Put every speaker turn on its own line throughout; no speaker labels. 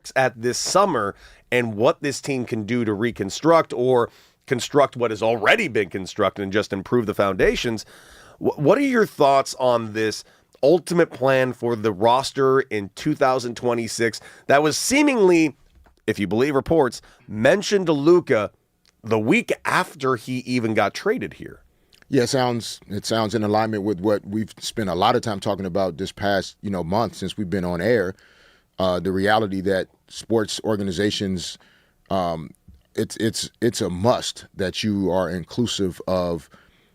looks at this summer and what this team can do to reconstruct or construct what has already been constructed and just improve the foundations, what are your thoughts on this ultimate plan for the roster in 2026 that was seemingly, if you believe reports, mentioned to Luka the week after he even got traded here?
Yeah, it sounds in alignment with what we've spent a lot of time talking about this past month since we've been on air. The reality that sports organizations, it's a must that you are inclusive of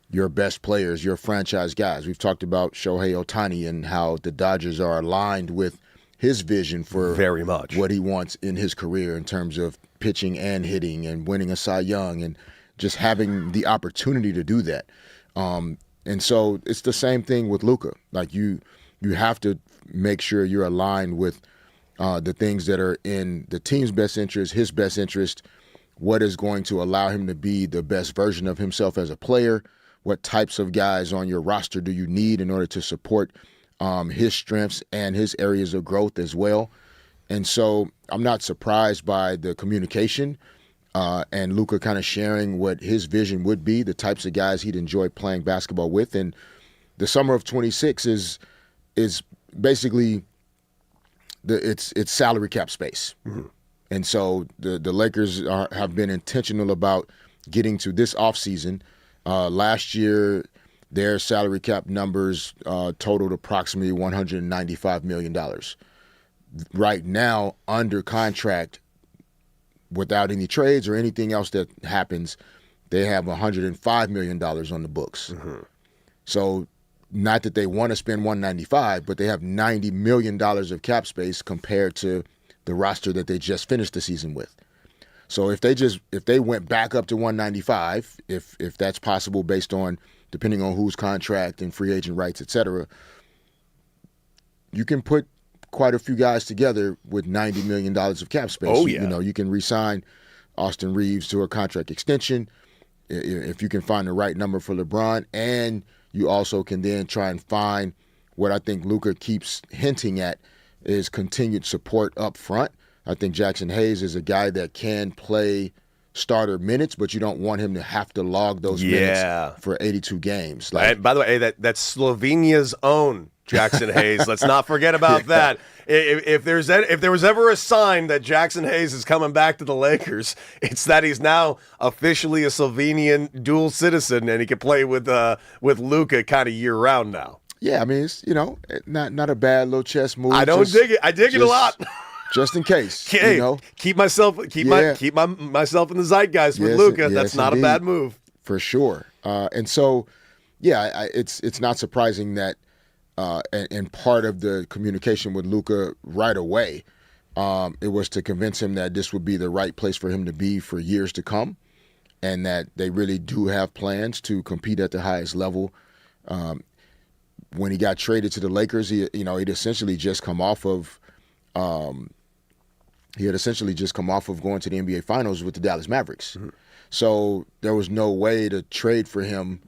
your best players, your franchise guys. We've talked about Shohei Ohtani and how the Dodgers are aligned with his vision for
very much
what he wants in his career in terms of pitching and hitting and winning a Cy Young and just having the opportunity to do that. And so it's the same thing with Luka. Like you have to make sure you're aligned with the things that are in the team's best interest, his best interest, what is going to allow him to be the best version of himself as a player, what types of guys on your roster do you need in order to support his strengths and his areas of growth as well. And so I'm not surprised by the communication and Luka kind of sharing what his vision would be, the types of guys he'd enjoy playing basketball with. And the summer of 26 is basically it's salary cap space. Mm-hmm. And so the Lakers have been intentional about getting to this offseason. Last year, their salary cap numbers totaled approximately $195 million. Right now, under contract, without any trades or anything else that happens, they have $105 million on the books. Mm-hmm. So not that they want to spend $195, but they have $90 million of cap space compared to the roster that they just finished the season with. So if they went back up to $195, if that's possible based on depending on whose contract and free agent rights, et cetera, you can put quite a few guys together with $90 million of cap space.
Oh, yeah.
You can re-sign Austin Reeves to a contract extension if you can find the right number for LeBron, and you also can then try and find what I think Luka keeps hinting at is continued support up front. I think Jackson Hayes is a guy that can play starter minutes, but you don't want him to have to log those minutes for 82 games.
And by the way, that's Slovenia's own Jackson Hayes. Let's not forget about that. If there was ever a sign that Jackson Hayes is coming back to the Lakers, it's that he's now officially a Slovenian dual citizen and he can play with Luka kind of year round now.
Yeah, I mean, it's not a bad little chess move.
I don't dig it. I dig it a lot.
Just in case,
keep myself in the zeitgeist with Luka. That's not indeed a bad move
for sure. And so, it's not surprising that, and part of the communication with Luka right away, it was to convince him that this would be the right place for him to be for years to come, and that they really do have plans to compete at the highest level. When he got traded to the Lakers, he'd essentially just come off of. He had essentially just come off of going to the NBA Finals with the Dallas Mavericks. Mm-hmm. So there was no way to trade for him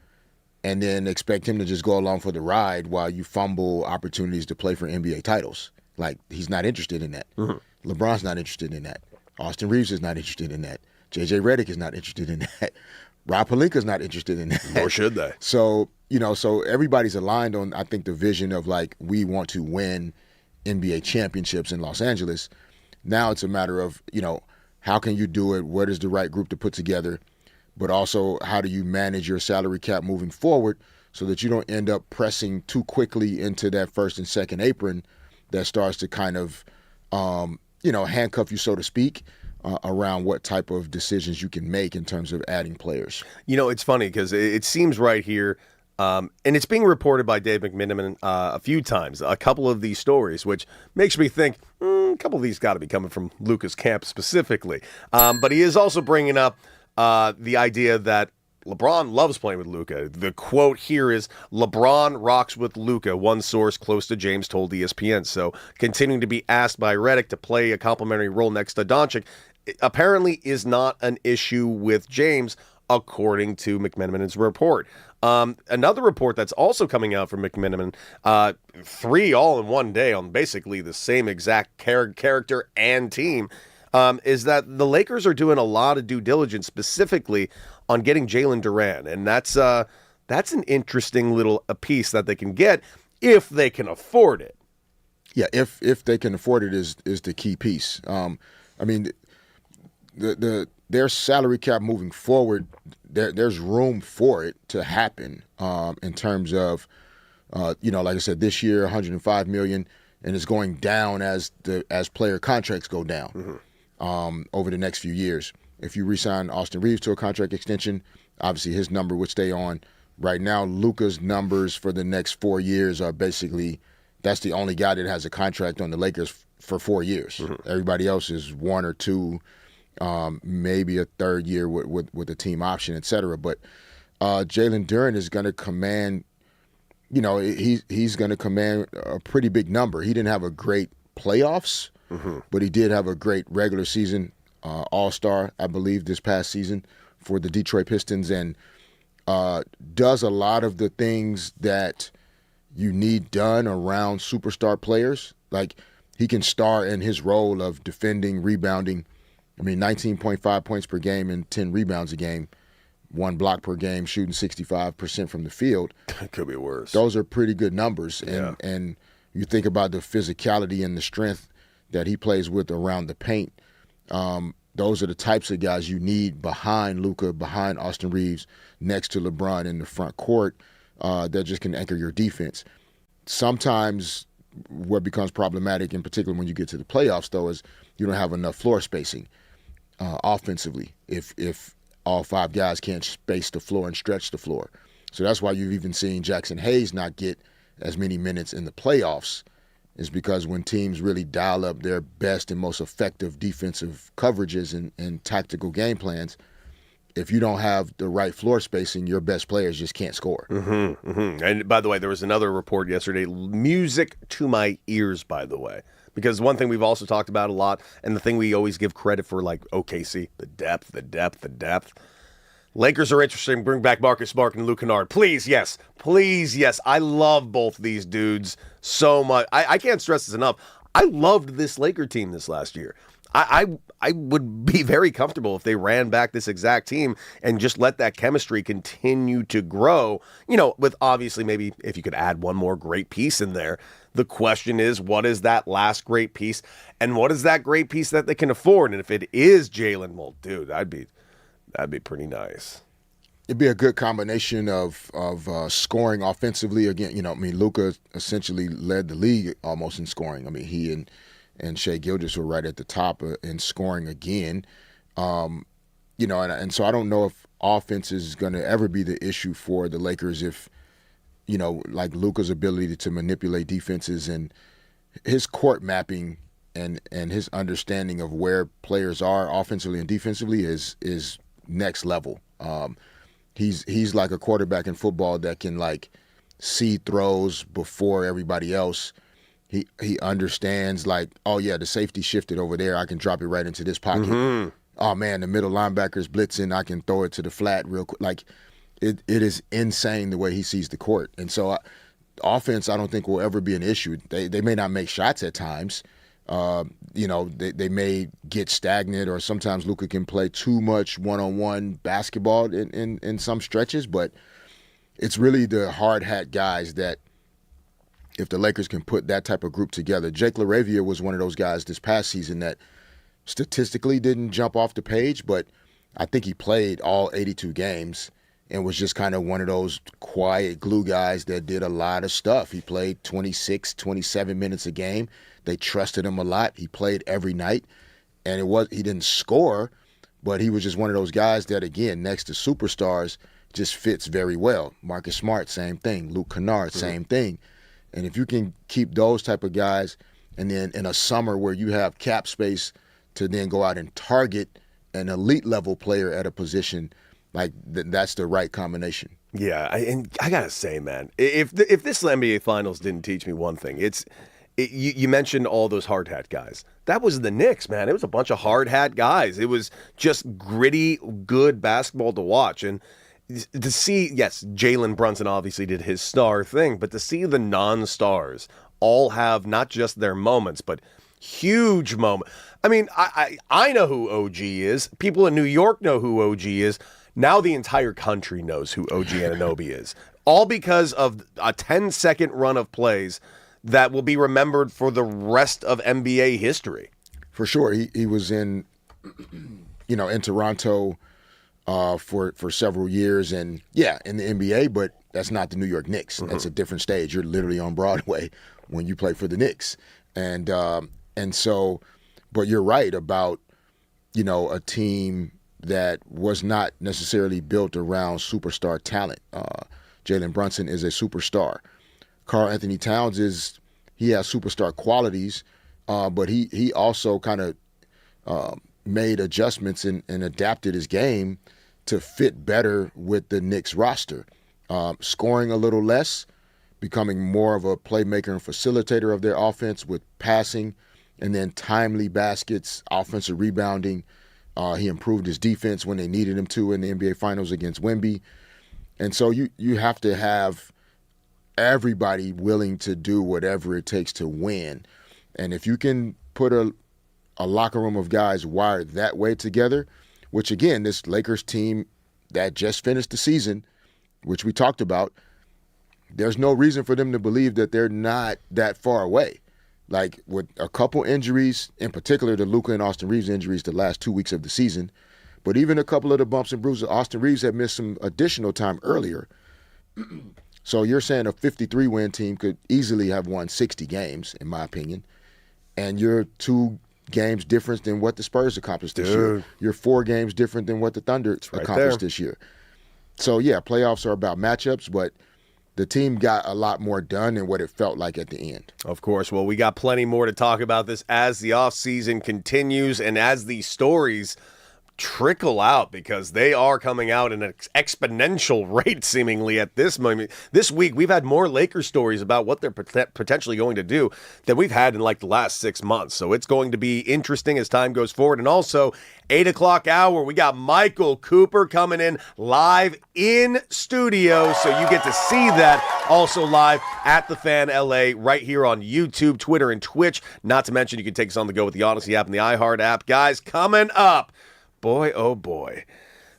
and then expect him to just go along for the ride while you fumble opportunities to play for NBA titles. Like, he's not interested in that. Mm-hmm. LeBron's not interested in that. Austin Reeves is not interested in that. JJ Redick is not interested in that. Rob Pelinka's not interested in that.
Or should they?
So, so everybody's aligned on, I think, the vision of, like, we want to win NBA championships in Los Angeles. Now it's a matter of, how can you do it? What is the right group to put together? But also, how do you manage your salary cap moving forward so that you don't end up pressing too quickly into that first and second apron that starts to kind of, handcuff you, so to speak, around what type of decisions you can make in terms of adding players.
It's funny because it seems right here, and it's being reported by Dave McMenamin a few times, a couple of these stories, which makes me think a couple of these got to be coming from Luka's camp specifically. But he is also bringing up the idea that LeBron loves playing with Luka. The quote here is, LeBron rocks with Luka, one source close to James told ESPN. So continuing to be asked by Redick to play a complimentary role next to Doncic apparently is not an issue with James. according to McMenamin's report. Another report that's also coming out from McMenamin, 3 all in one day on basically the same exact character and team, is that the Lakers are doing a lot of due diligence specifically on getting Jalen Duren, and that's an interesting little piece that they can get if they can afford it.
Yeah, if they can afford it is the key piece. I mean, their salary cap moving forward, there's room for it to happen in terms of, like I said, this year $105 million, and it's going down as player contracts go down over the next few years. If you re-sign Austin Reeves to a contract extension, obviously his number would stay on. Right now, Luka's numbers for the next 4 years are basically, that's the only guy that has a contract on the Lakers for 4 years. Everybody else is 1 or 2, maybe a third year with a team option, et cetera. But Jalen Duren is going to command, he's going to command a pretty big number. He didn't have a great playoffs, but he did have a great regular season, all-star, I believe, this past season for the Detroit Pistons, and does a lot of the things that you need done around superstar players. Like, he can star in his role of defending, rebounding. I mean, 19.5 points per game and 10 rebounds a game, 1 block per game, shooting 65% from the field.
It could be worse.
Those are pretty good numbers. And you think about the physicality and the strength that he plays with around the paint. Those are the types of guys you need behind Luka, behind Austin Reeves, next to LeBron in the front court that just can anchor your defense. Sometimes what becomes problematic, in particular when you get to the playoffs, though, is you don't have enough floor spacing offensively if all 5 guys can't space the floor and stretch the floor. So that's why you've even seen Jackson Hayes not get as many minutes in the playoffs, is because when teams really dial up their best and most effective defensive coverages and tactical game plans, if you don't have the right floor spacing, your best players just can't score.
And by the way, there was another report yesterday, music to my ears, by the way, because one thing we've also talked about a lot, and the thing we always give credit for, like OKC, the depth. Lakers are interested in bringing back Marcus Smart and Luke Kennard. Please, yes. I love both these dudes so much. I can't stress this enough. I loved this Laker team this last year. I would be very comfortable if they ran back this exact team and just let that chemistry continue to grow, with obviously maybe if you could add one more great piece in there. The question is, what is that last great piece, and what is that great piece that they can afford? And if it is Jalen, well, dude, that'd be pretty nice.
It'd be a good combination of scoring offensively. Again, Luka essentially led the league almost in scoring. I mean, he and Shai Gilgeous were right at the top in scoring again. And so I don't know if offense is going to ever be the issue for the Lakers if, like Luka's ability to manipulate defenses and his court mapping and his understanding of where players are offensively and defensively is next level. He's like a quarterback in football that can see throws before everybody else. He understands oh yeah, the safety shifted over there. I can drop it right into this pocket. Oh man, the middle linebacker's blitzing. I can throw it to the flat real quick. It is insane the way he sees the court. And so offense, I don't think will ever be an issue. They may not make shots at times. They may get stagnant, or sometimes Luka can play too much one-on-one basketball in some stretches, but it's really the hard hat guys that, if the Lakers can put that type of group together. Jake LaRavia was one of those guys this past season that statistically didn't jump off the page, but I think he played all 82 games and was just kind of one of those quiet glue guys that did a lot of stuff. He played 26, 27 minutes a game. They trusted him a lot. He played every night, and he didn't score, but he was just one of those guys that, again, next to superstars, just fits very well. Marcus Smart, same thing. Luke Kennard, same thing. And if you can keep those type of guys, and then in a summer where you have cap space to then go out and target an elite level player at a position, that's the right combination.
Yeah, and I gotta say, man, if this NBA Finals didn't teach me one thing, it's You mentioned all those hard hat guys. That was the Knicks, man. It was a bunch of hard hat guys. It was just gritty, good basketball to watch. And to see, yes, Jalen Brunson obviously did his star thing, but to see the non-stars all have not just their moments, but huge moments. I mean, I know who OG is. People in New York know who OG is. Now the entire country knows who OG Anunoby is. All because of a 10-second run of plays that will be remembered for the rest of NBA history.
For sure. He was in Toronto for several years, and in the NBA, but that's not the New York Knicks. That's a different stage. You're literally on Broadway when you play for the Knicks. And so, but you're right about, a team that was not necessarily built around superstar talent. Jalen Brunson is a superstar. Karl Anthony Towns has superstar qualities, but he also kind of made adjustments and adapted his game to fit better with the Knicks roster. Scoring a little less, becoming more of a playmaker and facilitator of their offense with passing and then timely baskets, offensive rebounding. He improved his defense when they needed him to in the NBA Finals against Wemby. And so you have to have everybody willing to do whatever it takes to win. And if you can put a locker room of guys wired that way together, which again, this Lakers team that just finished the season, which we talked about, there's no reason for them to believe that they're not that far away. Like with a couple injuries, in particular the Luka and Austin Reeves injuries the last 2 weeks of the season, but even a couple of the bumps and bruises, Austin Reeves had missed some additional time earlier. So you're saying a 53-win team could easily have won 60 games, in my opinion, and you're 2 games different than what the Spurs accomplished this year. You're 4 games different than what the Thunder accomplished this year. So, playoffs are about matchups, but the team got a lot more done than what it felt like at the end.
Of course. Well, we got plenty more to talk about this as the offseason continues and as these stories trickle out, because they are coming out in an exponential rate seemingly at this moment. This week, we've had more Lakers stories about what they're potentially going to do than we've had in like the last 6 months. So it's going to be interesting as time goes forward. And also, 8 o'clock hour, we got Michael Cooper coming in live in studio. So you get to see that also live at the Fan LA right here on YouTube, Twitter, and Twitch. Not to mention, you can take us on the go with the Odyssey app and the iHeart app. Guys, coming up. Boy, oh boy,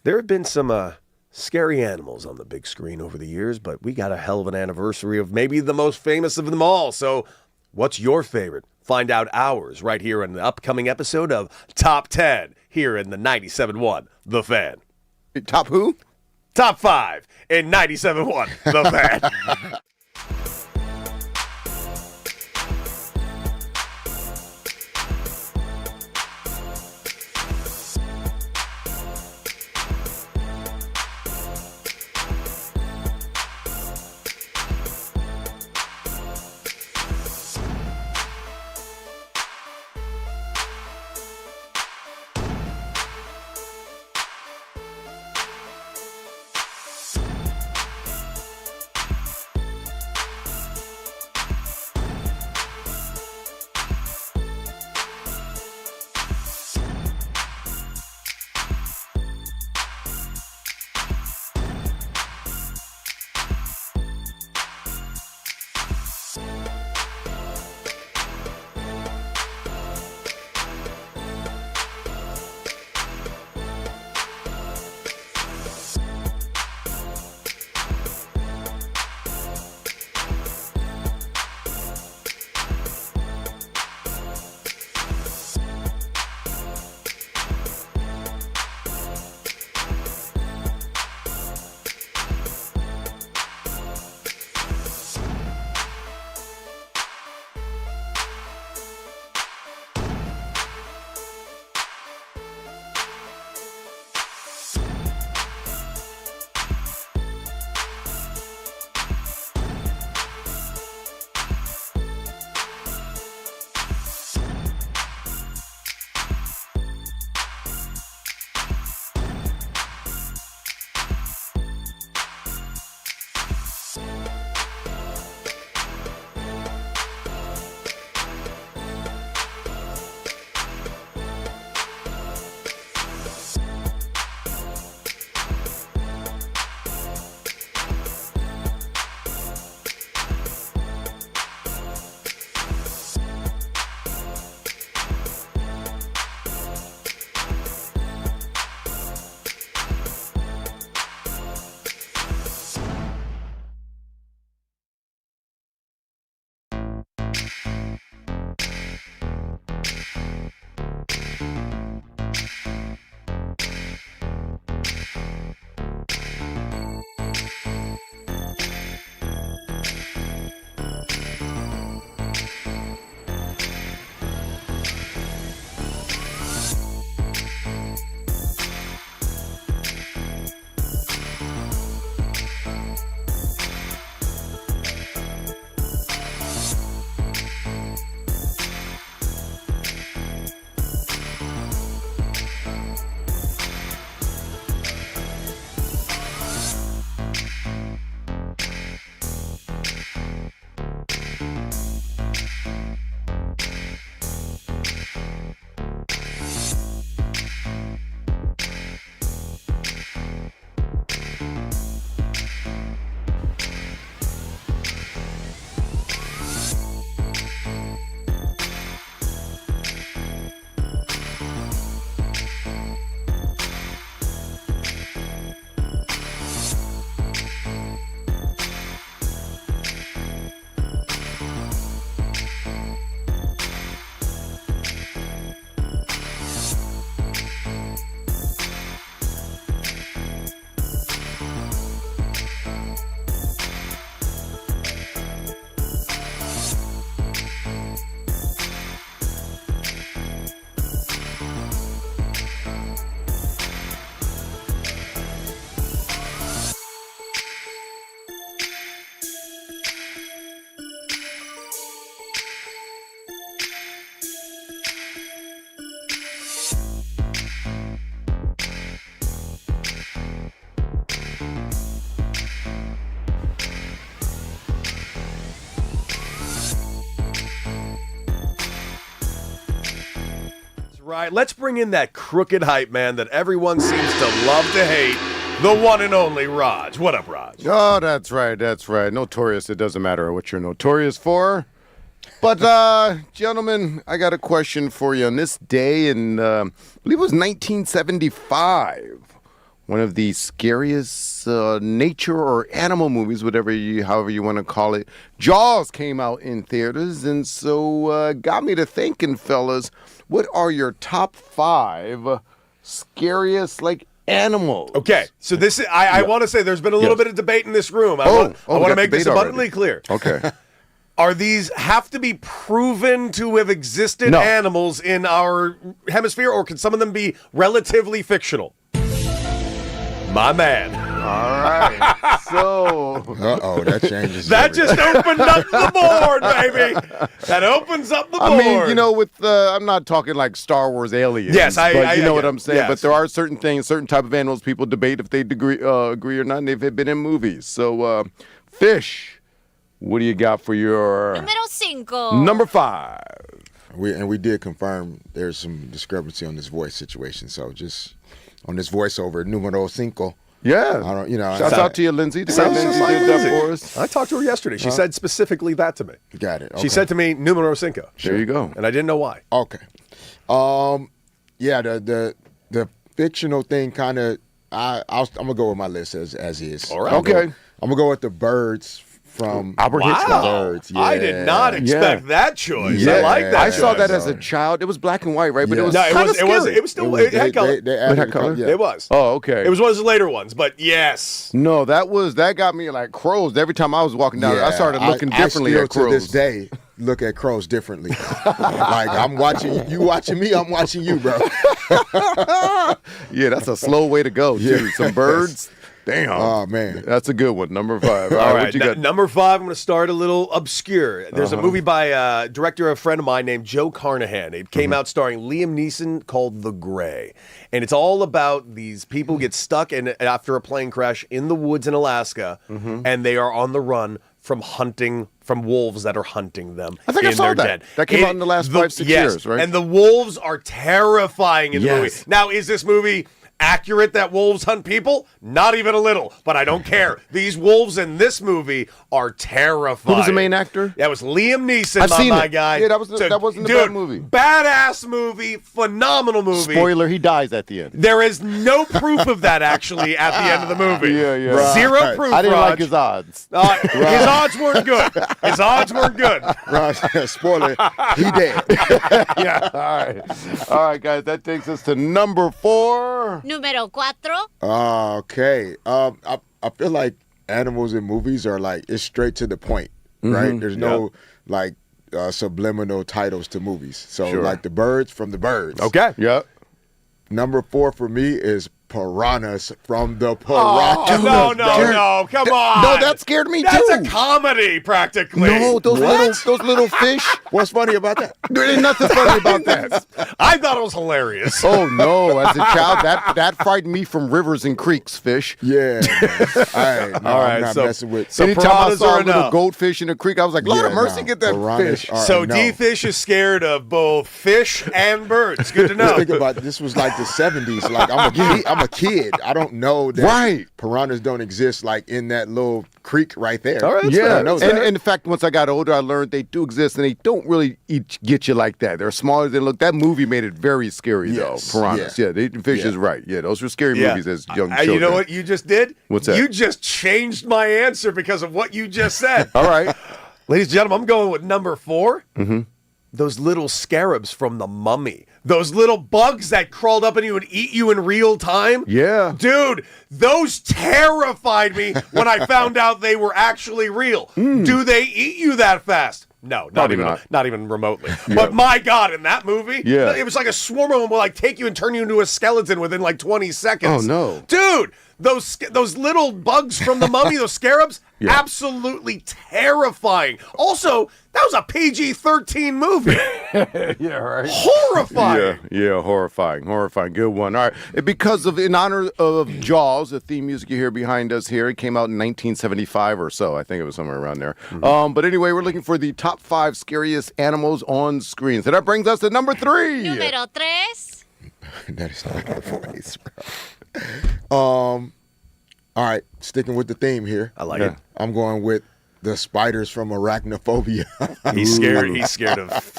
there have been some scary animals on the big screen over the years, but we got a hell of an anniversary of maybe the most famous of them all. So what's your favorite? Find out ours right here in the upcoming episode of Top 10 here in the 97.1 The Fan.
Top who?
Top 5 in 97.1 The Fan. Right, let's bring in that crooked hype man that everyone seems to love to hate, the one and only Raj. What up, Raj?
Oh, that's right. Notorious. It doesn't matter what you're notorious for. But, gentlemen, I got a question for you. On this day in, I believe it was 1975, one of the scariest nature or animal movies, however you want to call it, Jaws came out in theaters. And so got me to thinking, fellas, what are your top 5 scariest, animals?
Okay, so this is, I want to say there's been a little bit of debate in this room. I want to make this abundantly clear.
Okay.
Are these have to be proven to have existed animals in our hemisphere, or can some of them be relatively fictional? My man.
All right. So.
That changes.
That just opened up the board, baby. That opens up the board.
I mean, with I'm not talking like Star Wars aliens.
Yes,
but you know what I'm saying.
Yes.
But there are certain things, certain type of animals people debate if they agree or not, and they've been in movies. So, fish. What do you got for your number 5?
We did confirm there's some discrepancy on this voice situation. So just on this voiceover, numero 5.
Yeah.
I don't,
Shouts out to you, Lindsay.
Sounds
Lindsay
just like
did that
Lindsay.
for us.
I talked to her yesterday. She said specifically that to me.
Got it. Okay.
She said to me, numero 5.
There you go.
And I didn't know why.
Okay. Yeah, the fictional thing kind of. I'm gonna go with my list as is.
All right.
Okay.
I'm gonna go with the birds from
Albert Hitchcock.
Birds.
I did not expect that choice.
Yeah.
I like that.
I saw
choice.
that as a child. It was black and white, right? But it was
No,
kind of scary.
it was still it had color.
They added
had color?
Yeah.
It was.
Oh, okay.
It was one of the later ones, but yes.
No, that got me like crows. Every time I was walking down, I started looking differently
I
at
still,
crows.
to this day, look at crows differently. Like I'm watching you watching me, I'm watching you, bro.
Yeah, that's a slow way to go, too.
Yeah.
Some birds. Damn.
Oh man,
That's a good one. Number 5.
All right,
what you got?
number 5. I'm going to start a little obscure. There's a movie by a director, a friend of mine named Joe Carnahan. It came out starring Liam Neeson called The Gray, and it's all about these people who get stuck after a plane crash in the woods in Alaska, and they are on the run from wolves that are hunting them.
I think I saw
their
that.
den.
That came out in the last 5-6 years, right?
And the wolves are terrifying in the movie.
Yes.
Now, is this movie accurate that wolves hunt people? Not even a little, but I don't care. These wolves in this movie are terrifying.
Who was the main actor?
That was Liam Neeson,
I've seen
my
it.
guy.
Yeah, that wasn't a bad movie.
Badass movie, phenomenal movie.
Spoiler, he dies at the end.
There is no proof of that actually at the end of the movie.
Yeah.
Right.
Zero proof.
I didn't
Raj.
like his odds.
His odds weren't good. His odds weren't good.
Raj, spoiler, he dead.
Yeah. All right, guys. That takes us to number 4.
Número 4.
Okay. I feel like animals in movies are it's straight to the point, right? There's no subliminal titles to movies. So like the birds from the birds.
Okay.
Yep.
Number 4 for me is piranhas from the Piranha.
Oh, no, come on.
No, that scared me
That's
too.
a comedy, practically.
No, those little fish.
What's funny about that?
There's nothing funny about that.
I thought it was hilarious.
Oh no! As a child, that frightened me from rivers and creeks. Fish.
Yeah. All right. No,
All right,
I'm not
so-
messing with.
so
Anytime I
piranhas
saw
are
a little
enough.
goldfish in a creek, I was like, Lord of mercy, get that
piranhas
fish.
are
So
no.
D-Fish is scared of both fish and birds. Good to
Just
know.
think about it. This was like the 70s. Like I'm a kid. I don't know that
Right.
piranhas don't exist in that little creek right there.
All right, that's
Yeah,
fair.
I know
and
that.
in fact, once I got older, I learned they do exist, and they don't really get you like that. They're smaller than look. That movie made it very scary,
Yes,
though. Piranhas,
yeah.
Fish
Yeah.
is right. Yeah, those were scary movies as young children.
You know what you just did?
What's that?
You just changed my answer because of what you just said.
All right.
Ladies and gentlemen, I'm going with number 4. Mm-hmm. Those little scarabs from The Mummy. Those little bugs that crawled up on you and eat you in real time.
Yeah.
Dude, those terrified me when I found out they were actually real. Do they eat you that fast? No,
Probably
not even remotely. But my God, in that movie,
Yeah.
it was like a swarm of them will take you and turn you into a skeleton within 20 seconds.
Oh, no.
Dude, those little bugs from The Mummy, those scarabs,
Yeah.
Absolutely terrifying. Also, that was a PG-13 movie.
Yeah, right.
Horrifying.
Yeah, horrifying. Good one. All right. Because in honor of Jaws, the theme music you hear behind us here, it came out in 1975 or so. I think it was somewhere around there. But anyway, we're looking for the top 5 scariest animals on screen. So that brings us to number 3.
Número 3.
That is not the voice, bro. All right, sticking with the theme here.
I like it.
I'm going with the spiders from Arachnophobia.
He's scared. He's scared of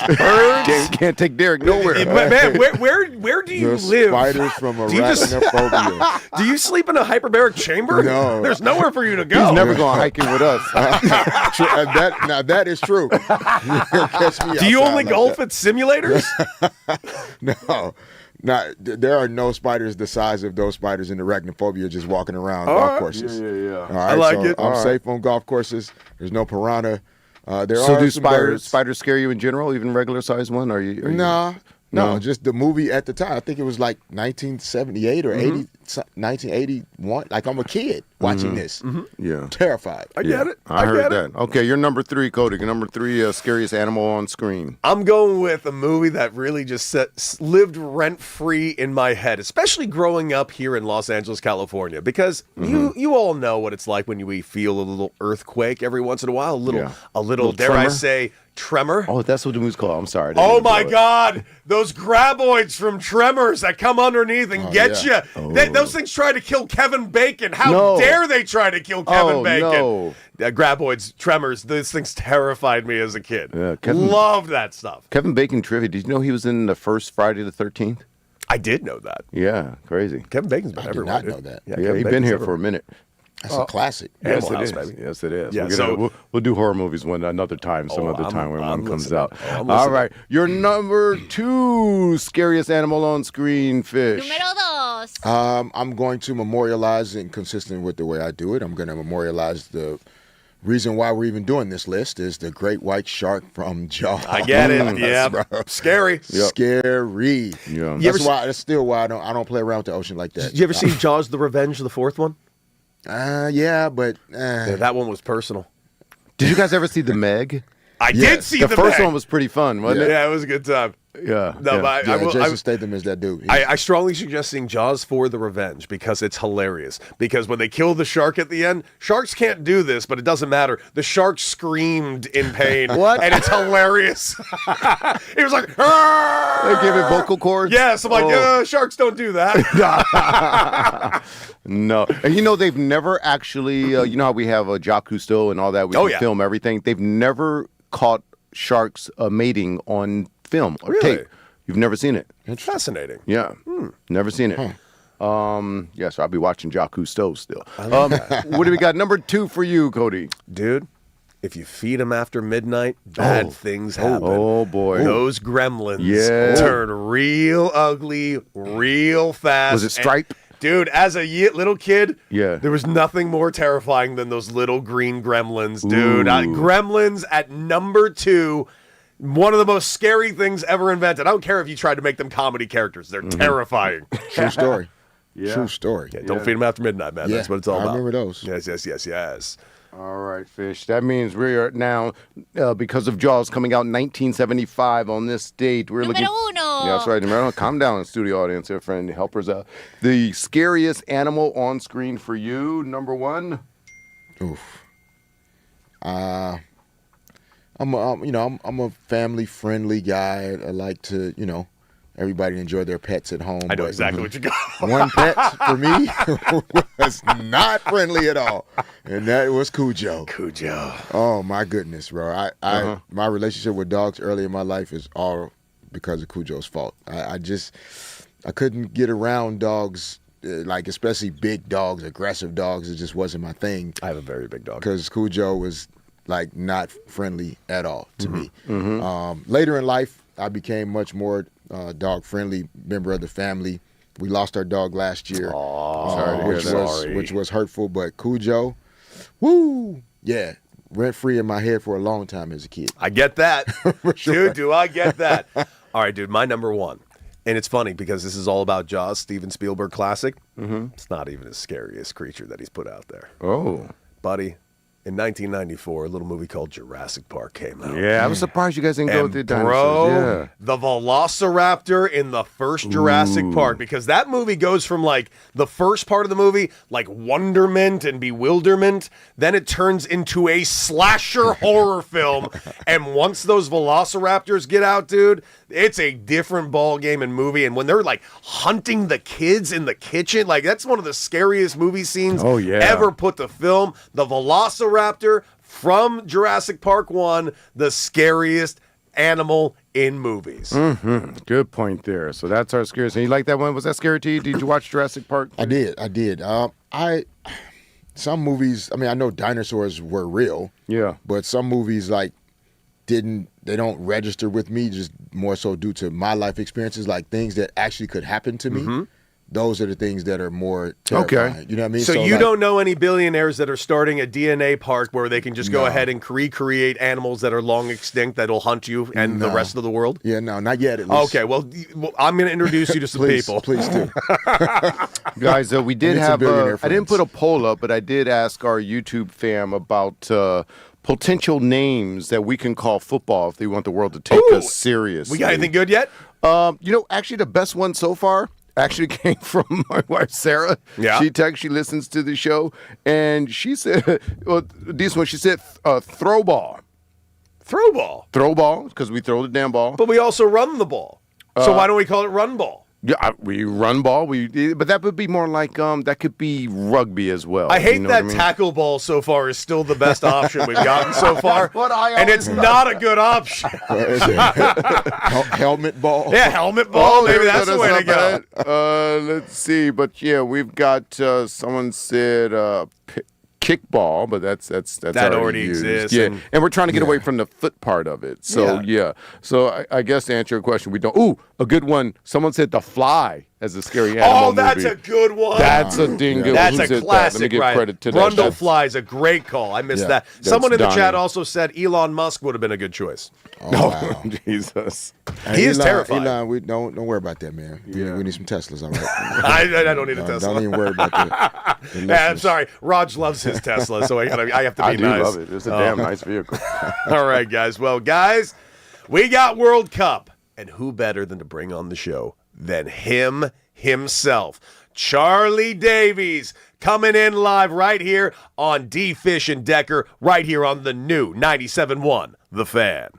Can't take Derek nowhere.
Man, where do you
The
live?
spiders from
Do you just-
Arachnophobia.
Do you sleep in a hyperbaric chamber?
No.
There's nowhere for you to go.
He's never going hiking with us.
That is true. Catch me
Do you
outside
only
like
golf
that.
at simulators?
No. There are no spiders the size of those spiders in Arachnophobia just walking around golf courses.
Yeah.
All right,
I like
so
it.
I'm safe on golf courses. There's no piranha. There
So
are
do
some birds.
spiders scare you in general, even regular sized one? Are you?
No, just the movie at the time. I think it was like 1978 or 1981. Like I'm a kid watching this.
Yeah.
Terrified.
I get it.
I heard
get
that.
it.
Okay, you're number 3, Cody. You're number 3 scariest animal on screen.
I'm going with a movie that really just lived rent-free in my head, especially growing up here in Los Angeles, California, because you all know what it's like when we feel a little earthquake every once in a while, a little,
Little
dare I
tremor?
say, tremor.
Oh, that's what the movie's called. I'm sorry.
Oh my God! Those graboids from Tremors that come underneath and get
yeah.
you. Those things try to kill Kevin Bacon. How
No.
dare they try to kill Kevin
Oh,
Bacon?
no.
Graboids, Tremors. Those things terrified me as a kid.
Yeah,
Loved that stuff.
Kevin Bacon trivia. Did you know he was in the first Friday the 13th?
I did know that.
Yeah, crazy.
Kevin Bacon's been
I did
everywhere.
not
dude.
know that.
Yeah,
Kevin
he's been
Bacon's
here
everywhere.
for a minute.
That's a classic.
Animal
Yes,
House,
it is.
baby.
Yes, it is.
Yeah,
we'll do horror movies another time, some other
I'm-
time when
I'm
one comes
listening.
out.
I'm
All
listening.
right, your number 2 scariest animal on screen, fish.
Número 2.
I'm going to memorialize, and consistent with the way I do it, I'm going to memorialize the reason why we're even doing this list is the great white shark from Jaws.
I get it. Yeah,
bro.
scary.
Scary.
Yeah.
That's still why I don't play around with the ocean like that.
Did you ever see Jaws: The Revenge, the fourth one?
Yeah, but
Yeah, that one was personal.
Did you guys ever see The Meg?
I did see
The first
Meg.
one was pretty fun, wasn't it?
Yeah, it was a good time.
Yeah.
No,
yeah.
but
yeah,
I
Jason Statham is that dude.
I strongly suggest seeing Jaws for the Revenge because it's hilarious. Because when they kill the shark at the end, sharks can't do this, but it doesn't matter. The shark screamed in pain.
What?
And it's hilarious. He was like,
They
"Arr!"
gave it vocal cords?
Yes, I'm like,
Oh.
sharks don't do that.
No. And you know, they've never actually, you know how we have a Jacques Cousteau and all that? We
Oh,
can
yeah.
film everything. They've never caught sharks mating on film or
Really?
tape. You've never seen it?
Fascinating.
Yeah. Never seen it. Yeah, so I'll be watching Jacques Cousteau still. What do we got? Number 2 for you, Cody.
Dude, if you feed them after midnight, bad things happen.
Oh, boy.
Those gremlins
Yeah.
turn real ugly real fast.
Was it Stripe?
Dude, as a little kid,
Yeah.
there was nothing more terrifying than those little green gremlins, dude. Gremlins at number 2, one of the most scary things ever invented. I don't care if you tried to make them comedy characters. They're terrifying.
True story.
Yeah.
True story.
Yeah, don't feed them after midnight, man.
Yeah,
That's what it's all
I
about.
remember those.
Yes.
All right, Fish. That means we are now, because of Jaws coming out in 1975 on this date, we're looking...
Número 1.
Yeah, that's right. Remember, calm down, studio audience here, friend. Help us out. The scariest animal on screen for you, number 1?
Oof. I'm a family friendly guy. I like to, everybody enjoy their pets at home.
I know
but
exactly what you got.
One pet for me was not friendly at all, and that was Cujo.
Cujo.
Oh my goodness, bro! My relationship with dogs early in my life is all because of Cujo's fault. I couldn't get around dogs, like especially big dogs, aggressive dogs. It just wasn't my thing
I have a very big dog.
because Cujo was like not friendly at all to me. Later in life, I became much more dog friendly member of the family. We lost our dog last year,
sorry to hear that.
which was hurtful. But Cujo, woo, yeah, rent free in my head for a long time as a kid.
I get that.
sure.
Dude, do I get that? All right, dude, my number 1. And it's funny because this is all about Jaws, Steven Spielberg classic. It's not even his scariest creature that he's put out there.
Oh.
Buddy, in 1994, a little movie called Jurassic Park came out.
Yeah, I was surprised you guys didn't go with the dinosaurs.
Bro, the Velociraptor in the first Jurassic Park, because that movie goes from like the first part of the movie, like wonderment and bewilderment, then it turns into a slasher horror film. And once those Velociraptors get out, dude, it's a different ball game and movie. And when they're like hunting the kids in the kitchen, like that's one of the scariest movie scenes ever put to film. The Velociraptor from Jurassic Park 1, the scariest animal in movies.
Mm-hmm. Good point there. So that's our scariest. And you like that one? Was that scary to you? Did you watch Jurassic Park?
I did. Some movies, I mean, I know dinosaurs were real. Yeah. But some movies they don't register with me, just more so due to my life experiences, like things that actually could happen to me. Those are the things that are more terrifying. Okay. You know what I mean?
So you don't know any billionaires that are starting a DNA park where they can just go ahead and recreate animals that are long extinct that'll hunt you and the rest of the world?
Yeah, no, not yet at least.
Okay, well, I'm going to introduce you to some people.
Please do.
Guys, we did have I didn't put a poll up, but I did ask our YouTube fam about potential names that we can call football if they want the world to take us seriously.
We got anything good yet?
Actually, the best one so far actually came from my wife, Sarah. Yeah. She listens to the show, and she said, she said throw ball.
Throw ball?
Throw ball, because we throw the damn ball.
But we also run the ball. So why don't we call it run ball?
Yeah, we run ball. But that would be more like that could be rugby as well.
I hate that tackle ball so far is still the best option we've gotten so far, and it's not a good option.
Helmet ball.
Yeah, helmet ball. Maybe that's the way to
go. Let's see, but yeah, we've got someone said kickball, but that's
that already
used.
exists.
Yeah, and we're trying to get away from the foot part of it. So so I guess to answer your question, we don't. Ooh, a good one. Someone said the fly as a scary animal.
Oh, that's a good one.
That's a ding good.
That's a classic.
Let me give credit to
that. Brundlefly is a great call. I missed that. Someone in the chat also said Elon Musk would have been a good choice.
Oh, wow. Jesus.
He is terrifying.
Elon, we don't worry about that, man. We need some Teslas, all right?
I don't need a Tesla.
Don't even worry about that.
I'm sorry. Raj loves his Tesla, so I have to be nice.
I do love it. It's a damn nice vehicle.
All right, guys. Well, guys, we got World Cup. And who better than to bring on the show than him himself, Charlie Davies, coming in live right here on D. Fish and Decker, right here on the new 97.1 The Fan.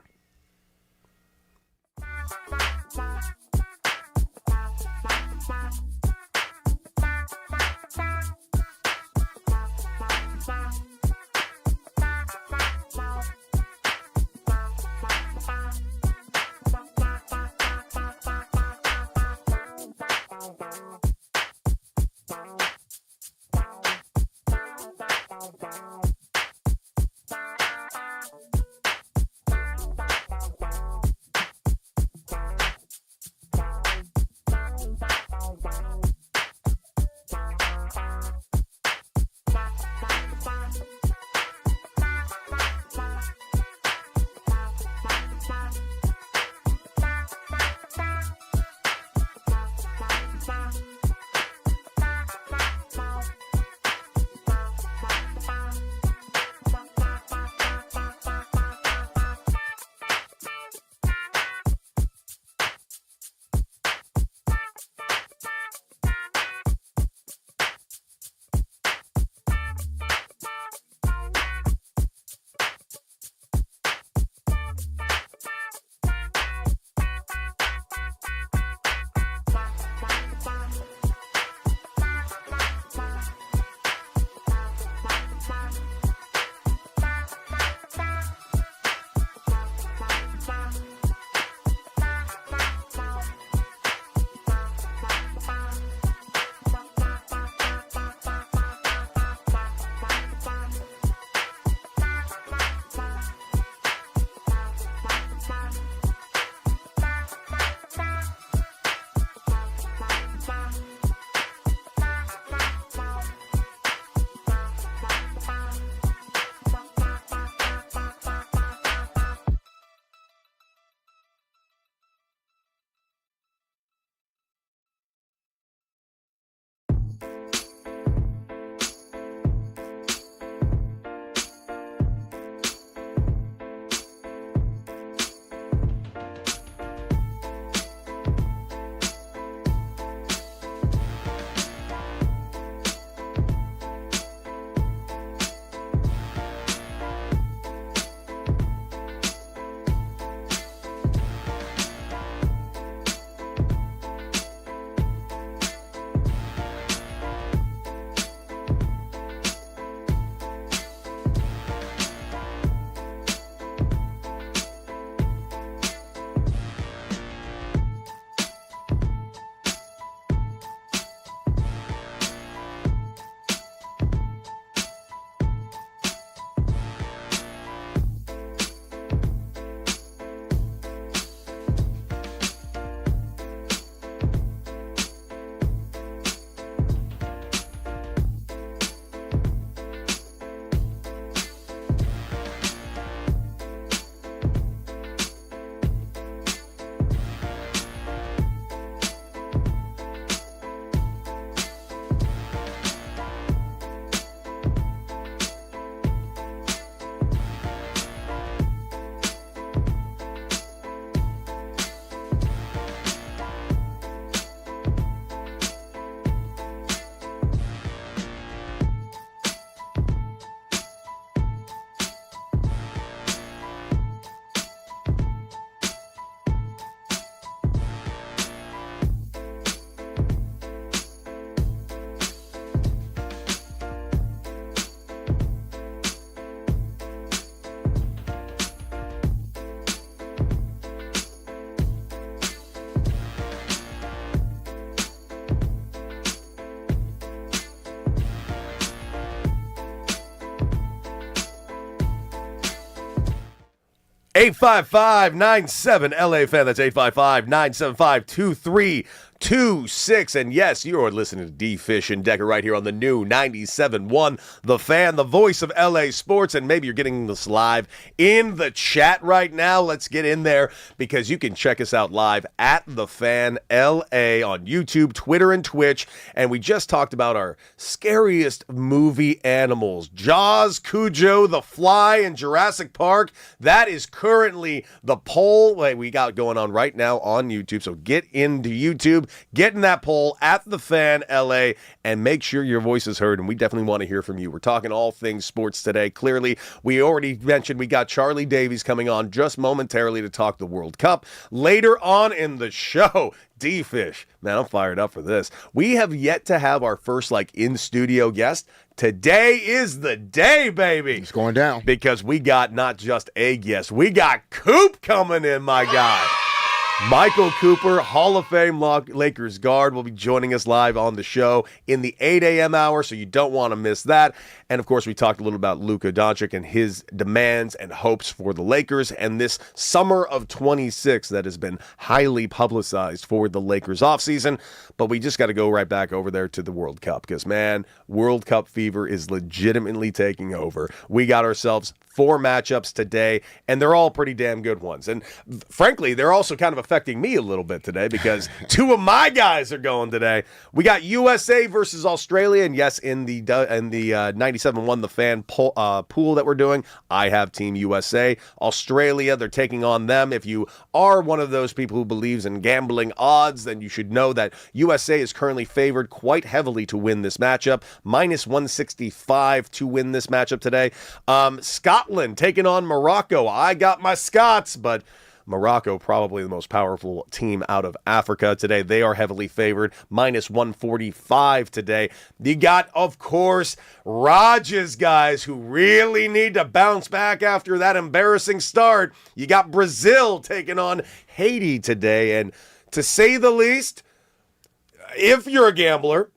855-97-LA fan. That's 855-975-2326. And yes, you're listening to D-Fish and Decker right here on the new 97.1 The Fan, the voice of LA sports. And maybe you're getting this live in the chat right now. Let's get in there because you can check us out live at The Fan LA on YouTube, Twitter, and Twitch. And we just talked about our scariest movie animals. Jaws, Cujo, The Fly, and Jurassic Park. That is currently the poll we got going on right now on YouTube. So get into YouTube, get in that poll at The Fan LA, and make sure your voice is heard. And we definitely want to hear from you. We're talking all things sports today. Clearly, we already mentioned we got Charlie Davies coming on just momentarily to talk the World Cup. Later on in the show, D-Fish, man, I'm fired up for this. We have yet to have our first in-studio guest. Today is the day, baby.
It's going down.
Because we got not just a guest, we got Coop coming in, my guy. Michael Cooper, Hall of Fame Lakers guard, will be joining us live on the show in the 8 a.m. hour, so you don't want to miss that. And, of course, we talked a little about Luka Doncic and his demands and hopes for the Lakers and this summer of 26 that has been highly publicized for the Lakers offseason. But we just got to go right back over there to the World Cup because, man, World Cup fever is legitimately taking over. We got ourselves 4 matchups today, and they're all pretty damn good ones. And frankly, they're also kind of affecting me a little bit today because 2 of my guys are going today. We got USA versus Australia, and yes, in the 97.1 The Fan pool that we're doing, I have Team USA. Australia, they're taking on them. If you are one of those people who believes in gambling odds, then you should know that USA is currently favored quite heavily to win this matchup, minus 165 to win this matchup today. Scotland taking on Morocco. I got my Scots, but Morocco probably the most powerful team out of Africa today. They are heavily favored, minus 145 today. You got, of course, Raj's guys who really need to bounce back after that embarrassing start. You got Brazil taking on Haiti today, and to say the least, if you're a gambler,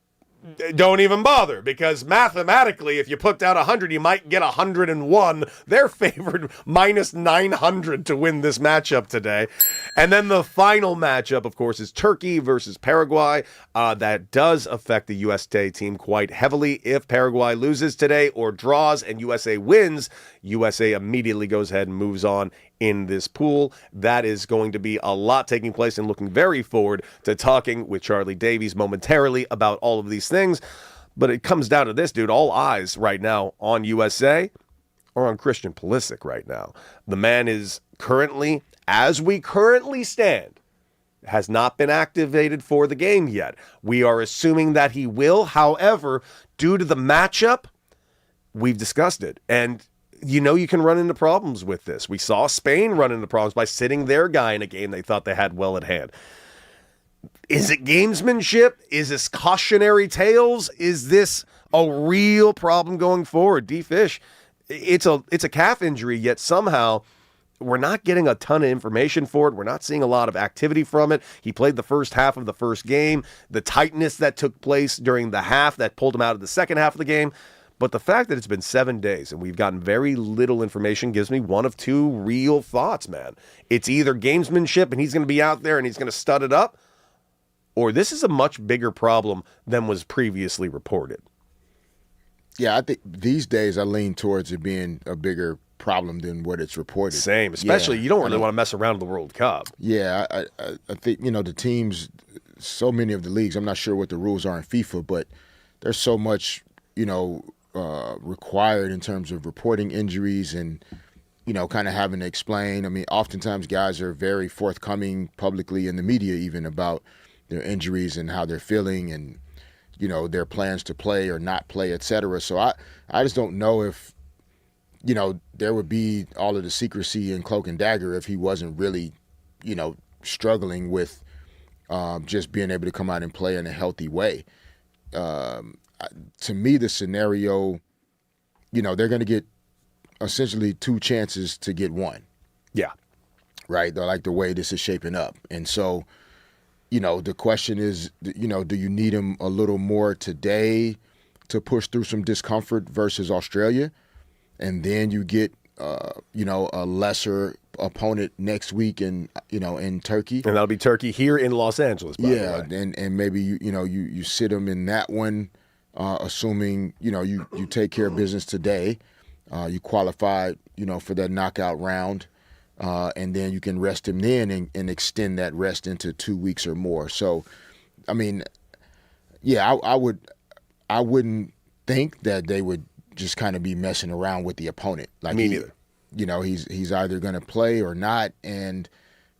don't even bother, because mathematically, if you put down 100, you might get 101. They're favored minus 900 to win this matchup today. And then the final matchup, of course, is Turkey versus Paraguay. That does affect the USA team quite heavily. If Paraguay loses today or draws and USA wins, USA immediately goes ahead and moves on in this pool. That is going to be a lot taking place, and looking very forward to talking with Charlie Davies momentarily about all of these things. But it comes down to this, dude. All eyes right now on USA are on Christian Pulisic right now. The man is currently, as we currently stand, has not been activated for the game yet. We are assuming that he will. However, due to the matchup, we've discussed it. And you know you can run into problems with this. We saw Spain run into problems by sitting their guy in a game they thought they had well at hand. Is it gamesmanship? Is this cautionary tales? Is this a real problem going forward? D-Fish, it's a calf injury, yet somehow we're not getting a ton of information for it. We're not seeing a lot of activity from it. He played the first half of the first game. The tightness that took place during the half that pulled him out of the second half of the game. But the fact that it's been 7 days and we've gotten very little information gives me one of 2 real thoughts, man. It's either gamesmanship and he's going to be out there and he's going to stud it up, or this is a much bigger problem than was previously reported.
Yeah, I think these days I lean towards it being a bigger problem than what it's reported.
Same, especially you don't really want to mess around with the World Cup.
Yeah, I think, the teams, so many of the leagues, I'm not sure what the rules are in FIFA, but there's so much, required in terms of reporting injuries and, kind of having to explain. I mean, oftentimes guys are very forthcoming publicly in the media even about their injuries and how they're feeling and, their plans to play or not play, et cetera. So I just don't know if, there would be all of the secrecy and cloak and dagger if he wasn't really, struggling with just being able to come out and play in a healthy way. To me, the scenario, they're going to get essentially 2 chances to get 1.
Yeah.
Right? They're like the way this is shaping up. And so, the question is, do you need him a little more today to push through some discomfort versus Australia? And then you get a lesser opponent next week in Turkey.
And that'll be Turkey here in Los Angeles, by the way.
And maybe you sit them in that one, assuming you take care of business today, you qualify for that knockout round, and then you can rest him then and extend that rest into 2 weeks or more. So, I mean, yeah, I wouldn't think that they would just kind of be messing around with the opponent. Like
Me neither.
He's either going to play or not, and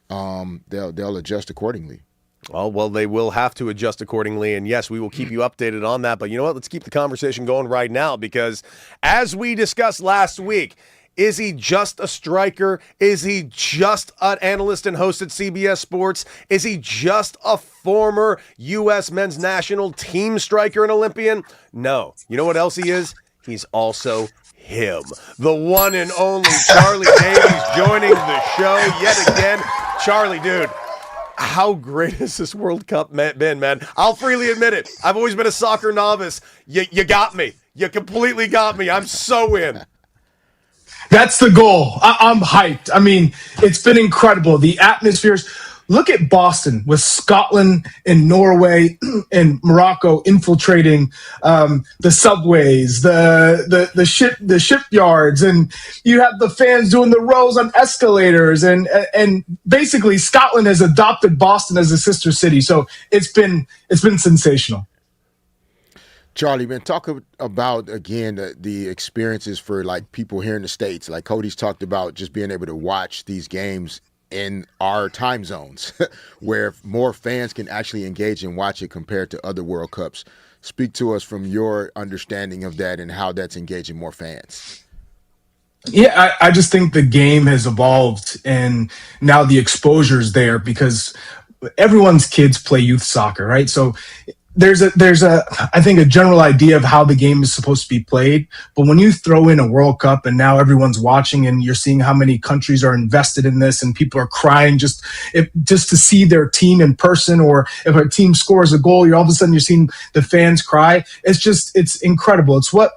they'll adjust accordingly.
Well, they will have to adjust accordingly, and yes, we will keep you updated on that. But you know what? Let's keep the conversation going right now, because as we discussed last week, is he just a striker? Is he just an analyst and host at CBS Sports? Is he just a former U.S. men's national team striker and Olympian? No. You know what else he is? He's also him. The one and only Charlie Davies joining the show yet again. Charlie, dude, how great has this World Cup been, man? I'll freely admit it. I've always been a soccer novice. You got me. You completely got me. I'm so in.
That's the goal. I'm hyped. I mean, it's been incredible. The atmospheres. Look at Boston with Scotland and Norway and Morocco infiltrating the subways, the shipyards, and you have the fans doing the rows on escalators, and basically Scotland has adopted Boston as a sister city. So it's been sensational.
Charlie, man, talk about, again, the experiences for, like, people here in the States. Like Cody's talked about just being able to watch these games in our time zones where more fans can actually engage and watch it compared to other World Cups. Speak to us from your understanding of that and how that's engaging more fans.
Yeah, I just think the game has evolved, and now the exposure's there because everyone's kids play youth soccer, right? So there's I think a general idea of how the game is supposed to be played, but when you throw in a World Cup and now everyone's watching and you're seeing how many countries are invested in this and people are crying just to see their team in person, or if a team scores a goal, all of a sudden you're seeing the fans cry. It's incredible. It's what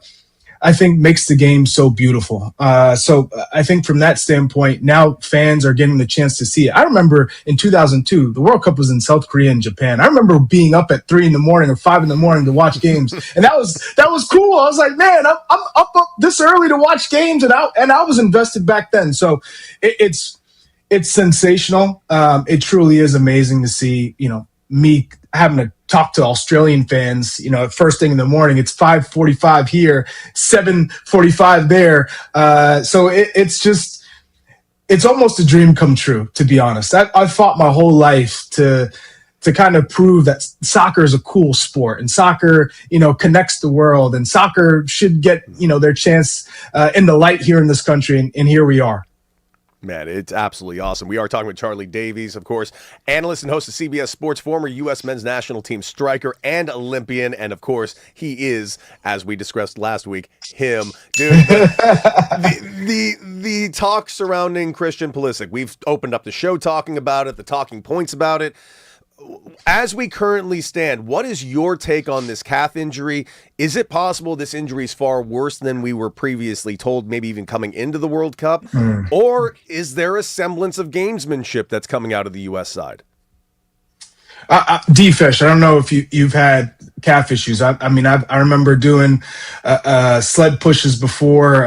I think makes the game so beautiful. So I think from that standpoint, now fans are getting the chance to see it. I remember in 2002, the World Cup was in South Korea and Japan. I remember being up at 3 a.m. or 5 a.m. to watch games, and that was cool. I was like, man, I'm up this early to watch games, and I was invested back then. So it's sensational. It truly is amazing to see. Me having to talk to Australian fans, first thing in the morning. It's 5:45 here, 7:45 there. So it's almost a dream come true, to be honest. I've fought my whole life to kind of prove that soccer is a cool sport, and soccer, connects the world, and soccer should get, their chance in the light here in this country, and here we are.
Man, it's absolutely awesome. We are talking with Charlie Davies, of course, analyst and host of CBS Sports, former U.S. men's national team striker and Olympian. And, of course, he is, as we discussed last week, him. Dude, the talk surrounding Christian Pulisic, we've opened up the show talking about it, the talking points about it. As we currently stand, what is your take on this calf injury? Is it possible this injury is far worse than we were previously told, maybe even coming into the World Cup? Or is there a semblance of gamesmanship that's coming out of the U.S. side?
D-Fish, I don't know if you've had calf issues. I remember doing sled pushes before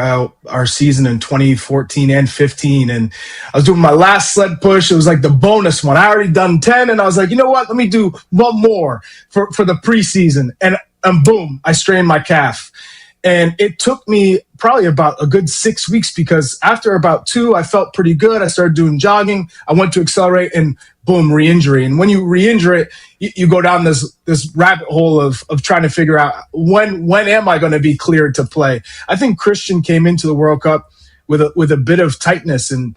our season in 2014 and 15, and I was doing my last sled push. It was like the bonus one. I already done 10, and I was like, you know what? Let me do one more for the preseason, and boom, I strained my calf. And it took me probably about a good 6 weeks, because after about 2, I felt pretty good. I started doing jogging. I went to accelerate, and boom, re-injury. And when you re-injure it, you go down this rabbit hole of trying to figure out when am I going to be cleared to play. I think Christian came into the World Cup with a bit of tightness, and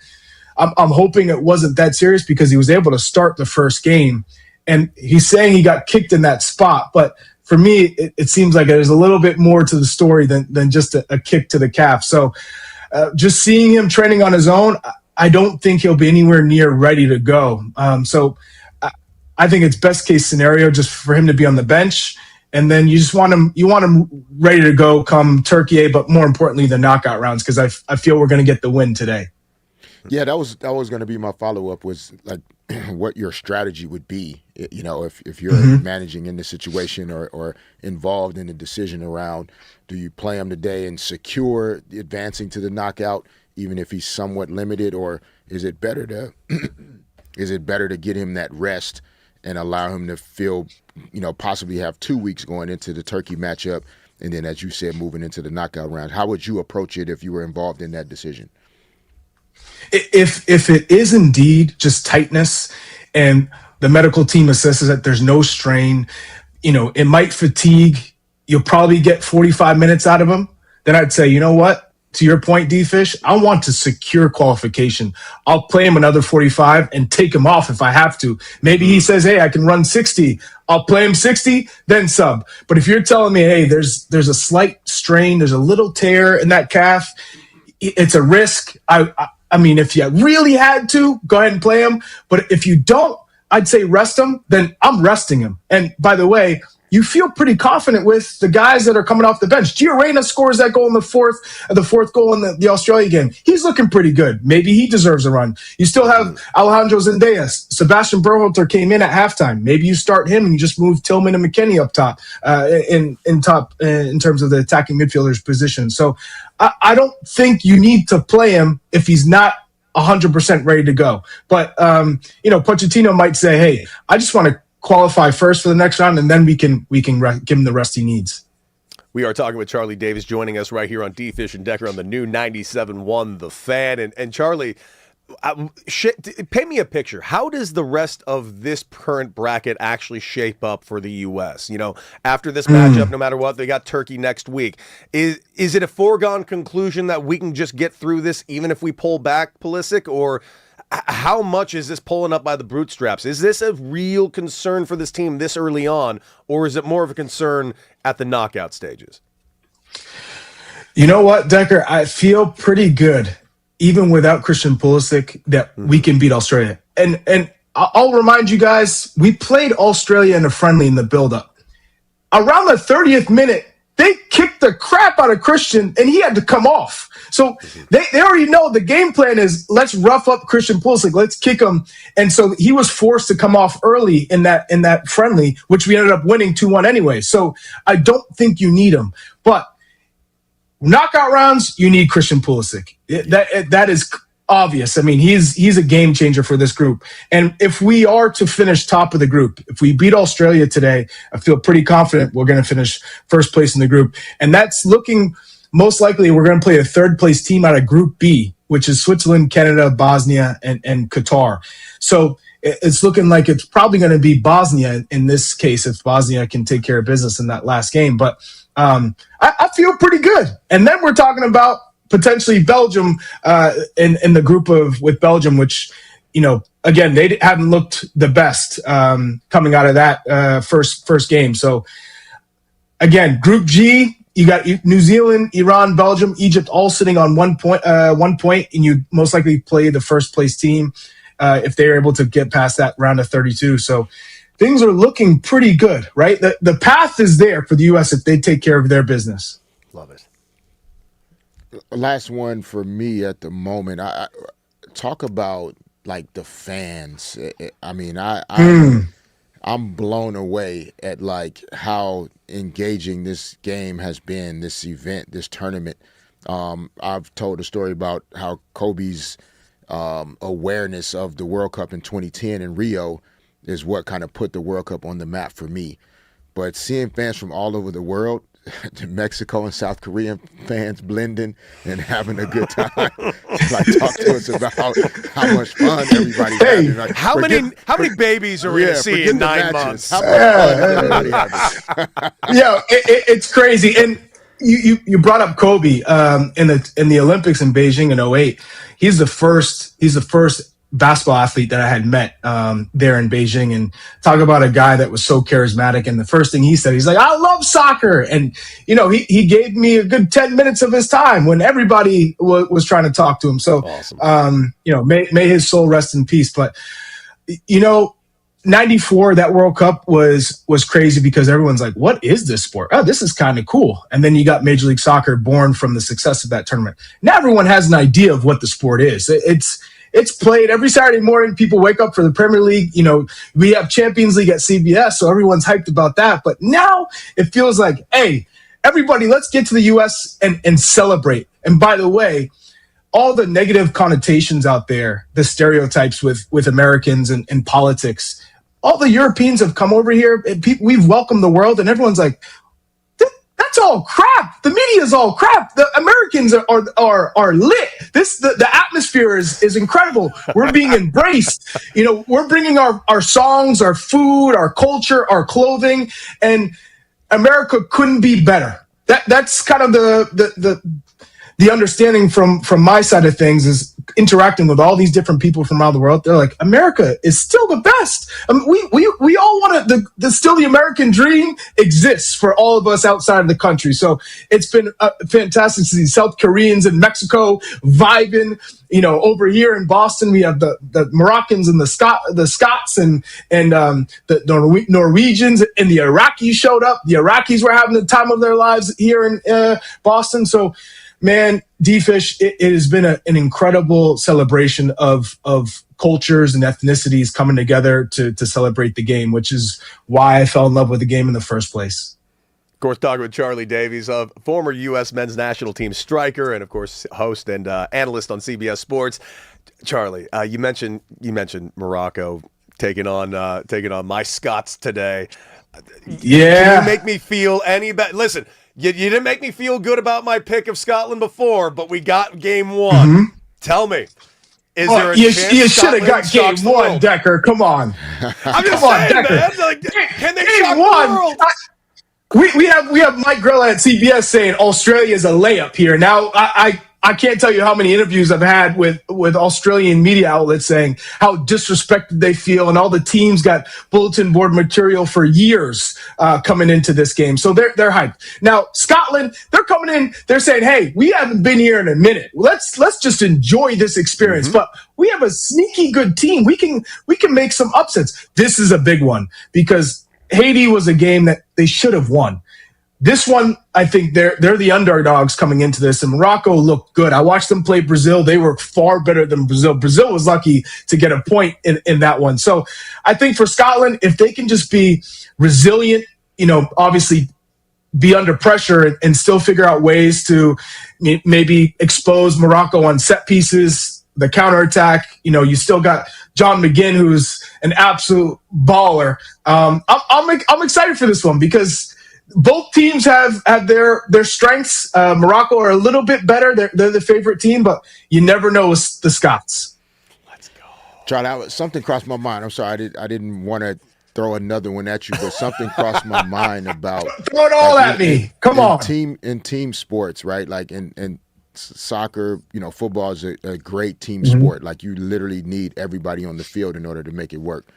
I'm hoping it wasn't that serious, because he was able to start the first game. And he's saying he got kicked in that spot, but for me, it seems like there's a little bit more to the story than just a kick to the calf. So just seeing him training on his own, I don't think he'll be anywhere near ready to go. So I think it's best case scenario just for him to be on the bench and then you just want him ready to go come Turkey A, but more importantly, the knockout rounds, because I feel we're going to get the win today.
Yeah, that was going to be my follow up, was like what your strategy would be, you know, if you're managing in the situation or involved in the decision around, do you play him today and secure advancing to the knockout, even if he's somewhat limited, or is it better to get him that rest and allow him to feel, you know, possibly have 2 weeks going into the Turkey matchup, and then, as you said, moving into the knockout round? How would you approach it if you were involved in that decision?
If it is indeed just tightness and the medical team assesses that there's no strain, you know, it might fatigue, you'll probably get 45 minutes out of him, then I'd say, you know what? To your point, D-Fish, I want to secure qualification. I'll play him another 45 and take him off if I have to. Maybe he says, hey, I can run 60. I'll play him 60, then sub. But if you're telling me, hey, there's a slight strain, there's a little tear in that calf, it's a risk. I mean, if you really had to, go ahead and play him. But if you don't, I'd say rest him. Then I'm resting him. And by the way, you feel pretty confident with the guys that are coming off the bench. Gio Reyna scores that goal in the fourth goal in the Australia game. He's looking pretty good. Maybe he deserves a run. You still have Alejandro Zendejas. Sebastian Berhalter came in at halftime. Maybe you start him and you just move Tillman and McKennie up top in terms of the attacking midfielders position. So I don't think you need to play him if he's not 100% ready to go. But, you know, Pochettino might say, hey, I just want to qualify first for the next round, and then we can give him the rest he needs.
We are talking with Charlie Davis, joining us right here on D-Fish and Decker on the new 97.1 The Fan. And Charlie, paint me a picture. How does the rest of this current bracket actually shape up for the U.S.? You know, after this matchup, no matter what, they got Turkey next week. Is it a foregone conclusion that we can just get through this even if we pull back, Pulisic, or how much is this pulling up by the bootstraps? Is this a real concern for this team this early on, or is it more of a concern at the knockout stages?
You know what, Decker? I feel pretty good, even without Christian Pulisic, that we can beat Australia. And I'll remind you guys, we played Australia in a friendly in the build-up. Around the 30th minute, they kicked the crap out of Christian, and he had to come off. So they already know the game plan is, let's rough up Christian Pulisic, let's kick him. And so he was forced to come off early in that friendly, which we ended up winning 2-1 anyway. So I don't think you need him. But knockout rounds, you need Christian Pulisic. That is obvious. I mean, he's a game changer for this group. And if we are to finish top of the group, if we beat Australia today, I feel pretty confident we're going to finish first place in the group. And that's looking, most likely we're going to play a third place team out of Group B, which is Switzerland, Canada, Bosnia, and Qatar. So it's looking like it's probably going to be Bosnia in this case, if Bosnia can take care of business in that last game. But I feel pretty good. And then we're talking about potentially Belgium in the group with Belgium, which, you know, again, they haven't looked the best coming out of that first game. So again, Group G, you got New Zealand, Iran, Belgium, Egypt, all sitting on 1 point, and you most likely play the first place team if they're able to get past that round of 32. So things are looking pretty good, right? The path is there for the U.S. if they take care of their business.
Love it.
Last one for me at the moment. I talk about like the fans. I mean, I'm blown away at like how engaging this game has been, this event, this tournament. I've told a story about how Kobe's awareness of the World Cup in 2010 in Rio is what kind of put the World Cup on the map for me. But seeing fans from all over the world, Mexico and South Korean fans blending and having a good time. Like, talk to us about how much fun everybody's having. Like,
how many babies are we going to see in 9 months?
How much fun everybody having?
Yeah, it's crazy. And you brought up Kobe in the Olympics in Beijing in 2008. He's the first basketball athlete that I had met there in Beijing, and talk about a guy that was so charismatic. And the first thing he said, he's like, I love soccer. And, you know, he gave me a good 10 minutes of his time when everybody was trying to talk to him. So,
awesome.
you know, may his soul rest in peace. But, you know, '94, that World Cup was crazy because everyone's like, what is this sport? Oh, this is kind of cool. And then you got Major League Soccer born from the success of that tournament. Now everyone has an idea of what the sport is. It's played every Saturday morning. People wake up for the Premier League. We have Champions League at CBS, so everyone's hyped about that. But now it feels like, hey, everybody, let's get to the U.S. and celebrate. And by the way, all the negative connotations out there, the stereotypes with Americans and politics, all the Europeans have come over here. And we've welcomed the world, and everyone's like, that's all crap. The media is all crap. The Americans are lit. The atmosphere is incredible. We're being embraced. We're bringing our songs, our food, our culture, our clothing, and America couldn't be better. That's kind of the understanding from my side of things is interacting with all these different people from around the world. They're like, America is still the best. We all want still the American dream exists for all of us outside of the country. So it's been fantastic to see South Koreans and Mexico vibing. Over here in Boston, we have the Moroccans and the Scots and the Norwegians, and the Iraqis showed up. The Iraqis were having the time of their lives here in Boston. So, man, D-Fish, it has been an incredible celebration of cultures and ethnicities coming together to celebrate the game, which is why I fell in love with the game in the first place.
Of course, talking with Charlie Davies, a former U.S. men's national team striker and, of course, host and analyst on CBS Sports. Charlie, you mentioned Morocco taking on my Scots today.
Yeah.
Can you make me feel any better? Listen, you didn't make me feel good about my pick of Scotland before, but we got game one. Mm-hmm. Tell me, is there a chance
you should have got game one, Decker? Come on.
I'm just saying, man. Like, can they shock the world?
We have Mike Grella at CBS saying Australia is a layup here. Now I can't tell you how many interviews I've had with Australian media outlets saying how disrespected they feel, and all the teams got bulletin board material for years coming into this game. So they're hyped. Now Scotland, they're coming in. They're saying, "Hey, we haven't been here in a minute. Let's just enjoy this experience." Mm-hmm. But we have a sneaky good team. We can make some upsets. This is a big one because Haiti was a game that they should have won. This one, I think they're the underdogs coming into this, and Morocco looked good. I watched them play Brazil. They were far better than Brazil. Brazil was lucky to get a point in that one. So I think for Scotland, if they can just be resilient, obviously be under pressure and still figure out ways to maybe expose Morocco on set pieces, the counterattack. You still got John McGinn, who's an absolute baller. I'm excited for this one because both teams have their strengths. Morocco are a little bit better. They're the favorite team, but you never know with the Scots.
Let's go.
Charlie, something crossed my mind. I'm sorry, I didn't want to throw another one at you, but something crossed my mind about
throw it all at me. Come on.
Team sports, right? Like in soccer, football is a great team sport. Like you literally need everybody on the field in order to make it work.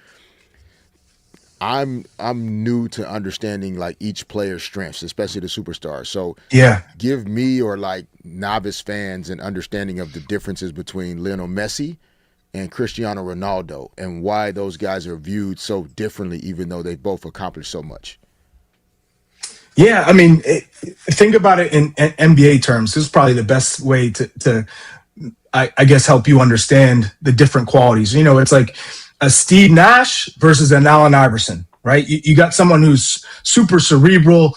I'm new to understanding like each player's strengths, especially the superstars. So
yeah,
give me or like novice fans an understanding of the differences between Lionel Messi and Cristiano Ronaldo and why those guys are viewed so differently, even though they both accomplished so much.
Yeah, I mean, think about it in NBA terms. This is probably the best way to I guess, help you understand the different qualities. It's like a Steve Nash versus an Allen Iverson, right? You got someone who's super cerebral,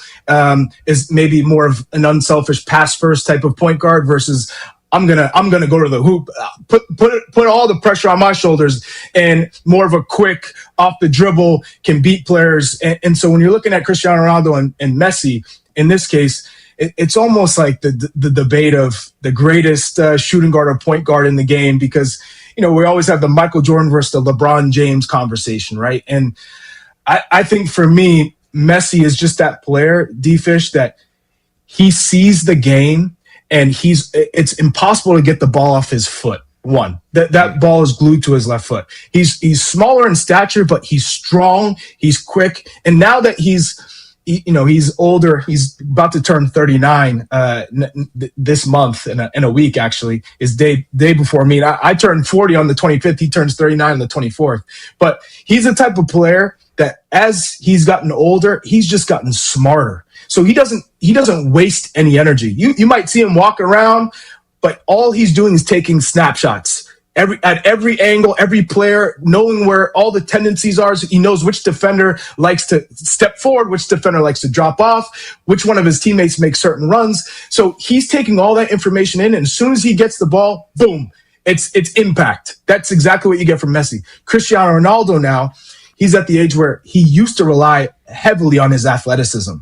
is maybe more of an unselfish pass first type of point guard versus I'm gonna go to the hoop, put all the pressure on my shoulders, and more of a quick off the dribble can beat players. And so when you're looking at Cristiano Ronaldo and Messi, in this case, it's almost like the debate of the greatest shooting guard or point guard in the game because, we always have the Michael Jordan versus the LeBron James conversation, right? And I think for me, Messi is just that player, D-Fish, that he sees the game and it's impossible to get the ball off his foot. One, that ball is glued to his left foot. He's smaller in stature, but he's strong, he's quick. And now that he's he's older. He's about to turn 39 this month in a week. Actually, is day before me. I turned 40 on the 25th. He turns 39 on the 24th. But he's the type of player that, as he's gotten older, he's just gotten smarter. So he doesn't waste any energy. You might see him walk around, but all he's doing is taking snapshots. At every angle, every player, knowing where all the tendencies are. So he knows which defender likes to step forward, which defender likes to drop off, which one of his teammates makes certain runs. So he's taking all that information in, and as soon as he gets the ball, boom, it's impact. That's exactly what you get from Messi. Cristiano Ronaldo now, he's at the age where he used to rely heavily on his athleticism.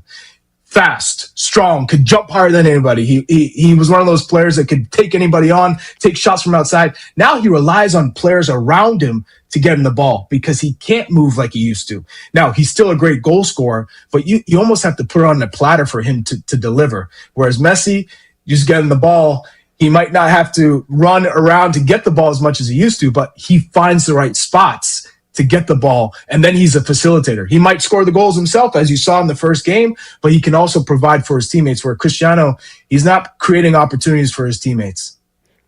Fast, strong, could jump higher than anybody. He was one of those players that could take anybody on, take shots from outside. Now he relies on players around him to get him the ball because he can't move like he used to. Now, he's still a great goal scorer, but you almost have to put it on the platter for him to deliver. Whereas Messi, you just get him the ball. He might not have to run around to get the ball as much as he used to, but he finds the right spots to get the ball, and then he's a facilitator. He might score the goals himself, as you saw in the first game, but he can also provide for his teammates, where Cristiano, he's not creating opportunities for his teammates.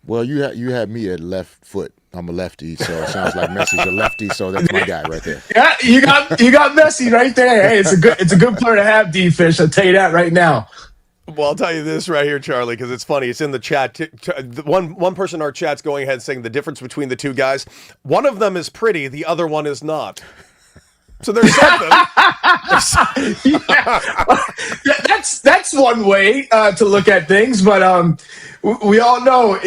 Well, you had me at left foot. I'm a lefty, so it sounds like Messi's a lefty, so that's my guy right there.
Yeah, you got Messi right there. Hey, it's a good player to have, D-Fish. I'll tell you that right now.
Well, I'll tell you this right here, Charlie, because it's funny. It's in the chat. One person in our chat's going ahead saying the difference between the two guys. One of them is pretty. The other one is not. So there's something.
That's one way to look at things, but we all know,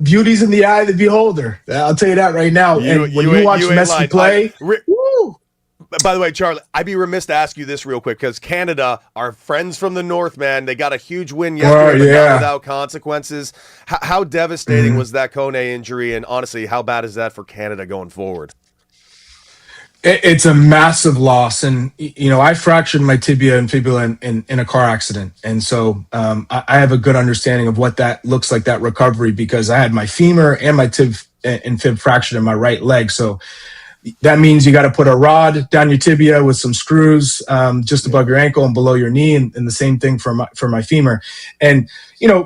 beauty's in the eye of the beholder. I'll tell you that right now. And when you watch Messi play, woo.
By the way, Charlie, I'd be remiss to ask you this real quick, because Canada, our friends from the North, man, they got a huge win yesterday, but not without consequences. How devastating was that Kone injury, and honestly, how bad is that for Canada going forward?
It's a massive loss, and I fractured my tibia and fibula in a car accident, and so I have a good understanding of what that looks like, that recovery, because I had my femur and my tib and fib fractured in my right leg. So that means you got to put a rod down your tibia with some screws just above your ankle and below your knee, and the same thing for my femur. And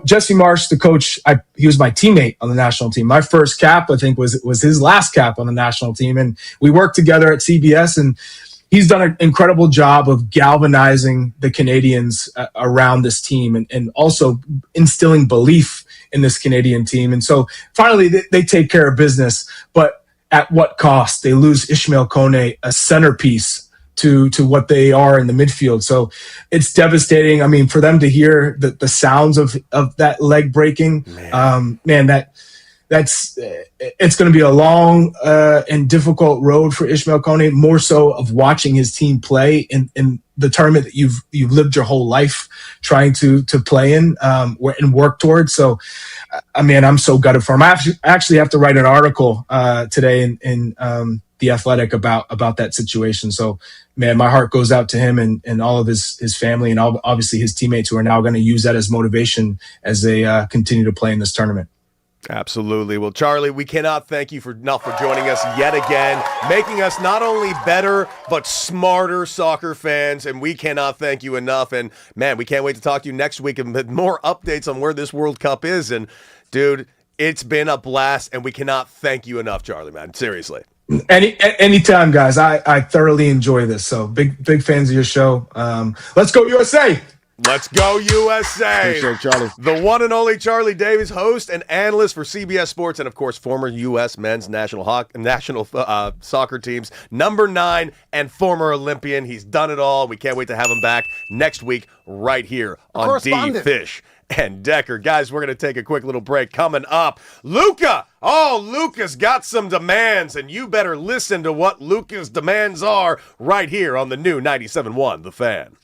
Jesse Marsh, the coach, he was my teammate on the national team. My first cap, I think, was his last cap on the national team, and we worked together at CBS. And he's done an incredible job of galvanizing the Canadians around this team, and also instilling belief in this Canadian team. And so finally, they take care of business, but at what cost? They lose Ishmael Kone, a centerpiece to what they are in the midfield. So it's devastating. I mean, for them to hear the sounds of that leg breaking, that's it's going to be a long and difficult road for Ishmael Kone, more so of watching his team play in the tournament that you've lived your whole life trying to play in and work towards. So, I mean, I'm so gutted for him. I actually have to write an article today in The Athletic about that situation. So, man, my heart goes out to him and all of his family, and obviously his teammates, who are now going to use that as motivation as they continue to play in this tournament.
Absolutely. Well, Charlie, we cannot thank you for joining us yet again, making us not only better, but smarter soccer fans, and we cannot thank you enough. And, man, we can't wait to talk to you next week and with more updates on where this World Cup is. And, dude, it's been a blast, and we cannot thank you enough, Charlie, man. Seriously.
Anytime, guys. I thoroughly enjoy this. So big fans of your show. Let's go USA.
Let's go USA.
Appreciate Charlie.
The one and only Charlie Davies, host and analyst for CBS Sports, and of course former U.S. men's national soccer teams number 9 and former Olympian. He's done it all. We can't wait to have him back next week right here on D Fish and Decker. Guys, we're going to take a quick little break. Coming up, Luka. Oh, Luka's got some demands, and you better listen to what Luka's demands are right here on the new 97.1 The Fan.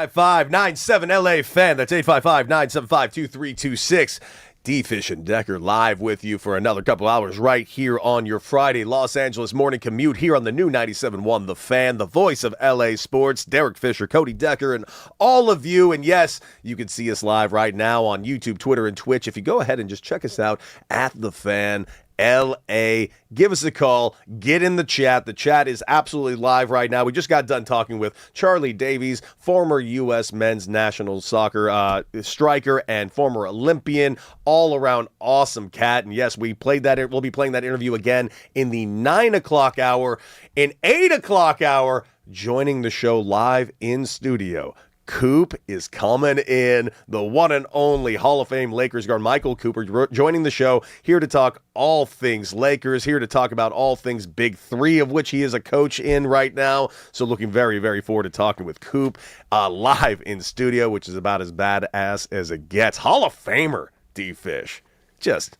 855-97 LA fan. That's 855-975-2326. D-Fish and Decker live with you for another couple hours right here on your Friday Los Angeles morning commute here on the new 97.1 The Fan, the voice of LA sports. Derek Fisher, Cody Decker, and all of you. And yes, you can see us live right now on YouTube, Twitter, and Twitch. If you go ahead and just check us out at The Fan LA, give us a call, get in the chat. The chat is absolutely live right now. We just got done talking with Charlie Davies, former U.S. men's national soccer striker and former Olympian, all around awesome cat. And yes, we'll be playing that interview again in the 9 o'clock hour. In 8 o'clock hour, joining the show live in studio, Coop is coming in, the one and only Hall of Fame Lakers guard Michael Cooper joining the show, here to talk all things Lakers, here to talk about all things Big Three, of which he is a coach in right now. So looking very, very forward to talking with Coop live in studio, which is about as badass as it gets. Hall of Famer, D-Fish. Just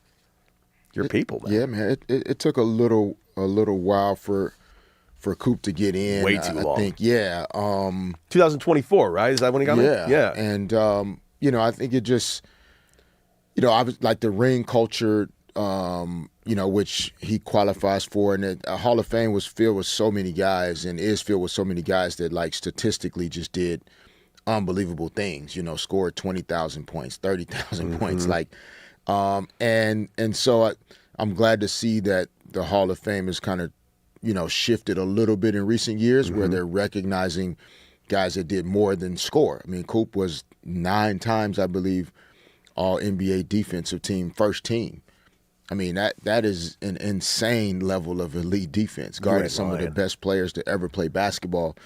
your people, man.
Yeah, man. It took a little while for Coop to get in.
Way too long.
I think, yeah.
2024, right? Is that when he got in? Yeah.
And, I think it just, I was like the ring culture, which he qualifies for. And a Hall of Fame was filled with so many guys and is filled with so many guys that, like, statistically just did unbelievable things, scored 20,000 points, 30,000 points. Like, and so I'm glad to see that the Hall of Fame is kind of, shifted a little bit in recent years where they're recognizing guys that did more than score. I mean, Coop was 9 times, I believe, all NBA defensive team, first team. I mean, that is an insane level of elite defense, guarding some of the best players to ever play basketball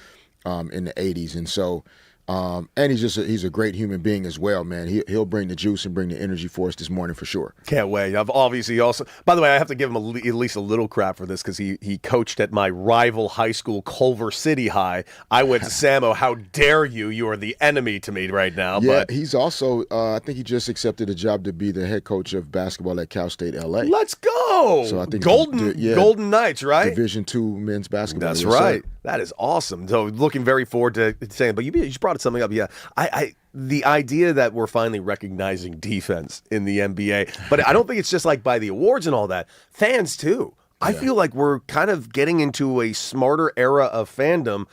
in the 80s. And so, and he's a great human being as well, man. He'll bring the juice and bring the energy for us this morning for sure.
Can't wait. I've obviously also, by the way, I have to give him at least a little crap for this because he coached at my rival high school, Culver City High. I went to Samo. How dare you? You are the enemy to me right now.
Yeah,
but
he's also, I think he just accepted a job to be the head coach of basketball at Cal State LA.
Let's go.
So I think
Golden Knights, right?
Division II men's basketball.
That's right. That is awesome. So looking very forward to saying, but you just brought something up. Yeah, the idea that we're finally recognizing defense in the NBA, but I don't think it's just like by the awards and all that. Fans too. I feel like we're kind of getting into a smarter era of fandom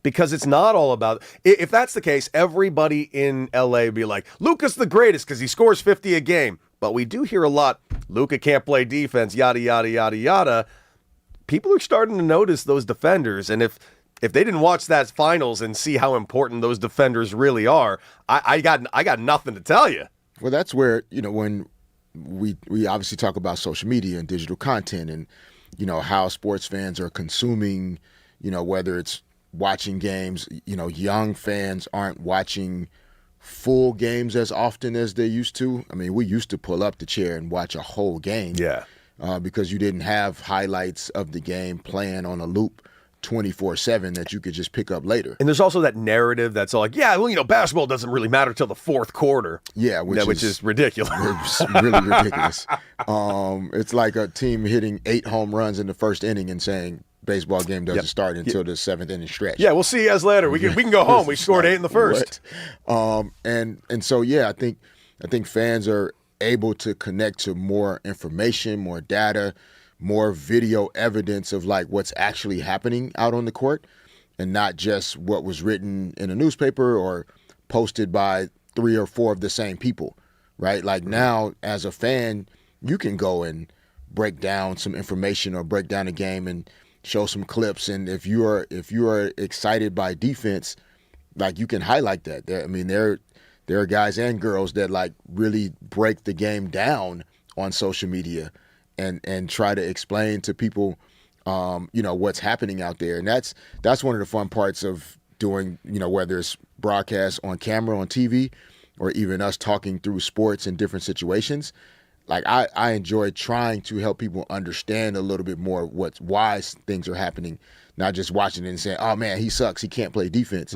because it's not all about. If that's the case, everybody in LA would be like, Luka's the greatest because he scores 50 a game. But we do hear a lot, Luka can't play defense, yada, yada, yada, yada. People are starting to notice those defenders, and if they didn't watch that finals and see how important those defenders really are, I got nothing to tell you.
Well, that's where, when we obviously talk about social media and digital content and, how sports fans are consuming, whether it's watching games, young fans aren't watching full games as often as they used to. I mean, we used to pull up the chair and watch a whole game.
Yeah.
Because you didn't have highlights of the game playing on a loop 24/7 that you could just pick up later.
And there's also that narrative that's all like, yeah, well, basketball doesn't really matter till the fourth quarter.
Yeah,
which is ridiculous.
It's really ridiculous. It's like a team hitting 8 home runs in the first inning and saying baseball game doesn't start until the 7th inning stretch.
Yeah, we'll see you guys later. We can go home. We scored 8 in the first.
And so I think fans are able to connect to more information, more data, more video evidence of like what's actually happening out on the court and not just what was written in a newspaper or posted by 3 or 4 of the same people, right? Like now as a fan, you can go and break down some information or break down a game and show some clips. And if you are excited by defense, like, you can highlight that. There are guys and girls that like really break the game down on social media and try to explain to people, what's happening out there. And that's one of the fun parts of doing, whether it's broadcast on camera, on TV, or even us talking through sports in different situations. Like, I enjoy trying to help people understand a little bit more why things are happening, not just watching it and saying, oh man, he sucks, he can't play defense,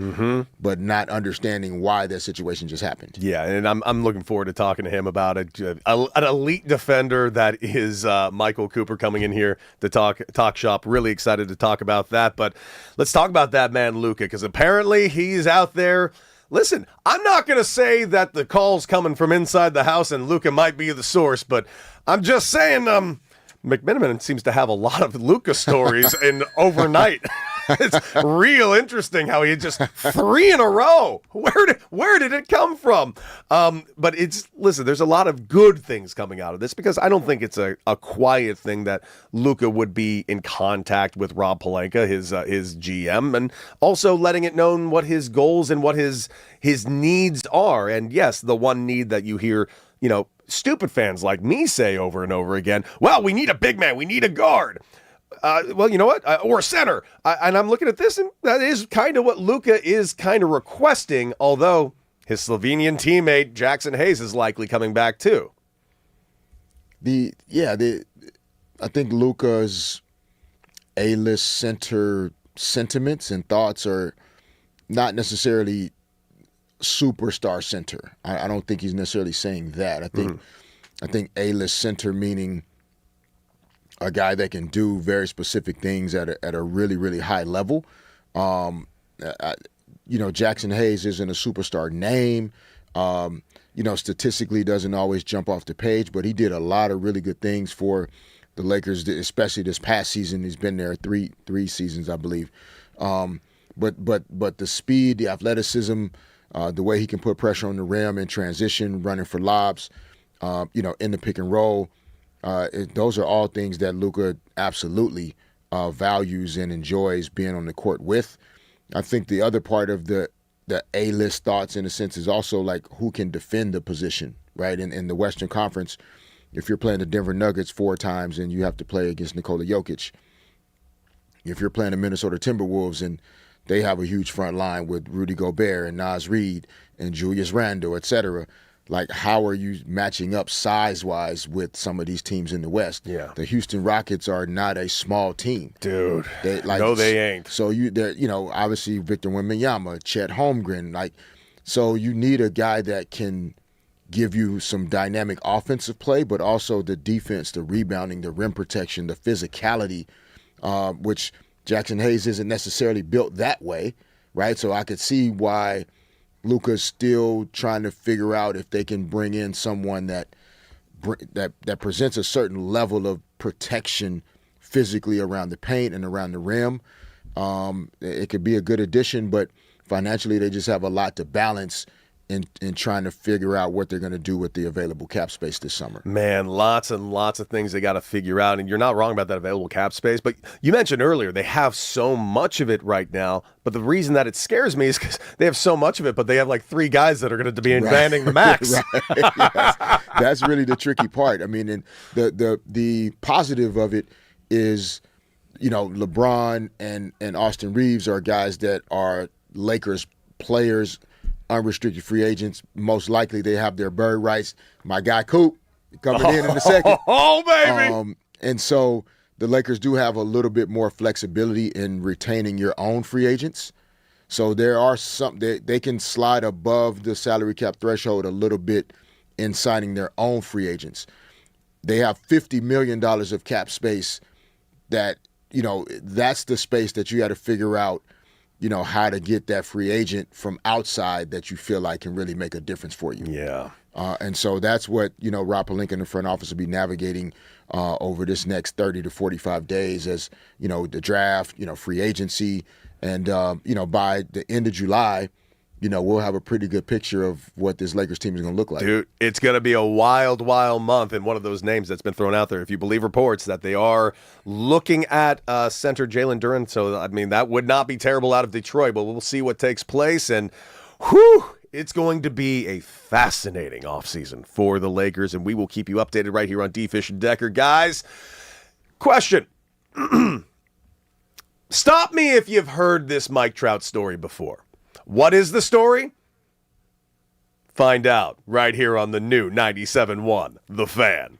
but not understanding why that situation just happened.
Yeah, and I'm looking forward to talking to him about it. An elite defender that is Michael Cooper coming in here to talk shop. Really excited to talk about that. But let's talk about that man, Luka, because apparently he's out there. Listen, I'm not going to say that the call's coming from inside the house and Luka might be the source, but I'm just saying McMenamin seems to have a lot of Luka stories in overnight. It's real interesting how he just 3 in a row. Where did it come from? But listen, there's a lot of good things coming out of this, because I don't think it's a quiet thing that Luka would be in contact with Rob Pelinka, his GM, and also letting it known what his goals and what his needs are. And yes, the one need that you hear, stupid fans like me say over and over again, well, we need a big man, we need a guard. Well, you know what? Or a center. And I'm looking at this, and that is kind of what Luka is kind of requesting, although his Slovenian teammate Jackson Hayes is likely coming back too.
I think Luka's A-list center sentiments and thoughts are not necessarily superstar center. I don't think he's necessarily saying that. I think A-list center meaning a guy that can do very specific things at a really, really high level. Jackson Hayes isn't a superstar name. Statistically doesn't always jump off the page, but he did a lot of really good things for the Lakers, especially this past season. He's been there three seasons, I believe. But the speed, the athleticism, the way he can put pressure on the rim in transition, running for lobs, in the pick and roll. Those are all things that Luka absolutely values and enjoys being on the court with. I think the other part of the A-list thoughts, in a sense, is also like who can defend the position, right? In the Western Conference, if you're playing the Denver Nuggets 4 times and you have to play against Nikola Jokic, if you're playing the Minnesota Timberwolves and they have a huge front line with Rudy Gobert and Naz Reid and Julius Randle, et cetera, like, how are you matching up size-wise with some of these teams in the West?
Yeah.
The Houston Rockets are not a small team.
Dude. No, they ain't.
So obviously Victor Wembanyama, Chet Holmgren, so you need a guy that can give you some dynamic offensive play, but also the defense, the rebounding, the rim protection, the physicality, which Jackson Hayes isn't necessarily built that way, right? So I could see why Luka's still trying to figure out if they can bring in someone that presents a certain level of protection physically around the paint and around the rim. It could be a good addition, but financially they just have a lot to balance in trying to figure out what they're going to do with the available cap space this summer.
Man, lots and lots of things they got to figure out, and you're not wrong about that available cap space, but you mentioned earlier they have so much of it right now, but the reason that it scares me is because they have so much of it, but they have like 3 guys that are going to be demanding the max.
Right. Yes. That's really the tricky part. I mean, and the positive of it is, LeBron and Austin Reeves are guys that are Lakers players, unrestricted free agents. Most likely they have their bird rights. My guy Coop coming in a second.
Oh, baby.
And so the Lakers do have a little bit more flexibility in retaining your own free agents. So there are some, they can slide above the salary cap threshold a little bit in signing their own free agents. They have $50 million of cap space that, that's the space that you got to figure out, how to get that free agent from outside that you feel like can really make a difference for you.
Yeah.
And so that's what, Rob Pelinka and the front office will be navigating over this next 30 to 45 days as, the draft, free agency. And, by the end of July, we'll have a pretty good picture of what this Lakers team is going to look like.
Dude, it's going to be a wild, wild month. And one of those names that's been thrown out there, if you believe reports, that they are looking at center Jalen Duren. So, I mean, that would not be terrible out of Detroit, but we'll see what takes place. And, whew, it's going to be a fascinating offseason for the Lakers, and we will keep you updated right here on D. Fish and Decker. Guys, question. Stop me if you've heard this Mike Trout story before. What is the story? Find out right here on the new 97.1 The Fan.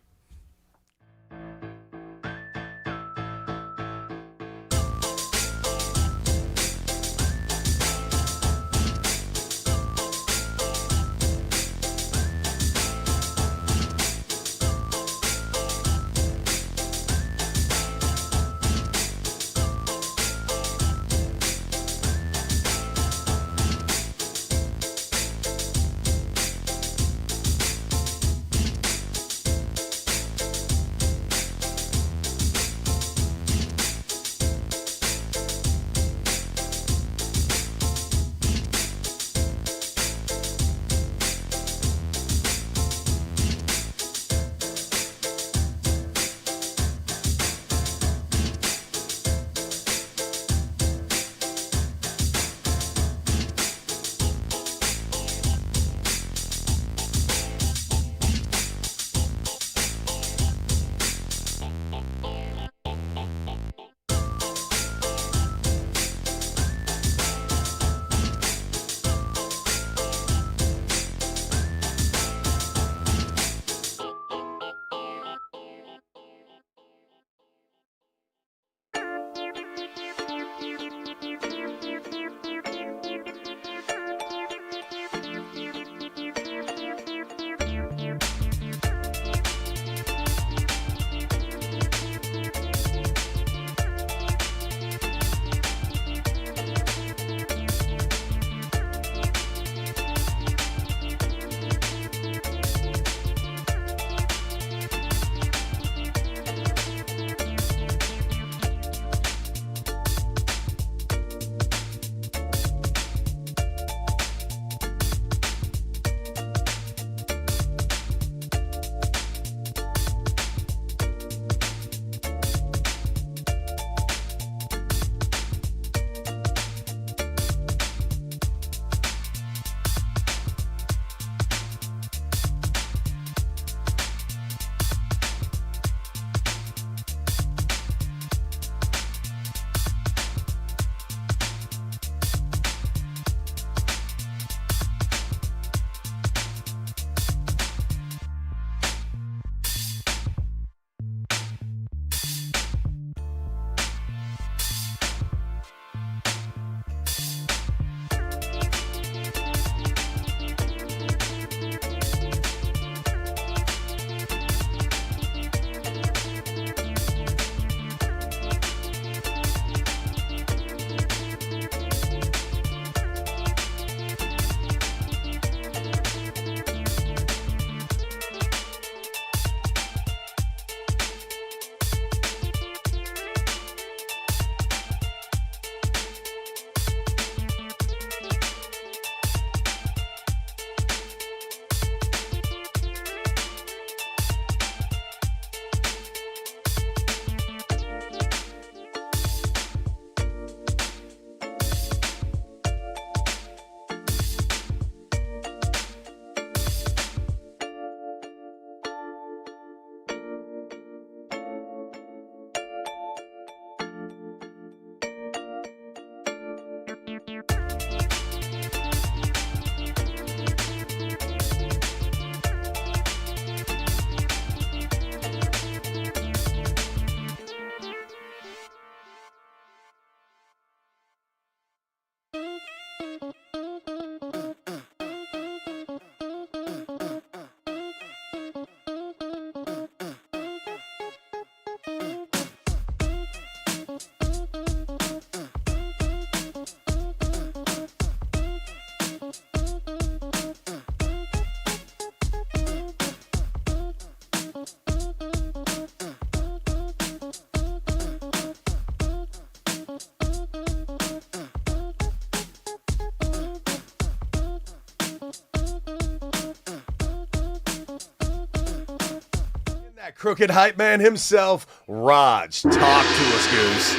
Crooked hype man himself, Raj. Talk to us, Goose.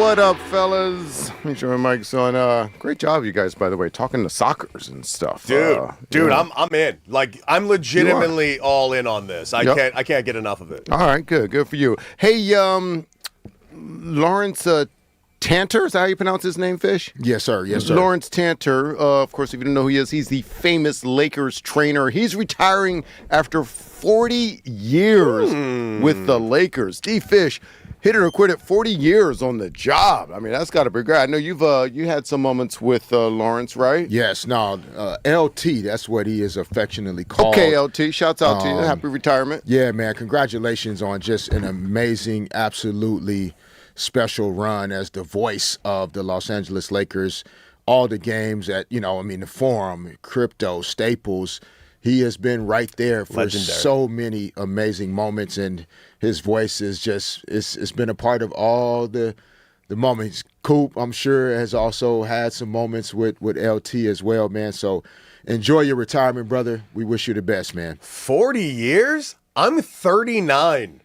What up, fellas? Make sure my mic's on. Great job, you guys, by the way, talking to soccers and stuff.
Dude,
yeah.
I'm in. Like, I'm legitimately all in on this. I
Yep.
can't get enough of it.
All right, good for you. Hey, Lawrence Tanter, is that how you pronounce his name, Fish?
Yes, sir. Yes, sir.
Lawrence Tanter, of course, if you don't know who he is, he's the famous Lakers trainer. He's retiring after 40 years with the Lakers. D-Fish, hit it or quit it, 40 years on the job. I mean, that's got to be great. I know you had some moments with Lawrence, right?
Yes, no, LT, that's what he is affectionately called.
Okay, LT, shouts out to you. Happy retirement.
Yeah, man, congratulations on just an amazing, absolutely special run as the voice of the Los Angeles Lakers. All the games at, the Forum, Crypto, Staples, he has been right there for
Legendary.
so many amazing moments, and his voice is just, it's been a part of all the moments. Coop, I'm sure, has also had some moments with LT as well, man. So enjoy your retirement, brother. We wish you the best, man.
40 years? I'm 39.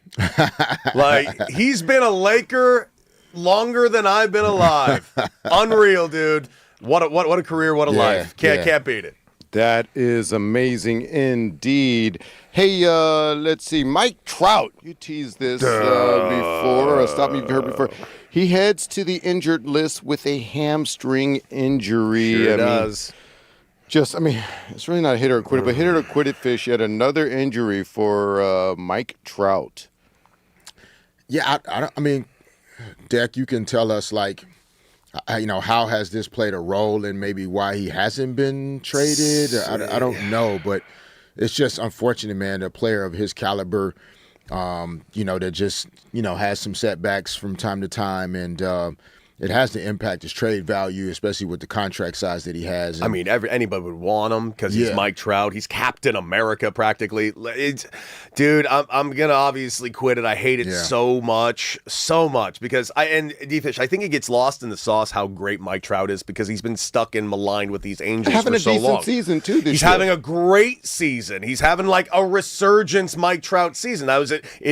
Like, he's been a Laker longer than I've been alive. Unreal, dude. What a career, what a life. Can't beat it.
That is amazing indeed. Hey, let's see. Mike Trout, you teased this before. Stop me if you heard before. He heads to the injured list with a hamstring injury.
Sure does.
It's really not a hit or quit it, but hit it or quit it, Fish. Yet another injury for Mike Trout.
Yeah, I mean, Deck, you can tell us, like, how has this played a role in maybe why he hasn't been traded? I don't know, but it's just unfortunate, man. A player of his caliber, that just, has some setbacks from time to time, and it has to impact his trade value, especially with the contract size that he has.
I mean, anybody would want him because he's Mike Trout. He's Captain America practically. Dude, I'm gonna obviously quit it. I hate it so much because D-Fish, I think it gets lost in the sauce how great Mike Trout is because he's been stuck and maligned with these Angels for so long.
Having a decent season too this
He's
year.
having a great season. He's having like a resurgence Mike Trout season. Is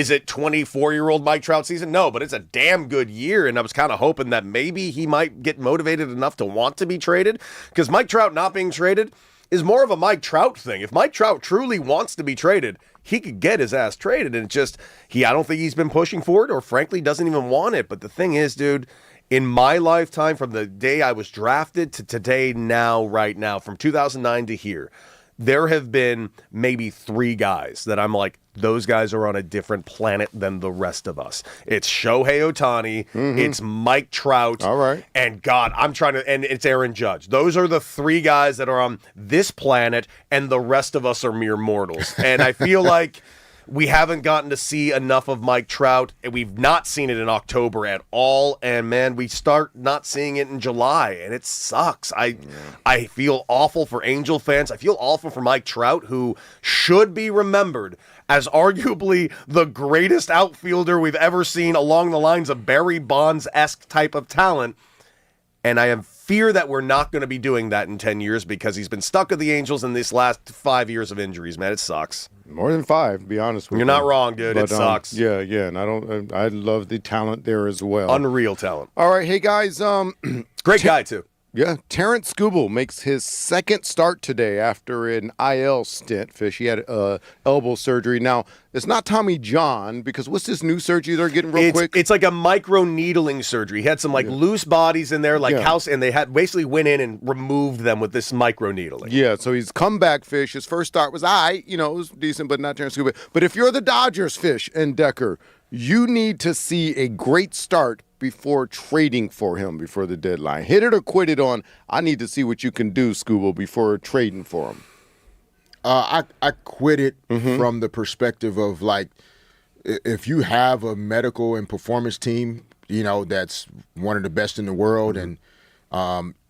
it 24-year-old Mike Trout season? No, but it's a damn good year, and I was kind of hoping that maybe he might get motivated enough to want to be traded because Mike Trout not being traded is more of a Mike Trout thing. If Mike Trout truly wants to be traded, he could get his ass traded. And it's just, I don't think he's been pushing for it or frankly doesn't even want it. But the thing is, dude, in my lifetime, from the day I was drafted to today, right now, from 2009 to here, there have been maybe 3 guys that I'm like, those guys are on a different planet than the rest of us. It's Shohei Ohtani, it's Mike Trout,
all right,
and and it's Aaron Judge. Those are the 3 guys that are on this planet, and the rest of us are mere mortals. And I feel like we haven't gotten to see enough of Mike Trout, and we've not seen it in October at all. And man, we start not seeing it in July, and it sucks. I feel awful for Angel fans. I feel awful for Mike Trout, who should be remembered as arguably the greatest outfielder we've ever seen along the lines of Barry Bonds-esque type of talent. And I fear that we're not going to be doing that in 10 years because he's been stuck with the Angels in this last 5 years of injuries, man. It sucks.
More than 5, to be honest with you.
You're not wrong, dude. But, it sucks.
Yeah, and I love the talent there as well.
Unreal talent.
All right, hey guys,
great guy too.
Yeah, Terrence Skubal makes his second start today after an IL stint. Fish, he had elbow surgery. Now, it's not Tommy John, because what's this new surgery they're getting real quick?
It's like a micro needling surgery. He had some loose bodies in there, and they had basically went in and removed them with this micro needling.
Yeah, so he's come back, Fish. His first start was it was decent, but not Terrence Skubal. But if you're the Dodgers, Fish and Decker, you need to see a great start before trading for him before the deadline. Hit it or quit it on, I need to see what you can do, Skubal, before trading for him.
I quit it from the perspective of, like, if you have a medical and performance team, that's one of the best in the world, and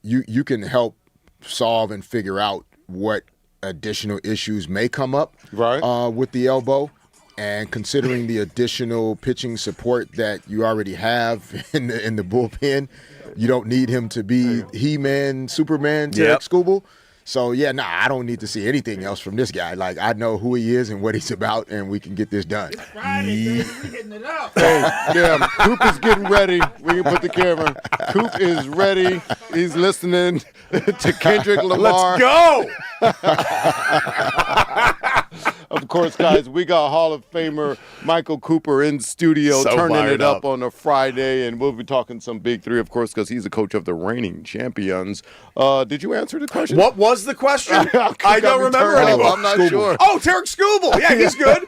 you can help solve and figure out what additional issues may come up with the elbow. And considering the additional pitching support that you already have in the bullpen, you don't need him to be He-Man, Superman, Terrence Skubal. So yeah, I don't need to see anything else from this guy. Like I know who he is and what he's about, and we can get this done.
Friday, baby, we hitting it up.
Hey, yeah, Coop is getting ready. We can put the camera. Coop is ready. He's listening to Kendrick Lamar.
Let's go.
Of course, guys, we got Hall of Famer Michael Cooper in studio,
So
turning
fired
it up
up
on a Friday, and we'll be talking some Big Three, of course, because he's the coach of the reigning champions. Did you answer the question?
What was the question? I
Got
don't
me
remember
turned up.
anymore.
I'm not sure.
Oh, Tarek Skubal. Yeah, he's good.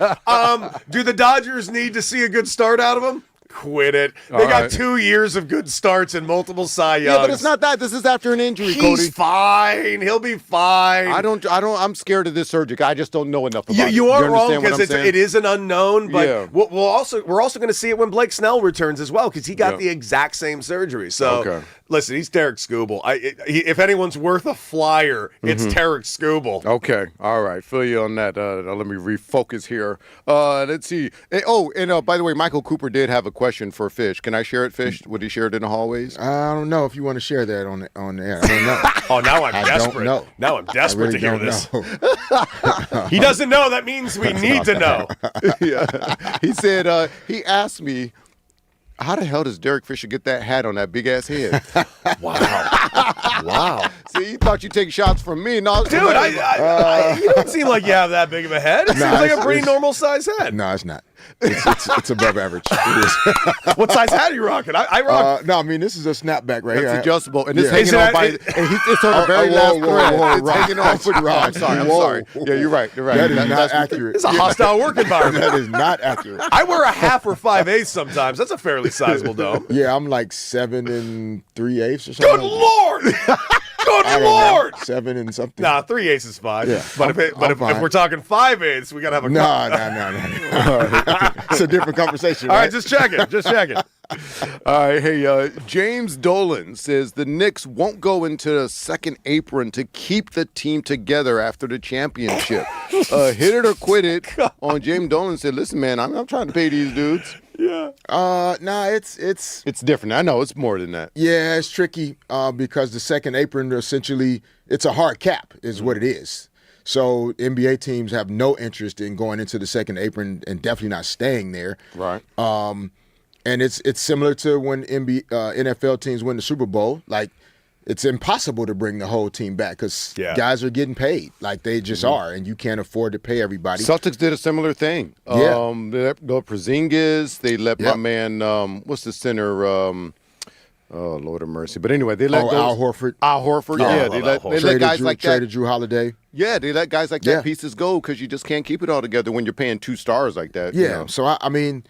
Do the Dodgers need to see a good start out of him? Quit it. They
All
got
right.
2 years of good starts and multiple Cy Youngs.
Yeah, but it's not that. This is after an injury,
He's
Cody.
fine. He'll be fine.
I'm scared of this surgery. I just don't know enough about it.
You are wrong
understand what I'm
because
saying?
it is an unknown. But
Yeah.
we're also going to see it when Blake Snell returns as well because he got
Yeah.
the exact same surgery. So
Okay.
listen, he's Tarek Skubal. If anyone's worth a flyer, it's Tarek Skubal.
Okay, all right. Feel you on that. Let me refocus here. Let's see. And by the way, Michael Cooper did have a question for Fish. Can I share it, Fish? Would he share it in the hallways?
I don't know if you want to share that on air. I don't know.
Oh, now I'm
I
desperate.
don't know.
Now I'm
I
desperate
really
to hear
don't
this.
know.
He doesn't know. That means we need to know.
Yeah. He said, he asked me, how the hell does Derek Fisher get that hat on that big ass head?
Wow.
See, you thought you'd take shots from me. No,
Dude, you don't seem like you have that big of a head. It seems like a pretty normal size head.
No, it's not. It's above average. It is.
What size hat are you rocking? I rock.
No, I mean this is a snapback right
It's
here.
adjustable, and it's
Yeah.
hanging
Is
on
that-
by. It's on the very
whoa,
last
whoa,
thread.
whoa,
It's
Rod.
hanging on for.
Rod.
I'm sorry. I'm
Whoa.
sorry. Yeah, you're right. You're right.
That is not
That's-
accurate.
It's a hostile work environment.
That is not accurate.
I wear a half or 5/8 sometimes. That's a fairly sizable dome.
Yeah, I'm like 7 3/8 or something.
Good Lord! Good
I don't know.
Lord!
7 and something.
Nah, 3/8 is fine.
Yeah,
But if
I'm fine.
we're talking 5/8, we gotta have a
No. It's a different conversation.
All right,
right?
just check it. Just check it.
All right, hey, James Dolan says the Knicks won't go into the second apron to keep the team together after the championship. Hit it or quit it. On James Dolan said, "Listen, man, I'm trying to pay these dudes.
Nah, it's
It's different. I know it's more than that.
yeah, it's tricky because the second apron essentially it's a hard cap is what it is. So NBA teams have no interest in going into the second apron and definitely not staying there.
Right.
And it's similar to when NFL teams win the Super Bowl. Like, it's impossible to bring the whole team back because guys are getting paid. Like, they just are, and you can't afford to pay everybody.
Celtics did a similar thing.
Yeah.
They let go of Porzingis. They let my
Yep.
man, what's the center? Oh, Lord of mercy. But anyway, they let go.
Al Horford.
Al Horford,
Oh, I
yeah.
love
They
Al
let,
Horford.
they let
Traded
guys
Drew,
like that.
traded Drew Holiday.
Yeah, they let guys like
Yeah.
that pieces go because you just can't keep it all together when you're paying 2 stars like that.
Yeah.
You know?
So I mean,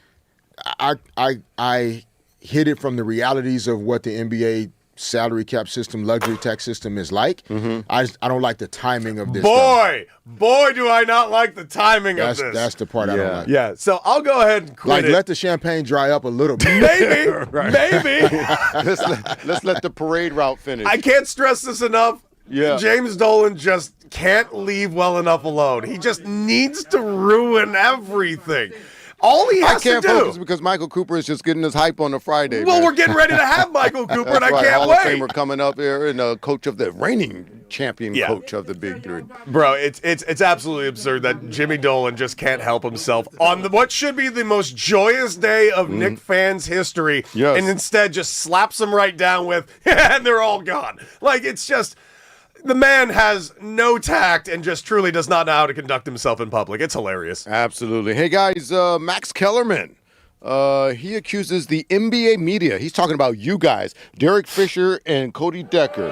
I hit it from the realities of what the NBA salary cap system, luxury tax system is like. I don't like the timing of this. though.
Boy, do I not like the timing of
That's
this.
that's the part I don't like.
Yeah, so I'll go ahead and quit
Like
it.
let the champagne dry up a little bit.
Maybe, maybe.
let's let the parade route finish.
I can't stress this enough.
Yeah.
James Dolan just can't leave well enough alone. He just needs to ruin everything. All he
I
has
can't
to do.
focus because Michael Cooper is just getting his hype on a Friday.
Well,
man.
we're getting ready to have Michael Cooper, and I
Right,
can't
Hall of
wait.
Famer coming up here and coach of the reigning champion,
Yeah.
coach of the Big Three.
Bro, it's absolutely absurd that Jimmy Dolan just can't help himself on what should be the most joyous day of Knick fans' history,
Yes.
and instead just slaps them right down with, and they're all gone. Like, it's just, the man has no tact and just truly does not know how to conduct himself in public. It's hilarious.
Absolutely. Hey, guys, Max Kellerman. He accuses the NBA media. He's talking about you guys, Derek Fisher and Cody Decker.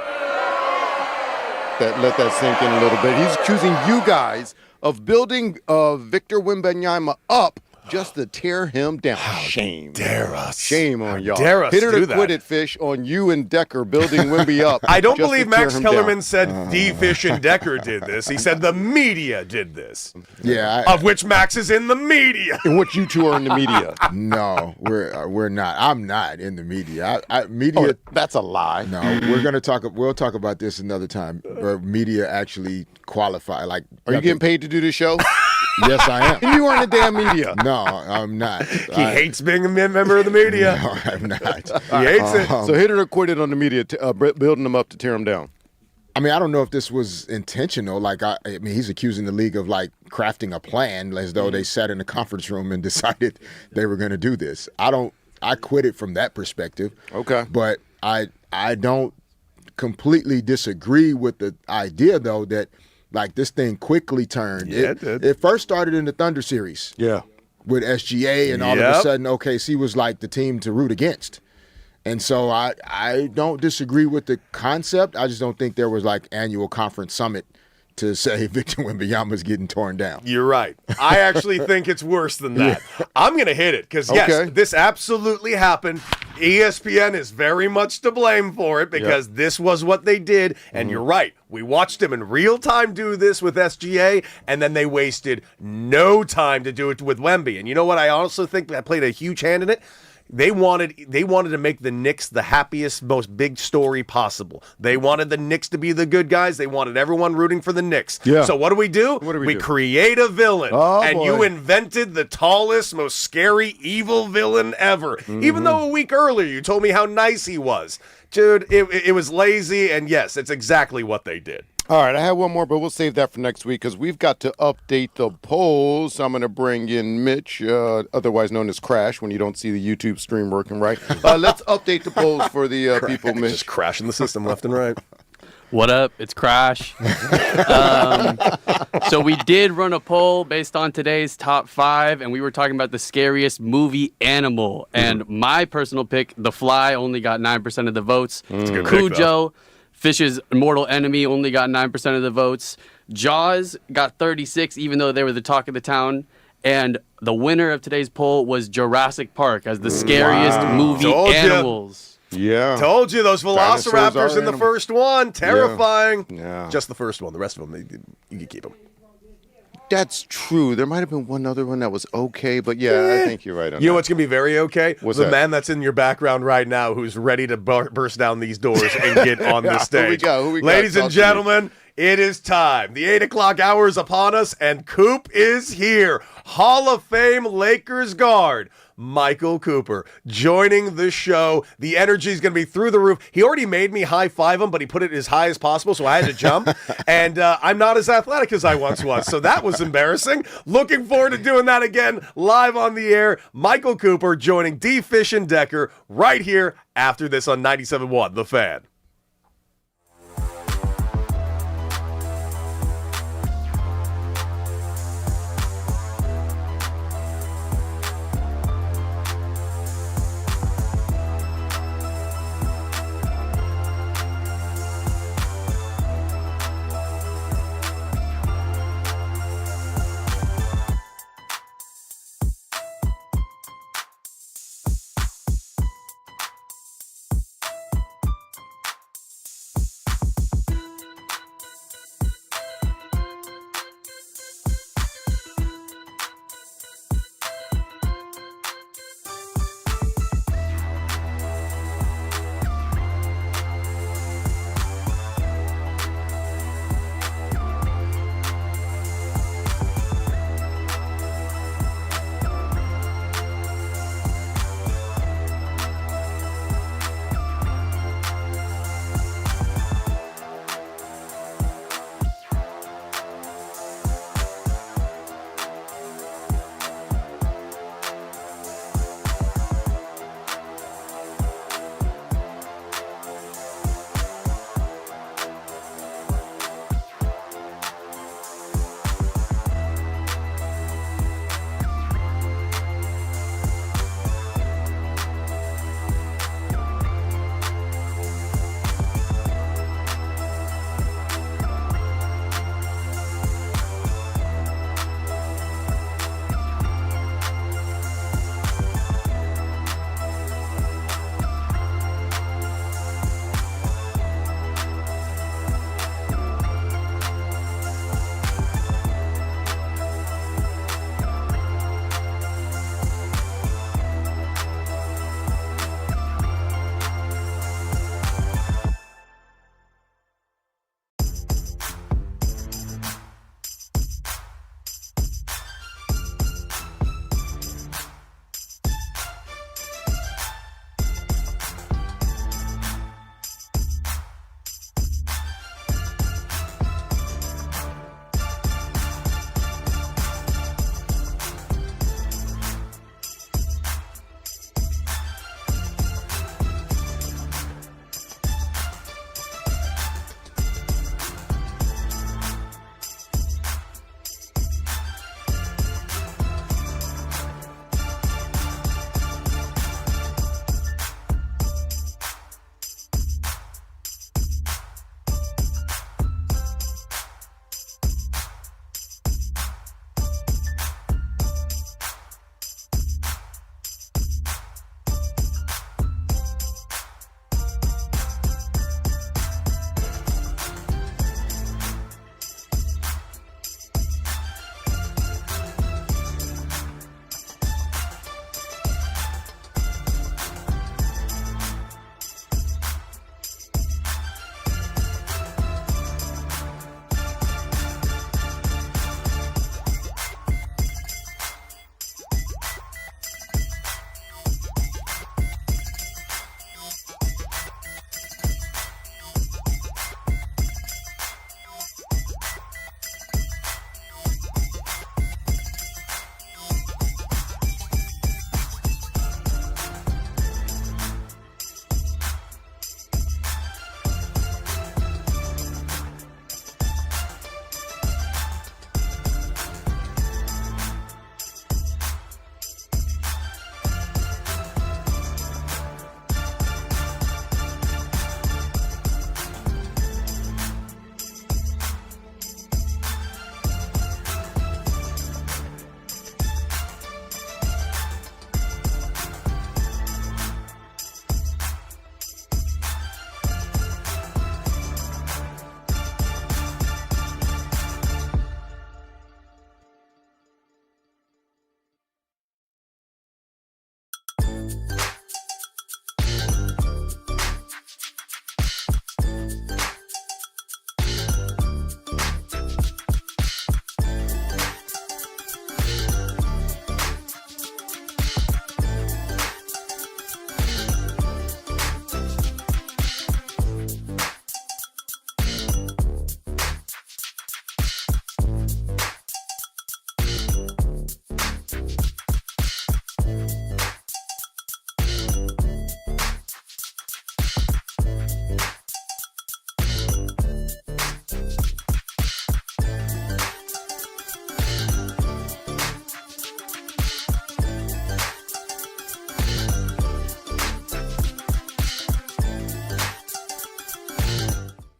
Let that sink in a little bit. He's accusing you guys of building Victor Wembanyama up just to tear him down. Shame.
Dare us.
Shame on y'all.
dare us
Hit it
do
or
that.
quit it, Fish, on you and Decker building Wemby up.
I don't
just to
believe
tear
Max
him
Kellerman
down.
said the Fish and Decker did this. He said the media did this,
Yeah.
of which Max is in the media.
In which you two are in the media.
No, we're not. I'm not in the media. Media.
Oh, that's a lie.
No, we'll talk about this another time. Where media actually qualify. Like,
Are you getting paid to do this show?
Yes, I am.
And you are in the damn media.
No, I'm not.
He hates being a member of the media.
No, I'm not.
He hates it.
So hit it or quit it on the media, building them up to tear them down.
I mean, I don't know if this was intentional. Like, I mean, he's accusing the league of like crafting a plan as though they sat in the conference room and decided they were going to do this. I quit it from that perspective.
Okay.
But I don't completely disagree with the idea though that like this thing quickly turned.
Yeah, it did.
It first started in the Thunder series.
Yeah.
With SGA, and all of a sudden OKC was like the team to root against. And so I don't disagree with the concept. I just don't think there was like annual conference summit to say Victor Wembanyama's getting torn down.
You're right. I actually think it's worse than that. I'm going to hit it because, yes, this absolutely happened. ESPN is very much to blame for it because this was what they did. And you're right. We watched them in real time do this with SGA, and then they wasted no time to do it with Wemby. And you know what? I also think that played a huge hand in it. They wanted to make the Knicks the happiest, most big story possible. They wanted the Knicks to be the good guys. They wanted everyone rooting for the Knicks.
Yeah.
So what do? We create a villain. And
boy.
you invented the tallest, most scary, evil villain ever. Even though a week earlier you told me how nice he was. Dude, it was lazy, and yes, it's exactly what they did.
All right, I have one more, but we'll save that for next week because we've got to update the polls. I'm going to bring in Mitch, otherwise known as Crash, when you don't see the YouTube stream working right. Let's update the polls for the people, Mitch.
Just crashing the system left and right.
What up? It's Crash. So we did run a poll based on today's top 5, and we were talking about the scariest movie animal. And my personal pick, The Fly, only got 9% of the votes.
It's a good pick,
Cujo, Fish's mortal enemy, only got 9% of the votes. Jaws got 36, even though they were the talk of the town. And the winner of today's poll was Jurassic Park as the scariest movie
Told ya.
animals.
Yeah.
Told you, those
Dinosaurs
velociraptors
are
in the
animals.
first one. Terrifying.
Yeah.
Just the first one. The rest of them, you can keep them.
That's true. There might have been one other one that was okay, but yeah, I think you're right on
You know
that.
what's going to be very okay?
What's
the
that?
man that's in your background right now who's ready to burst down these doors and get on the stage.
Who we got?
Ladies
Talk
and
to me.
gentlemen, it is time. The 8 o'clock hour is upon us, and Coop is here. Hall of Fame Lakers guard, Michael Cooper, joining the show. The energy is going to be through the roof. He already made me high-five him, but he put it as high as possible, so I had to jump. And I'm not as athletic as I once was, so that was embarrassing. Looking forward to doing that again live on the air. Michael Cooper joining D. Fish and Decker right here after this on 97.1 The Fan.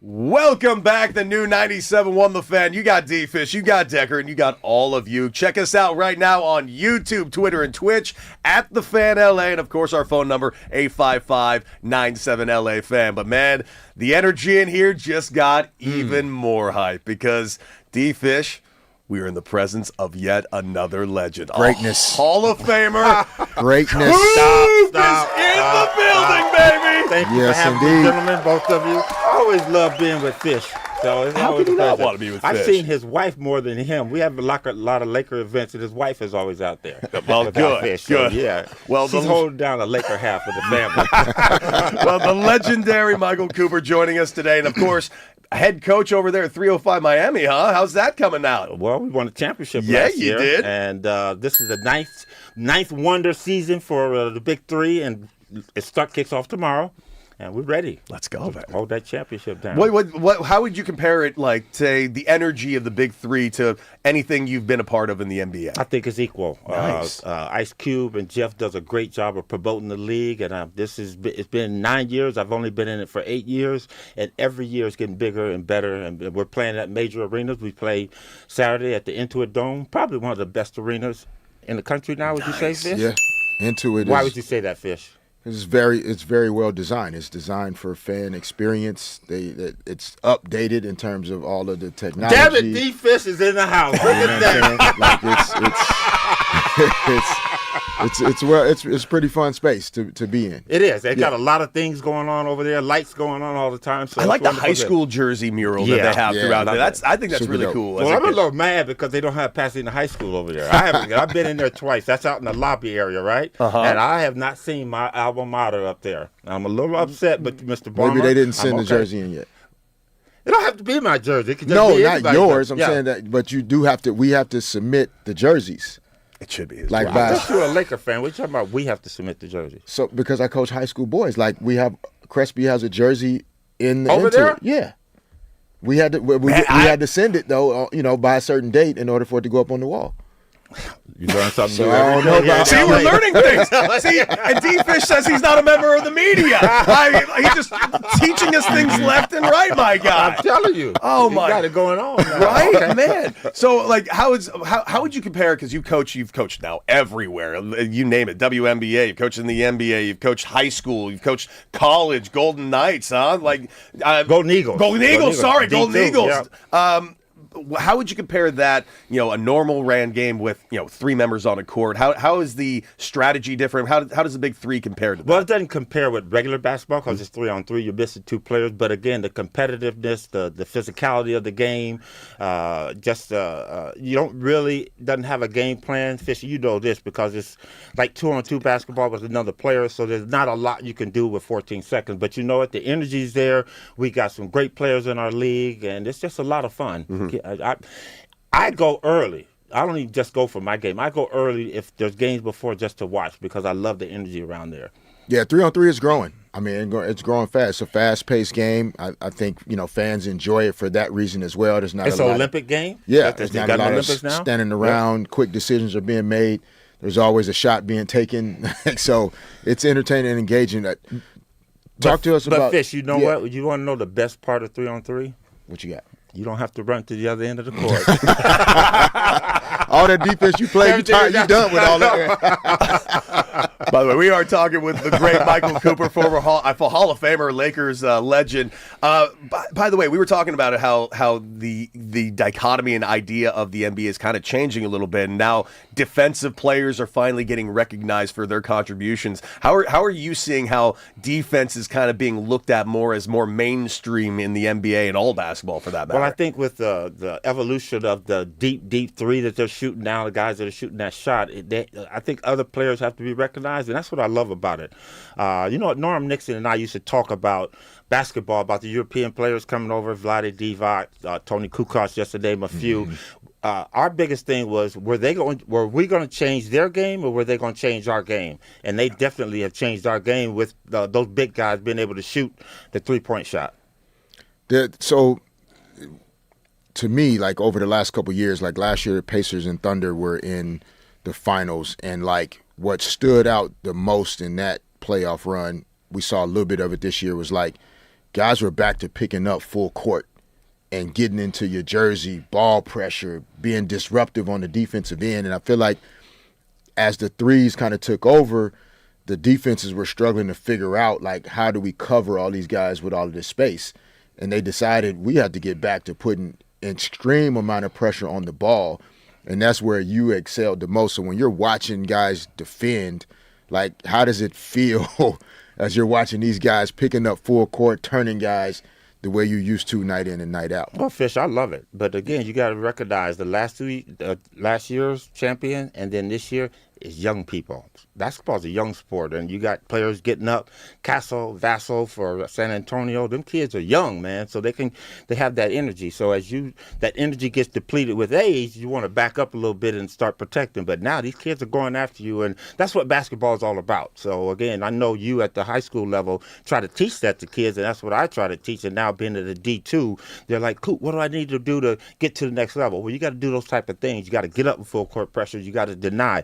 Welcome back, the new 97.1 The Fan. You got D-Fish, you got Decker, and you got all of you. Check us out right now on YouTube, Twitter, and Twitch at The Fan LA, and of course our phone number 855-97-LA-FAN. But man, the energy in here just got even more hype because D-Fish, we are in the presence of yet another legend.
Greatness.
A Hall of Famer.
Greatness.
Who is in the building, baby?
Thank you
Yes,
for having
indeed.
me, gentlemen, both of you. I always love being with Fish. So it's
How
always
could you
a
not
pleasure.
want to be with
I've
Fish?
seen his wife more than him. We have a lot of Laker events, and his wife is always out there.
Well,
Without
good,
Fish. So,
good.
yeah.
Well,
she's
the-
holding down the Laker half of the family.
Well, the legendary Michael Cooper joining us today. And, of course, head coach over there at 305 Miami, huh? How's that coming out?
Well, we won a championship
Yeah,
last
you
year.
did.
And this is the ninth wonder season for the Big Three, and kicks off tomorrow. And we're ready.
Let's go, man.
Hold that championship down.
How would you compare it, like, say, the energy of the Big Three to anything you've been a part of in the NBA?
I think it's equal.
Nice.
Ice Cube and Jeff does a great job of promoting the league, and it's been 9 years. I've only been in it for 8 years, and every year it's getting bigger and better. And we're playing at major arenas. We play Saturday at the Intuit Dome, probably one of the best arenas in the country now. Would you say, Fish?
Yeah. Intuit
Why
is
would you say that, Fish?
it's very well designed. It's designed for fan experience. It's updated in terms of all of the technology.
Damn it, D Fish is in the house. Look
You know
at
what I'm
that.
saying? Like it's pretty fun space to be in.
It is. They got a lot of things going on over there, lights going on all the time. So
I like
it's
the
wonderful
high
to-
school jersey mural that
Yeah,
they have
yeah,
throughout
I
there.
love
I think that's
Super
really
dope.
cool.
Well, I'm a little mad because they don't have Pasadena High School over there. I've been in there twice. That's out in the lobby area, right? And I have not seen my alma mater up there. I'm a little upset, but Mr. Barmer,
Maybe they didn't send
I'm
the
okay.
jersey in yet.
It don't have to be my jersey. It can just
No,
be
not
anybody's
yours.
jersey.
I'm
Yeah.
saying that, but you do have to. We have to submit the jerseys.
It should be his
Like
jersey.
I
by
thought you were a Laker fan. What you talking about? We have to submit the jersey.
so because I coach high school boys. Like we have Crespi has a jersey in the
Over
Intuit.
there?
Yeah. We had to we had to send it though, by a certain date in order for it to go up on the wall.
You learn something
So
new
I
every
don't know
day.
about-
See,
Yeah,
we're
yeah.
learning things. See, and D-Fish says he's not a member of the media. He's just teaching us things left and right, my guy.
I'm telling you.
Oh,
you
my-
got it going on. Now.
Right, man. So, like, how would you compare? Because you've coached now everywhere. You name it. WNBA. You've coached in the NBA. You've coached high school. You've coached college. Golden Knights, huh? Like
Golden Eagles.
Golden Eagles. Sorry, Golden
D2,
Eagles.
yeah.
How would you compare that? A normal ran game with 3 members on a court. How is the strategy different? How does the Big Three compare to that?
Well, it doesn't compare with regular basketball because it's 3-on-3. You're missing 2 players. But again, the competitiveness, the physicality of the game, you don't really doesn't have a game plan. Fisher, you know this because it's like 2-on-2 basketball with another player. So there's not a lot you can do with 14 seconds. But you know what? The energy's there. We got some great players in our league, and it's just a lot of fun. I go early. I don't even just go for my game. I go early if there's games before just to watch because I love the energy around there.
Yeah, 3-on-3 is growing. I mean, it's growing fast. It's a fast-paced game. I think fans enjoy it for that reason as well. There's not
It's
a
an
lot.
Olympic game?
Yeah,
They
there's not
got
a
an
lot of
Olympics now?
standing around. Quick decisions are being made. There's always a shot being taken. So it's entertaining and engaging. Talk to us
But
about.
Fish, you know
yeah.
what? You want to know the best part of 3-on-3?
What you got?
You don't have to run to the other end of the court.
All that defense you play, you done with all that.
By the way, we are talking with the great Michael Cooper, former Hall of Famer, Lakers legend. By the way, we were talking about how the dichotomy and idea of the NBA is kind of changing a little bit, and now defensive players are finally getting recognized for their contributions. How are you seeing how defense is kind of being looked at more as more mainstream in the NBA and all basketball for that matter?
Well, I think with the evolution of the deep three that they're shooting now, the guys that are shooting that shot, I think other players have to be recognized, and that's what I love about it. Norm Nixon and I used to talk about basketball, about the European players coming over, Vlade Divac, Tony Kukoc, just to name a few. Our biggest thing was, were we going to change their game, or were they going to change our game? And they definitely have changed our game with those big guys being able to shoot the three-point shot.
So, to me, like over the last couple of years, like last year, Pacers and Thunder were in the finals, and like what stood out the most in that playoff run, we saw a little bit of it this year, was like guys were back to picking up full court and getting into your jersey, ball pressure, being disruptive on the defensive end. And I feel like as the threes kind of took over, the defenses were struggling to figure out, like, how do we cover all these guys with all of this space? And they decided we had to get back to putting an extreme amount of pressure on the ball. And that's where you excelled the most. So when you're watching guys defend, like, how does it feel as you're watching these guys picking up full court, turning guys the way you used to night in and night out?
Well, Fish, I love it. But again, you got to recognize the last year's champion and then this year is young people. Basketball is a young sport, and you got players getting up. Castle, Vassell for San Antonio, them kids are young, man, so they have that energy. So as that energy gets depleted with age, you want to back up a little bit and start protecting. But now these kids are going after you, and that's what basketball is all about. So again, I know you at the high school level try to teach that to kids, and that's what I try to teach. And now being at the D2, they're like, "Coop, what do I need to do to get to the next level?" Well, you got to do those type of things. You got to get up with full court pressure. You got to deny.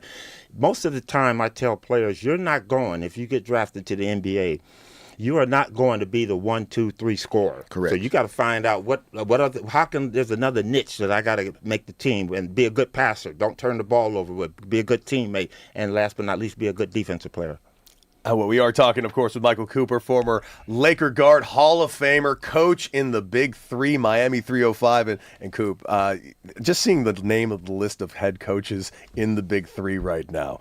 Most of the time, I tell players, you're not going, if you get drafted to the NBA, you are not going to be the 1, 2, 3 scorer.
Correct.
So you got to find out how can there's another niche that I got to make the team and be a good passer. Don't turn the ball over, be a good teammate, and last but not least, be a good defensive player.
Well, we are talking, of course, with Michael Cooper, former Laker guard, Hall of Famer, coach in the Big Three, Miami 305. And Coop, just seeing the name of the list of head coaches in the Big Three right now.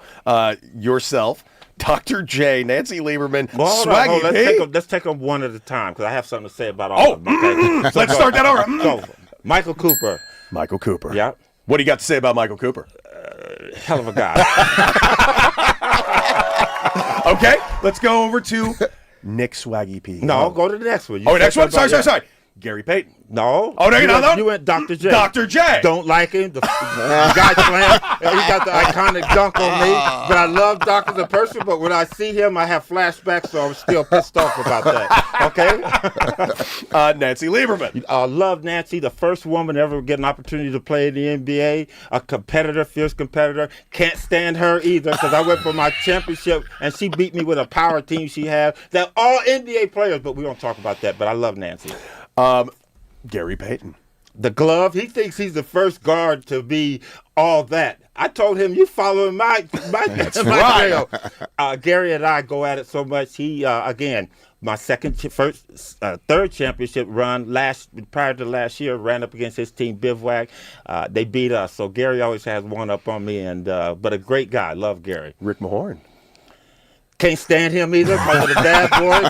Yourself, Dr. J, Nancy Lieberman, Swaggy P.
Let's take them one at a time because I have something to say about all of them. Okay?
Let's start that over.
So, Michael Cooper.
Michael Cooper.
Yeah.
What do you got to say about Michael Cooper?
Hell of a guy.
Okay, let's go over to Nick Swaggy P.
No, go to the next one.
Next one? Sorry. Gary Payton.
No.
Oh, no.
You went Dr. J.
Dr. J.
Don't like him. The guy slam. He got the iconic dunk on me. But I love Doc as a person, but when I see him, I have flashbacks, so I'm still pissed off about that. Okay?
Nancy Lieberman.
I love Nancy, the first woman to ever get an opportunity to play in the NBA. A competitor, fierce competitor. Can't stand her either because I went for my championship, and she beat me with a power team she had. They're all NBA players, but we don't talk about that. But I love Nancy.
Gary Payton.
The glove, he thinks he's the first guard to be all that. I told him, you following my trail. Gary and I go at it so much. He, again, my third championship run prior to last year, ran up against his team, Bivouac. They beat us. So Gary always has one up on me, but a great guy. Love Gary.
Rick Mahorn.
Can't stand him either because of the bad boys.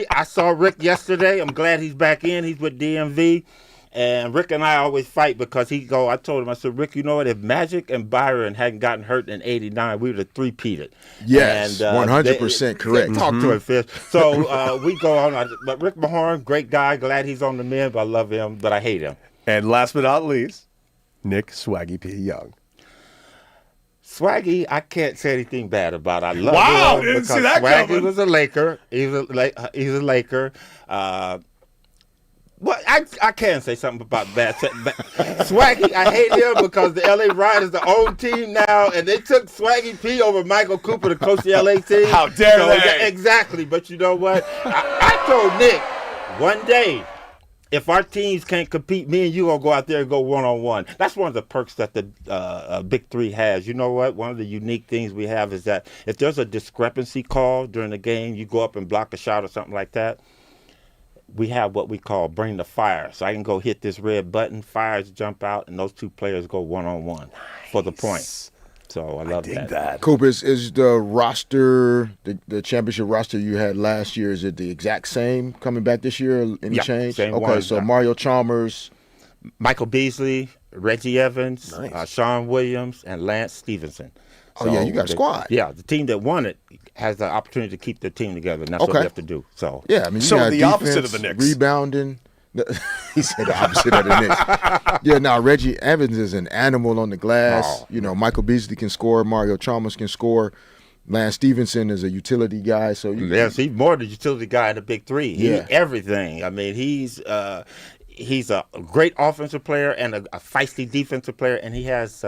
I saw Rick yesterday. I'm glad he's back in. He's with DMV. And Rick and I always fight because I told him, I said, Rick, you know what? If Magic and Byron hadn't gotten hurt in '89, we would have three-peated.
Yes, and, 100% correct.
Talk to him, Fish. So we go on. But Rick Mahorn, great guy. Glad he's on the men, but I love him, but I hate him.
And last but not least, Nick Swaggy P. Young.
Swaggy, I can't say anything bad about. I love
wow,
him
didn't
because
see that
Swaggy
coming.
was a Laker. He's a Laker. I can say something about bad. Swaggy, I hate him because the LA Riders the own team now, and they took Swaggy P over Michael Cooper to coach the LA team.
How dare they?
Exactly. But you know what? I told Nick one day, if our teams can't compete, me and you gonna go out there and go one-on-one. That's one of the perks that the Big Three has. You know what? One of the unique things we have is that if there's a discrepancy call during the game, you go up and block a shot or something like that, we have what we call bring the fire. So I can go hit this red button, fires jump out, and those two players go one-on-one for the point. So I love that.
Cooper, is the roster, the championship roster you had last year, is it the exact same coming back this year? Any change?
Same
okay,
one.
so Mario Chalmers,
Michael Beasley, Reggie Evans,
Nice.
Sean Williams, and Lance Stevenson.
Oh, yeah, you got a squad.
Yeah, the team that won it has the opportunity to keep their team together, and that's what we have to do. So
yeah, I mean, you
So
got
the
defense,
opposite of the Knicks.
Rebounding. He said the opposite of the Knicks. Yeah, now Reggie Evans is an animal on the glass.
Oh.
You know, Michael Beasley can score. Mario Chalmers can score. Lance Stevenson is a utility guy. So
yes, he's more the utility guy in the Big Three. He's
Yeah.
everything. I mean, he's a great offensive player and a feisty defensive player, and he has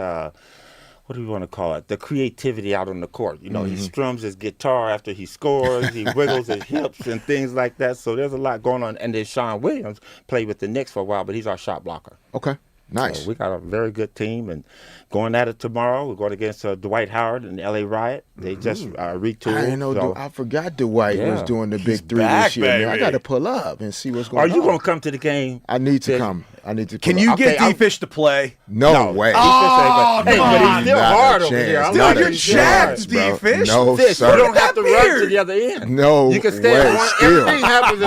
what do you want to call it? The creativity out on the court. You know, he strums his guitar after he scores. He wiggles his hips and things like that. So there's a lot going on. And then Sean Williams played with the Knicks for a while, but he's our shot blocker.
Okay. Nice.
So we got a very good team, and going at it tomorrow, we're going against Dwight Howard and the LA Riot. They just retooled.
I didn't know.
so.
I forgot Dwight was doing the big three
back,
this year. Man, I
baby.
got to pull up and see what's going
Are
on.
you going to come to the game?
I need to
Then-
come. I need to.
Can
pull
you
up.
get
Okay,
D-Fish to play?
No way.
Oh,
hey,
come
but
on.
he's still
Not a
hard over
chance.
here. I
Dude,
Dude,
like
you're
him. He's still hard.
jacked,
bro.
D-Fish.
No,
Fish,
sir.
you don't have to
That
run
beard.
to the other end.
No
You can stay
way.
at one.
Still.
Everything happens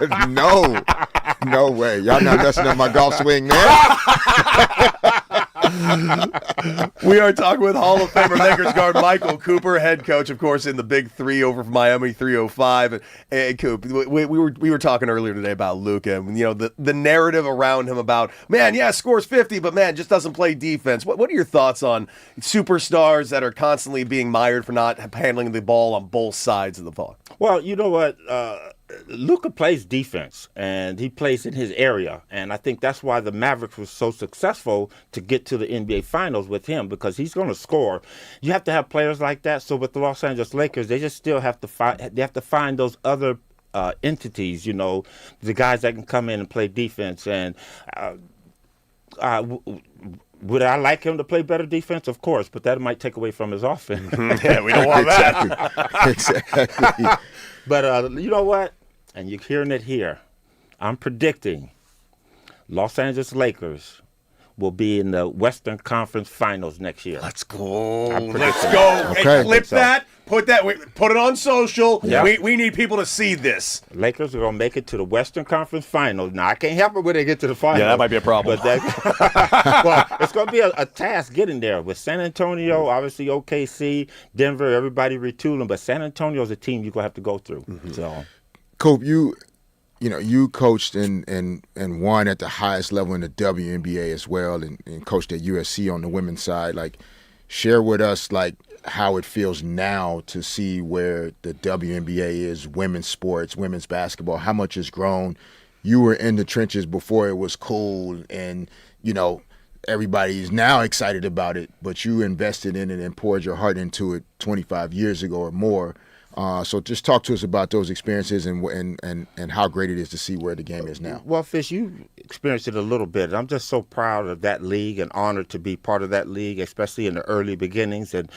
in one.
No. No way. Y'all not messing up my golf swing, man.
We are talking with Hall of Famer Lakers guard Michael Cooper, head coach, of course, in the Big Three over from Miami 305. And Coop, we were talking earlier today about Luka, and you know the narrative around him about, man, yeah, scores 50, but man, just doesn't play defense. What are your thoughts on superstars that are constantly being mired for not handling the ball on both sides of the ball?
Well, you know what? Luka plays defense, and he plays in his area. And I think that's why the Mavericks were so successful to get to the NBA Finals with him, because he's going to score. You have to have players like that. So with the Los Angeles Lakers, they just still have to find those other entities, you know, the guys that can come in and play defense. And would I like him to play better defense? Of course, but that might take away from his offense.
Yeah, we don't want that.
Exactly.
But you know what? And you're hearing it here. I'm predicting Los Angeles Lakers will be in the Western Conference Finals next year.
Let's go.
I'm
Let's
predicting
go.
Okay.
Hey, clip
So-
that. Put it on social.
Yeah.
We need people to see this.
Lakers are going to make it to the Western Conference Finals. Now, I can't help it when they get to the finals.
Yeah, that might be a problem.
But well, it's going to be a task getting there with San Antonio, obviously OKC, Denver, everybody retooling. But San Antonio is a team you're going to have to go through. So,
Coop, you coached and won at the highest level in the WNBA as well, and coached at USC on the women's side. Like, share with us like how it feels now to see where the WNBA is, women's sports, women's basketball, how much it's grown. You were in the trenches before it was cool, and you know everybody's now excited about it, but you invested in it and poured your heart into it 25 years ago or more. So just talk to us about those experiences and how great it is to see where the game is now.
well, Fish, you experienced it a little bit. I'm just so proud of that league and honored to be part of that league, especially in the early beginnings, and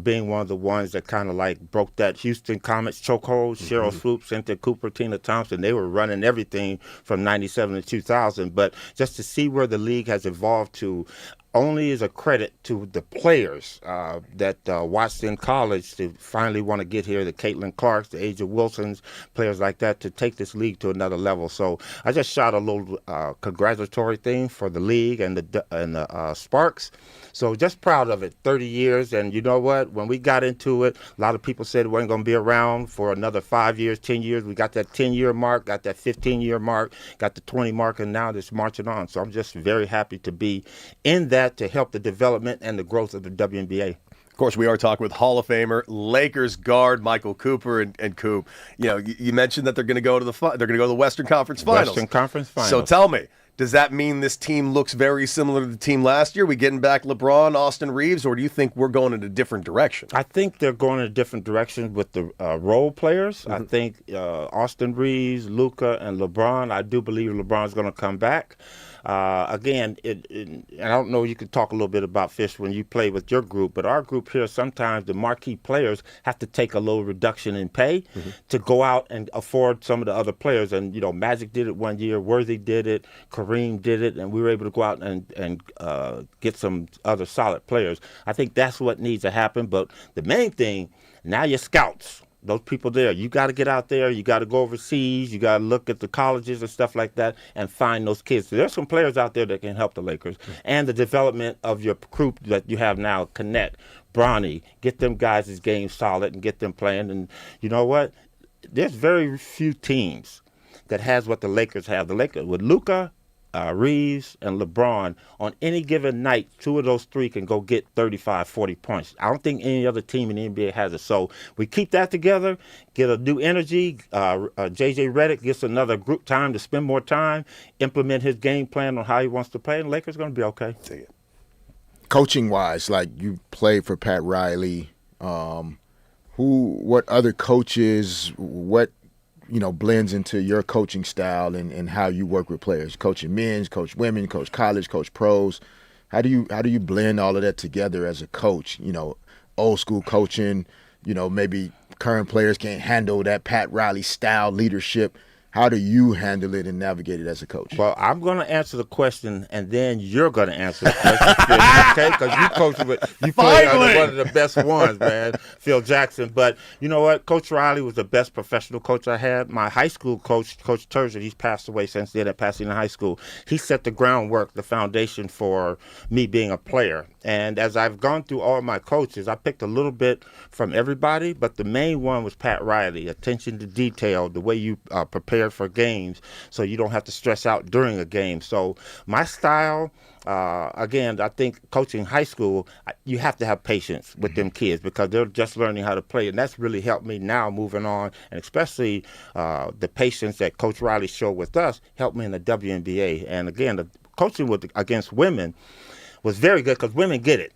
being one of the ones that kind of like broke that Houston Comets chokehold. Cheryl Swoops, Cynthia Cooper, Tina Thompson, they were running everything from 97 to 2000. But just to see where the league has evolved to, only is a credit to the players that watched in college to finally want to get here, the Caitlin Clarks, the Aja Wilsons, players like that, to take this league to another level. So I just shot a little congratulatory thing for the league and the Sparks. So just proud of it, 30 years. And you know what? When we got into it, a lot of people said it wasn't going to be around for another 5 years, 10 years. We got that 10-year mark, got that 15-year mark, got the 20 mark, and now it's marching on. So I'm just very happy to be in that to help the development and the growth of the WNBA.
Of course, we are talking with Hall of Famer Lakers guard Michael Cooper, and Coop. You know, you mentioned that they're going to go to the Western Conference Finals.
Western Conference Finals.
So tell me, does that mean this team looks very similar to the team last year? We getting back LeBron, Austin Reeves, or do you think we're going in a different direction?
I think they're going in a different direction with the role players. I think Austin Reeves, Luka, and LeBron. I do believe LeBron's going to come back. Again, and I don't know, you could talk a little bit about Fish when you play with your group, but our group here, sometimes the marquee players have to take a little reduction in pay to go out and afford some of the other players. And, you know, Magic did it one year, Worthy did it, Kareem did it, and we were able to go out and get some other solid players. I think that's what needs to happen. But the main thing, now your scouts. Those people there, you got to get out there. You got to go overseas. You got to look at the colleges and stuff like that and find those kids. So there's some players out there that can help the Lakers and the development of your group that you have now. Connect, Bronny, get them guys' game solid and get them playing. And you know what? There's very few teams that has what the Lakers have. The Lakers with Luka, Reeves, and LeBron, on any given night, two of those three can go get 35, 40 points. I don't think any other team in the NBA has it. So we keep that together, get a new energy. J.J. Redick gets another group time to spend more time, implement his game plan on how he wants to play, and the Lakers are going to be okay.
coaching wise, like you played for Pat Riley. What other coaches? What blends into your coaching style and how you work with players? Coaching men's, coach women, coach college, coach pros. How do you blend all of that together as a coach? Old school coaching. Maybe current players can't handle that Pat Riley style leadership. How do you handle it and navigate it as a coach?
Well, I'm going to answer the question, and then you're going to answer the question, okay? Because you played one of the best ones, man, Phil Jackson. But you know what? Coach Riley was the best professional coach I had. My high school coach, Coach Turgeon, he's passed away since then at Pasadena High School. He set the groundwork, the foundation for me being a player. And as I've gone through all my coaches, I picked a little bit from everybody, but the main one was Pat Riley. Attention to detail, the way you prepare for games so you don't have to stress out during a game. So my style, again, I think coaching high school, you have to have patience with them kids because they're just learning how to play. And that's really helped me now moving on. And especially the patience that Coach Riley showed with us helped me in the WNBA. And again, the coaching against women was very good because women get it.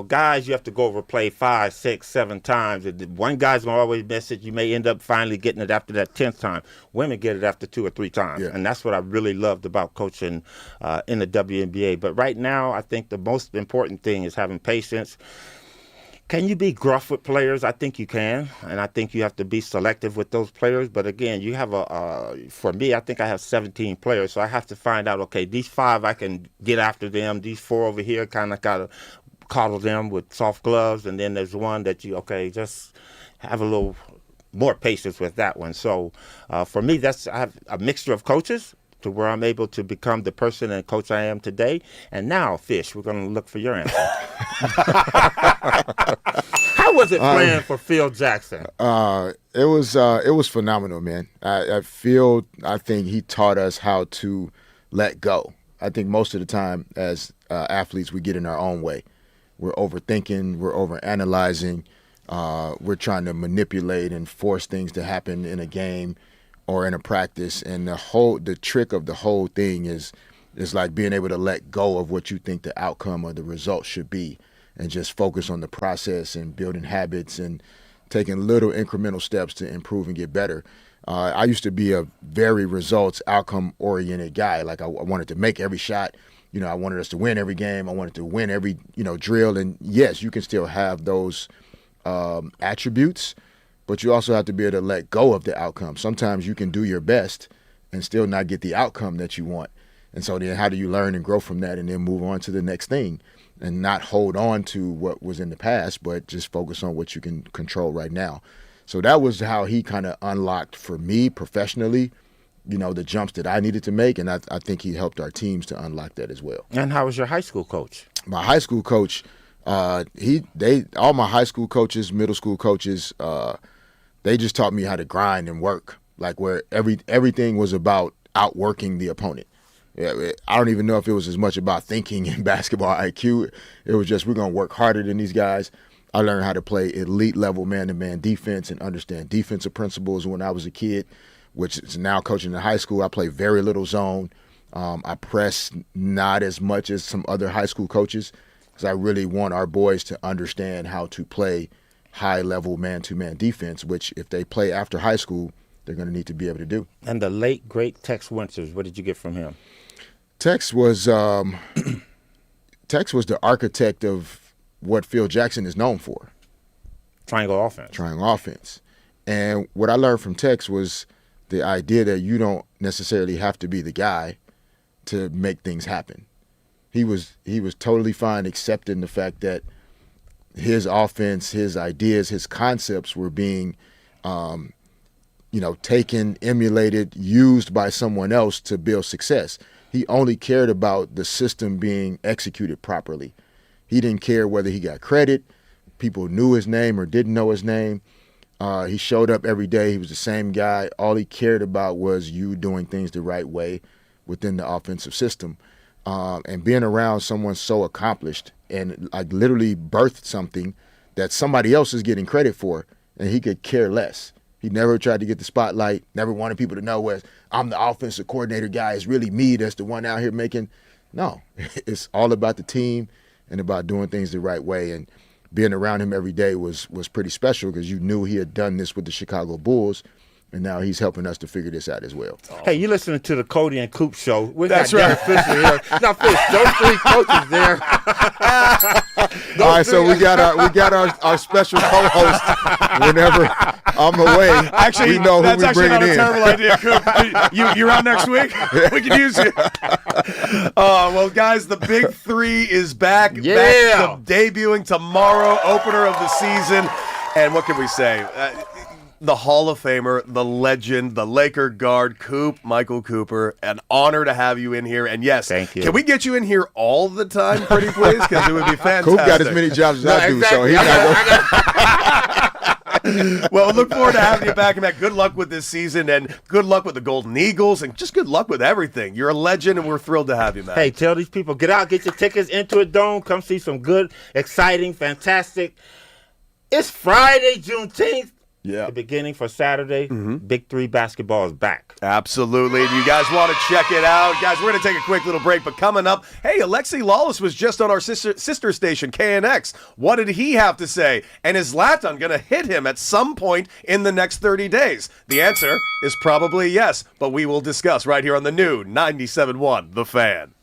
Guys, you have to go over play 5, 6, 7 times. One guy's going to always miss it. You may end up finally getting it after that 10th time. Women get it after 2 or 3 times. Yeah. And that's what I really loved about coaching in the WNBA. But right now, I think the most important thing is having patience. Can you be gruff with players? I think you can, and I think you have to be selective with those players. But again, you have for me, I think I have 17 players, so I have to find out, okay, these 5 I can get after them. These 4 over here kind of got to coddle them with soft gloves, and then there's one that just have a little more patience with that one. So for me, I have a mixture of coaches to where I'm able to become the person and coach I am today. And now, Fish, we're going to look for your answer. How was it playing for Phil Jackson?
It was phenomenal, man. I think he taught us how to let go. I think most of the time as athletes, we get in our own way. We're overthinking, we're overanalyzing, we're trying to manipulate and force things to happen in a game or in a practice, and the trick of the whole thing is like being able to let go of what you think the outcome or the result should be and just focus on the process and building habits and taking little incremental steps to improve and get better. I used to be a very results outcome oriented guy. Like I wanted to make every shot. I wanted us to win every game. I wanted to win every drill. And yes, you can still have those attributes, but you also have to be able to let go of the outcome. Sometimes you can do your best and still not get the outcome that you want. And so then how do you learn and grow from that and then move on to the next thing and not hold on to what was in the past, but just focus on what you can control right now. So that was how he kind of unlocked for me professionally, the jumps that I needed to make. And I think he helped our teams to unlock that as well.
And how was your high school coach?
My high school coach, all my high school coaches, middle school coaches, they just taught me how to grind and work, like where everything was about outworking the opponent. I don't even know if it was as much about thinking and basketball IQ. It was just we're going to work harder than these guys. I learned how to play elite level man-to-man defense and understand defensive principles when I was a kid, which is now coaching in high school. I play very little zone. I press not as much as some other high school coaches because I really want our boys to understand how to play high-level man-to-man defense, which if they play after high school, they're going to need to be able to do.
And the late, great Tex Winters, what did you get from him?
Tex was the architect of what Phil Jackson is known for.
Triangle offense.
And what I learned from Tex was the idea that you don't necessarily have to be the guy to make things happen. He was totally fine accepting the fact that his offense, his ideas, his concepts were being, taken, emulated, used by someone else to build success. He only cared about the system being executed properly. He didn't care whether he got credit, people knew his name or didn't know his name. He showed up every day. He was the same guy. All he cared about was you doing things the right way within the offensive system. And being around someone so accomplished and like literally birthed something that somebody else is getting credit for, and he could care less. He never tried to get the spotlight, never wanted people to know where I'm the offensive coordinator guy. It's really me that's the one out here making. No, it's all about the team and about doing things the right way. And being around him every day was pretty special because you knew he had done this with the Chicago Bulls, and now he's helping us to figure this out as well.
Hey, you listening to the Cody and Coop show?
That's right.
Fisher here. Now, Fish, those three coaches there.
All right, so we got our special co-host whenever I'm away.
Actually,
we know
that's
who we
actually not
bringing
a
in.
terrible idea, Coop. You around next week? We can use you. Well, guys, the Big Three is back.
Yeah.
Back to debuting tomorrow, opener of the season. And what can we say? The Hall of Famer, the legend, the Laker guard, Michael Cooper. An honor to have you in here. And yes,
thank you.
Can we get you in here all the time, pretty please? Because it would be fantastic.
Coop got as many jobs as I do, so he's not.
Well, look forward to having you back. And Matt, good luck with this season, and good luck with the Golden Eagles, and just good luck with everything. You're a legend, and we're thrilled to have you, Matt.
Hey, tell these people, get out, get your tickets into a dome. Come see some good, exciting, fantastic. It's Friday, Juneteenth.
Yeah.
The beginning for Saturday. Big Three basketball is back.
Absolutely. And you guys want to check it out. Guys, we're going to take a quick little break, but coming up, hey, Alexi Lawless was just on our sister station, KNX. What did he have to say? And is Zlatan going to hit him at some point in the next 30 days? The answer is probably yes, but we will discuss right here on the new 97.1 The Fan.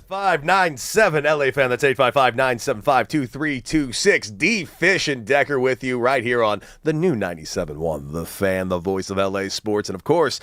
597 LA fan. That's 855-975-2326. D Fish and Decker with you right here on the new 97.1 The Fan, the voice of LA sports. And of course,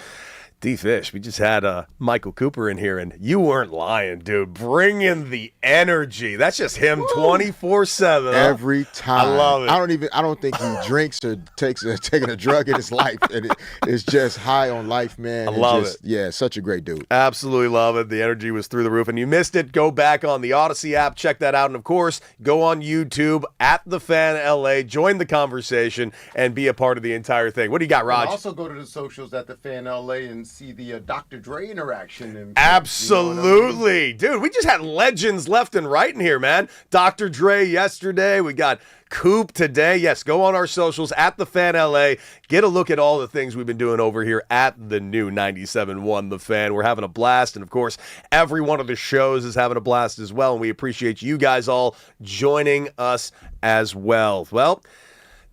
D Fish, we just had Michael Cooper in here, and you weren't lying, dude. Bring in the energy. That's just him 24/7.
Every time.
I love it.
I don't think he drinks or taking a drug in his life. And it's just high on life, man.
I love
it. Yeah, such a great dude.
Absolutely love it. The energy was through the roof. And you missed it, go back on the Odyssey app, check that out. And of course, go on YouTube at The Fan LA, join the conversation, and be a part of the entire thing. What do you got, Raj?
And also go to the socials at The Fan LA and see the Dr. Dre interaction. And
Absolutely. Dude, we just had legends left and right in here, man. Dr. Dre yesterday. We got Coop today. Yes, go on our socials at The Fan LA. Get a look at all the things we've been doing over here at the new 97.1 The Fan. We're having a blast. And, of course, every one of the shows is having a blast as well. And we appreciate you guys all joining us as well. Well,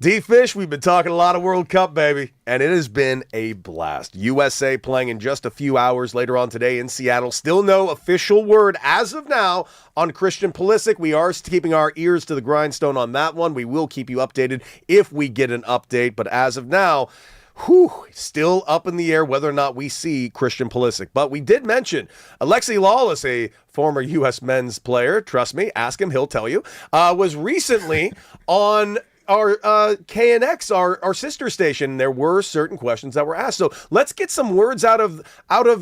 D-Fish, we've been talking a lot of World Cup, baby, and it has been a blast. USA playing in just a few hours later on today in Seattle. Still no official word as of now on Christian Pulisic. We are keeping our ears to the grindstone on that one. We will keep you updated if we get an update, but as of now, still up in the air whether or not we see Christian Pulisic. But we did mention Alexi Lawless, a former U.S. men's player, trust me, ask him, he'll tell you, was recently on our KNX, our sister station. There were certain questions that were asked. So let's get some words out of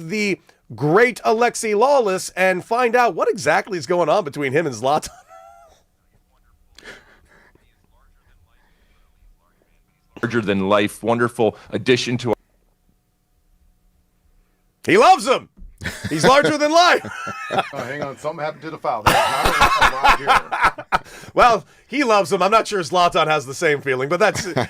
the great Alexi Lawless and find out what exactly is going on between him and Zlatan.
Larger than life, wonderful addition to.
He loves him. He's larger than life.
Hang on, something happened to the file. That's not here.
Well, he loves him. I'm not sure Zlatan has the same feeling, but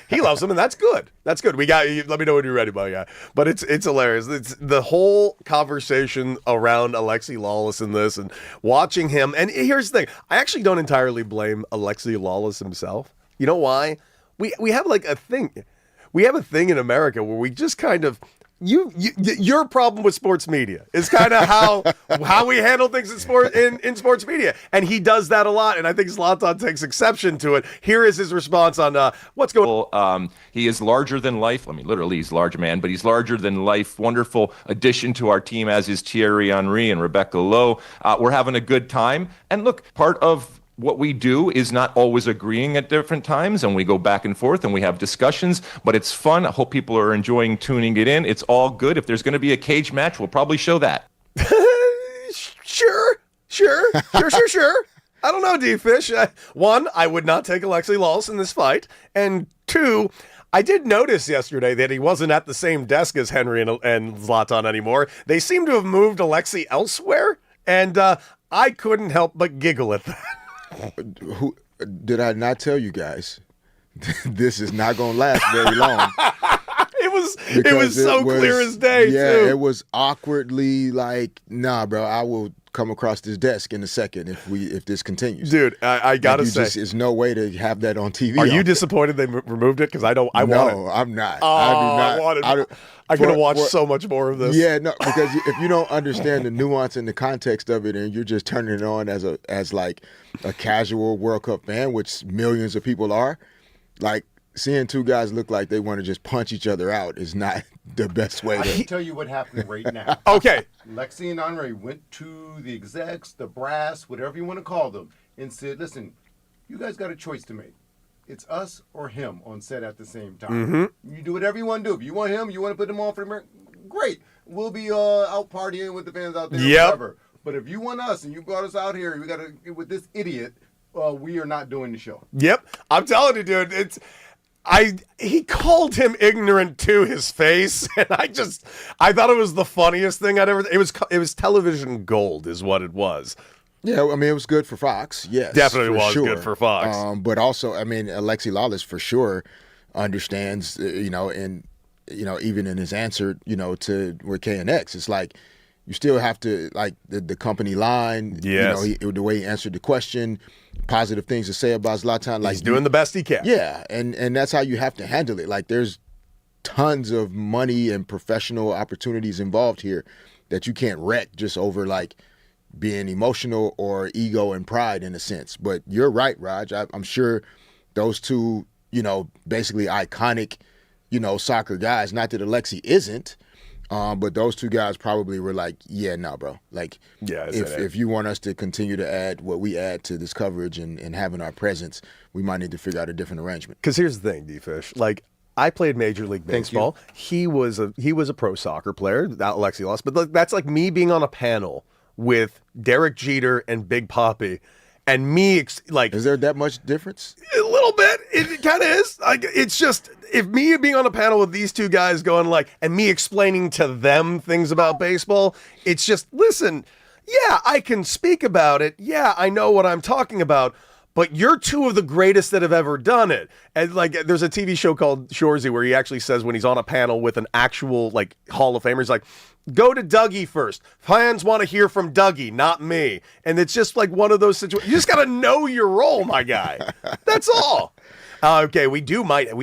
he loves him, and that's good. That's good. We got you. Let me know when you're ready, my guy. But it's hilarious. It's the whole conversation around Alexi Lawless in this, and watching him. And here's the thing: I actually don't entirely blame Alexi Lawless himself. You know why? We have like a thing. We have a thing in America where we just kind of. Your problem with sports media is kind of how we handle things in sports media, and he does that a lot. And I think Zlatan takes exception to it. Here is his response on what's going on.
He is larger than life. I mean, literally, he's a large man, but he's larger than life. Wonderful addition to our team, as is Thierry Henry and Rebecca Lowe. We're having a good time, and look, part of what we do is not always agreeing at different times, and we go back and forth and we have discussions, but it's fun. I hope people are enjoying tuning it in. It's all good. If there's going to be a cage match, we'll probably show that.
Sure. I don't know, D-Fish. One, I would not take Alexi Lawless in this fight, and two, I did notice yesterday that he wasn't at the same desk as Henry and Zlatan anymore. They seem to have moved Alexi elsewhere, and I couldn't help but giggle at that.
Who did I not tell you guys? This is not going to last very long.
It was so clear as day.
Yeah,
too.
It was awkwardly like, nah, bro. I will come across this desk in a second if this continues.
Dude, I gotta say,
there's no way to have that on TV.
Are you disappointed they removed it? Because I want it.
No, I'm not.
Oh,
I do not.
I want it. I could have watched so much more of this.
Yeah, no, because if you don't understand the nuance and the context of it, and you're just turning it on as like a casual World Cup fan, which millions of people are, like seeing two guys look like they want to just punch each other out is not the best way
I
to.
can tell you what happened right now.
Okay.
Lexi and Andre went to the execs, the brass, whatever you want to call them, and said, listen, you guys got a choice to make. It's us or him on set at the same time. Mm-hmm. You do whatever you want to do. If you want him, you want to put him on for America, great. We'll be out partying with the fans out there, whatever. But if you want us and you brought us out here, we got to with this idiot, we are not doing the show.
Yep. I'm telling you, dude, he called him ignorant to his face, and I thought it was the funniest thing I'd ever. It was television gold, is what it was.
Yeah, I mean, it was good for Fox. Yes,
definitely was
sure.
good for Fox.
But also, I mean, Alexi Lawless for sure understands, and even in his answer, to with KNX, it's like you still have to like the company line.
Yes.
The way he answered the question, positive things to say about Zlatan. Like
he's doing the best he can.
Yeah, and that's how you have to handle it. Like there's tons of money and professional opportunities involved here that you can't wreck just over like being emotional or ego and pride in a sense. But you're right, Raj. I'm sure those two, basically iconic, soccer guys, not that Alexi isn't, but those two guys probably were like, yeah, no, bro. Like, if you want us to continue to add what we add to this coverage and having our presence, we might need to figure out a different arrangement.
Because here's the thing, D-Fish. Like, I played Major League Baseball. He was a pro soccer player. That Alexi lost, but that's like me being on a panel with Derek Jeter and Big Papi, and me
is there that much difference?
A little bit. It kind of is. Like, it's just if me being on a panel with these two guys going like, and me explaining to them things about baseball. It's just listen. Yeah, I can speak about it. Yeah, I know what I'm talking about. But you're two of the greatest that have ever done it. And like, there's a TV show called Shoresy where he actually says when he's on a panel with an actual like Hall of Famer, he's like, go to Dougie first. Fans want to hear from Dougie, not me. And it's just like one of those situations. You just got to know your role, my guy. That's all. Okay, we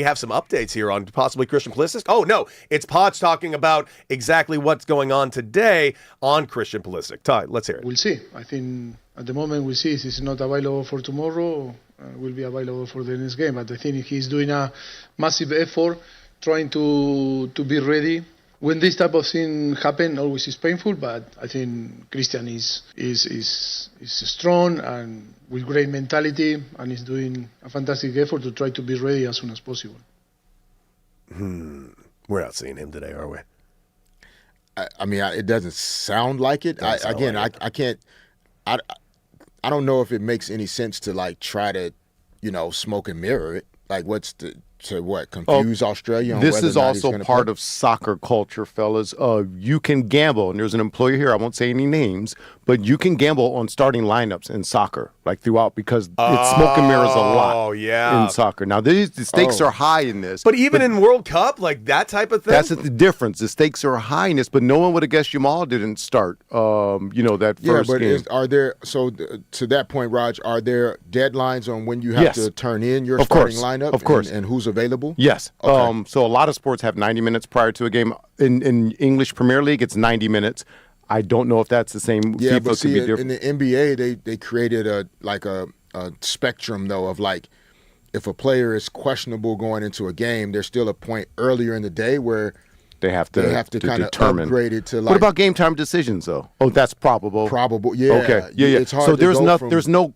have some updates here on possibly Christian Pulisic. Oh, no, it's Podge talking about exactly what's going on today on Christian Pulisic. Ty, let's hear it.
We'll see. I think at the moment we'll see if it's not available for tomorrow, will be available for the next game. But I think he's doing a massive effort, trying to be ready. When this type of thing happen, always is painful. But I think Christian is strong and with great mentality, and is doing a fantastic effort to try to be ready as soon as possible.
We're not seeing him today, are we?
I mean, it doesn't sound like it. I can't. I don't know if it makes any sense to like try to, smoke and mirror it. Like, confuse Australia?
This is also part of soccer culture, fellas. You can gamble, and there's an employer here, I won't say any names, but you can gamble on starting lineups in soccer, like throughout, because it's smoke and mirrors a lot in soccer. Now, the stakes are high in this.
But even in World Cup, like that type of thing?
That's the difference. The stakes are high in this, but no one would have guessed Jamal didn't start, that first game.
Are there, to that point, Raj, are there deadlines on when you have to turn in your starting lineup?
Of course.
And who's available?
Yes.
Okay.
So a lot of sports have 90 minutes prior to a game. In English Premier League, it's 90 minutes. I don't know if that's the same.
Yeah,
FIFA
but see,
could be different.
in the NBA, they created a spectrum, though, of like, if a player is questionable going into a game, there's still a point earlier in the day where
they have to
kind of
determine.
Upgrade it to like.
What about game time decisions, though? Oh, that's probable.
Probable, yeah.
Okay, yeah.
It's hard
so
to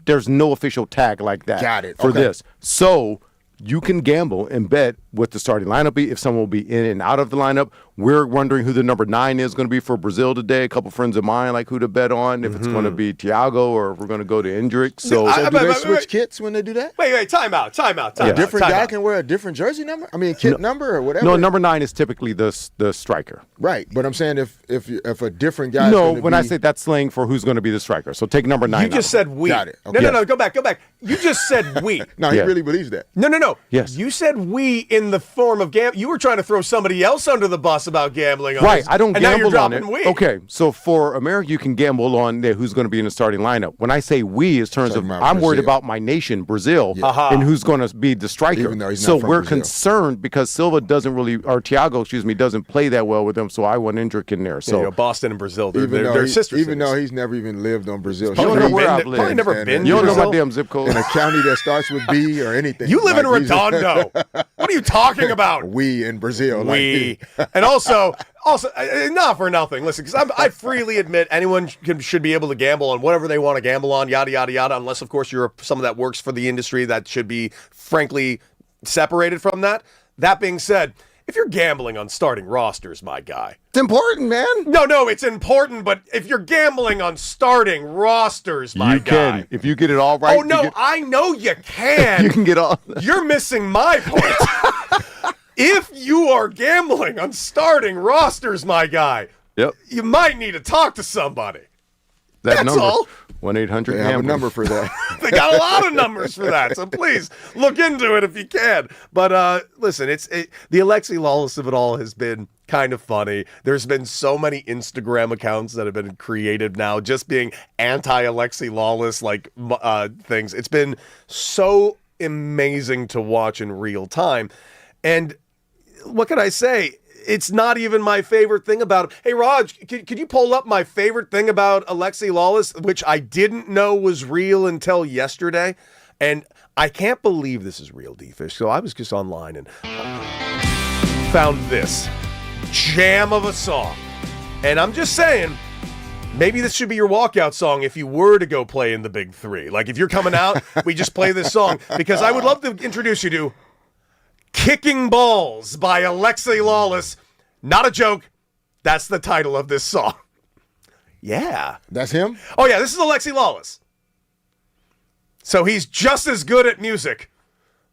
there's no official tag like that.
Got it.
For
Okay.
this. So you can gamble and bet what the starting lineup be, if someone will be in and out of the lineup. We're wondering who the number 9 is going to be for Brazil today. A couple friends of mine like who to bet on, if it's going to be Thiago or if we're going to go to Endrick. So
do they switch kits when they do that?
Wait, time out.
A different guy can wear a different jersey number? I mean, kit number or whatever?
No, number 9 is typically the striker.
Right, but I'm saying if a different guy.
I say that's slang for who's going to be the striker. So take number 9.
You just said we.
Got it. Okay.
No, go back. You just said we.
No, he really believes that.
No.
Yes.
You said we in the form of gambling. You were trying to throw somebody else under the bus about gambling.
Right,
this,
I don't
and now
gamble
you're
on it.
dropping we.
Okay, so for America, you can gamble on who's going to be in the starting lineup. When I say we, in terms of I'm worried about my nation, Brazil, and who's going to be the striker.
Even though he's
so
not from
we're
Brazil.
concerned because Silva Thiago, doesn't play that well with them. So I want Endrick in there. So
Boston and Brazil, they're sisters.
Even though he's never even lived on Brazil.
You don't know where I've lived.
Probably never been.
You don't know
Brazil?
my damn zip code.
In a county that starts with B or anything.
You live in Redondo. What are you talking about?
We in Brazil.
We. And also, not for nothing. Listen, because I freely admit anyone should be able to gamble on whatever they want to gamble on, yada, yada, yada, unless, of course, you're someone that works for the industry that should be, frankly, separated from that. That being said, if you're gambling on starting rosters, my guy.
it's important, man.
No, it's important, but if you're gambling on starting rosters, my guy.
You can. If you get it all right.
Oh, no, I know you can.
You can get all.
You're missing my point. If you are gambling on starting rosters, my guy, you might need to talk to somebody. That's all.
1-800.
They have a number for that.
They got a lot of numbers for that, so please look into it if you can. But listen, the Alexi Lawless of it all has been kind of funny. There's been so many Instagram accounts that have been created now, just being anti-Alexi Lawless things. It's been so amazing to watch in real time. And what can I say? it's not even my favorite thing about him. Hey, Raj, could you pull up my favorite thing about Alexi Lawless, which I didn't know was real until yesterday? And I can't believe this is real, D-Fish. So I was just online and found this jam of a song. And I'm just saying, maybe this should be your walkout song if you were to go play in the Big Three. Like, if you're coming out, we just play this song. Because I would love to introduce you to Kicking Balls by Alexi Lawless. Not a joke. That's the title of this song. Yeah.
That's him?
Oh, yeah, this is Alexi Lawless. So he's just as good at music.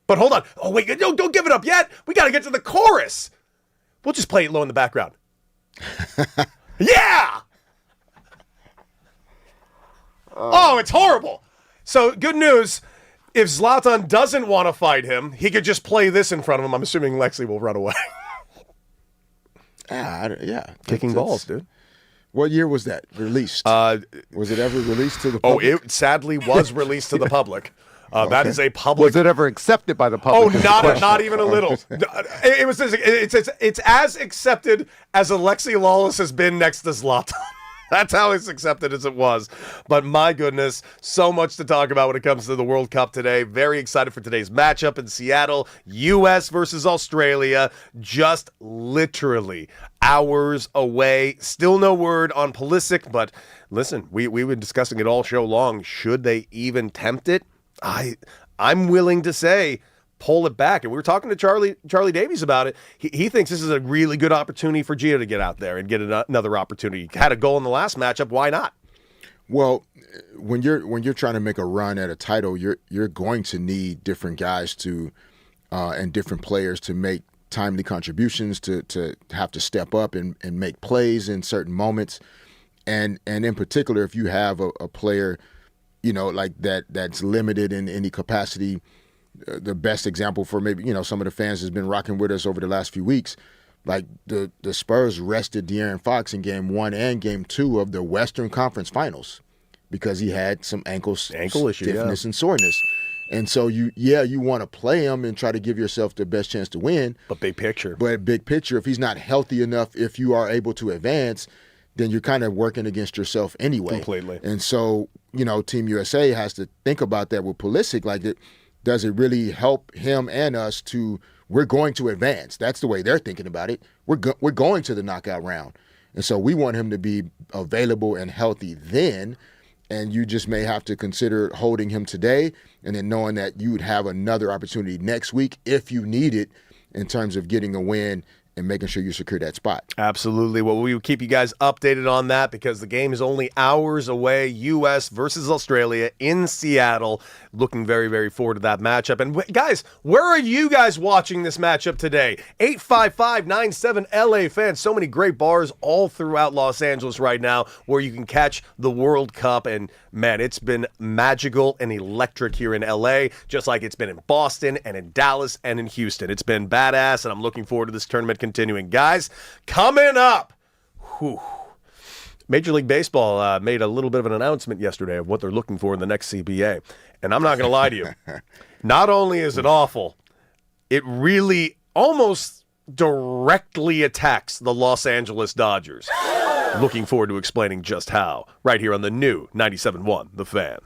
But hold on. Oh, wait, no, don't give it up yet. We got to get to the chorus. We'll just play it low in the background. Yeah! Oh, it's horrible. So, good news. If Zlatan doesn't want to fight him, he could just play this in front of him. I'm assuming Lexi will run away.
Yeah.
Kicking balls, dude.
What year was that released? Was it ever released to the public?
Oh, it sadly was released to the public. That is a public.
Was it ever accepted by the public?
Oh, not even a little. It was. It's as accepted as Alexi Lawless has been next to Zlatan. That's how as accepted as it was. But my goodness, so much to talk about when it comes to the World Cup today. Very excited for today's matchup in Seattle. U.S. versus Australia. Just literally hours away. Still no word on Pulisic, but listen, we've been discussing it all show long. Should they even tempt it? I'm willing to say pull it back. And we were talking to Charlie Davies about it. He thinks this is a really good opportunity for Gio to get out there and get another opportunity. Had a goal in the last matchup. Why not?
Well, when you're trying to make a run at a title, you're going to need different guys to and different players to make timely contributions, to have to step up and make plays in certain moments. And in particular, if you have a player, like that's limited in any capacity. The best example for maybe, some of the fans has been rocking with us over the last few weeks. Like the Spurs rested De'Aaron Fox in game 1 and game 2 of the Western Conference Finals because he had some ankle issue, stiffness and soreness. And so you want to play him and try to give yourself the best chance to win.
But big picture,
if he's not healthy enough, if you are able to advance, then you're kind of working against yourself anyway.
Completely.
And so, Team USA has to think about that with Pulisic. Like, does it really help him and us we're going to advance? That's the way they're thinking about it. We're going to the knockout round. And so we want him to be available and healthy then. And you just may have to consider holding him today and then knowing that you would have another opportunity next week if you need it in terms of getting a win and making sure you secure that spot.
Absolutely. Well, we will keep you guys updated on that because the game is only hours away. U.S. versus Australia in Seattle. Looking very, very forward to that matchup. And guys, where are you guys watching this matchup today? 855-97 LA fans. So many great bars all throughout Los Angeles right now where you can catch the World Cup. And man, it's been magical and electric here in LA, just like it's been in Boston and in Dallas and in Houston. It's been badass, and I'm looking forward to this tournament continuing. Guys, coming up, Major League Baseball made a little bit of an announcement yesterday of what they're looking for in the next CBA. And I'm not going to lie to you. Not only is it awful, it really almost directly attacks the Los Angeles Dodgers. Looking forward to explaining just how, right here on the new 97.1 The Fan.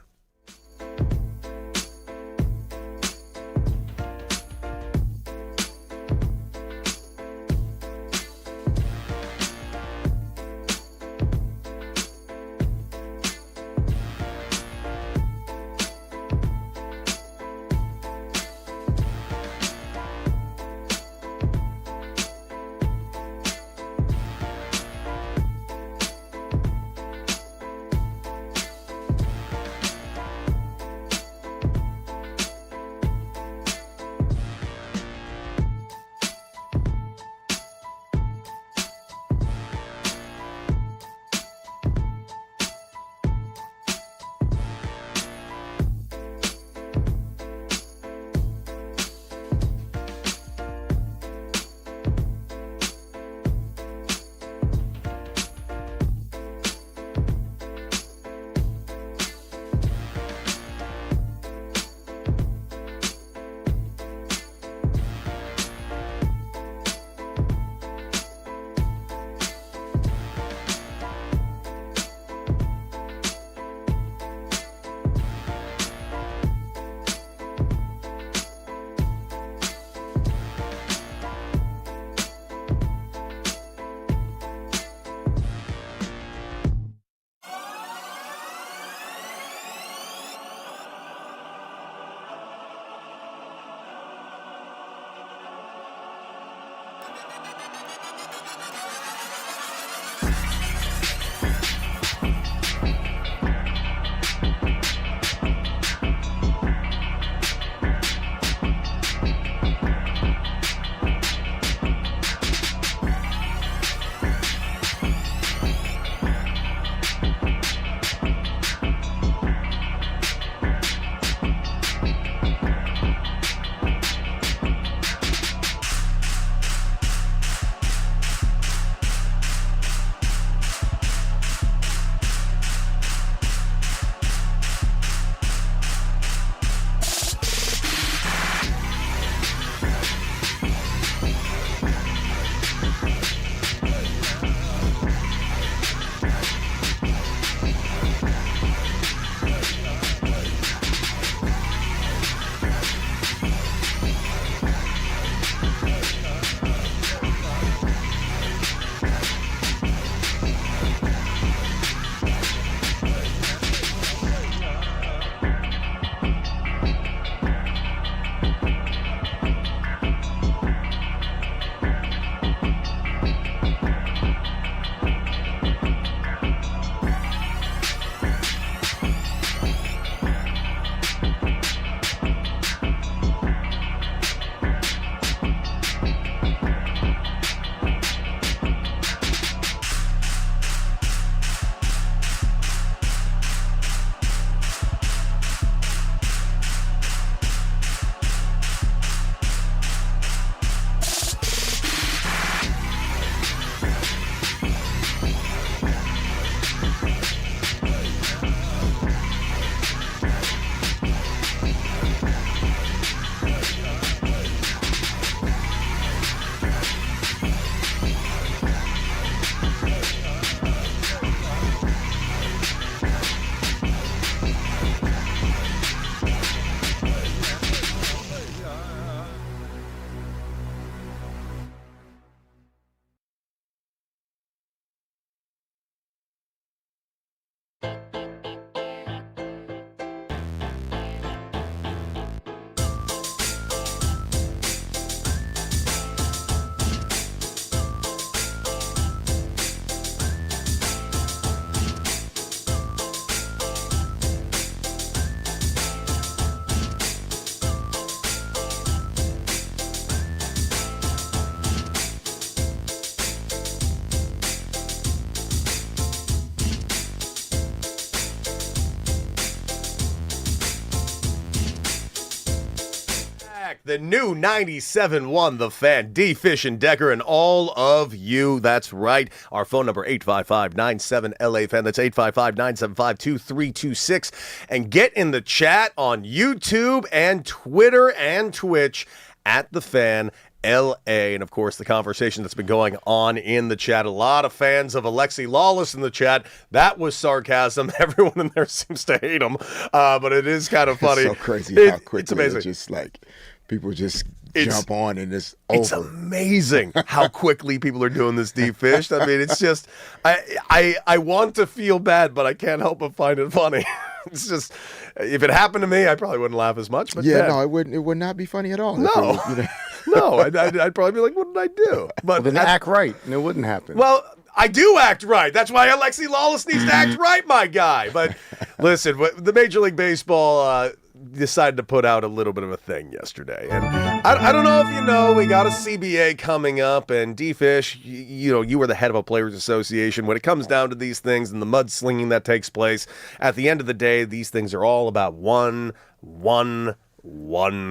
The new 97.1 The Fan, D. Fish and Decker, and all of you. That's right. Our phone number, 855-97-LA-FAN. That's 855-975-2326. And get in the chat on YouTube and Twitter and Twitch at The Fan LA. And of course, the conversation that's been going on in the chat. A lot of fans of Alexi Lawless in the chat. That was sarcasm. Everyone in there seems to hate him. But it is kind of funny.
It's so crazy how quickly
it's amazing.
it just like people just jump on and it's over.
It's amazing how quickly people are doing this, deep fish. I mean, it's just I want to feel bad, but I can't help but find it funny. It's just, if it happened to me, I probably wouldn't laugh as much. But
yeah,
man,
no, it wouldn't. It would not be funny at all.
No.
If it was, you know.
No, I'd probably be like, what did I do? But
Then act right, and it wouldn't happen.
well, I do act right. That's why Alexi Lawless needs to act right, my guy. But listen, the Major League Baseball decided to put out a little bit of a thing yesterday. And I don't know if you know, we got a CBA coming up. And D-Fish, you were the head of a players association. When it comes down to these things and the mudslinging that takes place, at the end of the day, these things are all about one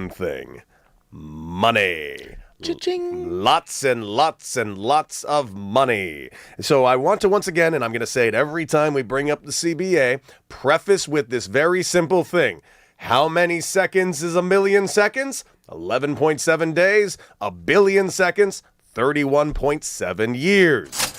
thing. Money.
Cha-ching.
Lots and lots and lots of money. So I want to once again, and I'm going to say it every time we bring up the CBA, preface with this very simple thing. How many seconds is a million seconds? 11.7 days. A billion seconds? 31.7 years.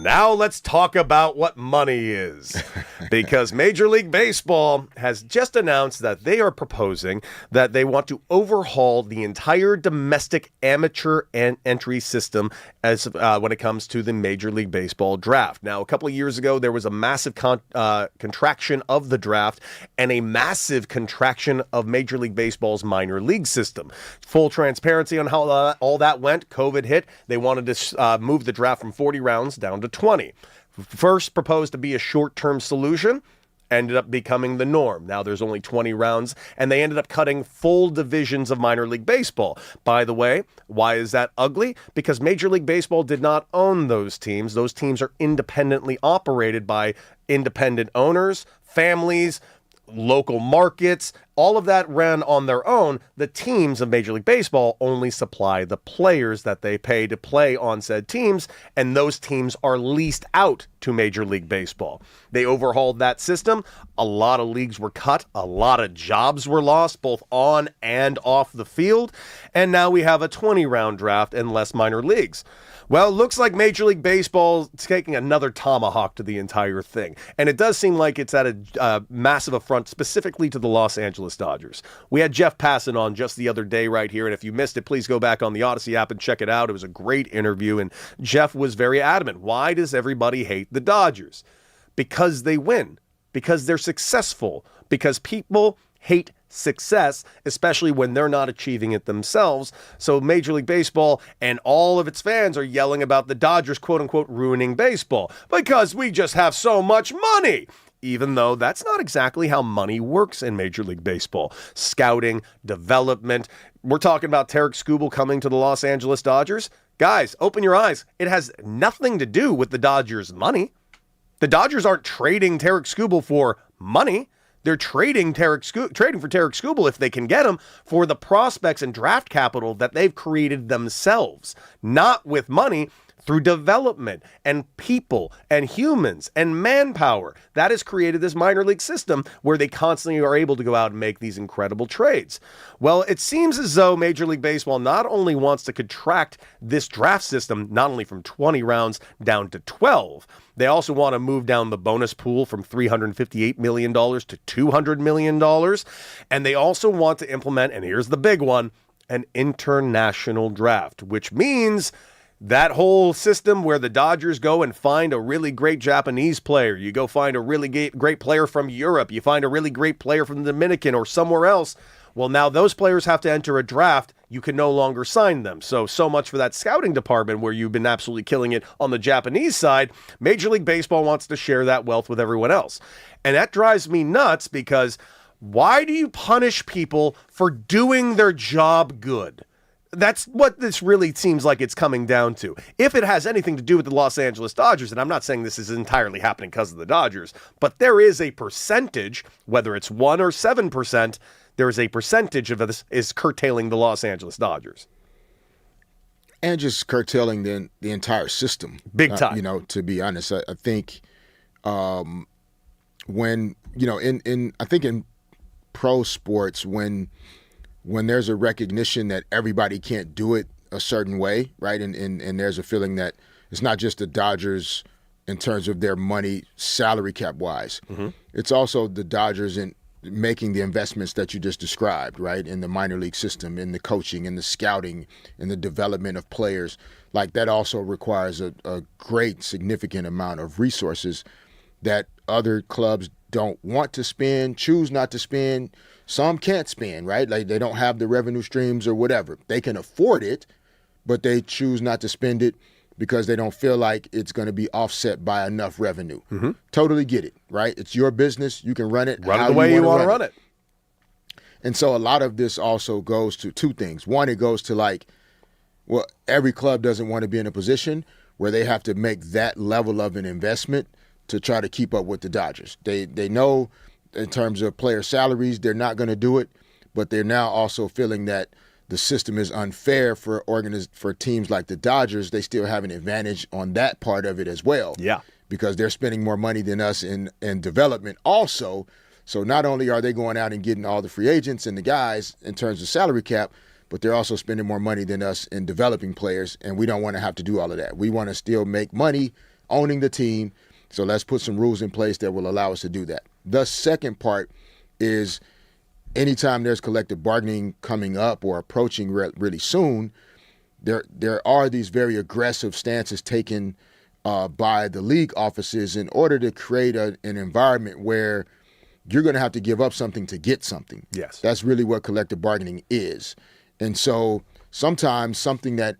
Now let's talk about what money is. Because Major League Baseball has just announced that they are proposing that they want to overhaul the entire domestic amateur entry system as when it comes to the Major League Baseball draft. Now, a couple of years ago, there was a massive contraction of the draft and a massive contraction of Major League Baseball's minor league system. Full transparency on how all that went. COVID hit. They wanted to move the draft from 40 rounds down to 20. First proposed to be a short-term solution, ended up becoming the norm. Now there's only 20 rounds, and they ended up cutting full divisions of minor league baseball. By the way, why is that ugly? Because Major League Baseball did not own those teams. Those teams are independently operated by independent owners, families, local markets. All of that ran on their own. The teams of Major League Baseball only supply the players that they pay to play on said teams, and those teams are leased out to Major League Baseball. They overhauled that system. A lot of leagues were cut. A lot of jobs were lost, both on and off the field. And now we have a 20-round draft and less minor leagues. Well, it looks like Major League Baseball is taking another tomahawk to the entire thing. And it does seem like it's at a massive affront specifically to the Los Angeles Dodgers. We had Jeff Passan on just the other day right here, and if you missed it, please go back on the Odyssey app and check it out. It was a great interview, and Jeff was very adamant. Why does everybody hate the Dodgers? Because they win. Because they're successful. Because people hate success, especially when they're not achieving it themselves. So Major League Baseball and all of its fans are yelling about the Dodgers, quote unquote, ruining baseball because we just have so much money. Even though that's not exactly how money works in Major League Baseball. Scouting, development. We're talking about Tarek Skubal coming to the Los Angeles Dodgers. Guys, open your eyes. It has nothing to do with the Dodgers' money. The Dodgers aren't trading Tarek Skubal for money. They're trading for Tarek Skubal, if they can get him, for the prospects and draft capital that they've created themselves. Not with money, through development and people and humans and manpower. That has created this minor league system where they constantly are able to go out and make these incredible trades. Well, it seems as though Major League Baseball not only wants to contract this draft system, not only from 20 rounds down to 12, they also want to move down the bonus pool from $358 million to $200 million. And they also want to implement, and here's the big one, an international draft, which means that whole system where the Dodgers go and find a really great Japanese player, you go find a really great player from Europe, you find a really great player from the Dominican or somewhere else. Well, now those players have to enter a draft. You can no longer sign them. So much for that scouting department where you've been absolutely killing it on the Japanese side. Major League Baseball wants to share that wealth with everyone else. And that drives me nuts because why do you punish people for doing their job good? That's what this really seems like it's coming down to. If it has anything to do with the Los Angeles Dodgers, and I'm not saying this is entirely happening because of the Dodgers, but there is a percentage, whether it's 1 or 7%, there is a percentage of this is curtailing the Los Angeles Dodgers.
And just curtailing the entire system.
Big time.
To be honest, I think when, I think in pro sports, when there's a recognition that everybody can't do it a certain way, right? And there's a feeling that it's not just the Dodgers in terms of their money salary cap wise. Mm-hmm. It's also the Dodgers in making the investments that you just described, right? In the minor league system, in the coaching, in the scouting, in the development of players. Like that also requires a great significant amount of resources that other clubs don't want to spend, choose not to spend. Some can't spend, right? Like they don't have the revenue streams or whatever. They can afford it, but they choose not to spend it because they don't feel like it's going to be offset by enough revenue. Mm-hmm. Totally get it, right? It's your business. You can run it
the way you want to run it.
And so a lot of this also goes to two things. One, it goes to every club doesn't want to be in a position where they have to make that level of an investment to try to keep up with the Dodgers. They know in terms of player salaries, they're not going to do it, but they're now also feeling that the system is unfair for teams like the Dodgers. They still have an advantage on that part of it as well.
Yeah.
Because they're spending more money than us in development also. So not only are they going out and getting all the free agents and the guys in terms of salary cap, but they're also spending more money than us in developing players, and we don't want to have to do all of that. We want to still make money owning the team, so let's put some rules in place that will allow us to do that. The second part is anytime there's collective bargaining coming up or approaching really soon, there are these very aggressive stances taken by the league offices in order to create an environment where you're going to have to give up something to get something.
Yes.
That's really what collective bargaining is. And so sometimes something that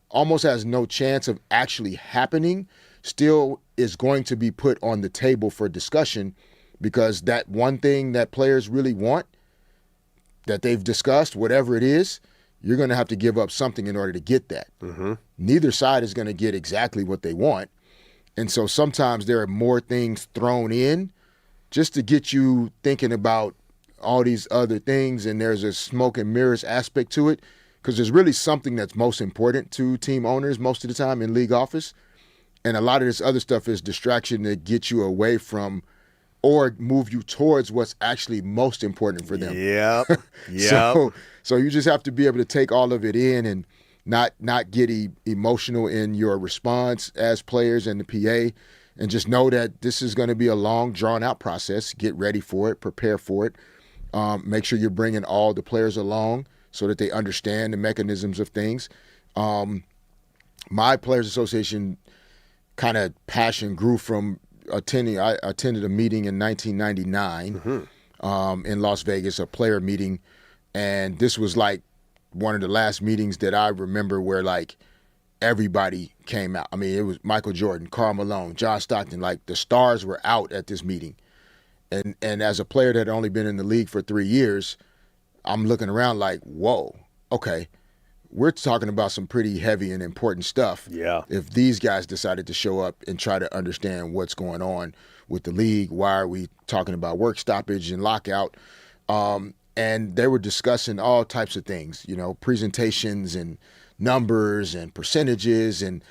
almost has no chance of actually happening still is going to be put on the table for discussion, because that one thing that players really want that they've discussed, whatever it is, you're going to have to give up something in order to get that. Mm-hmm. Neither side is going to get exactly what they want. And so sometimes there are more things thrown in just to get you thinking about all these other things, and there's a smoke and mirrors aspect to it, because there's really something that's most important to team owners most of the time in league office. And a lot of this other stuff is distraction to get you away from or move you towards what's actually most important for them.
Yep. Yep.
So you just have to be able to take all of it in and not get emotional in your response as players and the PA, and just know that this is going to be a long, drawn-out process. Get ready for it. Prepare for it. Make sure you're bringing all the players along so that they understand the mechanisms of things. My Players Association kind of passion grew from attending. I attended a meeting in 1999 in Las Vegas, a player meeting, and this was like one of the last meetings that I remember where like everybody came out. I mean, it was Michael Jordan, Karl Malone, John Stockton. Like the stars were out at this meeting, and as a player that had only been in the league for 3 years, I'm looking around like, whoa, okay. We're talking about some pretty heavy and important stuff.
Yeah.
If these guys decided to show up and try to understand what's going on with the league, why are we talking about work stoppage and lockout? And they were discussing all types of things, presentations and numbers and percentages. And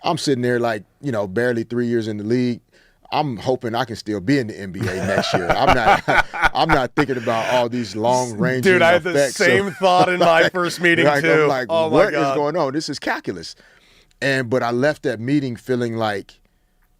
I'm sitting there like, barely 3 years in the league. I'm hoping I can still be in the NBA next year. I'm not thinking about all these long-ranging
Dude, I had the same thought in my first meeting too.
I'm like,
oh
what
my God.
is going on? This is calculus. But I left that meeting feeling like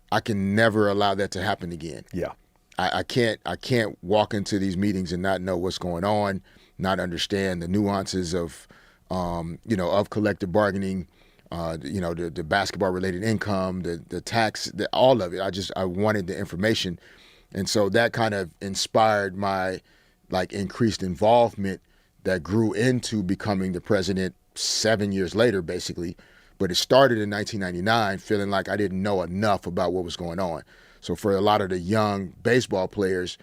I can never allow that to happen again.
Yeah.
I can't walk into these meetings and not know what's going on, not understand the nuances of collective bargaining. The basketball related income, the tax, all of it. I wanted the information. And so that kind of inspired my increased involvement that grew into becoming the president 7 years later, basically. But it started in 1999 feeling like I didn't know enough about what was going on. So for a lot of the young baseball players,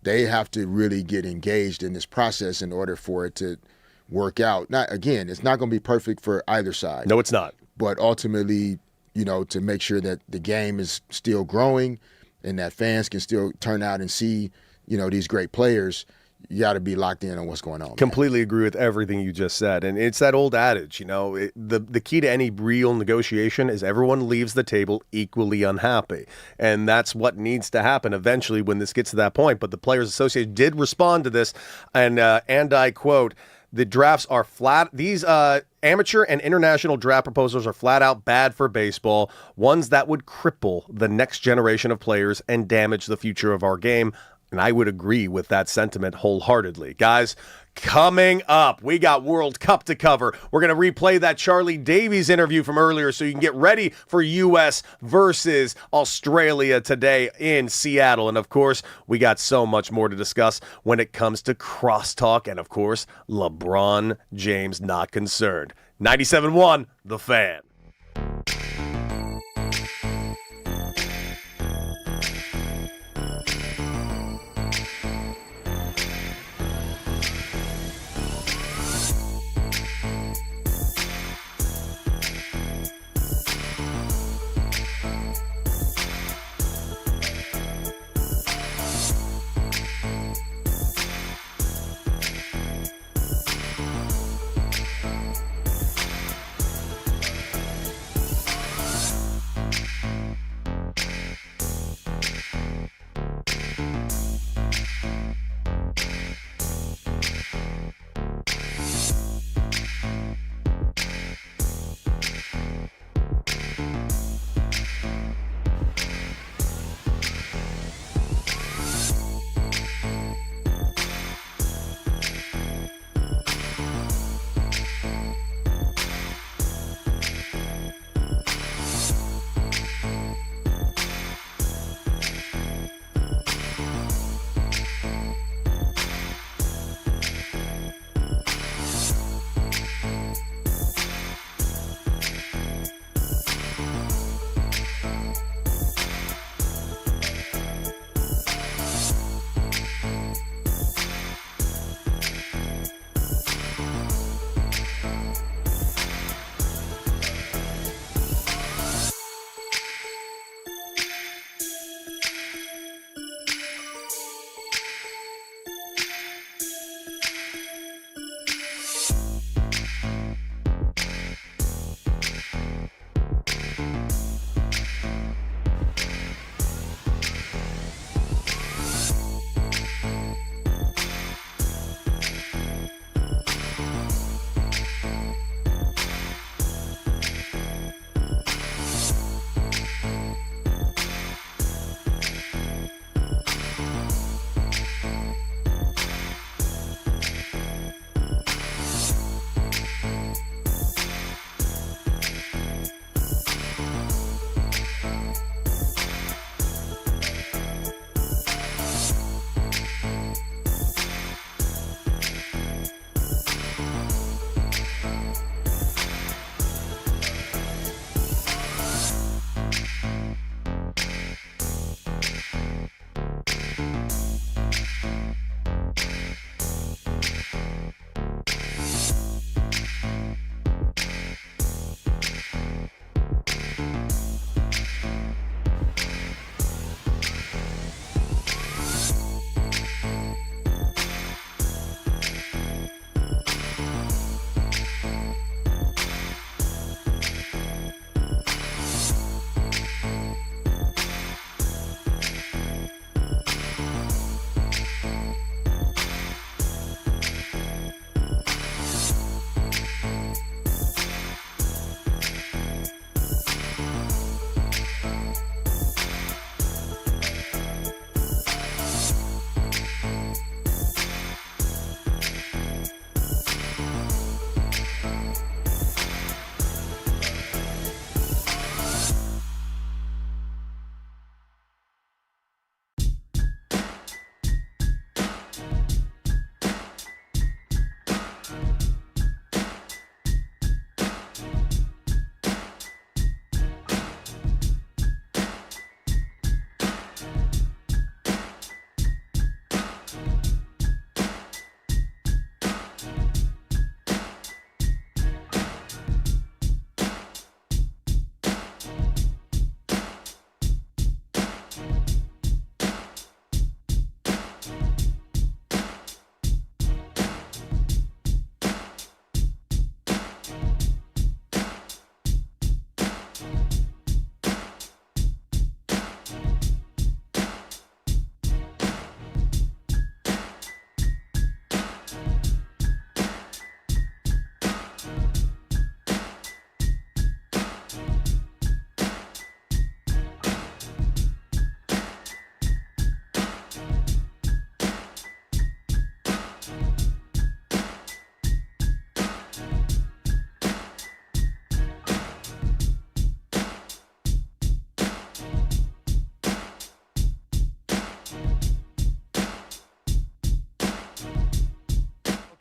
they have to really get engaged in this process in order for it to work out. It's not going to be perfect for either side.
No, it's not.
But ultimately, to make sure that the game is still growing and that fans can still turn out and see, these great players, you got to be locked in on what's going on.
Completely agree with everything you just said. And it's that old adage, the key to any real negotiation is everyone leaves the table equally unhappy. And that's what needs to happen eventually when this gets to that point. But the Players Association did respond to this, and I quote, "The drafts are flat. These amateur and international draft proposals are flat out bad for baseball, ones that would cripple the next generation of players and damage the future of our game." And I would agree with that sentiment wholeheartedly. Guys, coming up, we got World Cup to cover. We're going to replay that Charlie Davies interview from earlier so you can get ready for U.S. versus Australia today in Seattle. And, of course, we got so much more to discuss when it comes to crosstalk and, of course, LeBron James not concerned. 97.1, The Fan.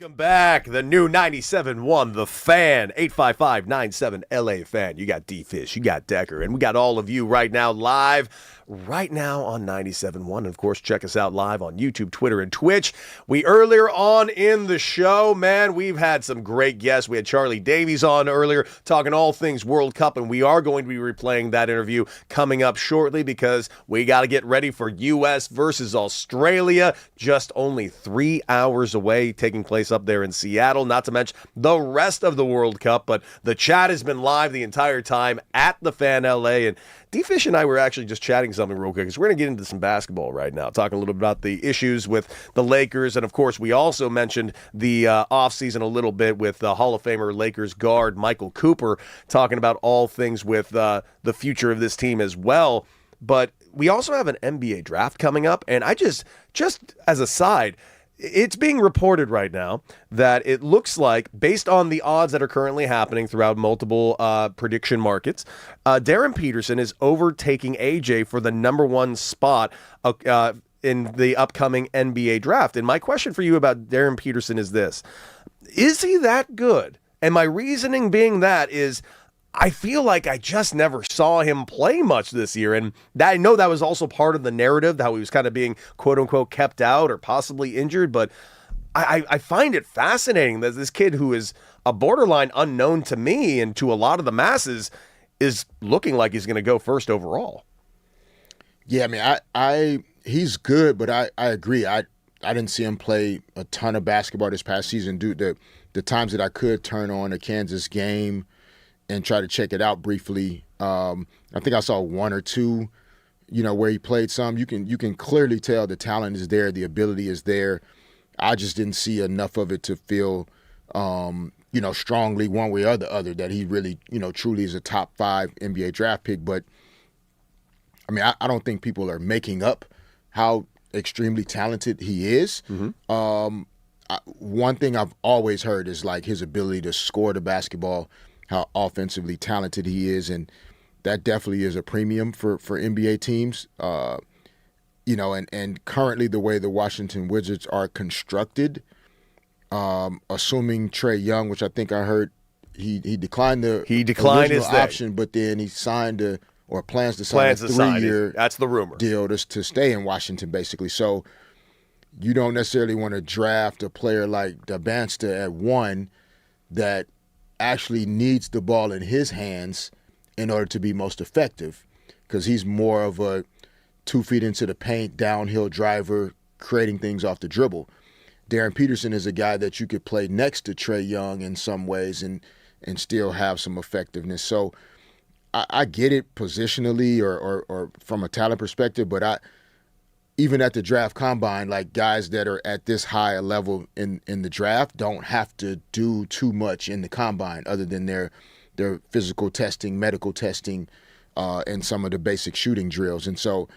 Welcome back. The new 97.1, The Fan, 855-97 LA Fan. You got D-Fish, you got Decker, and we got all of you right now live right now on 97.1. And, of course, check us out live on YouTube, Twitter, and Twitch. We earlier on in the show, man, we've had some great guests. We had Charlie Davies on earlier talking all things World Cup, and we are going to be replaying that interview coming up shortly because we got to get ready for U.S. versus Australia. Just only 3 hours away, taking place up there in Seattle, not to mention the rest of the World Cup. But the chat has been live the entire time at the Fan LA, and D-Fish and I were actually just chatting something real quick because we're going to get into some basketball right now, talking a little bit about the issues with the Lakers. And, of course, we also mentioned the offseason a little bit with Hall of Famer Lakers guard Michael Cooper, talking about all things with the future of this team as well. But we also have an NBA draft coming up, and I just as a side, it's being reported right now that it looks like, based on the odds that are currently happening throughout multiple prediction markets, Darren Peterson is overtaking AJ for the number one spot in the upcoming NBA draft. And my question for you about Darren Peterson is this. Is he that good? And my reasoning being that is, I feel like I just never saw him play much this year. And I know that was also part of the narrative, how he was kind of being, quote unquote, kept out or possibly injured. But I find it fascinating that this kid, who is a borderline unknown to me and to a lot of the masses, is looking like he's going to go first overall.
Yeah, I mean, he's good, but I agree. I didn't see him play a ton of basketball this past season due to the times that I could turn on a Kansas game and try to check it out briefly. I think I saw one or two, where he played some. You can clearly tell the talent is there, the ability is there. I just didn't see enough of it to feel, strongly one way or the other that he really, truly is a top 5 NBA draft pick. But I mean, I don't think people are making up how extremely talented he is. Mm-hmm. One thing I've always heard is like his ability to score the basketball, how offensively talented he is, and that definitely is a premium for NBA teams. And currently the way the Washington Wizards are constructed, assuming Trae Young, which I think I heard he declined the original option, but then he signed plans to sign a 3-year
that's the rumor
deal to stay in Washington, basically. So you don't necessarily want to draft a player like Dabansta at 1 that actually needs the ball in his hands in order to be most effective, because he's more of a 2 feet into the paint, downhill driver, creating things off the dribble. Darren Peterson is a guy that you could play next to Trae Young in some ways and still have some effectiveness. So I get it positionally or from a talent perspective, but even at the draft combine, like guys that are at this high a level in the draft don't have to do too much in the combine other than their physical testing, medical testing, and some of the basic shooting drills. And so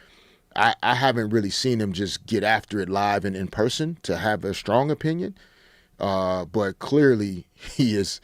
I haven't really seen him just get after it live and in person to have a strong opinion. But clearly he is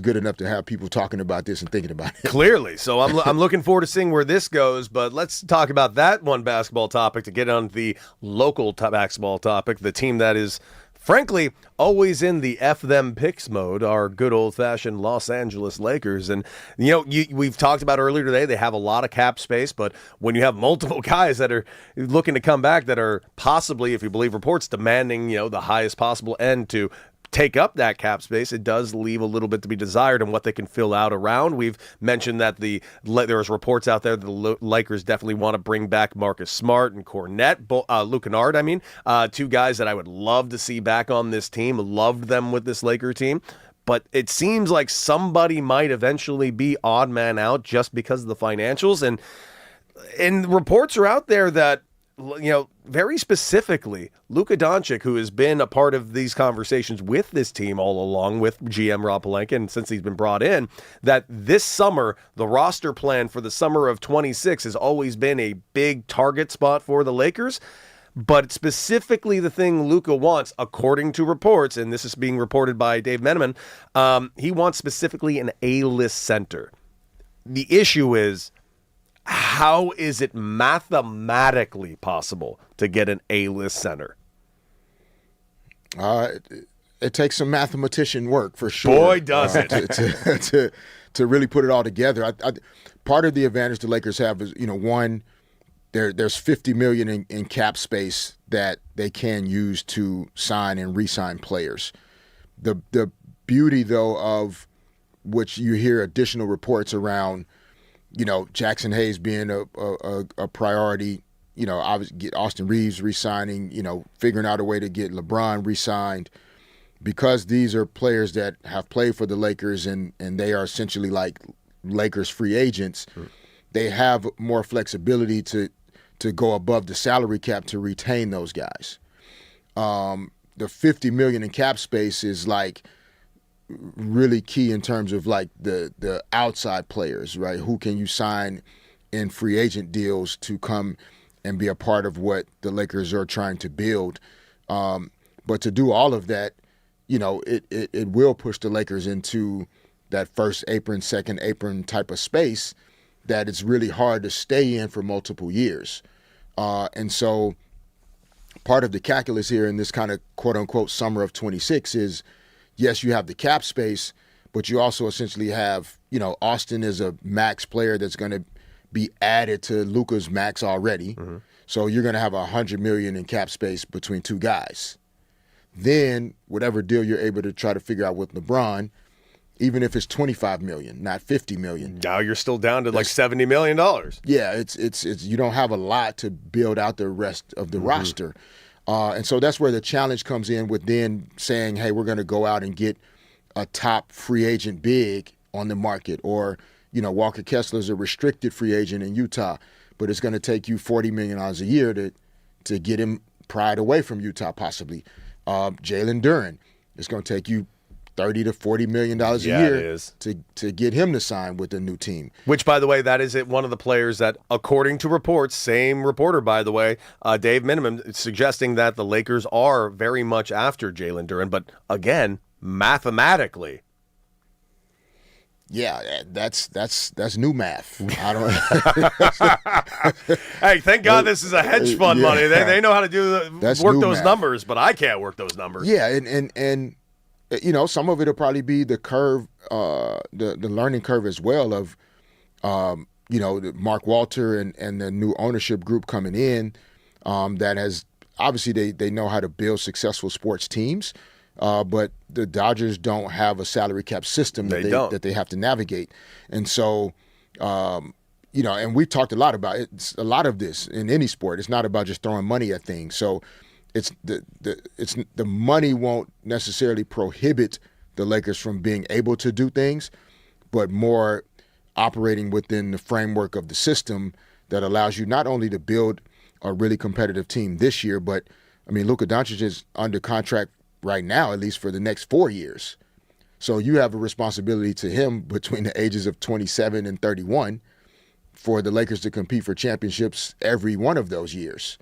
good enough to have people talking about this and thinking about it.
Clearly. So I'm looking forward to seeing where this goes, but let's talk about that one basketball topic to get on the local basketball topic, the team that is, frankly, always in the F them picks mode, our good old-fashioned Los Angeles Lakers. And, we've talked about earlier today, they have a lot of cap space, but when you have multiple guys that are looking to come back that are possibly, if you believe reports, demanding, the highest possible end to take up that cap space, it does leave a little bit to be desired on what they can fill out around. We've mentioned that there's reports out there that the Lakers definitely want to bring back Marcus Smart and Luke Kennard, 2 guys that I would love to see back on this team. Loved them with this Laker team. But it seems like somebody might eventually be odd man out just because of the financials. And reports are out there that, very specifically, Luka Doncic, who has been a part of these conversations with this team all along with GM Rob Pelinka, and since he's been brought in, that this summer, the roster plan for the summer of 26 has always been a big target spot for the Lakers. But specifically the thing Luka wants, according to reports, and this is being reported by Dave Meneman, he wants specifically an A-list center. The issue is, how is it mathematically possible to get an A-list center?
it takes some mathematician work for sure.
Boy, does it.
To really put it all together. Part of the advantage the Lakers have is, one, there's $50 million in cap space that they can use to sign and re-sign players. The beauty, though, of which you hear additional reports around, Jackson Hayes being a priority, obviously get Austin Reeves re-signing, figuring out a way to get LeBron re-signed, because these are players that have played for the Lakers and they are essentially like Lakers free agents. They have more flexibility to go above the salary cap to retain those guys. The $50 million in cap space is like really key in terms of like the outside players, right? Who can you sign in free agent deals to come and be a part of what the Lakers are trying to build? But to do all of that, it will push the Lakers into that first apron, second apron type of space that it's really hard to stay in for multiple years. And so part of the calculus here in this kind of quote-unquote summer of 26 is, yes, you have the cap space, but you also essentially have, Austin is a max player that's going to be added to Luka's max already. Mm-hmm. So you're going to have $100 million in cap space between two guys. Then whatever deal you're able to try to figure out with LeBron, even if it's $25 million, not $50 million.
Now you're still down to like $70 million.
Yeah, it's you don't have a lot to build out the rest of the roster. And so that's where the challenge comes in with then saying, hey, we're going to go out and get a top free agent big on the market. Or, Walker Kessler's a restricted free agent in Utah, but it's going to take you $40 million a year to get him pried away from Utah possibly. Jalen Duren, it's going to take you $30 to $40 million a year to get him to sign with a new team.
Which, by the way, that is one of the players that, according to reports, same reporter, by the way, Dave Minimum, suggesting that the Lakers are very much after Jalen Duren. But again, mathematically.
Yeah, that's new math. I don't.
Hey, thank God this is a hedge fund money. They know how to work those
math.
numbers, but I can't work those numbers.
Yeah, and some of it will probably be the curve, the learning curve as well of, Mark Walter and the new ownership group coming in, that has obviously they know how to build successful sports teams. But the Dodgers don't have a salary cap system that they have to navigate. And so, and we've talked a lot about it. It's a lot of this in any sport. It's not about just throwing money at things. So it's the money won't necessarily prohibit the Lakers from being able to do things, but more operating within the framework of the system that allows you not only to build a really competitive team this year, but, Luka Doncic is under contract right now, at least for the next 4 years. So you have a responsibility to him between the ages of 27 and 31 for the Lakers to compete for championships every one of those years.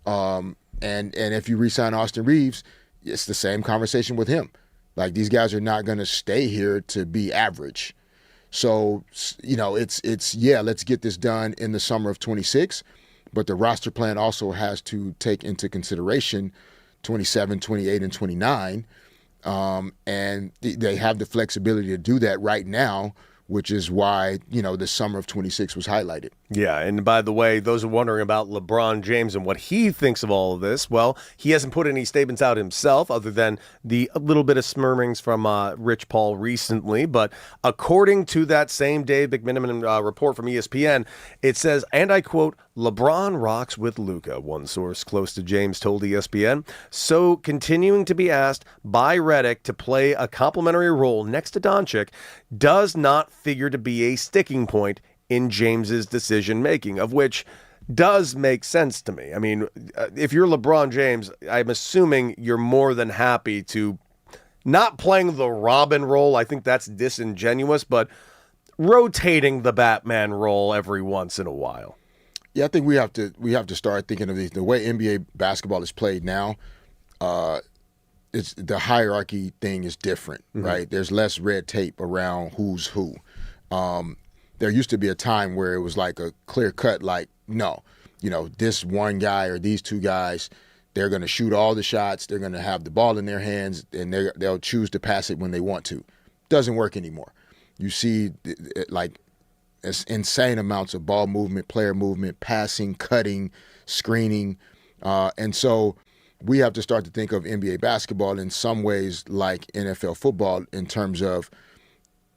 And if you re-sign Austin Reeves, it's the same conversation with him. Like, these guys are not going to stay here to be average. So, let's get this done in the summer of 26, but the roster plan also has to take into consideration 27, 28, and 29. And they have the flexibility to do that right now, which is why, the summer of 26 was highlighted.
Yeah, and by the way, those are wondering about LeBron James and what he thinks of all of this. Well, he hasn't put any statements out himself other than a little bit of smirmings from Rich Paul recently. But according to that same Dave McMenamin report from ESPN, it says, and I quote, LeBron rocks with Luka, one source close to James told ESPN. So continuing to be asked by Reiter to play a complementary role next to Doncic does not figure to be a sticking point in James's decision-making, of which does make sense to me. If you're LeBron James, I'm assuming you're more than happy to not playing the Robin role. I think that's disingenuous, but rotating the Batman role every once in a while.
Yeah, I think we have to start thinking of the way NBA basketball is played now. It's the hierarchy thing is different, right? There's less red tape around who's who. There used to be a time where it was like a clear cut, like, no, this one guy or these two guys, they're going to shoot all the shots. They're going to have the ball in their hands, and they'll choose to pass it when they want to. Doesn't work anymore. You see, like, insane amounts of ball movement, player movement, passing, cutting, screening. And so we have to start to think of NBA basketball in some ways like NFL football in terms of,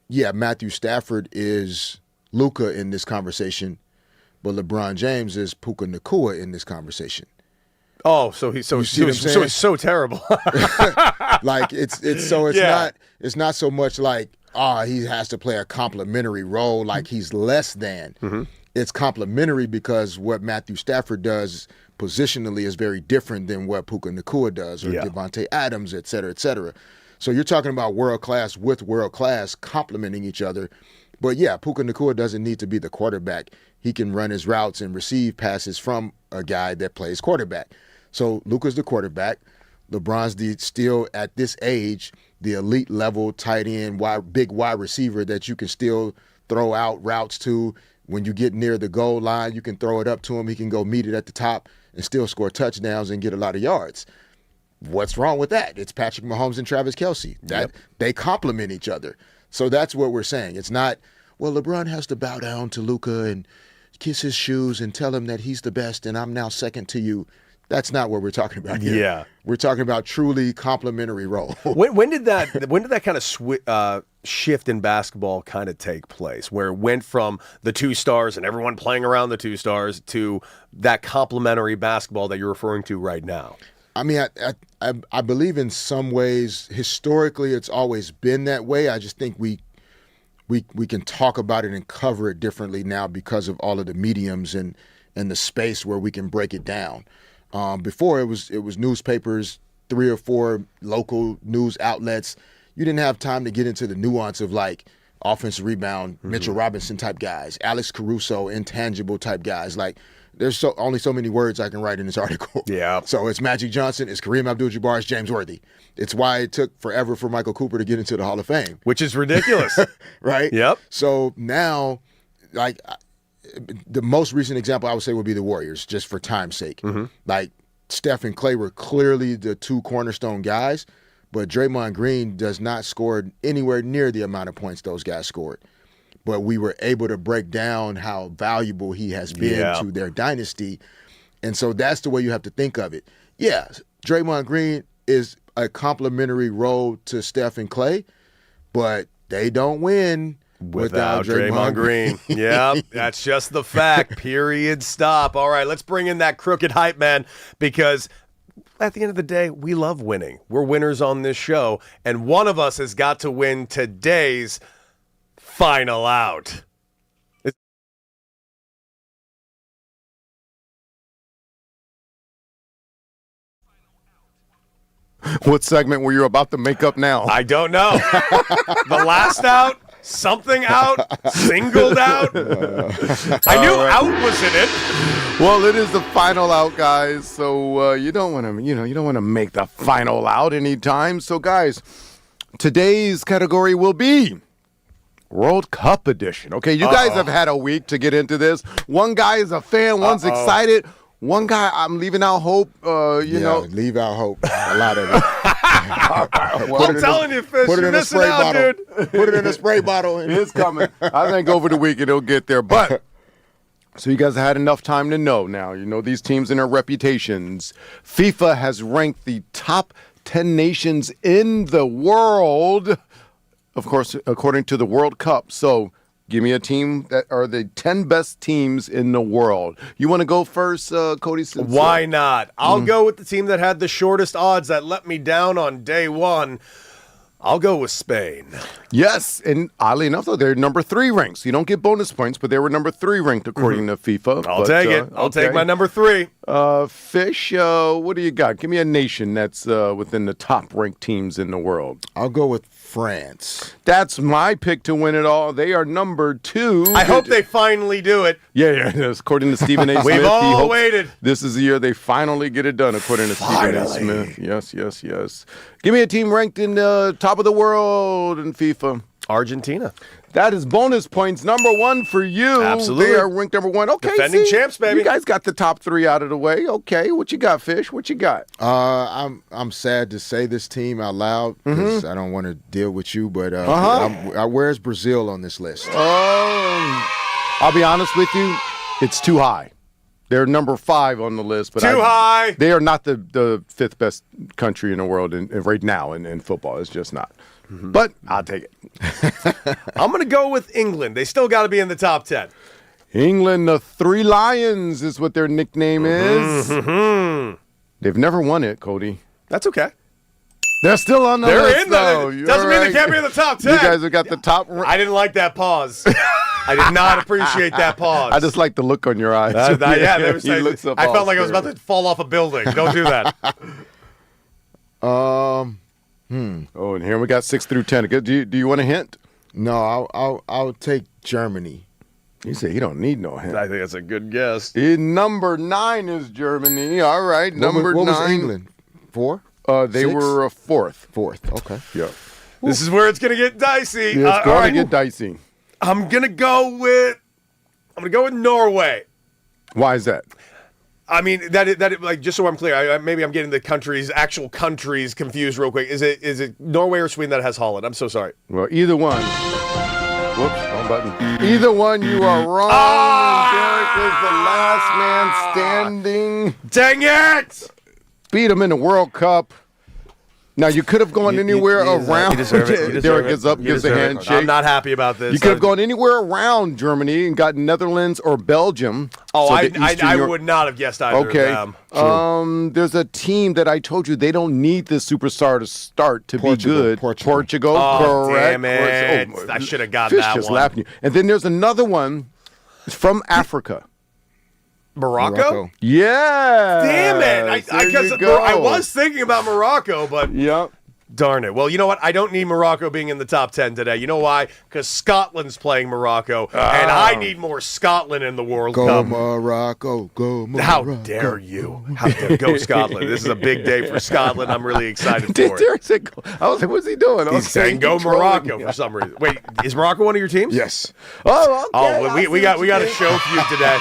yeah, Matthew Stafford is Luka in this conversation, but LeBron James is Puka Nacua in this conversation.
Oh, so he's so terrible.
Like it's not so much like he has to play a complementary role, like he's less than. Mm-hmm. It's complementary because what Matthew Stafford does positionally is very different than what Puka Nacua does, or Devontae Adams, et cetera, et cetera. So you're talking about world class with world class complementing each other. But yeah, Puka Nacua doesn't need to be the quarterback. He can run his routes and receive passes from a guy that plays quarterback. So Luka's the quarterback. LeBron's still at this age, the elite level tight end, big wide receiver that you can still throw out routes to. When you get near the goal line, you can throw it up to him. He can go meet it at the top and still score touchdowns and get a lot of yards. What's wrong with that? It's Patrick Mahomes and Travis Kelce. They complement each other. So that's what we're saying. It's not, well, LeBron has to bow down to Luka and kiss his shoes and tell him that he's the best and I'm now second to you. That's not what we're talking about here.
Yeah.
We're talking about truly complementary role.
When did that kind of shift in basketball kind of take place, where it went from the two stars and everyone playing around the two stars to that complementary basketball that you're referring to right now?
I mean, I believe in some ways, historically, it's always been that way. I just think we can talk about it and cover it differently now because of all of the mediums and the space where we can break it down. Before it was newspapers, 3 or 4 local news outlets. You didn't have time to get into the nuance of like offensive rebound, Mitchell Robinson type guys, Alex Caruso, intangible type guys. Like there's only so many words I can write in this article.
Yeah.
So it's Magic Johnson, it's Kareem Abdul-Jabbar, it's James Worthy. It's why it took forever for Michael Cooper to get into the Hall of Fame.
Which is ridiculous.
Right?
Yep.
So now, like, the most recent example I would say would be the Warriors, just for time's sake. Mm-hmm. Like, Steph and Clay were clearly the 2 cornerstone guys, but Draymond Green does not score anywhere near the amount of points those guys scored. But we were able to break down how valuable he has been to their dynasty. And so that's the way you have to think of it. Yeah, Draymond Green is a complementary role to Steph and Clay, but they don't win without Draymond Green.
Yeah, that's just the fact. Period. Stop. All right, let's bring in that crooked hype man, because at the end of the day, we love winning. We're winners on this show, and one of us has got to win today's Final Out.
What segment were you about to make up now?
I don't know. The last out, something out, singled out. I knew out was in it.
Well, it is the final out, guys. So you don't want to make the final out anytime. So, guys, today's category will be World Cup edition. Okay, you guys have had a week to get into this. One guy is a fan, one's excited. One guy, I'm leaving out hope.
Leave out hope. A lot of it.
I'm telling you, Fish,
put it
you're
in a
missing
spray
out,
bottle.
dude.
Put it in a spray bottle.
It's coming. I think over the weekend it'll get there. But so you guys have had enough time to know now. You know these teams and their reputations. FIFA has ranked the top 10 nations in the world, of course, according to the World Cup. So give me a team that are the 10 best teams in the world. You want to go first, Cody?
Why not? I'll go with the team that had the shortest odds that let me down on day one. I'll go with Spain.
Yes, and oddly enough, though, they're number 3 ranked. So you don't get bonus points, but they were number 3 ranked according to FIFA.
I'll take it. I'll take my number 3.
Fish, what do you got? Give me a nation that's within the top ranked teams in the world.
I'll go with France.
That's my pick to win it all. They are number 2.
I hope they finally do it.
Yeah. According to Stephen A. Smith,
we've all waited.
This is the year they finally get it done, according to Stephen A. Smith. Yes. Give me a team ranked in the top of the world in FIFA.
Argentina.
That is bonus points number 1 for you.
Absolutely.
They are ranked number 1. Okay,
Defending champs, baby.
You guys got the top 3 out of the way. Okay, what you got, Fish? What you got?
I'm sad to say this team out loud because I don't want to deal with you, but where's Brazil on this list?
I'll be honest with you, it's too high. They're number 5 on the list, but
Too high.
They are not the 5th best country in the world right now in football. It's just not. But I'll take it.
I'm going to go with England. They still got to be in the top 10.
England, the 3 Lions is what their nickname is. They've never won it, Cody.
That's okay.
They're still on the
They're
list,
in
though.
there. Doesn't mean they can't be in the top 10.
You guys have got the top.
I didn't like that pause. I did not appreciate that pause.
I just like the look on your eyes. He looks up
I
all
felt like I was
scared.
about to fall off a building. Don't do that.
Oh, and here we got 6 through 10. Do you want a hint?
No, I'll take Germany.
You say you don't need no hint.
I think that's a good guess.
Number 9 is Germany. All right, number 9.
What was England? 4?
They
6?
were 4th.
4th. Okay.
Yeah.
This is where it's going to get dicey.
It's
all
going
right.
to get dicey.
I'm going to go with Norway.
Why is that?
I mean, like, just so I'm clear, maybe I'm getting the actual countries confused real quick. Is it Norway or Sweden that has Holland? I'm so sorry.
Well, either one. Whoops, wrong button. Either one, you are wrong. Derek is the last man standing.
Dang it!
Beat him in the World Cup. Now, you could have gone anywhere around.
You deserve it.
Derek gets up, gives a handshake.
I'm not happy about this.
You could have gone anywhere around Germany and got Netherlands or Belgium.
Oh,
So
I
the Eastern Europe-
would not have guessed either
Okay.
of them.
There's a team that I told you they don't need this superstar to start to
Portugal,
be good.
Portugal.
Oh,
correct.
damn it.
Oh,
I should have got
Fish
that
just
one.
laughing. And then there's another one from Africa.
Morocco?
Yeah.
Damn it. I was thinking about Morocco, but
Yep.
darn it. Well, you know what? I don't need Morocco being in the top 10 today. You know why? Because Scotland's playing Morocco, and I need more Scotland in the World
Go
Cup.
Morocco, go Morocco.
How dare you? How dare go Scotland? This is a big day for Scotland. I'm really excited
Did
for it.
Derek say go? I was like, what's he doing?
He's saying go Morocco for some reason. Wait, is Morocco one of your teams?
Yes.
Oh, okay.
Oh, we got a show for you today.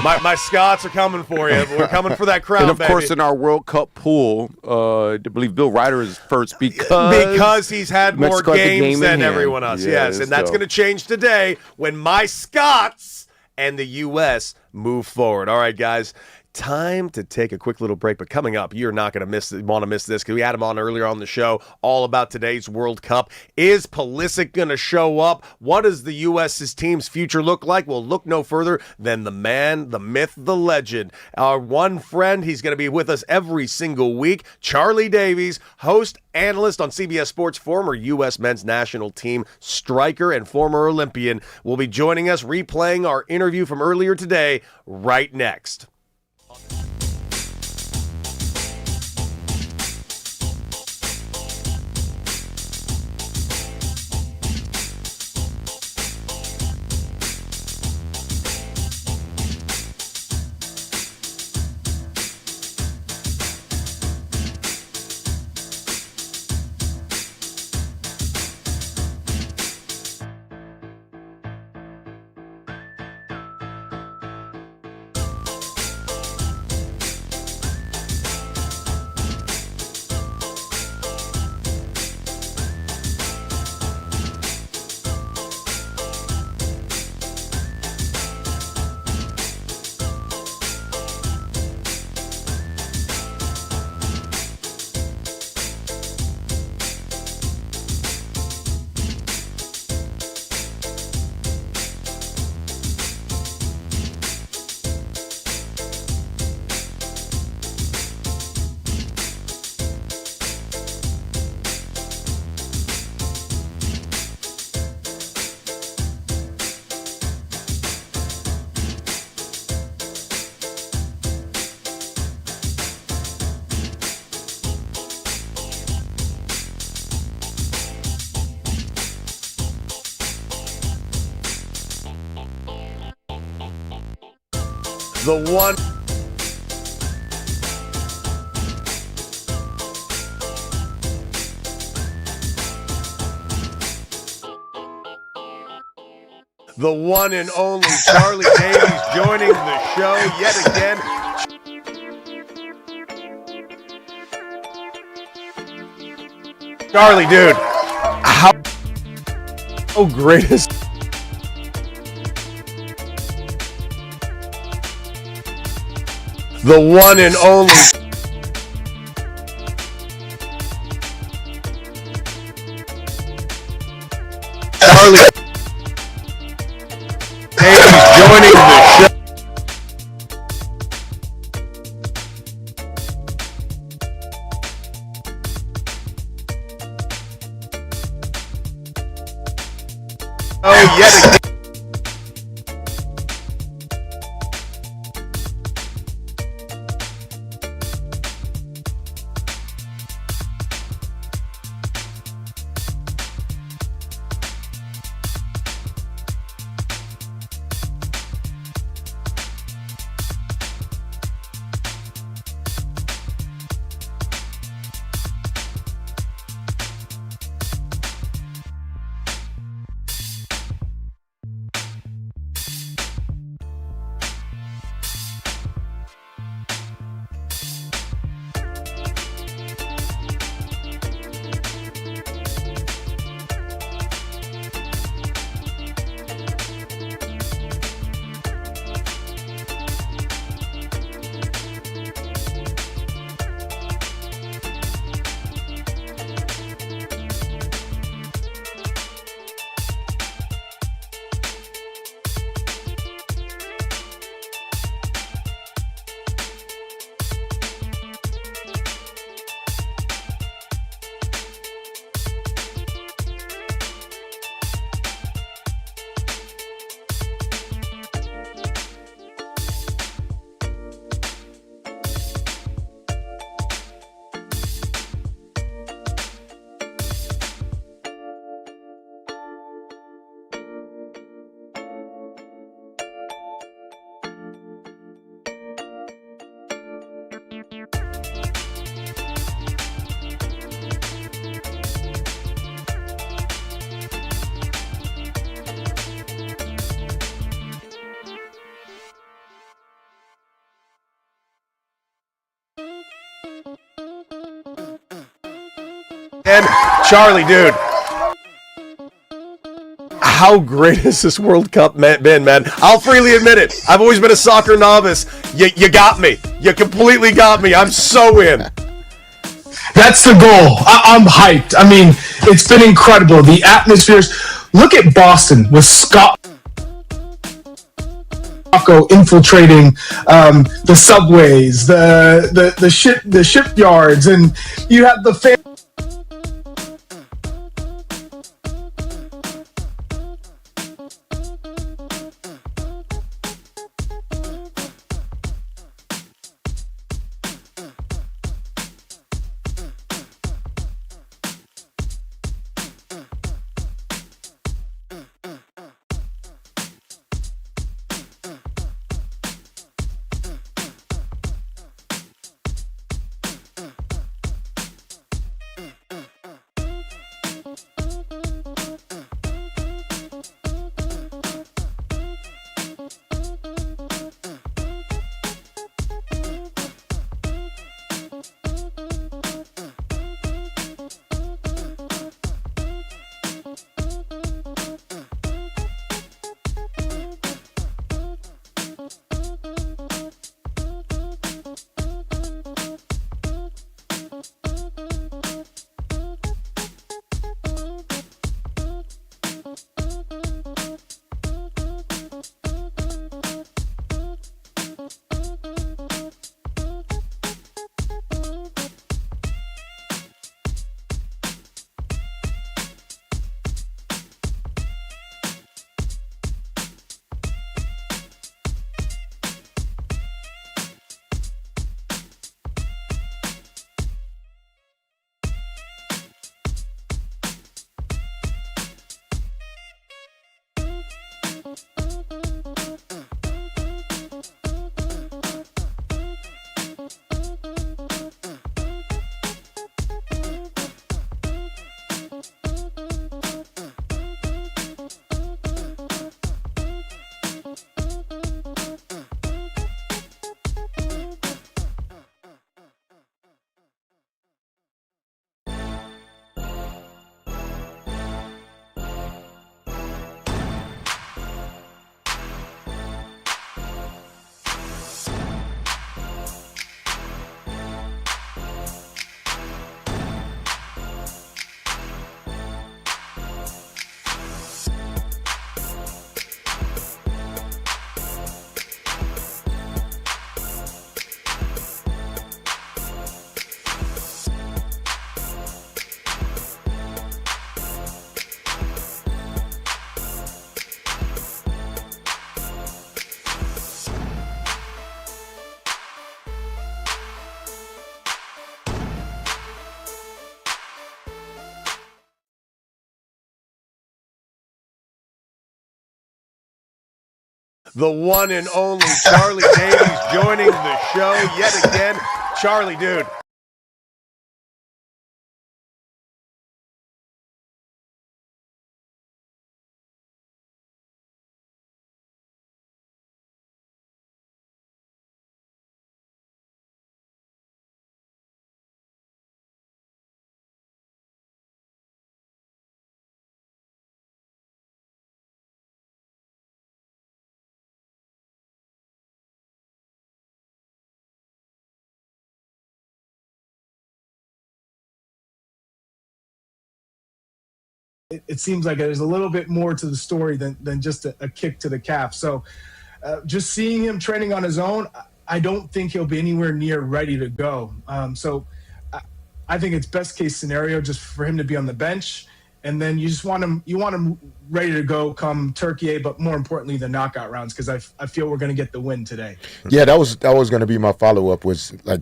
my Scots are coming for you. We're coming for that crown,
And of
baby.
course, in our World Cup pool, I believe Bill Reiter is first because
he's had more
Mexico had the
games
game in
than
hand.
everyone else.
Yeah,
Yes, and that's
so-
going to change today when my Scots and the U.S. move forward. All right, guys. Time to take a quick little break, but coming up, you're not going to want to miss this because we had him on earlier on the show, all about today's World Cup. Is Pulisic going to show up? What does the U.S.'s team's future look like? Well, look no further than the man, the myth, the legend. Our one friend, he's going to be with us every single week. Charlie Davies, host, analyst on CBS Sports, former U.S. men's national team striker and former Olympian, will be joining us, replaying our interview from earlier today, right next. The one. The one and only Charlie Davies joining the show yet again. Charlie, dude, how great is the one and only Charlie Davies joining the show. Oh, yet again. And Charlie, dude, how great has this World Cup been, man? I'll freely admit it. I've always been a soccer novice. You got me. You completely got me. I'm so in.
That's the goal. I'm hyped. I mean, it's been incredible. The atmospheres. Look at Boston with infiltrating the subways, the shipyards, and you have the fans.
The one and only Charlie Davies joining the show yet again. Charlie, dude.
It seems like there's a little bit more to the story than just a kick to the calf. So just seeing him training on his own, I don't think he'll be anywhere near ready to go. I think it's best case scenario just for him to be on the bench, and then you want him ready to go come Turkey, but more importantly the knockout rounds, because I feel we're going to get the win today.
Yeah, that was going to be my follow-up, was like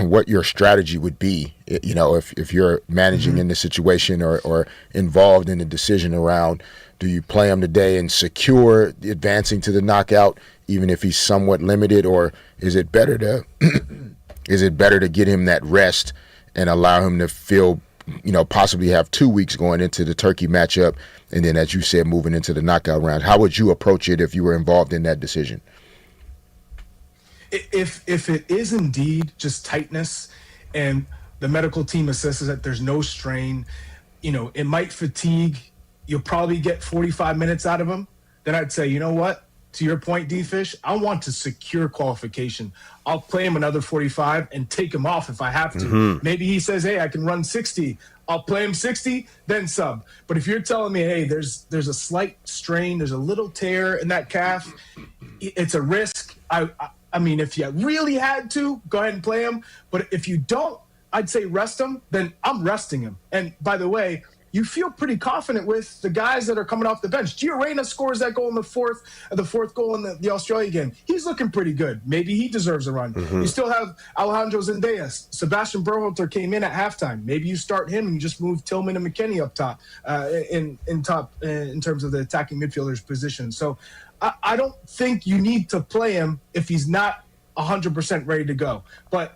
what your strategy would be, you know, if you're managing in the situation or involved in the decision around, do you play him today and secure advancing to the knockout even if he's somewhat limited, or is it better to get him that rest and allow him to feel, you know, possibly have 2 weeks going into the Turkey matchup, and then, as you said, moving into the knockout round? How would you approach it if you were involved in that decision?
If it is indeed just tightness and the medical team assesses that there's no strain, you know, it might fatigue, you'll probably get 45 minutes out of him, then I'd say, you know what? To your point, D-Fish, I want to secure qualification. I'll play him another 45 and take him off if I have to. Maybe he says, hey, I can run 60. I'll play him 60, then sub. But if you're telling me, hey, there's a slight strain, there's a little tear in that calf, it's a risk. I mean, if you really had to, go ahead and play him. But if you don't, I'd say rest him. Then I'm resting him. And by the way, you feel pretty confident with the guys that are coming off the bench. Gio Reyna scores that goal in the fourth goal in the Australia game. He's looking pretty good. Maybe he deserves a run. You still have Alejandro Zendejas. Sebastian Berhalter came in at halftime. Maybe you start him and you just move Tillman and McKennie up top in terms of the attacking midfielders position. So I don't think you need to play him if he's not 100% ready to go. But,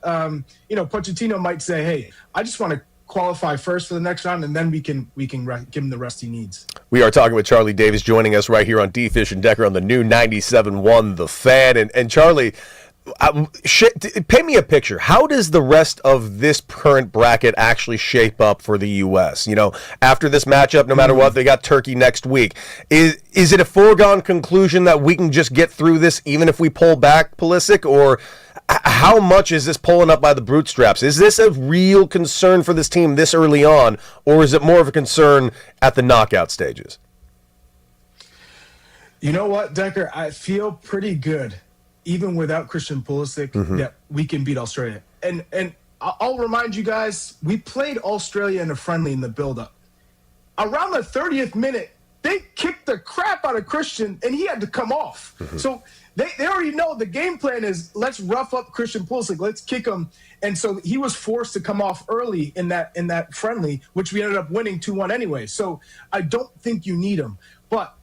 you know, Pochettino might say, hey, I just want to qualify first for the next round, and then we can give him the rest he needs.
We are talking with Charlie Davies, joining us right here on D-Fish and Decker on the new 97.1 The Fan. And Charlie, paint me a picture. How does the rest of this current bracket actually shape up for the U.S.? You know, after this matchup, no matter what, they got Turkey next week. Is it a foregone conclusion that we can just get through this even if we pull back, Pulisic, or how much is this pulling up by the bootstraps? Is this a real concern for this team this early on, or is it more of a concern at the knockout stages?
You know what, Decker? I feel pretty good, even without Christian Pulisic, that we can beat Australia. And I'll remind you guys, we played Australia in a friendly in the build-up. Around the 30th minute, they kicked the crap out of Christian, and he had to come off. So they already know the game plan is, let's rough up Christian Pulisic, let's kick him. And so he was forced to come off early in that friendly, which we ended up winning 2-1 anyway. So I don't think you need him. But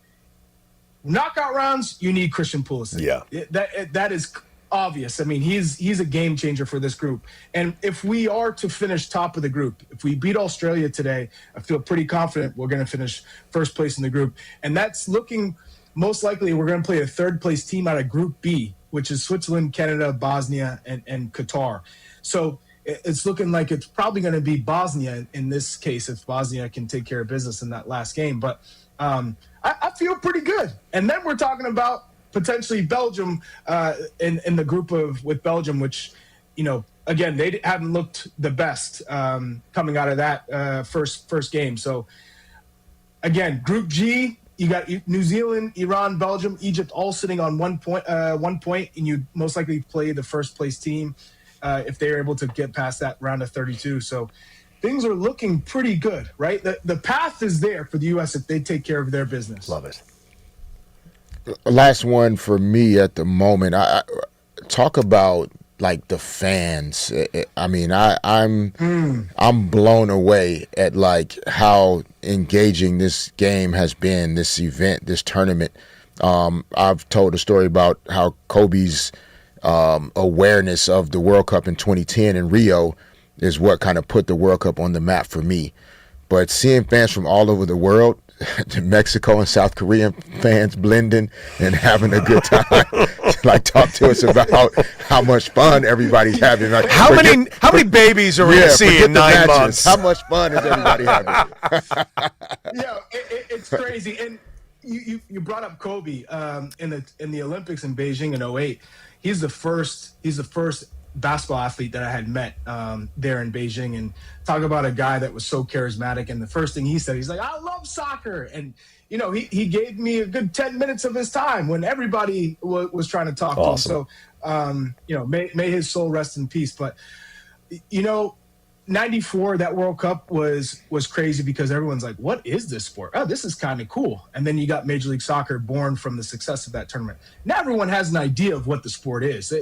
knockout rounds, you need Christian Pulisic.
Yeah.
That is obvious. I mean, he's a game changer for this group. And if we are to finish top of the group, if we beat Australia today, I feel pretty confident we're going to finish first place in the group. And that's looking, most likely we're going to play a third place team out of Group B, which is Switzerland, Canada, Bosnia, and Qatar. So it's looking like it's probably going to be Bosnia in this case, if Bosnia can take care of business in that last game. But I feel pretty good. And then we're talking about potentially Belgium in the group with Belgium, which, you know, again, they haven't looked the best coming out of that first game. So, again, Group G, you got New Zealand, Iran, Belgium, Egypt, all sitting on 1 point, and you most likely play the first place team if they're able to get past that round of 32. So things are looking pretty good, right? The path is there for the U.S. if they take care of their business.
Love it.
Last one for me at the moment. I talk about like the fans. I mean, I'm blown away at like how engaging this game has been, this event, this tournament, I've told a story about how Kobe's awareness of the World Cup in 2010 in Rio is what kind of put the World Cup on the map for me. But seeing fans from all over the world, Mexico and South Korean fans blending and having a good time, like talk to us about how much fun everybody's having. Like,
how many babies are we going to see in 9 months?
How much fun is everybody having?
It's crazy. And you brought up Kobe in the Olympics in Beijing in 08. He's the first basketball athlete that I had met there in Beijing, and talk about a guy that was so charismatic. And the first thing he said, he's like, I love soccer. And, he gave me a good 10 minutes of his time when everybody was trying to talk to him. So, may his soul rest in peace. But, 94, that World Cup was crazy because everyone's like, what is this sport? Oh, this is kind of cool. And then you got Major League Soccer born from the success of that tournament. Now everyone has an idea of what the sport is.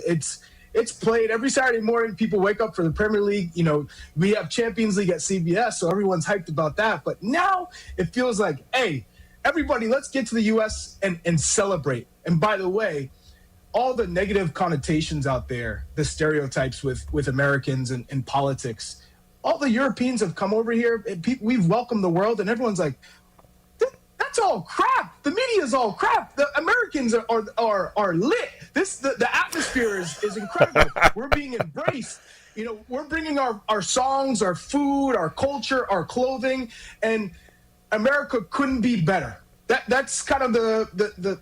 It's played every Saturday morning. People wake up for the Premier League. We have Champions League at CBS, so everyone's hyped about that. But now it feels like, hey, everybody, let's get to the U.S. and celebrate. And by the way, all the negative connotations out there, the stereotypes with Americans and politics, all the Europeans have come over here. We've welcomed the world, and everyone's like, that's all crap. The media is all crap. The Americans are lit. The atmosphere is incredible. We're being embraced. We're bringing our songs, our food, our culture, our clothing, and America couldn't be better. That's kind of the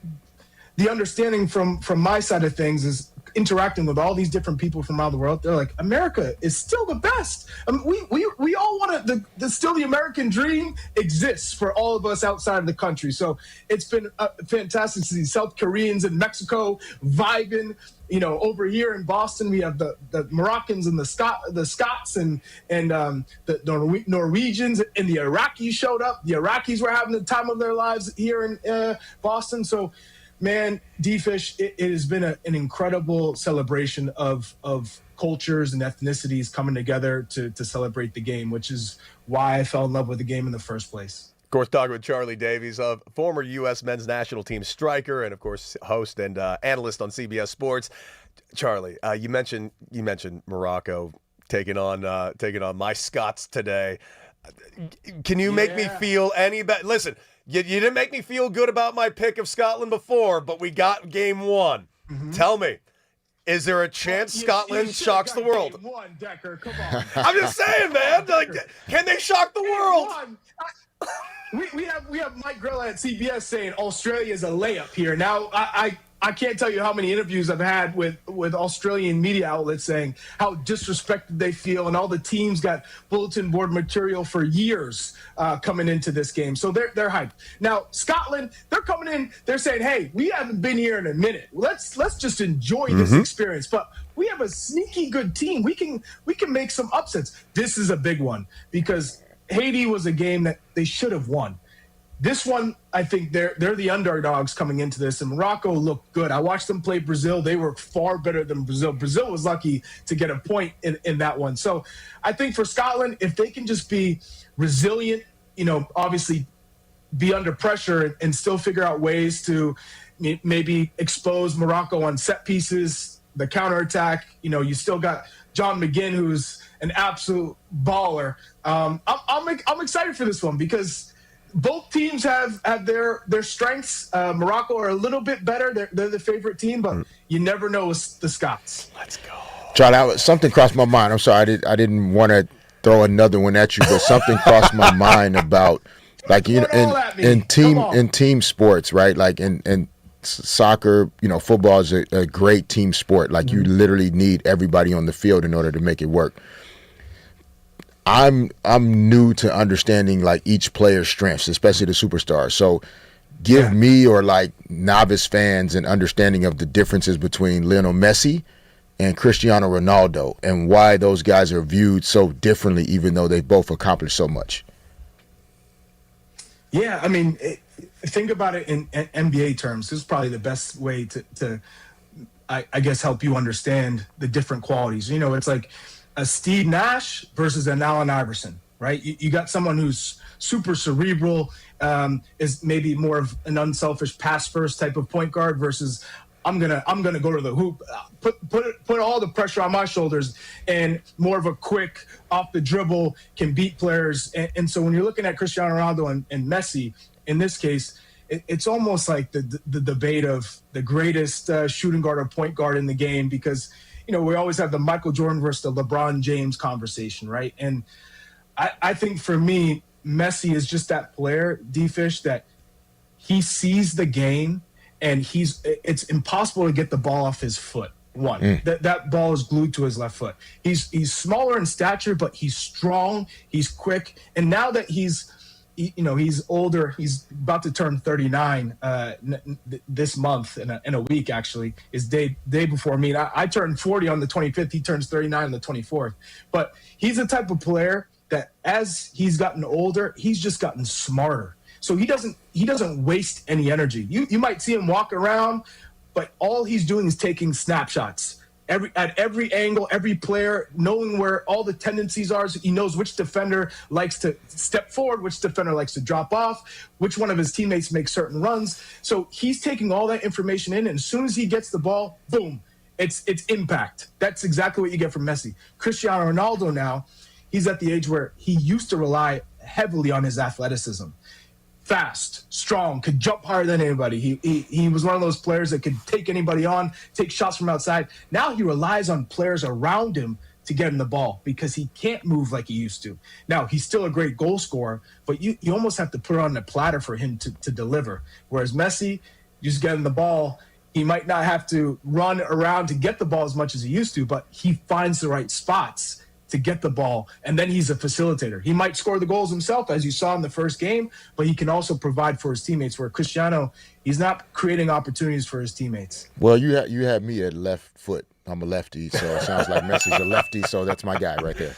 understanding from my side of things is interacting with all these different people from around the world. They're like, America is still the best. I mean, we all want to, still the American dream exists for all of us outside of the country. So it's been fantastic to see South Koreans and Mexico vibing. Over here in Boston, we have the Moroccans and the Scots and the Norwegians and the Iraqis showed up. The Iraqis were having the time of their lives here in Boston. So, man, D-Fish, it has been an incredible celebration of cultures and ethnicities coming together to celebrate the game, which is why I fell in love with the game in the first place.
Of course, talking with Charlie Davies, former U.S. men's national team striker and, of course, host and analyst on CBS Sports. Charlie, you mentioned Morocco taking on my Scots today. Can you make me feel any better? Listen, you didn't make me feel good about my pick of Scotland before, but we got game one. Mm-hmm. Tell me, is there a chance Scotland shocks the world?
Game one, Decker, come on.
I'm just saying, man. Can they shock the world?
We have Mike Grella at CBS saying Australia is a layup here. Now, I can't tell you how many interviews I've had with Australian media outlets saying how disrespected they feel, and all the teams got bulletin board material for years coming into this game. So they're hyped. Now, Scotland, they're coming in, they're saying, hey, we haven't been here in a minute. Let's just enjoy this experience. But we have a sneaky good team. We can make some upsets. This is a big one because Haiti was a game that they should have won. This one, I think they're the underdogs coming into this, and Morocco looked good. I watched them play Brazil. They were far better than Brazil. Brazil was lucky to get a point in that one. So I think for Scotland, if they can just be resilient, obviously be under pressure and still figure out ways to maybe expose Morocco on set pieces, the counterattack. You still got John McGinn, who's an absolute baller. I'm excited for this one because both teams have their strengths. Morocco are a little bit better. They're the favorite team, but you never know with the Scots.
Let's go.
Charlie, something crossed my mind. I'm sorry, I didn't want to throw another one at you, but something crossed my mind about in team sports, right? Like in soccer, football is a great team sport. Like you literally need everybody on the field in order to make it work. I'm new to understanding like each player's strengths, especially the superstars. So give me or like novice fans an understanding of the differences between Lionel Messi and Cristiano Ronaldo and why those guys are viewed so differently, even though they both accomplished so much.
Yeah, I mean, think about it in NBA terms. This is probably the best way to I guess, help you understand the different qualities. It's like a Steve Nash versus an Allen Iverson. right? You got someone who's super cerebral, is maybe more of an unselfish pass first type of point guard versus I'm gonna go to the hoop, put all the pressure on my shoulders, and more of a quick off the dribble can beat players. And so when you're looking at Cristiano Ronaldo and Messi in this case, it's almost like the debate of the greatest shooting guard or point guard in the game, because we always have the Michael Jordan versus the LeBron James conversation, right? And I think for me, Messi is just that player, D-Fish, that he sees the game and it's impossible to get the ball off his foot. That ball is glued to his left foot. He's smaller in stature, but he's strong, he's quick. And now that he's older, he's about to turn 39 this month in a week, actually, is day before me. I turned 40 on the 25th. He turns 39 on the 24th. But he's the type of player that as he's gotten older, he's just gotten smarter. So he doesn't waste any energy. You might see him walk around, but all he's doing is taking snapshots. At every angle, every player, knowing where all the tendencies are. So he knows which defender likes to step forward, which defender likes to drop off, which one of his teammates makes certain runs. So he's taking all that information in, and as soon as he gets the ball, boom, it's impact. That's exactly what you get from Messi. Cristiano Ronaldo now, he's at the age where he used to rely heavily on his athleticism. Fast, strong, could jump higher than anybody. He was one of those players that could take anybody on, take shots from outside. Now he relies on players around him to get him the ball because he can't move like he used to. Now, he's still a great goal scorer, but you almost have to put it on the platter for him to deliver. Whereas Messi, you just get him the ball. He might not have to run around to get the ball as much as he used to, but he finds the right spots to get the ball, and then he's a facilitator. He might score the goals himself, as you saw in the first game, but he can also provide for his teammates, where Cristiano, he's not creating opportunities for his teammates.
Well, you had me at left foot. I'm a lefty, so it sounds like Messi's a lefty, so that's my guy right there.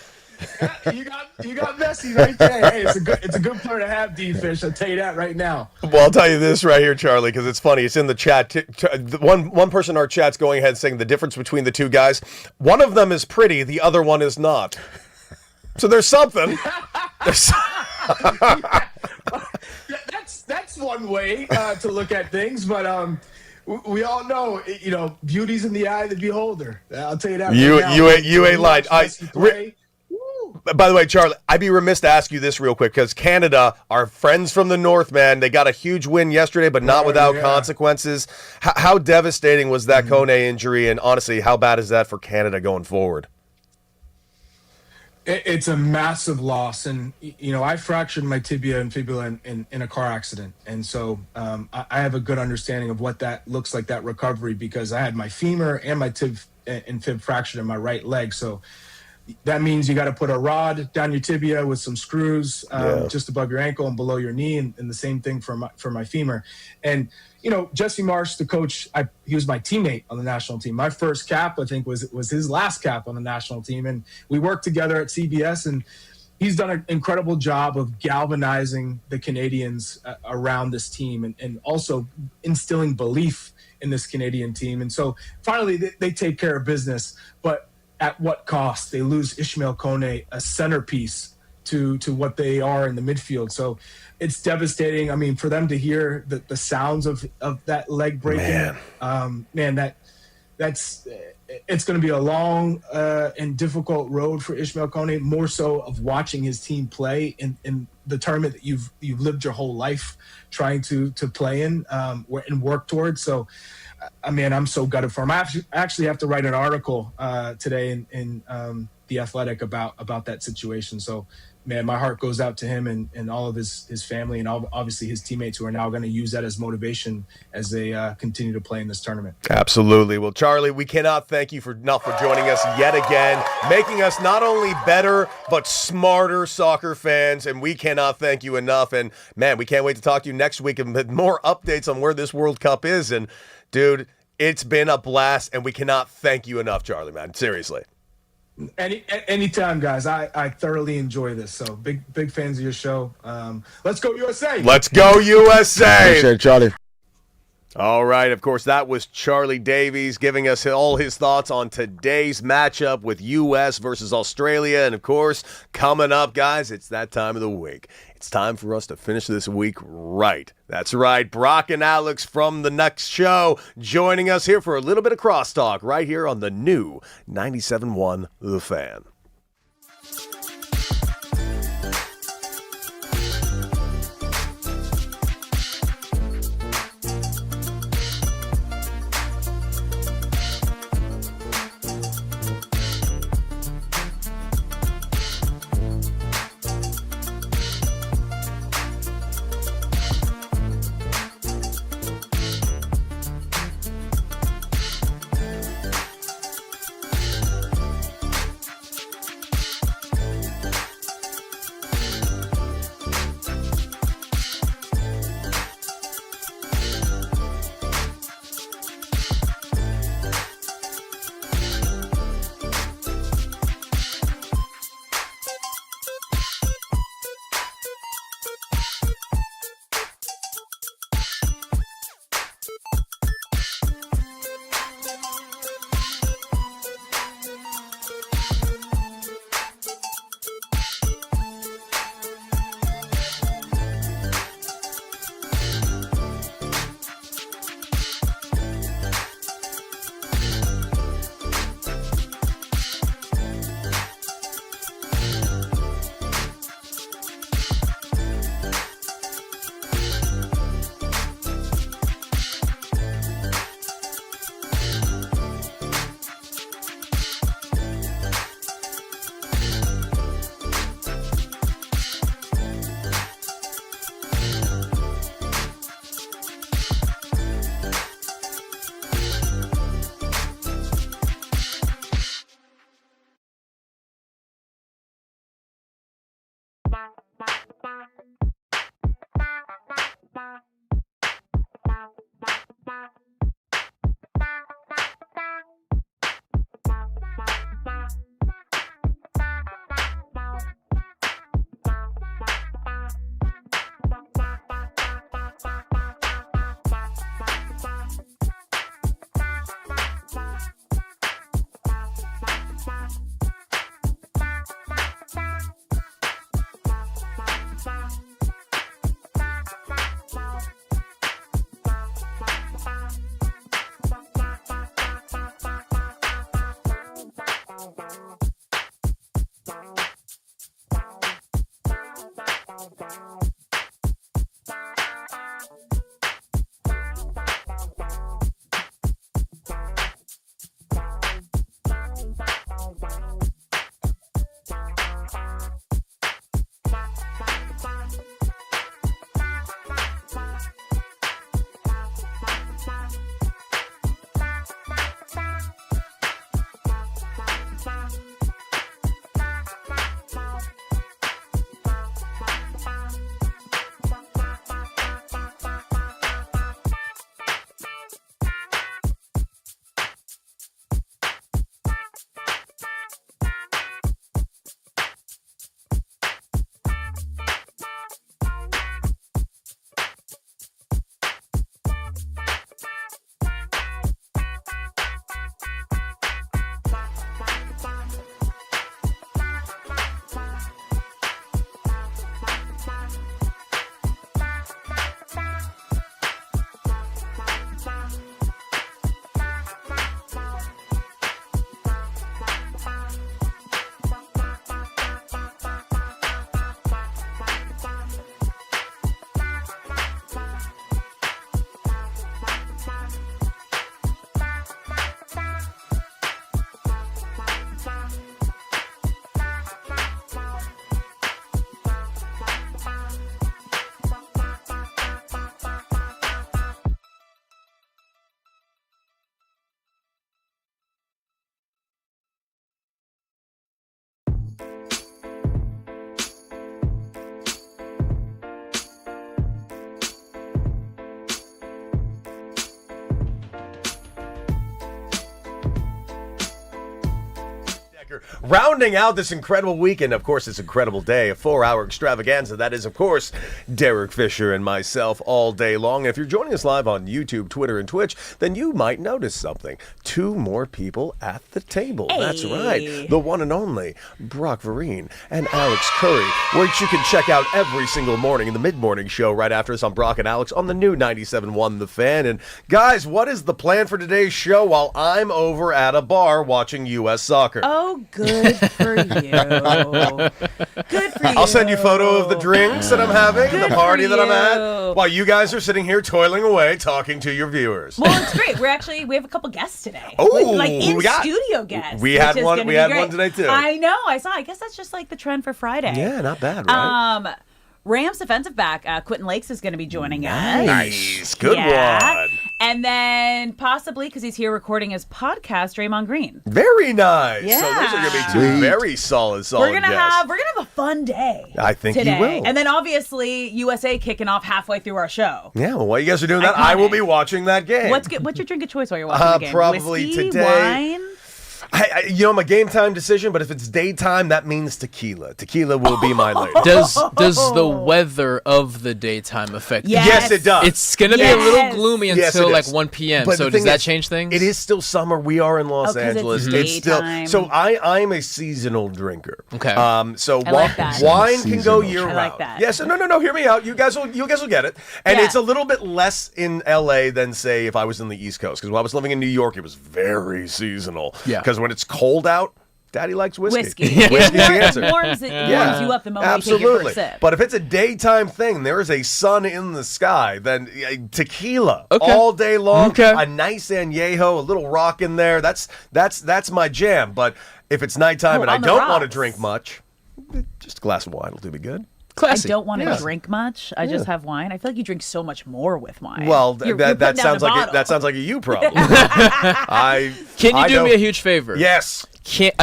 You got Messi right there. Hey, it's a good player to have, D-Fish. I'll tell you that right now.
Well, I'll tell you this right here, Charlie, because it's funny. It's in the chat. One person in our chat's going ahead saying the difference between the two guys. One of them is pretty. The other one is not. So there's something.
That's one way to look at things, but we all know, beauty's in the eye of the beholder. I'll tell you that.
You ain't lied. By the way, Charlie, I'd be remiss to ask you this real quick, because Canada, our friends from the North, man, they got a huge win yesterday, but not without consequences. How devastating was that Kone injury, and honestly, how bad is that for Canada going forward?
It's a massive loss, and I fractured my tibia and fibula in a car accident, and so I have a good understanding of what that looks like, that recovery, because I had my femur and my tib and fib fractured in my right leg. So that means you got to put a rod down your tibia with some screws just above your ankle and below your knee, and the same thing for my femur. And Jesse Marsh, the coach, he was my teammate on the national team. My first cap, I think, was his last cap on the national team, and we worked together at CBS. And he's done an incredible job of galvanizing the Canadians around this team, and also instilling belief in this Canadian team. And so finally, they take care of business, but at what cost? They lose Ishmael Kone, a centerpiece to what they are in the midfield. So it's devastating. I mean, for them to hear the sounds of that leg breaking, that's it's going to be a long and difficult road for Ishmael Kone, more so of watching his team play in the tournament that you've lived your whole life trying to play in and work towards. So, I mean, I'm so gutted for him. I actually have to write an article today in The Athletic about that situation. So, man, my heart goes out to him and all of his family, and obviously his teammates, who are now going to use that as motivation as they continue to play in this tournament.
Absolutely. Well, Charlie, we cannot thank you enough for joining us yet again, making us not only better but smarter soccer fans, and we cannot thank you enough. And, man, we can't wait to talk to you next week and with more updates on where this World Cup is. And, dude, it's been a blast, and we cannot thank you enough, Charlie, man. Seriously.
Anytime, guys. I thoroughly enjoy this. So big fans of your show. Let's go USA.
Let's go USA.
Appreciate it, Charlie.
All right, of course, that was Charlie Davies giving us all his thoughts on today's matchup with U.S. versus Australia. And, of course, coming up, guys, it's that time of the week. It's time for us to finish this week right. That's right, Brock and Alex from the next show joining us here for a little bit of crosstalk right here on the new 97.1 The Fan. Rounding out this incredible weekend, of course, this incredible day, a 4-hour extravaganza. That is, of course, Derek Fisher and myself all day long. And if you're joining us live on YouTube, Twitter, and Twitch, then you might notice something. 2 more people at the table.
Hey.
That's right. The one and only Brock Vereen and Alex Curry, which you can check out every single morning in the mid-morning show right after us on Brock and Alex on the new 97.1 The Fan. And guys, what is the plan for today's show while I'm over at a bar watching U.S. soccer?
Oh, good for you. Good for you.
I'll send you a photo of the drinks that I'm having,
Good
the party
for
that I'm
you.
at, while you guys are sitting here toiling away talking to your viewers.
Well, it's great. We have a couple guests today.
Oh,
like in
we got-
studio guests.
we
which
had
is
one-
gonna
we
be
had
great.
one today, too.
I know. I saw. I guess that's just like the trend for Friday.
Yeah, not bad, right?
Rams defensive back Quentin Lakes is going to be joining us.
Nice. Good
Yeah.
one.
And then possibly, because he's here recording his podcast, Draymond Green.
Very nice.
Yeah.
So those are going to be 2 very solid
We're gonna
guests.
have a fun day.
I think you
today.
will.
And then obviously USA kicking off halfway through our show.
Yeah, well, while you guys are doing that, I will
Iconic.
be watching that game.
What's your drink of choice while you're watching the game?
Probably
Whiskey,
today.
wine?
I'm a game time decision, but if it's daytime, that means tequila. Tequila will be my lady.
Does the weather of the daytime affect
Yes.
Yes, it does.
It's going to be a little gloomy
Yes,
until
it
like
is.
1 p.m.
But
So
the
does
thing
that
is,
change things?
It is still summer. We are in Los
'cause it's
Angeles. It's still
daytime.
so. I'm a seasonal drinker.
Okay.
So
I like that.
wine can go
Seasonal.
year round.
I like that.
Yes. No. Hear me out. You guys will get it. And
Yeah.
it's a little bit less in LA than say if I was in the East Coast. Because when I was living in New York, it was very seasonal.
Yeah.
Because when it's cold out, Daddy likes whiskey.
Whiskey.
Whiskey's the answer.
It warms you up the moment you take your first sip.
But if it's a daytime thing, there is a sun in the sky, then tequila
Okay.
all day long.
Okay.
A nice añejo, a little rock in there. That's my jam. But if it's nighttime and I
on the
don't want to
rocks.
drink much, just a glass of wine will do me good.
Classic.
I don't want to
Yeah.
drink much. I just have wine. I feel like you drink so much more with wine.
Well,
You're
that
putting down
sounds
a
like
bottle.
that sounds like a you problem.
Can you do
don't-
me a huge favor?
Yes.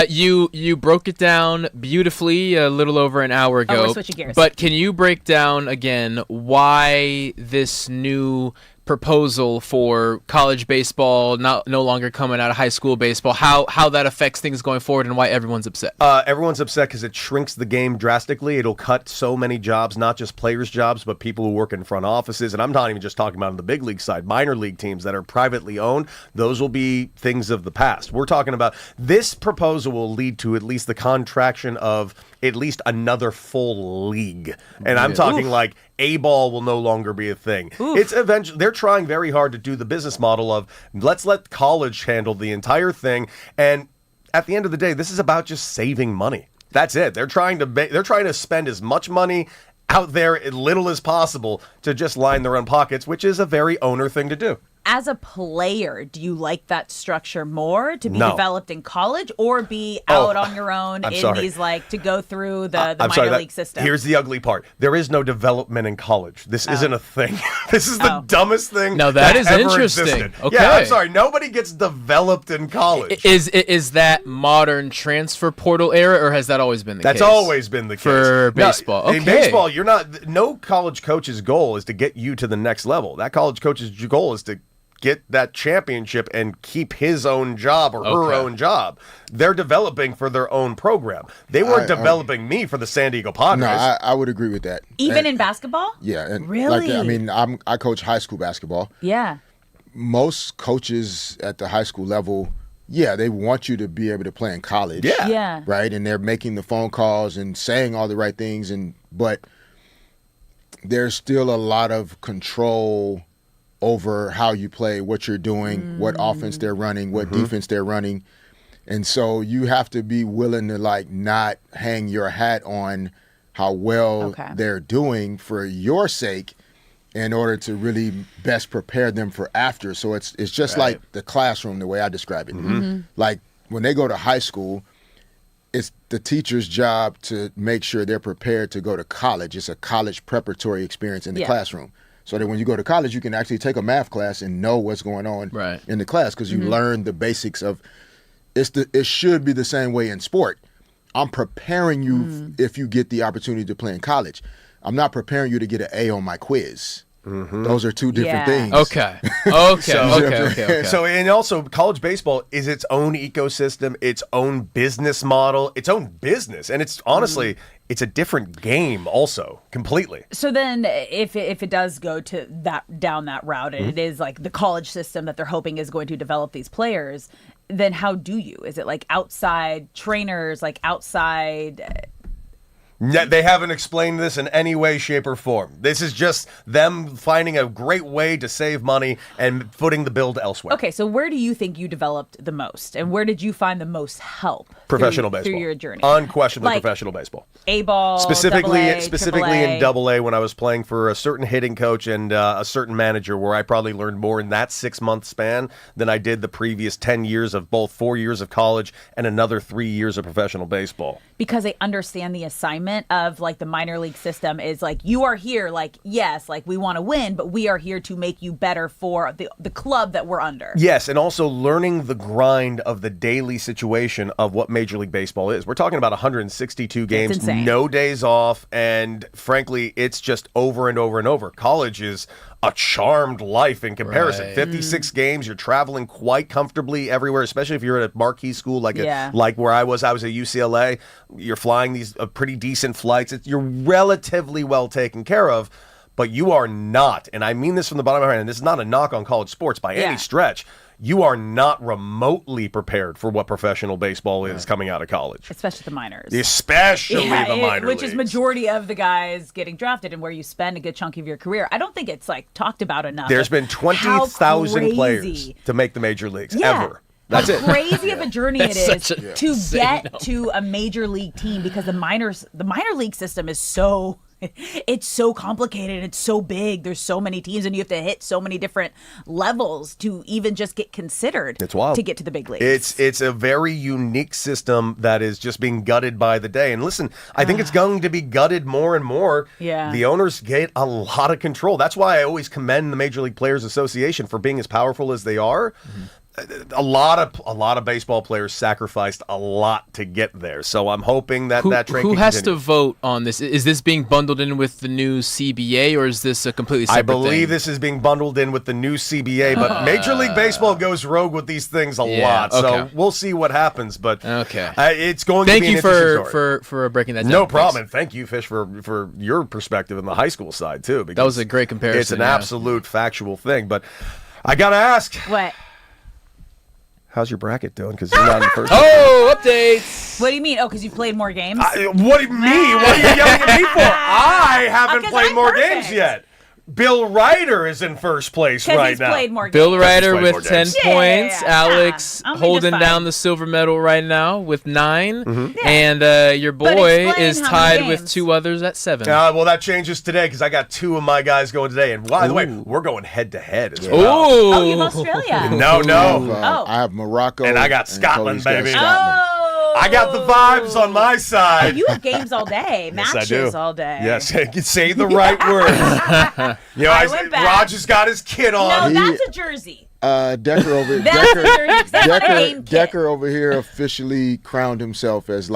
You broke it down beautifully a little over an hour ago.
we're switching gears.
But can you break down again why this new proposal for college baseball no longer coming out of high school baseball, how that affects things going forward, and why everyone's upset?
Everyone's upset because it shrinks the game drastically. It'll cut so many jobs, not just players' jobs, but people who work in front offices. And I'm not even just talking about on the big league side. Minor league teams that are privately owned, those will be things of the past. We're talking about this proposal will lead to at least the contraction of at least another full league. And I'm talking like A-ball will no longer be a thing. It's eventually they're trying very hard to do the business model of let's let college handle the entire thing. And at the end of the day, this is about just saving money. That's it. They're trying to spend as much money out there as little as possible to just line their own pockets, which is a very owner thing to do.
As a player, do you like that structure more to be
No.
developed in college or be out on your own
I'm
in
sorry.
these to go through the
I'm
minor
sorry,
league system?
Here's the ugly part. There is no development in college. This isn't a thing. This is the dumbest thing
Now that is
ever
interesting.
existed.
Okay.
Yeah, I'm sorry. Nobody gets developed in college.
Is that modern transfer portal era, or has that always been the
That's
case?
always been the case.
For
No,
baseball.
In
Okay.
baseball, no college coach's goal is to get you to the next level. That college coach's goal is to get that championship and keep his own job or her own job. They're developing for their own program. They weren't developing me for the San Diego Padres.
No, I would agree with that.
Even
And-
in basketball?
yeah, and
Really?
I mean, I coach high school basketball.
Yeah.
Most coaches at the high school level, yeah, they want you to be able to play in college.
Yeah.
Yeah.
Right, and they're making the phone calls and saying all the right things, but there's still a lot of control over how you play, what you're doing, what offense they're running, what defense they're running. And so you have to be willing to not hang your hat on how well they're doing for your sake in order to really best prepare them for after. So it's just like the classroom, the way I describe it. Like when they go to high school, it's the teacher's job to make sure they're prepared to go to college. It's a college preparatory experience in the classroom. So that when you go to college, you can actually take a math class and know what's going on in the class because you learn the basics of it should be the same way in sport. I'm preparing you if you get the opportunity to play in college. I'm not preparing you to get an A on my quiz. Those are two different things.
Okay.
So, and also, college baseball is its own ecosystem, its own business model, its own business, and it's honestly, it's a different game, also completely.
So then, if it does go to down that route, and it is like the college system that they're hoping is going to develop these players, then how do you? Is it like outside trainers, like outside?
They haven't explained this in any way, shape, or form. This is just them finding a great way to save money and footing the bill elsewhere.
Okay, so where do you think you developed the most, and where did you find the most help?
Professional baseball.
Through your journey.
Unquestionably
Like
professional baseball.
A-ball,
Specifically
AA,
in AA when I was playing for a certain hitting coach and a certain manager, where I probably learned more in that 6-month span than I did the previous 10 years of both 4 years of college and another 3 years of professional baseball.
Because they understand the assignment of like the minor league system is like, you are here, like, yes, like we want to win, but we are here to make you better for the club that we're under.
Yes, and also learning the grind of the daily situation of what Major League Baseball is. We're talking about 162 games, no days off, and frankly, it's just over and over and over. College is a charmed life in comparison.
Right.
56 games, you're traveling quite comfortably everywhere, especially if you're at a marquee school like like where I was at UCLA. You're flying these pretty decent flights. You're relatively well taken care of, but you are not, and I mean this from the bottom of my heart, and this is not a knock on college sports by any stretch, you are not remotely prepared for what professional baseball is coming out of college.
Especially the minors.
Especially the minor
which
leagues.
is majority of the guys getting drafted and where you spend a good chunk of your career. I don't think it's like talked about enough.
There's been 20,000 players to make the major leagues ever. That's it.
Crazy of a journey it is to get
number.
to a major league team, because the minor league system is so it's so complicated. It's so big. There's so many teams, and you have to hit so many different levels to even just get considered to get to the big leagues.
It's a very unique system that is just being gutted by the day. And listen, I think it's going to be gutted more and more.
Yeah.
The owners get a lot of control. That's why I always commend the Major League Players Association for being as powerful as they are. A lot of baseball players sacrificed a lot to get there, so I'm hoping that that trend
who
can
has
continue.
to vote on this? Is this being bundled in with the new CBA, or is this a completely separate
I believe
thing?
this is being bundled in with the new CBA, but Major League Baseball goes rogue with these things a lot, so we'll see what happens. But it's going to be an interesting story.
for breaking that down.
No problem, and thank you, Fish, for your perspective in the high school side too. Because
that was a great comparison.
It's an absolute factual thing, but I gotta ask,
what?
How's your bracket doing? Because you're not in first.
Updates.
What do you mean? Oh, because you played more games?
What do you mean? What are you yelling at me for? I haven't played more games yet. Bill Reiter is in first place right now.
Played more
Bill
games.
Reiter with 10 points. Alex
I don't think
holding
it's
down the silver medal right now with 9.
Mm-hmm.
And your boy
explain
is
how
tied
many
with
games.
2 others at 7.
Well, that changes today because I got 2 of my guys going today. And by the way, we're going head to head as well.
Oh, you have Australia.
No.
I have Morocco.
And I got Scotland,
Cody's got
baby.
Scotland.
I got the vibes on my side.
You have games all day,
Yes,
matches
I do.
all day.
Yes, say the right word.
I went back.
Roger's got his kit on.
No, that's a jersey.
Decker over
That's a jersey. That's not a game kit.
Decker over here officially crowned himself as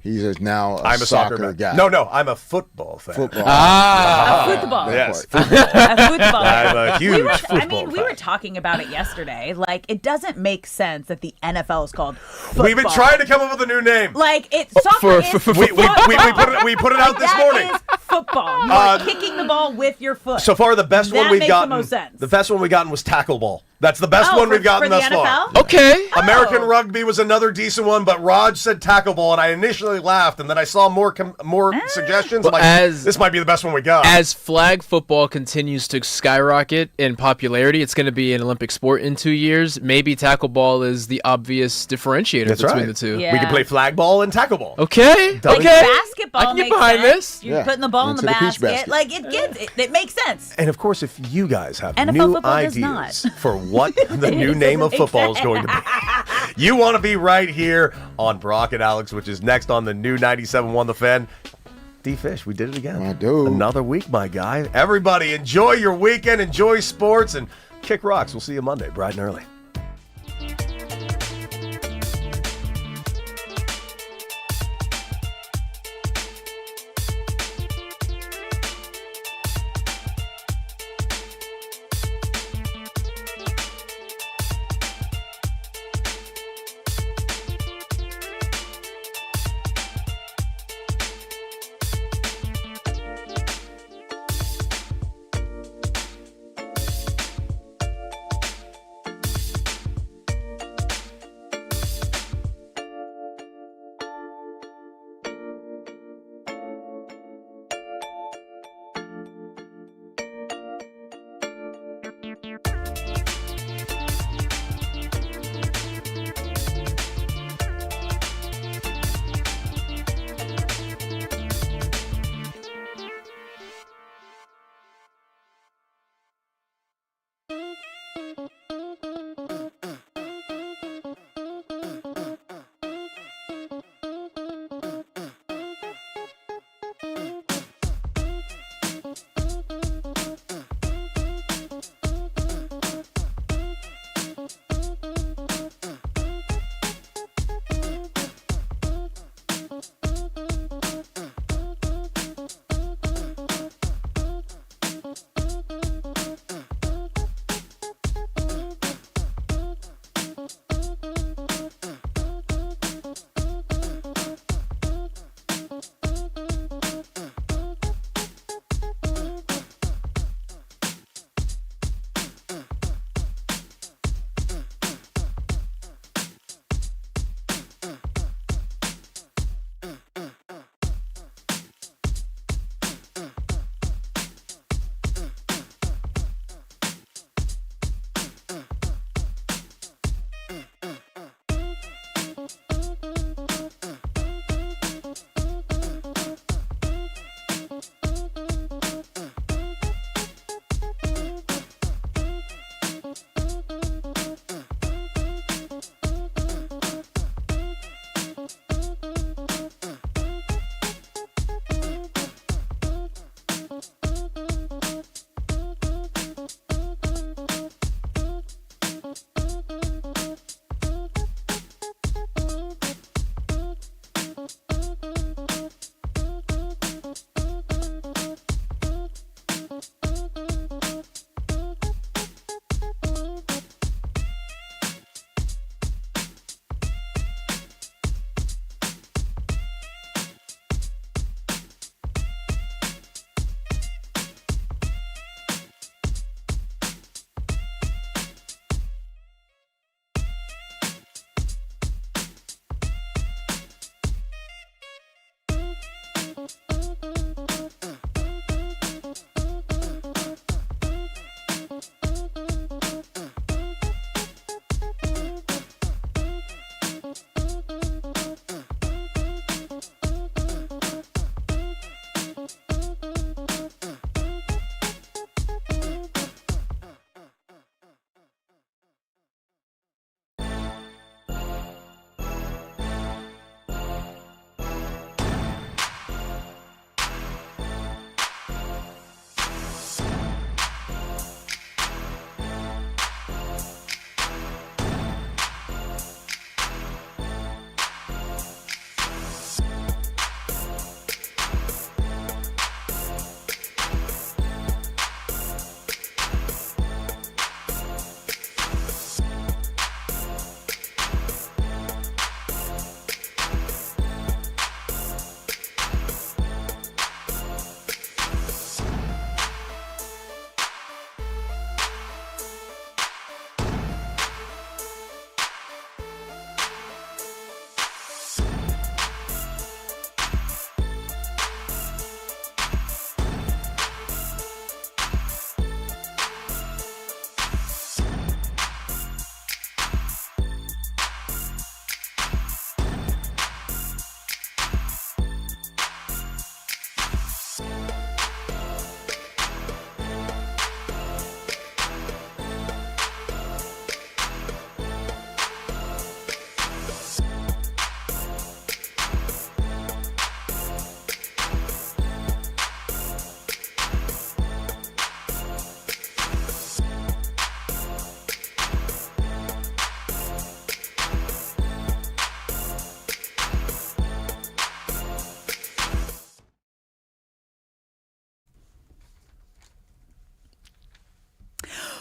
he's now a
I'm a soccer
guy.
No, I'm a football fan.
Football.
A football.
Yes.
A football.
I'm a huge football fan.
we were talking about it yesterday. Like, it doesn't make sense that the NFL is called football.
We've been trying to come up with a new name.
Like, soccer is
we put it out this morning.
That is football. You are kicking the ball with your foot.
So far, the best one we've gotten.
That makes the most sense.
The best one we've gotten was tackle ball. That's the best one we've gotten
for the
thus far.
NFL?
Okay.
American rugby was another decent one, but Raj said tackle ball, and I initially laughed, and then I saw more suggestions. I'm like, this might be the best one we got.
As flag football continues to skyrocket in popularity, it's going to be an Olympic sport in 2 years. Maybe tackle ball is the obvious differentiator between the two.
Yeah.
We can play flag ball and tackle ball.
Okay.
Like
okay.
basketball
I can get
makes
behind
sense.
this.
You're putting the ball in the
Into the peach
basket.
basket.
Like, it makes sense.
And of course, if you guys have
NFL
new
football does
ideas
not.
for what the new name of football is going to be, you want to be right here on Brock and Alex, which is next on the new 97.1 The Fan. D-Fish, we did it again.
I do.
Another week, my guy. Everybody, enjoy your weekend, enjoy sports, and kick rocks. We'll see you Monday, bright and early.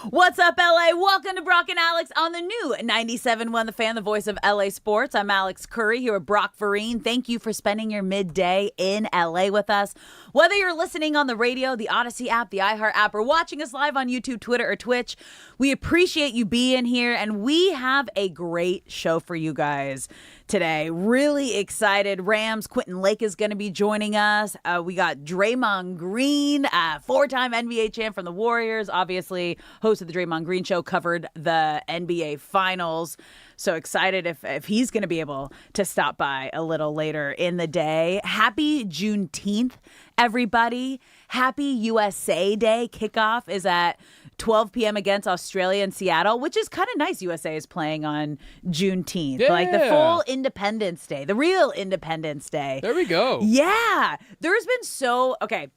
What's up, LA? Welcome to Brock and Alex on the new 97.1 The Fan, the voice of LA Sports. I'm Alex Curry here with Brock Vereen. Thank you for spending your midday in LA with us. Whether you're listening on the radio, the Odyssey app, the iHeart app, or watching us live on YouTube, Twitter, or Twitch, we appreciate you being here, and we have a great show for you guys today. Really excited. Rams, Quentin Lake is going to be joining us. We got Draymond Green, four-time NBA champ from the Warriors, obviously host of the Draymond Green Show, covered the NBA Finals. So excited if he's going to be able to stop by a little later in the day. Happy Juneteenth, everybody. Happy USA Day. Kickoff is at 12 p.m. against Australia in Seattle, which is kind of nice. USA is playing on Juneteenth.
Yeah.
Like the full Independence Day, the real Independence Day.
There we go.
Yeah. There's been okay.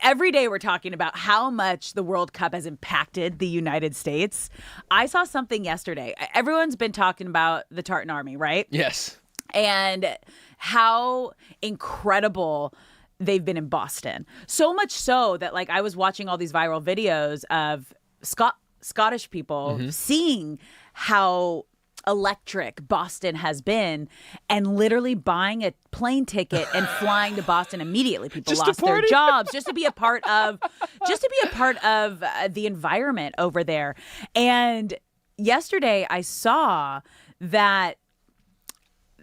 Every day we're talking about how much the World Cup has impacted the United States. I saw something yesterday. Everyone's been talking about the Tartan Army, right?
Yes.
And how incredible they've been in Boston. So much so that I was watching all these viral videos of Scottish people seeing how electric Boston has been and literally buying a plane ticket and flying to Boston immediately. People lost their jobs just to be a part of the environment over there. And yesterday I saw that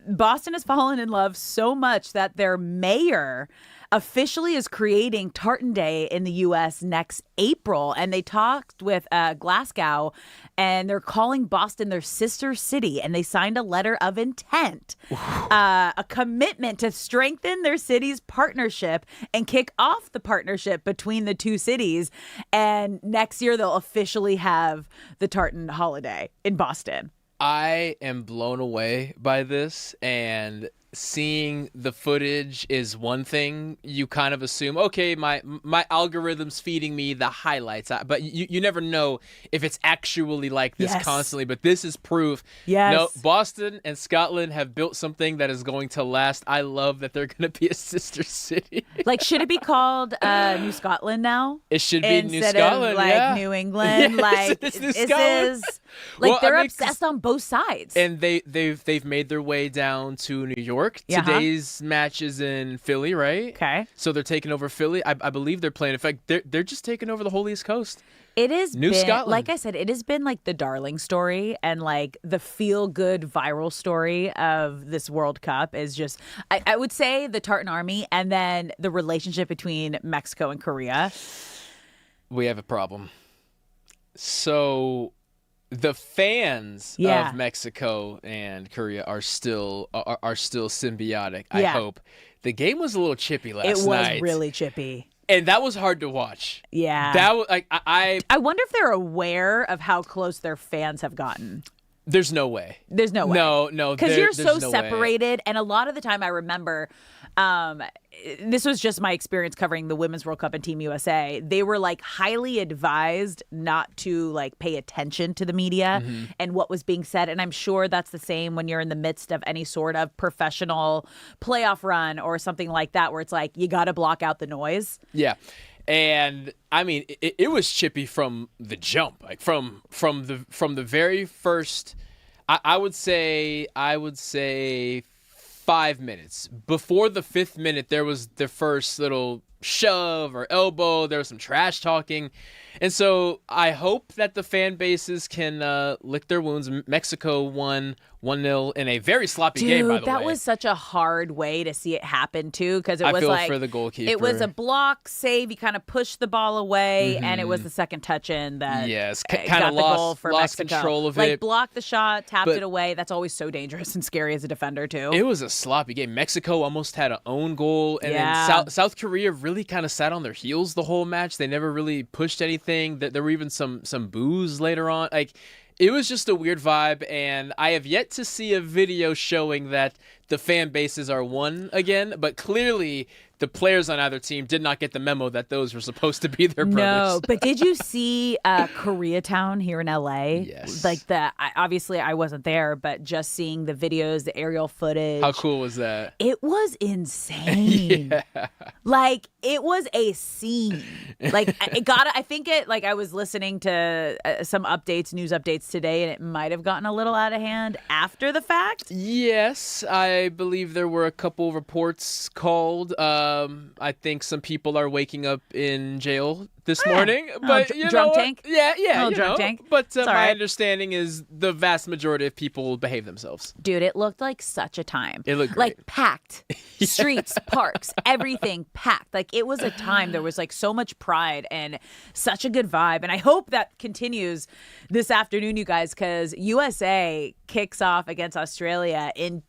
Boston has fallen in love so much that their mayor officially is creating Tartan Day in the U.S. next April. And they talked with Glasgow, and they're calling Boston their sister city. And they signed a letter of intent, a commitment to strengthen their city's partnership and kick off the partnership between the two cities. And next year, they'll officially have the Tartan holiday in Boston.
I am blown away by this, and seeing the footage is one thing. You kind of assume, okay, my algorithm's feeding me the highlights, but you never know if it's actually like this constantly. But this is proof.
Yes.
No, Boston and Scotland have built something that is going to last. I love that they're going to be a sister city.
Should it be called New Scotland now?
It should be New Scotland,
Instead of New England.
Yes, it's New Scotland.
They're obsessed on both sides.
And they've made their way down to New York. Today's match is in Philly, right?
Okay.
So they're taking over Philly. I believe they're playing. In fact, they're just taking over the whole East Coast.
It is
New Scotland.
Like I said, it has been the darling story and the feel-good viral story of this World Cup is just, I would say the Tartan Army and then the relationship between Mexico and Korea.
We have a problem. So the fans of Mexico and Korea are still symbiotic. I hope. The game was a little chippy last night.
It was really chippy.
And that was hard to watch.
Yeah.
That was
I wonder if they're aware of how close their fans have gotten.
There's no way.
There's no way.
No.
Because you're so
no
separated.
way.
And a lot of the time I remember, this was just my experience covering the Women's World Cup and Team USA. They were highly advised not to pay attention to the media and what was being said. And I'm sure that's the same when you're in the midst of any sort of professional playoff run or something like that, where it's you got to block out the noise.
Yeah. And I mean, it was chippy from the jump, from the very first. I would say 5 minutes before the 5th minute. There was the first little shove or elbow. There was some trash talking, and so I hope that the fan bases can lick their wounds. Mexico won 1-0 in a very sloppy game, by the way.
That was such a hard way to see it happen, too, because it was
feel for the goalkeeper.
It was a block save. He kind of pushed the ball away, and it was the second touch-in that
kind of
the goal for
lost
Mexico.
Control of it.
Blocked the shot, tapped it away. That's always so dangerous and scary as a defender, too.
It was a sloppy game. Mexico almost had an own goal, and then South Korea really kind of sat on their heels the whole match. They never really pushed anything. There were even some boos later on. It was just a weird vibe, and I have yet to see a video showing that the fan bases are one again, but clearly the players on either team did not get the memo that those were supposed to be their brothers.
No, but did you see Koreatown here in LA?
Yes.
Like obviously I wasn't there, but just seeing the videos, the aerial footage.
How cool was that?
It was insane. Like it was a scene. Like I was listening to some news updates today, and it might have gotten a little out of hand after the fact.
Yes, I believe there were a couple reports called. I think some people are waking up in jail this morning, but
drunk tank.
Yeah,
drunk tank.
But
It's all
my
right.
understanding is the vast majority of people behave themselves.
Dude, it looked like such a time.
It looked great.
like packed. Streets, parks, everything packed. Like it was a time. There was like so much pride and such a good vibe. And I hope that continues this afternoon, you guys, because USA kicks off against Australia in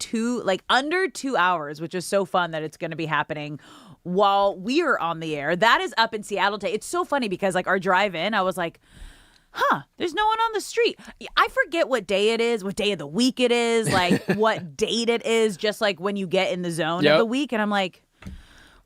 under 2 hours, which is so fun that it's going to be happening while we are on the air. That is up in Seattle today. It's so funny because like our drive in, I was like, there's no one on the street. I forget what day it is, what day of the week it is, like what date it is, just like when you get in the zone of the week. And I'm like,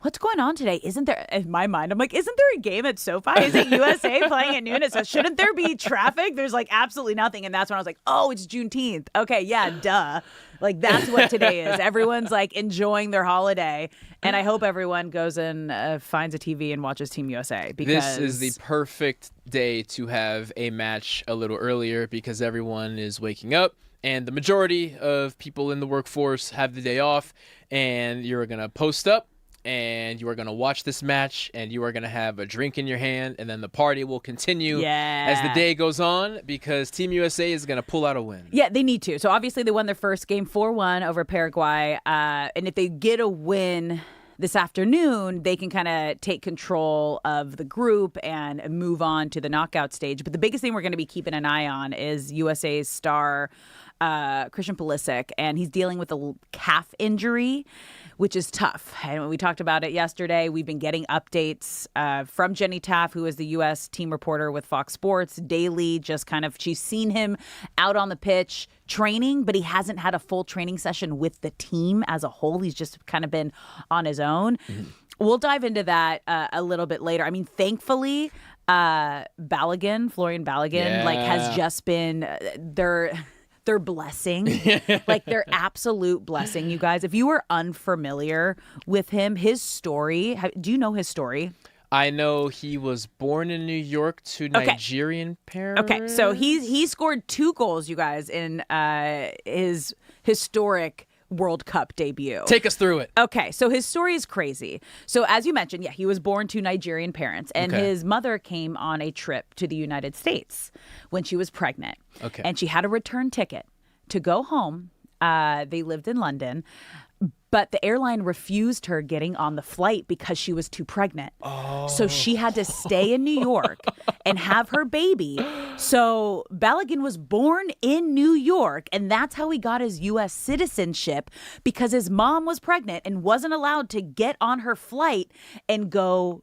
what's going on today? Isn't there, in my mind, I'm like, isn't there a game at SoFi? Is it USA playing at noon? So shouldn't there be traffic? There's like absolutely nothing. And that's when I was like, oh, it's Juneteenth. Okay, yeah, duh. Like that's what today is. Everyone's like enjoying their holiday. And I hope everyone goes and finds a TV and watches Team USA. Because
this is the perfect day to have a match a little earlier because everyone is waking up. And the majority of people in the workforce have the day off. And you're going to post up. And you are going to watch this match, and you are going to have a drink in your hand, and then the party will continue as the day goes on because Team USA is going to pull out a win.
Yeah, they need to. So obviously they won their first game 4-1 over Paraguay, and if they get a win this afternoon, they can kind of take control of the group and move on to the knockout stage. But the biggest thing we're going to be keeping an eye on is USA's star Christian Pulisic, and he's dealing with a calf injury, which is tough. And we talked about it yesterday. We've been getting updates from Jenny Taff, who is the U.S. team reporter with Fox Sports, daily. She's seen him out on the pitch training, but he hasn't had a full training session with the team as a whole. He's just kind of been on his own. Mm-hmm. We'll dive into that a little bit later. I mean, thankfully, Florian Balogun, has just been their blessing, like their absolute blessing, you guys. If you were unfamiliar with him, his story, do you know his story?
I know he was born in New York to Nigerian parents.
Okay, so he scored 2 goals, you guys, in his historic World Cup debut.
Take us through it.
Okay, so his story is crazy. So as you mentioned, he was born to Nigerian parents, and his mother came on a trip to the United States when she was pregnant.
Okay.
And she had a return ticket to go home. They lived in London, but the airline refused her getting on the flight because she was too pregnant. Oh. So she had to stay in New York and have her baby. So Balogun was born in New York, and that's how he got his U.S. citizenship, because his mom was pregnant and wasn't allowed to get on her flight and go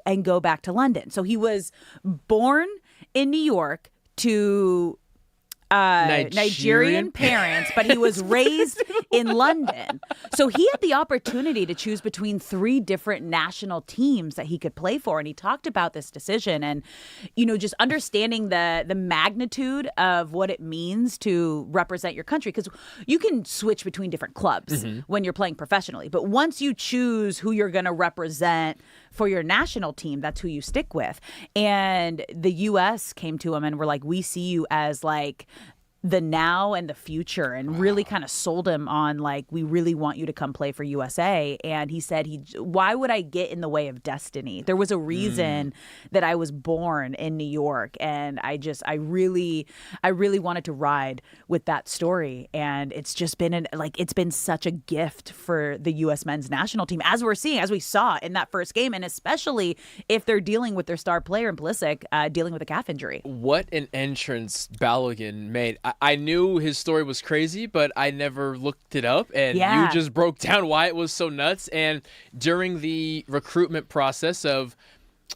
back to London. So he was born in New York to Nigerian parents, but he was raised in London. So he had the opportunity to choose between 3 different national teams that he could play for. And he talked about this decision and, just understanding the magnitude of what it means to represent your country. Because you can switch between different clubs when you're playing professionally. But once you choose who you're going to represent for your national team, that's who you stick with. And the U.S. came to him and were like, we see you as like the now and the future, and really kind of sold him on like, we really want you to come play for USA. And he said, why would I get in the way of destiny? There was a reason that I was born in New York, and I really wanted to ride with that story. And it's just been it's been such a gift for the U.S. men's national team, as we saw in that first game, and especially if they're dealing with their star player in Pulisic dealing with a calf injury.
What an entrance Balogun made. I knew his story was crazy, but I never looked it up. And you just broke down why it was so nuts. And during the recruitment process of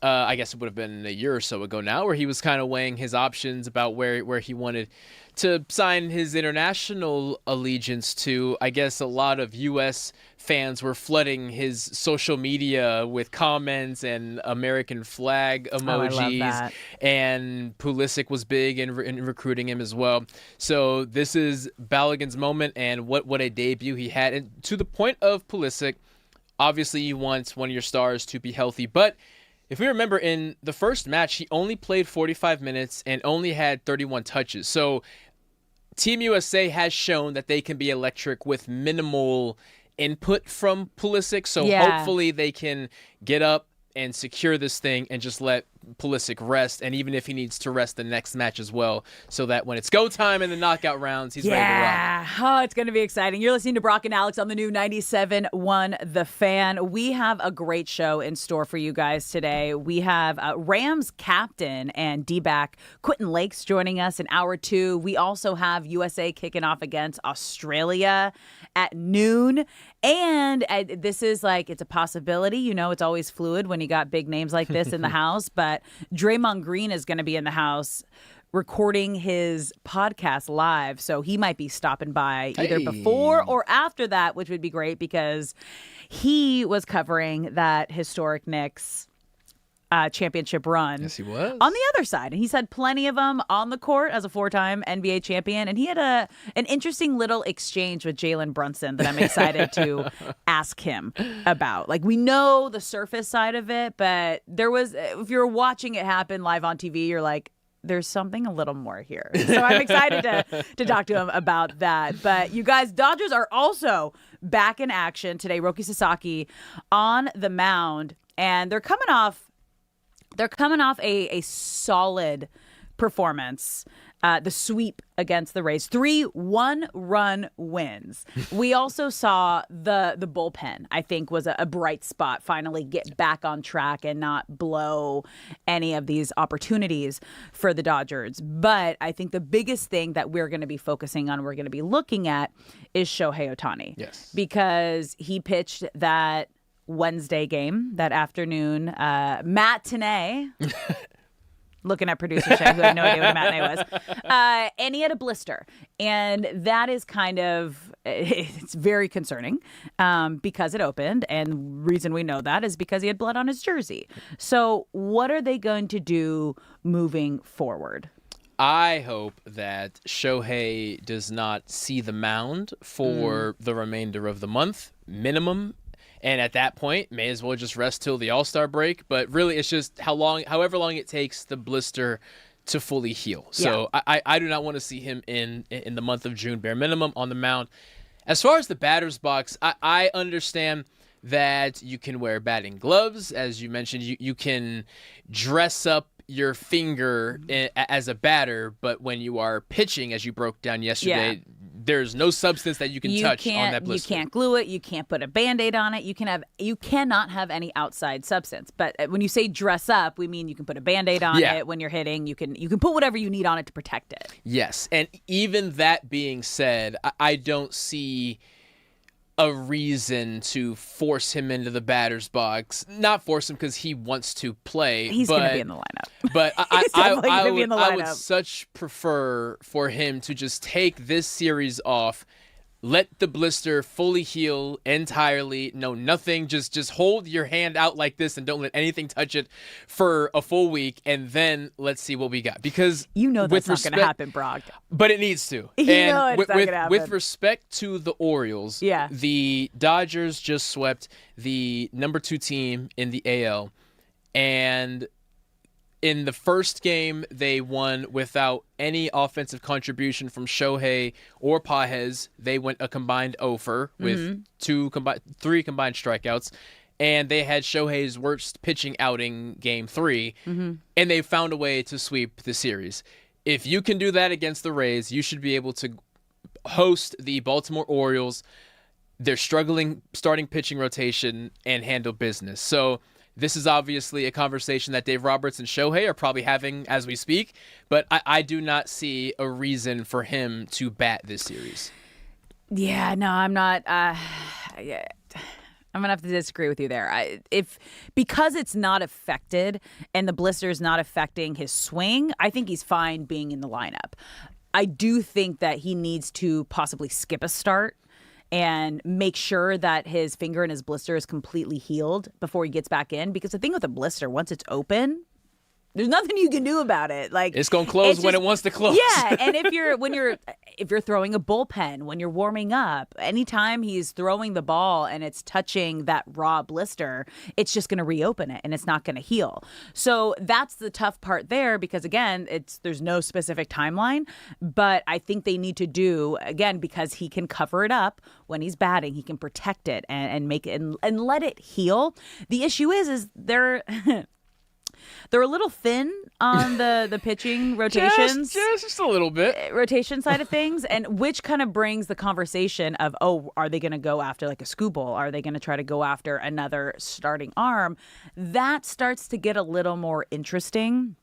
I guess it would have been a year or so ago now, where he was kind of weighing his options about where he wanted to sign his international allegiance to. I guess a lot of U.S. fans were flooding his social media with comments and American flag emojis, and Pulisic was big in recruiting him as well. So this is Balogun's moment, and what a debut he had. And to the point of Pulisic, obviously you want one of your stars to be healthy, but if we remember, in the first match, he only played 45 minutes and only had 31 touches. So Team USA has shown that they can be electric with minimal input from Pulisic. So hopefully they can get up and secure this thing and just let Pulisic rest, and even if he needs to rest the next match as well, so that when it's go time in the knockout rounds, he's ready to run.
Yeah, oh, it's going to be exciting. You're listening to Brock and Alex on the new 97.1 The Fan. We have a great show in store for you guys today. We have Rams captain and D-back Quentin Lakes joining us in hour 2. We also have USA kicking off against Australia at noon. And this is like, it's a possibility. You know, it's always fluid when you got big names like this in the house, but Draymond Green is going to be in the house recording his podcast live. So he might be stopping by either before or after that, which would be great because he was covering that historic Knicks championship run.
Yes, he was.
On the other side. And he's had plenty of them on the court as a 4-time NBA champion. And he had an interesting little exchange with Jalen Brunson that I'm excited to ask him about. Like, we know the surface side of it, but there was, if you're watching it happen live on TV, you're like, there's something a little more here. So I'm excited to talk to him about that. But you guys, Dodgers are also back in action today. Roki Sasaki on the mound, and they're coming off a solid performance. The sweep against the Rays, 3 one-run wins. We also saw the bullpen, I think, was a bright spot, finally get back on track and not blow any of these opportunities for the Dodgers. But I think the biggest thing that we're going to be focusing on, we're going to be looking at, is Shohei Ohtani.
Yes.
Because he pitched that Wednesday game, that afternoon matinee. Looking at producer Shay, who had no idea what a matinee was. And he had a blister. And that is kind of, it's very concerning because it opened. And reason we know that is because he had blood on his jersey. So what are they going to do moving forward?
I hope that Shohei does not see the mound for the remainder of the month, minimum. And at that point, may as well just rest till the All-Star break. But really, it's just however long it takes the blister to fully heal. So I do not want to see him in the month of June, bare minimum, on the mound. As far as the batter's box, I understand that you can wear batting gloves. As you mentioned, you can dress up your finger as a batter, but when you are pitching, as you broke down yesterday, there's no substance that you can touch on that blister.
You can't glue it. You can't put a Band-Aid on it. You cannot have any outside substance. But when you say dress up, we mean you can put a Band-Aid on it when you're hitting. You can put whatever you need on it to protect it.
Yes, and even that being said, I don't see a reason to force him into the batter's box. Not force him because he wants to play.
He's going to be in the lineup.
But I would such prefer for him to just take this series off, let the blister fully heal entirely. No, nothing. Just hold your hand out like this and don't let anything touch it for a full week, and then let's see what we got. Because
you know that's not going to happen, Brock.
But it needs to.
You know it's not going to happen.
With respect to the Orioles, the Dodgers just swept the number 2 team in the AL, and in the first game, they won without any offensive contribution from Shohei or Pages. They went a combined 0-for with 3 combined strikeouts. And they had Shohei's worst pitching outing game 3. And they found a way to sweep the series. If you can do that against the Rays, you should be able to host the Baltimore Orioles, their struggling starting pitching rotation, and handle business. So this is obviously a conversation that Dave Roberts and Shohei are probably having as we speak, but I do not see a reason for him to bat this series.
Yeah, no, I'm not. I'm I'm gonna have to disagree with you there. Because it's not affected and the blister is not affecting his swing, I think he's fine being in the lineup. I do think that he needs to possibly skip a start and make sure that his finger and his blister is completely healed before he gets back in. Because the thing with a blister, once it's open, there's nothing you can do about it. Like,
it's gonna close when it wants to close.
Yeah, and if you're throwing a bullpen, when you're warming up, anytime he's throwing the ball and it's touching that raw blister, it's just going to reopen it and it's not going to heal. So that's the tough part there, because again, there's no specific timeline, but I think they need to do, again, because he can cover it up when he's batting, he can protect it and make it and let it heal. The issue is they're they're a little thin on the pitching rotations.
Just a little bit.
Rotation side of things, and which kind of brings the conversation of, are they going to go after like a scoop ball? Are they going to try to go after another starting arm? That starts to get a little more interesting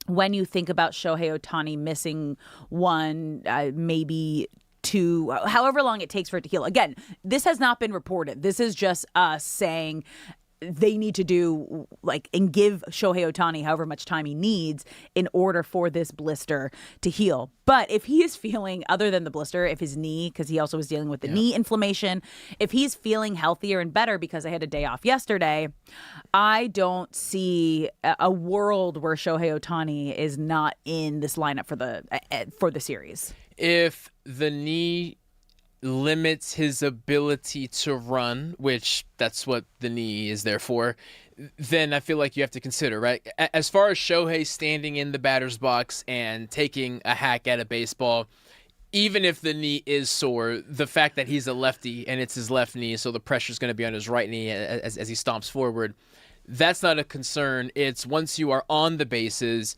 when you think about Shohei Ohtani missing one, maybe two, however long it takes for it to heal. Again, this has not been reported. This is just us saying they need to do and give Shohei Ohtani however much time he needs in order for this blister to heal. But if he is feeling, other than the blister, if his knee, because he also was dealing with the knee inflammation, if he's feeling healthier and better, because I had a day off yesterday, I don't see a world where Shohei Ohtani is not in this lineup for the series.
If the knee limits his ability to run, which that's what the knee is there for, then I feel like you have to consider, right? As far as Shohei standing in the batter's box and taking a hack at a baseball, even if the knee is sore, the fact that he's a lefty and it's his left knee, so the pressure's going to be on his right knee as he stomps forward, that's not a concern. It's once you are on the bases,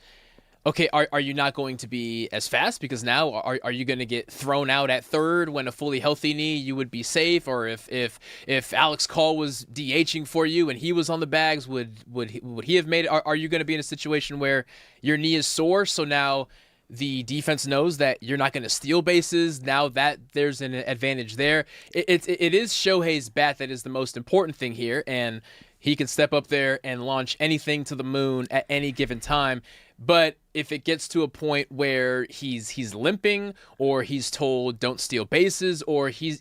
okay, are you not going to be as fast? Because now are you going to get thrown out at third when a fully healthy knee you would be safe? Or if Alex Call was DHing for you and he was on the bags, would he have made it? Are you going to be in a situation where your knee is sore, so now the defense knows that you're not going to steal bases? Now that there's an advantage there. It is Shohei's bat that is the most important thing here, and he can step up there and launch anything to the moon at any given time. But if it gets to a point where he's limping, or he's told don't steal bases, or he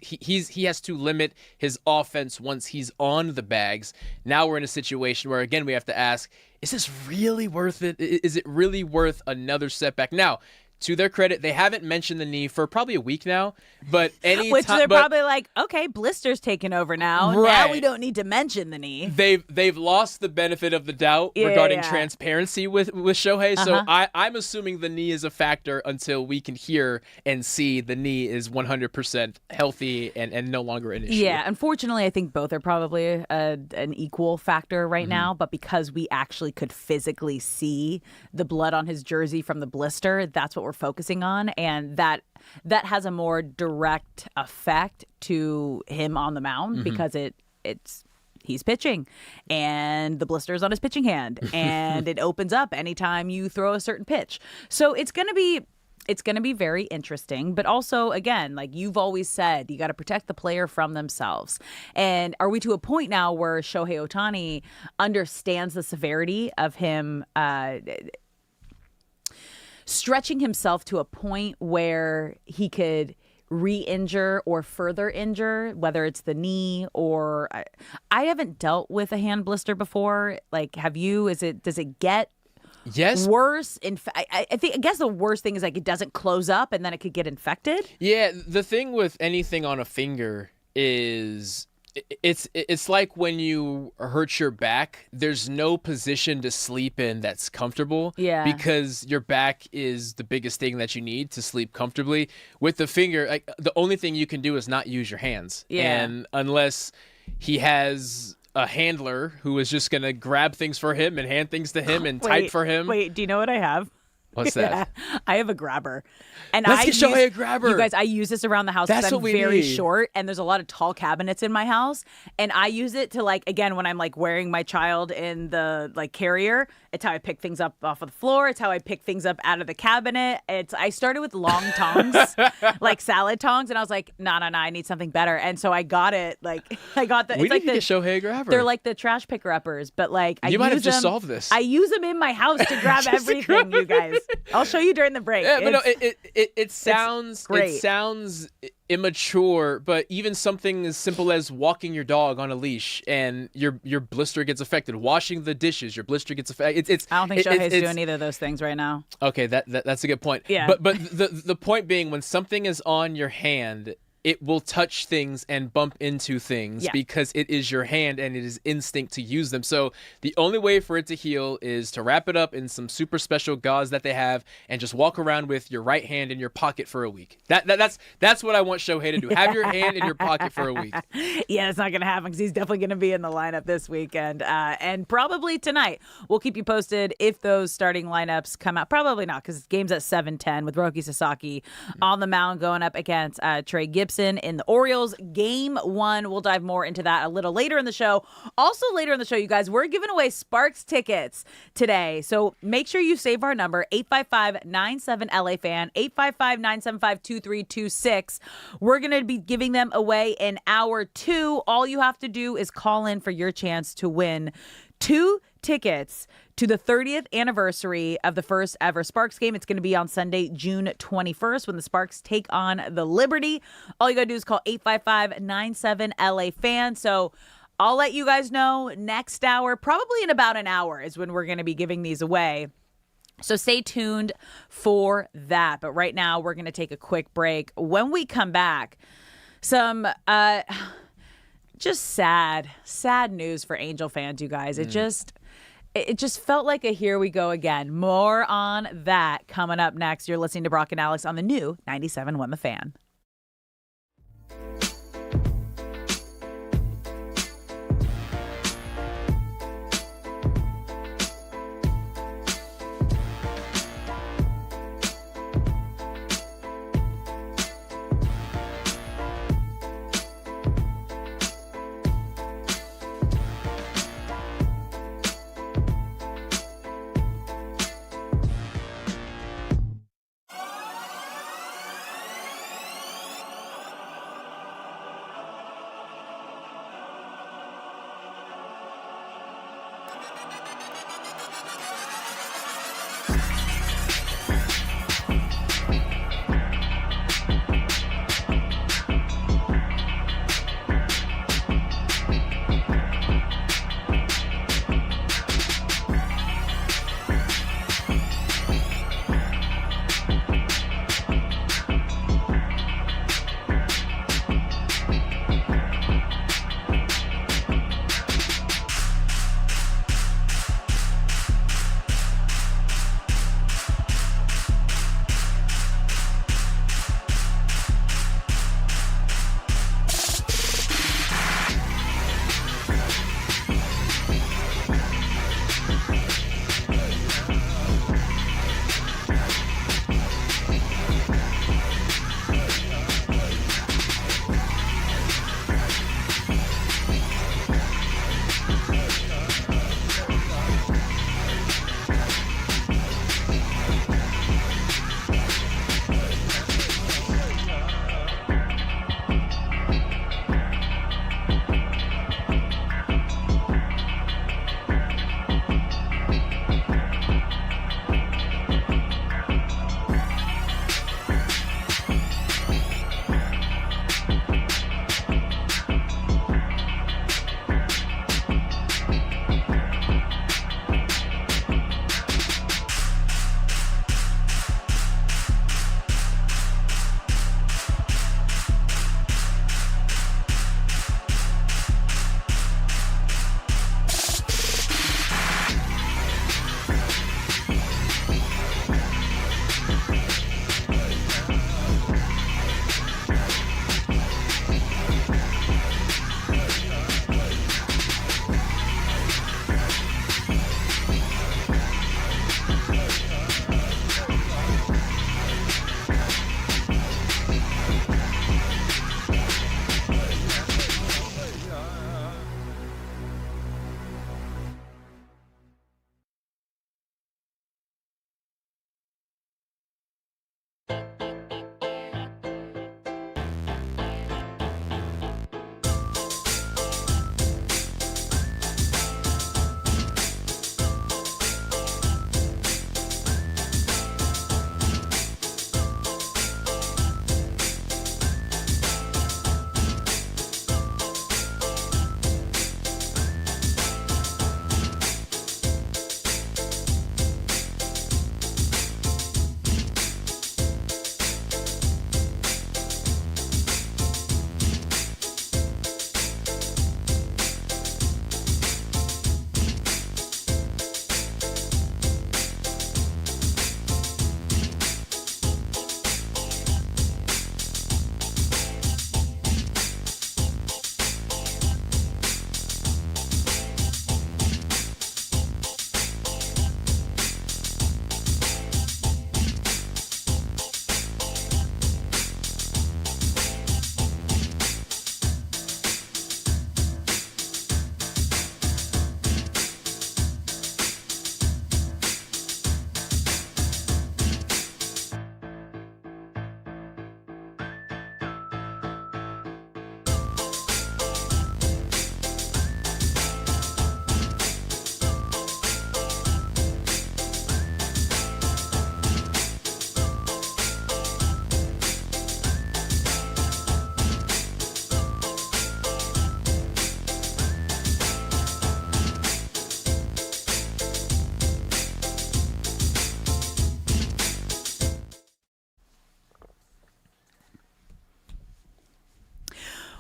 has to limit his offense once he's on the bags, now we're in a situation where, again, we have to ask, is this really worth it? Is it really worth another setback? Now, to their credit, they haven't mentioned the knee for probably a week now, but
which they're probably like, okay, blister's taken over now.
Right.
Now we don't need to mention the knee.
They've lost the benefit of the doubt regarding transparency with Shohei. So I'm assuming the knee is a factor until we can hear and see the knee is 100% healthy and no longer an issue.
Yeah, unfortunately, I think both are probably an equal factor right now. But because we actually could physically see the blood on his jersey from the blister, that's what we're focusing on, and that has a more direct effect to him on the mound because he's pitching and the blister is on his pitching hand and it opens up anytime you throw a certain pitch. So it's going to be very interesting, but also, again, like you've always said, you got to protect the player from themselves. And are we to a point now where Shohei Ohtani understands the severity of him stretching himself to a point where he could re-injure or further injure, whether it's the knee or I haven't dealt with a hand blister before. Like, have you? Does it get worse? I guess the worst thing is like it doesn't close up and then it could get infected.
Yeah, the thing with anything on a finger is it's like when you hurt your back, there's no position to sleep in that's comfortable.
Yeah.
Because your back is the biggest thing that you need to sleep comfortably. With the finger, like the only thing you can do is not use your hands.
Yeah.
And unless he has a handler who is just going to grab things for him and hand things to him and type for him.
Wait, do you know what I have?
What's that?
Yeah, I have a grabber. And
Let's
I
get Shohei a grabber.
You guys, I use this around the house
That's
because I'm
what we
very
need.
short and there's a lot of tall cabinets in my house. And I use it to again, when I'm wearing my child in the carrier, it's how I pick things up off of the floor. It's how I pick things up out of the cabinet. I started with long tongs, like salad tongs. And I was like, no, I need something better. And so I got it. I got the,
We
it's
need
like
to
the
get Shohei a grabber.
They're like the trash picker uppers, but
You might have
use
just
them-
solved this.
I use them in my house to grab everything, you guys. I'll show you during the break.
Yeah, but no, it sounds
great.
it sounds immature, but even something as simple as walking your dog on a leash and your blister gets affected. Washing the dishes, your blister gets affected.
I don't think Shohei's doing either of those things right now.
Okay, that's a good point.
Yeah.
But the point being, when something is on your hand, it will touch things and bump into things because it is your hand and it is instinct to use them. So the only way for it to heal is to wrap it up in some super special gauze that they have and just walk around with your right hand in your pocket for a week. That's what I want Shohei to do. Have your hand in your pocket for a week.
Yeah, that's not going to happen because he's definitely going to be in the lineup this weekend and probably tonight. We'll keep you posted if those starting lineups come out. Probably not because game's at 7:10 with Roki Sasaki on the mound going up against Trey Gibson in the Orioles Game 1. We'll dive more into that a little later in the show. Also later in the show, you guys, we're giving away Sparks tickets today. So make sure you save our number, 855-97-LA-FAN, 855-975-2326. We're going to be giving them away in hour 2. All you have to do is call in for your chance to win 2 tickets to the 30th anniversary of the first ever Sparks game. It's going to be on Sunday, June 21st when the Sparks take on the Liberty. All you got to do is call 855-97-LA-FAN. So I'll let you guys know next hour, probably in about an hour is when we're going to be giving these away. So stay tuned for that. But right now we're going to take a quick break. When we come back, some just sad news for Angel fans, you guys. It just felt like a here we go again. More on that coming up next. You're listening to Brock and Alex on the new 97.1 The Fan.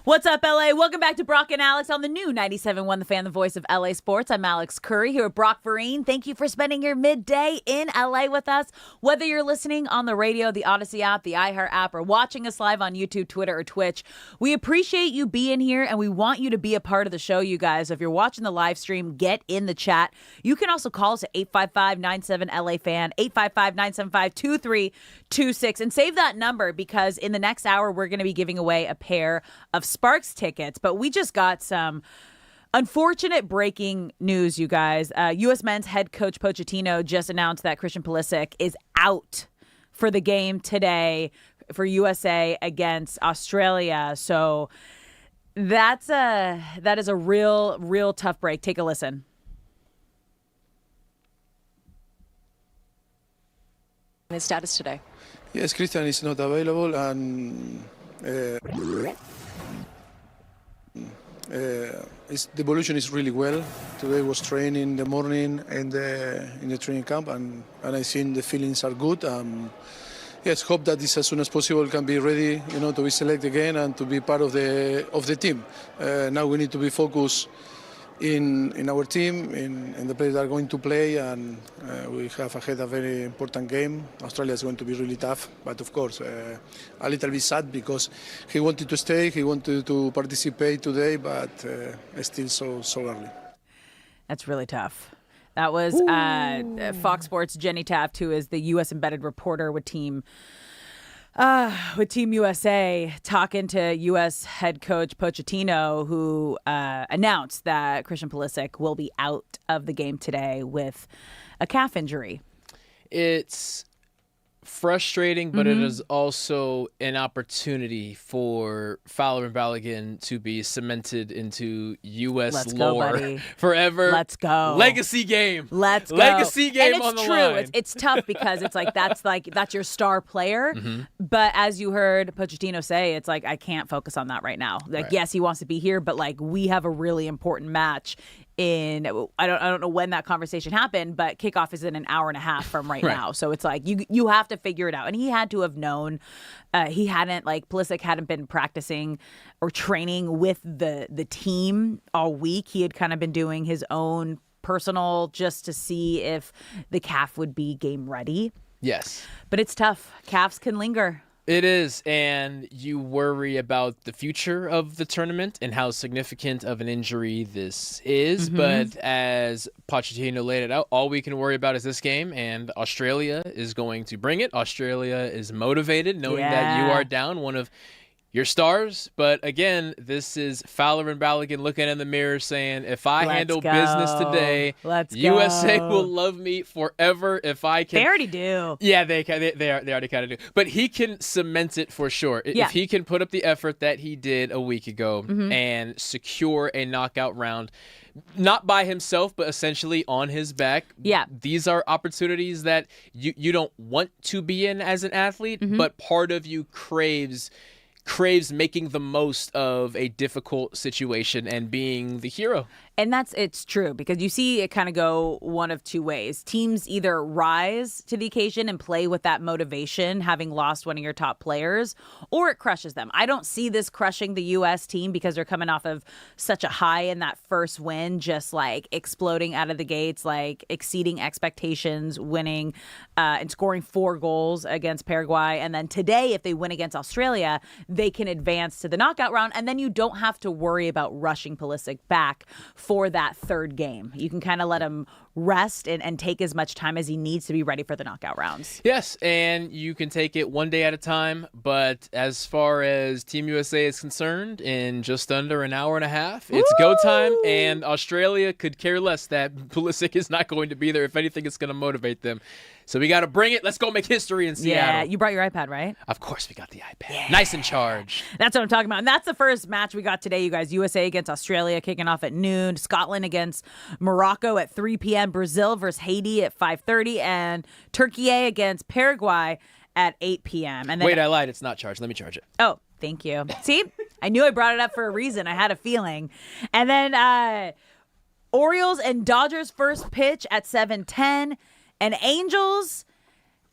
What's up, LA? Welcome back to Brock and Alex on the new 97.1 The Fan, the voice of LA Sports. I'm Alex Curry here with Brock Vereen. Thank you for spending your midday in LA with us. Whether you're listening on the radio, the Odyssey app, the iHeart app, or watching us live on YouTube, Twitter, or Twitch, we appreciate you being here, and we want you to be a part of the show, you guys. If you're watching the live stream, get in the chat. You can also call us at 855-97-LA-FAN, 855-975-2326, and save that number because in the next hour, we're going to be giving away a pair of Sparks tickets. But we just got some unfortunate breaking news, you guys. U.S. men's head coach Pochettino just announced that Christian Pulisic is out for the game today for USA against Australia. So that is a real tough break. Take a listen.
His status today?
Yes, Christian is not available, and the evolution is really well. Today was training in the morning and in the training camp, and I think the feelings are good. Yes, hope that this as soon as possible can be ready, to be selected again and to be part of the team. Now we need to be focused in our team, in the players that are going to play, and we have ahead a very important game. Australia is going to be really tough, but of course a little bit sad because he wanted to stay, he wanted to participate today, but still so early.
That's really tough. That was Fox Sports' Jenny Taft, who is the U.S. embedded reporter with Team USA, talking to U.S. head coach Pochettino, who announced that Christian Pulisic will be out of the game today with a calf injury.
It's frustrating, but it is also an opportunity for Fowler and Balogun to be cemented into U.S. lore forever.
Let's go.
Legacy game.
Let's go.
Legacy game
and
on the
true.
line.
It's tough because it's that's your star player. But as you heard Pochettino say, it's like I can't focus on that right now. Yes, he wants to be here, but we have a really important match. I don't know when that conversation happened, but kickoff is in an hour and a half from right now. So it's like you have to figure it out. And he had to have known Pulisic hadn't been practicing or training with the team all week. He had kind of been doing his own personal just to see if the calf would be game ready.
Yes.
But it's tough. Calves can linger.
It is, and you worry about the future of the tournament and how significant of an injury this is. But as Pochettino laid it out, all we can worry about is this game, and Australia is going to bring it. Australia is motivated, knowing that you are down one of your stars. But again, this is Fowler and Balogun looking in the mirror saying, if I handle business today, USA will love me forever if I can.
They already do.
Yeah, they already kind of do. But he can cement it for sure. If he can put up the effort that he did a week ago and secure a knockout round, not by himself, but essentially on his back.
Yeah.
These are opportunities that you don't want to be in as an athlete, but part of you craves making the most of a difficult situation and being the hero.
And it's true because you see it kind of go one of two ways. Teams either rise to the occasion and play with that motivation, having lost one of your top players, or it crushes them. I don't see this crushing the U.S. team because they're coming off of such a high in that first win, just exploding out of the gates, exceeding expectations, winning and scoring 4 goals against Paraguay. And then today, if they win against Australia, they can advance to the knockout round, and then you don't have to worry about rushing Pulisic back for that third game. You can kind of let him rest and take as much time as he needs to be ready for the knockout rounds.
Yes, and you can take it one day at a time, but as far as Team USA is concerned, in just under an hour and a half, it's go time, and Australia could care less that Pulisic is not going to be there. If anything, it's going to motivate them. So we got to bring it. Let's go make history in Seattle.
Yeah, you brought your iPad, right?
Of course we got the iPad. Yeah. Nice and charged.
That's what I'm talking about. And that's the first match we got today, you guys. USA against Australia kicking off at noon. Scotland against Morocco at 3 p.m. Brazil versus Haiti at 5:30. And Turkey against Paraguay at 8 p.m. And then,
wait, I lied. It's not charged. Let me charge it.
Oh, thank you. See? I knew I brought it up for a reason. I had a feeling. And then Orioles and Dodgers first pitch at 7:10. And Angels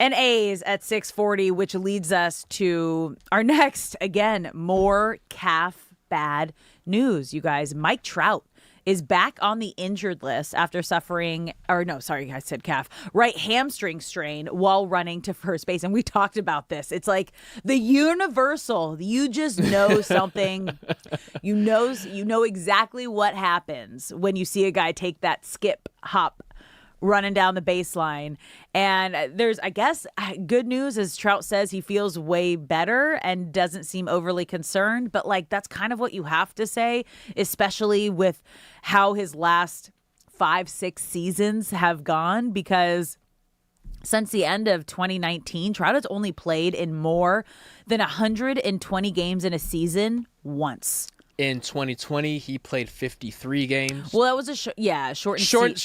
and A's at 6:40, which leads us to our next, again, more calf bad news, you guys. Mike Trout is back on the injured list after suffering, I said calf, right hamstring strain while running to first base. And we talked about this. It's like the universal, you just know something. You know exactly what happens when you see a guy take that skip hop running down the baseline. And there's, I guess, good news, as Trout says, he feels way better and doesn't seem overly concerned. But like, that's kind of what you have to say, especially with how his last 5-6 seasons have gone, because since the end of 2019, Trout has only played in more than 120 games in a season once.
In 2020, he played 53 games.
Well, that was a shortened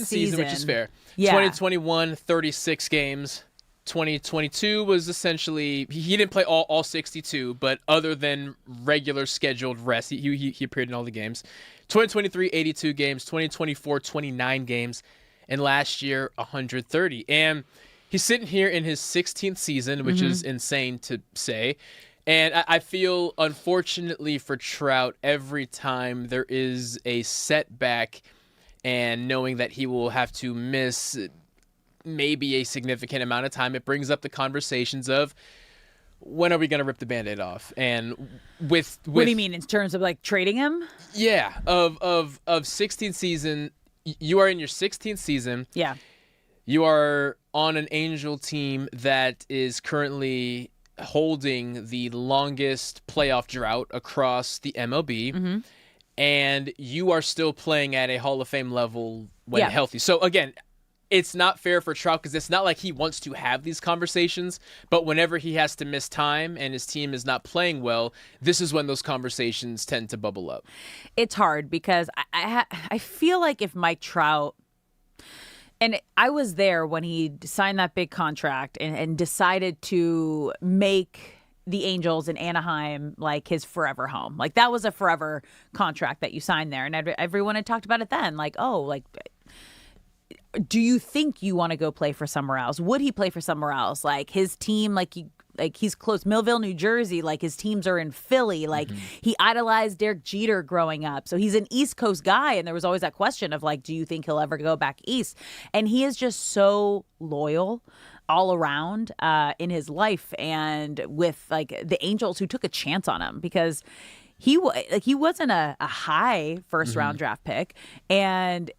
season, which is fair.
Yeah.
2021, 36 games. 2022 was essentially, he didn't play all 62, but other than regular scheduled rest, he appeared in all the games. 2023, 82 games. 2024, 29 games. And last year, 130. And he's sitting here in his 16th season, which is insane to say. And I feel, unfortunately for Trout, every time there is a setback and knowing that he will have to miss maybe a significant amount of time, it brings up the conversations of, when are we going to rip the Band-Aid off? And with
what do you mean in terms of like trading him?
Yeah, of 16th season, you are in your 16th season.
Yeah.
You are on an Angel team that is currently holding the longest playoff drought across the MLB, and you are still playing at a Hall of Fame level when healthy. So again, it's not fair for Trout because it's not like he wants to have these conversations, but whenever he has to miss time and his team is not playing well, this is when those conversations tend to bubble up.
It's hard because I feel like if Mike Trout, and I was there when he signed that big contract and decided to make the Angels in Anaheim like his forever home. Like that was a forever contract that you signed there. And everyone had talked about it then. Like, oh, like, do you think you want to go play for somewhere else? Would he play for somewhere else? Like his team, he's close, Millville, New Jersey. Like his teams are in Philly. Like he idolized Derek Jeter growing up. So he's an East Coast guy. And there was always that question of like, do you think he'll ever go back East? And he is just so loyal all around in his life and with like the Angels who took a chance on him because he wasn't a high first round draft pick. And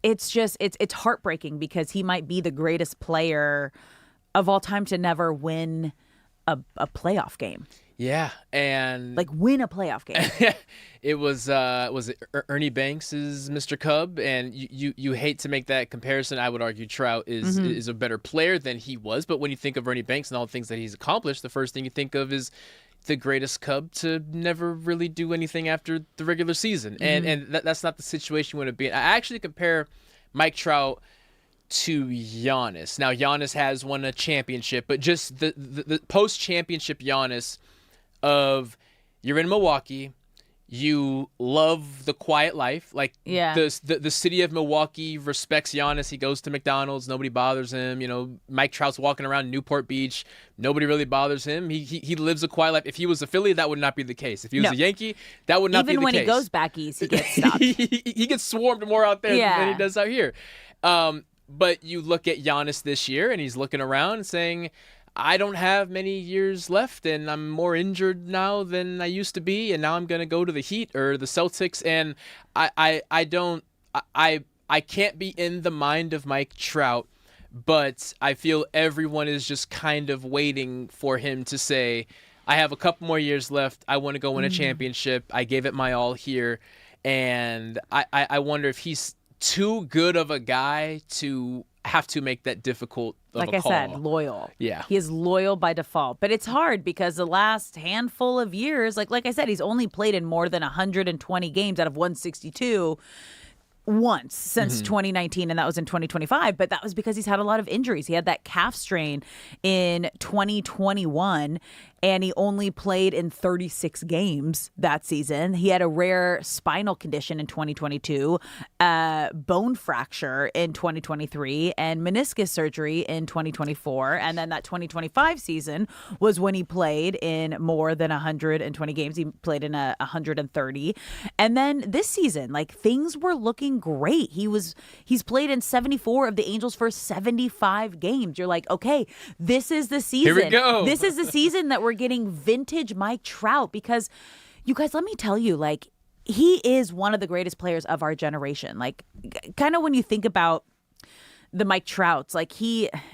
it's just, it's heartbreaking because he might be the greatest player of all time to never win a playoff game.
Yeah, and
like win a playoff game.
It was it Ernie Banks is Mr. Cub, and you hate to make that comparison. I would argue Trout is a better player than he was, but when you think of Ernie Banks and all the things that he's accomplished, the first thing you think of is the greatest Cub to never really do anything after the regular season, and that's not the situation you want to be in. I actually compare Mike Trout to Giannis. Now, Giannis has won a championship, but just the post-championship Giannis of you're in Milwaukee, you love the quiet life. Like the city of Milwaukee respects Giannis. He goes to McDonald's, nobody bothers him. You know, Mike Trout's walking around Newport Beach, nobody really bothers him. He lives a quiet life. If he was a Philly, that would not be the case. If he was a Yankee, that would not be the case.
Even when he goes back east, he gets stopped.
he gets swarmed more out there than he does out here. But you look at Giannis this year, and he's looking around and saying, I don't have many years left, and I'm more injured now than I used to be, and now I'm going to go to the Heat or the Celtics, and I can't be in the mind of Mike Trout, but I feel everyone is just kind of waiting for him to say, I have a couple more years left, I want to go win a championship, I gave it my all here, and I wonder if he's too good of a guy to have to make that difficult of a call.
Like I said, loyal.
Yeah.
He is loyal by default. But it's hard because the last handful of years, like I said, he's only played in more than 120 games out of 162. once since 2019, and that was in 2025, but that was because he's had a lot of injuries. He had that calf strain in 2021, and he only played in 36 games that season. He had a rare spinal condition in 2022, bone fracture in 2023, and meniscus surgery in 2024. And then that 2025 season was when he played in more than 120 games. He played in 130. And then this season, like, things were looking great. He's played in 74 of the Angels' first 75 games. You're like, okay, this is the season.
Here we go.
This is the season that we're getting vintage Mike Trout, because you guys, let me tell you, like, he is one of the greatest players of our generation. Like, kind of when you think about the Mike Trouts, like,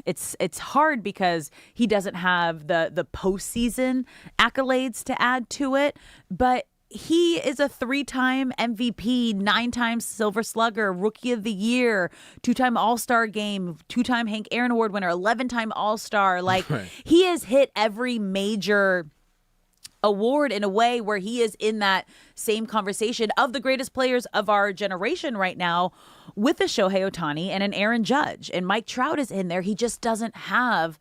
it's hard because he doesn't have the postseason accolades to add to it, but he is a 3-time MVP, 9-time Silver Slugger, Rookie of the Year, 2-time All-Star Game, 2-time Hank Aaron Award winner, 11-time All-Star. Like, he has hit every major award in a way where he is in that same conversation of the greatest players of our generation right now, with a Shohei Ohtani and an Aaron Judge. And Mike Trout is in there. He just doesn't have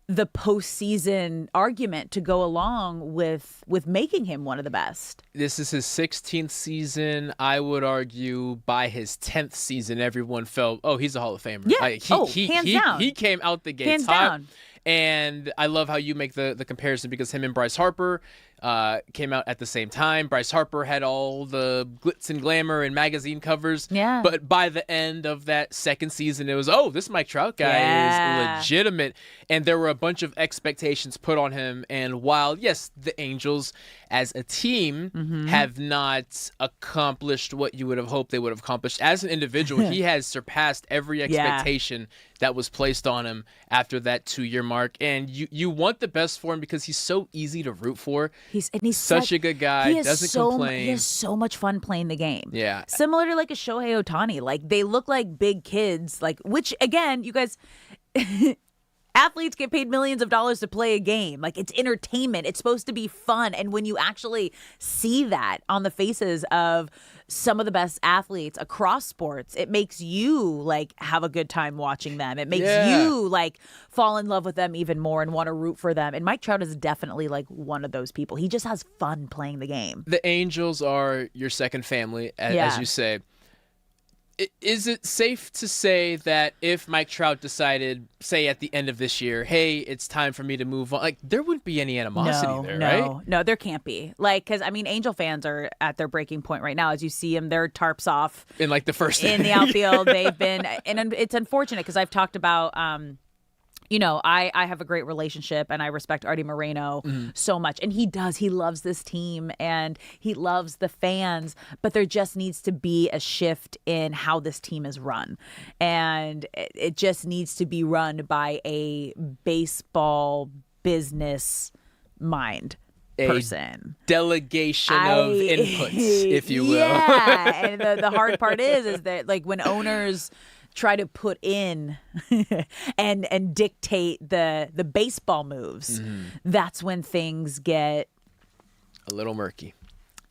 the postseason argument to go along with making him one of the best.
This is his 16th season. I would argue by his 10th season, everyone felt, oh, he's a Hall of Famer.
Yeah.
Like,
hands down.
He came out the gates
Hands
hot.
down.
And I love how you make the comparison, because him and Bryce Harper came out at the same time. Bryce Harper had all the glitz and glamour and magazine covers.
Yeah.
But by the end of that second season, it was, oh, this Mike Trout guy is legitimate. And there were a bunch of expectations put on him. And while, yes, the Angels as a team have not accomplished what you would have hoped they would have accomplished, as an individual, he has surpassed every expectation that was placed on him after that 2-year mark. And you want the best for him because he's so easy to root for. He's such a good guy. Doesn't complain.
He has so much fun playing the game.
Yeah.
Similar to like a Shohei Ohtani. Like, they look like big kids. Like, which, again, you guys, athletes get paid millions of dollars to play a game. Like, it's entertainment. It's supposed to be fun. And when you actually see that on the faces of some of the best athletes across sports, it makes you like have a good time watching them. It makes you like fall in love with them even more and want to root for them. And Mike Trout is definitely like one of those people. He just has fun playing the game.
The Angels are your second family, as you say. Is it safe to say that if Mike Trout decided, say at the end of this year, hey, it's time for me to move on, like, there wouldn't be any animosity there, right?
No, there can't be. Like, because, I mean, Angel fans are at their breaking point right now. As you see them, their tarps off.
In, like, the first
in the outfield. They've been, and it's unfortunate because I've talked about, you know, I have a great relationship and I respect Artie Moreno so much. And he does. He loves this team and he loves the fans. But there just needs to be a shift in how this team is run. And it just needs to be run by a baseball business mind person.
Delegation of inputs, if you will.
Yeah. And the hard part is that, like, when owners try to put in and dictate the baseball moves, that's when things get
a little murky.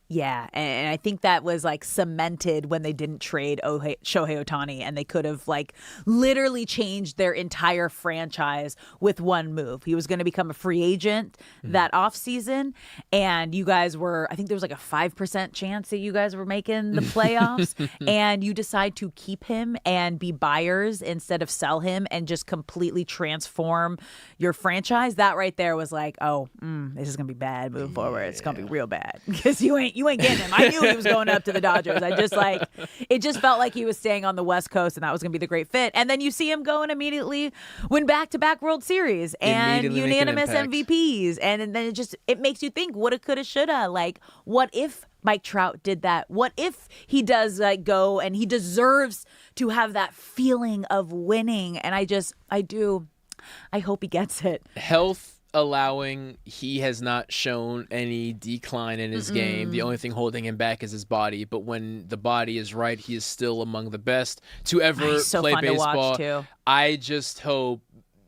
Yeah, and I think that was like cemented when they didn't trade Shohei Ohtani, and they could have like literally changed their entire franchise with one move. He was going to become a free agent that offseason, and you guys were, I think there was like a 5% chance that you guys were making the playoffs, and you decide to keep him and be buyers instead of sell him and just completely transform your franchise. That right there was like, oh, this is going to be bad moving forward. It's going to be real bad because you ain't getting him. I knew he was going up to the Dodgers. It just felt like he was staying on the West Coast, and that was going to be the great fit. And then you see him go and immediately win back-to-back World Series and unanimous MVPs. And then it makes you think, woulda, coulda, shoulda. Like, what if Mike Trout did that? What if he does go and he deserves to have that feeling of winning? And I hope he gets it.
Health allowing, he has not shown any decline in his game. The only thing holding him back is his body. But when the body is right, he is still among the best to ever play baseball.
To watch too.
I just hope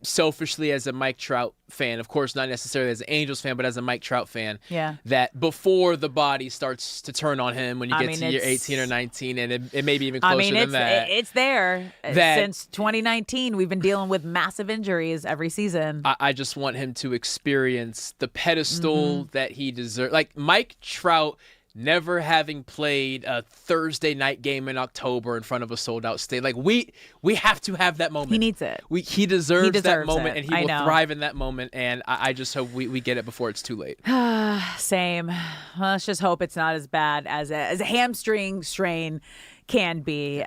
selfishly as a Mike Trout fan, of course, not necessarily as an Angels fan, but as a Mike Trout fan,
Yeah.
that before the body starts to turn on him when you get to year
it's-
18 or 19, and it may be even closer than that.
It's there.
That-
Since 2019, we've been dealing with massive injuries every season.
I just want him to experience the pedestal
Mm-hmm.
that he deserves. Like Mike Trout never having played a Thursday night game in October in front of a sold out state. Like we have to have that moment.
He needs it.
He deserves that
deserves
moment,
it.
and he
I
will
know.
thrive in that moment. And I just hope we get it before it's too late.
Same. Well, let's just hope it's not as bad as a hamstring strain can be.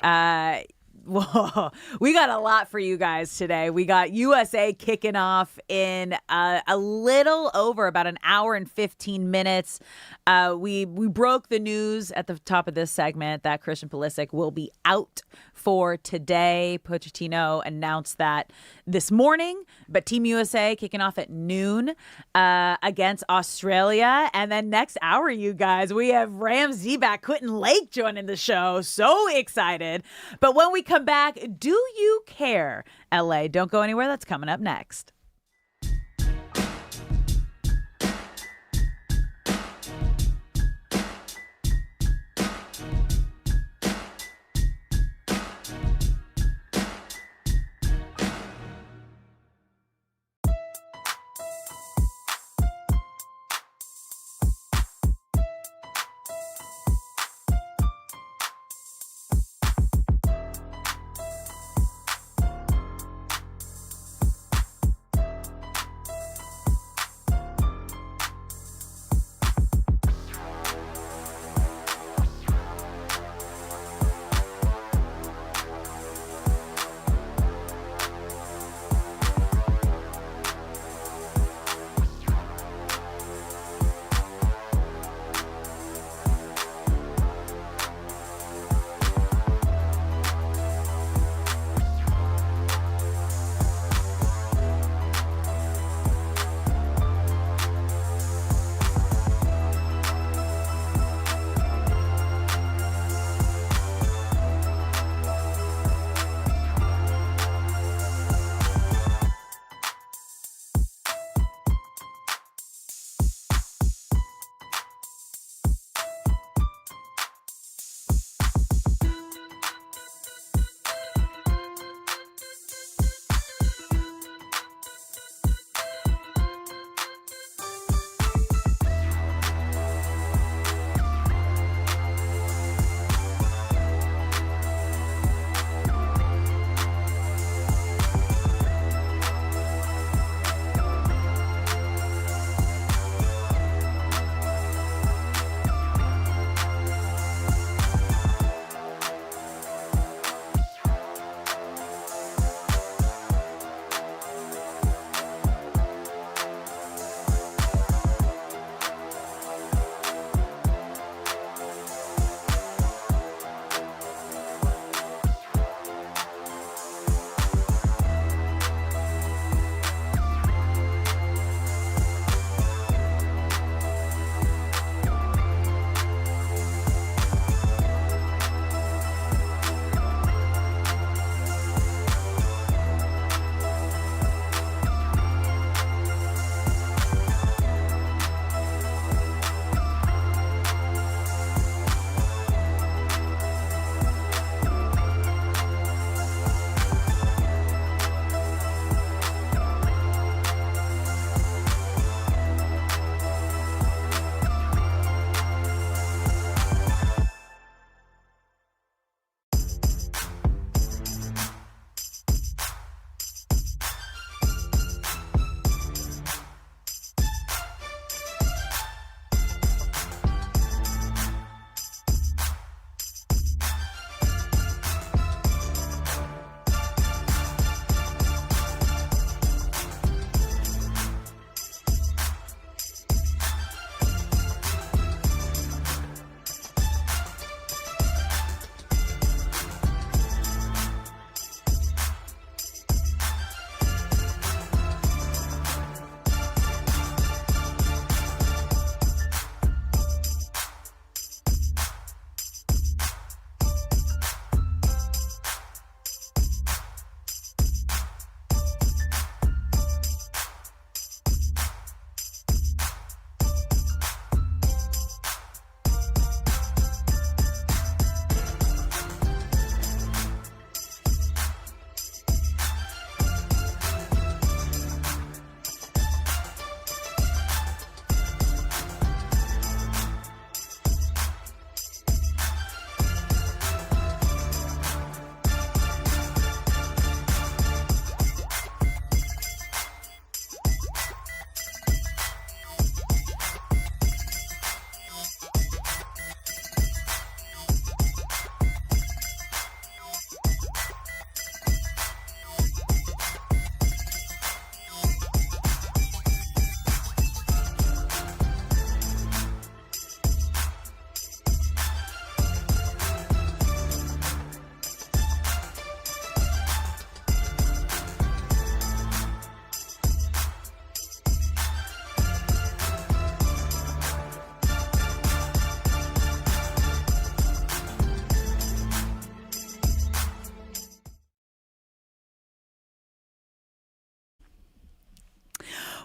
Whoa, we got a lot for you guys today. We got USA kicking off in a little over about an hour and 15 minutes. We broke the news at the top of this segment that Christian Pulisic will be out for today. Pochettino announced that this morning, but Team USA kicking off at noon against Australia. And then next hour, you guys, we have Rams D-back Quentin Lake joining the show. So excited. But when we come back, do you care? LA, don't go anywhere. That's coming up next.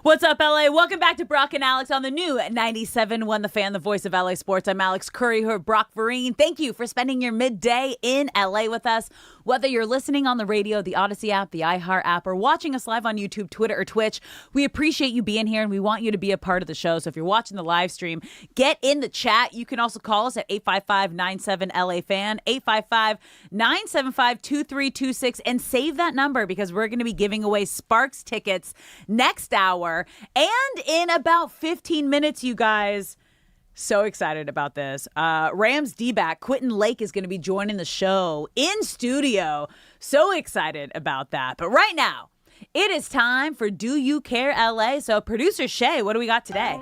What's up, LA? Welcome back to Brock and Alex on the new 97.1 The Fan, the voice of LA sports. I'm Alex Curry, here with Brock Vereen. Thank you for spending your midday in LA with us. Whether you're listening on the radio, the Odyssey app, the iHeart app, or watching us live on YouTube, Twitter, or Twitch, we appreciate you being here and we want you to be a part of the show. So if you're watching the live stream, get in the chat. You can also call us at 855-97-LA-FAN, 855-975-2326, and save that number because we're going to be giving away Sparks tickets next hour. And in about 15 minutes, you guys, so excited about this. Rams D-back Quentin Lake is going to be joining the show in studio. So excited about that. But right now, it is time for Do You Care LA? So producer Shay, what do we got today?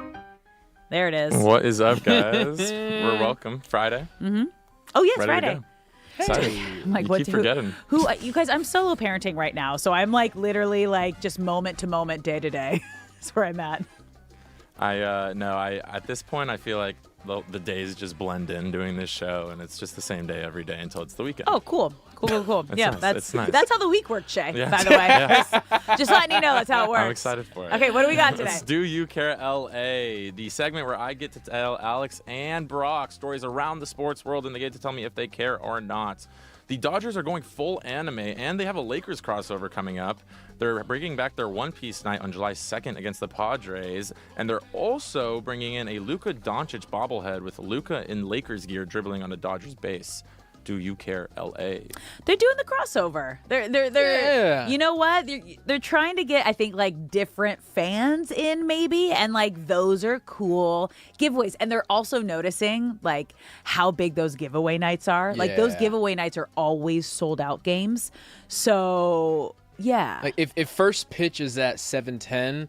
There it is.
What is up, guys? We're welcome. Friday.
Mm-hmm. Oh, yes,
Ready
Friday.
Excited.
I'm like,
You keep forgetting.
Who you guys, I'm solo parenting right now. So I'm like literally like just moment to moment, day to day. That's where I'm at.
At this point, I feel like the days just blend in doing this show, and it's just the same day every day until it's the weekend.
Oh, cool. Yeah,
nice. It's nice.
That's how the week works, Shay,
Yeah.
by the way.
Yeah.
Just letting you know that's how it works.
I'm excited for it.
Okay, what do we got today?
It's Do You Care LA, the segment where I get to tell Alex and Brock stories around the sports world, and they get to tell me if they care or not. The Dodgers are going full anime, and they have a Lakers crossover coming up. They're bringing back their One Piece night on July 2nd against the Padres, and they're also bringing in a Luka Doncic bobblehead with Luka in Lakers gear dribbling on a Dodgers base. Do You Care LA?
They're doing the crossover. They're You know what? They're trying to get, I think, like different fans in maybe, and like those are cool giveaways. And they're also noticing like how big those giveaway nights are. Like those giveaway nights are always sold out games. So yeah.
Like if first pitch is at 7:10,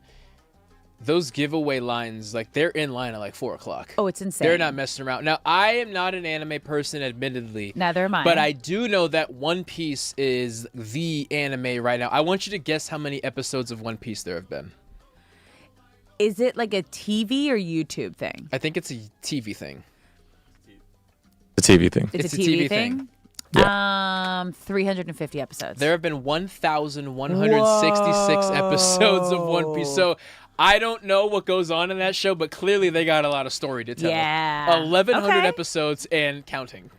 those giveaway lines, like they're in line at like 4:00.
Oh, it's insane.
They're not messing around. Now, I am not an anime person, admittedly.
Neither am I.
But I do know that One Piece is the anime right now. I want you to guess how many episodes of One Piece there have been.
Is it like a TV or YouTube thing?
I think it's a TV thing.
The TV thing.
It's a TV thing?
Yeah.
350 episodes.
There have been 1,166 episodes of One Piece. So I don't know what goes on in that show, but clearly they got a lot of story to tell.
Yeah.
1,100 episodes and counting.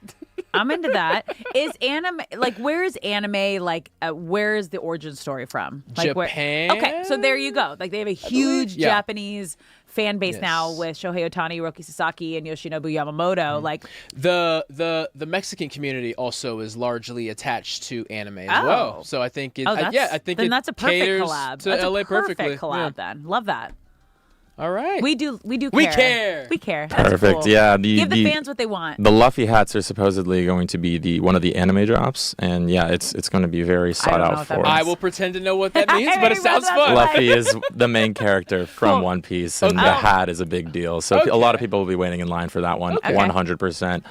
I'm into that. Is anime like where is anime like where is the origin story from? Like
Japan.
Okay, so there you go. Like they have a huge Japanese fan base now with Shohei Ohtani, Hiroki Sasaki, and Yoshinobu Yamamoto. Like
the Mexican community also is largely attached to anime as well. So I think I think
then
it
that's a perfect
caters
collab.
to
That's
LA
a perfect
perfectly.
collab then. Love that.
All right.
We do care.
We care.
We care. That's
Perfect.
cool.
Yeah.
Give the fans what they want.
The Luffy hats are supposedly going to be one of the anime drops, and yeah, it's going to be very sought out for.
I will pretend to know what that means, but it sounds fun.
Luffy is the main character from One Piece, and the hat is a big deal. So a lot of people will be waiting in line for that one, 100%.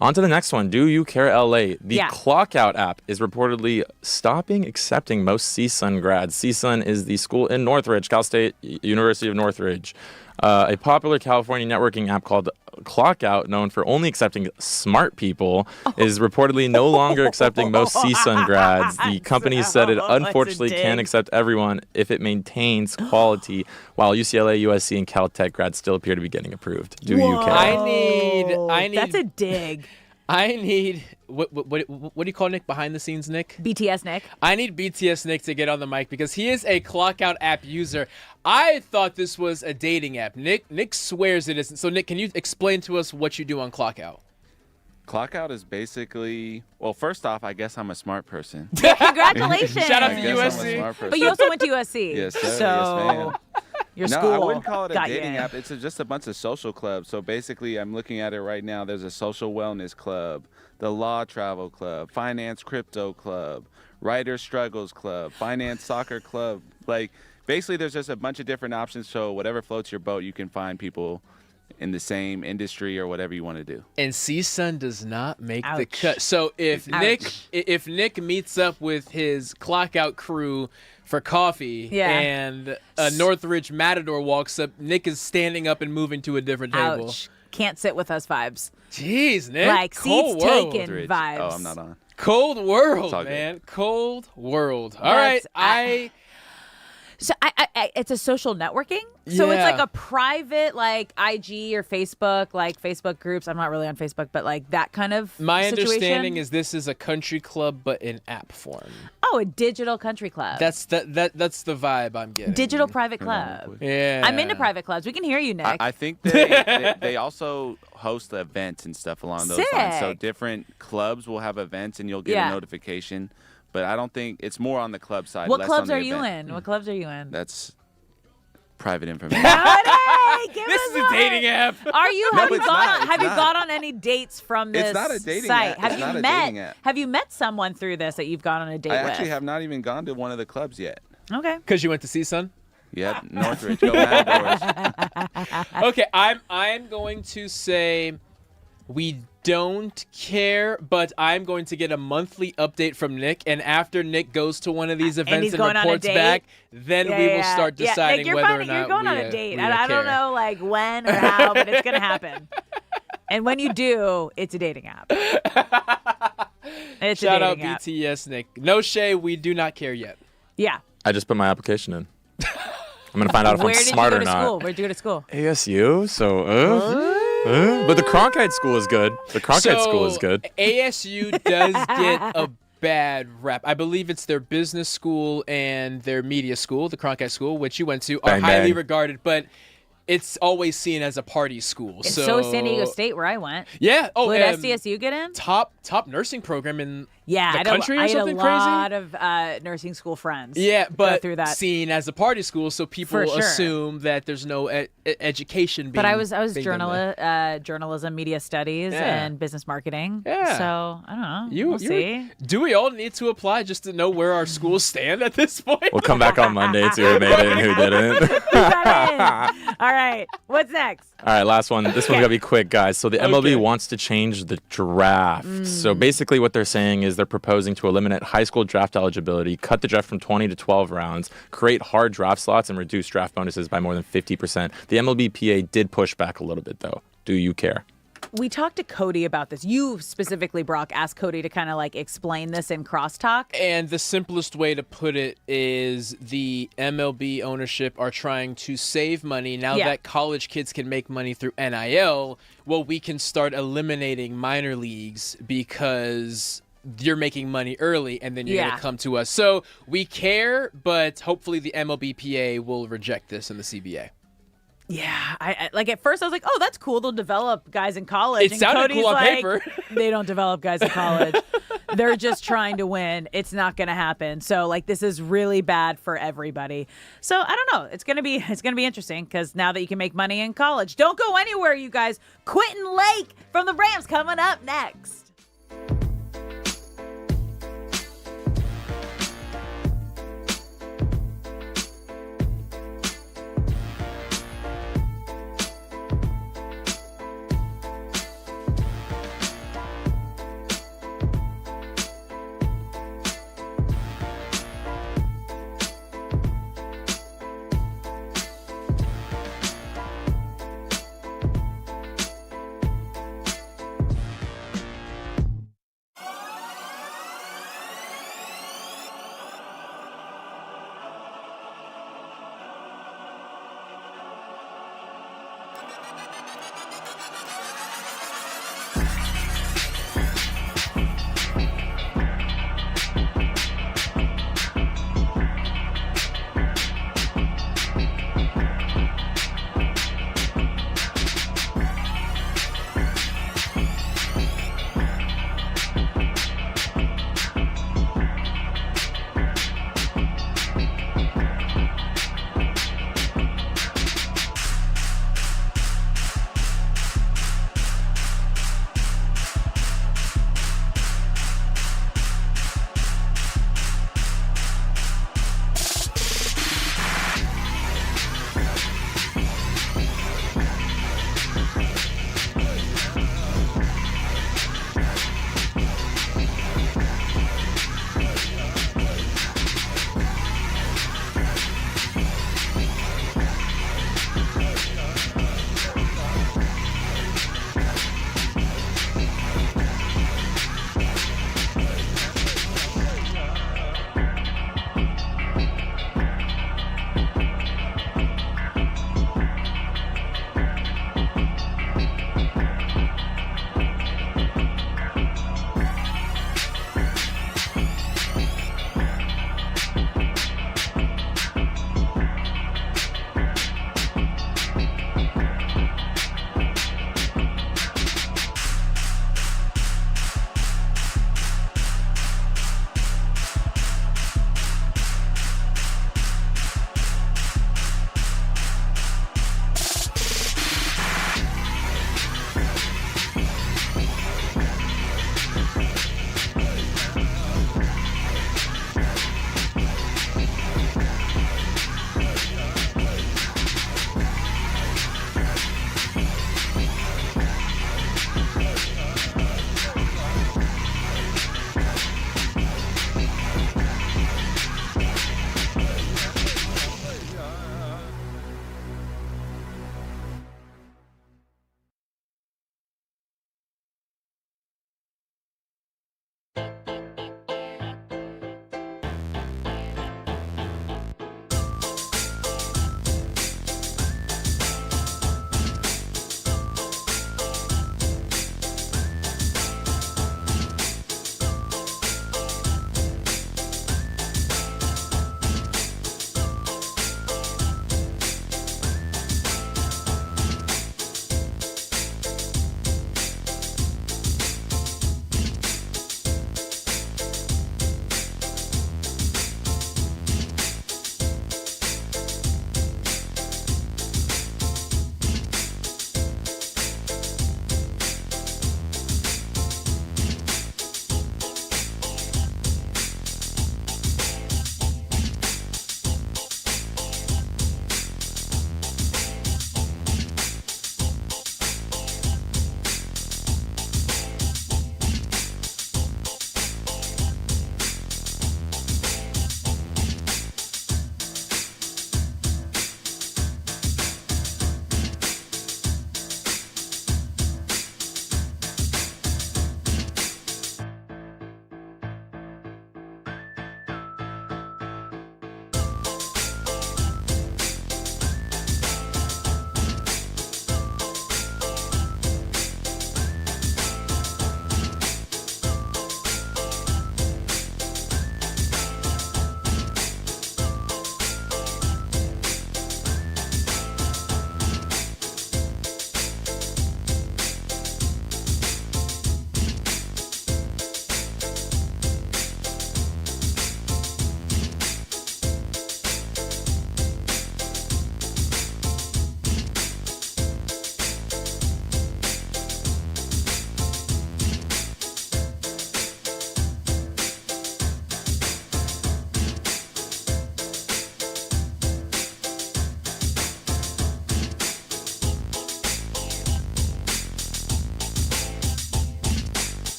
On to the next one. Do You Care LA? The Clockout app is reportedly stopping accepting most CSUN grads. CSUN is the school in Northridge, Cal State University of Northridge. A popular California networking app called Clockout, known for only accepting smart people, is reportedly no longer accepting most CSUN grads. The company said it unfortunately can't accept everyone if it maintains quality, while UCLA, USC, and Caltech grads still appear to be getting approved. Do you care?
I need.
That's a dig.
I need what do you call Nick behind the scenes, Nick?
BTS Nick.
I need BTS Nick to get on the mic because he is a Clockout app user. I thought this was a dating app. Nick swears it isn't. So Nick, can you explain to us what you do on Clockout?
Clockout is basically, well, first off, I guess I'm a smart person.
Congratulations.
Shout out to
I guess I'm a
USC.
smart person.
But you also went to USC.
Yes, sir.
So
Yes, ma'am.
your
No,
school
I wouldn't call it a
got you
dating
in.
app. It's just a bunch of social clubs. So basically, I'm looking at it right now. There's a social wellness club, the law travel club, finance crypto club, Reiter struggles club, finance soccer club. Like, basically, there's just a bunch of different options. So whatever floats your boat, you can find people in the same industry or whatever you want to do.
And CSUN does not make the
Ouch.
cut. So if
Ouch.
Nick meets up with his Clockout crew for coffee and a Northridge Matador walks up, Nick is standing up and moving to a different table.
Ouch. Can't sit with us vibes.
Jeez, Nick.
Like
Cold
seats
world.
taken vibes.
Oh, I'm not on.
Cold world,
all good.
man. Cold world. All right.
So it's a social networking. So it's like a private, like IG or Facebook, like Facebook groups. I'm not really on Facebook, but like that kind of
My
situation.
understanding is this is a country club, but in app form.
Oh, a digital country club.
That's the vibe I'm getting.
Digital private club.
Yeah.
I'm into private clubs. We can hear you, Nick.
I think they also host events and stuff along those lines. So
Sick.
different clubs will have events, and you'll get a notification. But I don't think it's more on the club side.
What
less
clubs
on the
are you
event.
in? What clubs are you in?
That's private information.
This is a dating app.
Are you?
No,
Have you
it's
gone
not.
on?
It's
Have you
not.
gone on any dates from this
It's not a dating
site?
app.
Have
It's
you
not a
met?
dating app.
Have you met someone through this that you've gone on a date
I
with?
actually have not even gone to one of the clubs yet.
Okay.
Because you went to CSUN?
Yep, Northridge. Go Matadors.
Okay, I'm going to say we don't care, but I'm going to get a monthly update from Nick, and after Nick goes to one of these events
he's
and
going on a
reports
date?
back, then we will start
Yeah,
deciding
Nick, you're
whether
finding-
or not
you're going
we,
on a date,
we
and I don't
care.
know like when or how, but it's gonna happen. And when you do, it's a dating app. It's
Shout
a
out
dating app.
BTS, Nick. No shade, we do not care yet.
Yeah.
I just put my application in. I'm gonna find out if
Where
I'm
did
smart
you
or
go to
not.
school? Where'd you go to school?
ASU. So, but the Cronkite school is good. The Cronkite school is good.
ASU does get a bad rap. I believe it's their business school and their media school, the Cronkite school, which you went to, are
Bang,
highly
bang.
regarded, but it's always seen as a party school.
It's so is San Diego State where I went.
Yeah. Oh,
Would SDSU get in?
Top nursing program in the
I
country or
had
something
a
crazy?
lot of nursing school friends.
Yeah,
go
but
through that.
seen as a party school, so people
For sure.
assume that there's no education.
But I was
being done there.
journalism, media studies,
Yeah.
and business marketing.
Yeah.
So I don't know. We'll see.
Do we all need to apply just to know where our schools stand at this point?
We'll come back on Monday to who made it and who didn't.
All right. What's next?
All right, last one. This one's going to be quick, guys. So the MLB wants to change the draft. So basically what they're saying is they're proposing to eliminate high school draft eligibility, cut the draft from 20 to 12 rounds, create hard draft slots, and reduce draft bonuses by more than 50%. The MLBPA did push back a little bit, though. Do you care?
We talked to Cody about this. You specifically, Brock, asked Cody to kind of like explain this in crosstalk.
And the simplest way to put it is the MLB ownership are trying to save money. Now that college kids can make money through NIL, well, we can start eliminating minor leagues because you're making money early and then you're going to come to us. So we care, but hopefully the MLBPA will reject this in the CBA.
Yeah, I like at first I was like, oh, that's cool. They'll develop guys in college.
It
and
sounded
Cody's
cool on
like,
paper.
They don't develop guys in college. They're just trying to win. It's not going to happen. So like this is really bad for everybody. So I don't know. It's gonna be interesting because now that you can make money in college, don't go anywhere, you guys. Quentin Lake from the Rams coming up next.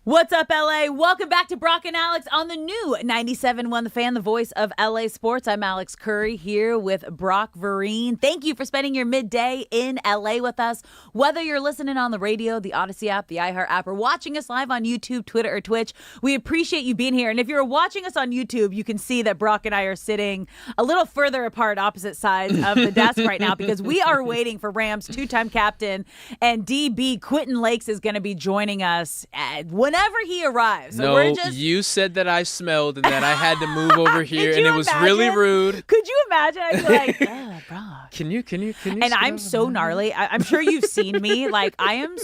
What's up, LA? Welcome back to Brock and Alex on the new 97.1 The Fan, the voice of LA Sports. I'm Alex Curry here with Brock Vereen. Thank you for spending your midday in LA with us. Whether you're listening on the radio, the Odyssey app, the iHeart app, or watching us live on YouTube, Twitter, or Twitch, we appreciate you being here. And if you're watching us on YouTube, you can see that Brock and I are sitting a little further apart, opposite sides of the desk right now, because we are waiting for Rams two-time captain and DB Quentin Lakes is going to be joining us whenever he arrives. So
no, you said that I smelled and that I had to move over here, and it was really rude.
Could you imagine? I'd be like, oh, Brock.
Can you?
And I'm so gnarly. I'm sure you've seen me. Like, I am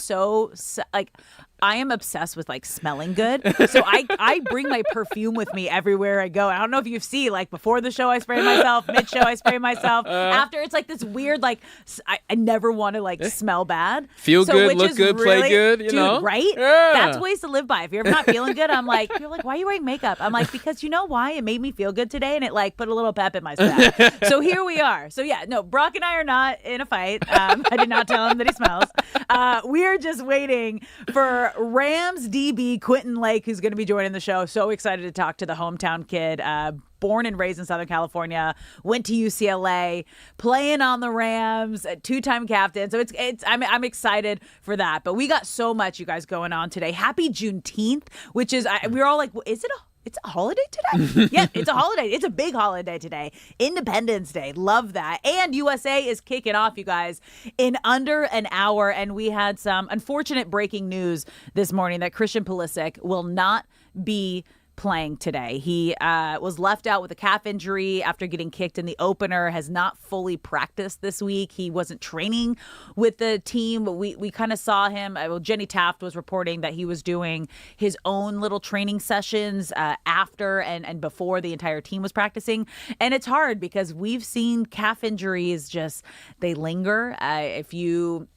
I am obsessed with like smelling good. So I bring my perfume with me everywhere I go. I don't know if you see, like, before the show I spray myself, mid-show I spray myself. After, it's like this weird, like, I never want to like smell bad.
Feel good, look good, play good, you know?
Right?
Yeah.
That's ways to live by. If you're ever not feeling good, I'm like, you're like, why are you wearing makeup? I'm like, because you know why? It made me feel good today, and it like put a little pep in my step. So here we are. So yeah, no, Brock and I are not in a fight. I did not tell him that he smells. We are just waiting for Rams DB Quentin Lake, who's going to be joining the show. So excited to talk to the hometown kid. Born and raised in Southern California, went to UCLA, playing on the Rams, two-time captain. So I'm excited for that. But we got so much, you guys, going on today. Happy Juneteenth, which is we were all like, it's a holiday today? Yeah, it's a holiday. It's a big holiday today. Independence Day. Love that. And USA is kicking off, you guys, in under an hour. And we had some unfortunate breaking news this morning that Christian Pulisic will not be playing today. He was left out with a calf injury after getting kicked in the opener, has not fully practiced this week. He wasn't training with the team, but we kind of saw him. Well, Jenny Taft was reporting that he was doing his own little training sessions after and before the entire team was practicing. And it's hard because we've seen calf injuries they linger. If you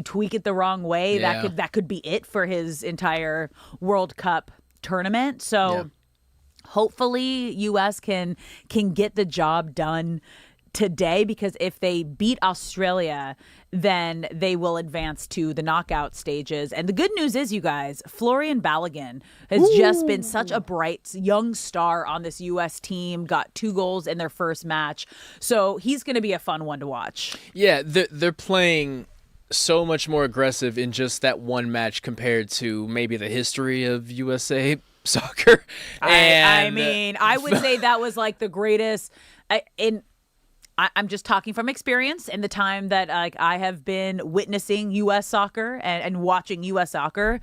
tweak it the wrong way, that could be it for his entire World Cup tournament. So hopefully US can get the job done today, because if they beat Australia, then they will advance to the knockout stages. And the good news is, you guys, Florian Balogun has just been such a bright young star on this US team, got 2 goals in their first match. So he's going to be a fun one to watch.
Yeah, they're playing so much more aggressive in just that one match compared to maybe the history of USA soccer.
I mean, I would say that was like the greatest. I'm just talking from experience in the time that I have been witnessing U.S. soccer and watching U.S. soccer.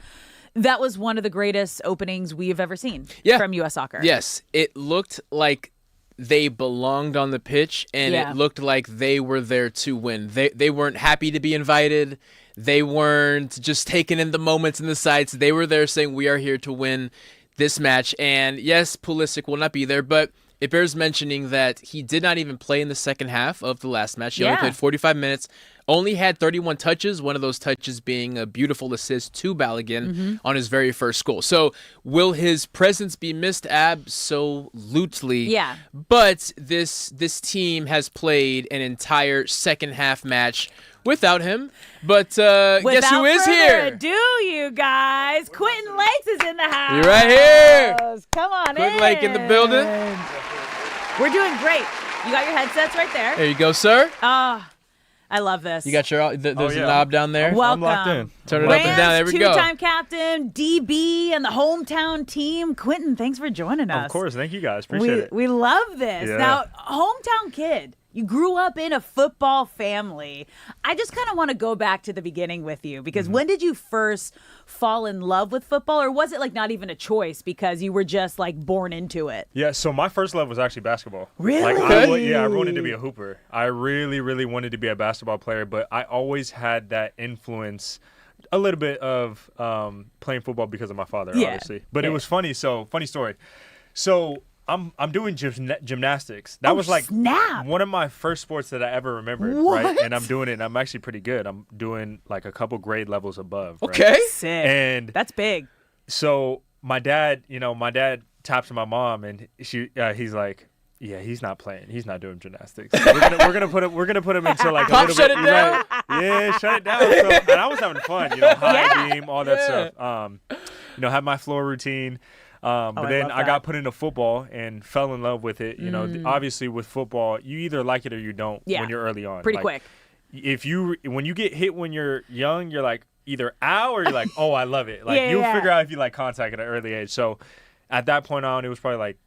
That was one of the greatest openings we have ever seen from U.S. soccer.
Yes, it looked like they belonged on the pitch, and it looked like they were there to win. They weren't happy to be invited. They weren't just taking in the moments and the sights. They were there saying, we are here to win this match. And yes, Pulisic will not be there, but it bears mentioning that he did not even play in the second half of the last match. He only played 45 minutes, only had 31 touches, one of those touches being a beautiful assist to Balogun on his very first goal. So will his presence be missed? Absolutely.
Yeah.
But this team has played an entire second half match without him. But guess who is here?
Do you guys? Quentin Lakes is in the house.
You're right here.
Come on
Quentin Lake in the building.
We're doing great. You got your headsets right there.
There you go, sir.
I love this.
You got your there's a knob down there.
Welcome.
I'm locked in.
Turn it up and down. There we go.
Two-time captain, DB, and the hometown team. Quentin, thanks for joining us.
Of course. Thank you guys. Appreciate it.
We love this.
Yeah.
Now, hometown kid. You grew up in a football family. I just kind of want to go back to the beginning with you, because when did you first fall in love with football, or was it like not even a choice because you were just like born into it?
Yeah, so my first love was actually basketball.
Really?
I wanted to be a hooper. I really, really wanted to be a basketball player, but I always had that influence, a little bit of playing football because of my father, obviously. But it was funny. So, funny story. So I'm doing gymnastics. That was like one of my first sports that I ever remembered, right? And I'm doing it, and I'm actually pretty good. I'm doing like a couple grade levels above.
Okay.
Right?
Sick.
And
that's big.
So my dad taps my mom, and he's like, yeah, he's not playing. He's not doing gymnastics. We're gonna put him into like a little
shut
bit.
It down.
Right? Yeah, shut it down. So, and I was having fun, high beam, all that stuff. have my floor routine. But then I got put into football and fell in love with it. Obviously with football, you either like it or you don't when you're early on.
Pretty quick.
When you get hit when you're young, you're like either ow or you're like, oh, I love it. Like you'll figure out if you like contact at an early age. So at that point on, it was probably like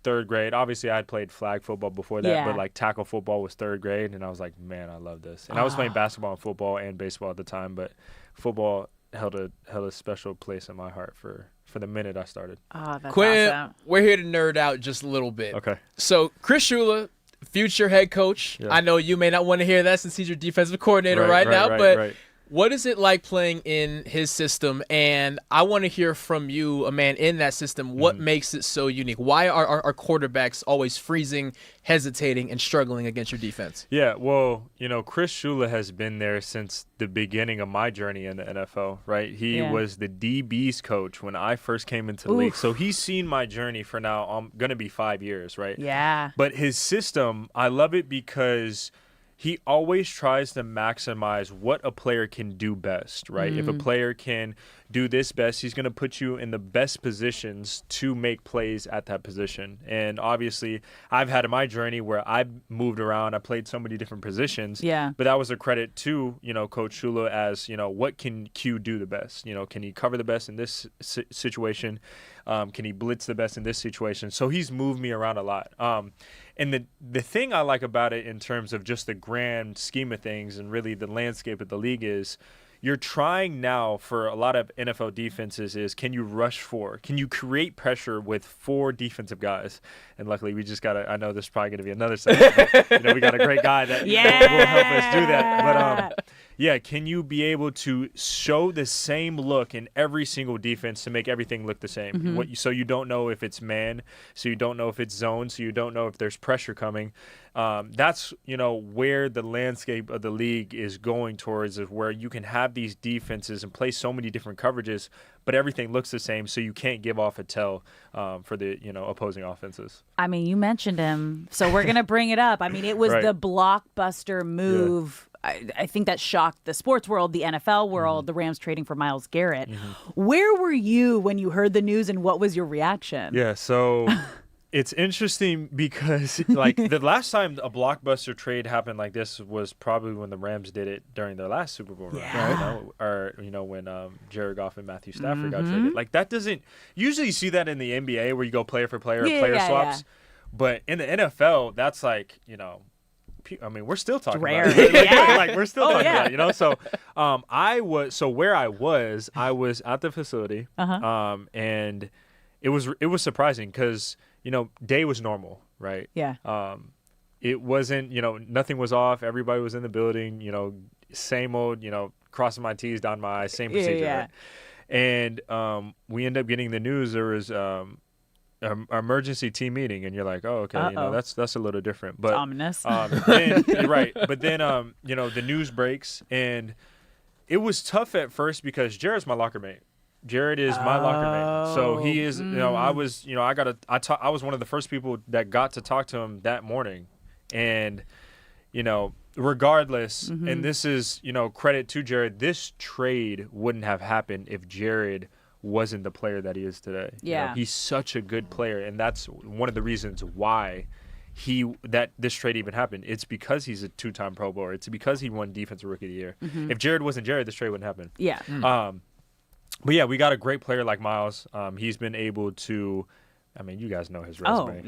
3rd grade. Obviously, I had played flag football before that, but like tackle football was 3rd grade, and I was like, man, I love this. And I was playing basketball and football and baseball at the time, but football held a special place in my heart for the minute I started.
Oh, that's
Quinn,
awesome.
we're here to nerd out just a little bit.
Okay.
So Chris Shula, future head coach.
Yeah.
I know you may not want to hear that since he's your defensive coordinator right now, but what is it like playing in his system? And I want to hear from you, a man in that system, what makes it so unique? Why are our quarterbacks always freezing, hesitating, and struggling against your defense?
Yeah, well, Chris Shula has been there since the beginning of my journey in the NFL, right? He was the DB's coach when I first came into the league. So he's seen my journey for now. I'm going to be 5 years, right?
Yeah.
But his system, I love it because he always tries to maximize what a player can do best, right? If a player can do this best, he's going to put you in the best positions to make plays at that position. And obviously, I've had in my journey where I moved around. I played so many different positions.
Yeah.
But that was a credit to, Coach Shula as, what can Q do the best? Can he cover the best in this situation? Can he blitz the best in this situation? So he's moved me around a lot. And the thing I like about it in terms of just the grand scheme of things and really the landscape of the league is you're trying now for a lot of NFL defenses is can you rush 4? Can you create pressure with 4 defensive guys? And luckily we just got I know this is probably going to be another segment, but, we got a great guy that will help us do that. But yeah, can you be able to show the same look in every single defense to make everything look the same? So you don't know if it's man, so you don't know if it's zone, so you don't know if there's pressure coming. That's, where the landscape of the league is going towards, is where you can have these defenses and play so many different coverages, but everything looks the same, so you can't give off a tell for the, opposing offenses.
I mean, you mentioned him, so we're going to bring it up. I mean, it was the blockbuster move. I think that shocked the sports world, the NFL world, the Rams trading for Myles Garrett. Where were you when you heard the news, and what was your reaction?
Yeah, so it's interesting because the last time a blockbuster trade happened like this was probably when the Rams did it during their last Super Bowl run, right? Or when Jared Goff and Matthew Stafford got traded. Like that doesn't usually you see that in the NBA where you go player for player, player swaps. But in the NFL, that's like, I mean, we're still talking about it. We're still talking about it, So where I was at the facility, and it was surprising because day was normal, right?
Yeah.
It wasn't, nothing was off. Everybody was in the building, same old, crossing my T's, dotting my I's, same procedure. Right? And we end up getting the news. There was emergency team meeting, and you're like, oh, okay, that's a little different. But
ominous.
Right. But then the news breaks, and it was tough at first because Jared's my locker mate. Jared is my locker mate. So he is, I was, I was one of the first people that got to talk to him that morning. And, regardless, and this is, credit to Jared, this trade wouldn't have happened if Jared wasn't the player that he is today.
Yeah.
He's such a good player, and that's one of the reasons why this trade even happened. It's because he's a 2-time Pro Bowler. It's because he won Defensive Rookie of the Year. If Jared wasn't Jared, this trade wouldn't happen.
Yeah.
But yeah, we got a great player like Myles. He's been able to, I mean, you guys know his resume.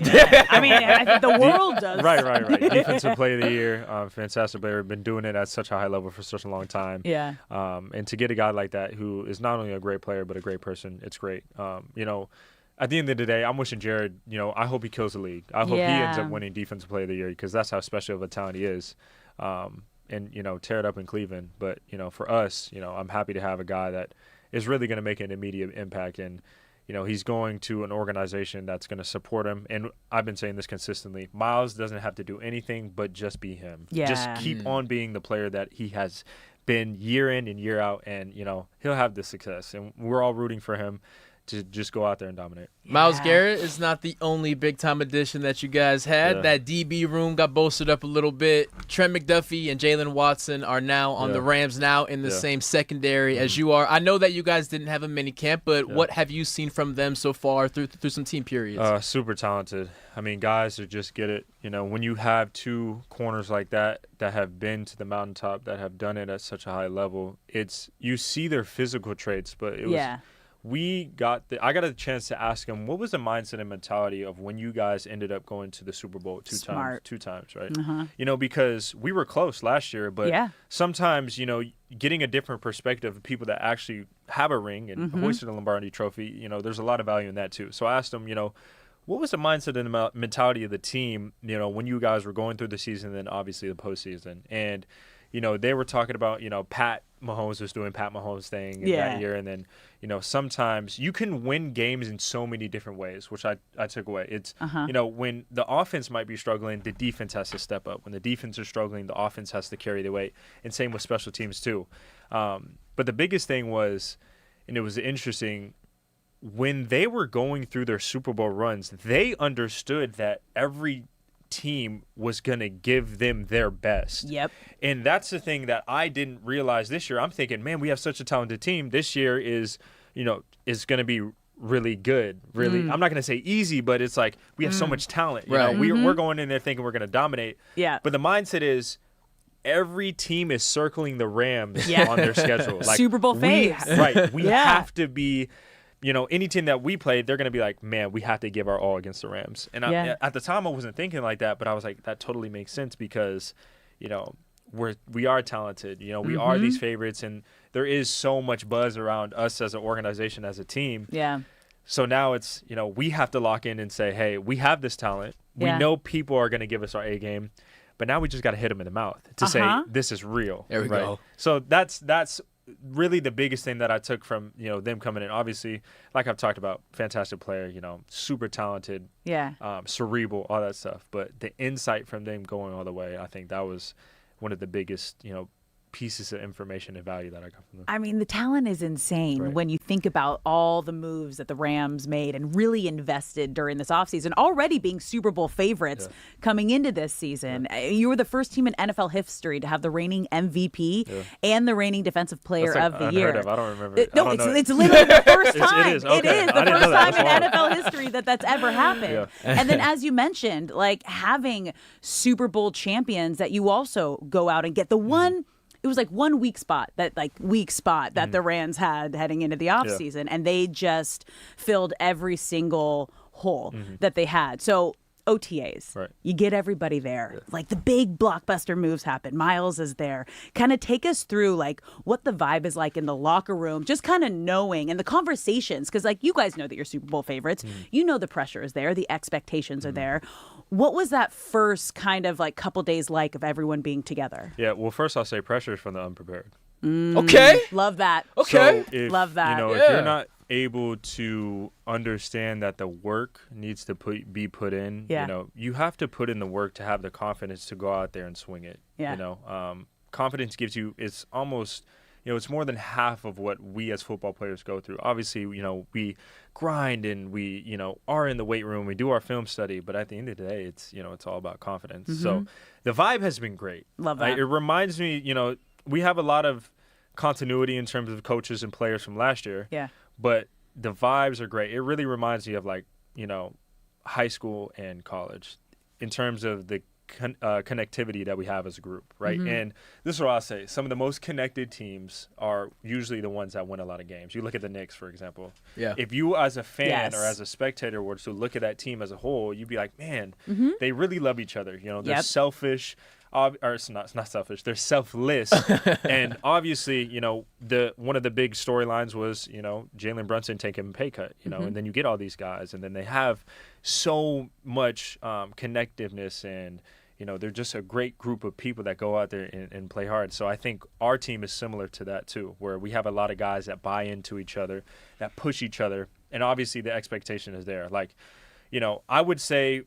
I mean, I think the world does.
Right. Defensive Player of the Year, fantastic player. Been doing it at such a high level for such a long time.
Yeah.
And to get a guy like that who is not only a great player but a great person, it's great. At the end of the day, I'm wishing Jared, I hope he kills the league. I hope he ends up winning Defensive Player of the Year because that's how special of a talent he is. And tear it up in Cleveland. But, for us, I'm happy to have a guy that is really going to make an immediate impact. And, he's going to an organization that's going to support him. And I've been saying this consistently. Myles doesn't have to do anything but just be him.
Yeah.
Just keep on being the player that he has been year in and year out. And, he'll have the success. And we're all rooting for him to just go out there and dominate.
Myles Garrett is not the only big-time addition that you guys had.
Yeah.
That DB room got bolstered up a little bit. Trent McDuffie and Jalen Watson are now on the Rams, now in the same secondary as you are. I know that you guys didn't have a mini camp, but what have you seen from them so far through some team periods?
Super talented. I mean, guys who just get it. You know, when you have two corners like that have been to the mountaintop, that have done it at such a high level, you see their physical traits, but it was I got a chance to ask him, what was the mindset and mentality of when you guys ended up going to the Super Bowl two times, right? You know, because we were close last year, but sometimes, you know, getting a different perspective of people that actually have a ring and hoisted a Lombardi trophy, you know, there's a lot of value in that too. So I asked him, you know, what was the mindset and the mentality of the team, you know, when you guys were going through the season and then obviously the postseason? And, you know, they were talking about, you know, Pat Mahomes was doing Pat Mahomes thing that year. And then, you know, sometimes you can win games in so many different ways, which I took away. It's, you know, when the offense might be struggling, the defense has to step up. When the defense is struggling, the offense has to carry the weight. And same with special teams too. But the biggest thing was, and it was interesting, when they were going through their Super Bowl runs, they understood that every team was going to give them their best.
Yep.
And that's the thing that I didn't realize this year. I'm thinking, man, we have such a talented team. This year is going to be really good. Really, I'm not going to say easy, but it's like we have so much talent. You know, we're going in there thinking we're going to dominate.
Yeah.
But the mindset is every team is circling the Rams on their schedule. Like,
Super Bowl phase.
We have to be. You know, any team that we played, they're going to be like, man, we have to give our all against the Rams. And at the time, I wasn't thinking like that, but I was like, that totally makes sense because, you know, we are talented. You know, we are these favorites, and there is so much buzz around us as an organization, as a team.
Yeah.
So now it's, you know, we have to lock in and say, hey, we have this talent. We know people are going to give us our A game, but now we just got to hit them in the mouth to say this is real.
There we go.
So that's really the biggest thing that I took from, you know, them coming in. Obviously, like I've talked about, fantastic player, you know, super talented, cerebral, all that stuff. But the insight from them going all the way, I think that was one of the biggest, you know, pieces of information and value that I got from them.
I mean, the talent is insane when you think about all the moves that the Rams made and really invested during this offseason, already being Super Bowl favorites coming into this season. You were the first team in NFL history to have the reigning MVP and the reigning defensive player of the year.
I don't remember.
It's literally the first time.
It is. Okay.
It is the first time in NFL history that's ever happened.
Yeah.
And then, as you mentioned, like having Super Bowl champions that you also go out and get the one. It was like one weak spot that the Rams had heading into the offseason, and they just filled every single hole that they had. So OTAs, you get everybody there. Like the big blockbuster moves happen. Myles is there. Kind of take us through like what the vibe is like in the locker room, just kind of knowing, and the conversations, because like you guys know that you're Super Bowl favorites. You know the pressure is there. The expectations are there. What was that first kind of like couple days like of everyone being together?
Yeah, well, first I'll say pressure is from the unprepared.
Okay.
Love that.
Okay.
So
Love that.
You know, if you're not able to understand that the work needs to be put in, you know, you have to put in the work to have the confidence to go out there and swing it.
Yeah.
You know, confidence gives you, it's almost, you know, it's more than half of what we as football players go through. Obviously, you know, we grind and we, you know, are in the weight room, we do our film study, but at the end of the day, it's, you know, it's all about confidence. So the vibe has been great.
Love that.
It reminds me, you know, we have a lot of continuity in terms of coaches and players from last year.
Yeah.
But the vibes are great. It really reminds me of like, you know, high school and college in terms of the connectivity that we have as a group, right? And this is what I'll say. Some of the most connected teams are usually the ones that win a lot of games. You look at the Knicks, for example.
Yeah.
If you as a fan or as a spectator were to look at that team as a whole, you'd be like, man, they really love each other. You know, they're selfish. Or it's not selfish. They're selfless, and obviously, you know, one of the big storylines was, you know, Jalen Brunson taking a pay cut, you know, and then you get all these guys, and then they have so much connectiveness, and you know, they're just a great group of people that go out there and play hard. So I think our team is similar to that too, where we have a lot of guys that buy into each other, that push each other, and obviously the expectation is there. Like, you know, I would say,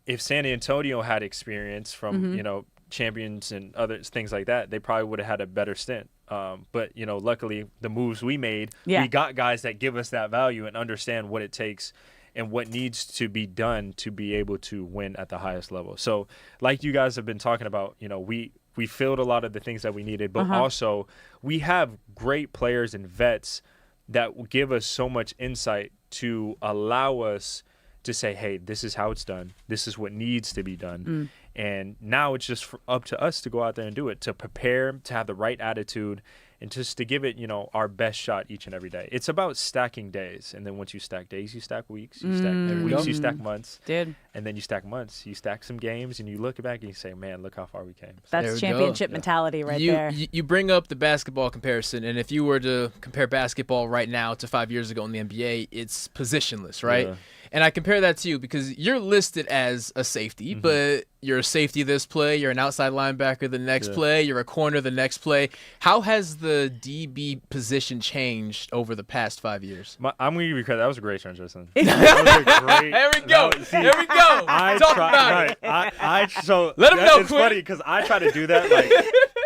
if San Antonio had experience from, you know, champions and other things like that, they probably would have had a better stint. But luckily the moves we made,
Yeah.
we got guys that give us that value and understand what it takes and what needs to be done to be able to win at the highest level. So like you guys have been talking about, we filled a lot of the things that we needed, but also we have great players and vets that will give us so much insight to allow us to say, hey, this is how it's done. This is what needs to be done. And now it's just up to us to go out there and do it, to prepare, to have the right attitude, and just to give it, our best shot each and every day. It's about stacking days. And then once you stack days, you stack weeks. You stack weeks, you stack months.
Dude.
And then you stack months. You stack some games, and you look back and you say, man, look how far we came.
That's championship mentality right there.
You bring up the basketball comparison, and if you were to compare basketball right now to 5 years ago in the NBA, it's positionless, right?
Yeah.
And I compare that to you because you're listed as a safety, but you're a safety this play, you're an outside linebacker the next play, you're a corner the next play. How has the DB position changed over the past 5 years?
I'm going to give you credit. That was a great transition. That was a great.
There we go. There we go. Talk about it.
So
let him know,
it's funny because I try to do that like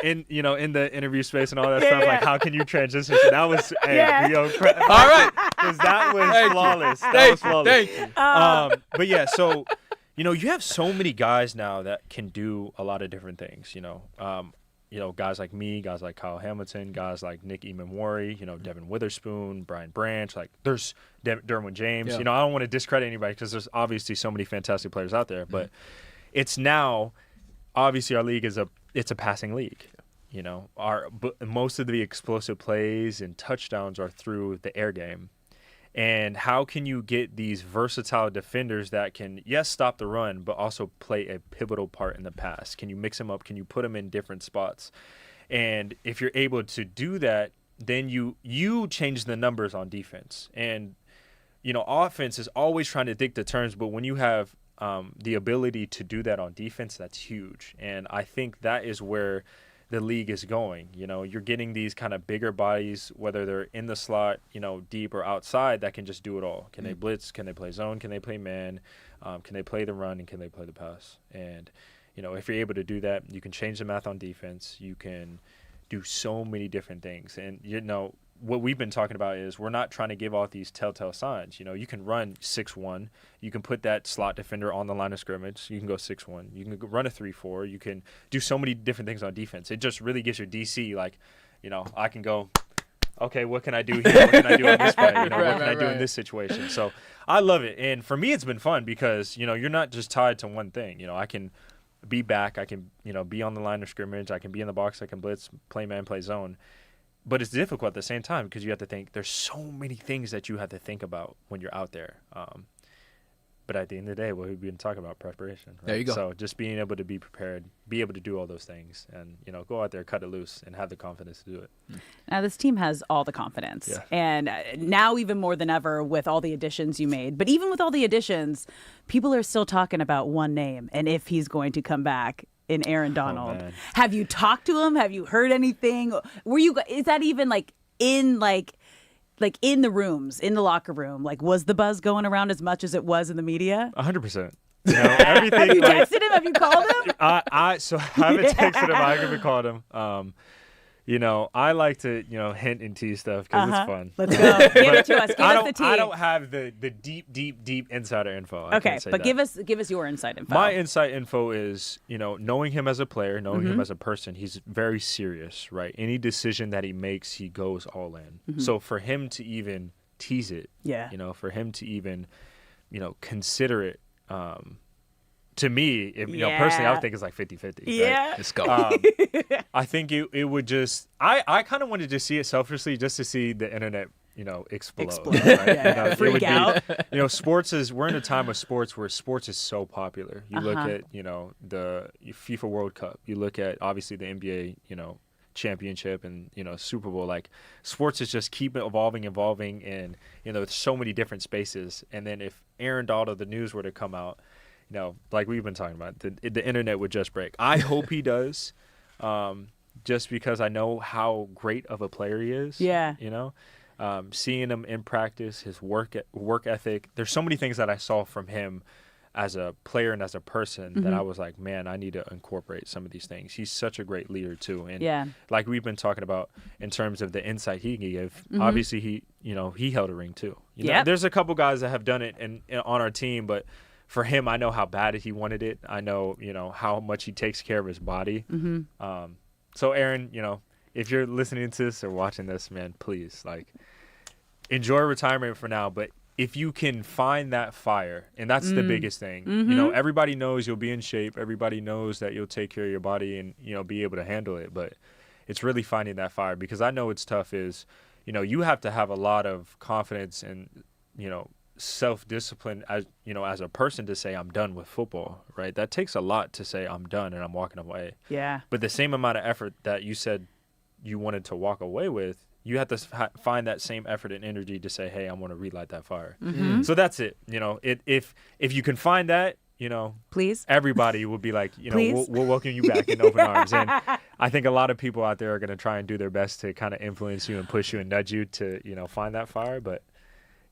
in the interview space and all that stuff. Like, how can you transition? So that was
all right,
because that was flawless. That was flawless.
Thank you.
But yeah, so you have so many guys now that can do a lot of different things. Guys like me, guys like Kyle Hamilton, guys like Nick Emamori, Devin Witherspoon, Brian Branch. Like there's Derwin James.
Yeah.
I don't want to discredit anybody because there's obviously so many fantastic players out there. But it's now obviously our league it's a passing league. But most of the explosive plays and touchdowns are through the air game. And how can you get these versatile defenders that can, yes, stop the run, but also play a pivotal part in the pass? Can you mix them up? Can you put them in different spots? And if you're able to do that, then you change the numbers on defense. And, offense is always trying to dictate the terms, but when you have the ability to do that on defense, that's huge. And I think that is where the league is going. You're getting these kind of bigger bodies, whether they're in the slot, deep or outside, that can just do it all. Can they blitz? Can they play zone? Can they play man? Can they play the run? And can they play the pass? And, if you're able to do that, you can change the math on defense. You can do so many different things. And, what we've been talking about is we're not trying to give out these telltale signs. You can run 6-1. You can put that slot defender on the line of scrimmage. You can go 6-1. You can run a 3-4. You can do so many different things on defense. It just really gives your DC like, I can go, okay, what can I do here? What can I do on this play? What can I do in this situation? So I love it. And for me, it's been fun because, you're not just tied to one thing. I can be back. I can, be on the line of scrimmage. I can be in the box. I can blitz, play man, play zone. But it's difficult at the same time because you have to think. There's so many things that you have to think about when you're out there. But at the end of the day, we've been talking about preparation. Right?
There you go.
So just being able to be prepared, be able to do all those things, and go out there, cut it loose, and have the confidence to do it.
Now this team has all the confidence, and now even more than ever with all the additions you made. But even with all the additions, people are still talking about one name and if he's going to come back. In Aaron Donald. Have you talked to him? Have you heard anything? Is that even in the rooms, in the locker room? Was the buzz going around as much as it was in the media?
100%. Everything.
Have you texted him? Have you called him?
I haven't texted him. I haven't called him. I like to, hint and tease stuff because it's fun.
Let's go. Give it to us. Give us the tea.
I don't have the deep insider info.
Okay, but give us your inside info.
My inside info is, knowing him as a player, knowing him as a person, he's very serious, right? Any decision that he makes, he goes all in. So for him to even tease it, for him to even, consider it, to me, personally, I would think it's like 50-50.
Yeah.
Right? Let's go. I think it would just – I kind of wanted to see it selfishly just to see the internet, explode. Right?
Freak out.
Sports is – we're in a time of sports where sports is so popular. You look at, the FIFA World Cup. You look at, obviously, the NBA, championship and, Super Bowl. Like, sports is just keep evolving, and, there's so many different spaces. And then if Aaron Donald, the news were to come out – like we've been talking about, the internet would just break. I hope he does, just because I know how great of a player he is.
Yeah.
Seeing him in practice, his work ethic. There's so many things that I saw from him as a player and as a person that I was like, man, I need to incorporate some of these things. He's such a great leader too. And like we've been talking about in terms of the insight he can give, obviously he held a ring too. You know, there's a couple guys that have done it on our team, but for him, I know how bad he wanted it. I know, how much he takes care of his body. So Aaron, if you're listening to this or watching this, man, please enjoy retirement for now, but if you can find that fire, and that's the biggest thing, everybody knows you'll be in shape. Everybody knows that you'll take care of your body and, be able to handle it. But it's really finding that fire, because I know it's tough is, you have to have a lot of confidence and, self-discipline as a person to say I'm done with football, right? That takes a lot to say I'm done and I'm walking away.
Yeah.
But the same amount of effort that you said you wanted to walk away with, you have to find that same effort and energy to say, hey, I want to relight that fire. So that's it. If you can find that,
please,
everybody will be like, we'll welcome you back in open arms. And I think a lot of people out there are going to try and do their best to kind of influence you and push you and nudge you to, find that fire. But,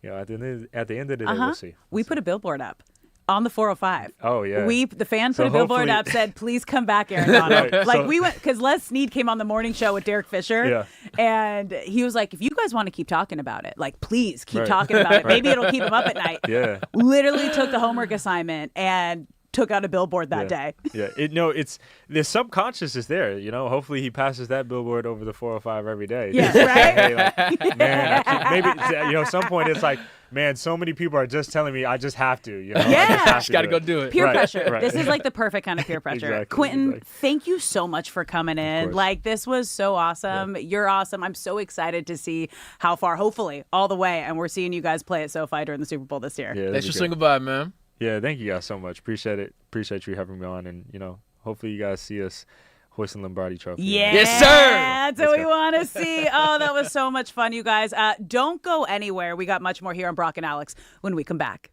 at the end of the day, we'll see.
We put a billboard up on the 405.
Oh, yeah.
The fan put a billboard up, said, please come back, Aaron Donald.
Right,
we went, because Les Snead came on the morning show with Derek Fisher. And he was like, if you guys want to keep talking about it, please keep talking about it. Maybe it'll keep him up at night.
Yeah.
Literally took the homework assignment and took out a billboard that day.
Yeah. It's the subconscious is there. Hopefully he passes that billboard over the 405 every day.
Yeah, right?
Hey, man, maybe at some point it's like, man, so many people are just telling me I just have to.
Just got to go do it.
Peer pressure. Right. This is the perfect kind of peer pressure.
Exactly,
Quentin, thank you so much for coming in. This was so awesome. Yeah. You're awesome. I'm so excited to see how far, hopefully, all the way. And we're seeing you guys play at SoFi during the Super Bowl this year.
Yeah,
thanks for saying goodbye, man.
Yeah, thank you guys so much. Appreciate it. Appreciate you having me on. And, hopefully you guys see us hoisting Lombardi Trophy.
Yeah.
Yes, sir.
That's what we want to see. Oh, that was so much fun, you guys. Don't go anywhere. We got much more here on Brock and Alex when we come back.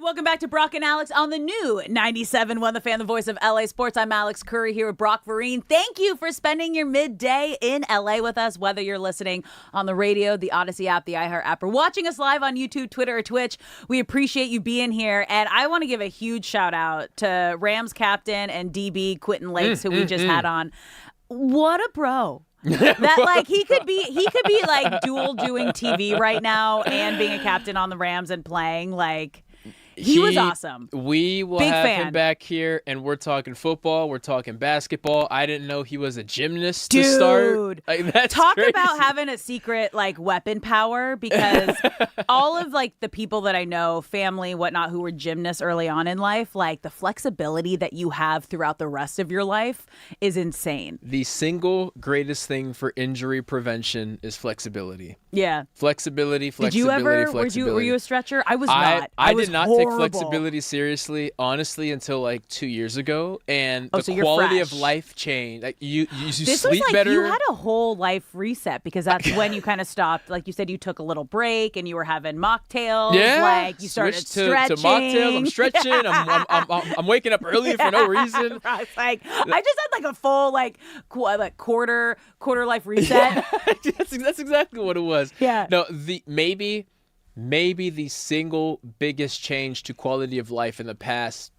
Welcome back to Brock and Alex on the new 97.1 The Fan, the voice of LA Sports. I'm Alex Curry here with Brock Vereen. Thank you for spending your midday in LA with us, whether you're listening on the radio, the Odyssey app, the iHeart app, or watching us live on YouTube, Twitter, or Twitch. We appreciate you being here. And I want to give a huge shout out to Rams captain and DB Quentin Lakes, who we just had on. What a bro. That like he could be like dual doing TV right now and being a captain on the Rams and playing like he was awesome.
We will
Big
have
fan.
him back here, and we're talking football. We're talking basketball. I didn't know he was a gymnast
Dude,
to start. Like, that's
talk
crazy.
about having a secret like weapon power, because all of like the people that I know, family, whatnot, who were gymnasts early on in life, like the flexibility that you have throughout the rest of your life is insane.
The single greatest thing for injury prevention is flexibility.
Yeah.
Flexibility.
Did you ever? Were you a stretcher? I was not.
I
was
did not
horrible.
take flexibility seriously, honestly, until like 2 years ago, and
so
the
you're
quality
fresh.
of life changed. Like you
This
sleep
was like
better.
you had a whole life reset, because that's when you kind of stopped. Like you said, you took a little break and you were having mocktails.
Yeah,
like you started
switched
stretching.
to mocktails. I'm stretching. I'm waking up early for no reason.
It's like I just had like a full like quarter life reset.
That's exactly what it was.
Yeah.
No, maybe the single biggest change to quality of life in the past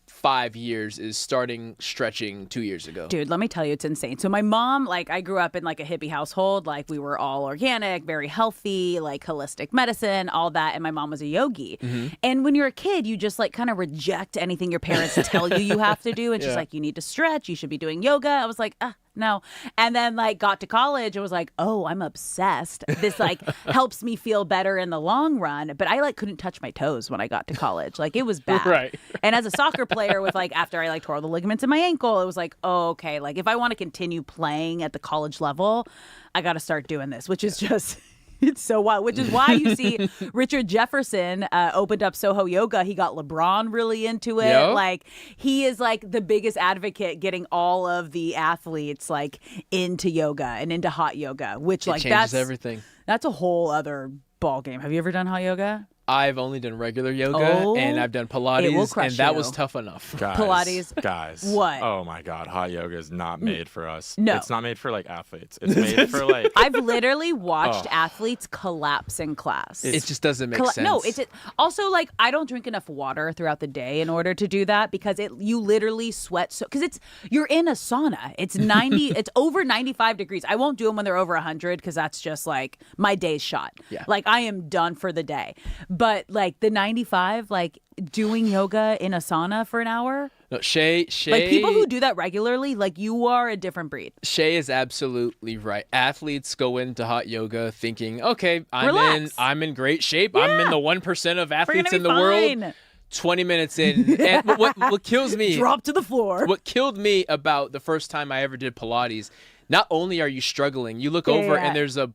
5 years is starting stretching 2 years ago.
Dude, let me tell you, it's insane. So my mom, like I grew up in like a hippie household. Like we were all organic, very healthy, like holistic medicine, all that. And my mom was a yogi.
Mm-hmm.
And when you're a kid, you just like kind of reject anything your parents tell you have to do. And she's
Yeah.
like, you need to stretch. You should be doing yoga. I was like, no. And then like got to college and was like, oh, I'm obsessed. This like helps me feel better in the long run. But I like couldn't touch my toes when I got to college. Like it was bad.
Right.
And as a soccer player with like, after I like tore the ligaments in my ankle, it was like, oh, okay. Like if I want to continue playing at the college level, I got to start doing this, which is just... It's so wild, which is why you see Richard Jefferson opened up Soho Yoga. He got LeBron really into it.
Yep.
Like he is like the biggest advocate getting all of the athletes like into yoga and into hot yoga, which
It
like
changes
that's
everything.
That's a whole other ball game. Have you ever done hot yoga?
I've only done regular yoga,
Oh,
and I've done
it will
Pilates,
crush
and that
you.
was tough enough.
Guys.
What?
Oh my God, hot yoga is not made for us.
No.
It's not made for like athletes. It's made for like.
I've literally watched
Oh.
athletes collapse in class.
It just doesn't make sense.
No, it's also like I don't drink enough water throughout the day in order to do that, because you literally sweat so because you're in a sauna. It's 90, it's over 95 degrees. I won't do them when they're over 100 because that's just like my day's shot.
Yeah.
Like I am done for the day. But like the 95, like doing yoga in a sauna for an hour.
No, Shay,
Like people who do that regularly, like you are a different breed.
Shay is absolutely right. Athletes go into hot yoga thinking, okay,
Relax.
I'm in great shape. I'm in the 1% of athletes
be
in the world.
fine.
20 minutes in, and what kills me?
Drop to the floor.
What killed me about the first time I ever did Pilates? Not only are you struggling, you look over and there's a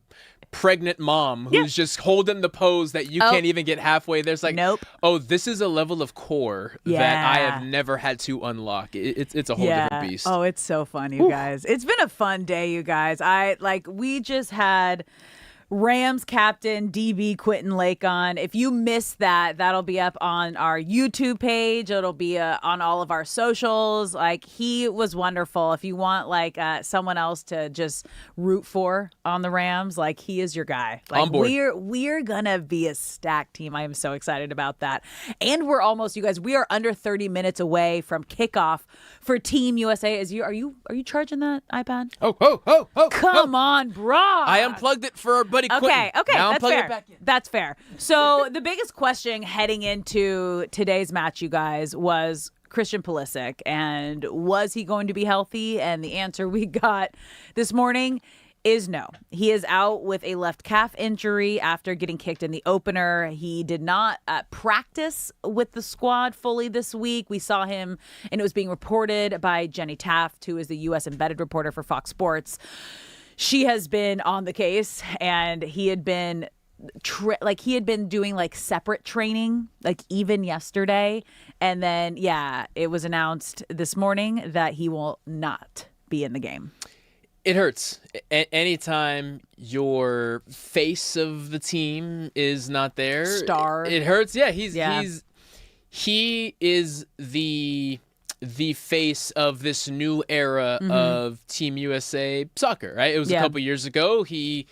pregnant mom who's just holding the pose that you can't even get halfway. There's like, oh, this is a level of core that I have never had to unlock. It's a whole different beast.
Oh, it's so fun, you guys. It's been a fun day, you guys. We just had Rams captain DB Quentin Lake on. If you missed that, that'll be up on our YouTube page. It'll be on all of our socials. Like he was wonderful. If you want like someone else to just root for on the Rams, like he is your guy. Like
On board.
we're gonna be a stacked team. I am so excited about that. And we're almost, you guys, we are under 30 minutes away from kickoff for Team USA. Are you charging that iPad?
Oh.
Come on, bro.
I unplugged it for our buddy Quentin.
Okay,
Now
that's
unplug
fair.
it back in.
That's fair. So the biggest question heading into today's match, you guys, was Christian Pulisic, and was he going to be healthy? And the answer we got this morning is no. He is out with a left calf injury after getting kicked in the opener. He did not practice with the squad fully this week. We saw him, and it was being reported by Jenny Taft, who is the U.S. embedded reporter for Fox Sports. She has been on the case, and he had been doing like separate training, like even yesterday. And then, it was announced this morning that he will not be in the game.
It hurts. Anytime your face of the team is not there,
Star.
it hurts. Yeah, he's he is the face of this new era of Team USA soccer, right? It was a couple years ago. He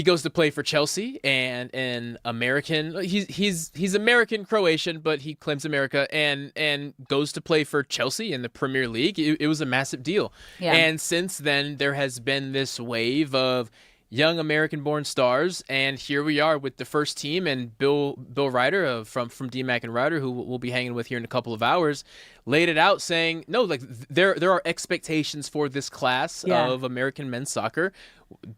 goes to play for Chelsea, and an American. He's American Croatian, but he claims America, and goes to play for Chelsea in the Premier League. It was a massive deal.
Yeah.
And since then, there has been this wave of young American-born stars, and here we are with the first team, and Bill Reiter from DMAC and Reiter, who we'll be hanging with here in a couple of hours, laid it out saying, no, like there are expectations for this class of American men's soccer.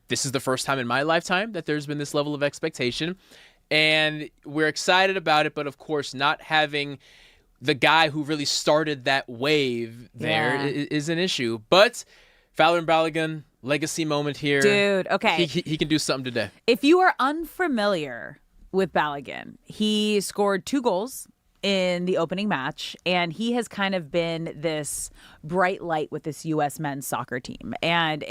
This is the first time in my lifetime that there's been this level of expectation, and we're excited about it, but of course not having the guy who really started that wave there is an issue. But Fowler and Balogun, legacy moment here.
Dude, okay.
He can do something today.
If you are unfamiliar with Balogun, he scored 2 goals in the opening match, and he has kind of been this bright light with this U.S. men's soccer team. And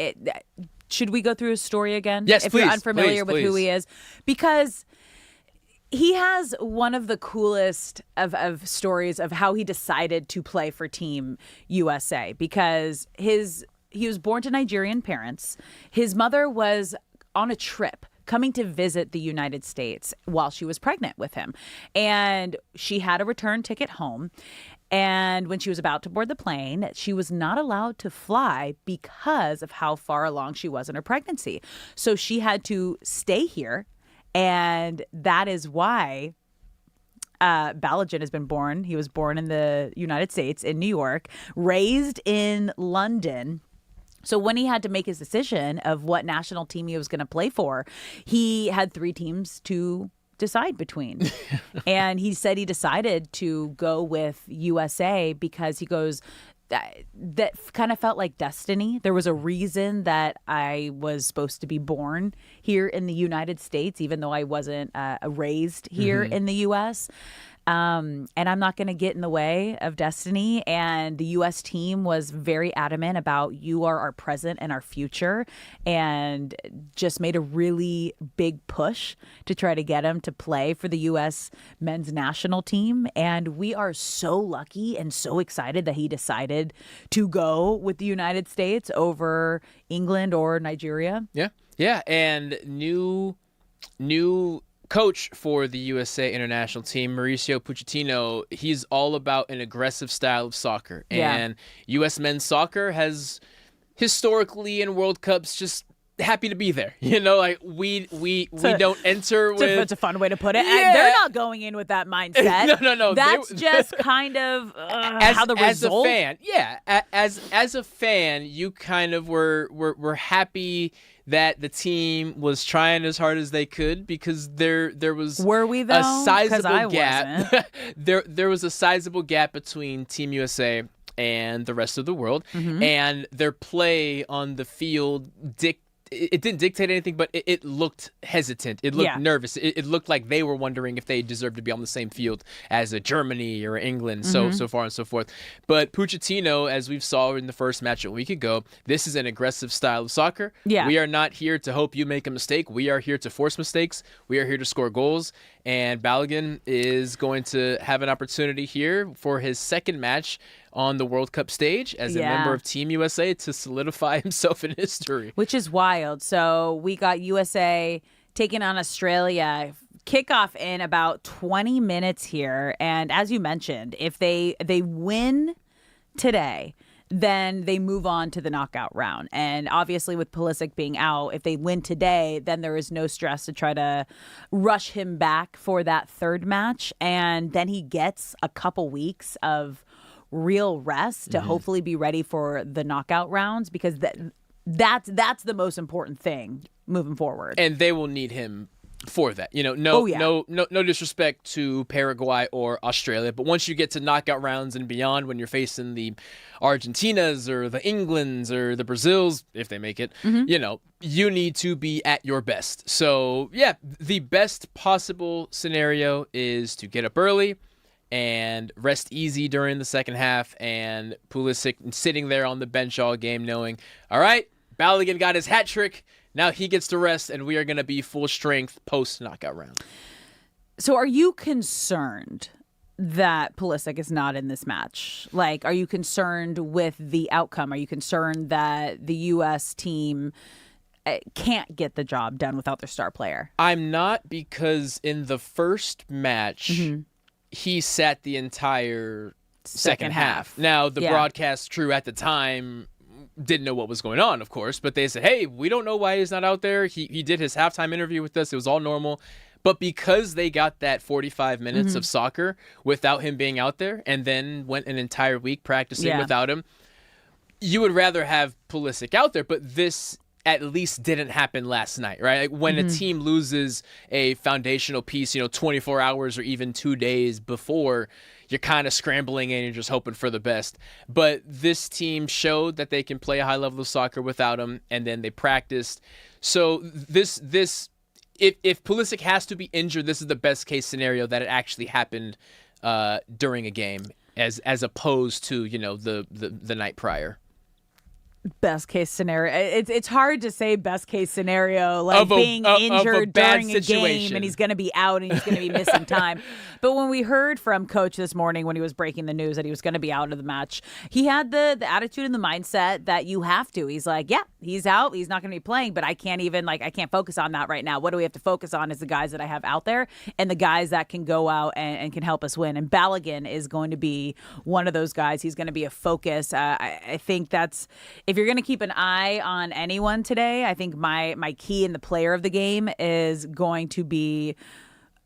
should we go through his story again?
Yes,
if
please.
You're unfamiliar with who
please.
he is. Because he has one of the coolest of stories of how he decided to play for Team USA, because he was born to Nigerian parents. His mother was on a trip coming to visit the United States while she was pregnant with him. And she had a return ticket home. And when she was about to board the plane, she was not allowed to fly because of how far along she was in her pregnancy. So she had to stay here. And that is why Balogun has been born. He was born in the United States, in New York, raised in London. So when he had to make his decision of what national team he was going to play for, he had 3 teams to decide between. And he said he decided to go with USA because he goes, that kind of felt like destiny. There was a reason that I was supposed to be born here in the United States, even though I wasn't raised here in the U.S. And I'm not going to get in the way of destiny. And the U.S. team was very adamant about you are our present and our future, and just made a really big push to try to get him to play for the U.S. men's national team. And we are so lucky and so excited that he decided to go with the United States over England or Nigeria.
Yeah. Yeah. And new coach for the USA international team, Mauricio Pochettino, he's all about an aggressive style of soccer.
Yeah.
And U.S. men's soccer has historically in World Cups just happy to be there. You know, like we don't enter with...
It's a fun way to put it.
Yeah.
They're not going in with that mindset.
No.
That's just kind of how the result...
As a fan, yeah. As a fan, you kind of were happy that the team was trying as hard as they could, because there was
Were we, though?
a sizable
I
gap.
wasn't.
there was a sizable gap between Team USA and the rest of the world, and their play on the field it didn't dictate anything, but it looked hesitant. It looked nervous. It looked like they were wondering if they deserved to be on the same field as a Germany or England, so far and so forth. But Pochettino, as we saw in the first match a week ago, this is an aggressive style of soccer.
Yeah.
We are not here to hope you make a mistake. We are here to force mistakes. We are here to score goals. And Balogun is going to have an opportunity here for his second match on the World Cup stage as a member of Team USA to solidify himself in history.
Which is wild. So we got USA taking on Australia. Kickoff in about 20 minutes here. And as you mentioned, if they win today, then they move on to the knockout round. And obviously with Pulisic being out, if they win today, then there is no stress to try to rush him back for that third match. And then he gets a couple weeks of real rest to hopefully be ready for the knockout rounds, because that's the most important thing moving forward.
And they will need him for that. You know, no disrespect to Paraguay or Australia, but once you get to knockout rounds and beyond, when you're facing the Argentinas or the Englands or the Brazils, if they make it, you know, you need to be at your best. So yeah, the best possible scenario is to get up early and rest easy during the second half, and Pulisic sitting there on the bench all game knowing, all right, Balogun got his hat trick. Now he gets to rest, and we are going to be full strength post-knockout round.
So are you concerned that Pulisic is not in this match? Like, are you concerned with the outcome? Are you concerned that the U.S. team can't get the job done without their star player?
I'm not, because in the first match, he sat the entire second half. Now, the broadcast crew at the time didn't know what was going on, of course, but they said, hey, we don't know why he's not out there. He did his halftime interview with us. It was all normal. But because they got that 45 minutes of soccer without him being out there and then went an entire week practicing without him, you would rather have Pulisic out there. But this at least didn't happen last night, right? Like when a team loses a foundational piece, 24 hours or even 2 days before, you're kind of scrambling and you're just hoping for the best. But this team showed that they can play a high level of soccer without him, and then they practiced. So if Pulisic has to be injured, this is the best case scenario that it actually happened during a game, as opposed to the night prior.
Best case scenario. It's hard to say best case scenario, like being injured during a game and he's going to be out and he's going to be missing time. But when we heard from Coach this morning when he was breaking the news that he was going to be out of the match, he had the attitude and the mindset that you have to. He's like, yeah, he's out. He's not going to be playing, but I can't focus on that right now. What do we have to focus on is the guys that I have out there and the guys that can go out and can help us win. And Balogun is going to be one of those guys. He's going to be a focus. I think that's, if you're going to keep an eye on anyone today, I think my key in the player of the game is going to be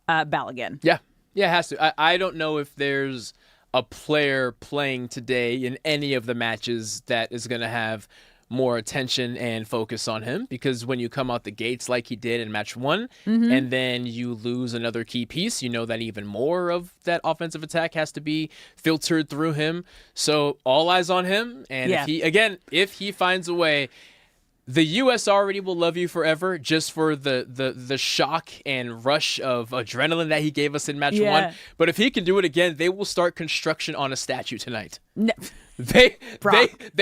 Balogun.
Yeah, it has to. I don't know if there's a player playing today in any of the matches that is going to have more attention and focus on him, because when you come out the gates like he did in match 1 and then you lose another key piece, you know that even more of that offensive attack has to be filtered through him. So all eyes on him. And if he finds a way, the U.S. already will love you forever just for the shock and rush of adrenaline that he gave us in match 1. But if he can do it again, they will start construction on a statue tonight.
No.
They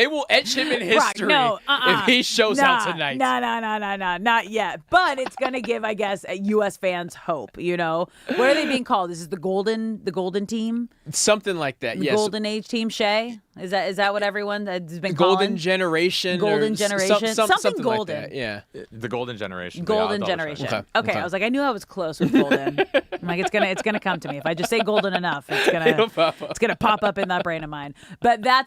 will etch him in history if he shows out tonight.
No, not yet. But it's gonna give, I guess, U.S. fans hope. What are they being called? This is the golden team,
something like that.
The golden age team. Shay, is that what everyone has been
golden
calling?
Generation,
something golden.
Like that. Yeah,
the golden generation.
Golden generation. Okay. I was like, I knew I was close with golden. I'm like, it's gonna come to me if I just say golden enough. It's gonna pop up in that brain of mine. But that's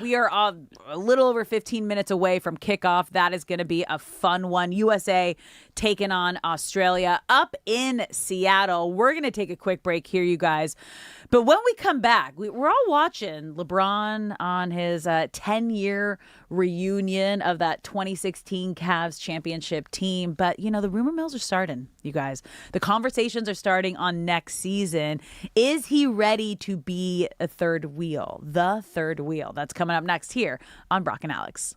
we are a little over 15 minutes away from kickoff. That is going to be a fun one. USA taking on Australia up in Seattle. We're going to take a quick break here, you guys. But when we come back, we're all watching LeBron on his 10-year reunion of that 2016 Cavs championship team. But, the rumor mills are starting, you guys. The conversations are starting on next season. Is he ready to be a third wheel? The third wheel. That's coming up next here on Brock and Alex.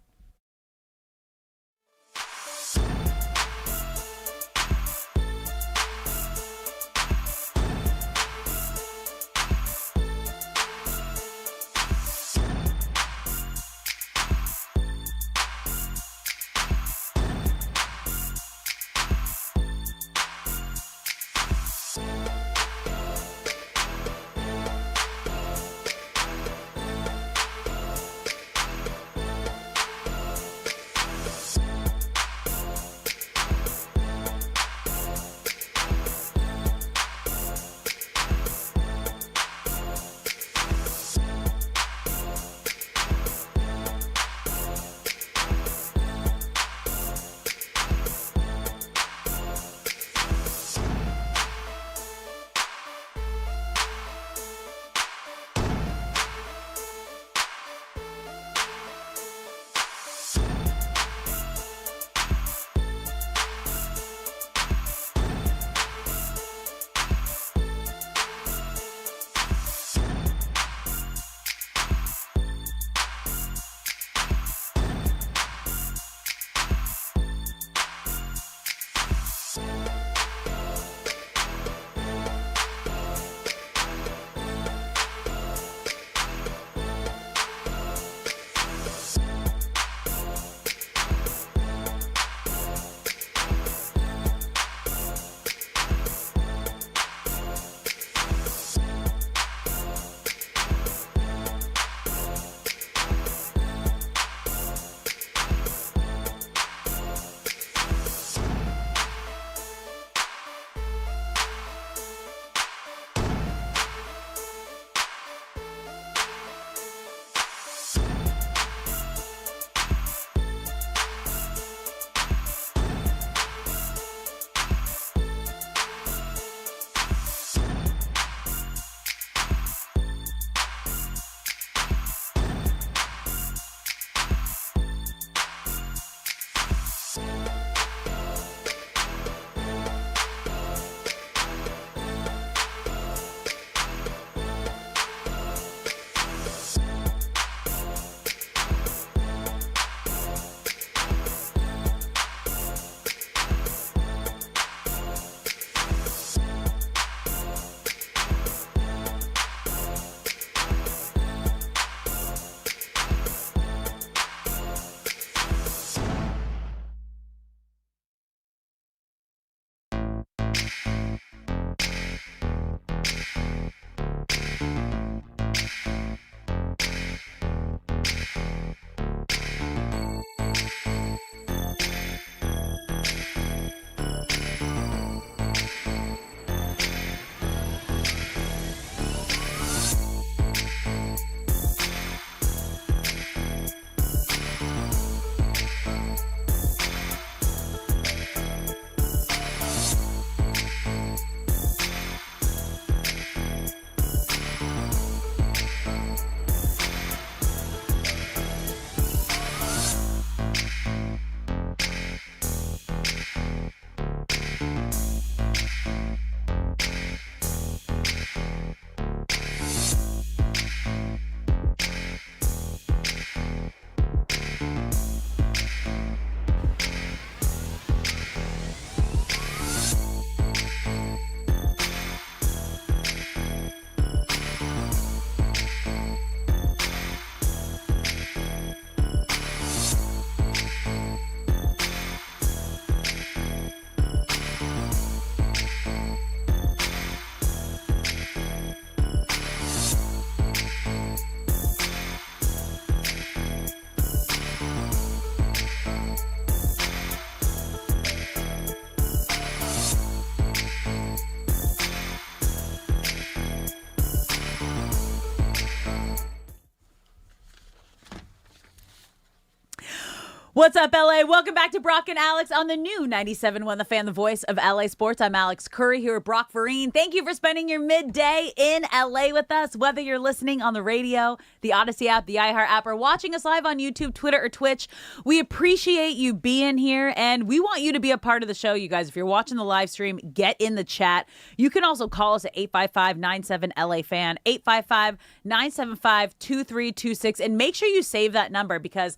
What's up, LA? Welcome back to Brock and Alex on the new 97.1 The Fan, the voice of LA Sports. I'm Alex Curry here with Brock Vereen. Thank you for spending your midday in LA with us, whether you're listening on the radio, the Odyssey app, the iHeart app, or watching us live on YouTube, Twitter, or Twitch. We appreciate you being here, and we want you to be a part of the show, you guys. If you're watching the live stream, get in the chat. You can also call us at 855-97-LA-FAN, 855-975-2326, and make sure you save that number because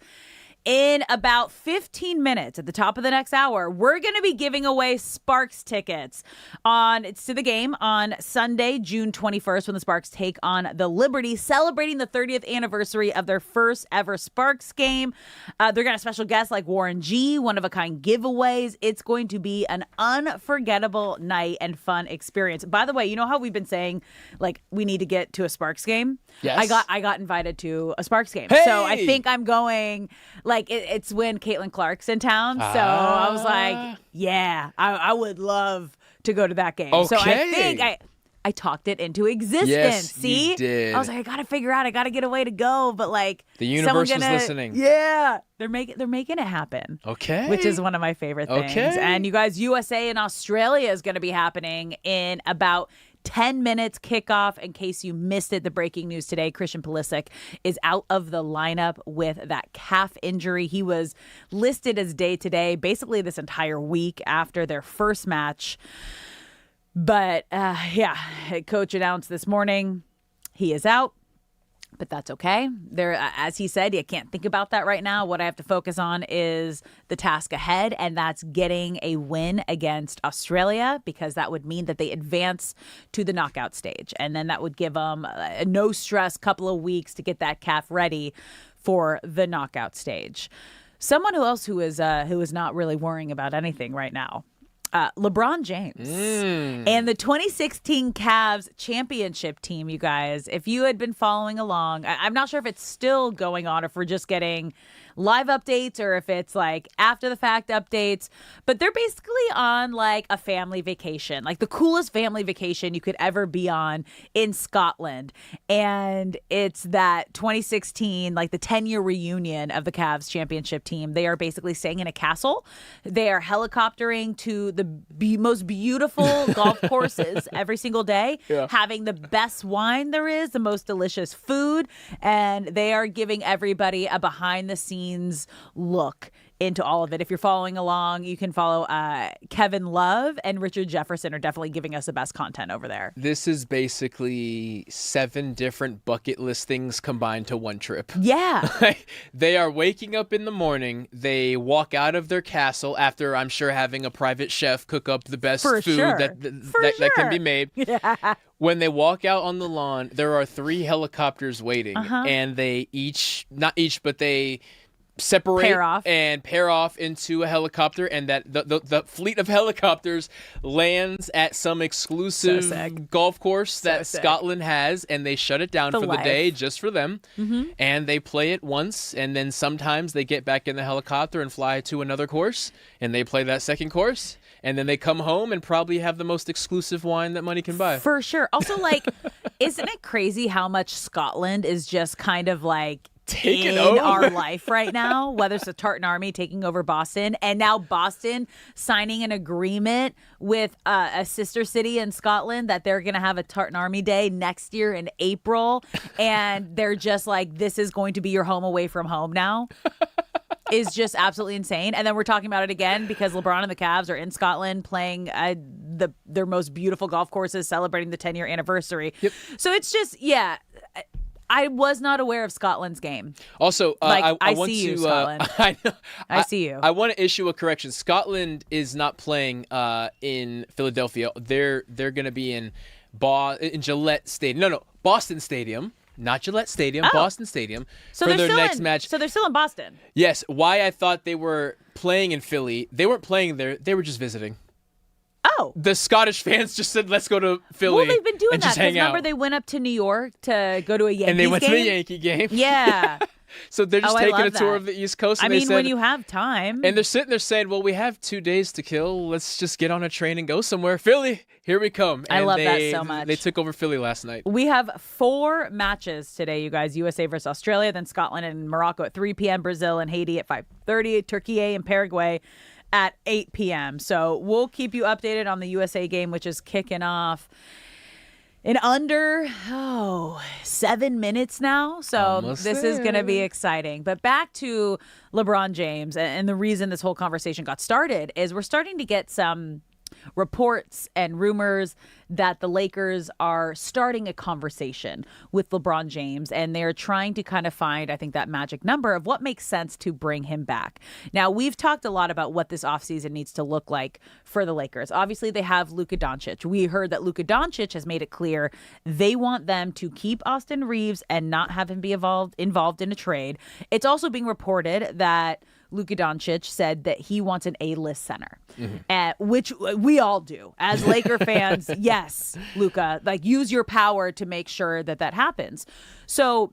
in about 15 minutes at the top of the next hour, we're going to be giving away Sparks tickets to the game on Sunday, June 21st, when the Sparks take on the Liberty, celebrating the 30th anniversary of their first ever Sparks game. They're going to have special guests like Warren G, one-of-a-kind giveaways. It's going to be an unforgettable night and fun experience. By the way, you know how we've been saying, like, we need to get to a Sparks game?
Yes.
I got invited to a Sparks game.
Hey!
So I think I'm going... Like, it's when Caitlin Clark's in town. So I was like, yeah, I would love to go to that game.
Okay.
So I think I talked it into existence.
Yes,
See?
you did.
I was like, I got to figure out. I got to get a way to go. But, like,
The universe
someone
was listening.
Yeah. They're making it happen.
Okay.
Which is one of my favorite things.
Okay.
And you guys, USA and Australia is going to be happening in about 10 minutes kickoff. In case you missed it, the breaking news today, Christian Pulisic is out of the lineup with that calf injury. He was listed as day-to-day basically this entire week after their first match. But, coach announced this morning he is out. But that's okay. There, as he said, you can't think about that right now. What I have to focus on is the task ahead, and that's getting a win against Australia, because that would mean that they advance to the knockout stage. And then that would give them a no-stress couple of weeks to get that calf ready for the knockout stage. Someone who is not really worrying about anything right now. LeBron James and the 2016 Cavs championship team, you guys. If you had been following along, I'm not sure if it's still going on, if we're just getting live updates or if it's like after the fact updates, but they're basically on like a family vacation, like the coolest family vacation you could ever be on in Scotland. And it's that 2016, like the 10-year reunion of the Cavs championship team. They are basically staying in a castle. They are helicoptering to the most beautiful golf courses every single day, having the best wine there is, the most delicious food, and they are giving everybody a behind the scenes look into all of it. If you're following along, you can follow Kevin Love and Richard Jefferson are definitely giving us the best content over there.
This is basically 7 different bucket list things combined to one trip.
Yeah.
They are waking up in the morning. They walk out of their castle after, I'm sure, having a private chef cook up the best food that can be made.
Yeah.
When they walk out on the lawn, there are 3 helicopters waiting, and they they separate and pair off into a helicopter, and that the fleet of helicopters lands at some exclusive golf course that Scotland has, and they shut it down for the day just for them. And they play it once, and then sometimes they get back in the helicopter and fly to another course, and they play that second course. And then they come home and probably have the most exclusive wine that money can buy.
For sure. Also, like, isn't it crazy how much Scotland is just kind of like
taking
over our life right now? Whether it's the Tartan Army taking over Boston, and now Boston signing an agreement with a sister city in Scotland that they're going to have a Tartan Army Day next year in April. And they're just like, this is going to be your home away from home now. Is just absolutely insane. And then we're talking about it again because LeBron and the Cavs are in Scotland playing their most beautiful golf courses, celebrating the 10-year anniversary.
Yep.
So it's just, I was not aware of Scotland's game.
Also,
I
want
see you,
to,
Scotland. I see you.
I want to issue a correction. Scotland is not playing in Philadelphia. They're going to be in Gillette Stadium. No, Boston Stadium. Not Gillette Stadium, Boston Stadium for their next match.
So they're still in Boston.
Yes. Why I thought they were playing in Philly. They weren't playing there. They were just visiting.
Oh.
The Scottish fans just said, let's go to Philly.
Well, they've been doing
and
that.
just hang
Remember
out.
They went up to New York to go to a Yankees game?
And they went to the Yankee game.
Yeah.
So they're just
I
taking
love
a tour
that.
of the East Coast. And
I
they
mean,
said,
when you have time.
and they're sitting there saying, well, we have 2 days to kill. Let's just get on a train and go somewhere. Philly, here we come.
I
And
love that so much.
They took over Philly last night.
We have 4 matches today, you guys. USA versus Australia, then Scotland and Morocco at 3 p.m., Brazil and Haiti at 5:30, Turkey and Paraguay at 8 p.m. So we'll keep you updated on the USA game, which is kicking off in under 7 minutes now. So
Almost
this is going to be
there.
exciting. But back to LeBron James, and the reason this whole conversation got started is we're starting to get some reports and rumors that the Lakers are starting a conversation with LeBron James, and they're trying to kind of find, I think, that magic number of what makes sense to bring him back. Now, we've talked a lot about what this offseason needs to look like for the Lakers. Obviously, they have Luka Doncic. We heard that Luka Doncic has made it clear they want them to keep Austin Reeves and not have him be involved in a trade. It's also being reported that Luka Doncic said that he wants an A-list center, which we all do as Laker fans. Yes, Luka, like use your power to make sure that that happens. So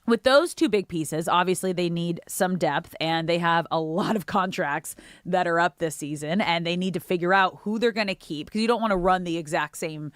with those 2 big pieces, obviously they need some depth, and they have a lot of contracts that are up this season, and they need to figure out who they're going to keep because you don't want to run the exact same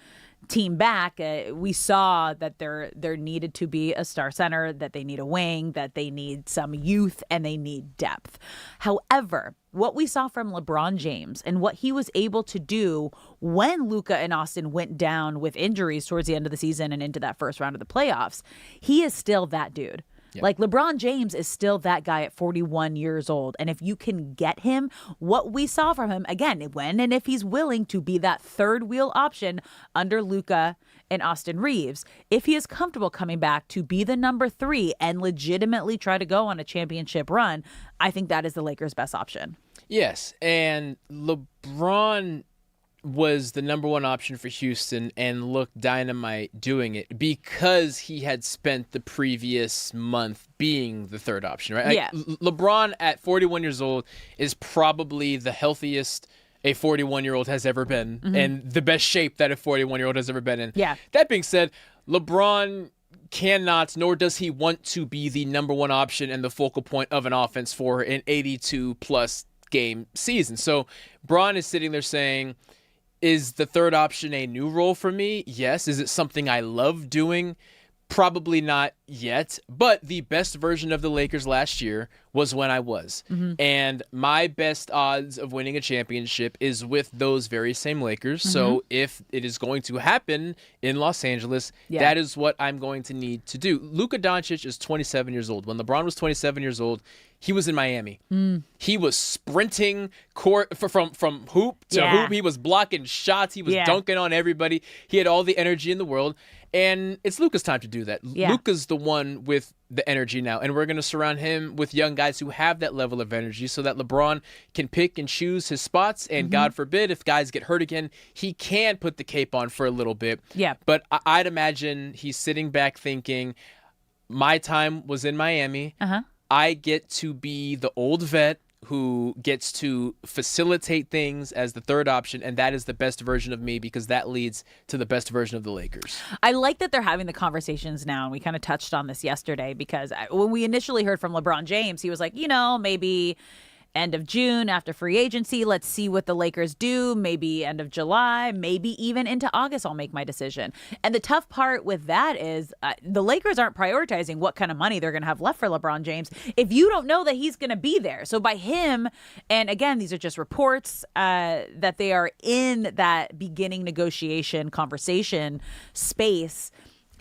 team back. We saw that there needed to be a star center, that they need a wing, that they need some youth, and they need depth. However, what we saw from LeBron James and what he was able to do when Luka and Austin went down with injuries towards the end of the season and into that first round of the playoffs, he is still that dude. Yep. Like LeBron James is still that guy at 41 years old. And if you can get him, what we saw from him, again, when and if he's willing to be that third wheel option under Luka and Austin Reeves, if he is comfortable coming back to be the number 3 and legitimately try to go on a championship run, I think that is the Lakers' best option.
Yes, and LeBron was the number 1 option for Houston and looked dynamite doing it because he had spent the previous month being the 3rd option, right?
Yeah.
LeBron at 41 years old is probably the healthiest a 41-year-old has ever been and the best shape that a 41-year-old has ever been in.
Yeah.
That being said, LeBron cannot, nor does he want to be the number 1 option and the focal point of an offense for an 82-plus game season. So Bron is sitting there saying, is the 3rd option a new role for me? Yes. Is it something I love doing? Probably not yet, but the best version of the Lakers last year was when I was. And my best odds of winning a championship is with those very same Lakers. So if it is going to happen in Los Angeles, that is what I'm going to need to do. Luka Doncic is 27 years old. When LeBron was 27 years old, he was in Miami. He was sprinting court from hoop to hoop. He was blocking shots. He was dunking on everybody. He had all the energy in the world. And it's Luka's time to do that. Luka's the one with the energy now. And we're going to surround him with young guys who have that level of energy so that LeBron can pick and choose his spots. And God forbid, if guys get hurt again, he can put the cape on for a little bit.
Yeah.
But I'd imagine he's sitting back thinking, my time was in Miami. I get to be the old vet who gets to facilitate things as the 3rd option, and that is the best version of me because that leads to the best version of the Lakers.
I like that they're having the conversations now, and we kind of touched on this yesterday because when we initially heard from LeBron James, he was like, maybe end of June after free agency, let's see what the Lakers do. Maybe end of July, maybe even into August, I'll make my decision. And the tough part with that is the Lakers aren't prioritizing what kind of money they're going to have left for LeBron James if you don't know that he's going to be there. So by him, and again, these are just reports that they are in that beginning negotiation conversation space,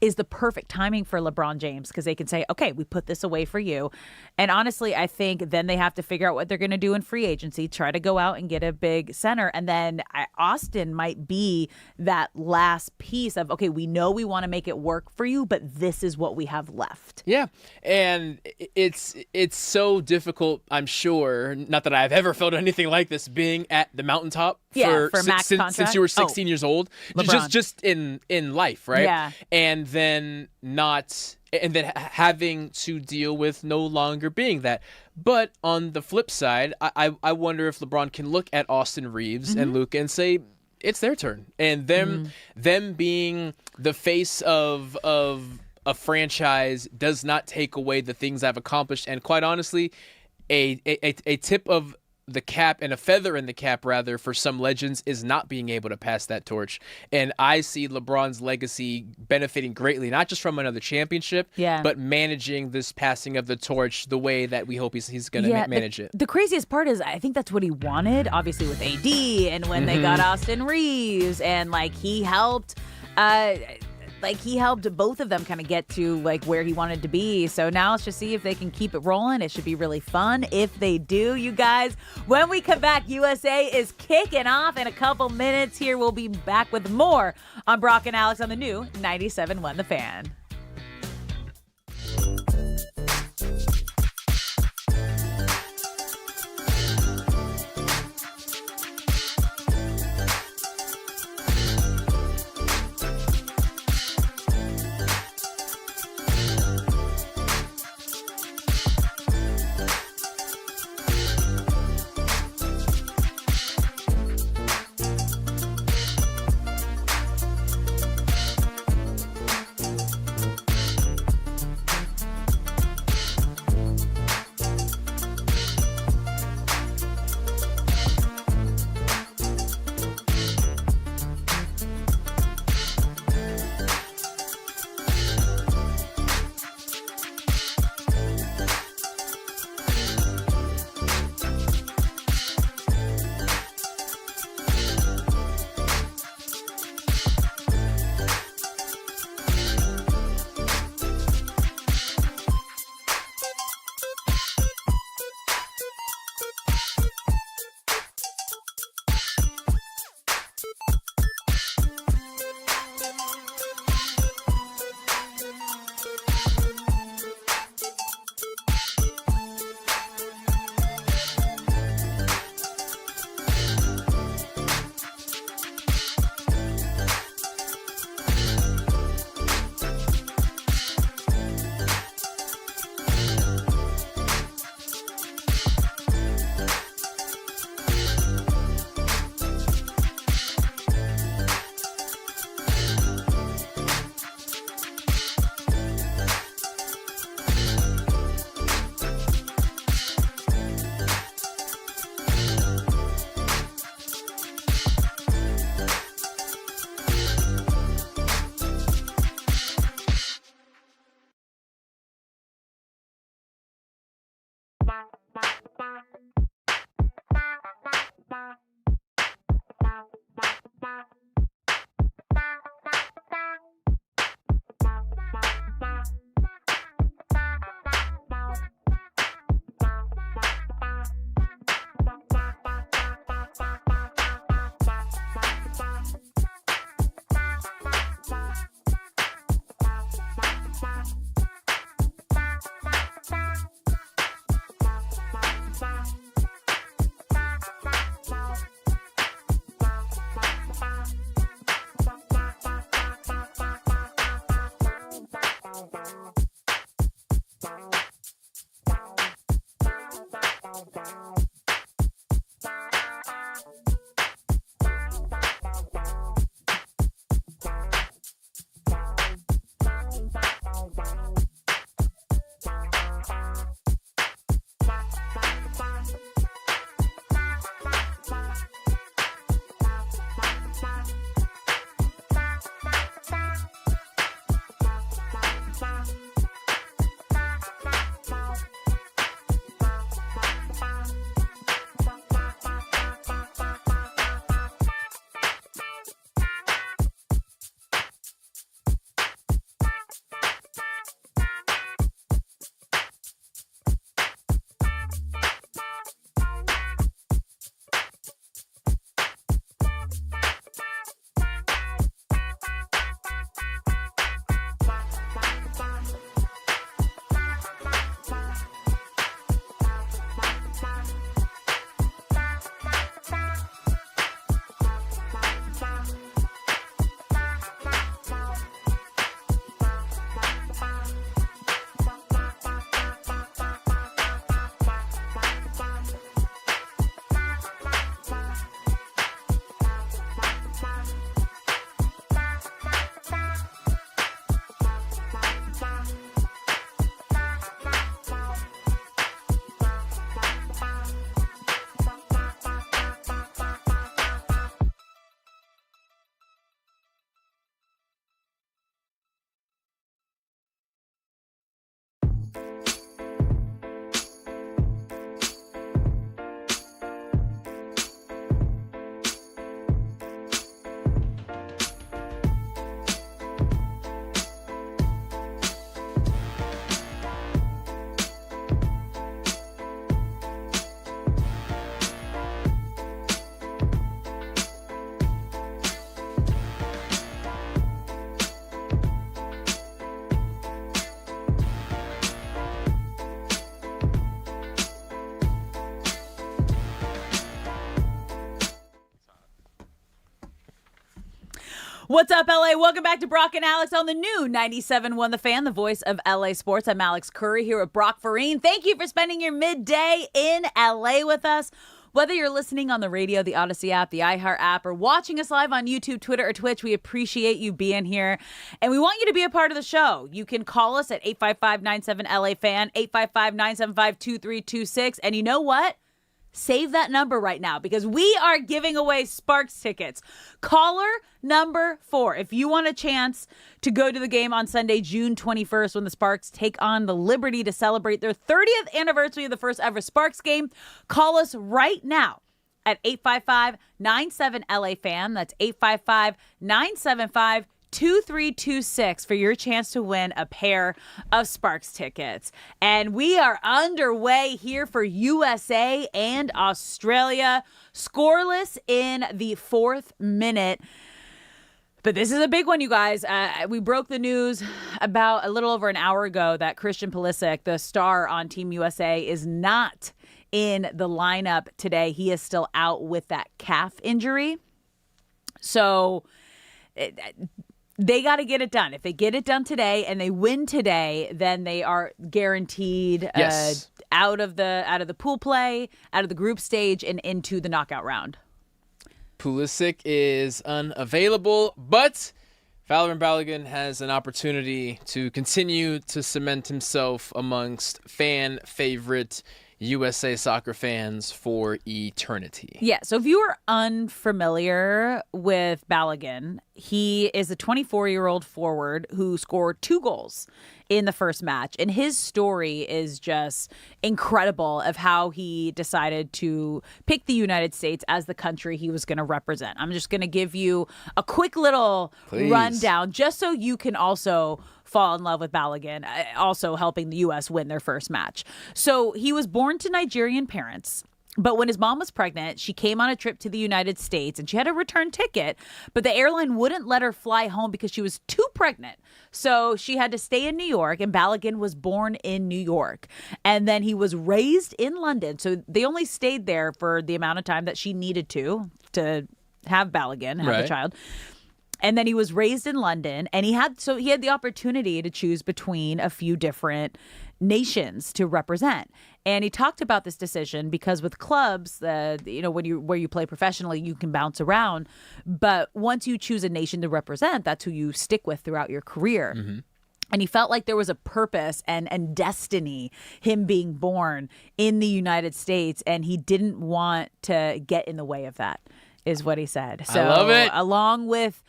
is the perfect timing for LeBron James because they can say, okay, we put this away for you. And honestly, I think then they have to figure out what they're going to do in free agency, try to go out and get a big center. And then Austin might be that last piece of, okay, we know we want to make it work for you, but this is what we have left.
Yeah. And it's so difficult, I'm sure, not that I've ever felt anything like this, being at the mountaintop
for max
since you were 16 years old. Just in life, right?
Yeah.
And then having to deal with no longer being that. But on the flip side, I wonder if LeBron can look at Austin Reeves and Luka and say, it's their turn. And them being the face of a franchise does not take away the things I've accomplished. And quite honestly, a tip of the cap and a feather in the cap, rather, for some legends is not being able to pass that torch. And I see LeBron's legacy benefiting greatly, not just from another championship, but managing this passing of the torch the way that we hope he's going to manage it.
The craziest part is I think that's what he wanted, obviously, with AD and when they got Austin Reeves, and like he helped both of them kind of get to like where he wanted to be. So now let's just see if they can keep it rolling. It should be really fun if they do, you guys. When we come back, USA is kicking off in a couple minutes. Here we'll be back with more on Brock and Alex on the new 97.1 The Fan. What's up, LA? Welcome back to Brock and Alex on the new 97.1 The Fan, the voice of LA Sports. I'm Alex Curry here with Brock Farine. Thank you for spending your midday in LA with us. Whether you're listening on the radio, the Odyssey app, the iHeart app, or watching us live on YouTube, Twitter, or Twitch, we appreciate you being here. And we want you to be a part of the show. You can call us at 855-97-LA-FAN, 855-975-2326. And you know what? Save that number right now because we are giving away Sparks tickets. Caller number 4. If you want a chance to go to the game on Sunday, June 21st, when the Sparks take on the Liberty to celebrate their 30th anniversary of the first ever Sparks game, call us right now at 855-97-LA-FAN. That's 855-975-2326 for your chance to win a pair of Sparks tickets. And we are underway here for USA and Australia. Scoreless in the 4th minute. But this is a big one, you guys. We broke the news about a little over an hour ago that Christian Pulisic, the star on Team USA, is not in the lineup today. He is still out with that calf injury. So they got to get it done. If they get it done today and they win today, then they are guaranteed out of the pool play, out of the group stage, and into the knockout round.
Pulisic is unavailable, but Valorant Balogun has an opportunity to continue to cement himself amongst fan favorite USA soccer fans for eternity.
Yeah, so if you are unfamiliar with Balogun, he is a 24-year-old forward who scored 2 goals in the first match. And his story is just incredible of how he decided to pick the United States as the country he was going to represent. I'm just going to give you a quick little rundown just so you can also fall in love with Balogun, also helping the U.S. win their first match. So he was born to Nigerian parents. But when his mom was pregnant, she came on a trip to the United States and she had a return ticket, but the airline wouldn't let her fly home because she was too pregnant. So she had to stay in New York, and Balogun was born in New York. And then he was raised in London. So they only stayed there for the amount of time that she needed to have Balogun, have the child. And then he was raised in London, and he had the opportunity to choose between a few different nations to represent. And he talked about this decision because with clubs, where you play professionally, you can bounce around. But once you choose a nation to represent, that's who you stick with throughout your career. Mm-hmm. And he felt like there was a purpose and destiny, him being born in the United States, and he didn't want to get in the way of that, is what he said. So,
I love it.
Along with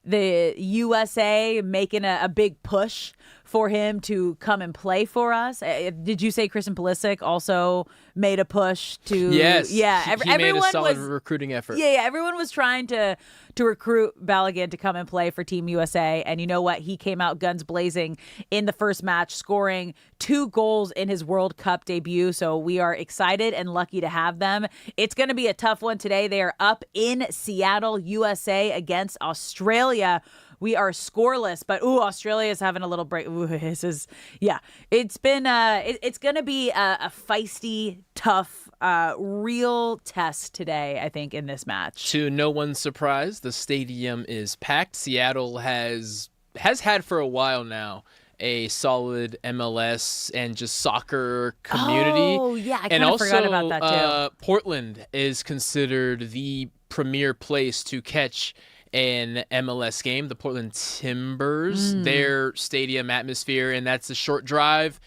the USA making a big push for him to come and play for us. Did you say Christian Pulisic also made a push to?
Yes.
Yeah.
He made a solid recruiting effort.
Yeah. Everyone was trying to recruit Balogun to come and play for Team USA. And you know what? He came out guns blazing in the first match, scoring 2 goals in his World Cup debut. So we are excited and lucky to have them. It's going to be a tough one today. They are up in Seattle, USA against Australia. We are scoreless, but Australia is having a little break. It's been it's going to be a feisty, tough, real test today, I think, in this match.
To no one's surprise, the stadium is packed. Seattle has had for a while now a solid MLS and just soccer community.
Oh, yeah, I kind of forgot about that too.
Portland is considered the premier place to catch an MLS game, the Portland Timbers, their stadium atmosphere, and that's a short drive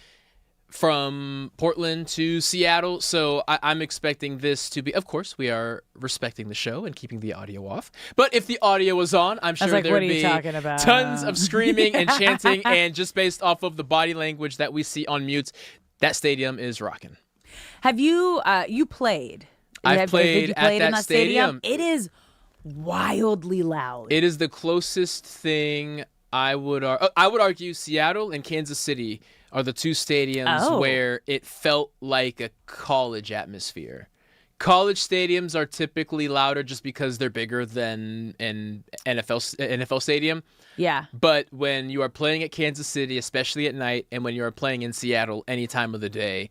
from Portland to Seattle. So I'm expecting this to be, of course, we are respecting the show and keeping the audio off. But if the audio was on, I'm sure there would be tons of screaming and chanting, and just based off of the body language that we see on mutes, that stadium is rocking.
Have you, you played?
I've played at that stadium.
It is wildly loud.
It is the closest thing I would argue. Seattle and Kansas City are the 2 stadiums where it felt like a college atmosphere. College stadiums are typically louder just because they're bigger than an NFL stadium.
Yeah.
But when you are playing at Kansas City, especially at night, and when you are playing in Seattle any time of the day,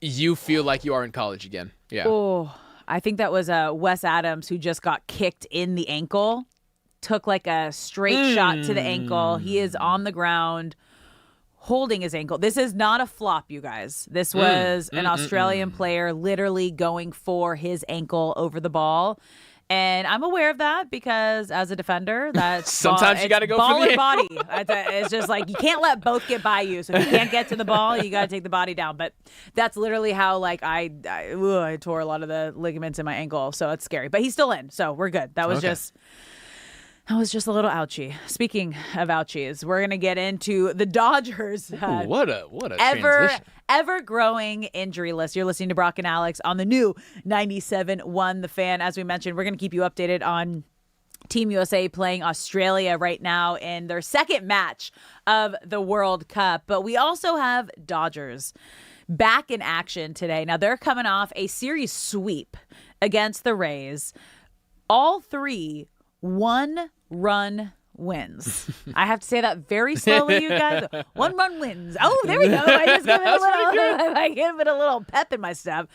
you feel like you are in college again. Yeah.
Oh, I think that was Wes Adams who just got kicked in the ankle took like a straight shot to the ankle. He is on the ground holding his ankle. This is not a flop, you guys. This was an Australian player literally going for his ankle over the ball. And I'm aware of that because as a defender, that's
sometimes you got to go
ball
for the
or body. It's just like you can't let both get by you. So if you can't get to the ball, you got to take the body down. But that's literally how like I tore a lot of the ligaments in my ankle, so it's scary. But he's still in, so we're good. That was just a little ouchie. Speaking of ouchies, we're gonna get into the Dodgers.
What a transition.
Ever growing injury list. You're listening to Brock and Alex on the new 97.1 The Fan. As we mentioned, we're going to keep you updated on Team USA playing Australia right now in their second match of the World Cup. But we also have Dodgers back in action today. Now, they're coming off a series sweep against the Rays. All 3 1-run wins. I have to say that very slowly, you guys. 1-run wins. Oh, there we go. I just give it a little pep in my step.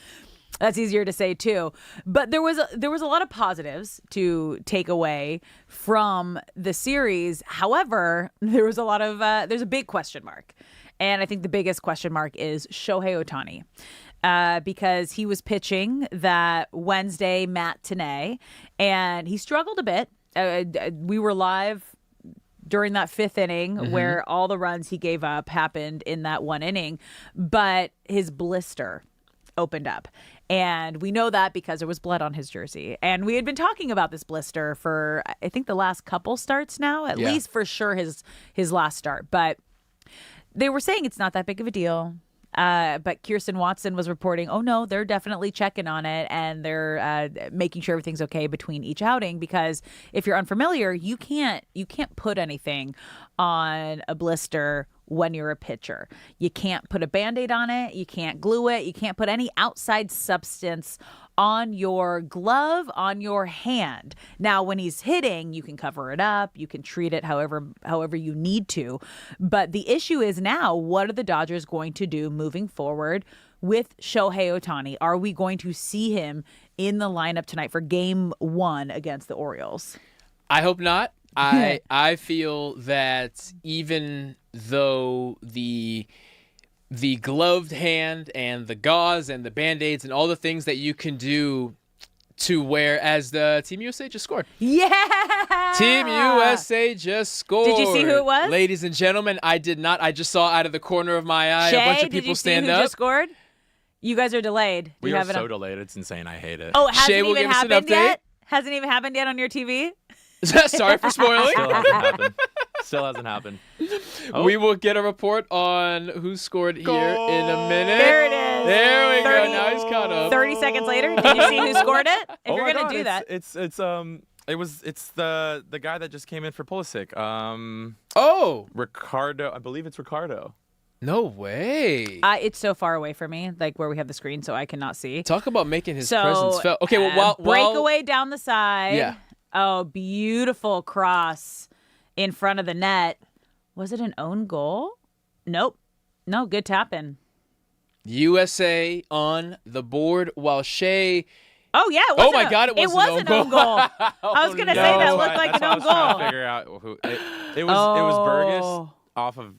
That's easier to say too. But there was a lot of positives to take away from the series. However, there was a lot of there's a big question mark. And I think the biggest question mark is Shohei Ohtani. Because he was pitching that Wednesday matinee and he struggled a bit. We were live during that 5th inning where all the runs he gave up happened in that one inning, but his blister opened up. And we know that because there was blood on his jersey. And we had been talking about this blister for, I think, the last couple starts now, at least for sure his last start. But they were saying it's not that big of a deal. But Kirsten Watson was reporting, oh no, they're definitely checking on it and they're making sure everything's okay between each outing. Because if you're unfamiliar, you can't put anything on a blister when you're a pitcher. You can't put a Band-Aid on it. You can't glue it. You can't put any outside substance on your glove, on your hand. Now, when he's hitting, you can cover it up. You can treat it however you need to. But the issue is now, what are the Dodgers going to do moving forward with Shohei Ohtani? Are we going to see him in the lineup tonight for Game 1 against the Orioles?
I hope not. I feel that even though the gloved hand and the gauze and the Band-Aids and all the things that you can do to wear, as the Team USA just scored.
Yeah!
Team USA just scored.
Did you see who it was?
Ladies and gentlemen, I did not. I just saw out of the corner of my eye
Shay,
a bunch of people stand
who
up.
Just scored? You guys are delayed.
We are so delayed. It's insane. I hate it.
Oh, it hasn't
Shay will
even
give us an
happened
update.
yet? Hasn't even happened yet on your TV?
Sorry for spoiling.
Still hasn't happened.
We will get a report on who scored here in a minute.
There it is.
There we go. Now he's caught up.
30 seconds later, did you see who scored it? If you're going to do that.
It's the guy that just came in for Pulisic. Ricardo. I believe it's Ricardo.
No way.
It's so far away from me, like where we have the screen, so I cannot see.
Talk about making his presence felt. Okay, well,
breakaway down the side.
Yeah.
Oh, beautiful cross in front of the net. Was it an own goal? Nope. No, good tapping.
USA on the board while Shay.
Oh yeah, it was.
Oh my God, it was an own goal.
I was gonna say that looked like an own goal.
Trying to figure out who it was. Burgess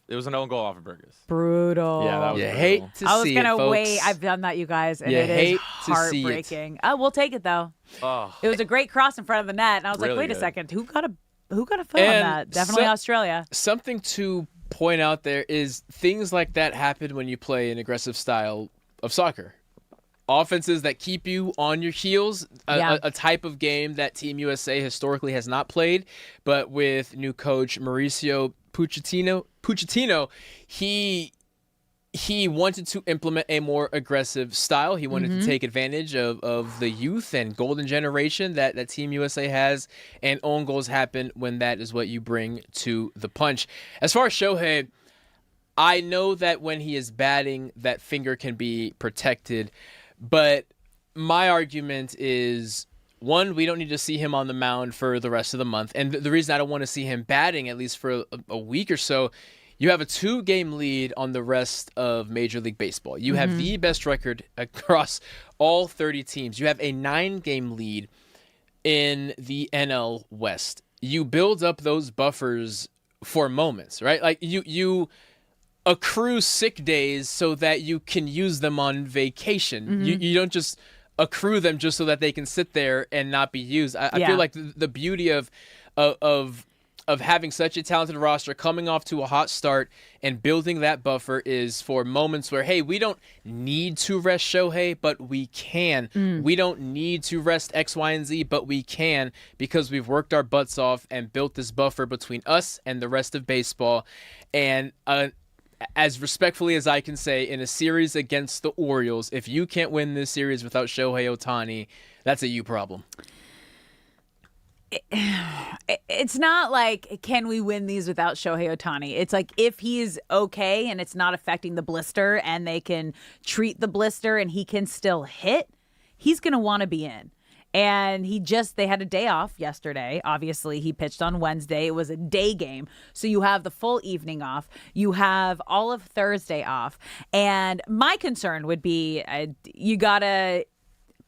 it was an own goal off of Burgess.
Brutal.
Yeah, that was brutal.
Hate to see it,
I was gonna
folks.
wait. I've done that, you guys, and
You
it
hate
is
to see it.
heartbreaking. Oh, we'll take it though.
Oh.
It was a great cross in front of the net, and I was like,
Really
wait a
good.
second, who got a foot on that? Definitely Australia.
Something to point out there is things like that happen when you play an aggressive style of soccer. Offenses that keep you on your heels, a type of game that Team USA historically has not played, but with new coach Mauricio Pochettino, he wanted to implement a more aggressive style. He wanted to take advantage of the youth and golden generation that Team USA has, and own goals happen when that is what you bring to the punch. As far as Shohei, I know that when he is batting, that finger can be protected, but my argument is, one, we don't need to see him on the mound for the rest of the month. And the reason I don't want to see him batting, at least for a week or so, you have a 2-game lead on the rest of Major League Baseball. You have the best record across all 30 teams. You have a 9-game lead in the NL West. you build up those buffers for moments, right? Like you accrue sick days so that you can use them on vacation.
Mm-hmm.
You don't just accrue them just so that they can sit there and not be used. I feel like the beauty of having such a talented roster, coming off to a hot start and building that buffer is for moments where, hey, we don't need to rest Shohei, but we can. We don't need to rest X, Y, and Z, but we can, because we've worked our butts off and built this buffer between us and the rest of baseball. And as respectfully as I can say, in a series against the Orioles, if you can't win this series without Shohei Ohtani, that's a you problem.
It's not like, can we win these without Shohei Ohtani? It's like, if he's okay and it's not affecting the blister and they can treat the blister and he can still hit, he's going to want to be in. And they had a day off yesterday. Obviously, he pitched on Wednesday. It was a day game. So you have the full evening off. You have all of Thursday off. And my concern would be you got to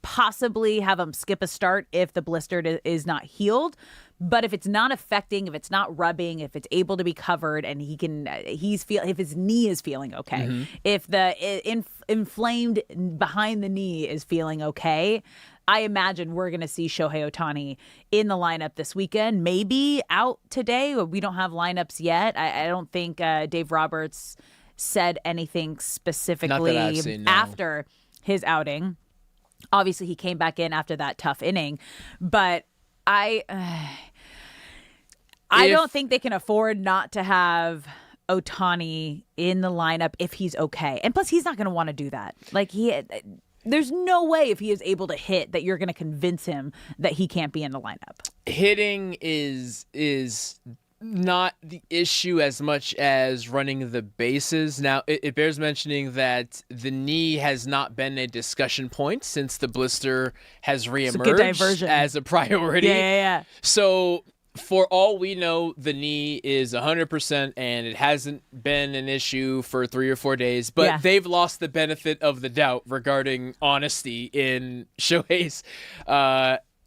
possibly have him skip a start if the blister is not healed. But if it's not affecting, if it's not rubbing, if it's able to be covered, and if his knee is feeling okay, if the inflamed behind the knee is feeling okay, I imagine we're going to see Shohei Ohtani in the lineup this weekend, maybe out today. We don't have lineups yet. I don't think Dave Roberts said anything specifically after his outing. Obviously, he came back in after that tough inning, but I don't think they can afford not to have Ohtani in the lineup if he's okay. And plus, he's not going to want to do that. Like, there's no way, if he is able to hit, that you're going to convince him that he can't be in the lineup.
Hitting is not the issue as much as running the bases. Now, it bears mentioning that the knee has not been a discussion point since the blister has reemerged as a priority.
Yeah.
So, for all we know, the knee is 100% and it hasn't been an issue for 3 or 4 days, but they've lost the benefit of the doubt regarding honesty in Shohei's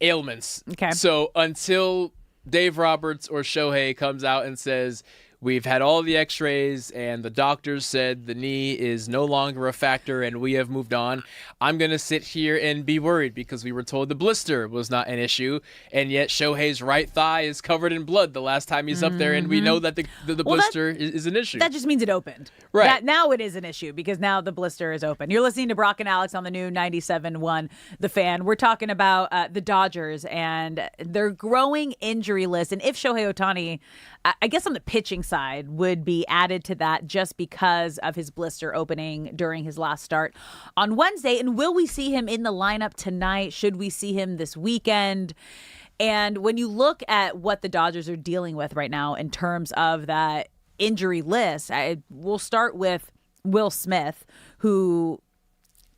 ailments.
Okay.
So until Dave Roberts or Shohei comes out and says, we've had all the x-rays and the doctors said the knee is no longer a factor and we have moved on, I'm going to sit here and be worried because we were told the blister was not an issue, and yet Shohei's right thigh is covered in blood the last time he's up there, and we know that the blister is an issue.
That just means it opened.
Right.
Now it is an issue because now the blister is open. You're listening to Brock and Alex on the new 97.1 The Fan. We're talking about the Dodgers and their growing injury list. And if Shohei Ohtani, I guess on the pitching side, would be added to that just because of his blister opening during his last start on Wednesday. And will we see him in the lineup tonight? Should we see him this weekend? And when you look at what the Dodgers are dealing with right now in terms of that injury list, we'll start with Will Smith, who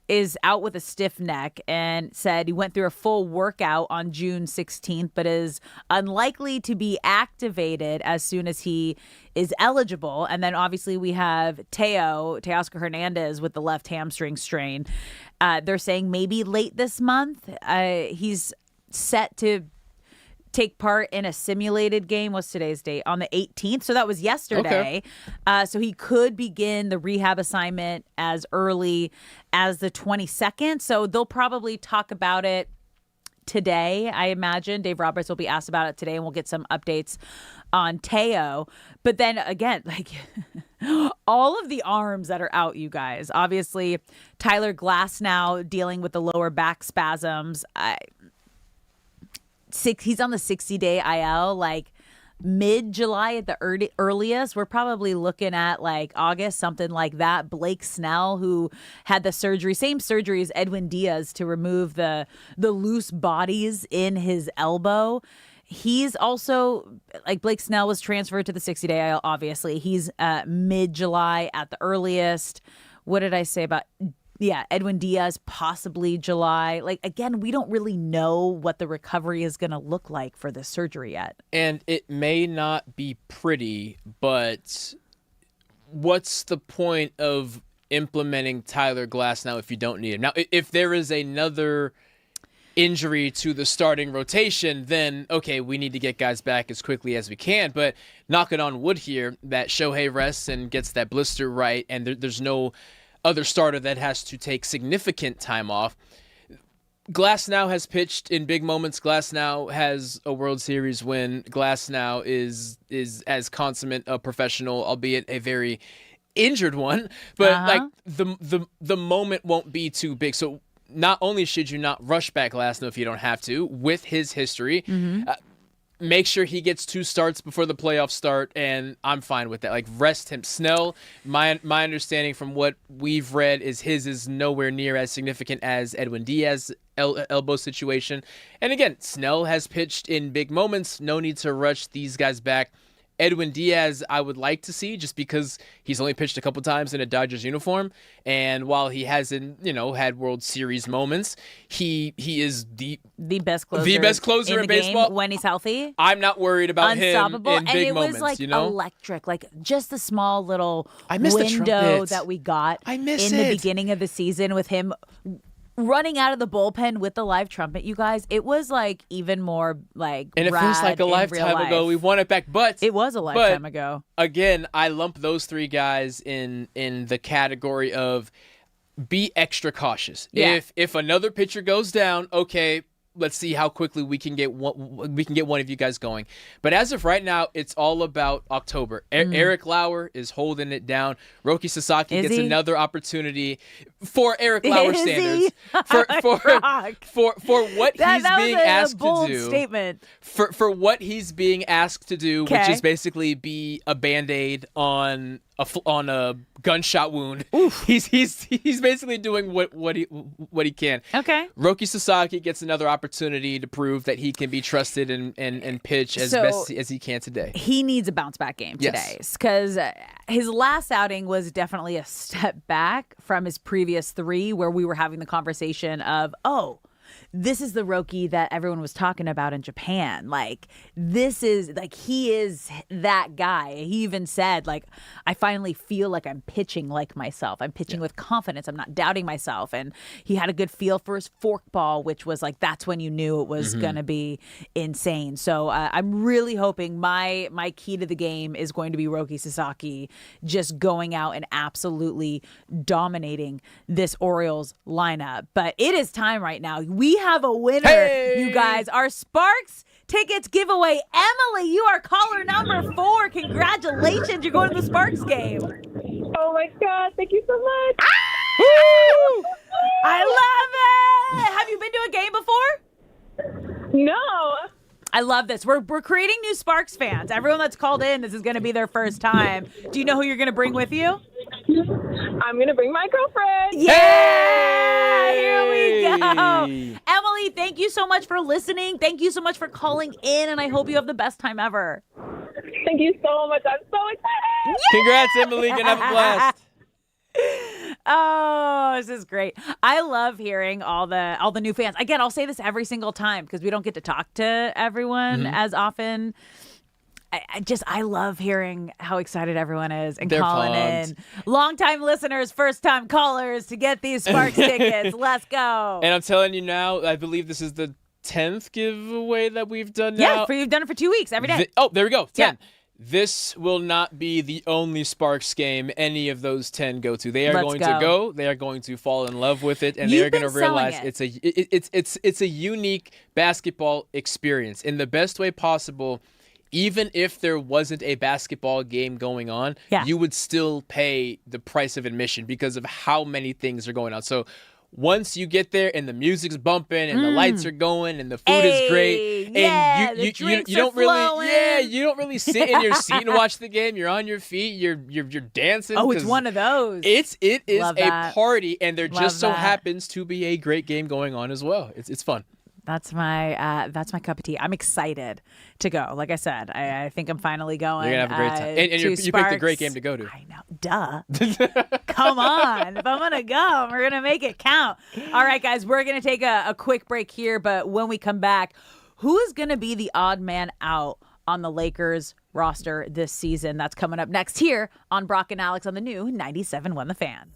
is out with a stiff neck and said he went through a full workout on June 16th, but is unlikely to be activated as soon as he is eligible. And then obviously we have Teoscar Hernandez with the left hamstring strain. They're saying maybe late this month. He's set to take part in a simulated game. What's today's date? On the 18th. So that was yesterday. Okay. So he could begin the rehab assignment as early as the 22nd. So they'll probably talk about it today. I imagine Dave Roberts will be asked about it today, and we'll get some updates on Teo. But then again, like all of the arms that are out, you guys, obviously Tyler Glass now dealing with the lower back spasms. He's on the 60-day IL, like mid-July at the earliest. We're probably looking at like August, something like that. Blake Snell, who had the surgery, same surgery as Edwin Diaz to remove the loose bodies in his elbow. He's also, like Blake Snell was transferred to the 60-day IL, obviously. He's mid-July at the earliest. What did I say about... Yeah, Edwin Diaz, possibly July. Like, again, we don't really know what the recovery is going to look like for this surgery yet.
And it may not be pretty, but what's the point of implementing Tyler Glass now if you don't need him? Now, if there is another injury to the starting rotation, then okay, we need to get guys back as quickly as we can. But knocking on wood here, that Shohei rests and gets that blister right, and there's no other starter that has to take significant time off. Glasnow has pitched in big moments. Glasnow has a World Series win. Glasnow is as consummate a professional, albeit a very injured one. But like the moment won't be too big. So not only should you not rush back Glasnow if you don't have to, with his history, make sure he gets 2 starts before the playoffs start, and I'm fine with that. Like, rest him. Snell, my understanding from what we've read is his is nowhere near as significant as Edwin Diaz's elbow situation. And again, Snell has pitched in big moments. No need to rush these guys back. Edwin Diaz, I would like to see, just because he's only pitched a couple times in a Dodgers uniform, and while he hasn't, had World Series moments, he is the best closer in baseball
game when he's healthy.
I'm not worried about
Unstoppable.
him in big moments.
And it was electric, like just the small little
the
window
trumpet.
that we got
I miss
in
it.
the beginning of the season with him running out of the bullpen with the live trumpet. You guys, it was like even more like,
and it feels like a lifetime ago. We won it back, but
it was a lifetime ago.
Again, I lump those 3 guys in the category of be extra cautious.
Yeah.
If another pitcher goes down, okay, let's see how quickly we can get one of you guys going. But as of right now, it's all about October. Eric Lauer is holding it down. Roki Sasaki gets another opportunity for Eric Lauer standards. For what he's being asked to do.
Statement.
For what he's being asked to do, which is basically be a Band-Aid on a gunshot wound. Oof. He's basically doing what he can.
Okay.
Roki Sasaki gets another opportunity to prove that he can be trusted and pitch as best as he can today.
He needs a bounce back game today, because his last outing was definitely a step back from his previous 3, where we were having the conversation of, this is the Roki that everyone was talking about in Japan. Like, this is, like, he is that guy. He even said, like, I finally feel like I'm pitching like myself. I'm pitching with confidence. I'm not doubting myself. And he had a good feel for his forkball, which was like, that's when you knew it was going to be insane. So I'm really hoping my key to the game is going to be Roki Sasaki just going out and absolutely dominating this Orioles lineup. But it is time right now. We have a winner, you guys. Our Sparks tickets giveaway. Emily, you are caller number 4. Congratulations. You're going to the Sparks game.
Oh, my God. Thank you so much.
Ah! I love it. Have you been to a game before?
No.
I love this. We're creating new Sparks fans. Everyone that's called in, this is going to be their first time. Do you know who you're going to bring with you?
I'm going to bring my girlfriend.
Yeah! Here we go. Emily, thank you so much for listening. Thank you so much for calling in, and I hope you have the best time ever.
Thank you so much. I'm so excited.
Yeah!
Congrats, Emily. Gonna have a blast.
Oh, this is great. I love hearing all the new fans. Again, I'll say this every single time because we don't get to talk to everyone as often. I love hearing how excited everyone is and
They're
calling
pumped.
in. Longtime listeners, first time callers to get these Sparks tickets. Let's go.
And I'm telling you now, I believe this is the 10th giveaway that we've done now.
Yeah, you've done it for 2 weeks every day.
There we go. 10.
Yeah.
This will not be the only Sparks game any of those 10 go to. They are
Let's
going
go.
to go. They are going to fall in love with it, and
You've
they are going to
been selling
realize
it.
it's a unique basketball experience in the best way possible. Even if there wasn't a basketball game going on, you would still pay the price of admission because of how many things are going on. So once you get there and the music's bumping and the lights are going and the food is great and you don't really sit in your seat and watch the game. You're on your feet. You're dancing.
Oh, it's one of those.
It is
Love
a
that.
party, and there
Love
just so
that.
happens to be a great game going on as well. It's fun.
That's my cup of tea. I'm excited to go. Like I said, I think I'm finally going.
You're gonna have a great time, and you picked a great game to go to.
I know, duh. Come on, if I'm gonna go, we're gonna make it count. All right, guys, we're gonna take a quick break here, but when we come back, who is gonna be the odd man out on the Lakers roster this season? That's coming up next here on Brock and Alex on the new 97.1 The Fan.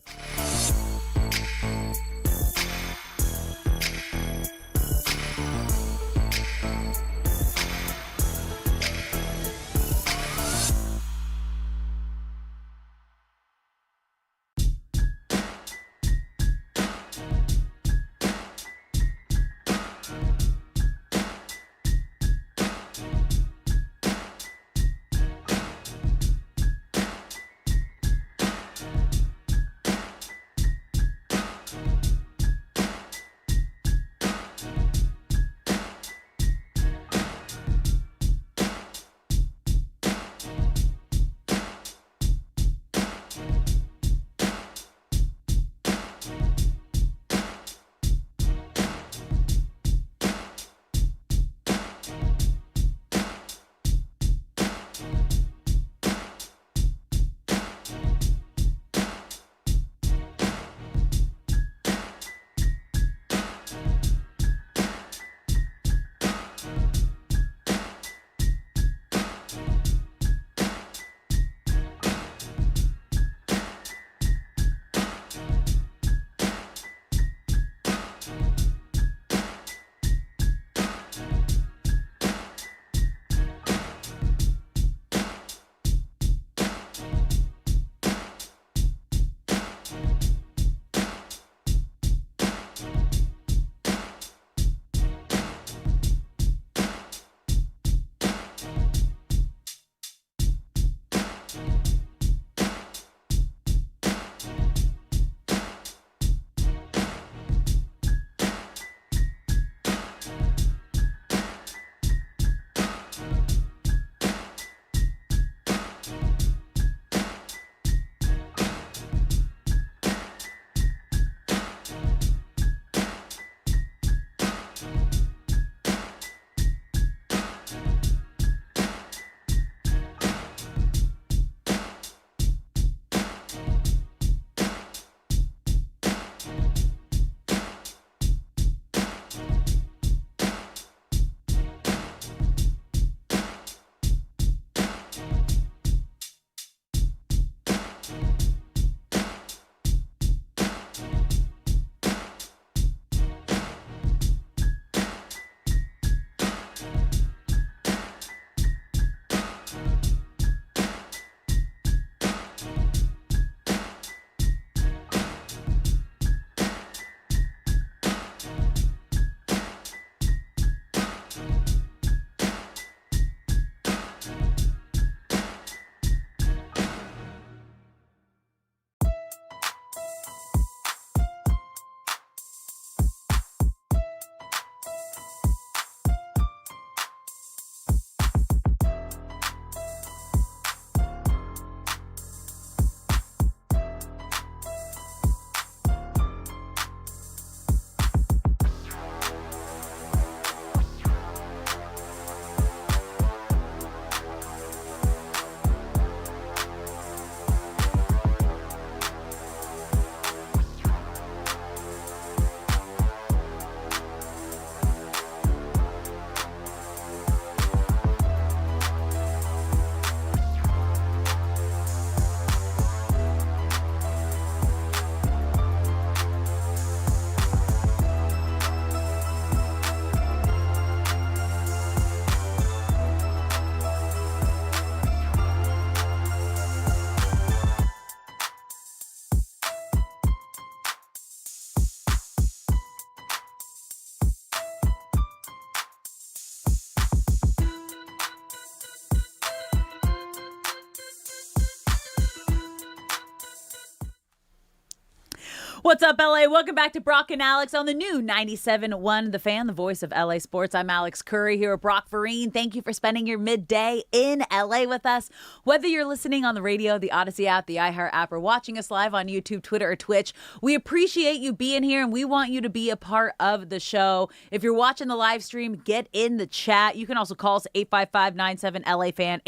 What's up, LA? Welcome back to Brock and Alex on the new 97.1 The Fan, the voice of LA sports. I'm Alex Curry here with Brock Vereen. Thank you for spending your midday in LA with us. Whether you're listening on the radio, the Odyssey app, the iHeart app, or watching us live on YouTube, Twitter, or Twitch, we appreciate you being here and we want you to be a part of the show. If you're watching the live stream, get in the chat. You can also call us 855-97-LA-FAN,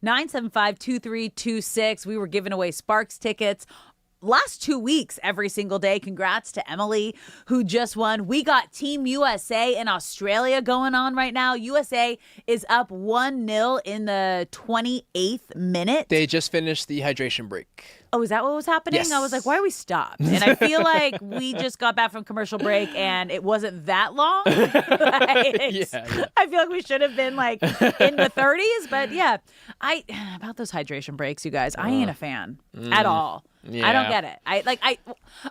855-975-2326. We were giving away Sparks tickets last 2 weeks, every single day. Congrats to Emily, who just won. We got Team USA in Australia going on right now. USA is up 1-0 in the 28th minute.
They just finished the hydration break.
Oh, is that what was happening?
Yes.
I was like, why are we stopped? And I feel like we just got back from commercial break and it wasn't that long.
Yeah.
I feel like we should have been like in the 30s. But yeah, about those hydration breaks, you guys, I ain't a fan at all.
Yeah.
I don't get it.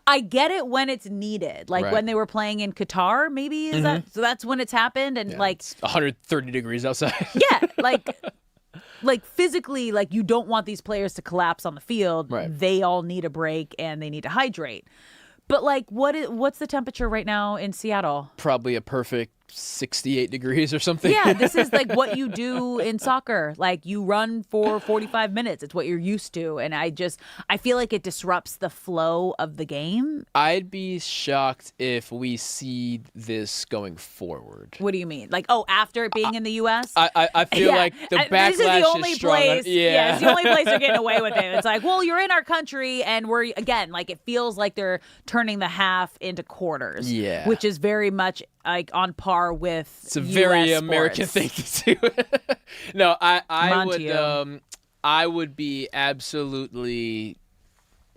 I get it when it's needed. Like
Right.
when they were playing in Qatar, maybe is that so that's when it's happened and like
It's 130 degrees outside.
yeah, like physically, like you don't want these players to collapse on the field.
Right.
They all need a break and they need to hydrate. But like what's the temperature right now in Seattle?
Probably a perfect 68 degrees or something.
Yeah, this is like what you do in soccer. Like you run for 45 minutes. It's what you're used to. And I feel like it disrupts the flow of the game.
I'd be shocked if we see this going forward.
What do you mean? Like, after it being in the U.S.?
I feel like the backlash
this is the only
is strong.
place.
Yeah.
It's the only place they're getting away with it. It's like, well, you're in our country, and we're again, like it feels like they're turning the half into quarters.
Yeah.
Which is very much like on par with.
It's a very
US
American thing
sports.
to do. No, I
Montio.
would I would be absolutely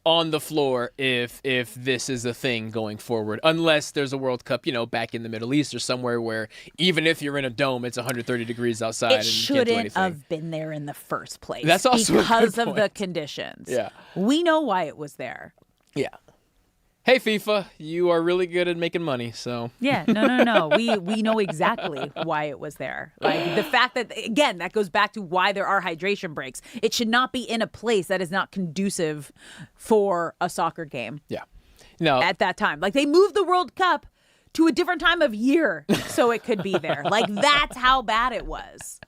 on the floor if this is a thing going forward, unless there's a World Cup, back in the Middle East or somewhere where even if you're in a dome, it's 130 degrees outside
It
and you can't do
shouldn't
anything.
have been there in the first place.
That's also a good
because of the
point.
conditions.
Yeah.
We know why it was there.
Yeah. Hey FIFA, you are really good at making money, so.
Yeah, no. We know exactly why it was there. Like the fact that, again, that goes back to why there are hydration breaks. It should not be in a place that is not conducive for a soccer game.
Yeah. No.
At that time. Like they moved the World Cup to a different time of year so it could be there. Like that's how bad it was.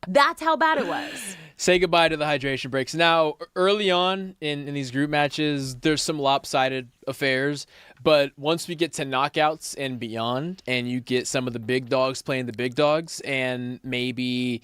That's how bad it was.
Say goodbye to the hydration breaks. Now, early on in these group matches, there's some lopsided affairs. But once we get to knockouts and beyond, and you get some of the big dogs playing the big dogs, and maybe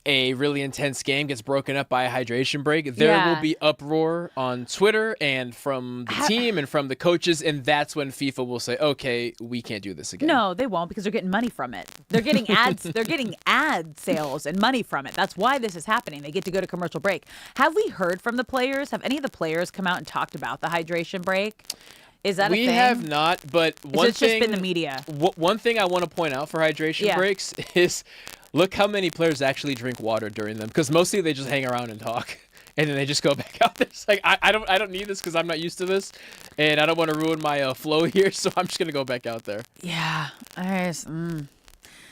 a really intense game gets broken up by a hydration break, there will be uproar on Twitter and from the team and from the coaches, and that's when FIFA will say, okay, we can't do this again.
No, they won't because they're getting money from it. They're getting ads. They're getting ad sales and money from it. That's why this is happening. They get to go to commercial break. Have we heard from the players? Have any of the players come out and talked about the hydration break? Is that a thing?
We have not, but one
It's just been the media.
One thing I want to point out for hydration breaks is look how many players actually drink water during them, because mostly they just hang around and talk, and then they just go back out there. It's like I don't need this because I'm not used to this, and I don't want to ruin my flow here, so I'm just gonna go back out there.
Yeah,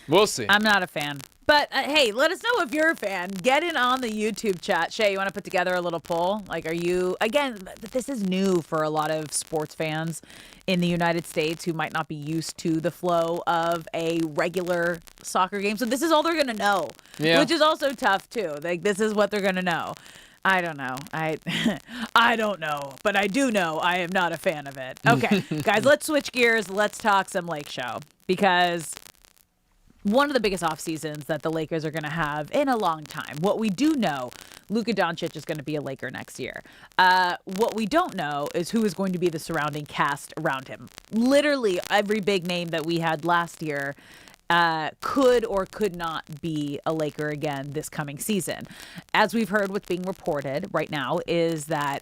We'll see.
I'm not a fan. But hey, let us know if you're a fan. Get in on the YouTube chat. Shay, you want to put together a little poll? Like, are you, again, this is new for a lot of sports fans in the United States who might not be used to the flow of a regular soccer game. So this is all they're going to know, which is also tough too. Like, this is what they're going to know. I don't know. I don't know, but I do know I am not a fan of it. Okay, guys, let's switch gears. Let's talk some Lake Show, because one of the biggest off seasons that the Lakers are going to have in a long time. What we do know, Luka Doncic is going to be a Laker next year. What we don't know is who is going to be the surrounding cast around him. Literally every big name that we had last year could or could not be a Laker again this coming season. As we've heard, what's being reported right now is that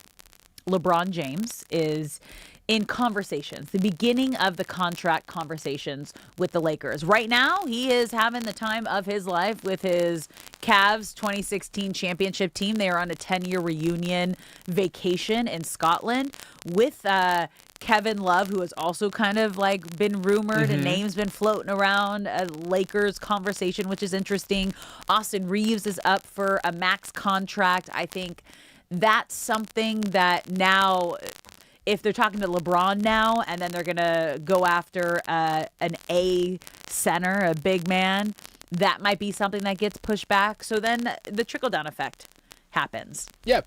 LeBron James is in conversations, the beginning of the contract conversations with the Lakers. Right now, he is having the time of his life with his Cavs 2016 championship team. They are on a 10-year reunion vacation in Scotland with Kevin Love, who has also kind of like been rumored and names been floating around a Lakers conversation, which is interesting. Austin Reeves is up for a max contract. I think that's something that now if they're talking to LeBron now and then they're going to go after an A center, a big man, that might be something that gets pushed back. So then the trickle-down effect happens.
Yeah.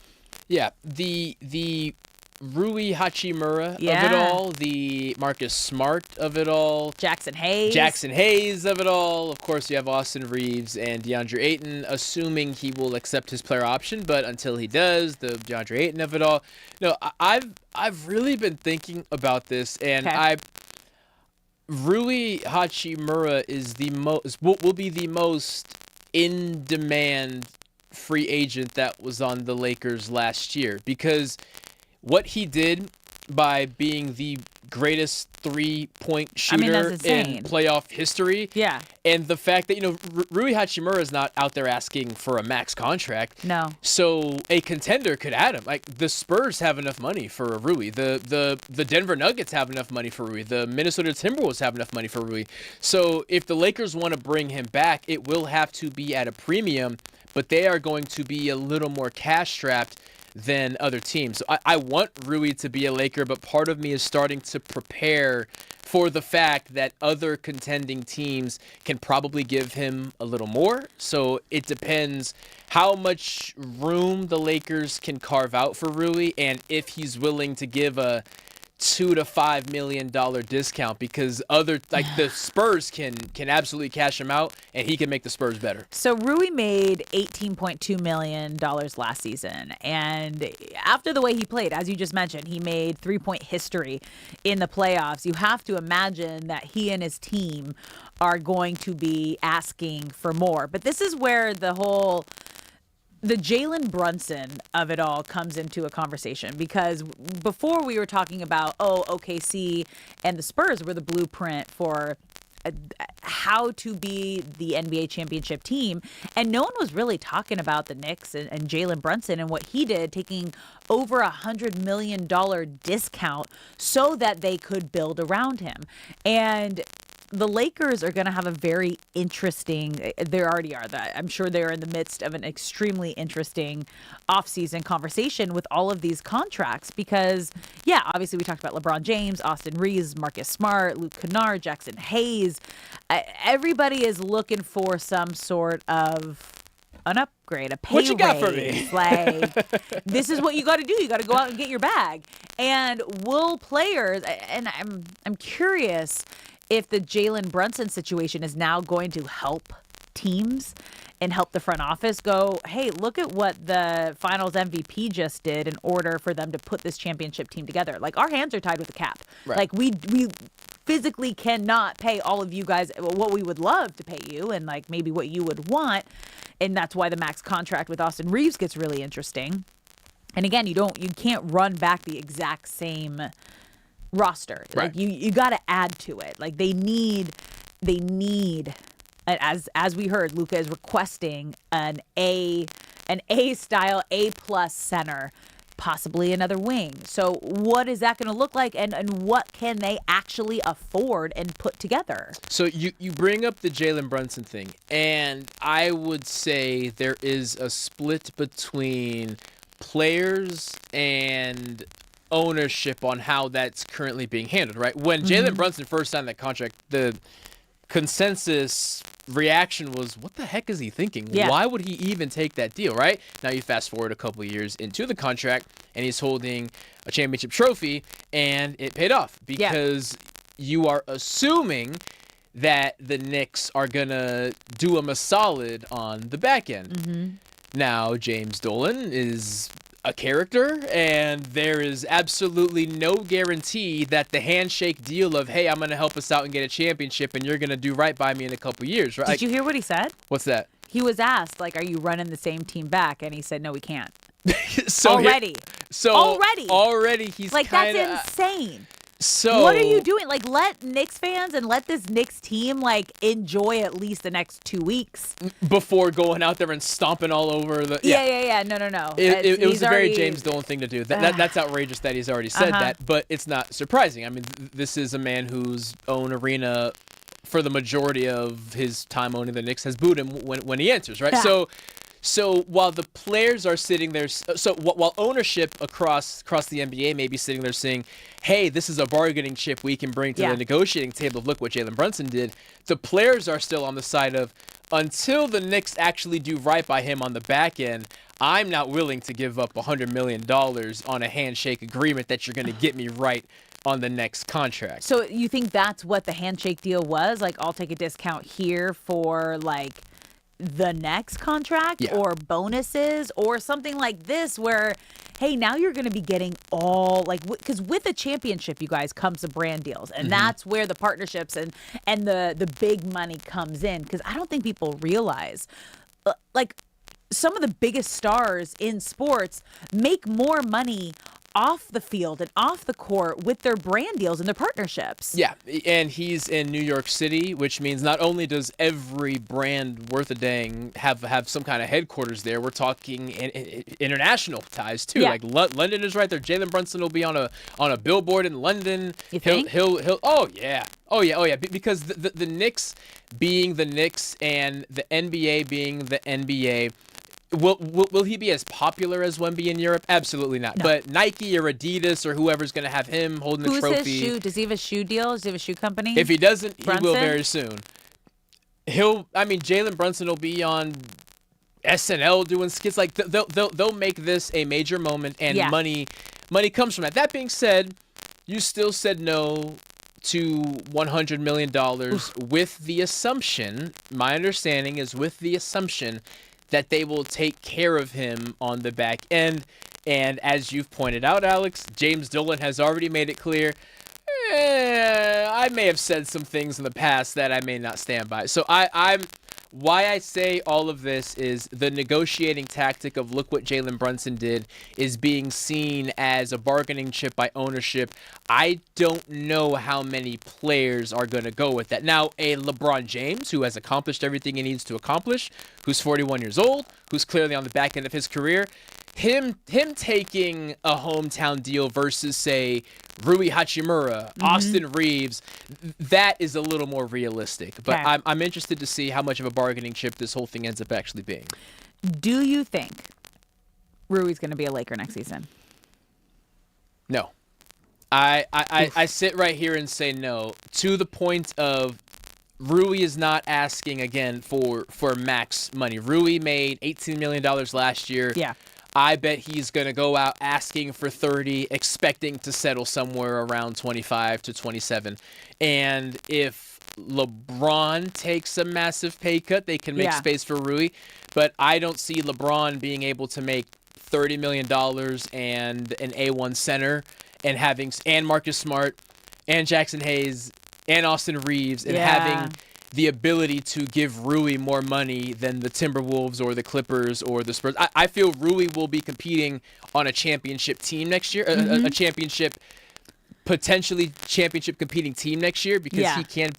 The Rui Hachimura of it
Yeah.
all, the Marcus Smart of it all,
Jackson Hayes
of it all. Of course, you have Austin Reeves and DeAndre Ayton, assuming he will accept his player option. But until he does, the DeAndre Ayton of it all. No, I've really been thinking about this, and Rui Hachimura is will be the most in demand free agent that was on the Lakers last year, because what he did by being the greatest three-point shooter in playoff history.
Yeah.
And the fact that, Rui Hachimura is not out there asking for a max contract.
No.
So a contender could add him. Like, the Spurs have enough money for Rui. The Denver Nuggets have enough money for Rui. The Minnesota Timberwolves have enough money for Rui. So if the Lakers want to bring him back, it will have to be at a premium, but they are going to be a little more cash-strapped than other teams. So I want Rui to be a Laker, but part of me is starting to prepare for the fact that other contending teams can probably give him a little more. So it depends how much room the Lakers can carve out for Rui, and if he's willing to give a $2 to $5 million discount, because the Spurs can absolutely cash him out, and he can make the Spurs better.
So Rui made $18.2 million last season, and after the way he played, as you just mentioned, he made 3-point history in the playoffs. You have to imagine that he and his team are going to be asking for more. But this is where the Jalen Brunson of it all comes into a conversation, because before we were talking about, OKC and the Spurs were the blueprint for how to be the NBA championship team. And no one was really talking about the Knicks and Jalen Brunson and what he did, taking over $100 million discount so that they could build around him. And the Lakers are going to have a very interesting, they already are, I'm sure they're in the midst of an extremely interesting offseason conversation with all of these contracts, because, obviously we talked about LeBron James, Austin Reeves, Marcus Smart, Luke Kennard, Jackson Hayes. Everybody is looking for some sort of an upgrade, a pay raise.
What you got for me?
Like, this is what you got to do. You got to go out and get your bag. And will players, and I'm curious if the Jalen Brunson situation is now going to help teams and help the front office go, hey, look at what the finals MVP just did in order for them to put this championship team together. Like, our hands are tied with the cap.
Right.
Like, we physically cannot pay all of you guys what we would love to pay you, and like maybe what you would want. And that's why the max contract with Austin Reeves gets really interesting. And again, you can't run back the exact same roster.
Right.
Like, you got to add to it. Like, they need as we heard, Luka is requesting an A style, A+ center, possibly another wing. So what is that going to look like, and what can they actually afford and put together?
So you bring up the Jalen Brunson thing, and I would say there is a split between players and ownership on how that's currently being handled, right? When Jalen Brunson first signed that contract, the consensus reaction was, what the heck is he thinking?
Yeah.
Why would he even take that deal, right? Now you fast forward a couple of years into the contract, and he's holding a championship trophy, and it paid off because you are assuming that the Knicks are going to do him a solid on the back end. Now, James Dolan is a character, and there is absolutely no guarantee that the handshake deal of, hey, I'm going to help us out and get a championship, and you're going to do right by me in a couple years, right?
Did you hear what he said?
What's that?
He was asked, like, are you running the same team back? And he said, no, we can't.
So
already he's
like,
kinda, that's insane.
So
what are you doing? Like, let Knicks fans and let this Knicks team, like, enjoy at least the next 2 weeks
before going out there and stomping all over the.
Yeah. No.
It was a very James Dolan thing to do. That's outrageous that he's already said that, but it's not surprising. I mean, this is a man whose own arena, for the majority of his time owning the Knicks, has booed him when he enters, right? So while the players are sitting there, so while ownership across the NBA may be sitting there saying, hey, this is a bargaining chip we can bring to the negotiating table. Look what Jalen Brunson did. The players are still on the side of, until the Knicks actually do right by him on the back end, I'm not willing to give up $100 million on a handshake agreement that you're going to get me right on the next contract.
So you think that's what the handshake deal was? Like, I'll take a discount here for like the next contract or bonuses or something like this where, hey, now you're going to be getting all like, because with a championship, you guys, comes the brand deals. And that's where the partnerships and the big money comes in. Because I don't think people realize, like, some of the biggest stars in sports make more money off the field and off the court with their brand deals and their partnerships.
Yeah, and he's in New York City, which means not only does every brand worth a dang have some kind of headquarters there, we're talking international ties too. Like London is right there. Jalen Brunson will be on a billboard in London.
You think?
He'll because the Knicks being the Knicks and the NBA being the NBA. Will he be as popular as Wemby in Europe? Absolutely not. No. But Nike or Adidas or whoever's going to have him holding the trophy.
Who's his shoe? Does he have a shoe deal? Does he have a shoe company?
If he doesn't,
Brunson?
he will very soon. Jalen Brunson will be on SNL doing skits. Like they'll make this a major moment, and money comes from that. That being said, you still said no to $100 million with the assumption, my understanding is with the assumption that they will take care of him on the back end. And as you've pointed out, Alex, James Dolan has already made it clear, I may have said some things in the past that I may not stand by. So why I say all of this is the negotiating tactic of look what Jalen Brunson did is being seen as a bargaining chip by ownership. I don't know how many players are going to go with that. Now, a LeBron James, who has accomplished everything he needs to accomplish, who's 41 years old, who's clearly on the back end of his career, him taking a hometown deal versus, say, Rui Hachimura, Austin Reeves, that is a little more realistic. But I'm interested to see how much of a bargaining chip this whole thing ends up actually being.
Do you think Rui's going to be a Laker next season?
No. I sit right here and say no, to the point of Rui is not asking, again, for max money. Rui made $18 million last year.
Yeah.
I bet he's going to go out asking for 30, expecting to settle somewhere around 25 to 27. And if LeBron takes a massive pay cut, they can make space for Rui. But I don't see LeBron being able to make $30 million and an A1 center and Marcus Smart and Jackson Hayes and Austin Reeves and having the ability to give Rui more money than the Timberwolves or the Clippers or the Spurs. I feel Rui will be competing on a championship team next year, potentially championship competing team next year because he can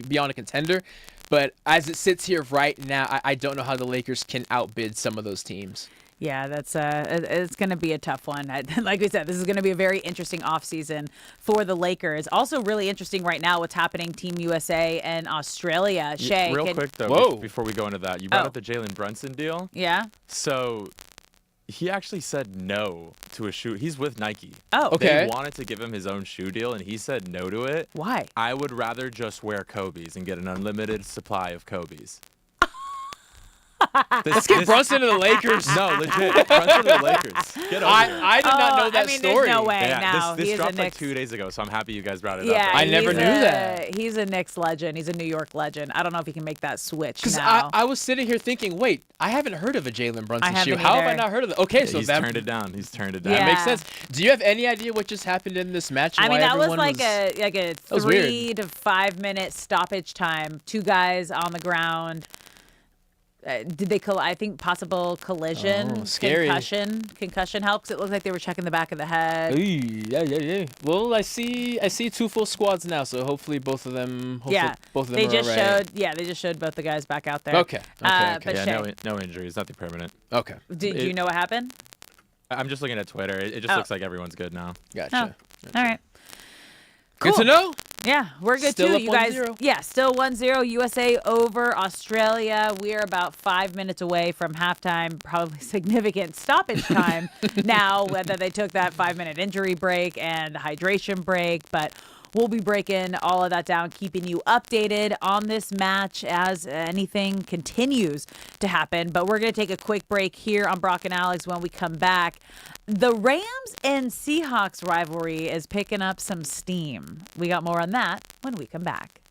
be on a contender. But as it sits here right now, I don't know how the Lakers can outbid some of those teams.
Yeah, that's it's going to be a tough one. Like we said, this is going to be a very interesting offseason for the Lakers. Also really interesting right now what's happening Team USA and Australia. Shay,
real quick, though, before we go into that, you brought up the Jalen Brunson deal.
Yeah.
So he actually said no to a shoe. He's with Nike.
Oh,
okay.
They wanted to give him his own shoe deal, and he said no to it.
Why?
I would rather just wear Kobe's and get an unlimited supply of Kobe's.
Let's get Brunson to the Lakers.
No, legit. Brunson to the Lakers. Get over here.
I did not know that story.
There's no way now.
This dropped like 2 days ago, so I'm happy you guys brought it
up.
I never knew that.
He's a Knicks legend. He's a New York legend. I don't know if he can make that switch
Because
now.
I was sitting here thinking, wait, I haven't heard of a Jalen Brunson shoe.
haven't
How have I
either.
not heard of it? Okay, so
he's turned it down. He's turned it down.
That makes sense. Do you have any idea what just happened in this match?
I mean, that was
everyone
like a 3 to 5 minute stoppage time. 2 guys on the ground. Did they? I think possible collision,
scary.
concussion helps. It looked like they were checking the back of the head.
Yeah. Well, I see 2 full squads now, so hopefully both of them. Both of them
they
are
just
all right.
showed. Yeah, they just showed both the guys back out there.
Okay.
But
Yeah,
Shay,
no injuries, nothing permanent.
Okay.
do you know what happened?
I'm just looking at Twitter. It just looks like everyone's good now.
Gotcha.
All right.
Good to know.
Yeah, we're good
Still
too.
up
You guys,
1-0.
yeah, still 1-0. USA over Australia. We are about 5 minutes away from halftime, probably significant stoppage time now, whether they took that 5-minute injury break and hydration break. But we'll be breaking all of that down, keeping you updated on this match as anything continues to happen. But we're going to take a quick break here on Brock and Alex. When we come back, the Rams and Seahawks rivalry is picking up some steam. We got more on that when we come back.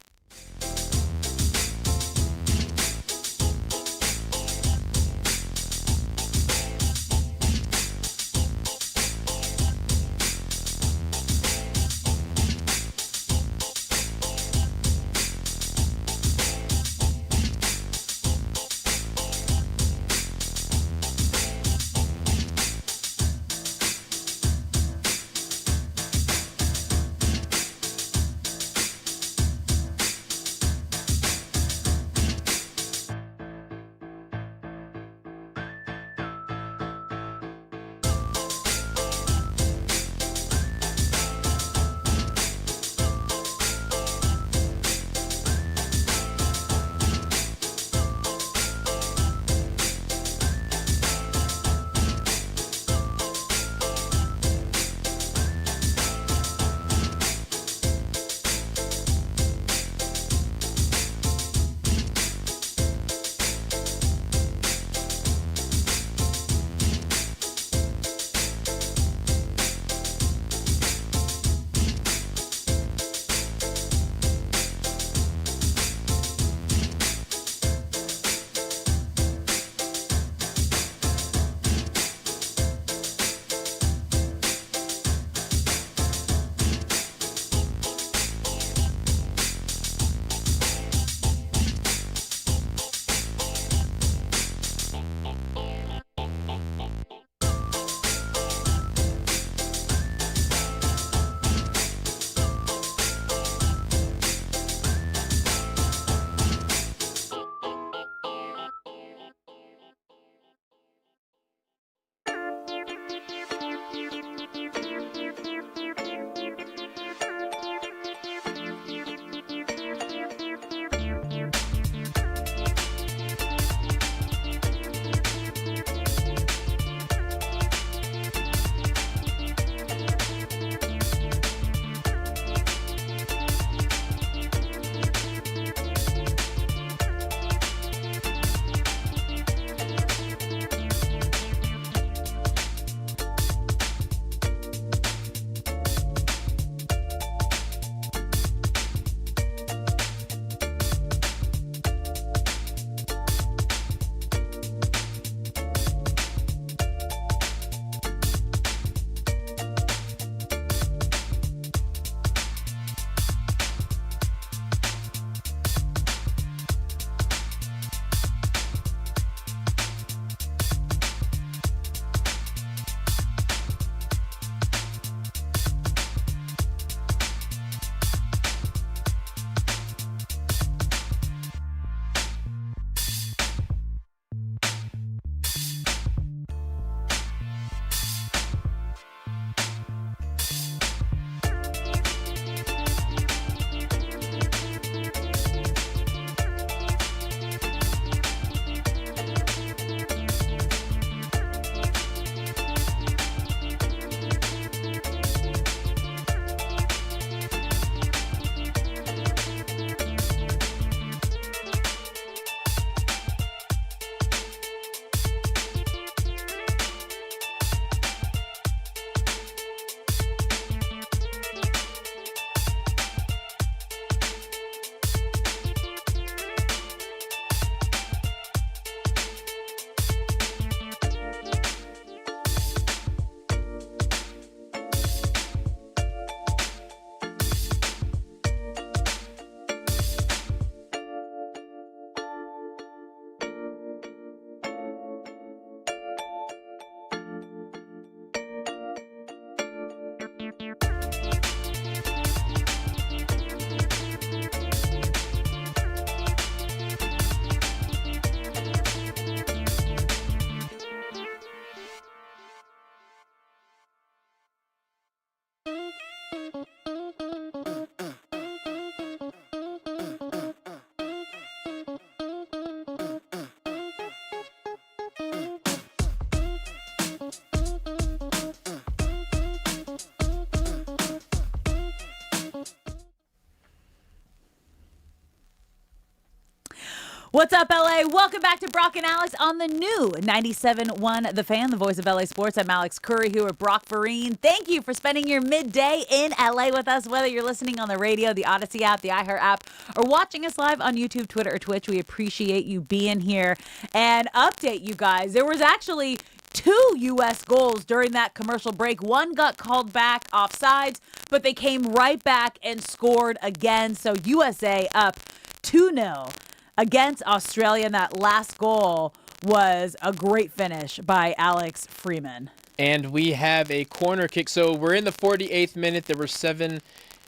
What's up, LA? Welcome back to Brock and Alex on the new 97.1 The Fan, the voice of LA Sports. I'm Alex Curry here with Brock Farine. Thank you for spending your midday in LA with us, whether you're listening on the radio, the Odyssey app, the iHeart app, or watching us live on YouTube, Twitter, or Twitch. We appreciate you being here. And update you guys, there was actually 2 U.S. goals during that commercial break. One got called back offsides, but they came right back and scored again. So USA up 2-0 against Australia, and that last goal was a great finish by Alex Freeman.
And we have a corner kick. So we're in the 48th minute. There were 7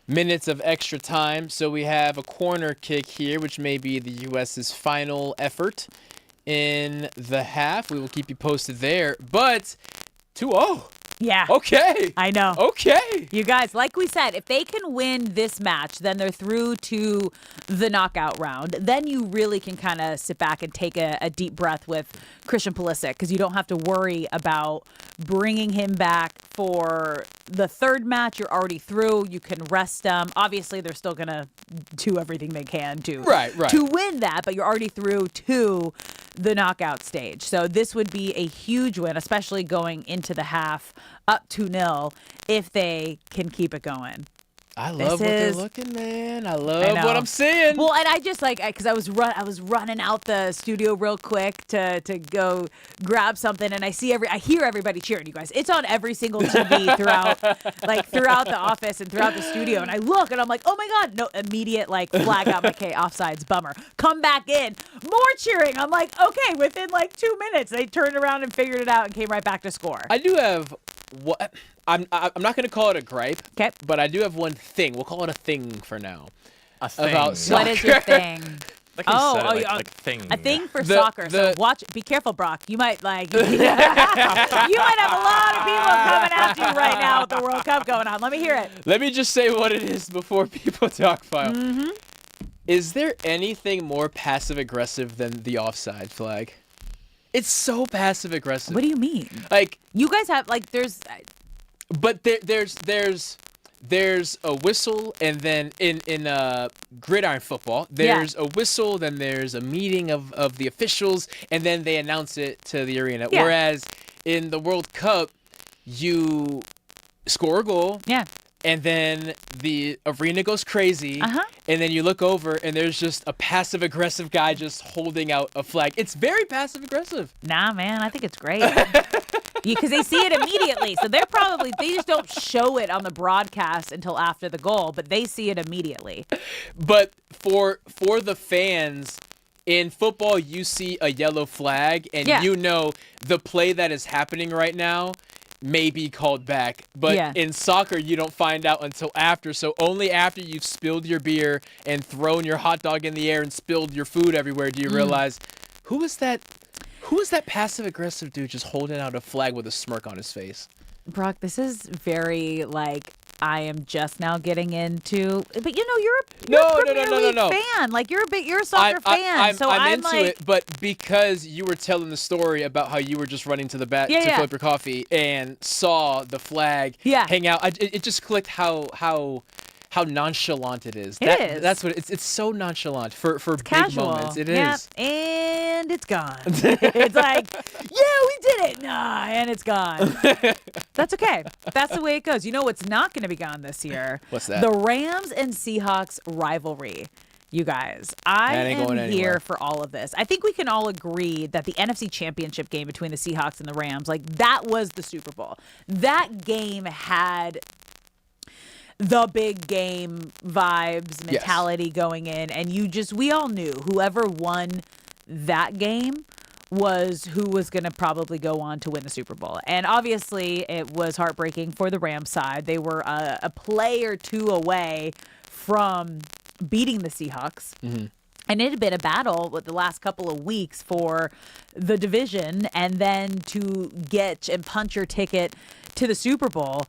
minutes of extra time. So we have a corner kick here, which may be the U.S.'s final effort in the half. We will keep you posted there. But 2-0.
Yeah.
Okay.
I know.
Okay.
You guys, like we said, if they can win this match, then they're through to the knockout round. Then you really can kind of sit back and take a deep breath with Christian Pulisic, because you don't have to worry about bringing him back for the third match. You're already through. You can rest them. Obviously, they're still going to do everything they can to win that, but you're already through to the knockout stage. So this would be a huge win, especially going into the half up 2-0 if they can keep it going.
I love what they're looking, man. I love what I'm seeing.
Well, and I just because I was running out the studio real quick to go grab something, and I hear everybody cheering. You guys, it's on every single TV throughout the office and throughout the studio. And I look, and I'm like, oh my god, no! Immediate flag out, okay, offsides, bummer. Come back in, more cheering. I'm like, okay, within 2 minutes, they turned around and figured it out and came right back to score.
I do have what. I'm not going to call it a gripe, but I do have one thing. We'll call it a thing for now.
A thing.
About soccer.
What is your thing?
Thing.
A thing for soccer. So be careful, Brock. You might you might have a lot of people coming after you right now with the World Cup going on. Let me hear it.
Let me just say what it is before people talk file.
Mm-hmm.
Is there anything more passive aggressive than the offside flag? It's so passive aggressive.
What do you mean?
You
guys have there's.
But there's a whistle, and then in gridiron football, there's a whistle, then there's a meeting of the officials, and then they announce it to the arena. Yeah. Whereas in the World Cup, you score a goal, and then the arena goes crazy, and then you look over, and there's just a passive-aggressive guy just holding out a flag. It's very passive-aggressive.
Nah, man, I think it's great. Because they see it immediately. So they just don't show it on the broadcast until after the goal, but they see it immediately.
But for the fans, in football, you see a yellow flag, and you know the play that is happening right now may be called back. But in soccer, you don't find out until after. So only after you've spilled your beer and thrown your hot dog in the air and spilled your food everywhere do you realize, who is that passive-aggressive dude just holding out a flag with a smirk on his face?
Brock, this is very I am just now getting into, but you're a Premier League fan. You're a soccer fan.
I'm into it, but because you were telling the story about how you were just running to the back to flip your coffee and saw the flag hang out, it just clicked how nonchalant it is. That's what it's so nonchalant for big
casual.
Moments. It is.
And it's gone. It's we did it. Nah, and it's gone. That's okay. That's the way it goes. You know what's not going to be gone this year?
What's that?
The Rams and Seahawks rivalry. You guys, I am here for all of this. I think we can all agree that the NFC Championship game between the Seahawks and the Rams, that was the Super Bowl. That game had the big game vibes, mentality going in, and we all knew whoever won that game was who was going to probably go on to win the Super Bowl. And obviously it was heartbreaking for the Rams side. They were a play or two away from beating the Seahawks. Mm-hmm. And it had been a battle with the last couple of weeks for the division, and then to get and punch your ticket to the Super Bowl.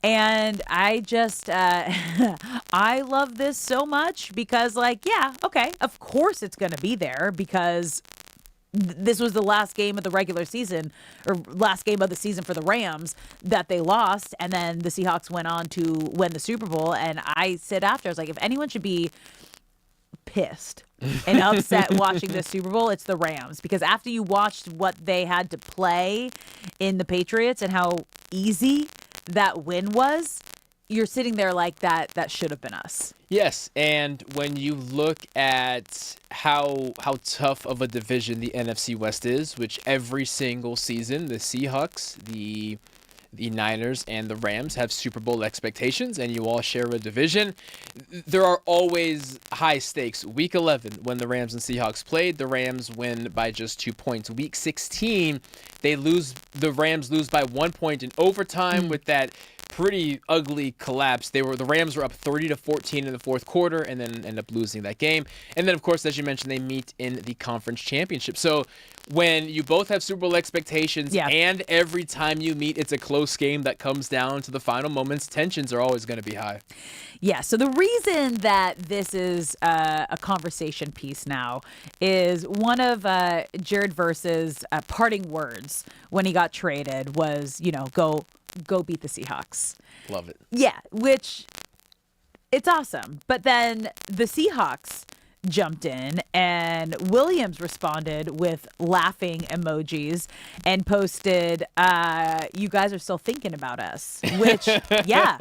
And I just, I love this so much because, of course it's going to be there because this was the last game of the regular season, or last game of the season for the Rams that they lost. And then the Seahawks went on to win the Super Bowl. And I said after, I was like, if anyone should be pissed and upset watching the Super Bowl, it's the Rams. Because after you watched what they had to play in the Patriots and how easy that win was, you're sitting there like that should have been us.
Yes, and when you look at how tough of a division the NFC West is, which every single season the Seahawks, the Niners, and the Rams have Super Bowl expectations, and you all share a division, there are always high stakes. Week 11, when the Rams and Seahawks played, the Rams win by just 2 points. Week 16, the Rams lose by 1 point in overtime with that pretty ugly collapse. The Rams were up 30-14 in the fourth quarter and then end up losing that game. And then, of course, as you mentioned, they meet in the conference championship. So when you both have Super Bowl expectations and every time you meet, it's a close game that comes down to the final moments, tensions are always going to be high.
Yeah, so the reason that this is a conversation piece now is one of Jared Verse's parting words when he got traded was, go beat the Seahawks.
Love it.
Yeah, which it's awesome. But then the Seahawks jumped in and Williams responded with laughing emojis and posted, you guys are still thinking about us, which, yeah,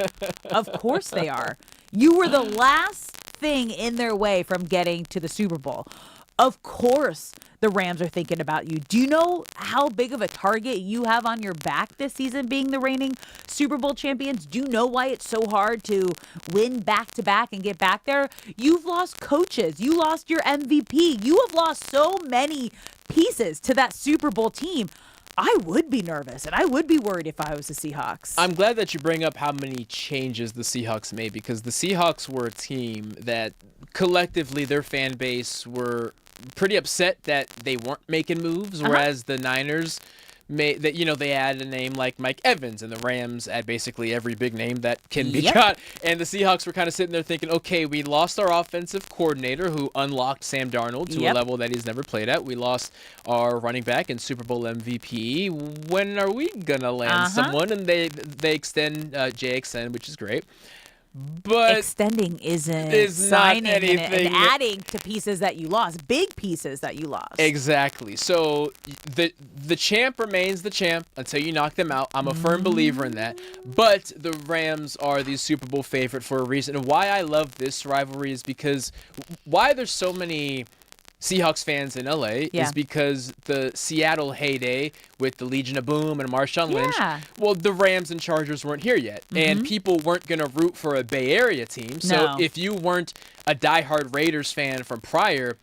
of course they are. You were the last thing in their way from getting to the Super Bowl. Of course the Rams are thinking about you. Do you know how big of a target you have on your back this season being the reigning Super Bowl champions? Do you know why it's so hard to win back-to-back and get back there? You've lost coaches. You lost your MVP. You have lost so many pieces to that Super Bowl team. I would be nervous, and I would be worried if I was the Seahawks.
I'm glad that you bring up how many changes the Seahawks made, because the Seahawks were a team that collectively their fan base were pretty upset that they weren't making moves, whereas the Niners they add a name like Mike Evans, and the Rams add basically every big name that can be got. And the Seahawks were kind of sitting there thinking, okay, we lost our offensive coordinator who unlocked Sam Darnold to a level that he's never played at. We lost our running back and Super Bowl MVP. When are we gonna land someone? And they extend JXN, which is great. But
extending isn't
is
signing
not anything
and adding to pieces that you lost, big pieces that you lost.
Exactly. So the champ remains the champ until you knock them out. I'm a firm believer in that. But the Rams are the Super Bowl favorite for a reason. And why I love this rivalry is because why there's so many Seahawks fans in LA is because the Seattle heyday with the Legion of Boom and Marshawn Lynch, well, the Rams and Chargers weren't here yet. And people weren't going to root for a Bay Area team. So if you weren't a diehard Raiders fan from prior,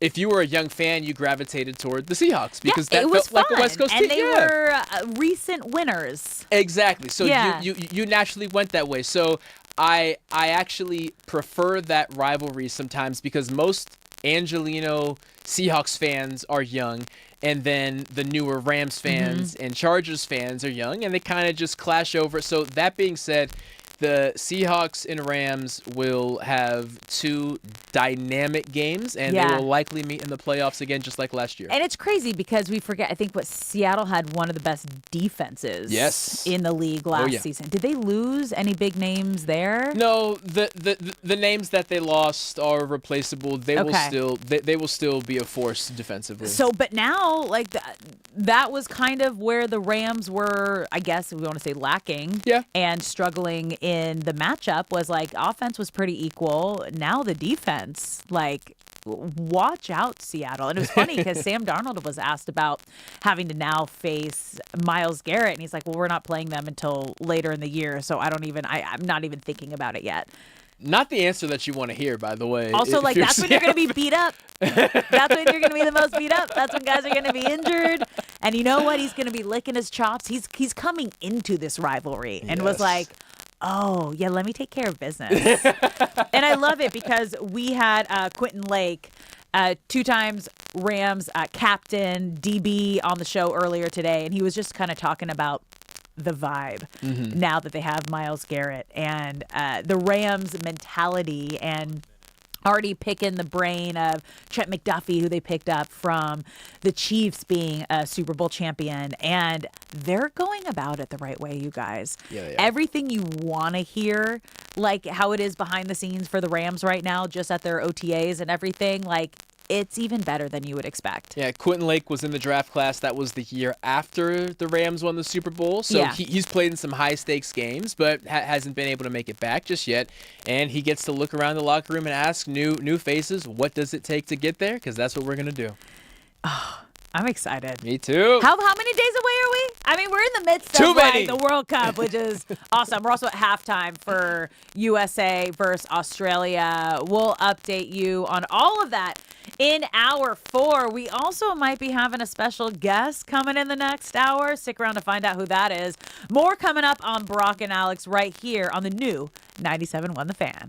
if you were a young fan, you gravitated toward the Seahawks because that felt like a West Coast team.
And they were recent winners.
Exactly. So you naturally went that way. So I actually prefer that rivalry sometimes because most Angelino Seahawks fans are young, and then the newer Rams fans and Chargers fans are young, and they kind of just clash over. So that being said, the Seahawks and Rams will have two dynamic games, and they will likely meet in the playoffs again, just like last year.
And it's crazy because we forget, I think Seattle had one of the best defenses in the league last season. Did they lose any big names there?
No, the names that they lost are replaceable. They will still be a force defensively.
So, but now, like that was kind of where the Rams were, I guess we want to say lacking and struggling in the matchup was like offense was pretty equal. Now the defense, like, watch out, Seattle. And it was funny because Sam Darnold was asked about having to now face Myles Garrett, and he's like, well, we're not playing them until later in the year, so I'm not even thinking about it yet.
Not the answer that you want to hear, by the way.
Also, like, that's when you're going to be beat up. That's when you're going to be the most beat up. That's when guys are going to be injured. And you know what? He's going to be licking his chops. He's coming into this rivalry and was like, oh, yeah, let me take care of business. And I love it because we had Quentin Lake, 2 times Rams captain, DB, on the show earlier today. And he was just kind of talking about the vibe now that they have Myles Garrett and the Rams mentality, and already picking the brain of Trent McDuffie, who they picked up from the Chiefs being a Super Bowl champion. And they're going about it the right way, you guys. Everything you want to hear like how it is behind the scenes for the Rams right now, just at their OTAs and everything, like it's even better than you would expect.
Yeah, Quentin Lake was in the draft class. That was the year after the Rams won the Super Bowl. So he's played in some high-stakes games, but hasn't been able to make it back just yet. And he gets to look around the locker room and ask new faces, what does it take to get there? Because that's what we're going to do.
Oh, I'm excited.
Me too.
How many days away are we? I mean, we're in the midst of like, the World Cup, which is awesome. We're also at halftime for USA versus Australia. We'll update you on all of that in hour 4. We also might be having a special guest coming in the next hour. Stick around to find out who that is. More coming up on Brock and Alex right here on the new 97.1 The Fan.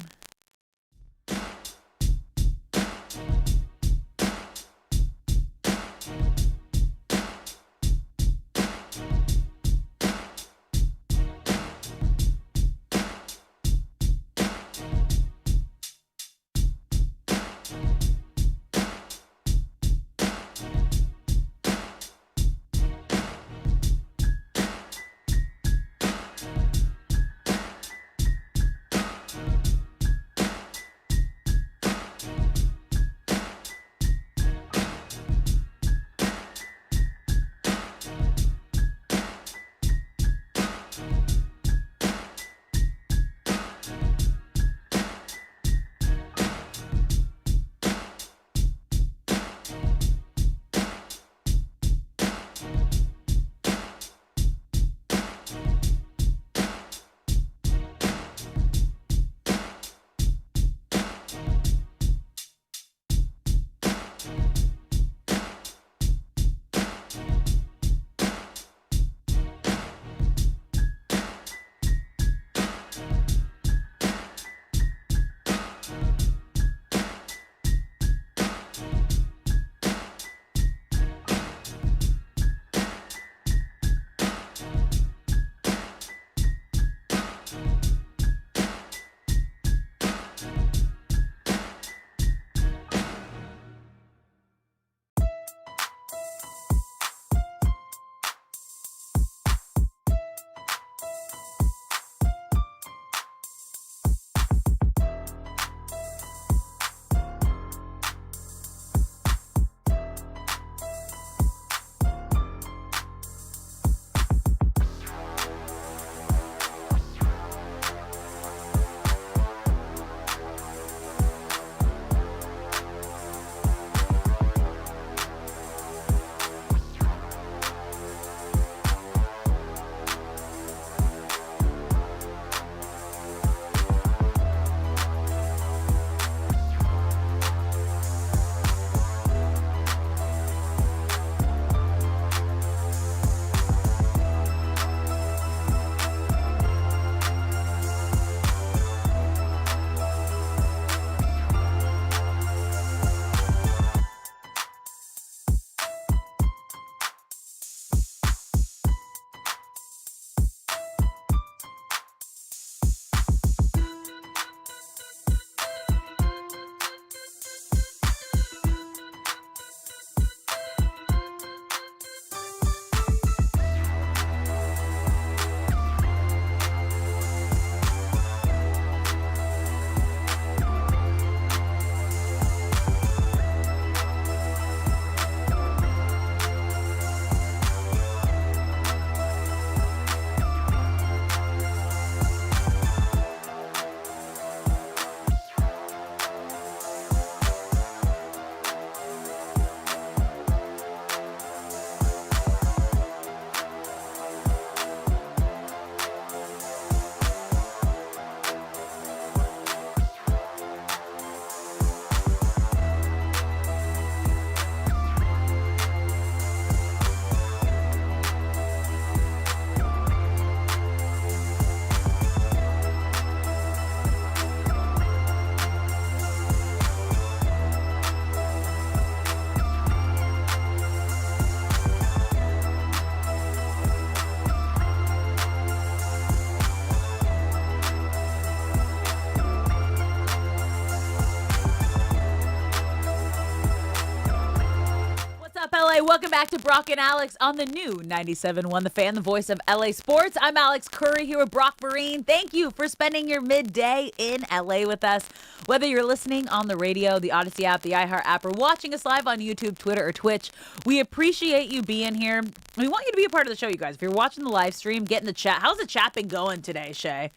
LA, welcome back to Brock and Alex on the new 97.1 The Fan, the voice of LA Sports. I'm Alex Curry here with Brock Marine. Thank you for spending your midday in LA with us. Whether you're listening on the radio, the Odyssey app, the iHeart app, or watching us live on YouTube, Twitter, or Twitch, we appreciate you being here. We want you to be a part of the show, you guys. If you're watching the live stream, get in the chat. How's the chat been going today, Shay?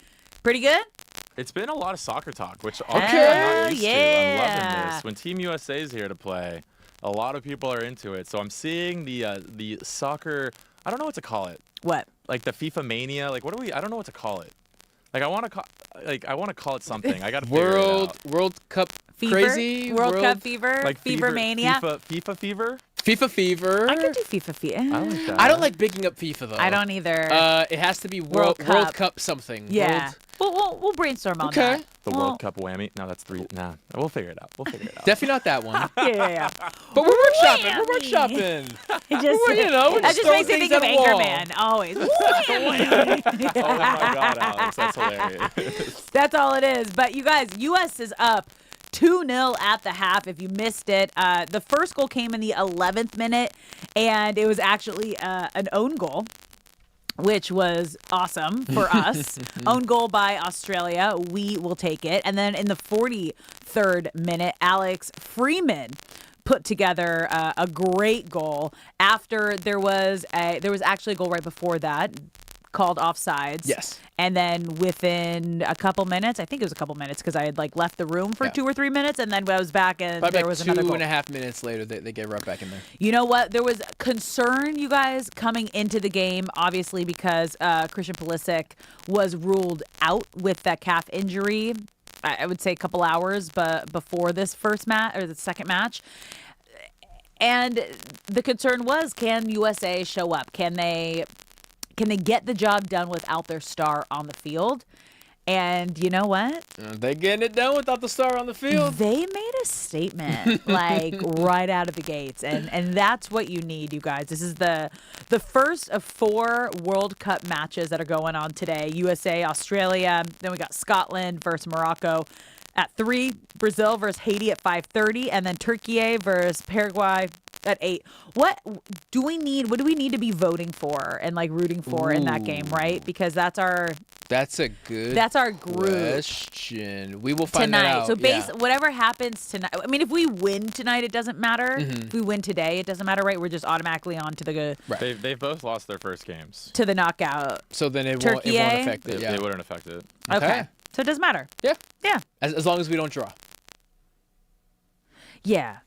Pretty good?
It's been a lot of soccer talk, which I'm not used to. I'm loving this. When Team USA is here to play, a lot of people are into it. So I'm seeing the soccer. I don't know what to call it.
What?
Like the FIFA mania. Like what do we? I don't know what to call it. Like I want to call it something. I got to figure it out.
World Cup
fever?
crazy.
World Cup fever.
Like
fever mania.
FIFA fever.
FIFA fever.
I could do FIFA fever.
I like that.
I don't like bigging up FIFA though.
I don't either.
It has to be World Cup something.
Yeah. We'll brainstorm on that.
The World Cup whammy. No, that's 3. Nah, we'll figure it out.
Definitely not that one.
Yeah.
But we're workshopping. We're workshopping.
It just,
that
just makes me think of Anchorman. Always.
Oh my God, Alex, that's hilarious.
That's all it is. But you guys, U.S. is up 2-0 at the half. If you missed it, the first goal came in the 11th minute, and it was actually an own goal, which was awesome for us. Own goal by Australia. We will take it. And then in the 43rd minute, Alex Freeman put together a great goal after there was actually a goal right before that called offsides.
Yes.
And then within a couple minutes, I think it was a couple minutes because I had left the room for 2 or 3 minutes, and then I was back and there was another goal.
2.5 minutes later, they get right back in there.
You know what? There was concern, you guys, coming into the game, obviously because Christian Pulisic was ruled out with that calf injury. I would say a couple hours, but before this first match or the second match. And the concern was, can USA show up? Can they get the job done without their star on the field? And you know what?
They getting it done without the star on the field.
They made a statement right out of the gates, and that's what you need, you guys. This is the first of 4 World Cup matches that are going on today. USA, Australia, then we got Scotland versus Morocco at 3, Brazil versus Haiti at 5:30, and then Turkey versus Paraguay at 8. What do we need to be voting for and rooting for in that game, right? Because that's our group
question. We will find
tonight.
that out.
So whatever happens tonight. I mean, if we win tonight, it doesn't matter. If we win today, it doesn't matter, right? We're just automatically on to the
They've both lost their first games
to the knockout.
So then it won't
Turkey
affect it.
They wouldn't affect it.
Okay. So it doesn't matter.
Yeah. As long as we don't draw.
Yeah.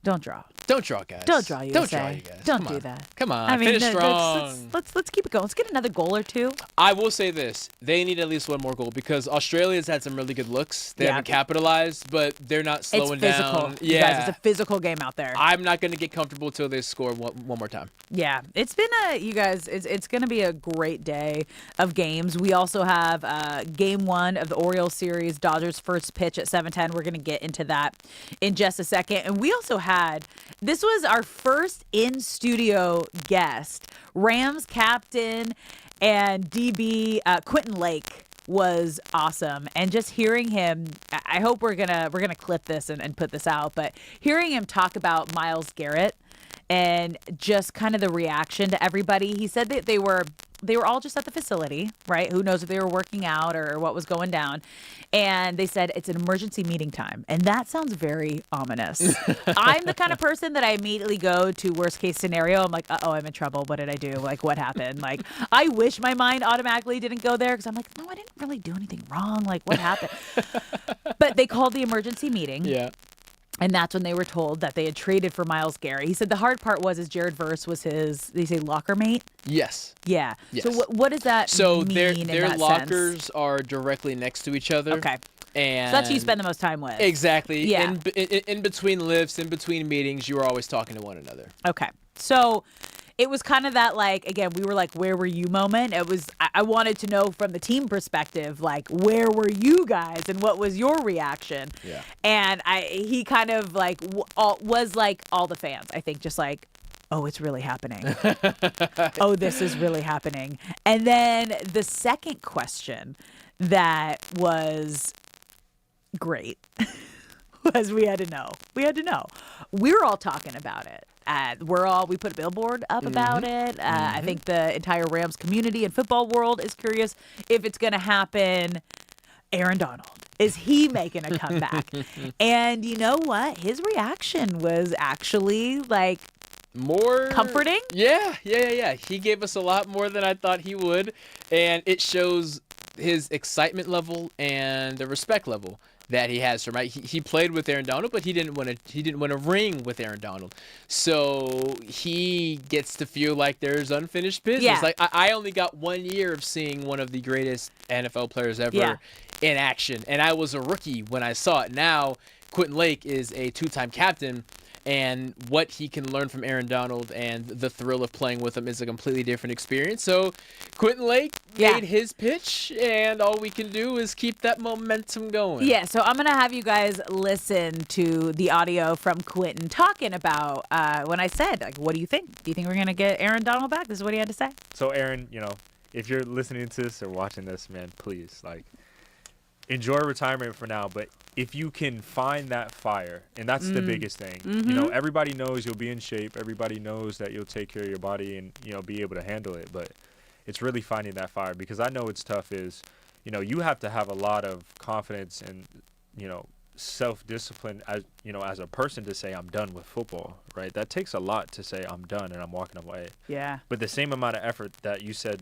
Don't draw.
Don't draw, guys.
Don't draw, USA.
Don't draw, you guys.
Don't do that.
Come on.
I mean,
finish strong.
Let's keep it going. Let's get another goal or two.
I will say this. They need at least one more goal because Australia's had some really good looks. They haven't capitalized, but they're not slowing
it's physical.
down.
You guys, it's a physical game out there.
I'm not going to get comfortable till they score one more time.
Yeah. It's been it's going to be a great day of games. We also have game 1 of the Orioles series, Dodgers first pitch at 7:10. We're going to get into that in just a second. And we also had, this was our first in-studio guest, Rams captain and DB Quentin Lake was awesome. And just hearing him, I hope we're gonna clip this and put this out, but hearing him talk about Myles Garrett and just kind of the reaction to everybody. He said that they were all just at the facility, right? Who knows if they were working out or what was going down. And they said it's an emergency meeting time. And that sounds very ominous. I'm the kind of person that I immediately go to worst case scenario. I'm like, uh-oh, I'm in trouble. What did I do? What happened? I wish my mind automatically didn't go there because I'm like, no, I didn't really do anything wrong. What happened? But they called the emergency meeting.
Yeah.
And that's when they were told that they had traded for Myles Garrett. He said the hard part was Jared Verse was his, they say, locker mate?
Yes.
Yeah.
Yes.
So what does that mean in
their
that
lockers
sense?
are directly next to each other.
Okay.
And
so that's who you spend the most time with.
Exactly.
Yeah.
In between lifts, in between meetings, you are always talking to one another.
Okay. So it was kind of that, again, we were where were you moment? It was, I wanted to know from the team perspective, where were you guys and what was your reaction?
Yeah.
And he kind of was like all the fans, I think, just oh, it's really happening. Oh, this is really happening. And then the second question that was great was we had to know. We were all talking about it. We put a billboard up about it. I think the entire Rams community and football world is curious if it's going to happen. Aaron Donald, is he making a comeback? And you know what? His reaction was actually like
more
comforting.
Yeah. He gave us a lot more than I thought he would, and it shows his excitement level and the respect level that he has from, right. He played with Aaron Donald, but he didn't win a ring with Aaron Donald, so he gets to feel like there's unfinished business.
Yeah.
Like I only got 1 year of seeing one of the greatest NFL players ever in action, and I was a rookie when I saw it. Now Quentin Lake is a 2-time captain, and what he can learn from Aaron Donald and the thrill of playing with him is a completely different experience. So Quentin Lake made his pitch, and all we can do is keep that momentum going.
Yeah, so I'm going to have you guys listen to the audio from Quentin talking about when I said, like, what do you think? Do you think we're going to get Aaron Donald back? This is what he had to say.
So, Aaron, if you're listening to this or watching this, man, please, enjoy retirement for now, but if you can find that fire, and that's the biggest thing. Everybody knows you'll be in shape. Everybody knows that you'll take care of your body and, be able to handle it. But it's really finding that fire, because I know it's tough is, you have to have a lot of confidence and, self-discipline as a person to say I'm done with football, right? That takes a lot to say I'm done and I'm walking away.
Yeah.
But the same amount of effort that you said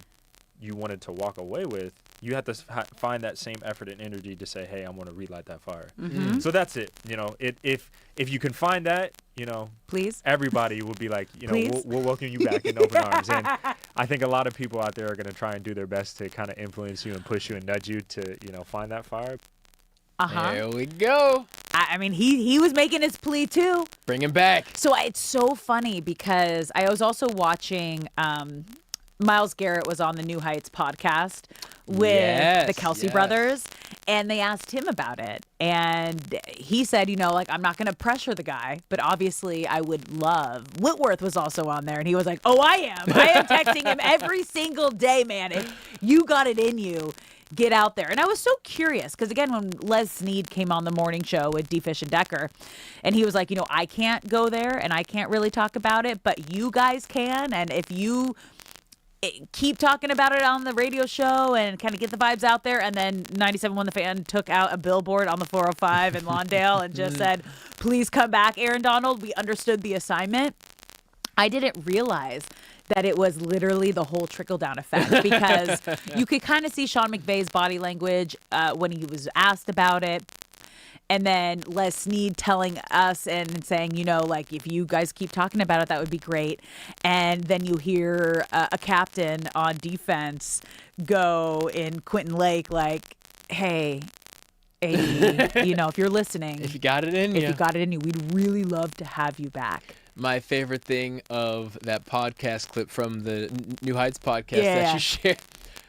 you wanted to walk away with, you have to find that same effort and energy to say, hey, I want to relight that fire. So that's it. If you can find that,
please,
everybody will be like, we'll welcome you back in open arms. And I think a lot of people out there are going to try and do their best to kind of influence you and push you and nudge you to, find that fire.
There we go.
I mean, he was making his plea too.
Bring him back.
So it's so funny because I was also watching Myles Garrett was on the New Heights podcast with the Kelsey brothers, and they asked him about it. And he said, I'm not going to pressure the guy, but obviously I would love. Whitworth was also on there, and he was like, oh, I am texting him every single day, man. If you got it in you, get out there. And I was so curious because, again, when Les Snead came on the morning show with D. Fish and Decker, and he was like, I can't go there and I can't really talk about it, but you guys can. And if you keep talking about it on the radio show and kind of get the vibes out there. And then 97.1 The Fan took out a billboard on the 405 in Lawndale and just said, please come back, Aaron Donald. We understood the assignment. I didn't realize that it was literally the whole trickle-down effect, because you could kind of see Sean McVay's body language when he was asked about it. And then Les Snead telling us and saying, if you guys keep talking about it, that would be great. And then you hear a captain on defense go in Quentin Lake like, hey, AD, if you're listening.
If you got it in you.
We'd really love to have you back.
My favorite thing of that podcast clip from the New Heights podcast that you shared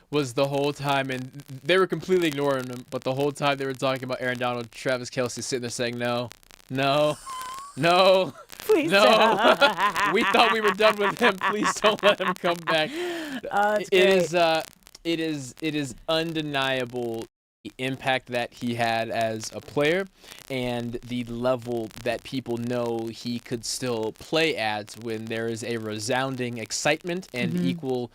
was the whole time, and they were completely ignoring him, but the whole time they were talking about Aaron Donald, Travis Kelce sitting there saying, no,
please
no. We thought we were done with him. Please don't let him come back. It is undeniable the impact that he had as a player and the level that people know he could still play at when there is a resounding excitement and equal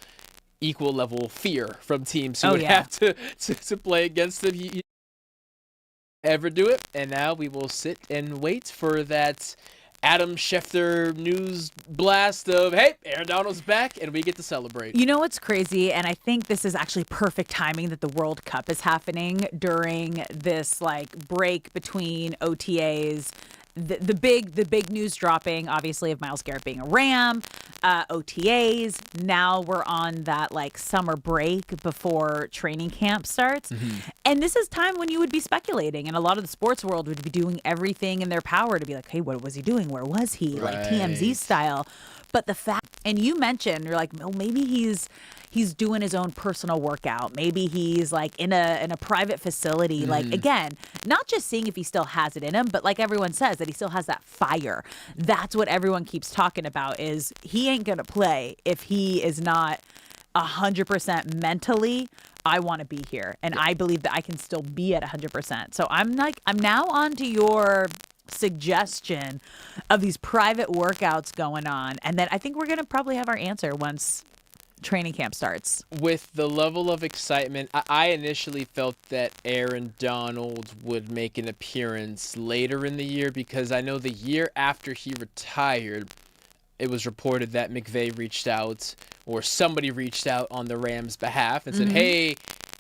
level fear from teams who would have to play against him. He ever do it, and now we will sit and wait for that Adam Schefter news blast of, hey, Aaron Donald's back, and we get to celebrate.
You know what's crazy, and I think this is actually perfect timing that the World Cup is happening during this break between OTAs. The big news dropping, obviously, of Myles Garrett being a Ram, OTAs. Now we're on that summer break before training camp starts. And this is time when you would be speculating, and a lot of the sports world would be doing everything in their power to be like, hey, what was he doing? Where was he?
Right.
TMZ style. But the fact, and you mentioned, you're like, oh, maybe he's doing his own personal workout. Maybe he's in a private facility. Again, not just seeing if he still has it in him, but like everyone says, that he still has that fire. That's what everyone keeps talking about, is he ain't going to play if he is not 100% mentally. I want to be here. And I believe that I can still be at 100%. So I'm now on to your suggestion of these private workouts going on. And then I think we're going to probably have our answer once training camp starts.
With the level of excitement, I initially felt that Aaron Donald would make an appearance later in the year because I know the year after he retired, it was reported that McVay reached out or somebody reached out on the Rams' behalf and said, hey,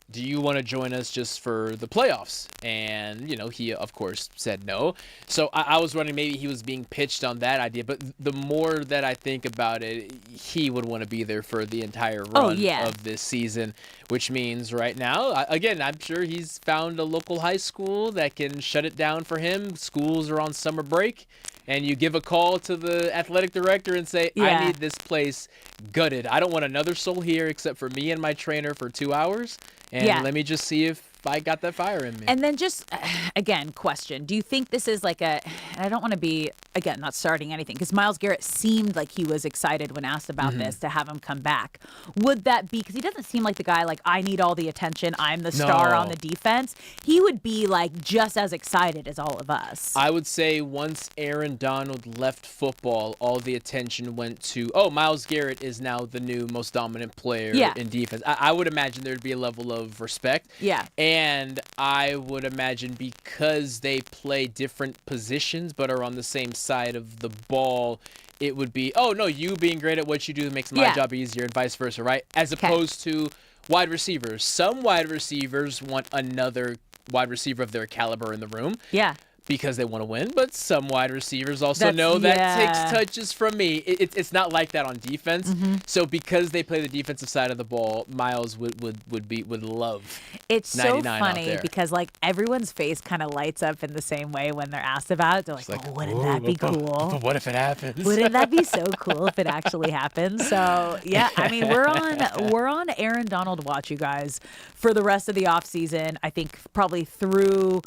do you want to join us just for the playoffs? And, he, of course, said no. So I was wondering maybe he was being pitched on that idea. But the more that I think about it, he would want to be there for the entire run of this season, which means right now, again, I'm sure he's found a local high school that can shut it down for him. Schools are on summer break. And you give a call to the athletic director and say, I need this place gutted. I don't want another soul here except for me and my trainer for 2 hours. And let me just see if I got that fire in me.
And then just, again, question. Do you think this is like and I don't want to be, again, not starting anything, because Myles Garrett seemed like he was excited when asked about this to have him come back. Would that be, because he doesn't seem like the guy like, I need all the attention, I'm the star on the defense. He would be like just as excited as all of us.
I would say once Aaron Donald left football, all the attention went to, Myles Garrett is now the new most dominant player in defense. I would imagine there'd be a level of respect.
Yeah.
And I would imagine because they play different positions but are on the same side of the ball, it would be, you being great at what you do makes my job easier and vice versa, right? As opposed to wide receivers. Some wide receivers want another wide receiver of their caliber in the room.
Yeah.
Because they want to win, but some wide receivers also know that takes touches from me. It's not like that on defense. So because they play the defensive side of the ball, Myles would love.
It's so funny because like everyone's face kind of lights up in the same way when they're asked about it. They're like, wouldn't that be cool?
But what if it happens?
Wouldn't that be so cool if it actually happens? So yeah, I mean we're on Aaron Donald watch, you guys, for the rest of the offseason. I think probably through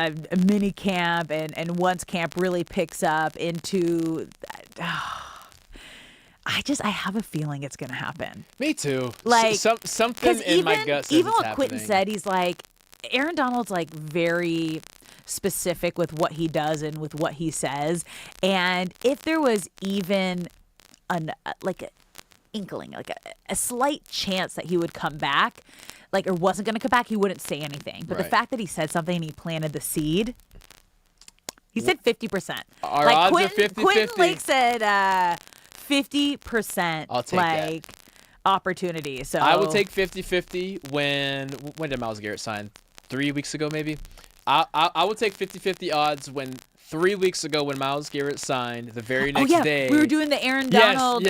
a mini camp and once camp really picks up into I have a feeling it's going to happen.
Me too.
Like
something in my gut says
even
it's
what Quentin said, he's like, Aaron Donald's like very specific with what he does and with what he says. And if there was even an inkling, like a slight chance that he would come back, or wasn't going to come back, he wouldn't say anything. But the fact that he said something and he planted the seed, he said 50%.
Our odds are 50-50.
Quentin Lake said 50%
I'll take that.
Opportunity. So
I would take 50-50 when did Myles Garrett sign? 3 weeks ago, maybe? I would take 50-50 odds when 3 weeks ago when Myles Garrett signed, the very next day.
We were doing the Aaron Donald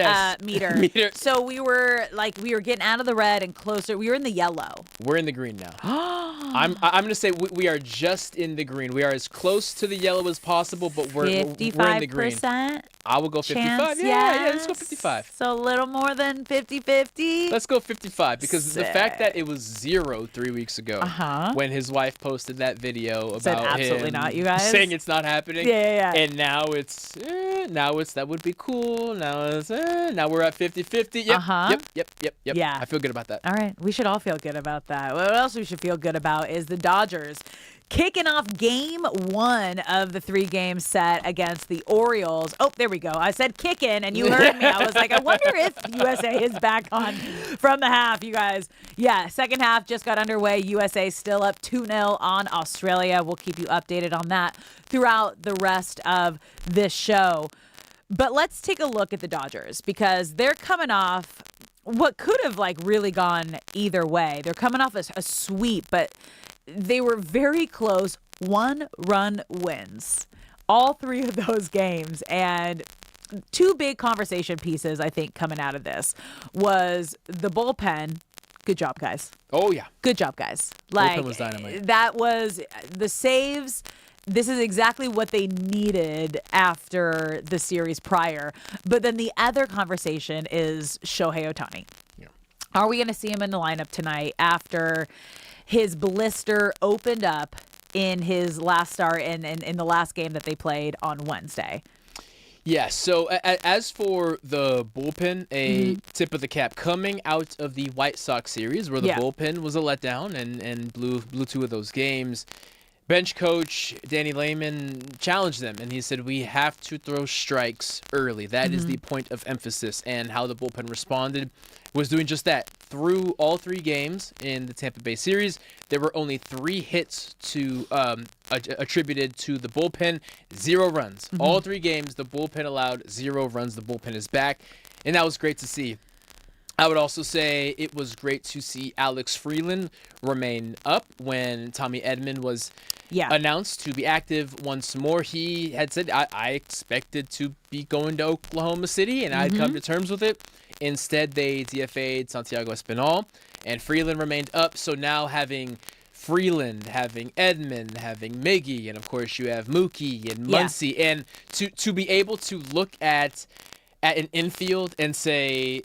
meter. So we were getting out of the red and closer. We were in the yellow.
We're in the green now. I'm going to say we are just in the green. We are as close to the yellow as possible, but we're in the green.
55%.
I will go 55.
Chance,
Yeah, let's go 55.
So a little more than 50-50.
Let's go 55 because the fact that it was 0 3 weeks ago when his wife posted that video about
absolutely
him
not, you guys.
saying it's not happening.
Yeah.
And now it's that would be cool. Now we're at 50-50. Yep.
Yeah.
I feel good about that.
All right. We should all feel good about that. What else we should feel good about is the Dodgers kicking off game 1 of the 3-game set against the Orioles. Oh, there we go. I said kicking, and you heard me. I was like, I wonder if USA is back on from the half, you guys. Yeah, second half just got underway. USA still up 2-0 on Australia. We'll keep you updated on that throughout the rest of this show. But let's take a look at the Dodgers because they're coming off what could have really gone either way. They're coming off a sweep, but they were very close 1-run wins all 3 of those games. And 2 big conversation pieces, I think, coming out of this was the bullpen. Good job, guys.
Oh, yeah.
Good job, guys.
Bullpen was dynamite.
That was the saves. This is exactly what they needed after the series prior. But then the other conversation is Shohei Ohtani.
Yeah.
Are we going to see him in the lineup tonight after his blister opened up in his last start and in the last game that they played on Wednesday?
Yeah, so as for the bullpen, a tip of the cap coming out of the White Sox series where the bullpen was a letdown and blew 2 of those games. bench coach Danny Lehman challenged them, and he said, we have to throw strikes early. That is the point of emphasis. And how the bullpen responded was doing just that. Through all 3 games in the Tampa Bay series, there were only 3 hits to attributed to the bullpen, 0 runs. All 3 games, the bullpen allowed 0 runs. The bullpen is back, and that was great to see. I would also say it was great to see Alex Freeland remain up when Tommy Edman was announced to be active once more. He had said, I expected to be going to Oklahoma City, and I'd come to terms with it. Instead, they DFA'd Santiago Espinal, and Freeland remained up. So now having Freeland, having Edman, having Miggy, and of course you have Mookie and Muncy, and to be able to look at an infield and say,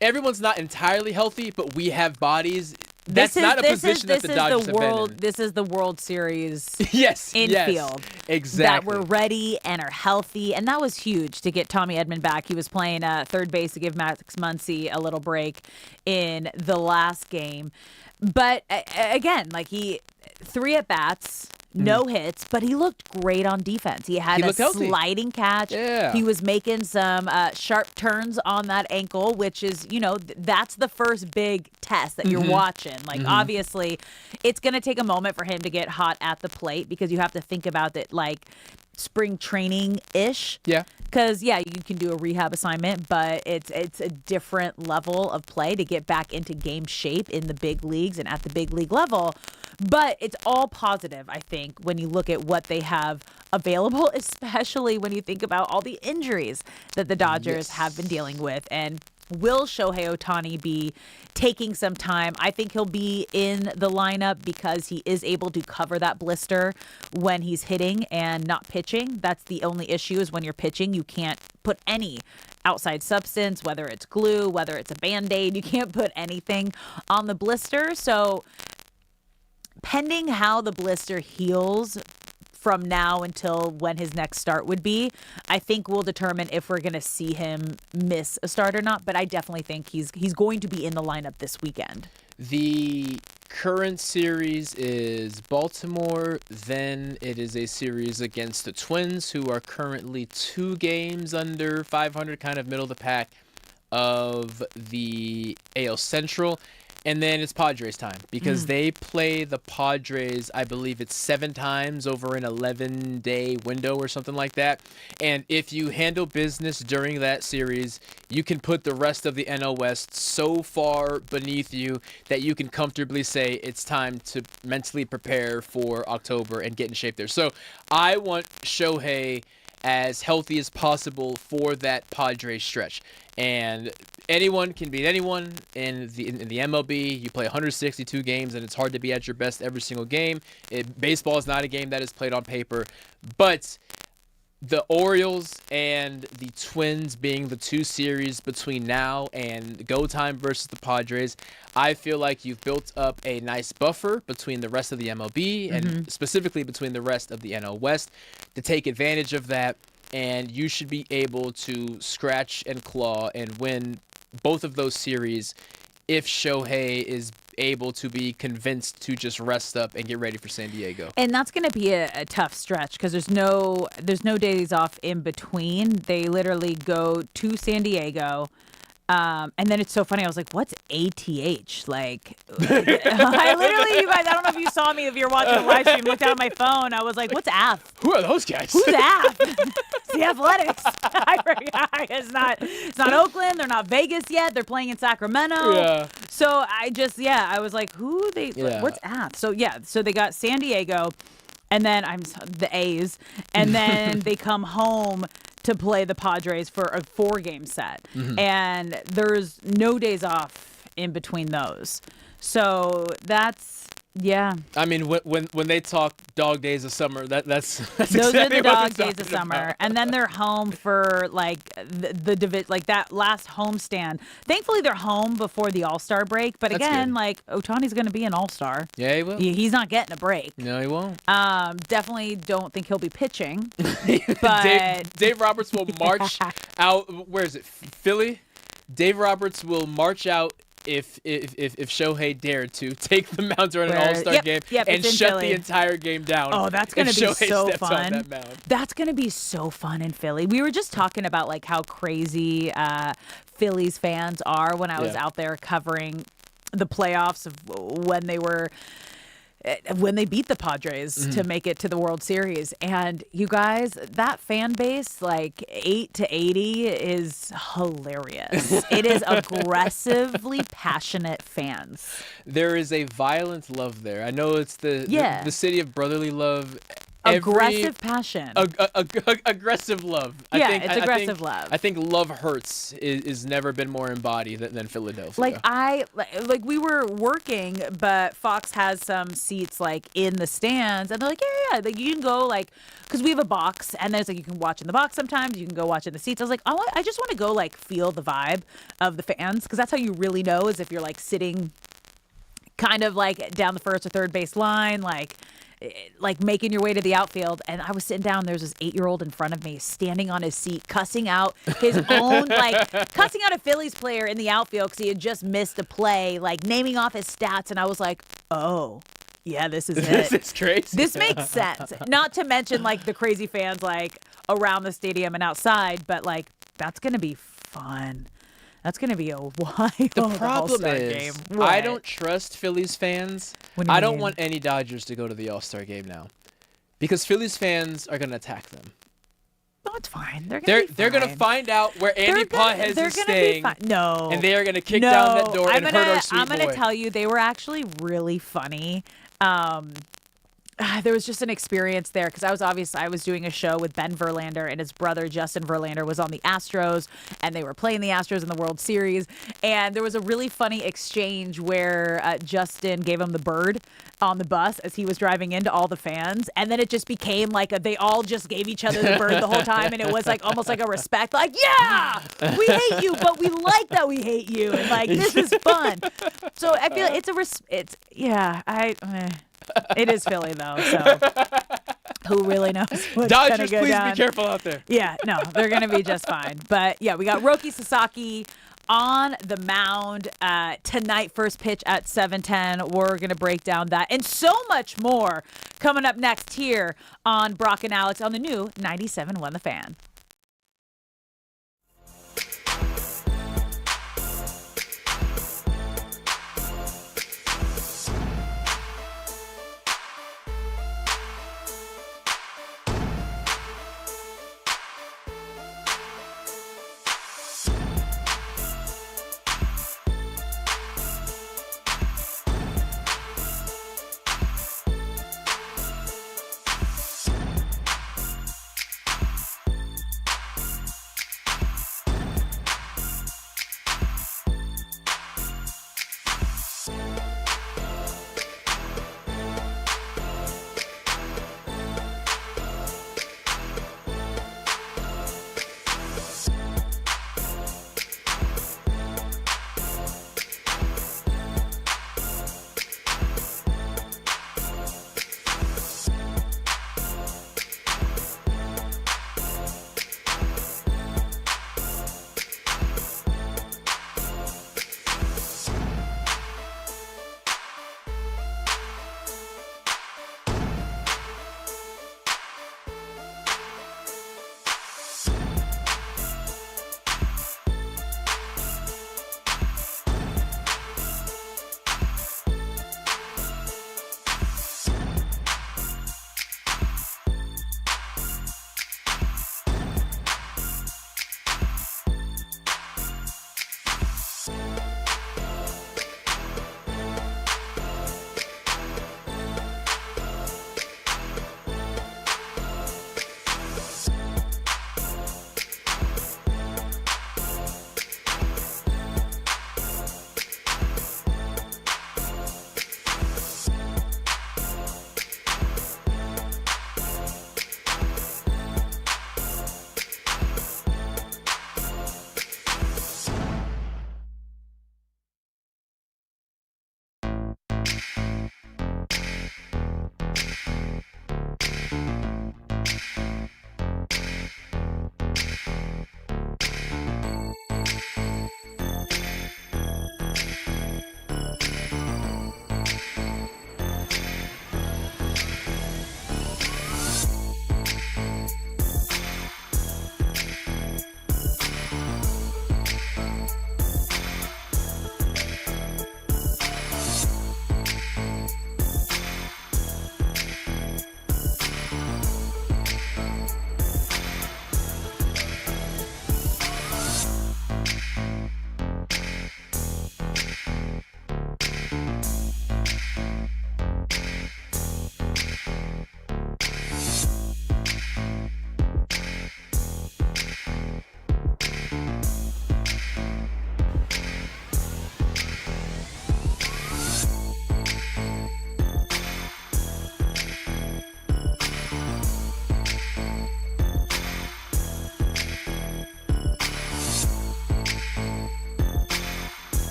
everyone's not entirely healthy, but we have bodies. That's not a position that the Dodgers have been in.
This is the World Series
Yes,
infield
exactly.
that were ready and are healthy, and that was huge to get Tommy Edman back. He was playing third base to give Max Muncy a little break in the last game. But again, like 3 at-bats, no hits, but he looked great on defense. He had a sliding catch.
Yeah.
He was making some sharp turns on that ankle, which is, that's the first big test that you're watching. Like, obviously, it's going to take a moment for him to get hot at the plate because you have to think about it like spring training-ish.
Yeah.
Because, you can do a rehab assignment, but it's a different level of play to get back into game shape in the big leagues and at the big league level. But it's all positive, I think, when you look at what they have available, especially when you think about all the injuries that the Dodgers have been dealing with. And will Shohei Ohtani be taking some time? I think he'll be in the lineup because he is able to cover that blister when he's hitting and not pitching. That's the only issue is when you're pitching, you can't put any outside substance, whether it's glue, whether it's a Band-Aid. You can't put anything on the blister. So pending how the blister heals from now until when his next start would be, I think we'll determine if we're going to see him miss a start or not. But I definitely think he's going to be in the lineup this weekend.
The current series is Baltimore. Then it is a series against the Twins, who are currently 2 games under 500, kind of middle of the pack of the AL Central. And then it's Padres time because they play the Padres, I believe it's 7 times over an 11-day window or something like that. And if you handle business during that series, you can put the rest of the NL West so far beneath you that you can comfortably say it's time to mentally prepare for October and get in shape there. So I want Shohei as healthy as possible for that Padres stretch. And anyone can beat anyone in the MLB. You play 162 games, and it's hard to be at your best every single game. Baseball is not a game that is played on paper. But the Orioles and the Twins being the 2 series between now and go time versus the Padres, I feel like you've built up a nice buffer between the rest of the MLB and specifically between the rest of the NL West to take advantage of that. And you should be able to scratch and claw and win both of those series if Shohei is able to be convinced to just rest up and get ready for San Diego.
And that's going to be a tough stretch because there's no days off in between. They literally go to San Diego. And then it's so funny. I was like, what's ATH? Like, I literally, you guys, I don't know if you saw me, if you're watching the live stream, looked down at my phone. I was like, what's AF?
Who are those guys?
Who's AF? It's the Athletics. I forgot. It's not Oakland. They're not Vegas yet. They're playing in Sacramento.
Yeah.
So I was like, what's AF? So they got San Diego and then the A's. And then they come home to play the Padres for a 4-game set. And there's no days off in between those. So that's,
I mean, when they talk dog days of summer, that's
those
exactly
are the
what
dog days of summer. And then they're home for like that last homestand. Thankfully, they're home before the All-Star break. But again, like Ohtani's going to be an All-Star.
Yeah, he will.
He's not getting a break.
No, he won't.
Definitely don't think he'll be pitching. But
Dave Roberts will march out. Where is it? Philly? Dave Roberts will march out if Shohei dared to take the mound during an
Where-
All-Star
yep,
game
yep,
and
it's in
shut
Philly.
the entire game down.
Oh, that's going
if
to be
Shohei
so
steps on
fun.
that mound.
That's going to be so fun in Philly. We were just talking about like how crazy Phillies fans are when I was out there covering the playoffs of when they beat the Padres to make it to the World Series. And you guys, that fan base, like 8 to 80, is hilarious. It is aggressively passionate fans.
There is a violent love there. I know it's the city of brotherly love.
Aggressive passion.
Aggressive love.
It's aggressive love.
I think love hurts is never been more embodied than Philadelphia.
Like we were working, but Fox has some seats like in the stands, and they're like, yeah, like you can go like, because we have a box, and there's like you can watch in the box sometimes, you can go watch in the seats. I was like, I just want to go like feel the vibe of the fans, because that's how you really know is if you're like sitting kind of like down the first or third base line, like making your way to the outfield. And I was sitting down, there's this 8-year-old in front of me standing on his seat, cussing out his own, cussing out a Phillies player in the outfield because he had just missed a play, like naming off his stats. And I was like, oh, yeah, this is it.
This is crazy.
This makes sense. Not to mention like the crazy fans like around the stadium and outside, but like that's going to be fun. That's going to be a wild
The problem
All-Star
is,
game.
I
What?
don't trust Phillies fans.
What do you
I don't
mean?
want any Dodgers to go to the All-Star game now, because Phillies fans are going to attack them.
No, it's fine. They're
going to find out where Andy Pages is staying.
No.
And they are going to kick down that door and hurt our sweet
I'm gonna
boy.
tell you, they were actually really funny. There was just an experience there because I was doing a show with Ben Verlander, and his brother Justin Verlander was on the Astros, and they were playing the Astros in the World Series. And there was a really funny exchange where Justin gave him the bird on the bus as he was driving into all the fans, and then it just became like they all just gave each other the bird the whole time, and it was like almost like a respect, like, yeah, we hate you, but we like that we hate you, and like this is fun. So I feel it is Philly though, so who really knows what's
Dodgers,
gonna go
please
down.
be careful out there.
Yeah, no, they're gonna be just fine. But yeah, we got Roki Sasaki on the mound tonight. First pitch at 7:10. We're gonna break down that and so much more coming up next here on Brock and Alex on the new 97.1 The Fan.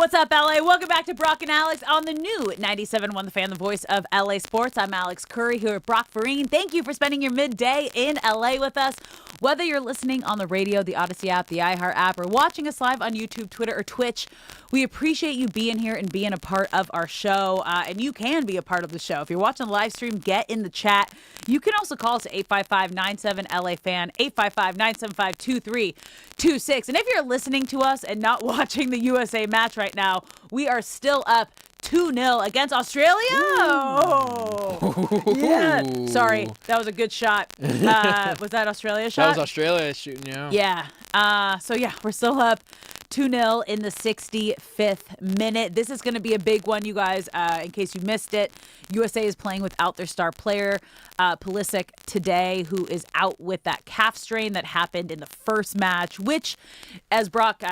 What's up, LA? Welcome back to Brock and Alex on the new 97.1 The Fan, the voice of LA Sports. I'm Alex Curry here with Brock Farine. Thank you for spending your midday in LA with us. Whether you're listening on the radio, the Odyssey app, the iHeart app, or watching us live on YouTube, Twitter, or Twitch, we appreciate you being here and being a part of our show. And you can be a part of the show. If you're watching the live stream, get in the chat. You can also call us at 855-97-LA-FAN, 855-975-2326. And if you're listening to us and not watching the USA match right now, we are still up 2-0 against Australia. Oh, yeah. Sorry, that was a good shot. Was that Australia's shot?
That was Australia shooting, yeah.
Yeah. So, we're still up 2-0 in the 65th minute. This is going to be a big one, you guys. In case you missed it, USA is playing without their star player, Pulisic, today, who is out with that calf strain that happened in the first match, which, as Brock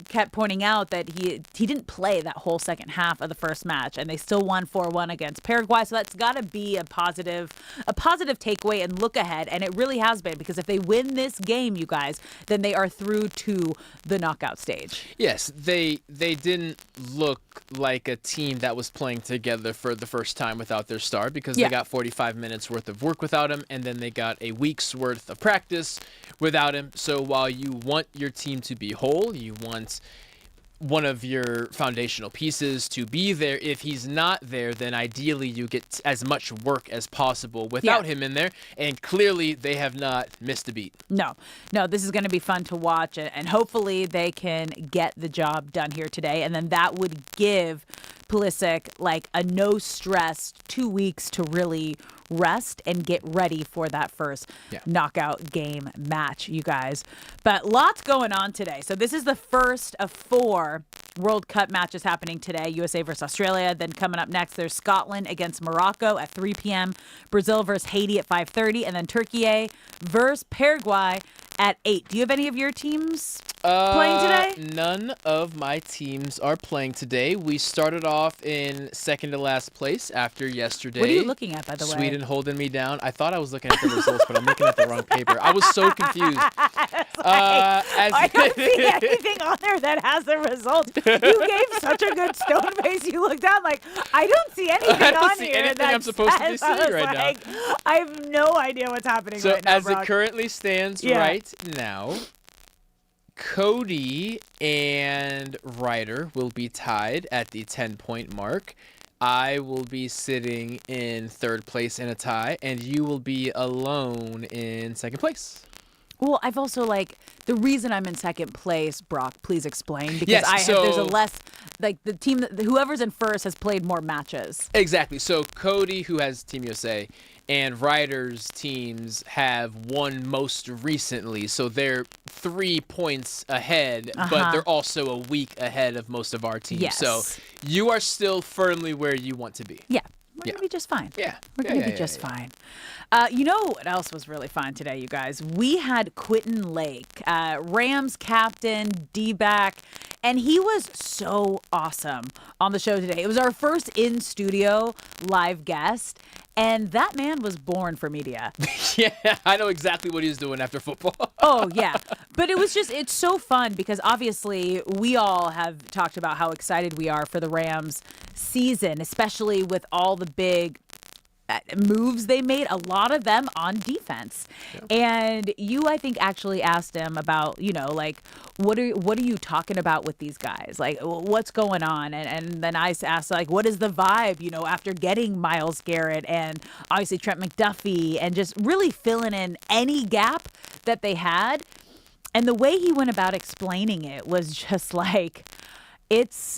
kept pointing out, that he didn't play that whole second half of the first match, and they still won 4-1 against Paraguay. So that's got to be a positive takeaway and look ahead, and it really has been, because if they win this game, you guys, then they are through to the knockout stage.
Yes, they didn't look like a team that was playing together for the first time without their star, because they got 45 minutes worth of work without him, and then they got a week's worth of practice without him. So while you want your team to be whole, you want one of your foundational pieces to be there. If he's not there, then ideally you get as much work as possible without him in there. And clearly they have not missed a beat.
No, this is going to be fun to watch, and hopefully they can get the job done here today. And then that would give Pulisic like a no stress 2 weeks to really rest and get ready for that first knockout game match, you guys. But lots going on today. So this is the first of 4 World Cup matches happening today. USA versus Australia. Then coming up next, there's Scotland against Morocco at 3 p.m. Brazil versus Haiti at 5:30. And then Turkey versus Paraguay at 8. Do you have any of your teams playing today?
None of my teams are playing today. We started off in second to last place after yesterday.
What are you looking at, by the way?
Sweden holding me down. I thought I was looking at the results, but I'm looking at the wrong paper. I was so confused.
I don't see anything on there that has the results. You gave such a good stone face. You looked down like, I don't see anything
I don't
on
see
here.
anything
that
I'm supposed to be
says,
seeing right now.
I have no idea what's happening
So
right now,
as
Brock.
it currently stands right now, Cody and Reiter will be tied at the 10-point mark. I will be sitting in third place in a tie, and you will be alone in second place.
Well, I've also, the reason I'm in second place, Brock, please explain. Because there's a less, the team, whoever's in first has played more matches.
Exactly. So Cody, who has Team USA, and Reiter's teams have won most recently. So they're 3 points ahead, but they're also a week ahead of most of our teams.
Yes.
So you are still firmly where you want to be.
Yeah. We're going to be just fine.
Yeah.
We're going to be just fine. You know what else was really fun today, you guys? We had Quentin Lake, Rams captain, D-back, and he was so awesome on the show today. It was our first in-studio live guest, and that man was born for media.
Yeah, I know exactly what he's doing after football.
Oh, yeah. But it's so fun because obviously we all have talked about how excited we are for the Rams season, especially with all the big moves they made, a lot of them on defense. Yeah. And you, I think, actually asked him about, what are you talking about with these guys? Like, what's going on? And then I asked, what is the vibe, after getting Myles Garrett and obviously Trent McDuffie and just really filling in any gap that they had. And the way he went about explaining it was just it's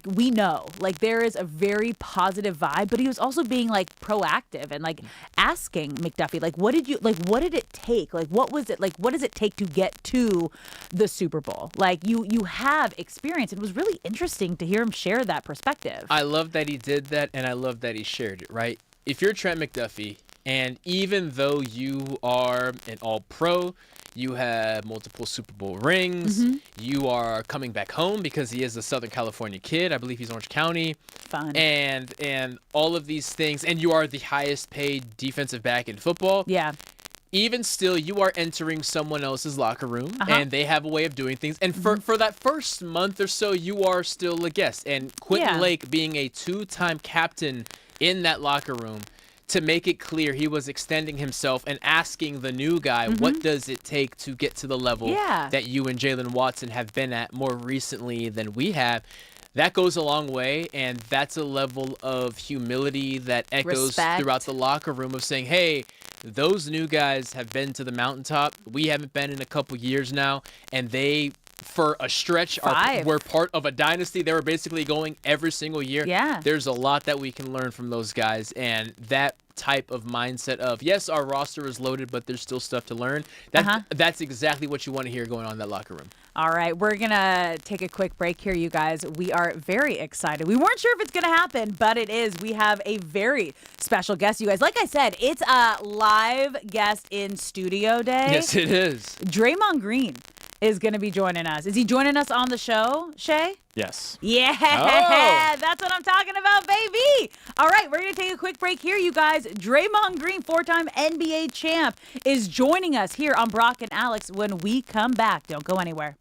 we know, there is a very positive vibe, but he was also being proactive and asking McDuffie, what did it take? What was it? What does it take to get to the Super Bowl? You have experience. It was really interesting to hear him share that perspective.
I love that he did that, and I love that he shared it, right? If you're Trent McDuffie, and even though you are an all-pro, you have multiple Super Bowl rings. Mm-hmm. You are coming back home because he is a Southern California kid. I believe he's Orange County.
Fun.
And all of these things. And you are the highest paid defensive back in football.
Yeah.
even still, you are entering someone else's locker room, and they have a way of doing things. And for that first month or so, you are still a guest. And Quentin Lake, being a 2-time captain in that locker room, to make it clear he was extending himself and asking the new guy, what does it take to get to the level that you and Jalen Watson have been at more recently than we have? That goes a long way, and that's a level of humility that echoes throughout the locker room of saying, hey, those new guys have been to the mountaintop. We haven't been in a couple years now, and they, for a stretch, were part of a dynasty. They were basically going every single year.
Yeah.
There's a lot that we can learn from those guys, and that type of mindset of, yes, our roster is loaded, but there's still stuff to learn. That's exactly what you want to hear going on in that locker room.
All right, we're going to take a quick break here, you guys. We are very excited. We weren't sure if it's going to happen, but it is. We have a very special guest, you guys. Like I said, it's a live guest in studio day.
Yes, it is.
Draymond Green is going to be joining us. Is he joining us on the show, Shay?
Yes.
Yeah, that's what I'm talking about, baby. All right, we're going to take a quick break here, you guys. Draymond Green, 4-time NBA champ, is joining us here on Brock and Alex when we come back. Don't go anywhere.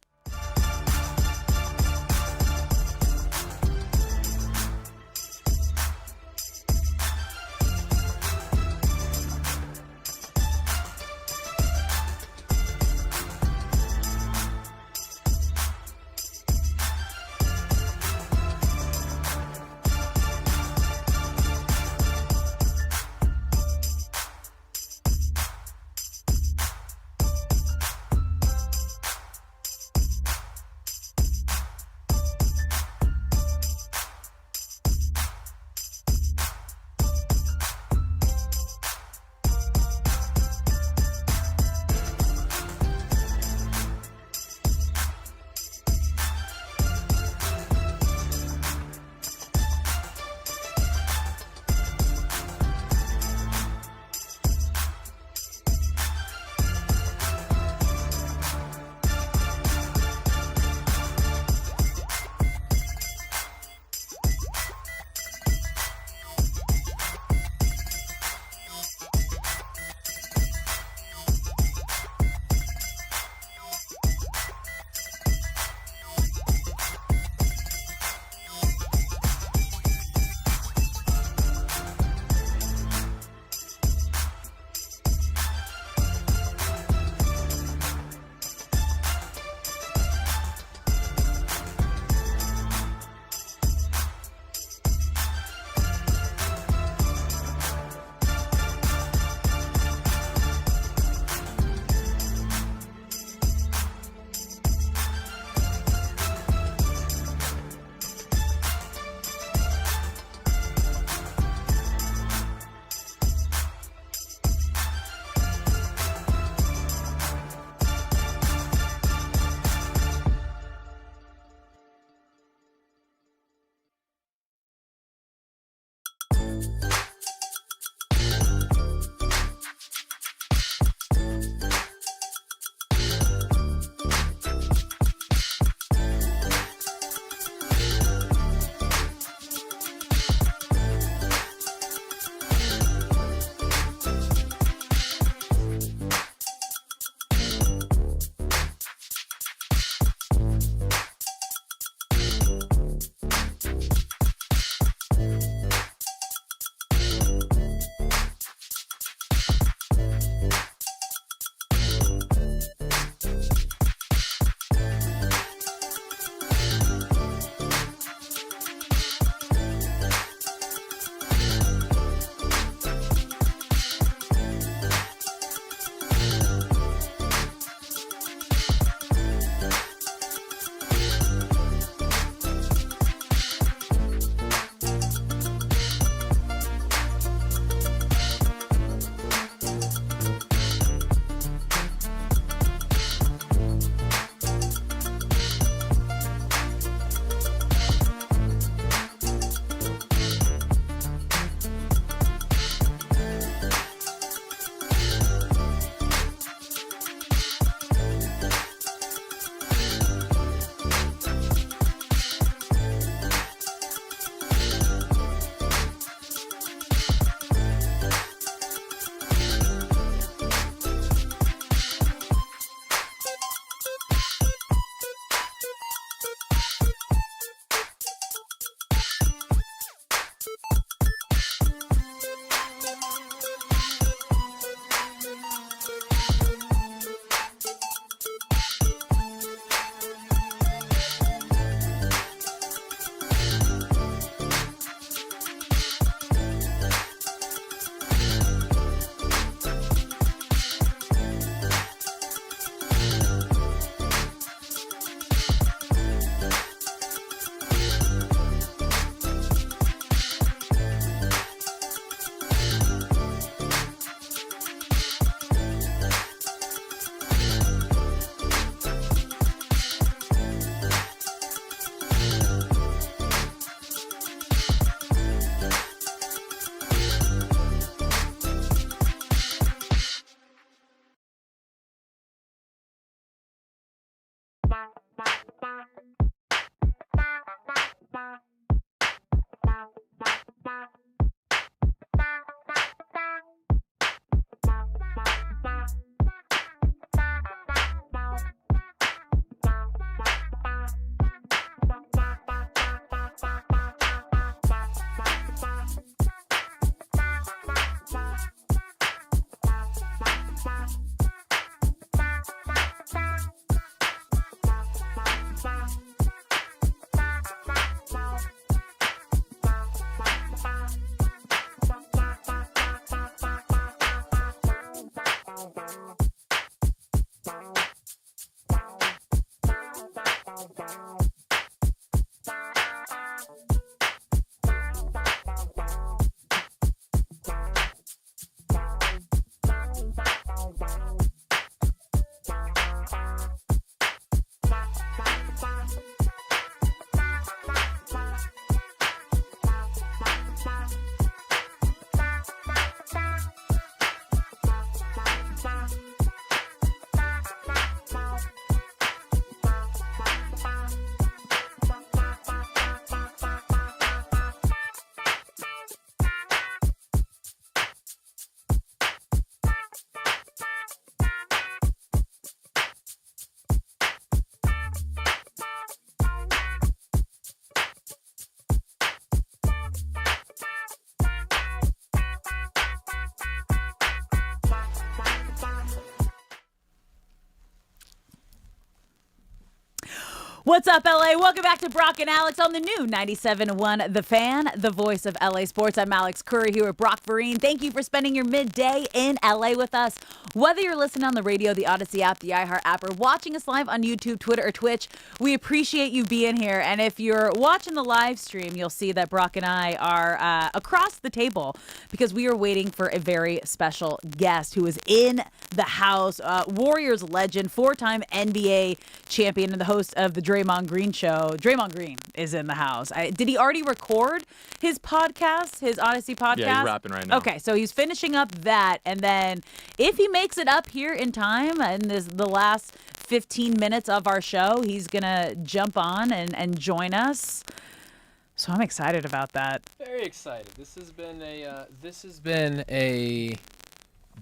What's up, LA? Welcome back to Brock and Alex on the new 97.1 The Fan, the voice of LA Sports. I'm Alex Curry here with Brock Vereen. Thank you for spending your midday in LA with us. Whether you're listening on the radio, the Odyssey app, the iHeart app, or watching us live on YouTube, Twitter, or Twitch, we appreciate you being here. And if you're watching the live stream, you'll see that Brock and I are across the table because we are waiting for a very special guest who is in the house. Warriors legend, four-time NBA champion, and the host of the Draymond Green Show. Draymond Green is in the house. Did he already record his podcast, his Odyssey podcast?
Yeah, he's rapping right now.
Okay, so he's finishing up that, and then if he makes it up here in time, in the last 15 minutes of our show, he's going to jump on and join us. So I'm excited about that.
Very excited. This has been a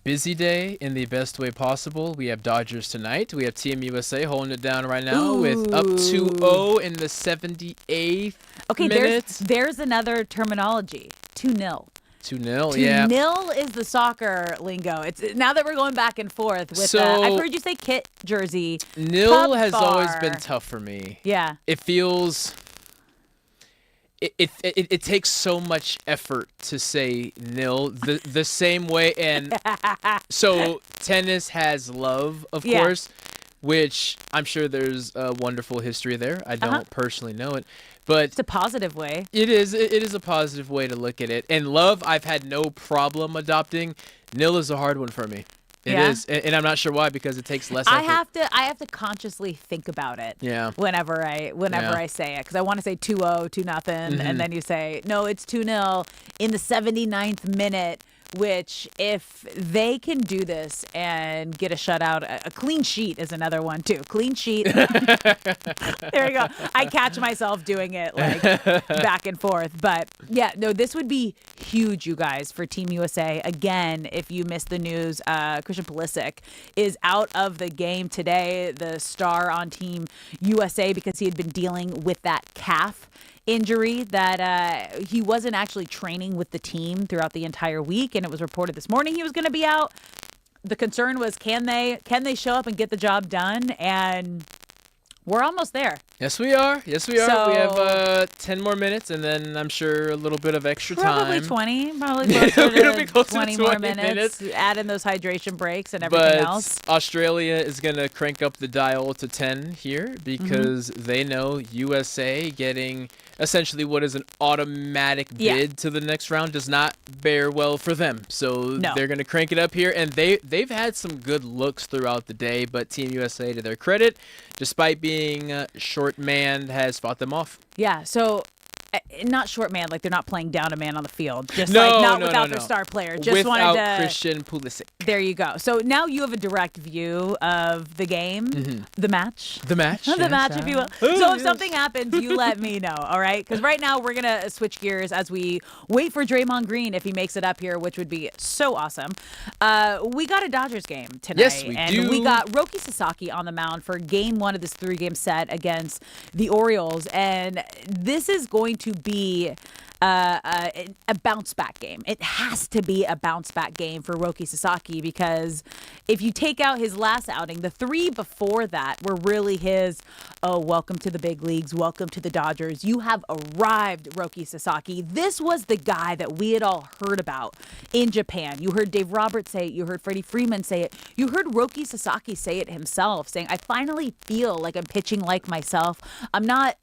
busy day in the best way possible. We have Dodgers tonight. We have Team USA holding it down right now with up 2-0 in the 78th minute.
There's another terminology. 2-0.
2-0, yeah.
2-0 is the soccer lingo. It's now that we're going back and forth with I've heard you say kit jersey.
Nil has always been tough for me.
Yeah.
It feels It takes so much effort to say nil the same way, and so tennis has love, of course, which I'm sure there's a wonderful history there. I don't personally know it, but
it's a positive way.
It is a positive way to look at it. And love, I've had no problem adopting. Nil is a hard one for me. It is, and I'm not sure why, because it takes less effort.
I have to consciously think about it.
Yeah.
Whenever I say it, because I want to say 2-0, 2-0, and then you say no, it's 2-0 in the 79th minute. Which, if they can do this and get a shutout, a clean sheet is another one too. Clean sheet. There you go. I catch myself doing it like back and forth. But yeah, no, this would be huge, you guys, for Team USA. Again, if you missed the news, Christian Pulisic is out of the game today, the star on Team USA, because he had been dealing with that calf injury that he wasn't actually training with the team throughout the entire week, and it was reported this morning he was going to be out. The concern was, can they show up and get the job done? And we're almost there.
Yes, we are. So, we have 10 more minutes, and then I'm sure a little bit of extra
probably
time.
20. Probably closer to 20 more
20
minutes. Add in those hydration breaks and everything else.
Australia is going to crank up the dial to 10 here because they know USA getting essentially what is an automatic bid to the next round does not bear well for them. So they're going to crank it up here, and they've had some good looks throughout the day, but Team USA, to their credit, despite being short man, has fought them off.
Yeah, so not short man, like they're not playing down a man on the field. Just not without their star player. Just
without
wanted to
Christian Pulisic.
There you go. So now you have a direct view of the game, the match.
The match,
if you will. So if something happens, you let me know, all right? Because right now we're going to switch gears as we wait for Draymond Green if he makes it up here, which would be so awesome. We got a Dodgers game tonight.
Yes, we do.
And we got Roki Sasaki on the mound for game one of this 3-game set against the Orioles. And this is going to be a bounce back game. It has to be a bounce back game for Roki Sasaki, because if you take out his last outing, the 3 before that were really his, welcome to the big leagues, welcome to the Dodgers. You have arrived, Roki Sasaki. This was the guy that we had all heard about in Japan. You heard Dave Roberts say it. You heard Freddie Freeman say it. You heard Roki Sasaki say it himself, saying, I finally feel like I'm pitching like myself. I'm not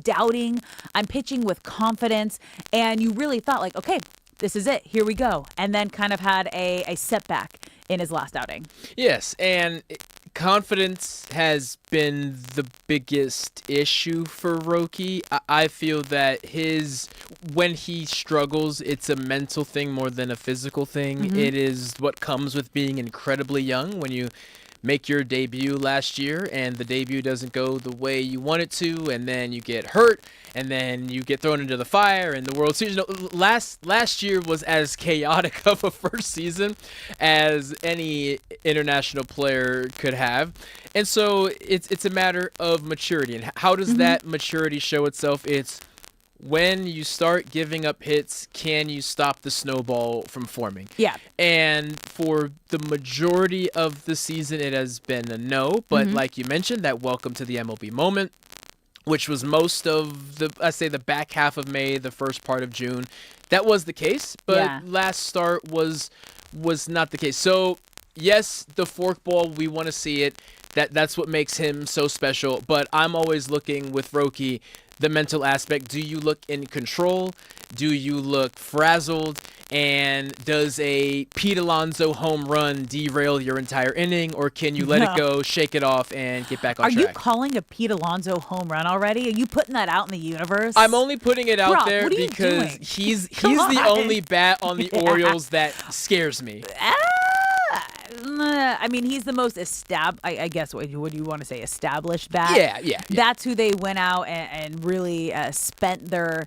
doubting. I'm pitching with confidence. And you really thought like, okay, this is it. Here we go. And then kind of had a setback in his last outing.
Yes, and confidence has been the biggest issue for Roki. I feel that when he struggles, it's a mental thing more than a physical thing. It is what comes with being incredibly young when you make your debut last year and the debut doesn't go the way you want it to, and then you get hurt, and then you get thrown into the fire in the World Series. Last year was as chaotic of a first season as any international player could have. And so it's a matter of maturity. And how does that maturity show itself? It's when you start giving up hits, can you stop the snowball from forming?
Yeah.
And for the majority of the season, it has been a no. But like you mentioned, that welcome to the MLB moment. which was most of the back half of May, the first part of June. That was the case, but last start was not the case. So yes, the forkball, we want to see it. That's what makes him so special. But I'm always looking with Roki, the mental aspect. Do you look in control? Do you look frazzled? And does a Pete Alonso home run derail your entire inning, or can you let it go, shake it off, and get back on track?
Are you calling a Pete Alonso home run already? Are you putting that out in the universe?
I'm only putting it out
Rob,
there
what are you
because
doing?
he's
Come
the
on.
only bat on the Orioles that scares me.
I mean, he's the most I guess what do you want to say? Established bat.
Yeah.
That's who they went out and really spent their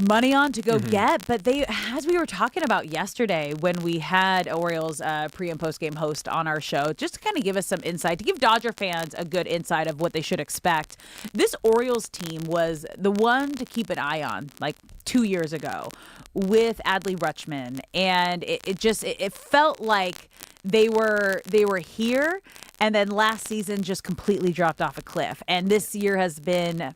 money on to go get. But they, as we were talking about yesterday when we had Orioles pre and post game host on our show, just to kind of give us some insight, to give Dodger fans a good insight of what they should expect. This Orioles team was the one to keep an eye on, like 2 years ago, with Adley Rutschman, and it felt like they were here, and then last season just completely dropped off a cliff. And this year has been,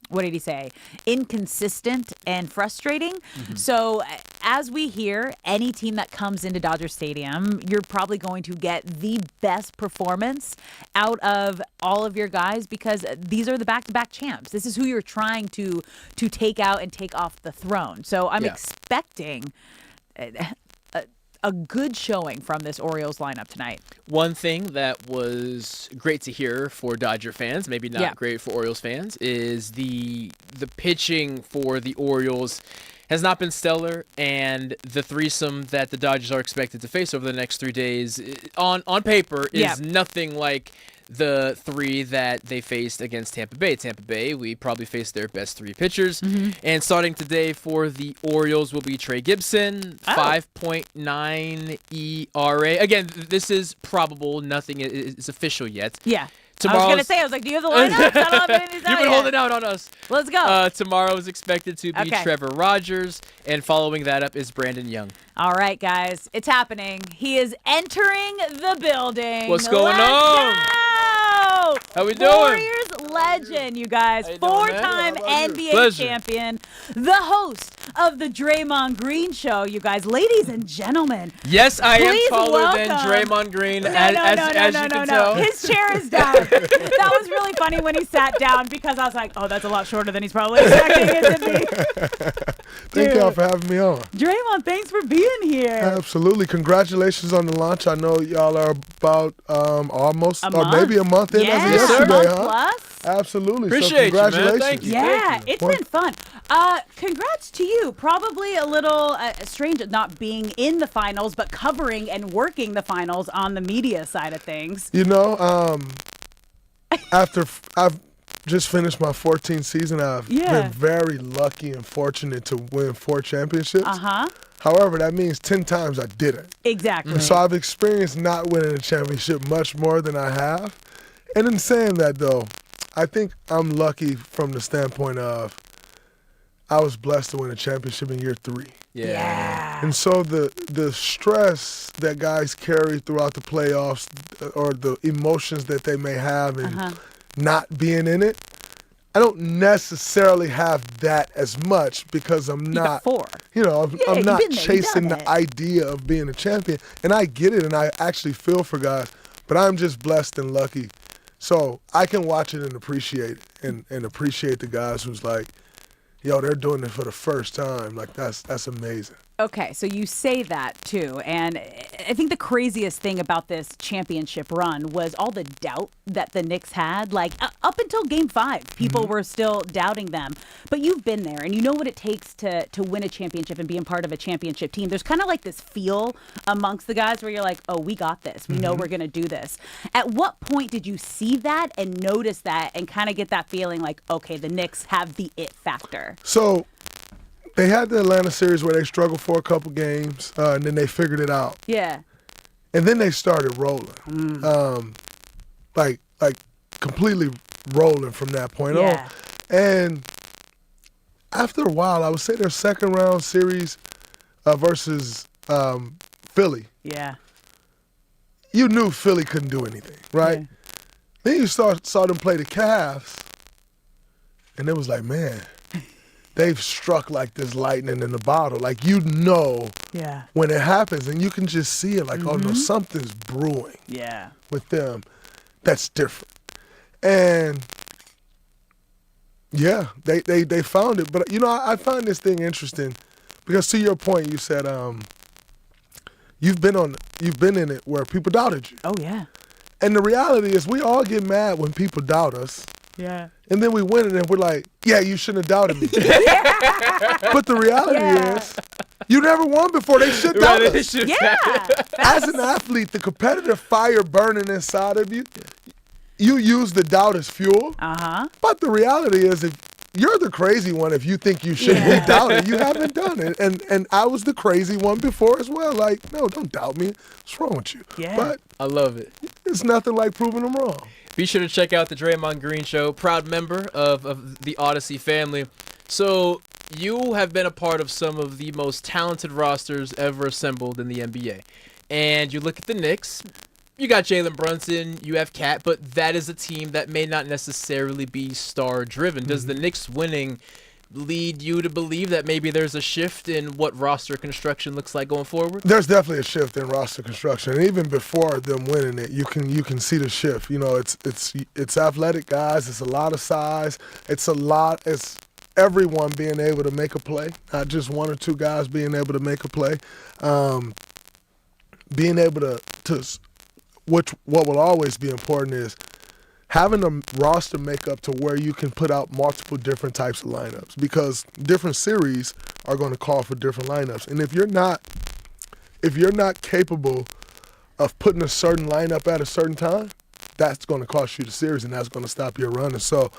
what did he say? Inconsistent and frustrating. So as we hear, any team that comes into Dodger Stadium, you're probably going to get the best performance out of all of your guys, because these are the back-to-back champs. This is who you're trying to take out and take off the throne. So I'm expecting a good showing from this Orioles lineup tonight.
One thing that was great to hear for Dodger fans, maybe not great for Orioles fans, is the pitching for the Orioles has not been stellar, and the threesome that the Dodgers are expected to face over the next 3 days, on paper, is nothing like the three that they faced against Tampa Bay. Tampa Bay, we probably faced their best three pitchers. And starting today for the Orioles will be Trey Gibson, 5.9 ERA. Again, this is probable. Nothing is official yet.
Yeah. I was going to say, I was like, do you have the lineup? I don't have any
You've been holding out on us.
Let's go.
Tomorrow is expected to be Trevor Rogers, and following that up is Brandon Young.
All right, guys, it's happening. He is entering the building.
What's going on?
Go!
How we doing?
Warriors legend, you guys. Four-time NBA champion. The host of the Draymond Green Show, you guys. Ladies and gentlemen.
Yes, I am taller
welcome.
than Draymond Green,
No,
as you can tell.
His chair is down. That was really funny when he sat down, because I was like, oh, that's a lot shorter than he's probably expecting it to be.
Thank y'all for having me on.
Draymond, thanks for being here.
Absolutely. Congratulations on the launch. I know y'all are about almost, or maybe a month in as of yesterday,
plus.
Absolutely.
Appreciate
so congratulations.
you, man. Thank you.
Yeah, it's been fun. Congrats to you. Probably a little strange not being in the finals, but covering and working the finals on the media side of things.
You know, after I've just finished my 14th season, I've been very lucky and fortunate to win 4 championships. However, that means 10 times I didn't.
Exactly.
And so I've experienced not winning a championship much more than I have. And in saying that, though, I think I'm lucky from the standpoint of I was blessed to win a championship in year 3.
Yeah.
And so the stress that guys carry throughout the playoffs, or the emotions that they may have in not being in it, I don't necessarily have that as much, because I'm not, I'm not chasing the idea of being a champion. And I get it, and I actually feel for guys, but I'm just blessed and lucky. So I can watch it and appreciate it, and appreciate the guys who's like, yo, they're doing it for the first time. Like, that's amazing.
Okay, so you say that too, and I think the craziest thing about this championship run was all the doubt that the Knicks had. Like, up until Game 5, people were still doubting them. But you've been there, and you know what it takes to win a championship and be a part of a championship team. There's kind of like this feel amongst the guys where you're like, oh, we got this. We know we're going to do this. At what point did you see that and notice that and kind of get that feeling like, okay, the Knicks have the it factor?
So they had the Atlanta series where they struggled for a couple games, and then they figured it out.
Yeah.
And then they started rolling, like completely rolling from that point on. And after a while, I would say their second round series versus Philly.
Yeah.
You knew Philly couldn't do anything, right? Then you saw them play the Cavs, And it was like, man, they've struck like this lightning in the bottle. Like, you know when it happens, and you can just see it like, oh, no, something's brewing with them that's different. And, yeah, they found it. But, you know, I find this thing interesting because to your point, you said you've been in it where people doubted you.
Oh, yeah.
And the reality is we all get mad when people doubt us.
Yeah.
And then we win it and we're like, yeah, you shouldn't have doubted me. But the reality is you never won before. They should doubt us. As an athlete, the competitive fire burning inside of you, you use the doubt as fuel. But the reality is if you're the crazy one if you think you shouldn't be doubted. You haven't done it. And I was the crazy one before as well. Like, no, don't doubt me. What's wrong with you?
Yeah.
But
I love it.
It's nothing like proving them wrong.
Be sure to check out the Draymond Green Show, proud member of the Odyssey family. So you have been a part of some of the most talented rosters ever assembled in the NBA. And you look at the Knicks, you got Jalen Brunson, you have Cat, but that is a team that may not necessarily be star-driven. Does the Knicks winning lead you to believe that maybe there's a shift in what roster construction looks like going forward?
There's definitely a shift in roster construction, and even before them winning it, you can see the shift. You know, it's athletic guys. It's a lot of size. It's everyone being able to make a play, not just one or two guys being able to make a play. Being able to what will always be important is having a roster makeup to where you can put out multiple different types of lineups, because different series are going to call for different lineups. And if you're not capable of putting a certain lineup at a certain time, that's going to cost you the series, and that's going to stop your run. And so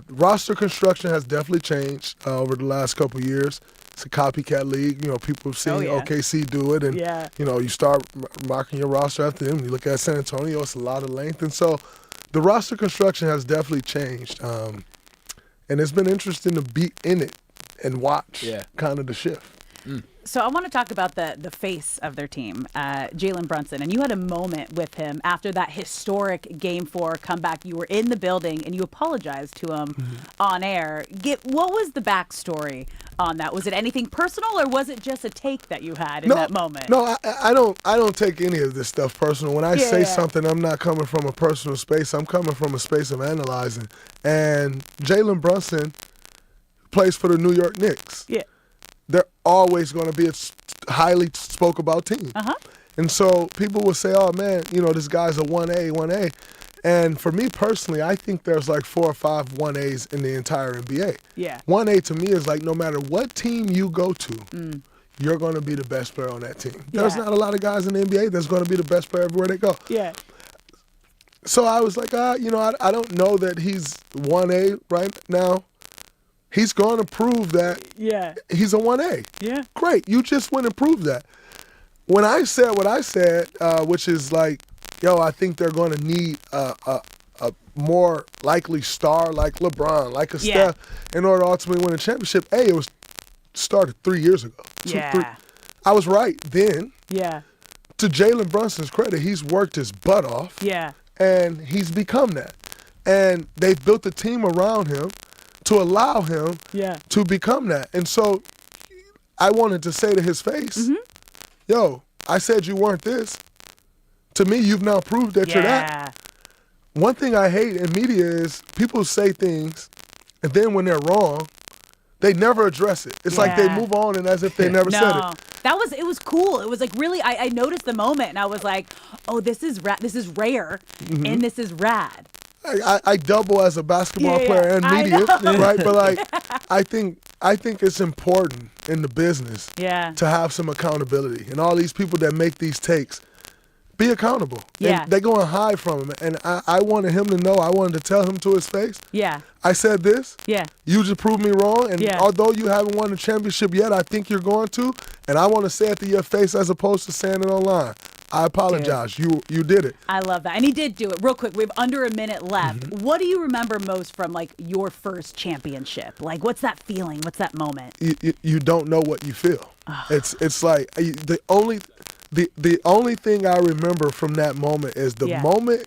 roster construction has definitely changed over the last couple of years. It's a copycat league. You know, people have seen OKC do it, and you know, you start marking your roster after them. You look at San Antonio; it's a lot of length, and so the roster construction has definitely changed, and it's been interesting to be in it and watch kind of the shift.
So I want to talk about the face of their team, Jalen Brunson. And you had a moment with him after that historic Game 4 comeback. You were in the building and you apologized to him on air. What was the backstory on that? Was it anything personal, or was it just a take that you had in that moment?
No, I don't take any of this stuff personal. When I say something, I'm not coming from a personal space. I'm coming from a space of analyzing. And Jalen Brunson plays for the New York Knicks. Yeah. They're always going to be a highly spoke about team. And so people will say, oh, man, you know, this guy's a 1A. And for me personally, I think there's like 4 or 5 1As in the entire NBA. Yeah. 1A to me is like no matter what team you go to, you're going to be the best player on that team. There's not a lot of guys in the NBA that's going to be the best player everywhere they go. Yeah. So I was like, you know, I don't know that he's 1A right now. He's going to prove that he's a 1A. Yeah. Great. You just went and proved that. When I said what I said, which is like, yo, I think they're going to need a more likely star like LeBron, like a Steph, in order to ultimately win a championship. It was started 3 years ago. I was right then. Yeah. To Jalen Brunson's credit, he's worked his butt off. Yeah. And he's become that. And they've built a team around him to allow him to become that. And so I wanted to say to his face, yo, I said you weren't this. To me, you've now proved that you're that. One thing I hate in media is people say things, and then when they're wrong, they never address it. It's like they move on and as if they never said it.
It was cool. It was like really, I noticed the moment, and I was like, oh, this is rare, and this is rad.
I double as a basketball player and media, right? But like, I think it's important in the business to have some accountability. And all these people that make these takes, be accountable. Yeah. They go and hide from him. And I wanted him to know, I wanted to tell him to his face. Yeah. I said this. Yeah. You just proved me wrong. And although you haven't won a championship yet, I think you're going to. And I want to say it to your face as opposed to saying it online. I apologize. Dude. You did it.
I love that. And he did do it. Real quick, we have under a minute left. What do you remember most from like your first championship? Like, what's that feeling? What's that moment?
You don't know what you feel. It's like the only thing I remember from that moment is the moment,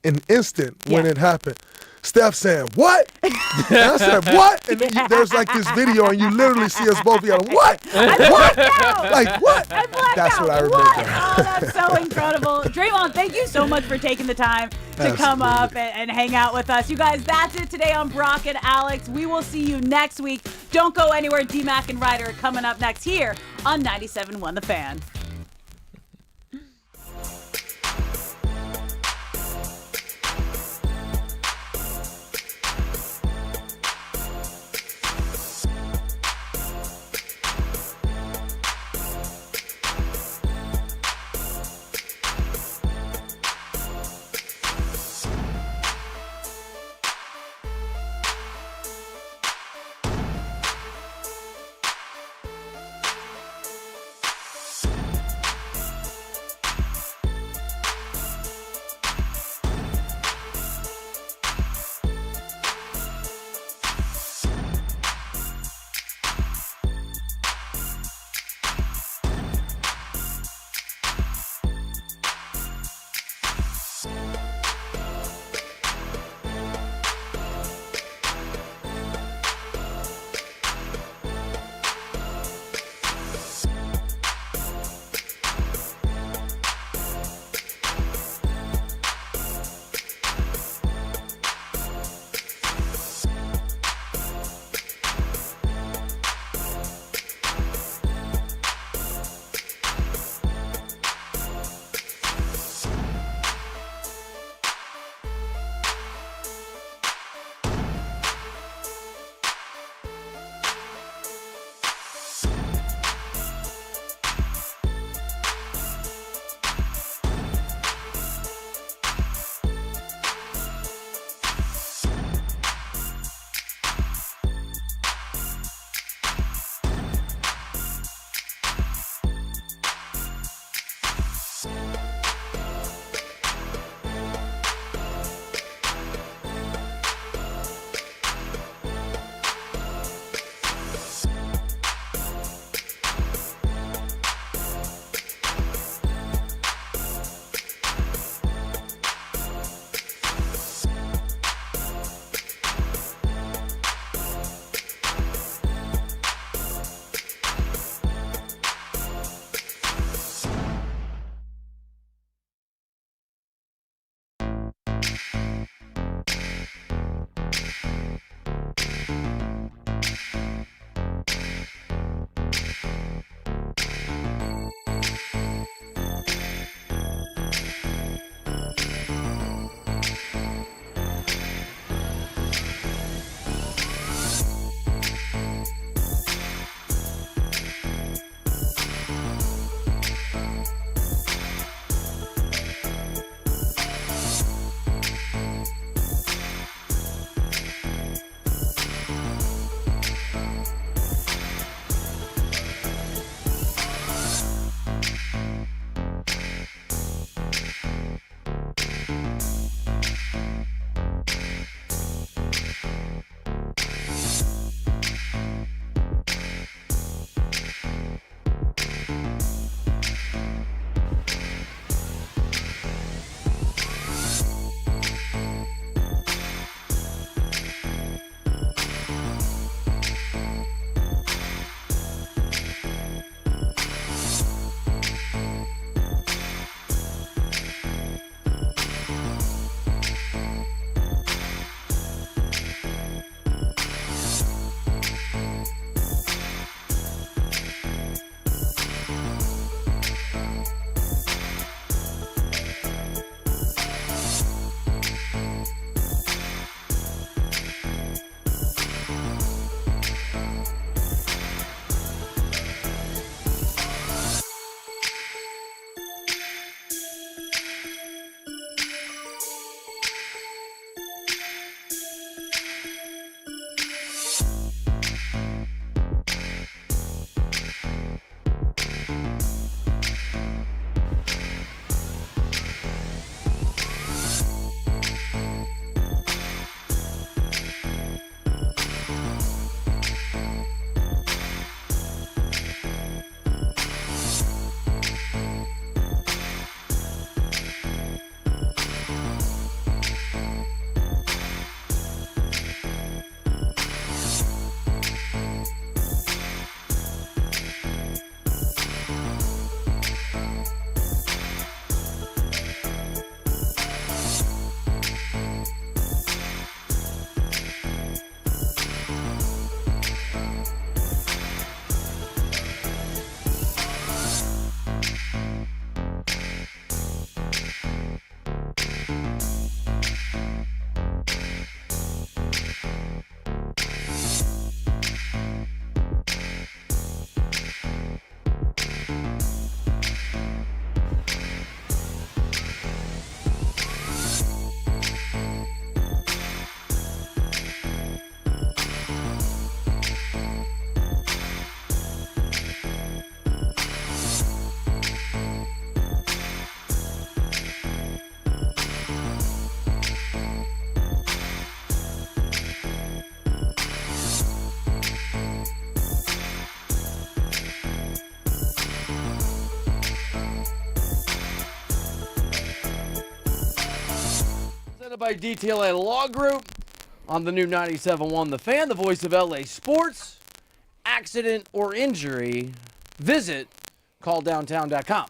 an instant when it happened. Steph saying, what? And I said, what? And then there's like this video, and you literally see us both yelling, what?
I blacked out.
Like, what?
I blacked
That's
out.
what I remember.
What? Oh, that's so incredible. Draymond, thank you so much for taking the time to come up and hang out with us. You guys, that's it today on Brock and Alex. We will see you next week. Don't go anywhere. D-Mac and Reiter are coming up next here on 97.1 The Fan.
by DTLA Law Group on the new 97.1 The Fan, the voice of LA sports. Accident or injury, visit calldowntown.com.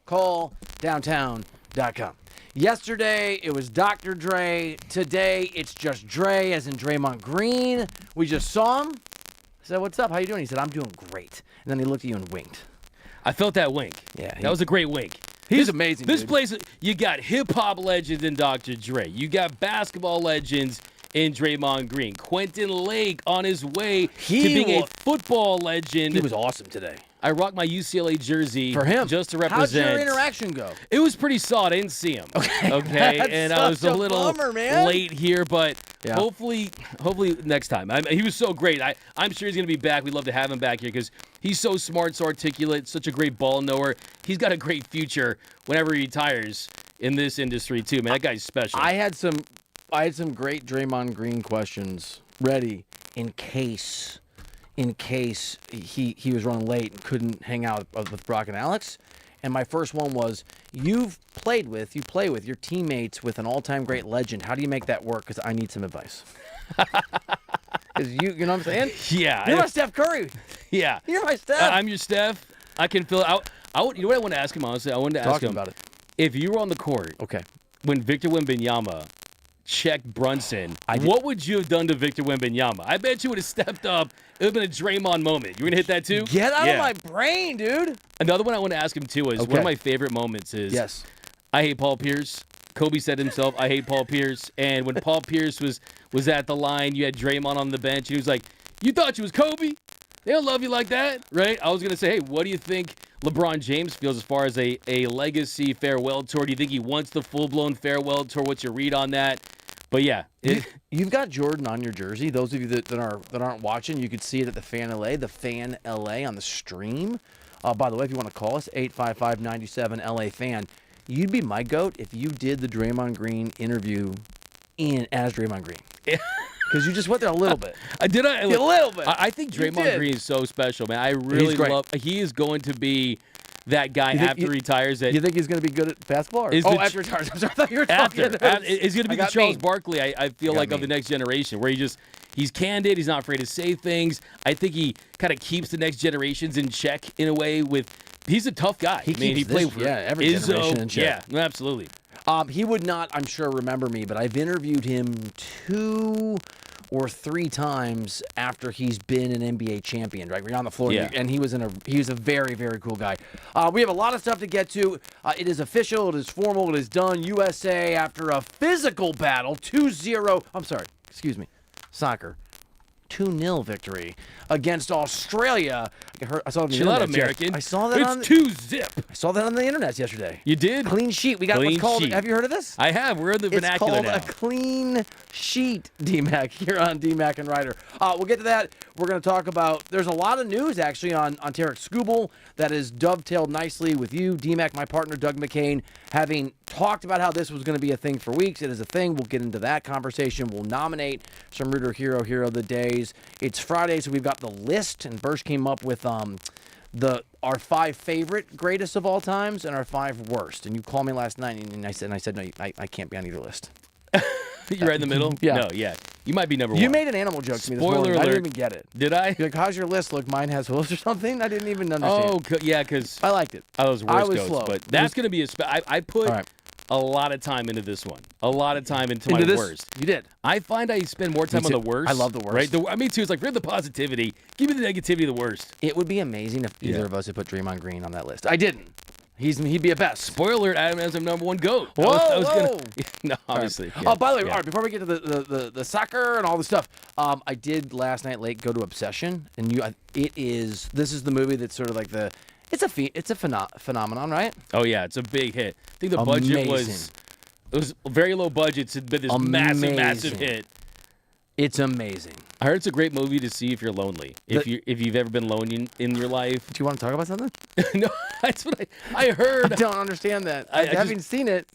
Calldowntown.com. Yesterday, it was Dr. Dre. Today, it's just Dre, as in Draymond Green. We just saw him. I said, what's up? How you doing? He said, I'm doing great. And then he looked at you and winked.
I felt that wink.
Yeah.
That was a great wink.
He's amazing,
This
dude.
place, you got hip-hop legends in Dr. Dre. You got basketball legends in Draymond Green. Quentin Lake on his way to being a football legend.
He was awesome today.
I rocked my UCLA jersey
For him.
just to represent.
How'd your interaction go?
It was pretty solid. I didn't see him. Okay.
That's
And I was
such
a
a
little
bummer, man.
late here, but
Yeah.
hopefully next time. He was so great. I'm sure he's going to be back. We'd love to have him back here because he's so smart, so articulate, such a great ball knower. He's got a great future whenever he retires in this industry too, man. That guy's special.
I had some great Draymond Green questions ready in case he was running late and couldn't hang out with Brock and Alex. And my first one was, you play with your teammates with an all-time great legend. How do you make that work? Because I need some advice. Because you know what I'm saying?
Yeah.
You're my Steph Curry.
Yeah.
You're my Steph.
I'm your Steph. I can fill out. You know what I want to ask him, honestly? I wanted to ask him
about it.
If you were on the court,
okay,
when Victor Wembanyama checked Brunson, what would you have done to Victor Wembanyama? I bet you would have stepped up. It would have been a Draymond moment. You were going to hit that too?
Get out of my brain, dude.
Another one I want to ask him too is one of my favorite moments is
Yes.
I hate Paul Pierce. Kobe said himself, I hate Paul Pierce. And when Paul Pierce was at the line, you had Draymond on the bench. And he was like, you thought you was Kobe? They don't love you like that, right? I was going to say, hey, what do you think LeBron James feels as far as a legacy farewell tour? Do you think he wants the full-blown farewell tour? What's your read on that? But yeah.
You've got Jordan on your jersey. Those of you that aren't watching, you could see it at the Fan LA on the stream. By the way, if you want to call us, 855-97-LA-FAN. You'd be my GOAT if you did the Draymond Green interview as Draymond Green. Because you just went there a little bit.
Did I?
A little bit.
I think
You
Draymond
did.
Green is so special, man. I really
great.
love. He is going to be that guy after he retires.
You think he's going to be good at basketball? After he retires. I'm sorry, I thought you were talking.
He's going to be the Charles Barkley. I feel like of the next generation, where he's candid. He's not afraid to say things. I think he kind of keeps the next generations in check in a way. He's a tough guy.
He played for every generation in check.
Yeah, absolutely.
He would not, I'm sure, remember me, but I've interviewed him 2 or 3 times after he's been an NBA champion, right? We're on the floor, and he was a very, very cool guy. We have a lot of stuff to get to. It is official, it is formal, it is done. USA, after a physical battle, 2-0, soccer. 2-0 victory against Australia. I saw it on the
Chill out,
internet.
American.
I saw that
It's 2-zip.
I saw that on the internet yesterday.
You did?
Clean sheet. We got
Clean
what's called.
sheet.
Have you heard of this?
I have. We're in the vernacular
it's
now.
called a clean sheet, D-Mac, here on D-Mac and Reiter. We'll get to that. We're going to talk about, there's a lot of news actually on Tarek Skubal that is dovetailed nicely with you, D-Mac, my partner, Doug McCain, having talked about how this was going to be a thing for weeks. It is a thing. We'll get into that conversation. We'll nominate some Rooter Hero of the Days. It's Friday, so we've got the list, and Bursch came up with our 5 favorite greatest of all times and our 5 worst. And you called me last night, and I said no, I can't be on either list.
You're right in the middle?
Yeah.
No, yeah. You might be number 1.
You made an animal joke to me this
Spoiler
morning. I didn't
alert.
even get it.
Did I?
You're like, how's your list look? Mine has hooves or something? I didn't even understand.
Oh, yeah, because
I liked it.
I was worst
was
goats,
slow.
but that's going to be I put
All right.
a lot of time into this one. A lot of time into
Into
my
this?
worst.
You did.
I find I spend more time on
too.
the worst.
I love the worst.
Right? Me too. It's like, forget the positivity. Give me the negativity of the worst.
It would be amazing if either of us had put Draymond Green on that list. I didn't. He'd be a best.
Spoiler alert, Adam has him number 1 GOAT.
Whoa,
I was
whoa.
Gonna, no, obviously.
All right.
Yeah,
Oh, by the way,
yeah.
all right, before we get to the soccer and all the stuff, I did last night late go to Obsession, and this is the movie that's sort of like it's a phenomenon, right?
Oh, yeah, it's a big hit. I think the budget was very low budget to be this massive hit.
It's amazing.
I heard it's a great movie to see if you're lonely. If you've ever been lonely in your life.
Do you want to talk about something?
No, that's what I heard.
I don't understand that. I haven't seen it.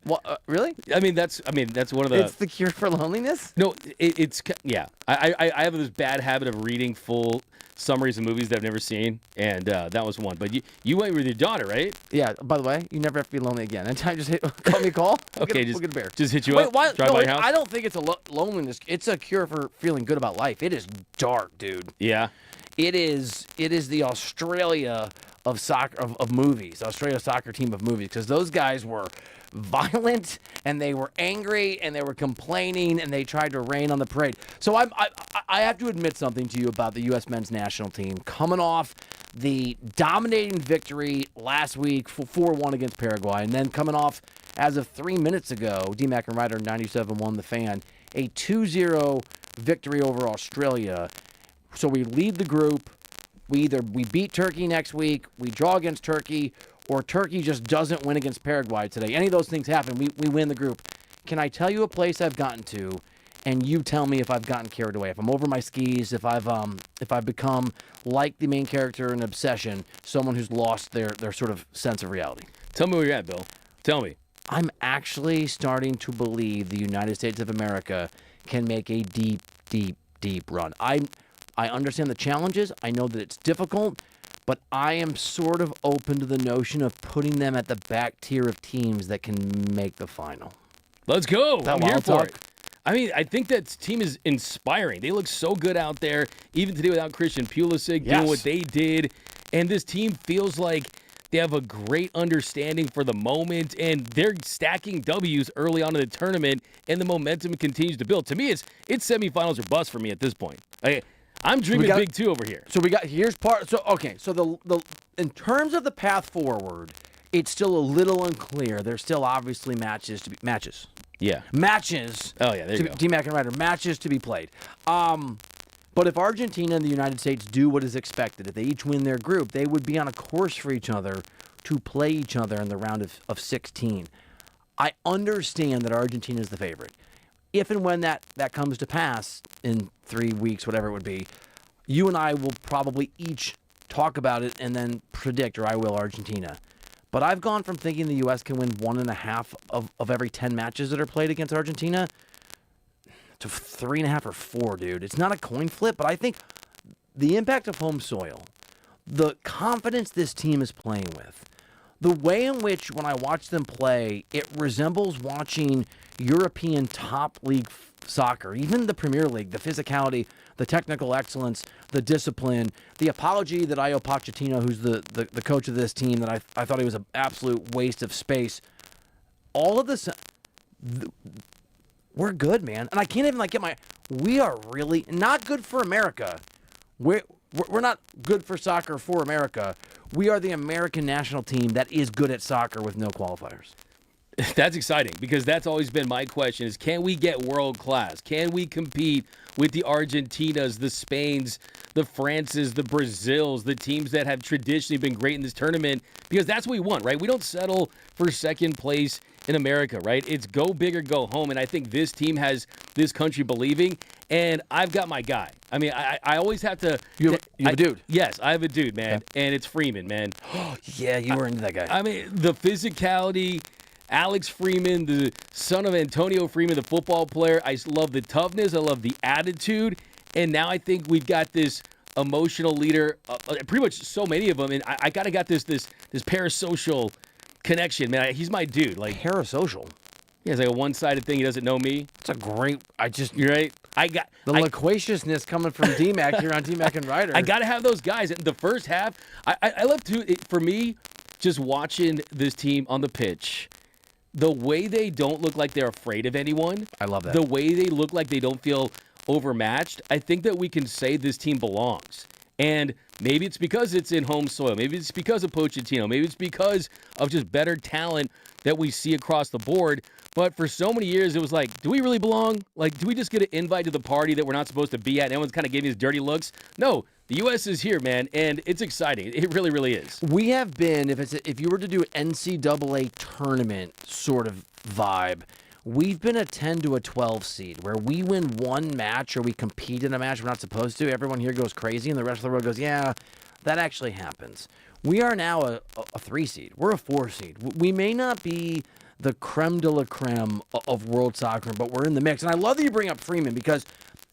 Well, really?
I mean, that's one of the.
It's the cure for loneliness?
No, it's yeah. I have this bad habit of reading full summaries of movies that I've never seen, and that was one. But you went with your daughter, right?
Yeah. By the way, you never have to be lonely again. Anytime, just call me a call.
Okay,
we'll get a bear.
Just hit you
Wait,
up.
why?
Drive
No,
by your house.
I don't think it's a loneliness. It's a cure for feeling good about life. It is dark, dude.
Yeah.
It is the Australia of soccer of movies. Australia soccer team of movies, because those guys were violent and they were angry and they were complaining and they tried to rain on the parade. So I have to admit something to you about the U.S. men's national team coming off the dominating victory last week 4-1 against Paraguay, and then coming off as of 3 minutes ago, DMAC and Reiter 97-1 The Fan, a 2-0 victory over Australia. So we lead the group. We beat Turkey next week, we draw against Turkey, or Turkey just doesn't win against Paraguay today. Any of those things happen, we win the group. Can I tell you a place I've gotten to, and you tell me if I've gotten carried away, if I'm over my skis, if I've become, like the main character in Obsession, someone who's lost their sort of sense of reality?
Tell me where you're at, Bill. Tell me.
I'm actually starting to believe the United States of America can make a deep, deep, deep run. I understand the challenges. I know that it's difficult, but I am sort of open to the notion of putting them at the back tier of teams that can make the final.
Let's go.
That
I'm here
wild
for
talk?
it. I mean, I think that team is inspiring. They look so good out there, even today without Christian Pulisic doing what they did. And this team feels like they have a great understanding for the moment, and they're stacking W's early on in the tournament, and the momentum continues to build. To me, it's semifinals or bust for me at this point. I'm dreaming big too over here.
So here's part. So okay. So the in terms of the path forward, it's still a little unclear. There's still obviously matches.
Yeah.
Matches.
Oh yeah, there you go.
DMAC and Reiter, matches to be played. But if Argentina and the United States do what is expected, if they each win their group, they would be on a course for each other to play each other in the round of 16. I understand that Argentina is the favorite. If and when that comes to pass in 3 weeks, whatever it would be, you and I will probably each talk about it and then predict, or I will, Argentina. But I've gone from thinking the U.S. can win 1.5 of every 10 matches that are played against Argentina to 3.5 or 4, dude. It's not a coin flip, but I think the impact of home soil, the confidence this team is playing with, the way in which when I watch them play, it resembles watching European top league soccer, even the Premier League, the physicality, the technical excellence, the discipline, the apology that I owe Pochettino, who's the coach of this team, that I thought he was an absolute waste of space. All of this, we're good, man. And I can't even we are really not good for America. We're not good for soccer for America. We are the American national team that is good at soccer with no qualifiers.
That's exciting, because that's always been my question is, can we get world class? Can we compete with the Argentinas, the Spains, the Frances, the Brazils, the teams that have traditionally been great in this tournament? Because that's what we want, right? We don't settle for second place in America, right? It's go big or go home, and I think this team has this country believing, and I've got my guy. I mean, I always have to...
You have a dude?
Yes, I have a dude, man, and it's Freeman, man.
Yeah, you were into that guy.
I mean, the physicality... Alex Freeman, the son of Antonio Freeman, the football player. I love the toughness. I love the attitude. And now I think we've got this emotional leader, pretty much so many of them. And I kind of got this parasocial connection, man. He's my dude. Like
parasocial?
Yeah, it's like a one-sided thing. He doesn't know me.
It's a great...
You're right.
The loquaciousness coming from DMAC here on DMAC and Reiter.
I got to have those guys. In the first half, I love to... For me, just watching this team on the pitch... The way they don't look like they're afraid of anyone.
I love that.
The way they look like they don't feel overmatched. I think that we can say this team belongs. And maybe it's because it's in home soil. Maybe it's because of Pochettino. Maybe it's because of just better talent that we see across the board. But for so many years, it was like, do we really belong? Like, do we just get an invite to the party that we're not supposed to be at? And everyone's kind of giving us dirty looks. No, the U.S. is here, man, and it's exciting. It really, really is.
We have been, if you were to do an NCAA tournament sort of vibe, we've been a 10 to a 12 seed where we win one match or we compete in a match we're not supposed to. Everyone here goes crazy and the rest of the world goes, yeah, that actually happens. We are now a 3 seed. We're a 4 seed. We may not be the creme de la creme of world soccer, but we're in the mix. And I love that you bring up Freeman because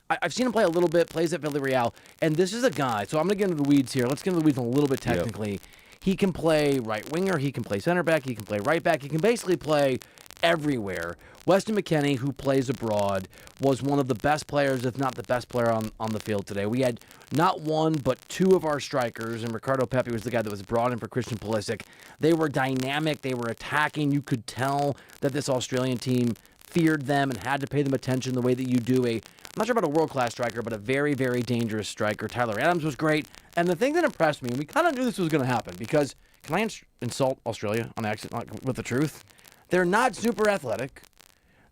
I've seen him play a little bit, plays at Villarreal, and this is a guy, so I'm going to get into the weeds here. Let's get into the weeds a little bit technically. Yep. He can play right winger, he can play center back, he can play right back, he can basically play everywhere. Weston McKennie, who plays abroad, was one of the best players, if not the best player on the field today. We had not one, but 2 of our strikers, and Ricardo Pepi was the guy that was brought in for Christian Pulisic. They were dynamic, they were attacking. You could tell that this Australian team feared them and had to pay them attention the way that you do I'm not sure about a world-class striker, but a very, very dangerous striker. Tyler Adams was great. And the thing that impressed me, and we kind of knew this was going to happen, because, can I insult Australia on accident with the truth? They're not super athletic.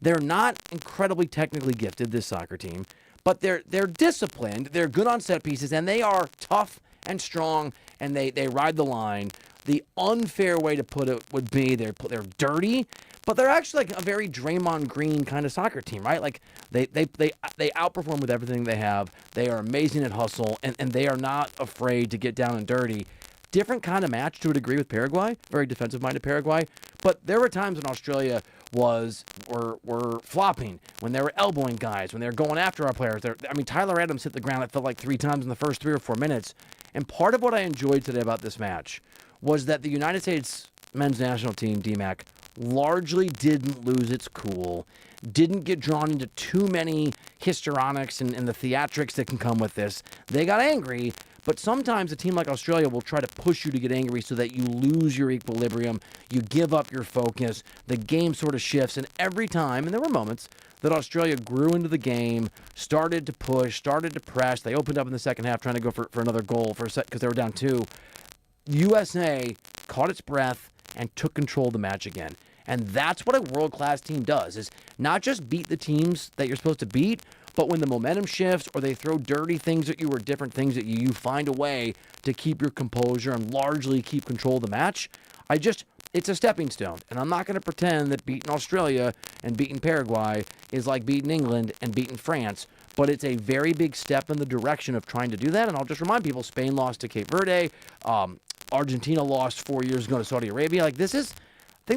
They're not incredibly technically gifted, this soccer team, but they're disciplined, they're good on set pieces, and they are tough and strong, and they ride the line. The unfair way to put it would be they're dirty, but they're actually like a very Draymond Green kind of soccer team, right? Like they outperform with everything they have. They are amazing at hustle, and they are not afraid to get down and dirty. Different kind of match to a degree with Paraguay, very defensive-minded Paraguay. But there were times when Australia were flopping, when they were elbowing guys, when they were going after our players. Tyler Adams hit the ground, it felt like 3 times in the first 3 or 4 minutes. And part of what I enjoyed today about this match was that the United States men's national team, DMAC, largely didn't lose its cool, didn't get drawn into too many histrionics and the theatrics that can come with this. They got angry, but sometimes a team like Australia will try to push you to get angry so that you lose your equilibrium, you give up your focus, the game sort of shifts, and every time, and there were moments, that Australia grew into the game, started to push, started to press, they opened up in the second half trying to go for another goal for a set because they were down 2. USA caught its breath and took control of the match again. And that's what a world-class team does, is not just beat the teams that you're supposed to beat, but when the momentum shifts or they throw dirty things at you or different things at you, you find a way to keep your composure and largely keep control of the match. It's a stepping stone. And I'm not going to pretend that beating Australia and beating Paraguay is like beating England and beating France, but it's a very big step in the direction of trying to do that. And I'll just remind people, Spain lost to Cape Verde. Argentina lost 4 years ago to Saudi Arabia. I think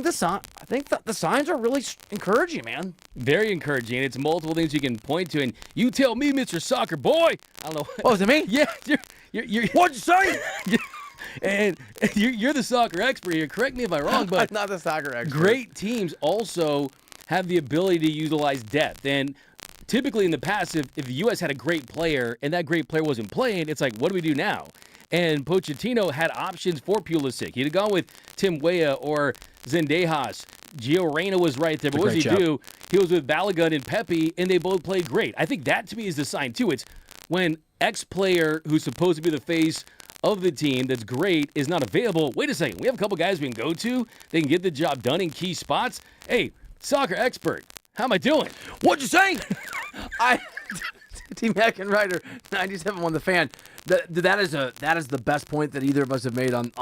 the signs are really encouraging, man.
Very encouraging. It's multiple things you can point to, and you tell me, Mr. Soccer Boy. I don't know.
Oh, is it me?
Yeah. You're
what'd you say?
And you're the soccer expert here. Correct me if I'm wrong, but
I'm not the soccer expert.
Great teams also have the ability to utilize depth. And typically in the past, if the U.S. had a great player and that great player wasn't playing, it's like, what do we do now? And Pochettino had options for Pulisic. He'd have gone with Tim Weah or Zendejas. Gio Reyna was right there, but what does he do? He was with Balogun and Pepe, and they both played great. I think that, to me, is the sign, too. It's when X-player who's supposed to be the face of the team that's great is not available. Wait a second. We have a couple guys we can go to. They can get the job done in key spots. Hey, soccer expert, how am I doing?
What'd you say? T-Mac and Reiter, 97.1 The Fan. That is the best point that either of us have made on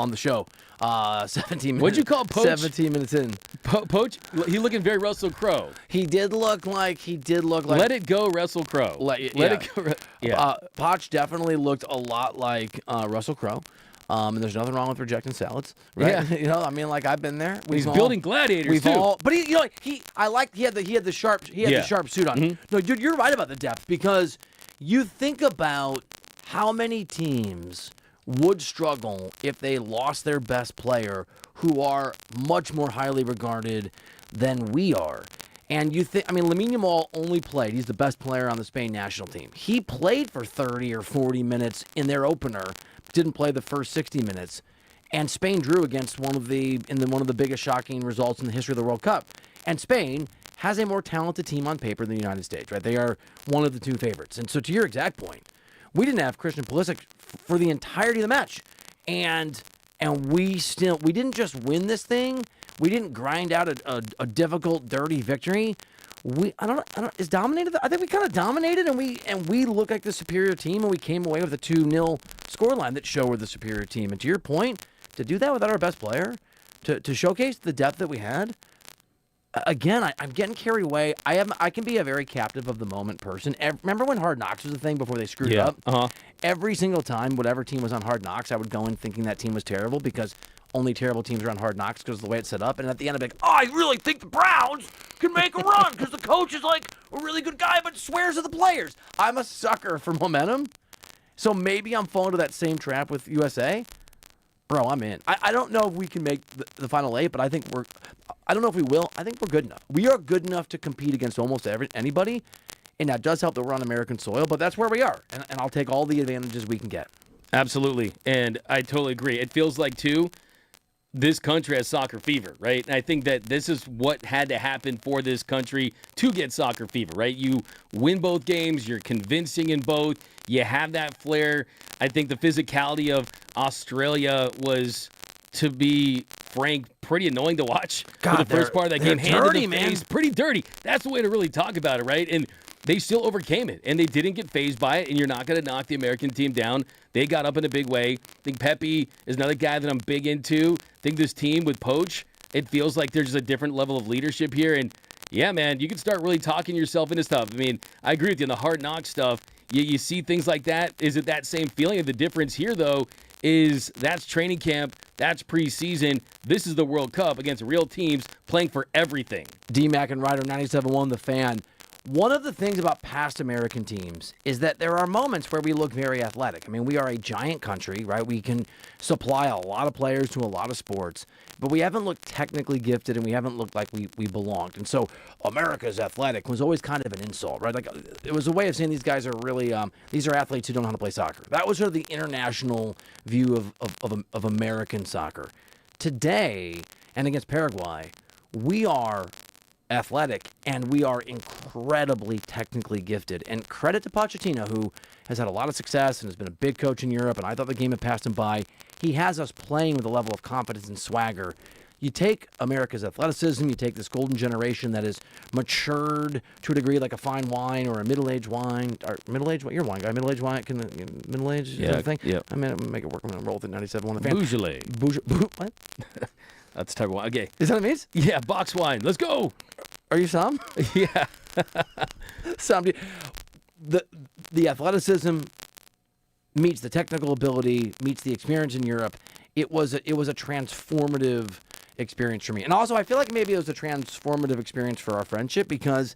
the show. 17 minutes.
What'd you call Poach?
17 minutes in.
Poach, he looking very Russell Crowe.
He did look like.
Let it go, Russell Crowe. Let it go. Yeah.
Poch definitely looked a lot like Russell Crowe. And there's nothing wrong with rejecting salads, right?
Yeah.
I've been there.
He's building gladiators too.
But he had the sharp suit on.
Mm-hmm.
No, you're right about the depth, because you think about how many teams would struggle if they lost their best player, who are much more highly regarded than we are. And you think, Lamine Yamal only played. He's the best player on the Spain national team. He played for 30 or 40 minutes in their opener. Didn't play the first 60 minutes, and Spain drew against one of the biggest shocking results in the history of the World Cup. And Spain has a more talented team on paper than the United States, right? They are one of the 2 favorites. And so, to your exact point, we didn't have Christian Pulisic for the entirety of the match, and we didn't just win this thing. We didn't grind out a difficult, dirty victory. I don't know. Is dominated? I think we kind of dominated, and we look like the superior team, and we came away with a 2-0 scoreline that showed we're the superior team. And to your point, to do that without our best player, to showcase the depth that we had, again, I'm getting carried away. I can be a very captive of the moment person. Remember when Hard Knocks was a thing before they screwed it up? Every single time, whatever team was on Hard Knocks, I would go in thinking that team was terrible because only terrible teams are on Hard Knocks because of the way it's set up. And at the end, I'd be like, I really think the Browns can make a run because the coach is like a really good guy but swears at the players. I'm a sucker for momentum. So maybe I'm falling to that same trap with USA. Bro, I'm in. I don't know if we can make the Final 8, but I don't know if we will. I think we're good enough. We are good enough to compete against almost anybody, and that does help that we're on American soil, but that's where we are, and I'll take all the advantages we can get.
Absolutely, and I totally agree. It feels like, too, this country has soccer fever, right? And I think that this is what had to happen for this country to get soccer fever, right? You win both games, you're convincing in both, you have that flair. I think the physicality of Australia was, to be frank, pretty annoying to watch for the first part of that game. Hand in the face, pretty dirty. That's the way to really talk about it, right? And they still overcame it, and they didn't get fazed by it, and you're not going to knock the American team down. They got up in a big way. I think Pepe is another guy that I'm big into. I think this team with Poach, it feels like there's just a different level of leadership here, and yeah, man, you can start really talking yourself into stuff. I mean, I agree with you on the Hard Knock stuff. You see things like that. Is it that same feeling? And the difference here, though, is that's training camp, that's preseason. This is the World Cup against real teams playing for everything.
D-Mac and Reiter, 97.1 The Fan. One of the things about past American teams is that there are moments where we look very athletic. I mean, we are a giant country, right? We can supply a lot of players to a lot of sports, but we haven't looked technically gifted and we haven't looked like we belonged. And so America's athletic was always kind of an insult, right? Like it was a way of saying these guys are really, these are athletes who don't know how to play soccer. That was sort of the international view of American soccer. Today, and against Paraguay, we are athletic, and we are incredibly technically gifted. And credit to Pochettino, who has had a lot of success and has been a big coach in Europe, and I thought the game had passed him by. He has us playing with a level of confidence and swagger. You take America's athleticism, you take this golden generation that is matured to a degree like a fine wine or a middle-aged wine. Or middle-aged, what? You're a wine guy. Middle-aged wine, middle-aged thing?
Yeah.
I'm going to make it work. I'm going to roll with it. 97.1 The Fan.
Beaujolais.
What?
That's the type of wine. Okay.
Is that what it means?
Yeah, box wine. Let's go.
Are you Sam?
Yeah.
Sam, the athleticism meets the technical ability, meets the experience in Europe. It was a transformative experience for me. And also, I feel like maybe it was a transformative experience for our friendship because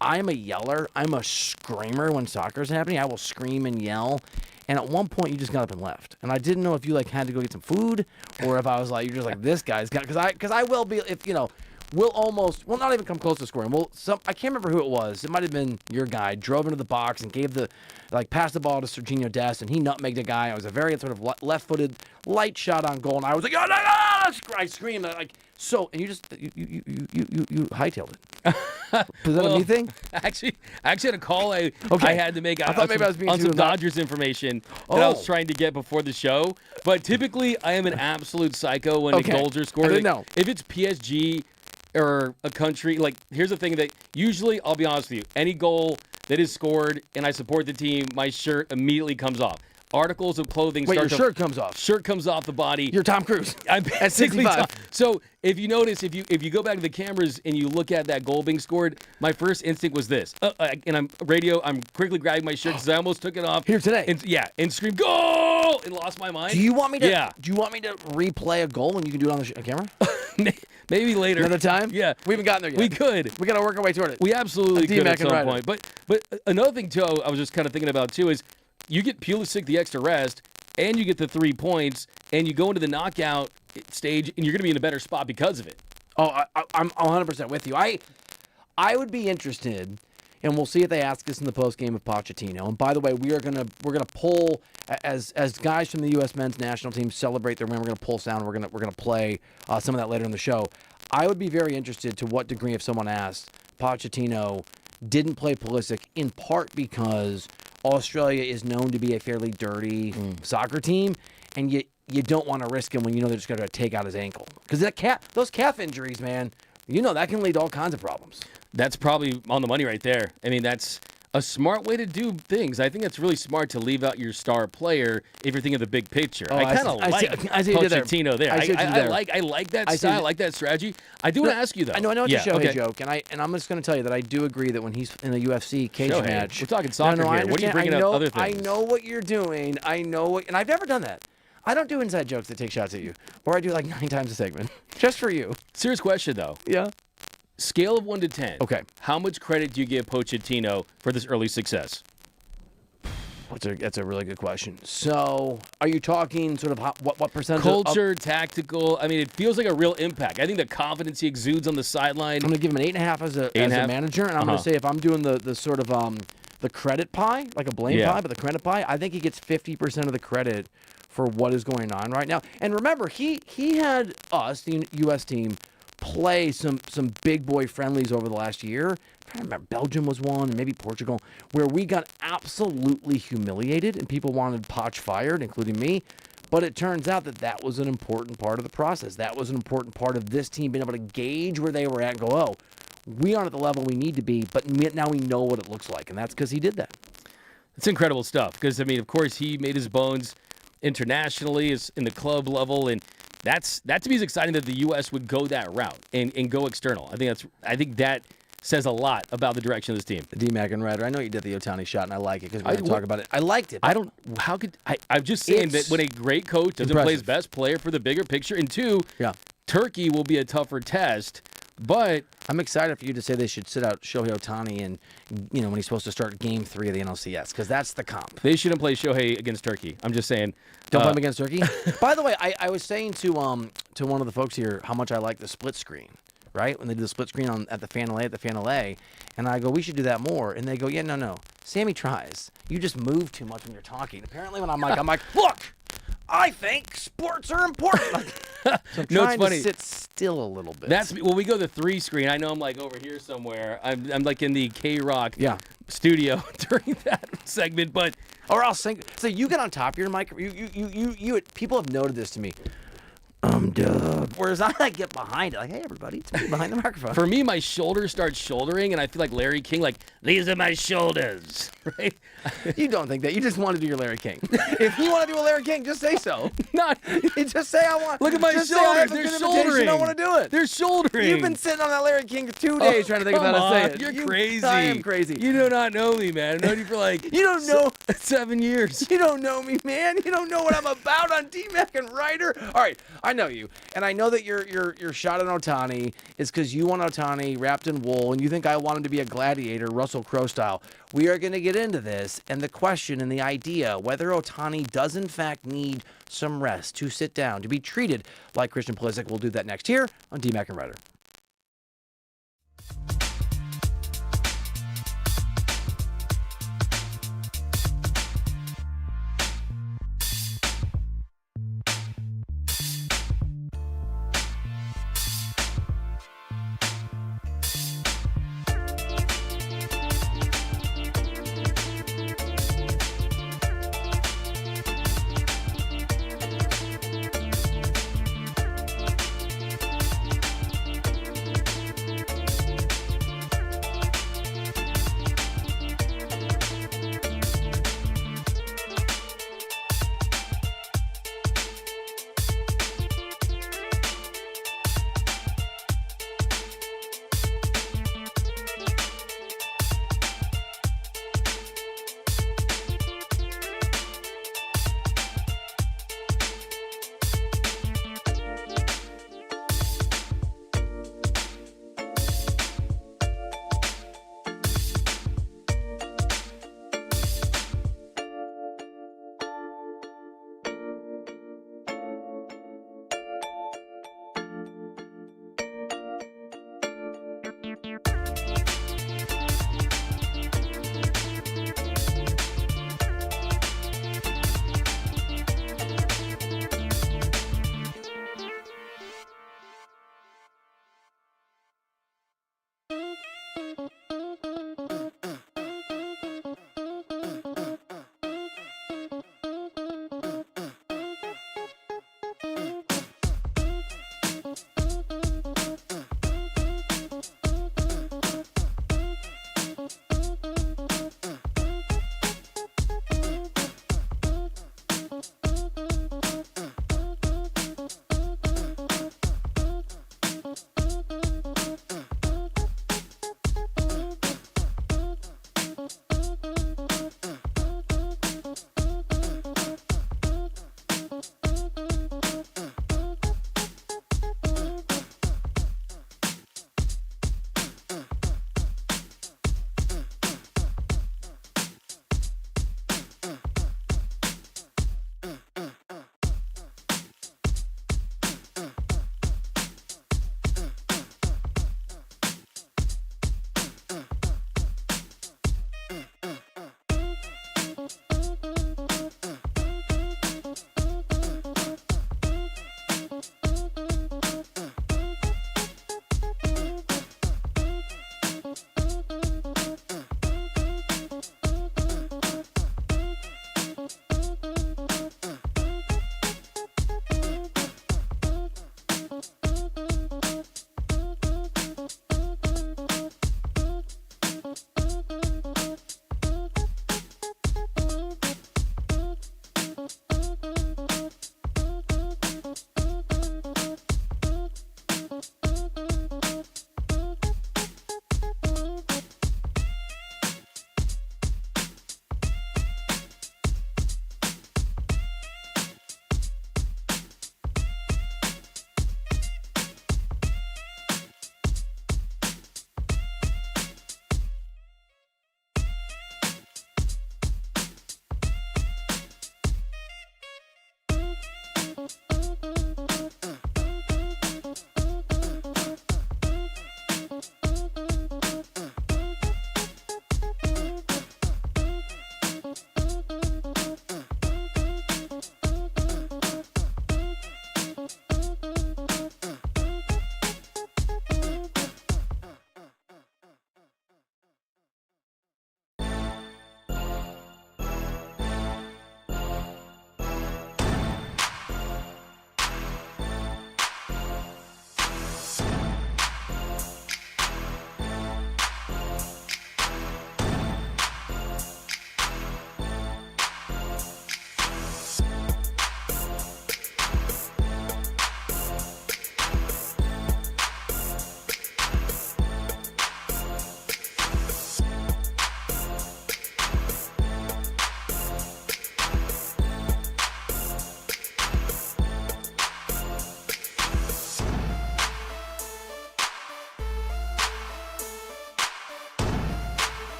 I'm a yeller. I'm a screamer when soccer's happening. I will scream and yell. And at one point, you just got up and left. And I didn't know if you had to go get some food, or if I was like, you're just like, this guy's got, because I will be, if we'll not even come close to scoring. I can't remember who it was. It might have been your guy. Drove into the box and gave passed the ball to Serginho Dest, and he nutmegged a guy. It was a very sort of left-footed, light shot on goal, and I was like, I screamed so, and you hightailed it. Was that a me thing?
Actually, I had a call I had to make.
I thought maybe I was being
on
too
some Dodgers information that I was trying to get before the show. But typically, I am an absolute psycho when the goals are scored.
I didn't know.
If it's PSG or a country, here's the thing that usually, I'll be honest with you, any goal that is scored and I support the team, my shirt immediately comes off. Articles of clothing.
Wait, your shirt comes off.
Shirt comes off the body.
You're Tom Cruise.
I'm
at 65.
So if you notice, if you go back to the cameras and you look at that goal being scored, my first instinct was this. And I'm quickly grabbing my shirt because I almost took it off
here today.
And screamed goal and lost my mind.
Do you want me to? Yeah. Do you want me to replay a goal and you can do it on the camera?
Maybe later.
Another time?
Yeah.
We haven't gotten there yet.
We could.
We got to work our way toward it.
We absolutely could at some point. But another thing too, I was just kind of thinking about too is you get Pulisic the extra rest. And you get the 3 points, and you go into the knockout stage, and you're going to be in a better spot because of it.
Oh, I'm 100% with you. I would be interested, and we'll see if they ask us in the post game of Pochettino. And by the way, we're gonna pull as guys from the U.S. men's national team celebrate their win. We're gonna pull sound. We're gonna play some of that later in the show. I would be very interested to what degree, if someone asked, Pochettino didn't play Pulisic in part because Australia is known to be a fairly dirty soccer team, and you don't want to risk him when they're just going to take out his ankle. Because those calf injuries, man, that can lead to all kinds of problems.
That's probably on the money right there. I mean, A smart way to do things. I think it's really smart to leave out your star player if you're thinking of the big picture.
Oh,
I kind of like Pochettino there. I like that style. I like that strategy. I do want to ask you though.
I know it's a Shohei joke, and I'm just going to tell you that I do agree that when he's in a UFC cage match,
we're talking soccer here. What are you bringing up other things?
I know what you're doing. I know what, and I've never done that. I don't do inside jokes that take shots at you, or I do like 9 times a segment, just for you.
Serious question though.
Yeah.
Scale of 1 to 10.
Okay.
How much credit do you give Pochettino for this early success?
That's a really good question. So, are you talking sort of what percentage?
Culture, tactical. I mean, it feels like a real impact. I think the confidence he exudes on the sideline.
I'm going to give him an 8.5 as a manager, and I'm going to say if I'm doing the sort of the credit pie, like a blame pie, but the credit pie, I think he gets 50% of the credit for what is going on right now. And remember, he had us, the U.S. team, play some big boy friendlies over the last year. I remember Belgium was one, and maybe Portugal, where we got absolutely humiliated and people wanted Poch fired, including me. But it turns out that was an important part of the process. That was an important part of this team being able to gauge where they were at and go, oh, we aren't at the level we need to be, but now we know what it looks like. And that's because he did that.
It's incredible stuff because, I mean, of course, he made his bones internationally, in the club level, and that to me is exciting that the U.S. would go that route and go external. I think that says a lot about the direction of this team.
D-Mac and Reiter, I know you did the Ohtani shot, and I like it because we're going to talk about it. I liked it.
I'm just saying that when a great coach doesn't play his best player for the bigger picture, and two, Turkey will be a tougher test. But
I'm excited for you to say they should sit out Shohei Ohtani and when he's supposed to start Game 3 of the NLCS because that's the comp.
They shouldn't play Shohei against Turkey. I'm just saying.
Don't play him against Turkey. By the way, I was saying to one of the folks here how much I like the split screen. Right when they do the split screen at the Fan LA, and I go, we should do that more, and they go, yeah, no. Sammy tries. You just move too much when you're talking. Apparently, when I'm like, look. I think sports are important. So I'm trying to sit still a little bit.
We go the 3 screen. I know I'm like over here somewhere. I'm like in the K-Rock studio during that segment, but
or I'll sing. So you get on top of your mic. You people have noted this to me. Dub. Whereas I get behind it, like, hey, everybody, it's me behind the microphone.
For me, my shoulders start shouldering, and I feel like Larry King, like, these are my shoulders, right?
You don't think that. You just want to do your Larry King. If you want to do a Larry King, just say so. Just say I want.
Look at my shoulders. They're shouldering.
I want to do it.
They're shouldering.
You've been sitting on that Larry King for 2 days trying to think of how to say it.
You're crazy.
I am crazy.
You do not know me, man. I've known you for like
you don't know
7 years.
You don't know me, man. You don't know what I'm about on D-Mac and Reiter. All right, I know you, and I know that your shot at Ohtani is because you want Ohtani wrapped in wool, and you think I want him to be a gladiator, Russell Crowe style. We are going to get into this, and the question and the idea whether Ohtani does in fact need some rest to sit down, to be treated like Christian Pulisic. We'll do that next here on D-Mac and Reiter.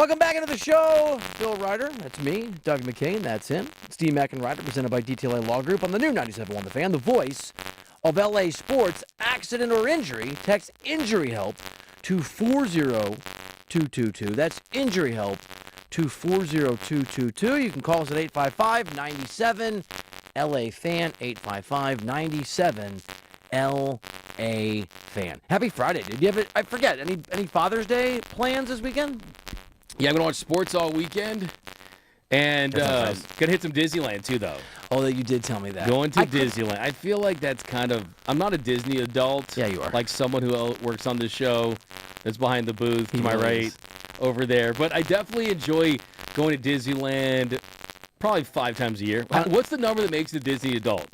Welcome back into the show. Bill Reiter, that's me. Doug McCain, that's him. It's D-Mac and Reiter, presented by DTLA Law Group on the new 97.1 The Fan, the voice of LA sports. Accident or injury, text injury help to 40222. That's injury help to 40222. You can call us at 855-97 LA Fan, 855-97 LA Fan. Happy Friday, dude. Do you have I forget, any Father's Day plans this weekend?
Yeah, I'm going to watch sports all weekend. And going to hit some Disneyland, too, though.
Oh, you did tell me that.
Going to Disneyland. I feel like that's kind of... I'm not a Disney adult.
Yeah, you are.
Like someone who works on the show that's behind the booth to my right over there. But I definitely enjoy going to Disneyland probably 5 times a year. What's the number that makes a Disney adult?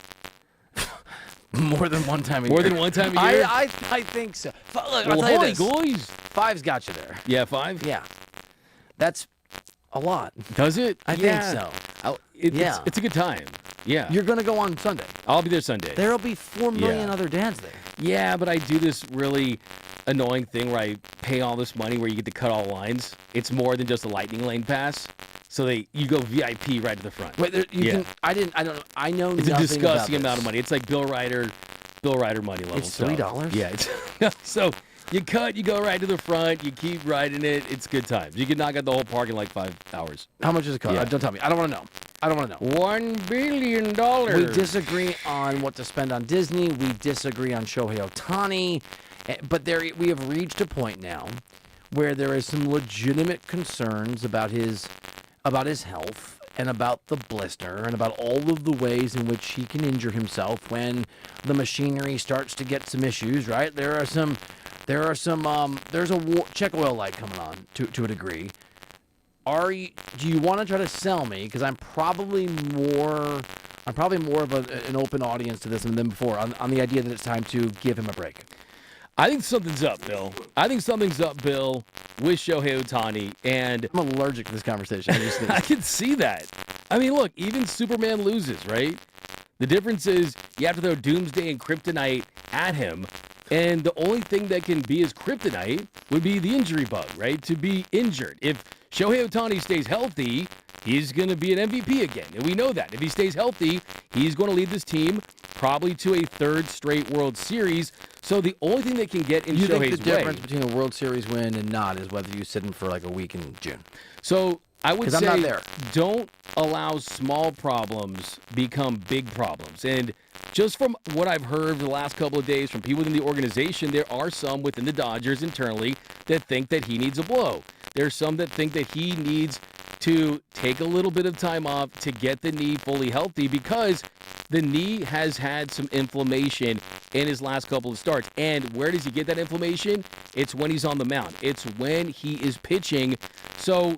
More than one time a year.
More than one time a year?
I think so. Look,
Well,
I'll tell you this.
guys.
5's got you there.
Yeah, 5?
Yeah. That's a lot.
Does it?
I think so.
It's a good time. Yeah.
You're going to go on Sunday.
I'll be there Sunday.
There'll be 4 million other dads there.
Yeah, but I do this really annoying thing where I pay all this money where you get to cut all lines. It's more than just a lightning lane pass. So you go VIP right to the front.
Wait, I don't know. I know
it's
nothing
a disgusting
about
amount
this.
of money. It's like Bill Reiter money level.
It's $3?
Yeah. So you cut, you go right to the front, you keep riding it. It's good times. You can knock out the whole park in like 5 hours.
How much does it cost?
Yeah.
Don't tell me. I don't want to know.
$1 billion.
We disagree on what to spend on Disney. We disagree on Shohei Ohtani. But we have reached a point now where there is some legitimate concerns about his health and about the blister and about all of the ways in which he can injure himself when the machinery starts to get some issues, right? There's a check oil light coming on to a degree. Do you want to try to sell me? Because I'm probably more of an open audience to this than before on the idea that it's time to give him a break.
I think something's up, Bill. with Shohei Ohtani, and
I'm allergic to this conversation.
I can see that. I mean, look, even Superman loses, right? The difference is you have to throw Doomsday and Kryptonite at him, and the only thing that can be his Kryptonite would be the injury bug, right? To be injured. If Shohei Ohtani stays healthy, he's going to be an MVP again, and we know that. If he stays healthy, he's going to lead this team probably to a 3rd straight World Series. So the only thing that can get in Shohei's way...
You think the difference between a World Series win and not is whether you sit him for like a week in June?
So I would say
I'm not there.
Don't allow small problems become big problems. And just from what I've heard the last couple of days from people within the organization, there are some within the Dodgers internally that think that he needs a blow. There's some that think that he needs to take a little bit of time off to get the knee fully healthy because the knee has had some inflammation in his last couple of starts. And where does he get that inflammation? It's when he's on the mound. It's when he is pitching. So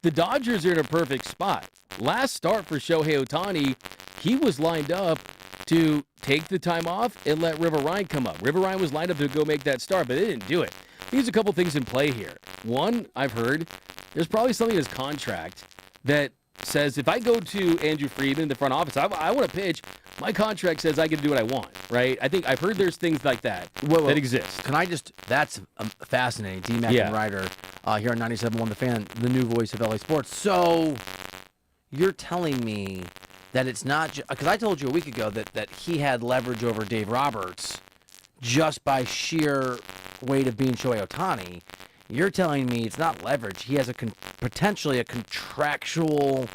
the Dodgers are in a perfect spot. Last start for Shohei Ohtani, he was lined up to take the time off and let River Ryan come up. River Ryan was lined up to go make that start, but they didn't do it. There's a couple things in play here. One, I've heard, there's probably something in his contract that says if I go to Andrew Friedman in the front office, I want to pitch, my contract says I get to do what I want, right? I think I've heard there's things like that that exist.
Can I just, that's fascinating. D-Mac and Reiter here on 97.1 The Fan, the new voice of LA sports. So you're telling me that it's not just, because I told you a week ago that he had leverage over Dave Roberts just by sheer weight of being Shohei Ohtani. You're telling me it's not leverage. He has potentially a contractual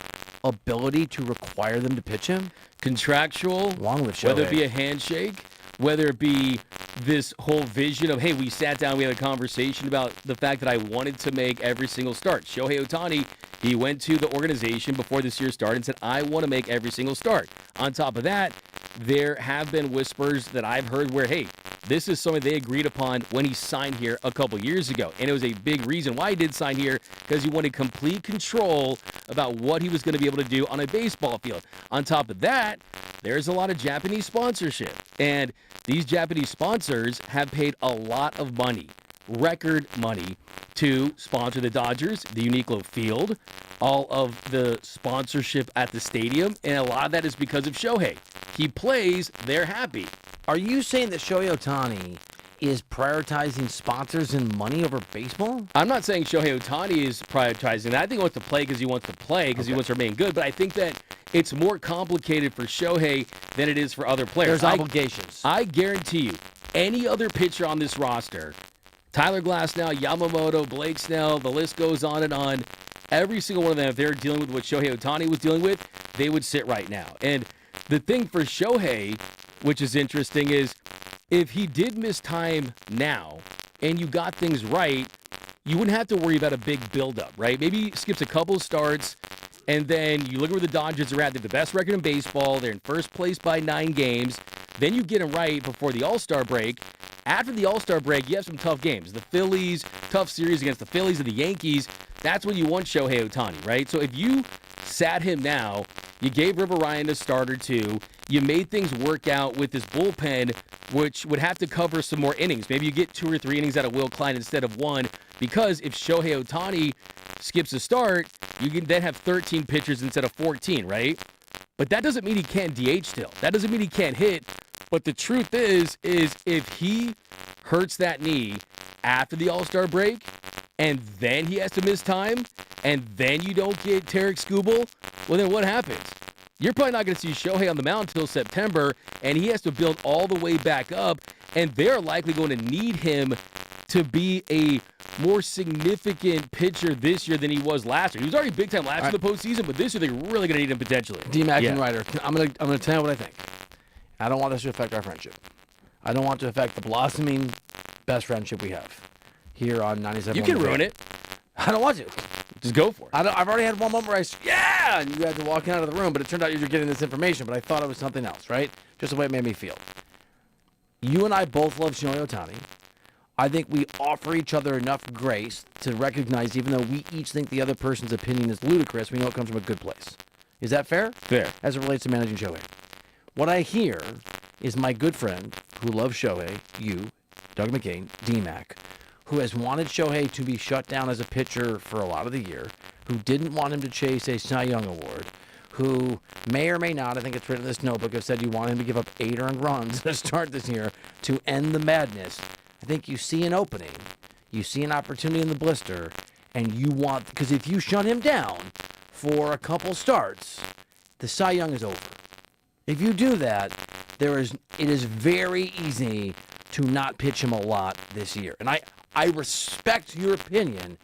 ability to require them to pitch him?
Contractual,
along with Shohei.
Whether it be a handshake, whether it be this whole vision of, hey, we sat down, we had a conversation about the fact that I wanted to make every single start. Shohei Ohtani, he went to the organization before this year started and said, I want to make every single start. On top of that, there have been whispers that I've heard where, hey, this is something they agreed upon when he signed here a couple years ago. And it was a big reason why he did sign here, because he wanted complete control about what he was going to be able to do on a baseball field. On top of that, there's a lot of Japanese sponsorship. And these Japanese sponsors have paid a lot of money, record money, to sponsor the Dodgers, the Uniqlo Field, all of the sponsorship at the stadium. And a lot of that is because of Shohei. He plays, they're happy.
Are you saying that Shohei Ohtani is prioritizing sponsors and money over baseball?
I'm not saying Shohei Ohtani is prioritizing that. I think he wants to play because he wants to play, because he wants to remain good. But I think that it's more complicated for Shohei than it is for other players.
There's obligations.
I guarantee you, any other pitcher on this roster, Tyler Glasnow, Yamamoto, Blake Snell, the list goes on and on. Every single one of them, if they're dealing with what Shohei Ohtani was dealing with, they would sit right now. And the thing for Shohei, which is interesting, is if he did miss time now and you got things right, you wouldn't have to worry about a big buildup, right? Maybe he skips a couple starts, and then you look at where the Dodgers are at. They're the best record in baseball. They're in first place by 9 games. Then you get them right before the All-Star break. After the All-Star break, you have some tough games. The Phillies, tough series against the Phillies and the Yankees. That's when you want Shohei Ohtani, right? So if you sat him now, you gave River Ryan a start or two, you made things work out with this bullpen, which would have to cover some more innings. Maybe you get 2 or 3 innings out of Will Klein instead of 1, because if Shohei Ohtani skips a start, you can then have 13 pitchers instead of 14, right? But that doesn't mean he can't DH still. That doesn't mean he can't hit. But the truth is if he hurts that knee after the All-Star break, and then he has to miss time, and then you don't get Tarek Skubal, well, then what happens? You're probably not going to see Shohei on the mound until September, and he has to build all the way back up, and they're likely going to need him to be a more significant pitcher this year than he was last year. He was already big time last year in the postseason, but this year they're really going to need him potentially.
D-Mac and Reiter, I'm gonna tell you what I think. I don't want this to affect our friendship. I don't want it to affect the blossoming best friendship we have here on 97.
You can ruin it.
I don't want to.
Just go for it.
I've already had one moment where and you had to walk out of the room, but it turned out you were getting this information, but I thought it was something else, right? Just the way it made me feel. You and I both love Shohei Ohtani. I think we offer each other enough grace to recognize, even though we each think the other person's opinion is ludicrous, we know it comes from a good place. Is that fair?
Fair.
As it relates to managing Shohei. What I hear is my good friend who loves Shohei, you, Doug McCain, D-Mac, who has wanted Shohei to be shut down as a pitcher for a lot of the year, who didn't want him to chase a Cy Young Award, who may or may not, I think it's written in this notebook, have said you want him to give up 8 earned runs to start this year to end the madness. I think you see an opening, you see an opportunity in the blister, and you want, because if you shut him down for a couple starts, the Cy Young is over. If you do that, it is very easy to not pitch him a lot this year. And I respect your opinion.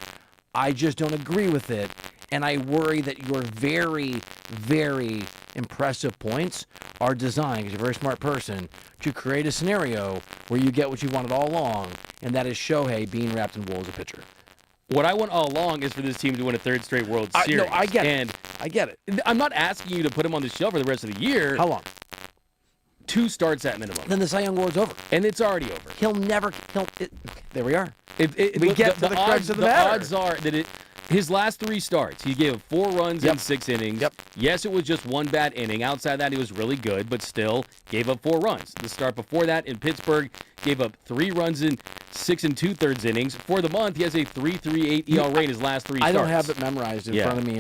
I just don't agree with it. And I worry that your very, very impressive points are designed, because you're a very smart person, to create a scenario where you get what you wanted all along, and that is Shohei being wrapped in wool as a pitcher.
What I want all along is for this team to win a 3rd straight World Series.
I get it. I get it.
I'm not asking you to put him on the shelf for the rest of the year.
How long?
2 starts at minimum.
Then the Cy Young Award's over.
And it's already over.
There we are.
We
get to the crux of the matter.
The odds are that his last 3 starts, he gave 4 runs in 6 innings. Yes, it was just 1 bad inning. Outside that, he was really good, but still gave up 4 runs. The start before that in Pittsburgh gave up 3 runs in 6 2/3 innings. For the month, he has a 3.38 ERA in his last 3 starts.
I don't have it memorized in front of me.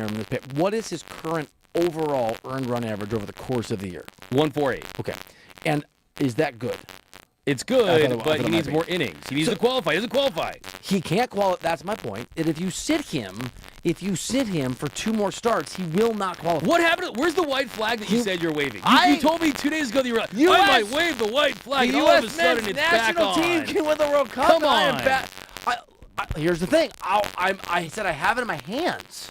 What is his current overall earned run average over the course of the year?
1.48.
Okay. And is that good?
It's good, but he needs more innings. He needs to qualify. He doesn't qualify.
He can't qualify. That's my point. That if you sit him for 2 more starts, he will not qualify.
What happened? Where's the white flag that you said you're waving? You told me 2 days ago that you were like, I might wave the white flag, and all of a sudden it's back on.
The U.S. national team can win the World Cup.
Come on.
Here's the thing. I said I have it in my hands.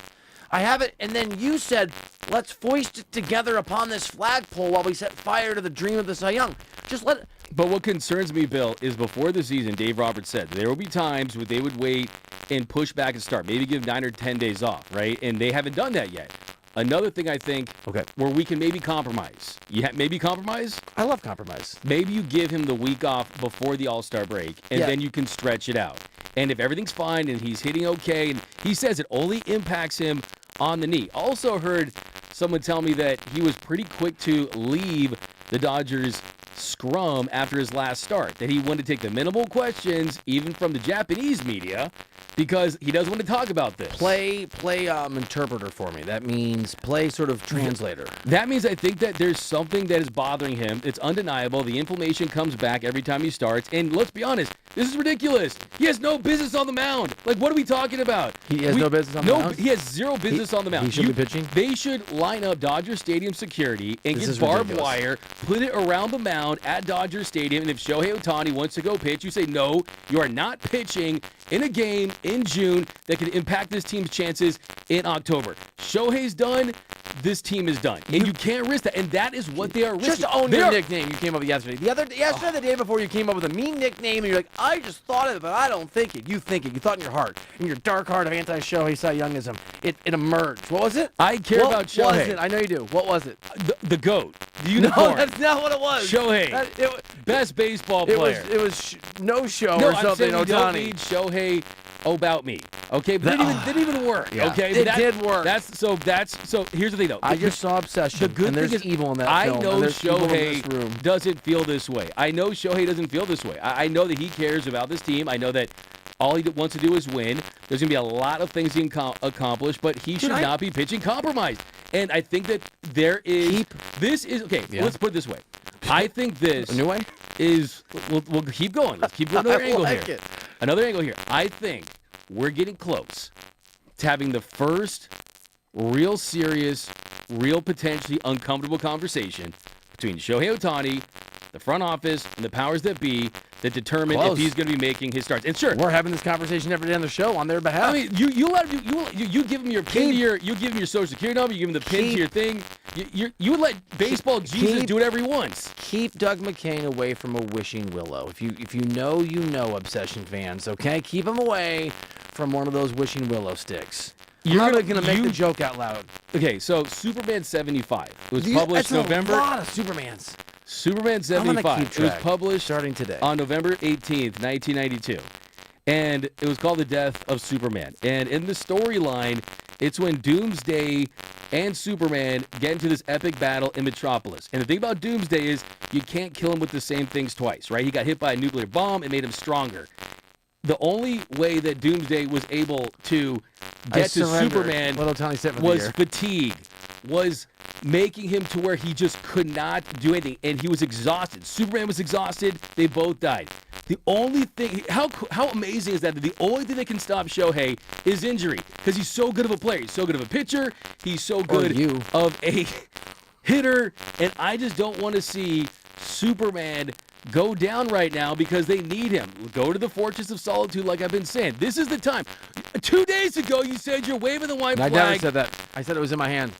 I have it, and then you said, let's foist it together upon this flagpole while we set fire to the dream of the Cy Young. Just let it.
But what concerns me, Bill, is before the season, Dave Roberts said there will be times where they would wait and push back and start, maybe give 9 or 10 days off, right? And they haven't done that yet. Another thing I think where we can maybe compromise. Maybe compromise?
I love compromise.
Maybe you give him the week off before the All-Star break, and then you can stretch it out. And if everything's fine and he's hitting okay, and he says it only impacts him on the knee. Also heard someone tell me that he was pretty quick to leave the Dodgers scrum after his last start, that he wanted to take the minimal questions, even from the Japanese media, because he doesn't want to talk about this.
Play interpreter for me. That means play sort of translator.
That means I think that there's something that is bothering him. It's undeniable. The inflammation comes back every time he starts. And let's be honest, this is ridiculous. He has no business on the mound. Like, what are we talking about?
He has no business on the mound?
He has zero business on the mound.
He should be pitching?
They should line up Dodger Stadium security and
This
get
is
barbed
ridiculous.
wire, put it around the mound at Dodger Stadium, and if Shohei Ohtani wants to go pitch, you say, no, you are not pitching in a game in June that could impact this team's chances in October. Shohei's done. This team is done. And you can't risk that. And that is what they are risking.
Just own your nickname you came up with yesterday. Yesterday, the day before, you came up with a mean nickname, and you're like, I just thought of it, but I don't think it. You think it. You thought in your heart. In your dark heart of anti-Shohei Cy Youngism. It emerged. What was it?
I care about Shohei.
What was it? I know you do. What was it?
The GOAT. The unicorn.
No, that's not what it was.
Shohei. Best baseball player.
It was no show
no,
or something,
I'm saying we don't
Ohtani.
need Shohei about me. Okay, but it didn't even work.
Yeah.
Okay,
It did work.
So here's the thing though.
I just saw Obsession.
The good
and
thing
there's
is,
evil in that
I
film.
know
and there's evil in this room.
Shohei doesn't feel this way. I know Shohei doesn't feel this way. I know that he cares about this team. I know that all he wants to do is win. There's going to be a lot of things he can accomplish, but he should not be pitching compromised. And I think that there is let's put it this way. I think this
new way
is we'll keep going. Let's keep going another angle
like
here.
it.
Another angle here. I think we're getting close to having the first real serious, real potentially uncomfortable conversation between Shohei Ohtani, the front office, and the powers that be that determine
Close.
if he's going to be making his starts. And sure,
We're having this conversation every day on the show on their behalf.
I mean, you give him your pin to you give him your social security number, you give him the pin to your thing. You would let baseball Jesus do whatever he wants.
Keep Doug McCain away from a wishing willow. If you know, Obsession fans. Okay, keep him away from one of those wishing willow sticks. I'm not going to make the joke out loud.
Okay, so Superman 75 was published
That's
November.
a lot of Supermans.
Superman 75.
Keep
It was
track.
published
starting today
on November 18th, 1992. And it was called The Death of Superman. And in the storyline, it's when Doomsday and Superman get into this epic battle in Metropolis. And the thing about Doomsday is you can't kill him with the same things twice, right? He got hit by a nuclear bomb. It made him stronger. The only way that Doomsday was able to get to Superman was fatigue, was making him to where he just could not do anything, and he was exhausted. Superman was exhausted. They both died. The only thing, how amazing is that the only thing that can stop Shohei is injury, because he's so good of a player. He's so good of a pitcher. He's so good of a hitter, and I just don't want to see Superman go down right now because they need him. Go to the Fortress of Solitude like I've been saying. This is the time. 2 days ago, you said you're waving the white flag.
I never said that. I said it was in my hand.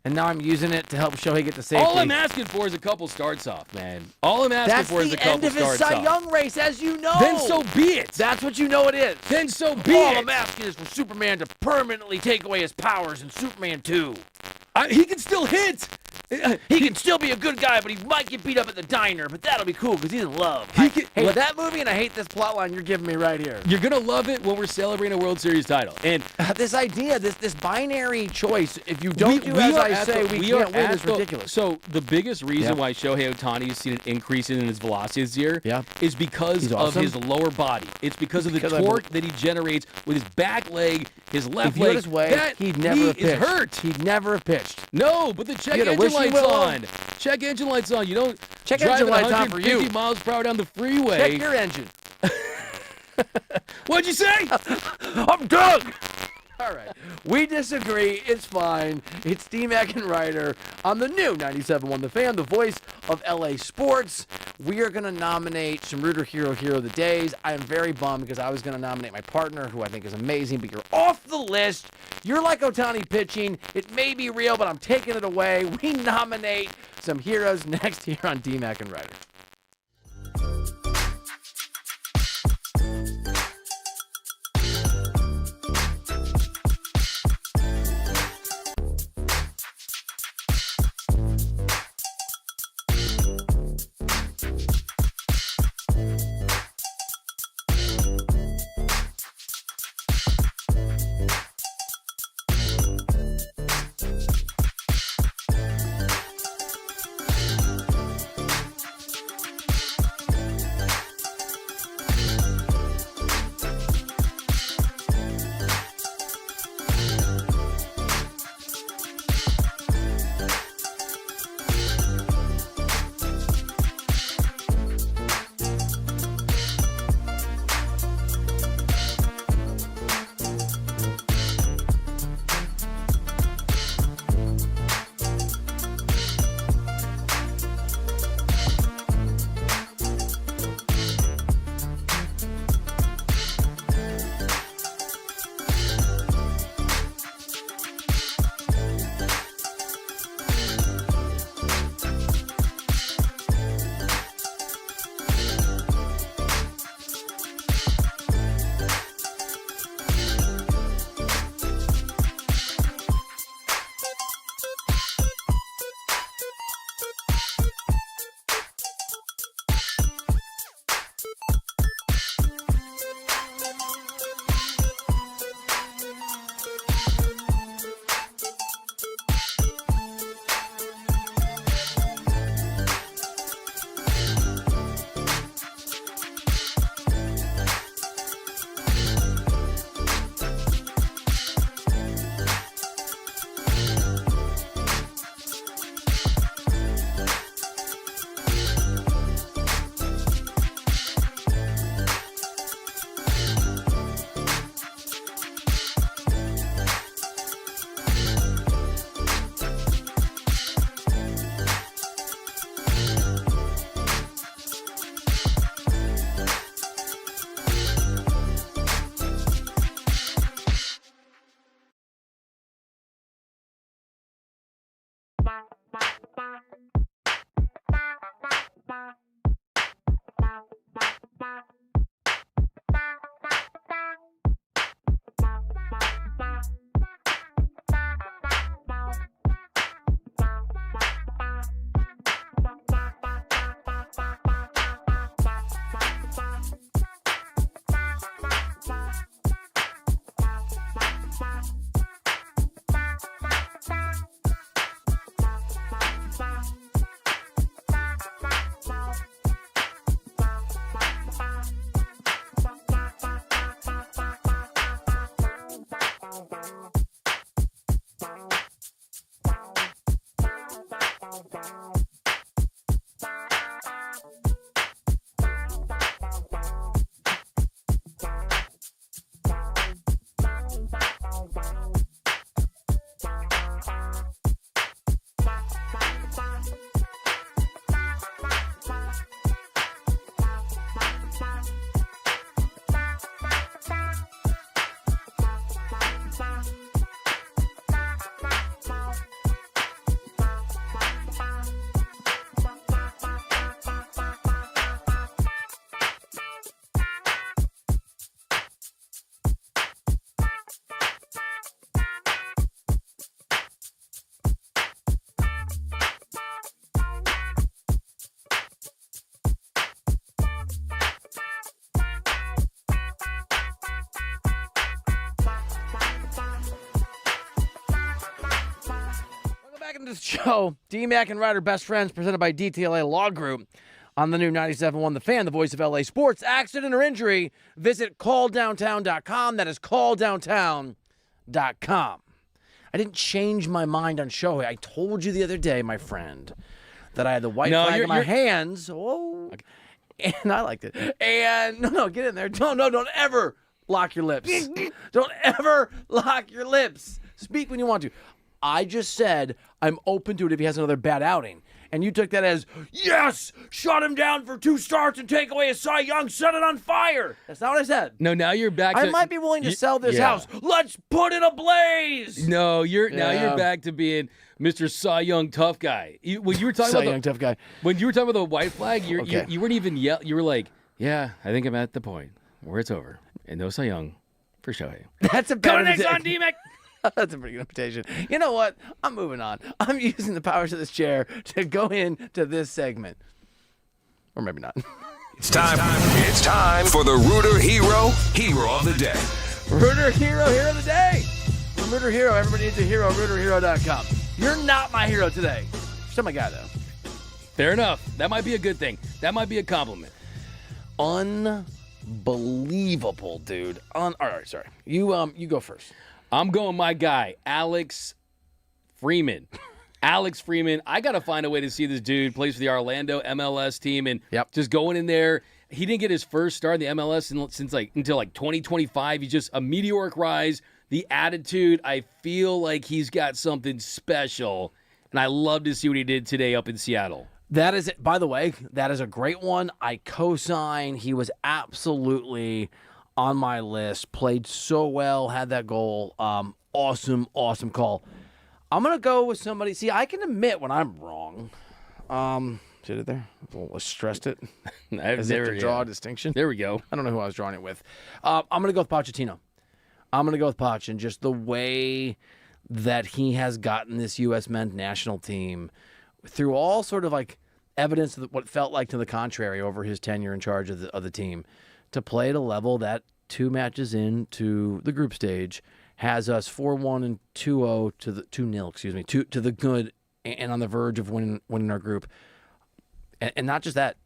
And now I'm using it to help Shohei get to safety.
All I'm asking for is a couple starts off, man. All I'm asking for is a couple starts off.
That's the end of his Cy Young race, as you know.
Then so be it.
That's what you know it is.
Then so be
All
it.
I'm asking is for Superman to permanently take away his powers in Superman 2.
He can still hit.
He can still be a good guy, but he might get beat up at the diner. But that'll be cool because he's in love. Hey, that movie, and I hate this plot line you're giving me right here.
You're gonna love it when we're celebrating a World Series title. And
this idea, this binary choice, if you don't do as I say, we can't win, is ridiculous.
So the biggest reason why Shohei Ohtani has seen an increase in his velocity this year is because of his lower body. It's because of the torque that he generates with his back leg, his left leg.
His way, he'd never have pitched.
Is hurt.
He'd never have pitched.
No, but the check engine lights on. Check engine lights on. You don't
check
drive
engine
at
lights on for you.
150 miles per hour down the freeway.
Check your engine.
What'd you say?
I'm Doug. All right. We disagree. It's fine. It's D-Mac and Reiter on the new 97.1 The Fan, the voice of LA sports. We are going to nominate some Rooter Hero of the Days. I am very bummed because I was going to nominate my partner, who I think is amazing, but you're off the list. You're like Ohtani pitching. It may be real, but I'm taking it away. We nominate some heroes next here on D-Mac and Reiter. Back into the show, D-Mac and Reiter, best friends, presented by DTLA Law Group on the new 97.1 The Fan, the voice of LA sports. Accident or injury, visit calldowntown.com. That is calldowntown.com. I didn't change my mind on Shohei. I told you the other day, my friend, that I had the white flag in my hands. Oh, okay. And I liked it. And no, get in there. Don't ever lock your lips. Don't ever lock your lips. Speak when you want to. I just said I'm open to it if he has another bad outing. And you took that as, yes, shut him down for 2 starts and take away his Cy Young, set it on fire. That's not what I said.
No, now you're back to...
I might be willing to sell this house. Let's put it ablaze.
No, now you're back to being Mr. Cy Young tough guy. When you were talking
Cy Young tough guy.
When you were talking about the white flag, you weren't even yelling. You were like, yeah, I think I'm at the point where it's over. And no Cy Young for Shohei.
That's a better
next on D-Mac.
That's a pretty good invitation. You know what? I'm moving on. I'm using the powers of this chair to go into this segment. Or maybe not.
It's time for the Rooter Hero of the Day.
Rooter Hero of the Day. I'm Rooter Hero. Everybody needs a hero. RooterHero.com. You're not my hero today. You're still my guy, though.
Fair enough. That might be a good thing. That might be a compliment.
Unbelievable, dude. All right, sorry. You go first.
I'm going my guy, Alex Freeman. Alex Freeman. I got to find a way to see this dude. Plays for the Orlando MLS team. And just going in there. He didn't get his first start in the MLS since until 2025. He's just a meteoric rise. The attitude, I feel like he's got something special. And I love to see what he did today up in Seattle.
That is it. By the way, that is a great one. I co-sign. He was absolutely on my list. Played so well. Had that goal. Awesome call. I'm going to go with somebody. See, I can admit when I'm wrong. See it there? I stressed it. As if to draw a distinction.
There we go.
I don't know who I was drawing it with. I'm going to go with Pochettino. I'm going to go with Poch, and just the way that he has gotten this U.S. men's national team through all sort of evidence of what felt like to the contrary over his tenure in charge of the team, to play at a level that 2 matches into the group stage has us 4-1 and 2-0 to the 2-0, excuse me, to the good, and on the verge of winning our group. And not just that,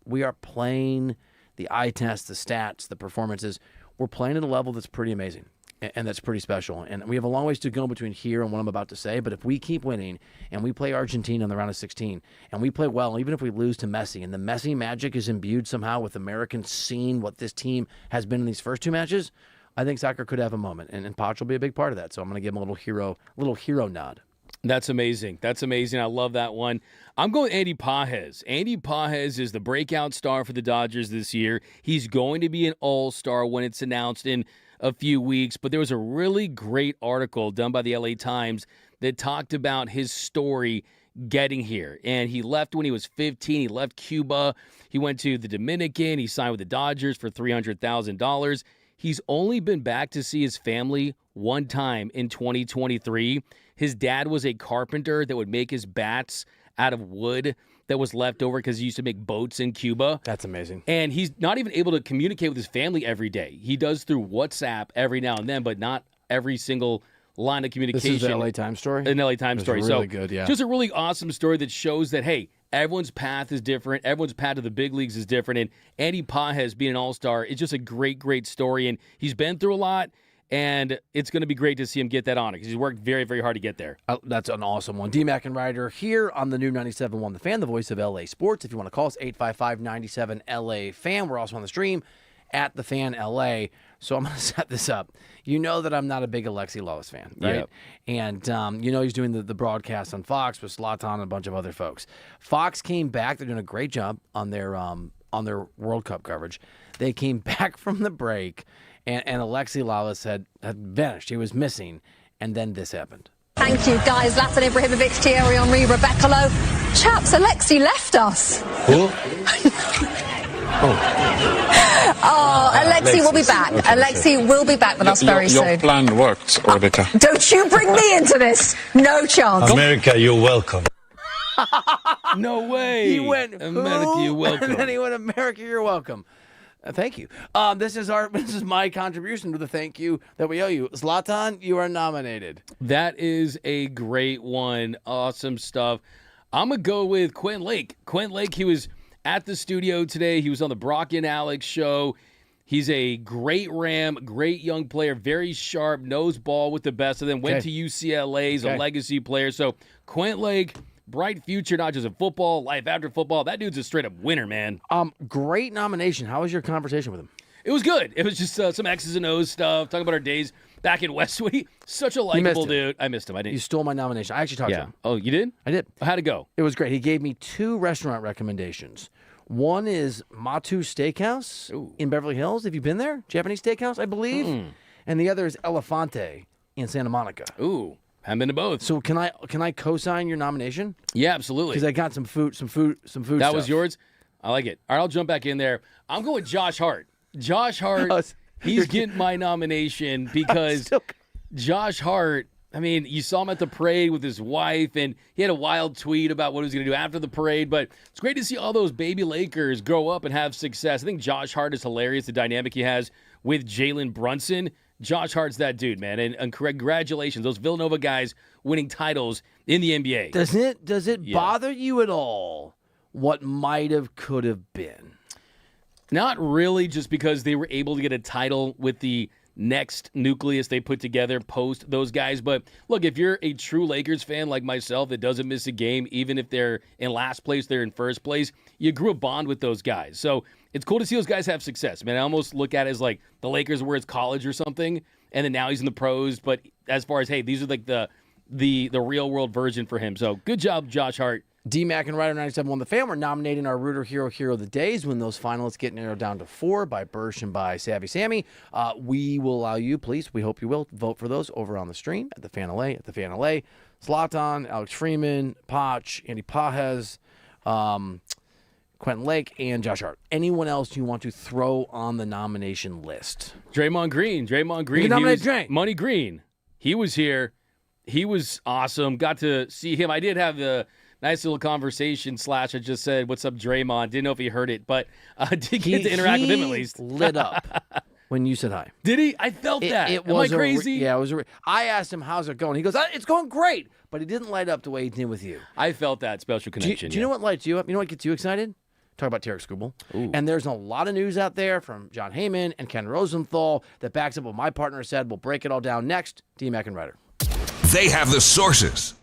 we are playing the eye test, the stats, the performances. We're playing at a level that's pretty amazing. And that's pretty special. And we have a long ways to go between here and what I'm about to say. But if we keep winning and we play Argentina in the round of 16 and we play well, even if we lose to Messi, and the Messi magic is imbued somehow with Americans seeing what this team has been in these first 2 matches, I think soccer could have a moment. And Poch will be a big part of that. So I'm going to give him a little hero nod.
That's amazing. That's amazing. I love that one. I'm going Andy Pages. Andy Pages is the breakout star for the Dodgers this year. He's going to be an all-star when it's announced in a few weeks, but there was a really great article done by the LA Times that talked about his story getting here. And he left when he was 15. He left Cuba. He went to the Dominican. He signed with the Dodgers for $300,000. He's only been back to see his family one time in 2023. His dad was a carpenter that would make his bats out of wood that was left over because he used to make boats in Cuba.
That's amazing.
And he's not even able to communicate with his family every day. He does through WhatsApp every now and then, but not every single line of communication.
This is the LA Times story?
An LA Times story.
Really good, yeah.
Just a really awesome story that shows that, hey, everyone's path is different. Everyone's path to the big leagues is different. And Andy Pages being an all-star is just a great, great story. And he's been through a lot. And it's going to be great to see him get that honor because he's worked very, very hard to get there.
That's an awesome one. DMAC and Reiter here on the new 97.1 The Fan, the voice of LA Sports. If you want to call us, 855-97-LA-FAN. We're also on the stream at The Fan LA. So I'm going to set this up. You know that I'm not a big Alexi Lawless fan, right?
Yep.
And you know he's doing the broadcast on Fox with Zlatan and a bunch of other folks. Fox came back. They're doing a great job on their World Cup coverage. They came back from the break, and Alexi Lawless had vanished. He was missing, and then this happened.
Thank you, guys. Zlatan Ibrahimovic, Thierry Henry, Rebecca Lowe. Chaps, Alexi left us.
Who?
Oh, Alexi will be back. Alexi will be back with us very soon.
Your plan worked, Rebecca.
Don't you bring me into this. No chance.
America, you're welcome.
No way.
He went,
America, you're welcome.
And then he went, America, you're welcome. Thank you. This is my contribution to the thank you that we owe you. Zlatan, you are nominated.
That is a great one. Awesome stuff. I'm going to go with Quinn Lake. Quinn Lake, he was at the studio today. He was on the Brock and Alex show. He's a great Ram, great young player, very sharp, knows ball with the best of them. Went to UCLA. He's a legacy player. So Quinn Lake, bright future, not just in football, life after football. That dude's a straight-up winner, man.
Great nomination. How was your conversation with him?
It was good. It was just some X's and O's stuff, talking about our days back in Westwood. Such a likable dude. I missed him. I didn't.
You stole my nomination. I actually talked to him.
Oh, you did?
I did.
How'd it go?
It was great. He gave me 2 restaurant recommendations. One is Matu Steakhouse in Beverly Hills. Have you been there? Japanese steakhouse, I believe. And the other is Elefante in Santa Monica.
Ooh. Haven't been to both.
So can I co-sign your nomination?
Yeah, absolutely.
Because I got some food.
That was yours? I like it. All right, I'll jump back in there. I'm going with Josh Hart. Josh Hart, he's getting my nomination because Josh Hart, I mean, you saw him at the parade with his wife, and he had a wild tweet about what he was going to do after the parade, but it's great to see all those baby Lakers grow up and have success. I think Josh Hart is hilarious, the dynamic he has with Jalen Brunson. Josh Hart's that dude, man, and congratulations, those Villanova guys winning titles in the NBA.
Does it bother you at all what might have, could have been?
Not really, just because they were able to get a title with the next nucleus they put together post those guys. But look, if you're a true Lakers fan like myself that doesn't miss a game, even if they're in last place, they're in first place, you grew a bond with those guys. So it's cool to see those guys have success, man. I almost look at it as like the Lakers were his college or something, and then now he's in the pros. But as far as, hey, these are like the real world version for him. So good job, Josh Hart.
DMAC and Reiter 97.1 The Fan. We're nominating our Rooter Hero of the Days when those finalists get narrowed down to 4 by Bursch and by Savvy Sammy. We will allow you, please, we hope you will, vote for those over on the stream at The Fan LA, Zlatan, Alex Freeman, Poch, Andy Pages, Quentin Lake, and Josh Hart. Anyone else you want to throw on the nomination list?
Draymond Green.
You nominate Dray.
Money Green. He was here. He was awesome. Got to see him. I did have the nice little conversation / I just said, what's up, Draymond? Didn't know if he heard it, but did get to interact with him at least.
Lit up when you said hi.
Did he? I felt that. Am I crazy?
It was. I asked him, how's it going? He goes, it's going great, but he didn't light up the way he did with you.
I felt that special connection.
Do you know what lights you up? You know what gets you excited? Talk about Tarek Skubal. And there's a lot of news out there from John Heyman and Ken Rosenthal that backs up what my partner said. We'll break it all down next. DMAC and Reiter.
They have the sources.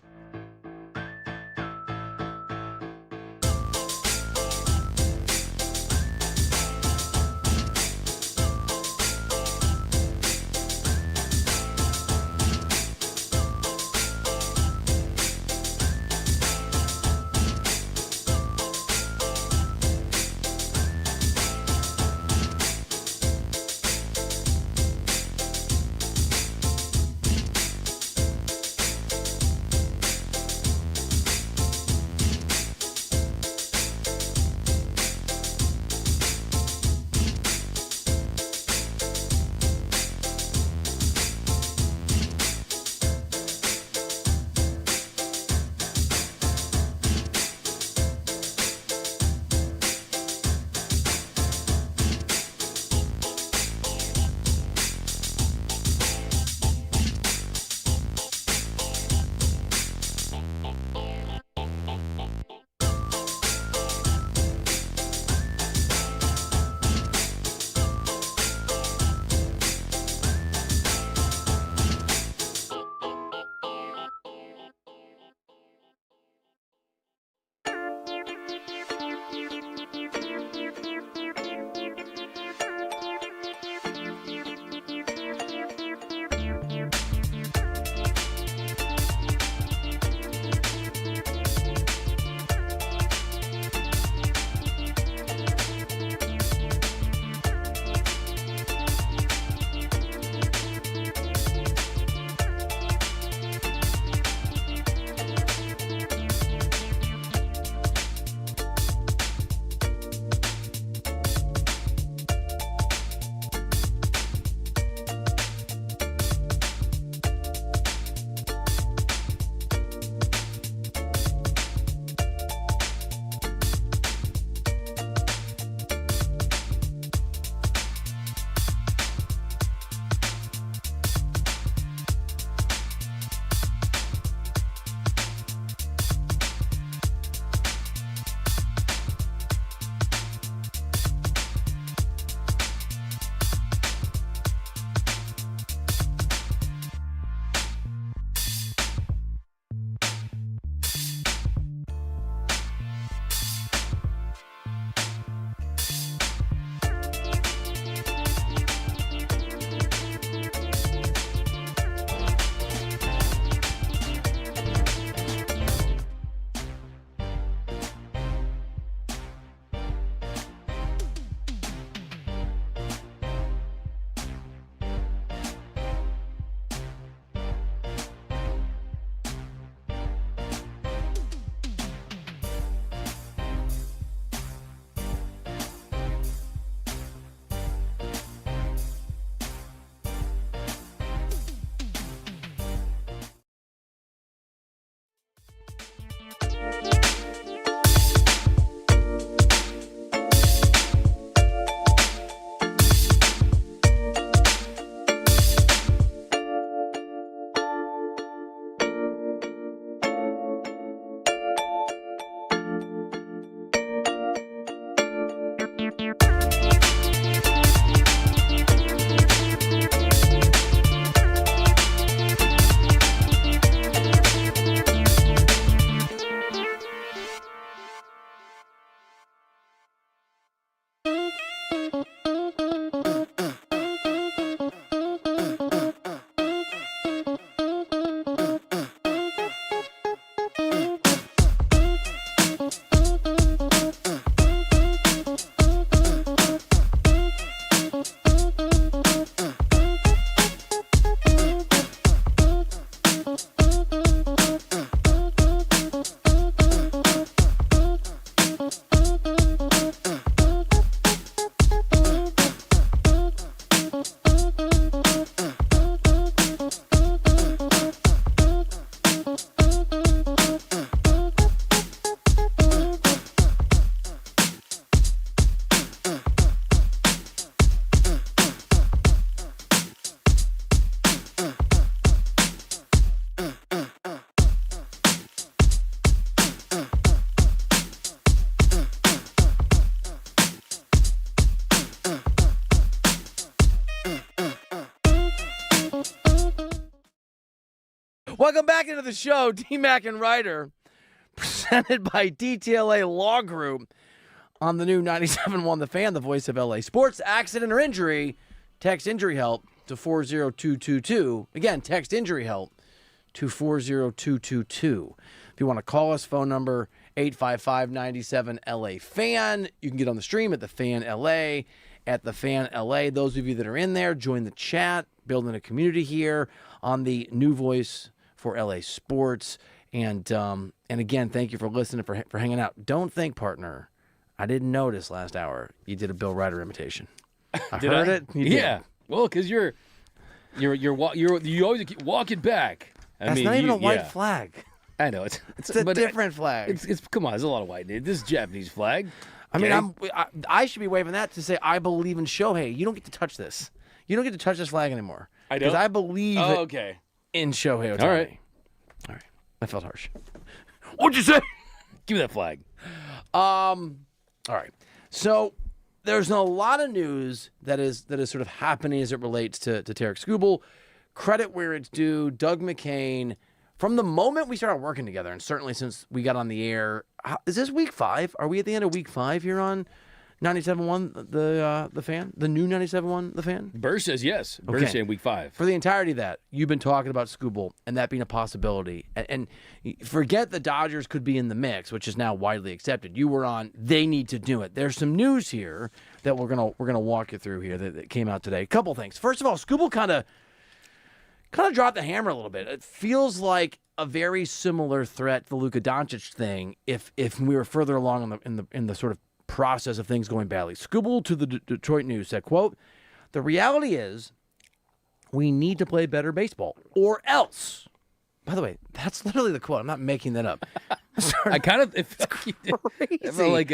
Welcome back into the show, D-Mac and Reiter, presented by DTLA Law Group on the new 97.1 The Fan, the voice of LA Sports. Accident or injury, text injury help to 40222. Again, text injury help to 40222. If you want to call us, phone number 855-97-LA-FAN. You can get on the stream at The Fan LA, at The Fan LA. Those of you that are in there, join the chat, building a community here on the new voice for LA Sports. And again, thank you for listening, for hanging out. Don't think, partner, I didn't notice last hour you did a Bill Reiter imitation. I heard it. You
Yeah.
did.
Well, because you always keep walking back.
That's not even a white flag.
I know it's
a different flag.
It's come on, there's a lot of white in it. This is a Japanese flag.
I
Okay?
mean, I should be waving that to say I believe in Shohei. You don't get to touch this. You don't get to touch this flag anymore.
I don't?
Because I believe in Shohei Ohtani.
All right.
I felt harsh.
What'd you say? Give me that flag.
All right. So there's a lot of news that is sort of happening as it relates to Tarek Skubal. Credit where it's due. Doug McCain, from the moment we started working together, and certainly since we got on the air, is this week 5? Are we at the end of week 5 here on 97.1 the Fan? The new 97.1 the Fan?
Burr says yes. Burr saying week 5.
For the entirety of that, you've been talking about Skubal and that being a possibility. And forget the Dodgers could be in the mix, which is now widely accepted. You were on, they need to do it. There's some news here that we're gonna walk you through here that came out today. A couple things. First of all, Skubal kind of dropped the hammer a little bit. It feels like a very similar threat to the Luka Doncic thing if we were further along in the sort of process of things going badly. Skubal to the Detroit News said, quote, "The reality is we need to play better baseball or else." By the way, that's literally the quote. I'm not making that up.
I kind of it's
crazy.
It felt like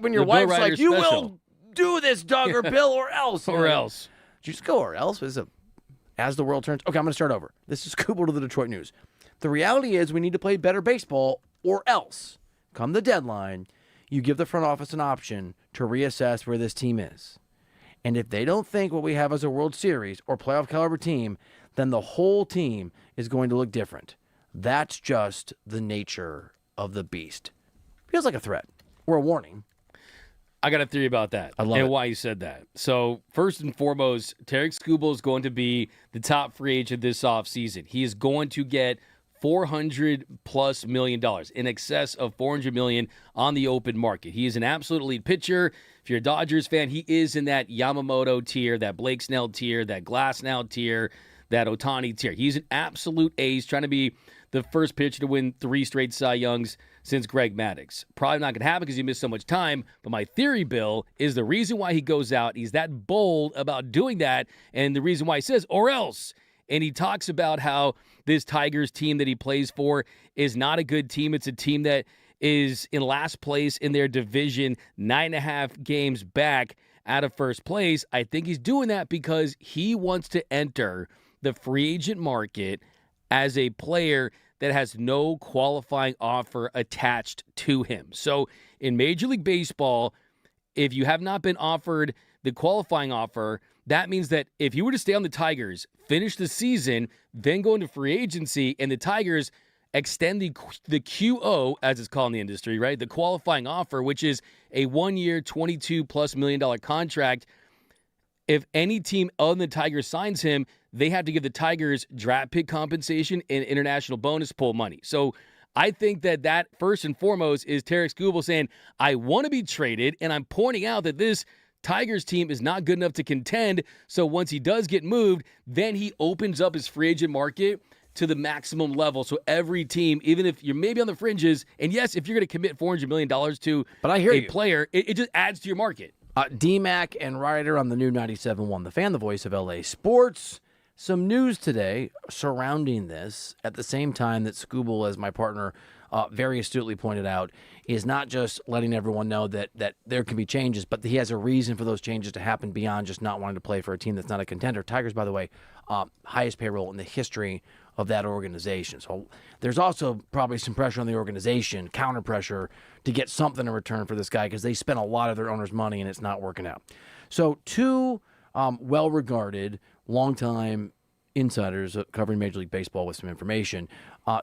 when your
the Bill
wife's
Reiter
like, "You
special.
will do this, Doug or Bill, or else."
Or else.
Did you just go or else? Is it as the world turns? Okay, I'm going to start over. This is Skubal to the Detroit News. The reality is we need to play better baseball or else, come the deadline, you give the front office an option to reassess where this team is. And if they don't think what we have as a World Series or playoff caliber team, then the whole team is going to look different. That's just the nature of the beast. Feels like a threat or a warning.
I got a theory about that.
I love
and
it.
why you said that. So, first and foremost, Tarek Skubal is going to be the top free agent this offseason. He is going to get $400+ million, in excess of $400 million on the open market. He is an absolute elite pitcher. If you're a Dodgers fan, he is in that Yamamoto tier, that Blake Snell tier, that Glasnow tier, that Ohtani tier. He's an absolute ace, trying to be the first pitcher to win 3 straight Cy Youngs since Greg Maddux. Probably not going to happen because he missed so much time, but my theory, Bill, is the reason why he goes out, he's that bold about doing that, and the reason why he says, or else. And he talks about how this Tigers team that he plays for is not a good team. It's a team that is in last place in their division, 9.5 games back out of first place. I think he's doing that because he wants to enter the free agent market as a player that has no qualifying offer attached to him. So in Major League Baseball, if you have not been offered the qualifying offer, that means that if you were to stay on the Tigers, finish the season, then go into free agency, and the Tigers extend the QO, as it's called in the industry, right? The qualifying offer, which is a 1-year, $22+ million contract. If any team other than the Tigers signs him, they have to give the Tigers draft pick compensation and international bonus pool money. So I think that first and foremost is Tarek Skubal saying, I want to be traded, and I'm pointing out that this Tigers team is not good enough to contend. So once he does get moved, then he opens up his free agent market to the maximum level. So every team, even if you're maybe on the fringes, and yes, if you're going to commit $400 million to a player, it just adds to your market.
D-Mac and Reiter on the new 97.1 The Fan, the voice of LA Sports. Some news today surrounding this at the same time that Skubal, as my partner very astutely pointed out, is not just letting everyone know that there can be changes, but he has a reason for those changes to happen beyond just not wanting to play for a team that's not a contender. Tigers, by the way, highest payroll in the history of that organization. So there's also probably some pressure on the organization, counter pressure, to get something in return for this guy because they spent a lot of their owners' money and it's not working out. So two well-regarded, longtime insiders covering Major League Baseball with some information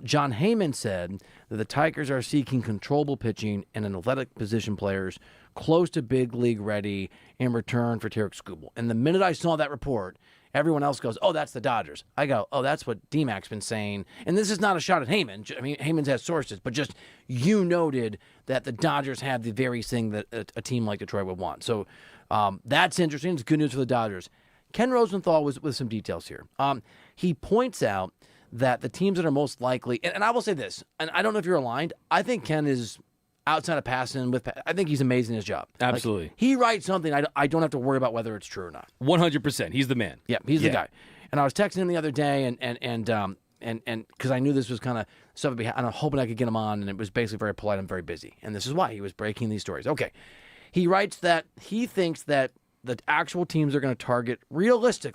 John Heyman said that the Tigers are seeking controllable pitching and an athletic position players close to big league ready in return for Tarek Skubal. And the minute I saw that report, everyone else goes, oh, that's the Dodgers. I go, oh, that's what DMAC's been saying. And this is not a shot at Heyman. I mean, Heyman's has sources, but just you noted that the Dodgers have the very thing that a team like Detroit would want. So that's interesting. It's good news for the Dodgers. Ken Rosenthal was with some details here. He points out that the teams that are most likely, and I will say this, and I don't know if you're aligned, I think Ken is outside of passing I think he's amazing in his job.
Absolutely.
Like, he writes something, I don't have to worry about whether it's true or not.
100%. He's the man.
Yeah, he's the guy. And I was texting him the other day, and because I knew this was kind of stuff, and I'm hoping I could get him on, and it was basically very polite. I'm very busy, and this is why he was breaking these stories. Okay, he writes that he thinks that the actual teams are going to target realistic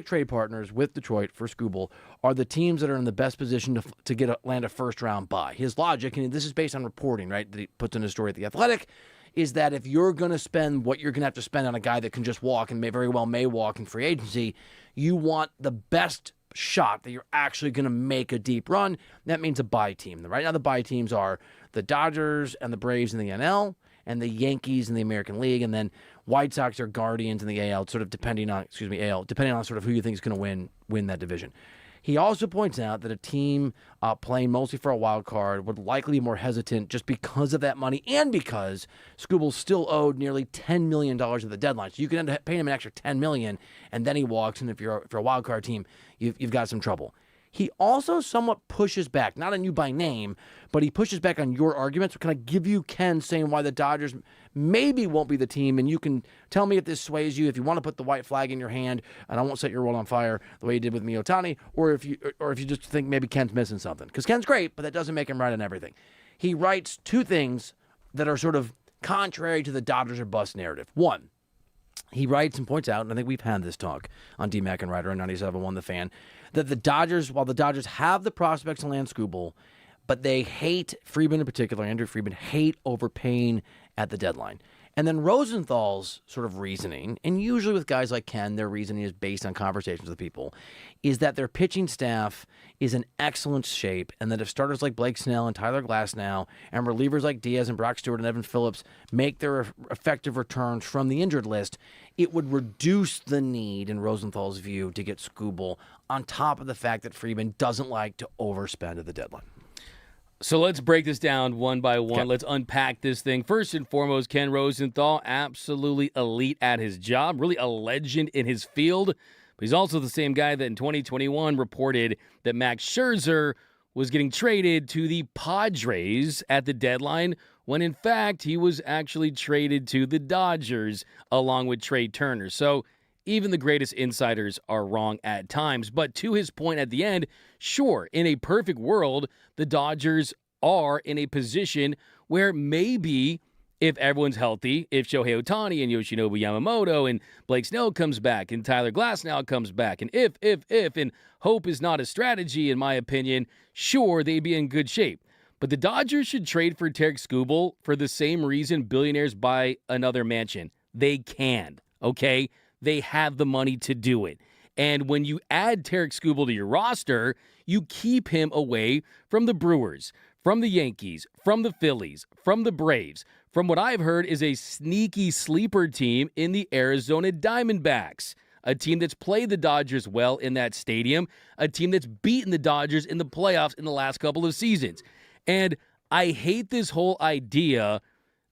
trade partners with Detroit for Skubal are the teams that are in the best position to land a first-round bye. His logic, and this is based on reporting, right, that he puts in his story at The Athletic, is that if you're going to spend what you're going to have to spend on a guy that can just walk and may walk in free agency, you want the best shot that you're actually going to make a deep run. That means a bye team. Right now the bye teams are the Dodgers and the Braves in the NL, and the Yankees in the American League, and then White Sox or Guardians in the AL, sort of depending on sort of who you think is going to win that division. He also points out that a team playing mostly for a wild card would likely be more hesitant just because of that money and because Skubal's still owed nearly $10 million at the deadline. So you can end up paying him an extra $10 million, and then he walks, and if you're a wild card team, you've got some trouble. He also somewhat pushes back, not on you by name, but he pushes back on your arguments. So can I give you Ken saying why the Dodgers maybe won't be the team, and you can tell me if this sways you, if you want to put the white flag in your hand, and I won't set your world on fire the way you did with Miyotani, or if you just think maybe Ken's missing something. Because Ken's great, but that doesn't make him right on everything. He writes two things that are sort of contrary to the Dodgers or bust narrative. One, he writes and points out, and I think we've had this talk on DMAC and Reiter on 97.1 The Fan, that while the Dodgers have the prospects to land Skubal, but they hate, Friedman in particular, Andrew Friedman, hate overpaying at the deadline. And then Rosenthal's sort of reasoning, and usually with guys like Ken, their reasoning is based on conversations with people, is that their pitching staff is in excellent shape, and that if starters like Blake Snell and Tyler Glasnow and relievers like Diaz and Brock Stewart and Evan Phillips make their effective returns from the injured list, it would reduce the need, in Rosenthal's view, to get Skubal, on top of the fact that Friedman doesn't like to overspend at the deadline.
So let's break this down one by one. Okay. Let's unpack this thing. First and foremost, Ken Rosenthal, absolutely elite at his job, really a legend in his field. But he's also the same guy that in 2021 reported that Max Scherzer was getting traded to the Padres at the deadline, when in fact he was actually traded to the Dodgers along with Trey Turner. So even the greatest insiders are wrong at times. But to his point at the end, sure, in a perfect world, the Dodgers are in a position where maybe if everyone's healthy, if Shohei Ohtani and Yoshinobu Yamamoto and Blake Snell comes back and Tyler Glasnow comes back, and if, and hope is not a strategy, in my opinion, sure, they'd be in good shape. But the Dodgers should trade for Tarek Skubal for the same reason billionaires buy another mansion. They can, okay? They have the money to do it. And when you add Tarek Skubal to your roster, you keep him away from the Brewers, from the Yankees, from the Phillies, from the Braves, from what I've heard is a sneaky sleeper team in the Arizona Diamondbacks, a team that's played the Dodgers well in that stadium, a team that's beaten the Dodgers in the playoffs in the last couple of seasons. And I hate this whole idea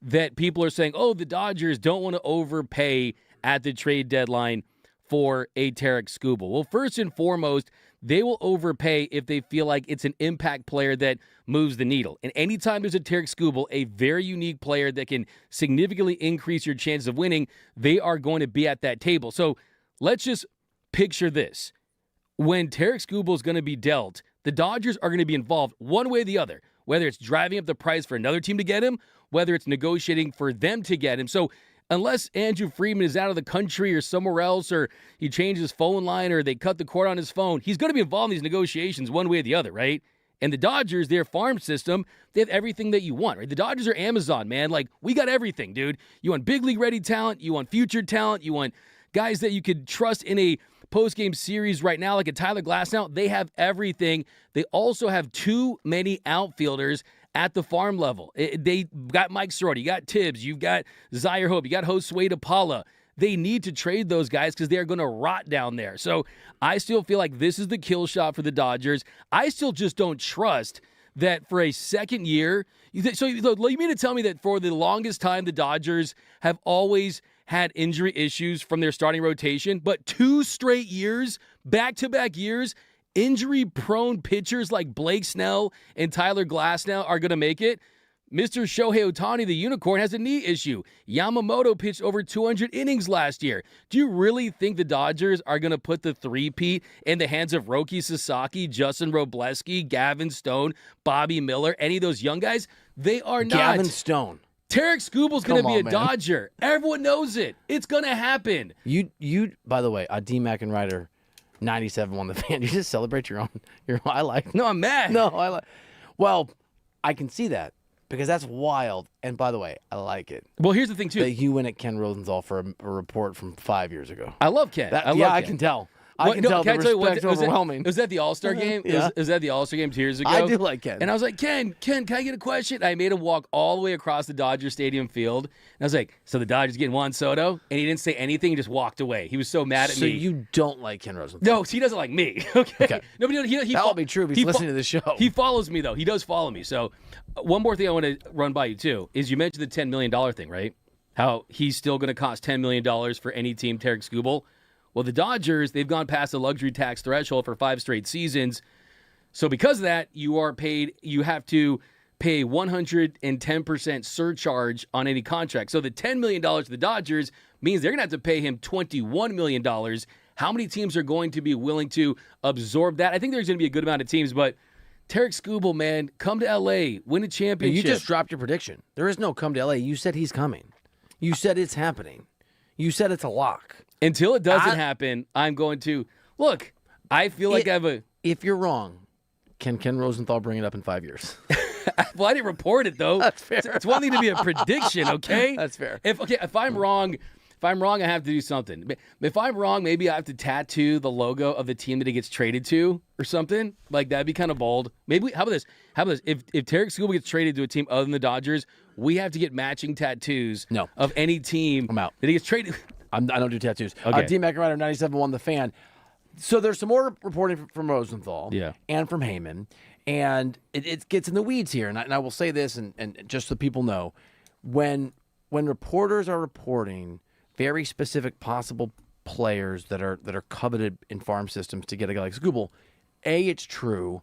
that people are saying, oh, the Dodgers don't want to overpay at the trade deadline for a Tarek Skubal. Well, first and foremost, they will overpay if they feel like it's an impact player that moves the needle. And anytime there's a Tarek Skubal, a very unique player that can significantly increase your chances of winning, they are going to be at that table. So let's just picture this. When Tarek Skubal is going to be dealt, the Dodgers are going to be involved one way or the other, whether it's driving up the price for another team to get him, whether it's negotiating for them to get him. So unless Andrew Friedman is out of the country or somewhere else, or he changes his phone line, or they cut the cord on his phone, he's going to be involved in these negotiations one way or the other, right? And the Dodgers, their farm system, they have everything that you want, right? The Dodgers are Amazon, man. Like, we got everything, dude. You want big league ready talent. You want future talent. You want guys that you could trust in a post-game series right now, like a Tyler Glasnow. They have everything. They also have too many outfielders at the farm level. They got Mike Sorority, you got Tibbs, you've got Zaire Hope, you got Josue DePaula. They need to trade those guys because they're going to rot down there. So I still feel like this is the kill shot for the Dodgers. I still just don't trust that for a second year. So you mean to tell me that for the longest time the Dodgers have always had injury issues from their starting rotation, but 2 straight years, back-to-back years, injury-prone pitchers like Blake Snell and Tyler Glasnow are going to make it? Mr. Shohei Ohtani, the unicorn, has a knee issue. Yamamoto pitched over 200 innings last year. Do you really think the Dodgers are going to put the three-peat in the hands of Roki Sasaki, Justin Robleski, Gavin Stone, Bobby Miller, any of those young guys? They are not.
Gavin Stone.
Tarek Skubal's going to be a
man.
Dodger. Everyone knows it. It's going to happen.
You. By the way, D-Mac and Reiter, 97 won the fan. You just celebrate your own. I like.
No, I'm mad.
No, I like. Well, I can see that. Because that's wild. And by the way, I like it.
Well, here's the thing, too.
That you went at Ken Rosenthal for a report from 5 years ago.
I love Ken.
I can tell. I can tell the respect's overwhelming.
Was that the All-Star game?
Yeah.
Was that the All-Star game 2 years ago?
I do like Ken.
And I was like, Ken, can I get a question? I made him walk all the way across the Dodger Stadium field. And I was like, so the Dodgers getting Juan Soto? And he didn't say anything. He just walked away. He was so mad at me.
So you don't like Ken Rosenthal?
No, he doesn't like me. Okay. No, but he
that would be true if he's listening to the show.
He follows me, though. He does follow me. So one more thing I want to run by you, too, is you mentioned the $10 million thing, right? How he's still going to cost $10 million for any team, Tarek Skubal. Well, the Dodgers, they've gone past the luxury tax threshold for 5 straight seasons. So because of that, you have to pay 110% surcharge on any contract. So the $10 million to the Dodgers means they're going to have to pay him $21 million. How many teams are going to be willing to absorb that? I think there's going to be a good amount of teams, but Tarek Skubal, man, come to L.A., win a championship.
You just dropped your prediction. There is no come to L.A. You said he's coming. You said it's happening. You said it's a lock.
Until it doesn't happen, I'm going to look. I feel like I have a.
If you're wrong, can Ken Rosenthal bring it up in 5 years?
Well, I didn't report it though.
That's fair.
It's one thing to be a prediction, okay?
That's fair.
If I'm wrong, I have to do something. If I'm wrong, maybe I have to tattoo the logo of the team that he gets traded to or something. Like that'd be kind of bold. Maybe how about this? If Tarek Skubal gets traded to a team other than the Dodgers, we have to get matching tattoos of any team
I'm out.
that he gets traded.
I don't do tattoos.
Okay.
D-Mac Rider 97 won the fan. So there's some more reporting from Rosenthal and from Heyman, and it gets in the weeds here. And I will say this, and just so people know, when reporters are reporting very specific possible players that are coveted in farm systems to get a guy like Skubal, A, it's true,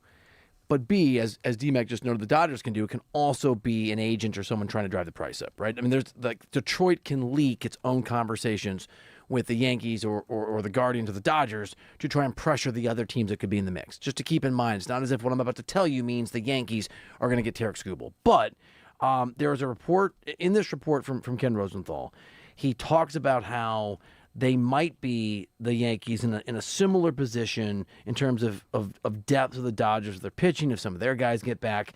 but B, as D-Mac just noted, the Dodgers can do, it can also be an agent or someone trying to drive the price up, right? I mean, there's like Detroit can leak its own conversations with the Yankees or the Guardians of the Dodgers to try and pressure the other teams that could be in the mix. Just to keep in mind, it's not as if what I'm about to tell you means the Yankees are going to get Tarek Skubal. But there was a report, in this report from Ken Rosenthal, he talks about how they might be, the Yankees, in a similar position in terms of depth of the Dodgers, their pitching, if some of their guys get back.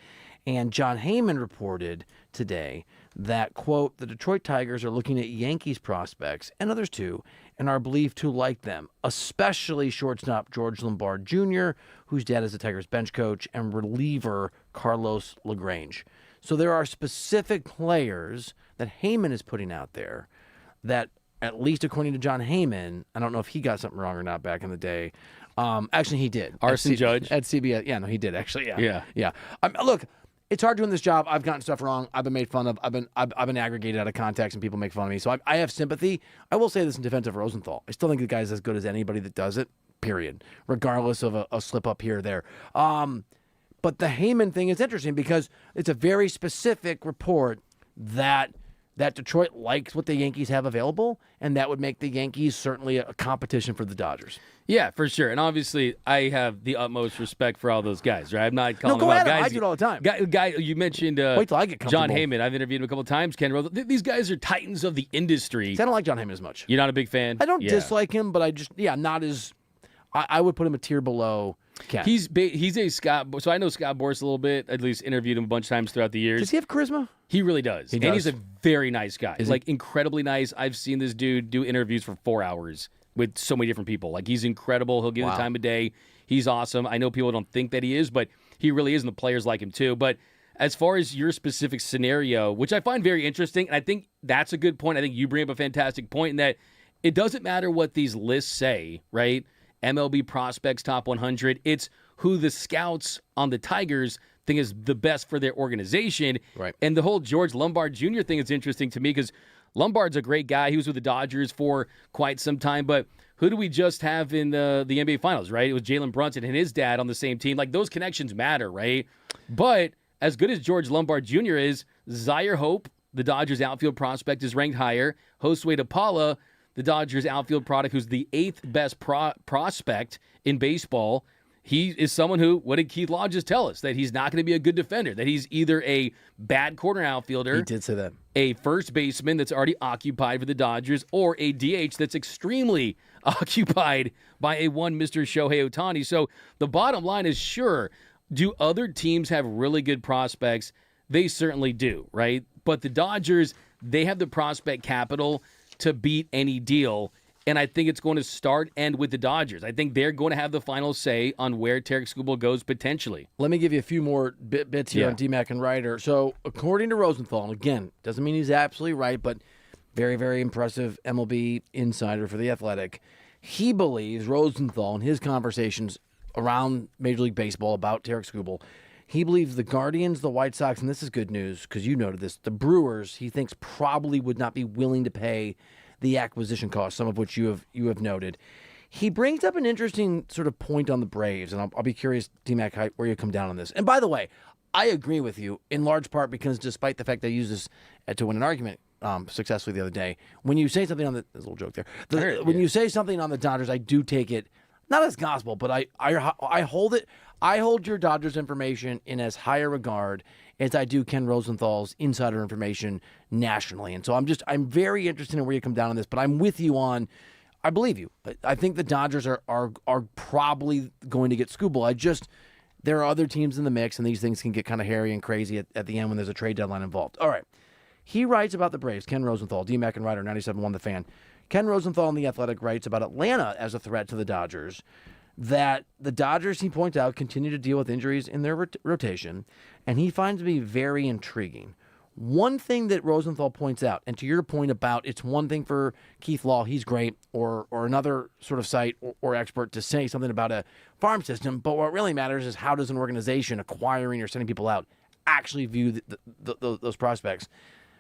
And John Heyman reported today that, quote, the Detroit Tigers are looking at Yankees prospects, and others too, and are believed to like them, especially shortstop George Lombard Jr., whose dad is the Tigers bench coach, and reliever Carlos LaGrange. So there are specific players that Heyman is putting out there that, at least according to John Heyman, I don't know if he got something wrong or not back in the day. Actually, he did.
Arson Judge?
At CBS. Yeah, no, he did, actually.
Yeah.
Look, it's hard doing this job. I've gotten stuff wrong. I've been made fun of. I've been aggregated out of context, and people make fun of me. So I have sympathy. I will say this in defense of Rosenthal. I still think the guy's as good as anybody that does it, period, regardless of a slip-up here or there. But the Heyman thing is interesting because it's a very specific report that Detroit likes what the Yankees have available, and that would make the Yankees certainly a competition for the Dodgers.
Yeah, for sure. And obviously, I have the utmost respect for all those guys, right? I'm not calling them out. Guys,
I do it all the time.
Guy, you mentioned
wait till I get
John Heyman. I've interviewed him a couple of times. Ken Rosenthal. These guys are titans of the industry.
I don't like John Heyman as much.
You're not a big fan?
I don't dislike him, but not as... I would put him a tier below Ken.
He's a Scott... So I know Scott Boras a little bit. At least interviewed him a bunch of times throughout the years.
Does he have charisma?
He really does. And he's a very nice guy. Incredibly nice. I've seen this dude do interviews for 4 hours. with so many different people. Like, he's incredible. He'll give the time of day. He's awesome. I know people don't think that he is, but he really is, and the players like him too. But as far as your specific scenario, which I find very interesting, and I think that's a good point. I think you bring up a fantastic point in that it doesn't matter what these lists say, right? MLB prospects top 100. It's who the scouts on the Tigers think is the best for their organization.
Right.
And the whole George Lombard Jr. thing is interesting to me because Lombard's a great guy. He was with the Dodgers for quite some time, but who do we just have in the NBA Finals, right? It was Jalen Brunson and his dad on the same team. Like, those connections matter, right? But as good as George Lombard Jr. is, Zaire Hope, the Dodgers outfield prospect, is ranked higher. Josue DePaula, the Dodgers outfield product, who's the 8th best prospect in baseball, he is someone who, what did Keith Law just tell us? That he's not going to be a good defender, that he's either a bad corner outfielder.
He did say that.
A first baseman that's already occupied for the Dodgers, or a DH that's extremely occupied by a one Mr. Shohei Ohtani. So the bottom line is, sure, do other teams have really good prospects? They certainly do, right? But the Dodgers, they have the prospect capital to beat any deal. And I think it's going to start and with the Dodgers. I think they're going to have the final say on where Tarek Skubal goes potentially.
Let me give you a few more bits here on DMAC and Reiter. So, according to Rosenthal, and again, doesn't mean he's absolutely right, but very, very impressive MLB insider for The Athletic. He believes, Rosenthal, in his conversations around Major League Baseball about Tarek Skubal, he believes the Guardians, the White Sox, and this is good news because you noted this, the Brewers, he thinks probably would not be willing to pay the acquisition cost, some of which you have noted. He brings up an interesting sort of point on the Braves, and I'll be curious, D-Mac, where you come down on this. And by the way, I agree with you in large part because despite the fact that I used this to win an argument successfully the other day, when you say something on the there's a little joke there. When you say something on the Dodgers, I do take it not as gospel, but I hold it. I hold your Dodgers information in as high a regard as I do Ken Rosenthal's insider information nationally. And so I'm very interested in where you come down on this, but I'm with you on, I believe you. I think the Dodgers are probably going to get Skubal. There are other teams in the mix, and these things can get kind of hairy and crazy at the end when there's a trade deadline involved. All right. He writes about the Braves, Ken Rosenthal, D-Mac and Reiter, 97.1 The Fan. Ken Rosenthal in The Athletic writes about Atlanta as a threat to the Dodgers, that the Dodgers, he points out, continue to deal with injuries in their rotation, and he finds to be very intriguing. One thing that Rosenthal points out, and to your point about it's one thing for Keith Law, he's great, or another sort of site or expert to say something about a farm system, but what really matters is how does an organization acquiring or sending people out actually view those prospects.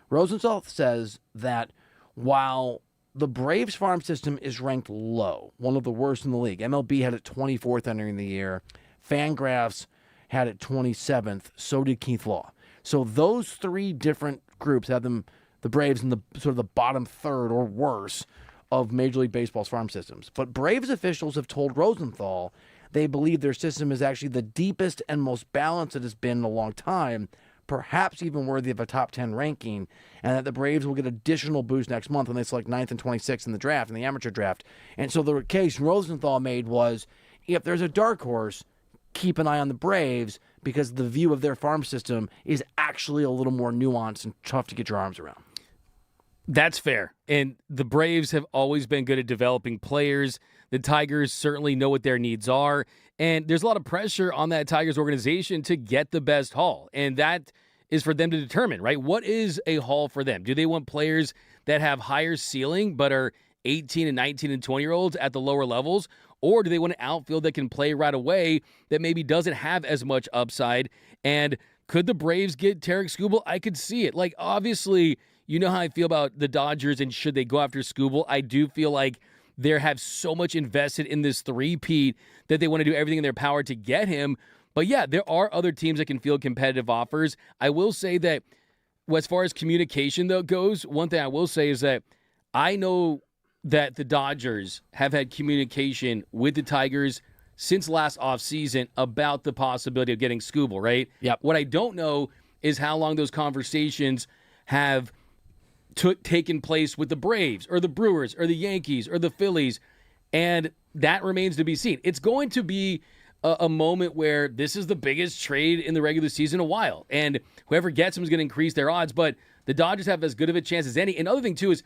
Rosenthal says that while the Braves farm system is ranked low, one of the worst in the league. MLB had it 24th entering the year. Fangraphs had it 27th. So did Keith Law. So those three different groups have the Braves in the sort of the bottom third or worse of Major League Baseball's farm systems. But Braves officials have told Rosenthal they believe their system is actually the deepest and most balanced it has been in a long time, perhaps even worthy of a top 10 ranking, and that the Braves will get additional boost next month when they select 9th and 26th in the draft, in the amateur draft. And so the case Rosenthal made was, if there's a dark horse, keep an eye on the Braves, because the view of their farm system is actually a little more nuanced and tough to get your arms around.
That's fair. And the Braves have always been good at developing players. The Tigers certainly know what their needs are. And there's a lot of pressure on that Tigers organization to get the best haul. And that is for them to determine, right? What is a haul for them? Do they want players that have higher ceiling but are 18 and 19 and 20-year-olds at the lower levels? Or do they want an outfield that can play right away that maybe doesn't have as much upside? And could the Braves get Tarek Skubal? I could see it. Like, obviously, you know how I feel about the Dodgers and should they go after Skubal. I do feel like they have so much invested in this three-peat that they want to do everything in their power to get him. But yeah, there are other teams that can field competitive offers. I will say that as far as communication though goes, one thing I will say is that I know that the Dodgers have had communication with the Tigers since last offseason about the possibility of getting Skubal, right?
Yep.
What I don't know is how long those conversations have taken place with the Braves or the Brewers or the Yankees or the Phillies, and that remains to be seen. It's going to be a moment where this is the biggest trade in the regular season in a while, and whoever gets him is going to increase their odds, but the Dodgers have as good of a chance as any. Another thing, too, is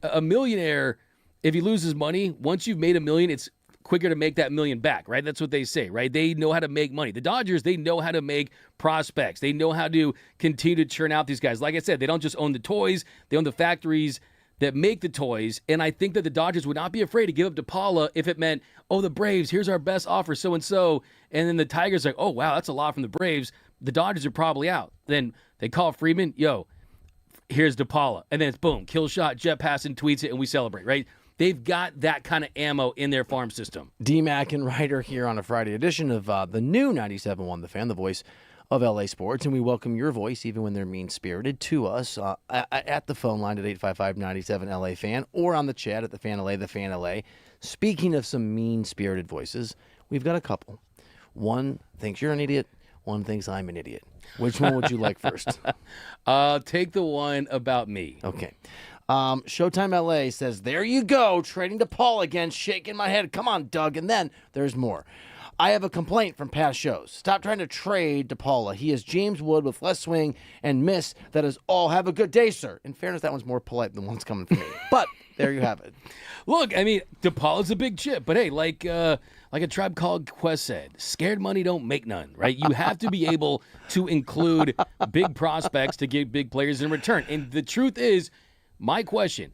a millionaire if he loses money, once you've made $1 million, it's quicker to make that $1 million back, right? That's what they say, right? They know how to make money. The Dodgers, they know how to make prospects. They know how to continue to churn out these guys. Like I said, they don't just own the toys. They own the factories that make the toys. And I think that the Dodgers would not be afraid to give up to Paula if it meant, oh, the Braves, here's our best offer, so-and-so. And then the Tigers like, oh, wow, that's a lot from the Braves. The Dodgers are probably out. Then they call Freeman, yo, here's DePaula. And then it's boom, kill shot, Jet Passan tweets it, and we celebrate, right? They've got that kind of ammo in their farm system.
DMAC and Reiter here on a Friday edition of the new 97.1 The Fan, the voice of LA Sports. And we welcome your voice, even when they're mean-spirited, to us at the phone line at 855-97-LA-FAN or on the chat at the Fan LA, the Fan LA. Speaking of some mean-spirited voices, we've got a couple. One thinks you're an idiot. One thinks I'm an idiot. Which one would you like first?
Take the one about me.
Okay. Showtime LA says, there you go, trading to Paul again, shaking my head. Come on, Doug. And then there's more. I have a complaint from past shows. Stop trying to trade to Paula. He is James Wood with less swing and miss. That is all. Have a good day, sir. In fairness, that one's more polite than one's coming from me. But there you have it.
Look, I mean, DePaula's a big chip, but hey, like a Tribe Called Quest said, scared money don't make none, right? You have to be able to include big prospects to get big players in return. And the truth is, my question,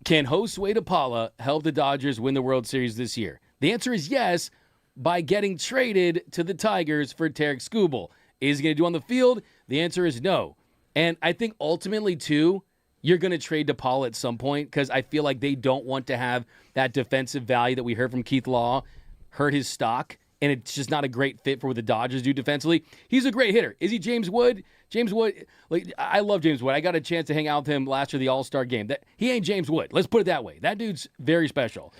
can Josue DePaula help the Dodgers win the World Series this year? The answer is yes, by getting traded to the Tigers for Tarek Skubal. Is he going to do on the field? The answer is no. And I think ultimately, too, you're going to trade DePaula at some point because I feel like they don't want to have that defensive value that we heard from Keith Law hurt his stock, and it's just not a great fit for what the Dodgers do defensively. He's a great hitter. Is he James Wood? James Wood, like, I love James Wood. I got a chance to hang out with him last year, the All-Star game. He ain't James Wood. Let's put it that way. That dude's very special.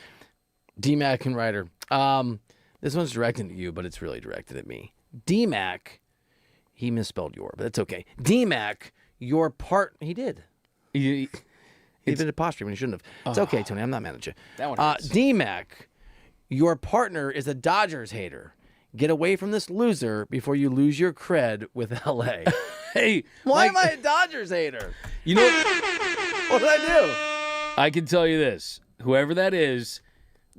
DMAC and Reiter. This one's directed at you, but it's really directed at me. DMAC, he misspelled your, but it's okay. DMAC, your part, he did. He did apostrophe when he shouldn't have. It's okay, Tony. I'm not mad at you.
That one hurts.
DMAC, your partner is a Dodgers hater. Get away from this loser before you lose your cred with LA.
Hey,
why am I a Dodgers hater?
You know
what did I do?
I can tell you this. Whoever that is,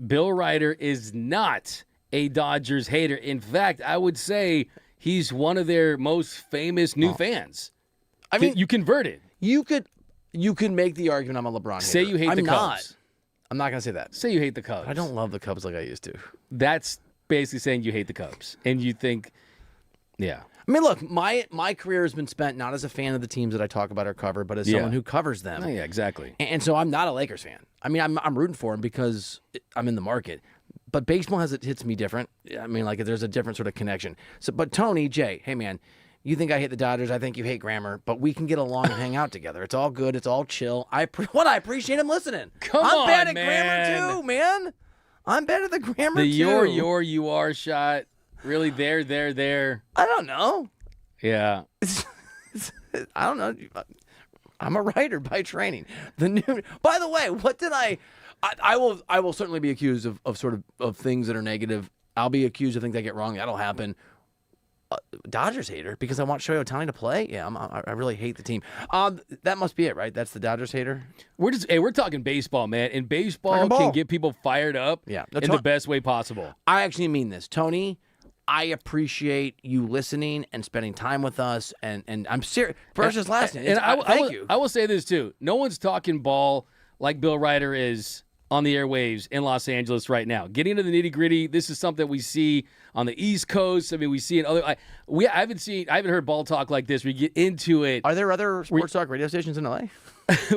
Bill Reiter is not a Dodgers hater. In fact, I would say he's one of their most famous new fans.
I mean,
you converted.
You could make the argument I'm a LeBron hater.
Say you hate the Cubs.
I'm not going to say that.
Say you hate the Cubs.
I don't love the Cubs like I used to.
That's basically saying you hate the Cubs. And you think, yeah.
I mean, look, my career has been spent not as a fan of the teams that I talk about or cover, but as someone who covers them.
Oh, yeah, exactly.
And so I'm not a Lakers fan. I mean, I'm rooting for them because I'm in the market. But baseball hits me different. I mean, like there's a different sort of connection. So, but Tony, Jay, hey man, you think I hate the Dodgers? I think you hate Grammer, but we can get along and hang out together. It's all good. It's all chill. I appreciate him listening. I'm bad at grammar too, man. I'm bad at the grammar too.
The you are shot. Really, there.
I don't know.
Yeah.
I don't know. I'm a writer by training. By the way, what did I will certainly be accused of things that are negative. I'll be accused of things I get wrong. That'll happen. Dodgers hater because I want Shohei Ohtani to play. Yeah, I really hate the team. That must be it, right? That's the Dodgers hater.
We're talking baseball, man, and baseball can get people fired up.
Yeah,
in the best way possible.
I actually mean this, Tony. I appreciate you listening and spending time with us, and I'm serious. First is last.
And thank you. I will say this too. No one's talking ball like Bill Reiter is on the airwaves in Los Angeles right now. Getting into the nitty-gritty, this is something we see on the East Coast. I mean, we see it other. I haven't heard ball talk like this. We get into it.
Are there other sports talk radio stations in LA?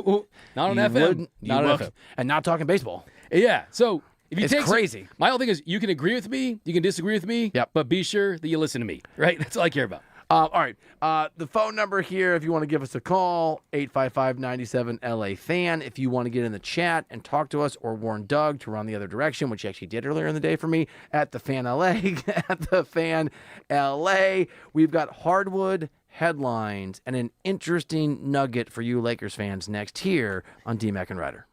Well, not on FM. Not on FM.
And not talking baseball.
Yeah. So if you
it's crazy.
My whole thing is you can agree with me, you can disagree with me, but be sure that you listen to me, right? That's all I care about.
All right. The phone number here, if you want to give us a call, 855-97-LA-FAN. If you want to get in the chat and talk to us or warn Doug to run the other direction, which he actually did earlier in the day for me, at the Fan LA, at the Fan LA. We've got hardwood headlines and an interesting nugget for you Lakers fans next here on DMAC and Reiter.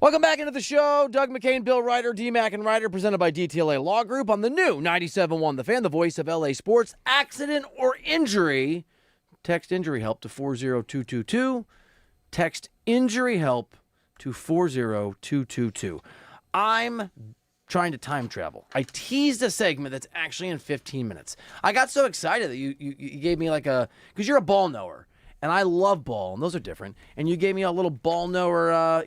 Welcome back into the show. Doug McCain, Bill Reiter, D-Mac and Reiter, presented by DTLA Law Group on the new 97.1 The Fan, the voice of LA sports. Accident or injury, text injury help to 40222. Text injury help to 40222. I'm trying to time travel. I teased a segment that's actually in 15 minutes. I got so excited that you gave me like because you're a ball knower, and I love ball, and those are different, and you gave me a little ball knower,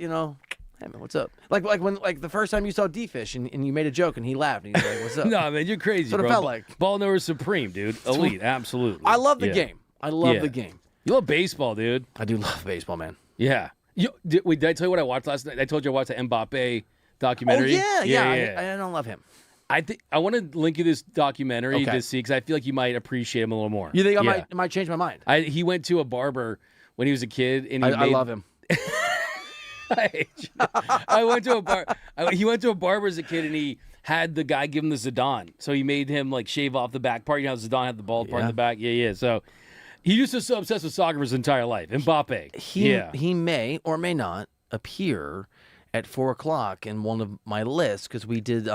hey man, what's up? Like when the first time you saw D-Fish and you made a joke and he laughed and he's like, what's up?
No, man, you're crazy,
That's what
bro.
it felt like.
Ball knower supreme, dude. Elite, absolutely.
I love the
Yeah.
game. I love the game.
You love baseball, dude.
I do love baseball, man.
Yeah. Did I tell you what I watched last night? I told you I watched the Mbappe documentary.
Oh, yeah. I don't love him.
I think I want to link you this documentary
Okay.
to see because I feel like you might appreciate him a little more.
You think I might change my mind?
He went to a barber when he was a kid, and
I love him.
I went to a bar. He went to a barber as a kid, and he had the guy give him the Zidane. So he made him like shave off the back part. You know how Zidane had the bald part in the back. Yeah. So he just so obsessed with soccer for his entire life. Mbappe.
He may or may not appear at 4:00 in one of my lists because we did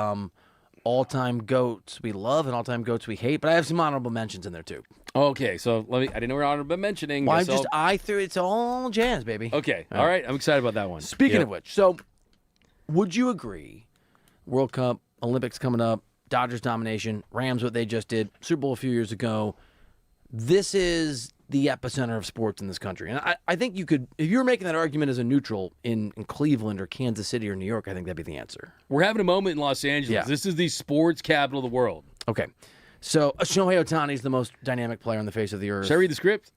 all-time goats we love and all-time goats we hate. But I have some honorable mentions in there too.
Okay, so I didn't know we were honorable mentioning.
Well, I threw it's all jazz, baby.
Okay, all right. I'm excited about that one.
Speaking of which, so would you agree? World Cup, Olympics coming up, Dodgers domination, Rams what they just did, Super Bowl a few years ago. This is the epicenter of sports in this country, and I think you could, if you were making that argument as a neutral in Cleveland or Kansas City or New York, I think that'd be the answer.
We're having a moment in Los Angeles.
Yeah.
This is the sports capital of the world.
Okay. So Shohei Ohtani is the most dynamic player on the face of the earth.
Should I read the script?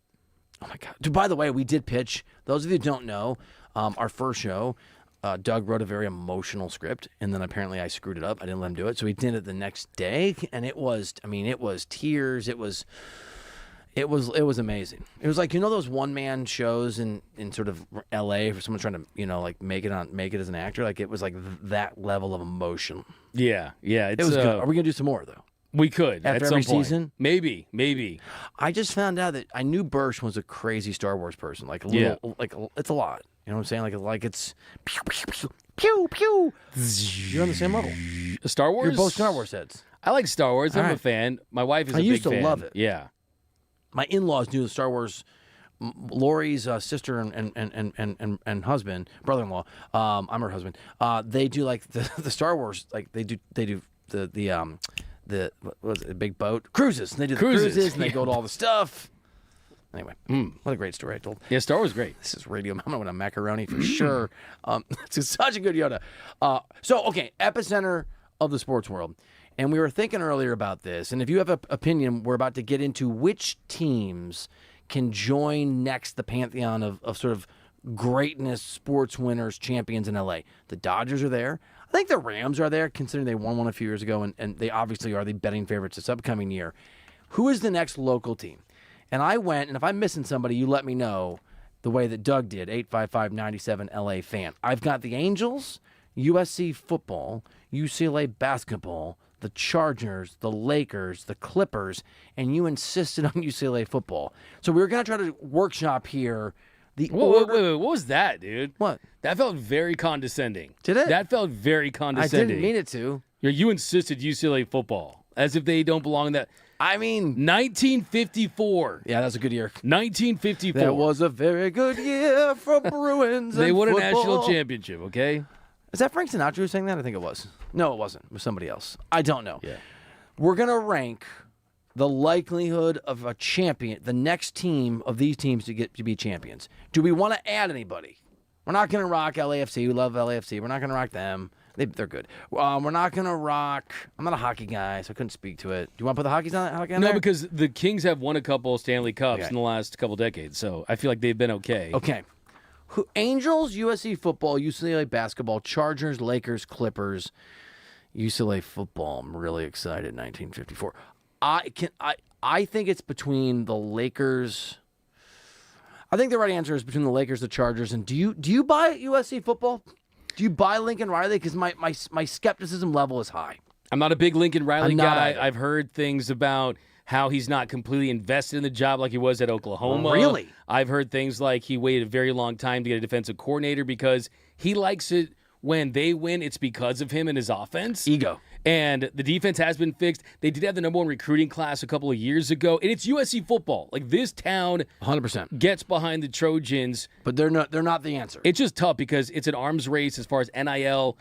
Oh, my God. Dude, by the way, we did pitch. Those of you who don't know, our first show, Doug wrote a very emotional script, and then apparently I screwed it up. I didn't let him do it. So he did it the next day, and it was tears. It was amazing. It was like, those one-man shows in sort of L.A. for someone trying to, like make it as an actor. Like, it was like that level of emotion.
Yeah.
It was good. Are we going to do some more, though?
We could
After
at some
every
point.
season?
Maybe.
I just found out that I knew Bursch was a crazy Star Wars person. Like, it's a lot. You know what I'm saying? Like it's pew, pew, pew, pew, pew. You're on the same level.
Star Wars?
You're both Star Wars heads.
I like Star Wars. I'm
All
a
right.
fan. My wife is a
I
big
used to
fan.
love it.
Yeah.
My in-laws knew the Star Wars. Lori's sister and husband, brother-in-law. I'm her husband. They do like the Star Wars. Like they do the what was it, a big boat cruises. And they do the cruises and they go to all the stuff. Anyway, what a great story I told.
Yeah, Star Wars is great.
This is Radio Mama with a macaroni for sure. It's such a good Yoda. Okay, epicenter of the sports world. And we were thinking earlier about this. And if you have an opinion, we're about to get into which teams can join next the pantheon of sort of greatness, sports winners, champions in LA. The Dodgers are there. I think the Rams are there, considering they won one a few years ago, and they obviously are the betting favorites this upcoming year. Who is the next local team? And I went, and if I'm missing somebody, you let me know the way that Doug did, 855-97 LA fan. I've got the Angels, USC football, UCLA basketball, the Chargers, the Lakers, the Clippers, and you insisted on UCLA football. So we were going to try to workshop here the order.
Wait, what was that, dude?
What?
That felt very condescending.
Did it?
That felt very
I
condescending.
didn't mean it to.
You insisted UCLA football, as if they don't belong in that.
I mean,
1954.
Yeah, that's a good year.
1954.
That was a very good year for Bruins.
They
and
won a
football.
national championship, okay?
Is that Frank Sinatra who sang that? I think it was. No, it wasn't. It was somebody else. I don't know.
Yeah.
We're going to rank the likelihood of a champion, the next team of these teams to be champions. Do we want to add anybody? We're not going to rock LAFC. We love LAFC. We're not going to rock them. They're good. We're not going to rock. I'm not a hockey guy, so I couldn't speak to it. Do you want to put the hockey on
No,
there?
because the Kings have won a couple Stanley Cups in the last couple decades, so I feel like they've been okay.
Okay. Angels, USC football, UCLA basketball, Chargers, Lakers, Clippers, UCLA football. I'm really excited. 1954. I think it's between the Lakers. I think the right answer is between the Lakers, the Chargers, and do you buy USC football? Do you buy Lincoln Riley? Because my skepticism level is high.
I'm not a big Lincoln Riley
I'm not
guy.
either.
I've heard things about how he's not completely invested in the job like he was at Oklahoma.
Really?
I've heard things like he waited a very long time to get a defensive coordinator because he likes it when they win, it's because of him and his offense.
Ego.
And the defense has been fixed. They did have the number 1 recruiting class a couple of years ago, and it's USC football. Like, this town
100%
gets behind the Trojans.
But they're not the answer.
It's just tough because it's an arms race as far as NIL.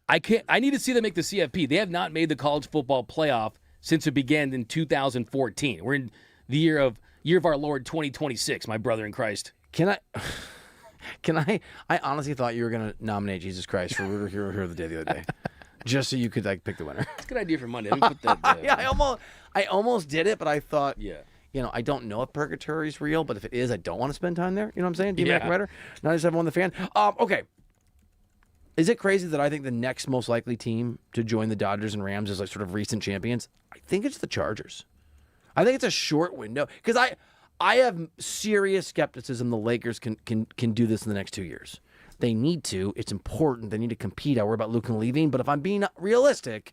I need to see them make the CFP. They have not made the college football playoff since it began in 2014. We're in the year of our Lord 2026, my brother in Christ.
I honestly thought you were going to nominate Jesus Christ for Rooter Hero of the Day the other day. Just so you could pick the winner.
It's a good idea for Monday. Let me put that
yeah, I almost did it, but I thought,
yeah.
I don't know if purgatory is real, but if it is, I don't want to spend time there. You know what I'm saying?
Yeah.
D-Mac Reiter, 97.1 The Fan. Okay. Is it crazy that I think the next most likely team to join the Dodgers and Rams as sort of recent champions? I think it's the Chargers. I think it's a short window because I have serious skepticism the Lakers can do this in the next 2 years. They need to. It's important. They need to compete. I worry about Luka leaving, but if I'm being realistic,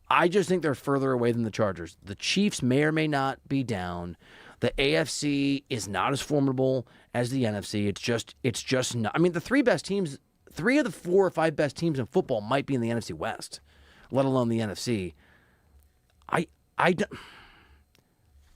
I just think they're further away than the Chargers. The Chiefs may or may not be down. The AFC is not as formidable as the NFC. It's just not. I mean, the 3 of the 4 or 5 best teams in football might be in the NFC West, let alone the NFC. I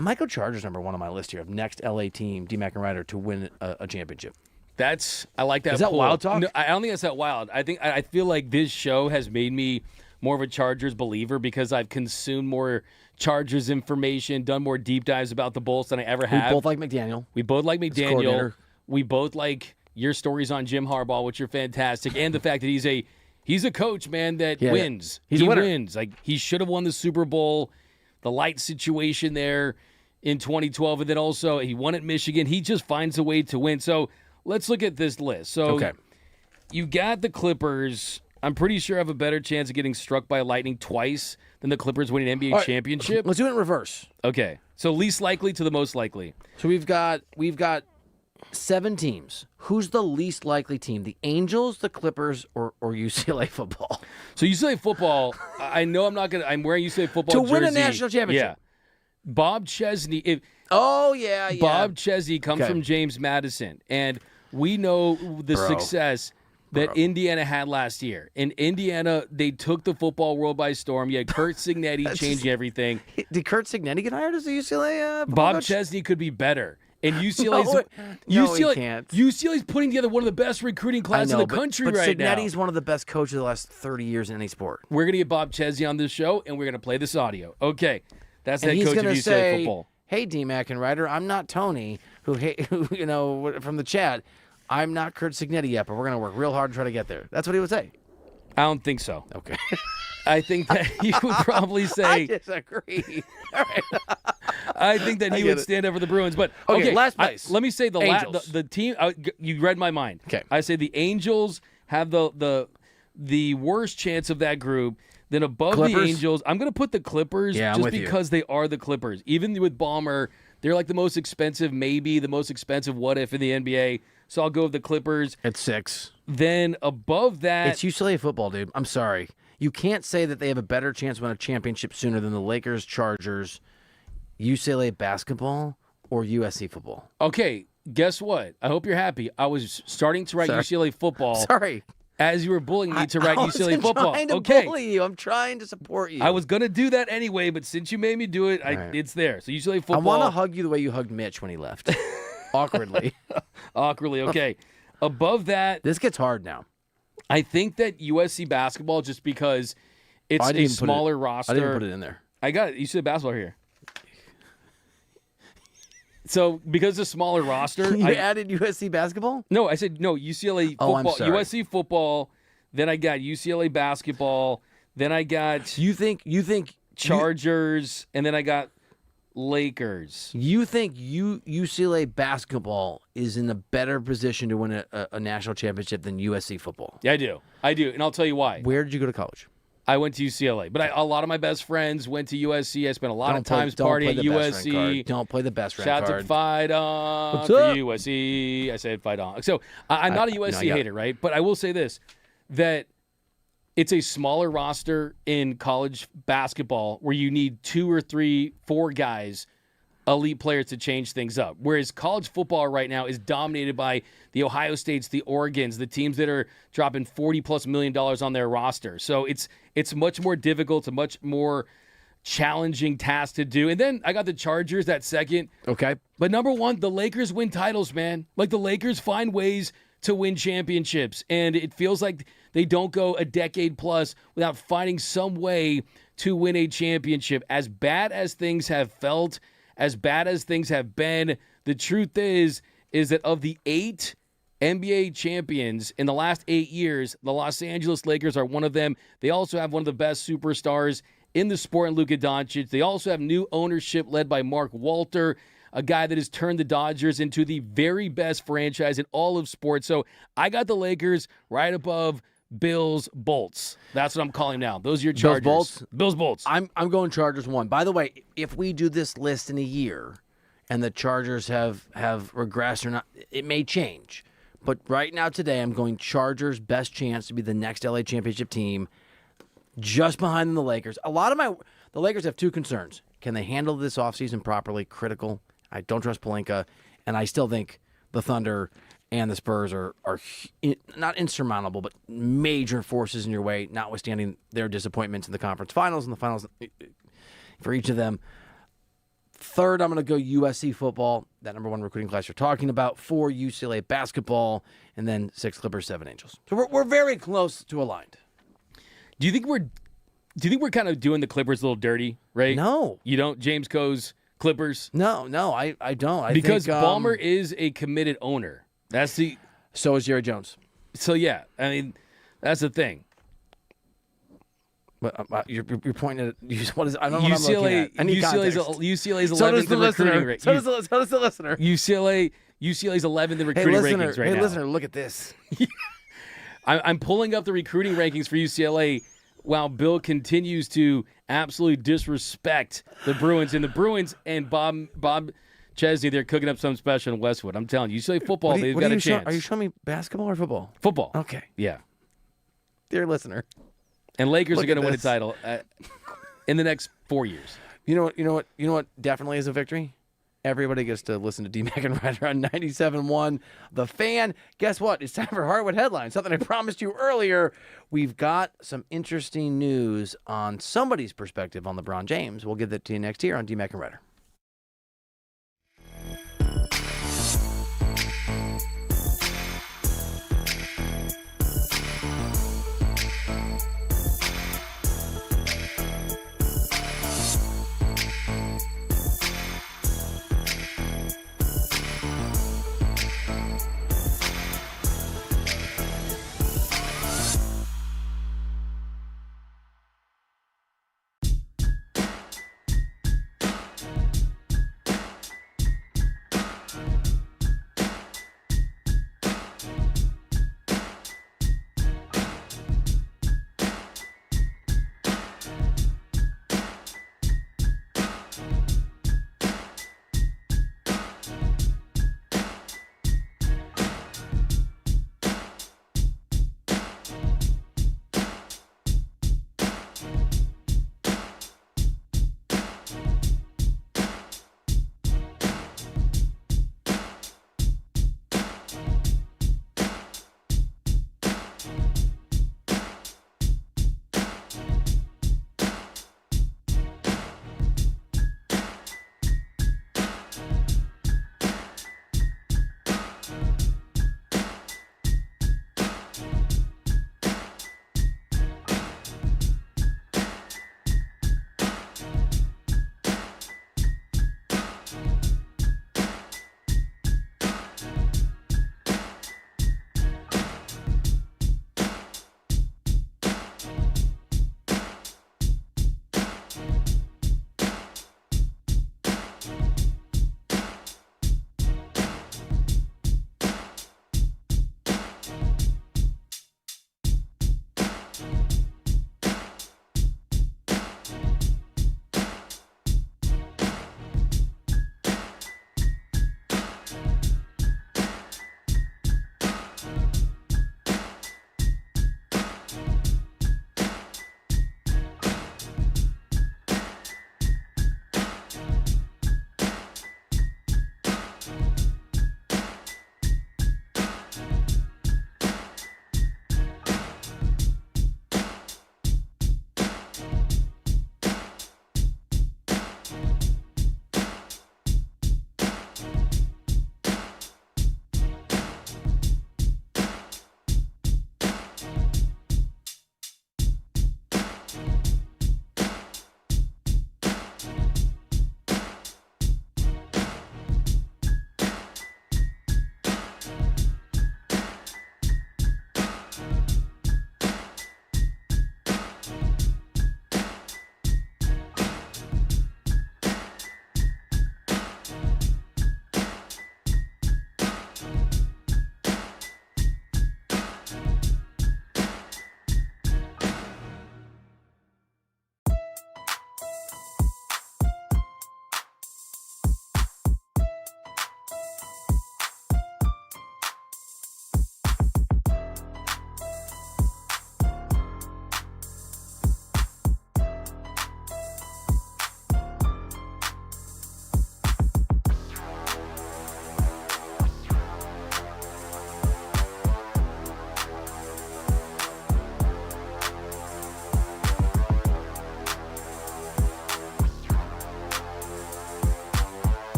might go Chargers number 1 on my list here of next LA team, D-Mac and Reiter, to win a championship.
I like that.
Is that
poll.
wild talk?
No, I don't think that's that wild. I feel like this show has made me more of a Chargers believer because I've consumed more Chargers information, done more deep dives about the Bulls than I ever have.
We both like McDaniel.
We both like your stories on Jim Harbaugh, which are fantastic, and the fact that he's a coach, man, that wins.
He's a winner.
Wins. Like, he should have won the Super Bowl. The light situation there in 2012, and then also he won at Michigan. He just finds a way to win. So let's look at this list. So you got the Clippers. I'm pretty sure have a better chance of getting struck by lightning twice than the Clippers winning an NBA championship.
Let's do it in reverse.
Okay. So least likely to the most likely.
So we've got 7 teams. Who's the least likely team? The Angels, the Clippers, or UCLA football?
So UCLA football, I know I'm wearing UCLA football
to win a
jersey.
national championship.
Yeah. Bob Chesney.
Bob
Chesney comes from James Madison, and we know the success that Indiana had last year. In Indiana, they took the football world by storm. You had Kurt Signetti changing everything.
Did Kurt Signetti get hired as the UCLA football
Bob
coach?
Chesney could be better. And UCLA's
he can't.
UCLA's putting together one of the best recruiting classes in the country right now.
But Signetti's one of the best coaches of the last 30 years in any sport.
We're going to get Bob Chesney on this show, and we're going to play this audio. Okay. That's the
And
head
he's
coach of
gonna
UCLA
say,
football.
Hey, D-Mac and Ryder, I'm not Tony, who from the chat. I'm not Kurt Signetti yet, but we're going to work real hard to try to get there. That's what he would say.
I don't think so.
Okay.
I think that he would probably say.
I disagree. All right.
I think that he would stand up for the Bruins. But
Okay, last place.
Let me say
Angels.
the team. You read my mind.
Okay.
I say the Angels have the worst chance of that group. Then above
Clippers?
the Angels, I'm going to put the Clippers
Yeah, I'm
just
with you.
because they are the Clippers. Even with Ballmer, they're like the most expensive, maybe the most expensive what if in the NBA. So I'll go with the Clippers.
At 6.
Then above that,
It's UCLA football, dude. I'm sorry. You can't say that they have a better chance to win a championship sooner than the Lakers, Chargers, UCLA basketball, or USC football.
okay, guess what? I hope you're happy. I was starting to write
Sorry.
UCLA football.
Sorry.
As you were bullying me to write
I
UCLA
wasn't
football.
trying to
Okay.
bully you. I'm trying to support you.
I was going to do that anyway, but since you made me do it,
right.
it's there. So UCLA football.
I want to hug you the way you hugged Mitch when he left. Awkwardly.
Awkwardly, okay. Above that,
This gets hard now.
I think that USC basketball, just because it's
I didn't
a
even put it-
smaller roster.
I didn't put it in there.
I got it. UCLA basketball here. So because it's a smaller roster,
You added USC basketball?
No, I said no. UCLA
Oh, I'm
football,
sorry.
USC football. Then I got UCLA basketball. Then I got
You think
Chargers, and then I got Lakers.
You think UCLA basketball is in a better position to win a national championship than USC football?
Yeah, I do, and I'll tell you why.
Where did you go to college?
I went to UCLA, but a lot of my best friends went to USC. I spent a lot of
Don't
times
play
partying at
the best friend
USC.
card. Don't play the best friend
Shout out
card.
to Fight On
What's
for
up?
USC. I said Fight On. So I'm not a
no,
USC
I got it.
hater, right? But I will say this, that it's a smaller roster in college basketball where you need 2 or 3, 4 guys elite players to change things up. Whereas college football right now is dominated by the Ohio States, the Oregons, the teams that are dropping $40+ million on their roster. So it's much more difficult, it's a much more challenging task to do. And then I got the Chargers that second.
Okay.
But number one, the Lakers win titles, man. Like the Lakers find ways to win championships. And it feels like they don't go a decade plus without finding some way to win a championship. As bad as things have felt, as bad as things have been, the truth is that of the 8 NBA champions in the last 8 years, the Los Angeles Lakers are one of them. They also have one of the best superstars in the sport in Luka Doncic. They also have new ownership led by Mark Walter, a guy that has turned the Dodgers into the very best franchise in all of sports. So I got the Lakers right above Bills Bolts. That's what I'm calling now. Those are your Chargers. Bills Bolts.
I'm going Chargers 1. By the way, if we do this list in a year and the Chargers have regressed or not, it may change. But right now today, I'm going Chargers best chance to be the next LA championship team, just behind the Lakers. The Lakers have 2 concerns. Can they handle this offseason properly? Critical. I don't trust Pelinka, and I still think the Thunder and the Spurs are not insurmountable, but major forces in your way, notwithstanding their disappointments in the conference finals and the finals for each of them. Third, I'm going to go USC football, that number 1 recruiting class you're talking about. 4, UCLA basketball, and then 6, Clippers, 7, Angels. So we're very close to aligned.
Do you think we're kind of doing the Clippers a little dirty, right?
No.
You don't? James Coe's Clippers?
No, I don't.
Because Ballmer is a committed owner.
So is Jerry Jones.
So, yeah, I mean, that's the thing.
But you're pointing at what is? I don't know what I'm looking at.
UCLA's 11th in recruiting rankings.
So does the listener.
UCLA's 11th in recruiting rankings right now.
Hey, listener, look at this.
I'm pulling up the recruiting rankings for UCLA while Bill continues to absolutely disrespect the Bruins. And the Bruins and Bob Chesney, they're cooking up something special in Westwood. I'm telling you, UCLA football, they've got a chance.
Are you showing me basketball or football?
Football.
Okay.
Yeah.
Dear listener.
And Lakers are going to win a title in the next 4 years.
You know what definitely is a victory? Everybody gets to listen to D-Mac and Reiter on 97.1 The Fan. Guess what? It's time for Hardwood Headlines. Something I promised you earlier. We've got some interesting news on somebody's perspective on LeBron James. We'll get that to you next here on D-Mac and Reiter.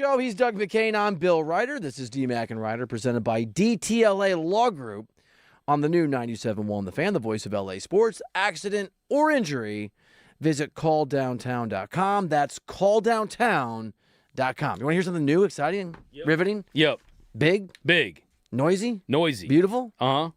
show. He's Doug McCain. I'm Bill Reiter. This is DMAC and Reiter, presented by DTLA Law Group on the new 97.1 The Fan, the voice of LA sports. Accident or injury, visit calldowntown.com. That's calldowntown.com. You want to hear something new, exciting, riveting?
Yep.
Big?
Big.
Noisy?
Noisy.
Beautiful?
Uh-huh.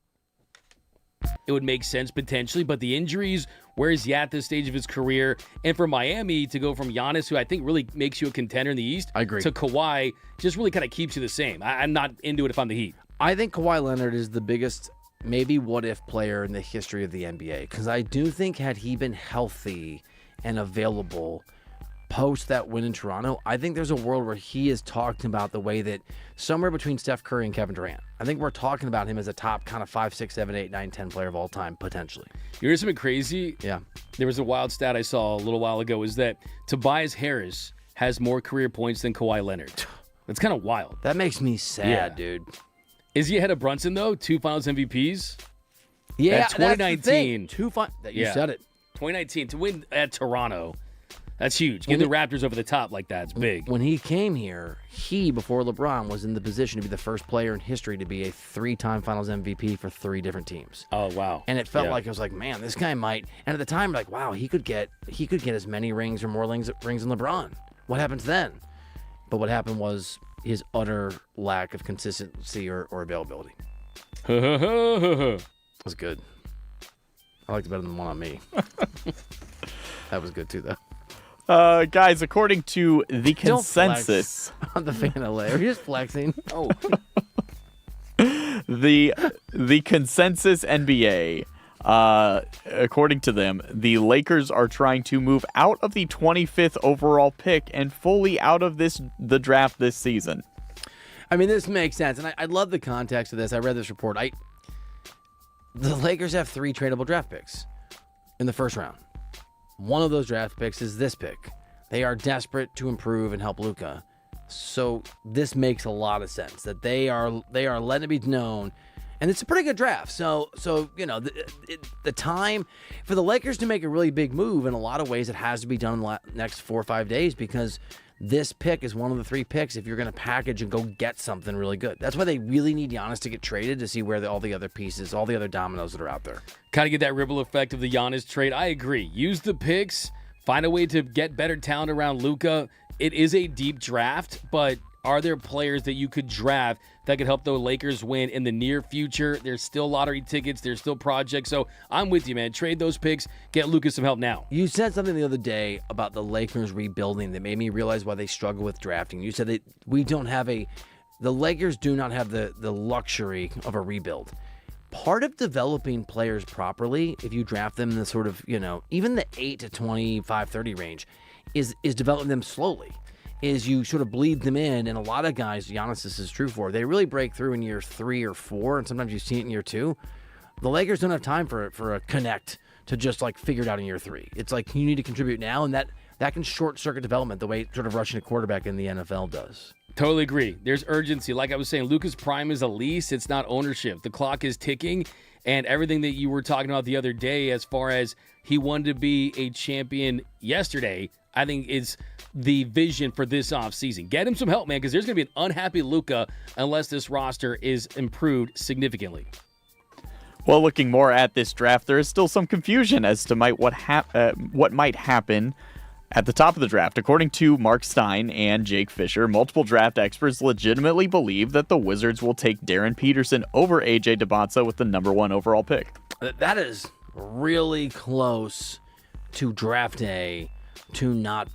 It would make sense potentially, but the injuries, where is he at this stage of his career? And for Miami to go from Giannis, who I think really makes you a contender in the East,
I agree,
to Kawhi, just really kind of keeps you the same. I'm not into it if I'm the Heat.
I think Kawhi Leonard is the biggest, maybe what-if player in the history of the NBA, because I do think had he been healthy and available post that win in Toronto, I think there's a world where he is talked about the way that somewhere between Steph Curry and Kevin Durant. I think we're talking about him as a top kind of 5, 6, 7, 8, 9, 10 player of all time, potentially.
You hear something crazy?
Yeah.
There was a wild stat I saw a little while ago, is that Tobias Harris has more career points than Kawhi Leonard. That's kind of wild.
That makes me sad, dude.
Is he ahead of Brunson, though? 2 Finals MVPs?
Yeah,
at 2019.
You said it.
2019, to win at Toronto. That's huge. Get the Raptors over the top like that. It's big.
When he came here, he, before LeBron, was in the position to be the first player in history to be a 3-time Finals MVP for 3 different teams.
Oh, wow.
And it felt like, it was like, man, this guy might. And at the time, like, wow, he could get as many rings or more rings than LeBron. What happens then? But what happened was his utter lack of consistency or availability. It was good. I liked it better than the one on me. That was good too, though.
Guys, according to the consensus
on the Fan LA, are you just flexing?
Oh,
the consensus NBA, according to them, the Lakers are trying to move out of the 25th overall pick and fully out of the draft this season.
I mean, this makes sense, and I love the context of this. I read this report. The Lakers have 3 tradable draft picks in the first round. One of those draft picks is this pick. They are desperate to improve and help Luka. So this makes a lot of sense that they are letting it be known, and it's a pretty good draft. So you know the time for the Lakers to make a really big move, in a lot of ways it has to be done in the next 4 or 5 days, because this pick is one of the 3 picks if you're going to package and go get something really good. That's why they really need Giannis to get traded, to see where all the other pieces, all the other dominoes that are out there.
Kind of get that ripple effect of the Giannis trade. I agree. Use the picks. Find a way to get better talent around Luka. It is a deep draft, but are there players that you could draft that could help the Lakers win in the near future? There's still lottery tickets. There's still projects. So I'm with you, man. Trade those picks. Get Luka some help now.
You said something the other day about the Lakers rebuilding that made me realize why they struggle with drafting. You said that the Lakers do not have the luxury of a rebuild. Part of developing players properly, if you draft them in the sort of, even the 8 to 25, 30 range, is developing them slowly. Is you sort of bleed them in, and a lot of guys, Giannis, this is true for, they really break through in year 3 or 4, and sometimes you see it in year 2. The Lakers don't have time for a connect to just like figure it out in year 3. It's like you need to contribute now, and that can short circuit development the way sort of rushing a quarterback in the NFL does.
Totally agree. There's urgency. Like I was saying, Luka's prime is a lease. It's not ownership. The clock is ticking, and everything that you were talking about the other day as far as he wanted to be a champion yesterday, I think is the vision for this offseason. Get him some help, man, because there's going to be an unhappy Luka unless this roster is improved significantly.
Well, looking more at this draft, there is still some confusion as to what might happen at the top of the draft. According to Mark Stein and Jake Fisher, multiple draft experts legitimately believe that the Wizards will take Darren Peterson over A.J. Debonsa with the number 1 overall pick.
That is really close to draft day to not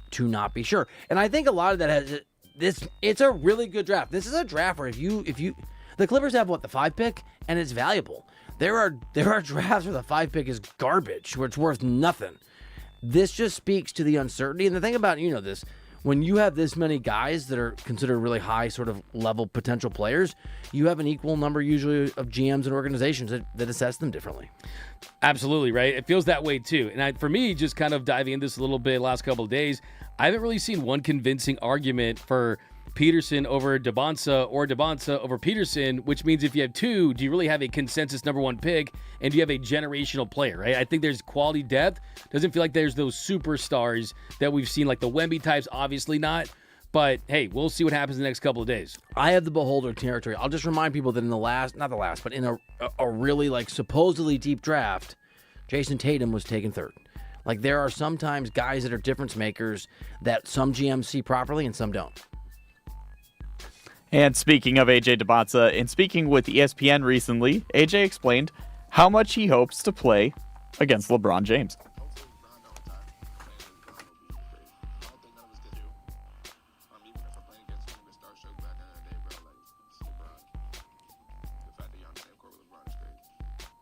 be sure. And I think a lot of that has it's a really good draft. This is a draft where if you the Clippers have the 5 pick, and it's valuable. There are drafts where the 5 pick is garbage, where it's worth nothing. This just speaks to the uncertainty. And the thing about, this, when you have this many guys that are considered really high sort of level potential players, you have an equal number usually of GMs and organizations that assess them differently.
Absolutely, right? It feels that way too. And for me, just kind of diving into this a little bit last couple of days, I haven't really seen one convincing argument for Peterson over Debonsa or Debonsa over Peterson, which means if you have 2, do you really have a consensus number 1 pick, and do you have a generational player, right? I think there's quality depth. Doesn't feel like there's those superstars that we've seen, like the Wemby types, obviously not, But, hey, we'll see what happens in the next couple of days.
I have the beholder territory. I'll just remind people that in the last, not the last, but in a really like supposedly deep draft, Jason Tatum was taken third. Like there are sometimes guys that are difference makers that some GMs see properly and some don't.
And speaking of AJ Debonsa, in speaking with ESPN recently, AJ explained how much he hopes to play against LeBron James.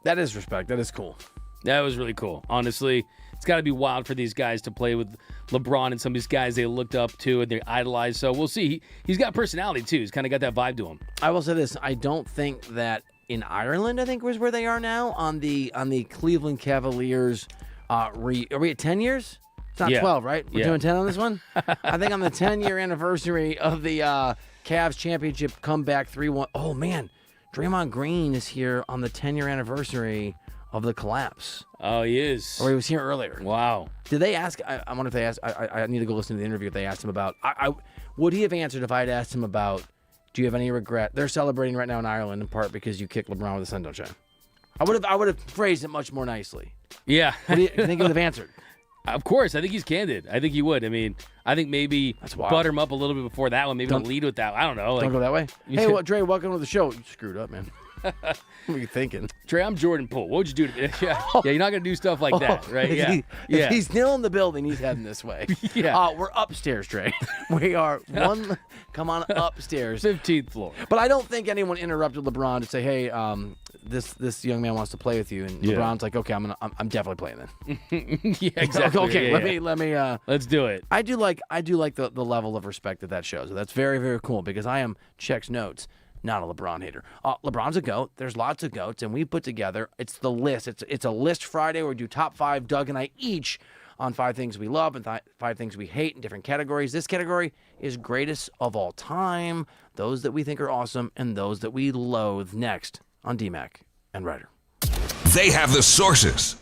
That is respect. That is cool.
That was really cool. Honestly, it's got to be wild for these guys to play with LeBron and some of these guys they looked up to and they idolized. So we'll see. He's got personality, too. He's kind of got that vibe to him.
I will say this. I don't think that in Ireland, I think was where they are now, on the Cleveland Cavaliers. Are we at 10 years? It's not 12, right? We're doing 10 on this one? I think on the 10-year anniversary of the Cavs championship comeback 3-1. Oh, man. Draymond Green is here on the 10-year anniversary of the collapse.
Oh, he is.
Or he was here earlier.
Wow.
Did they ask? I wonder if they asked. I need to go listen to the interview if they asked him about. Would he have answered if I had asked him about, do you have any regret? They're celebrating right now in Ireland in part because you kicked LeBron with a sun, don't you? I would have phrased it much more nicely.
Yeah.
What do you think he would have answered?
Of course. I think he's candid. I think he would. I mean, I think maybe butter him up a little bit before that one. Maybe don't lead with that. I don't know.
Don't go that way. Hey, Dre, welcome to the show. You screwed up, man. What are you thinking?
Trey, I'm Jordan Poole. What would you do to me? Yeah, you're not going to do stuff like that, right? Yeah.
If he's still in the building, he's heading this way.
Yeah.
We're upstairs, Trey. We are come on upstairs.
15th floor.
But I don't think anyone interrupted LeBron to say, hey, this young man wants to play with you. And LeBron's like, okay, I'm definitely playing then.
Yeah, exactly.
Okay,
Yeah,
let me
let's do it.
I do like the level of respect that shows. That's very, very cool because I am checks notes. Not a LeBron hater. LeBron's a GOAT. There's lots of GOATs, and we put together, it's the list. It's a list Friday where we do top 5, Doug and I each, on 5 things we love and 5 things we hate in different categories. This category is greatest of all time, those that we think are awesome, and those that we loathe. Next on DMAC and Reiter.
They have the sources.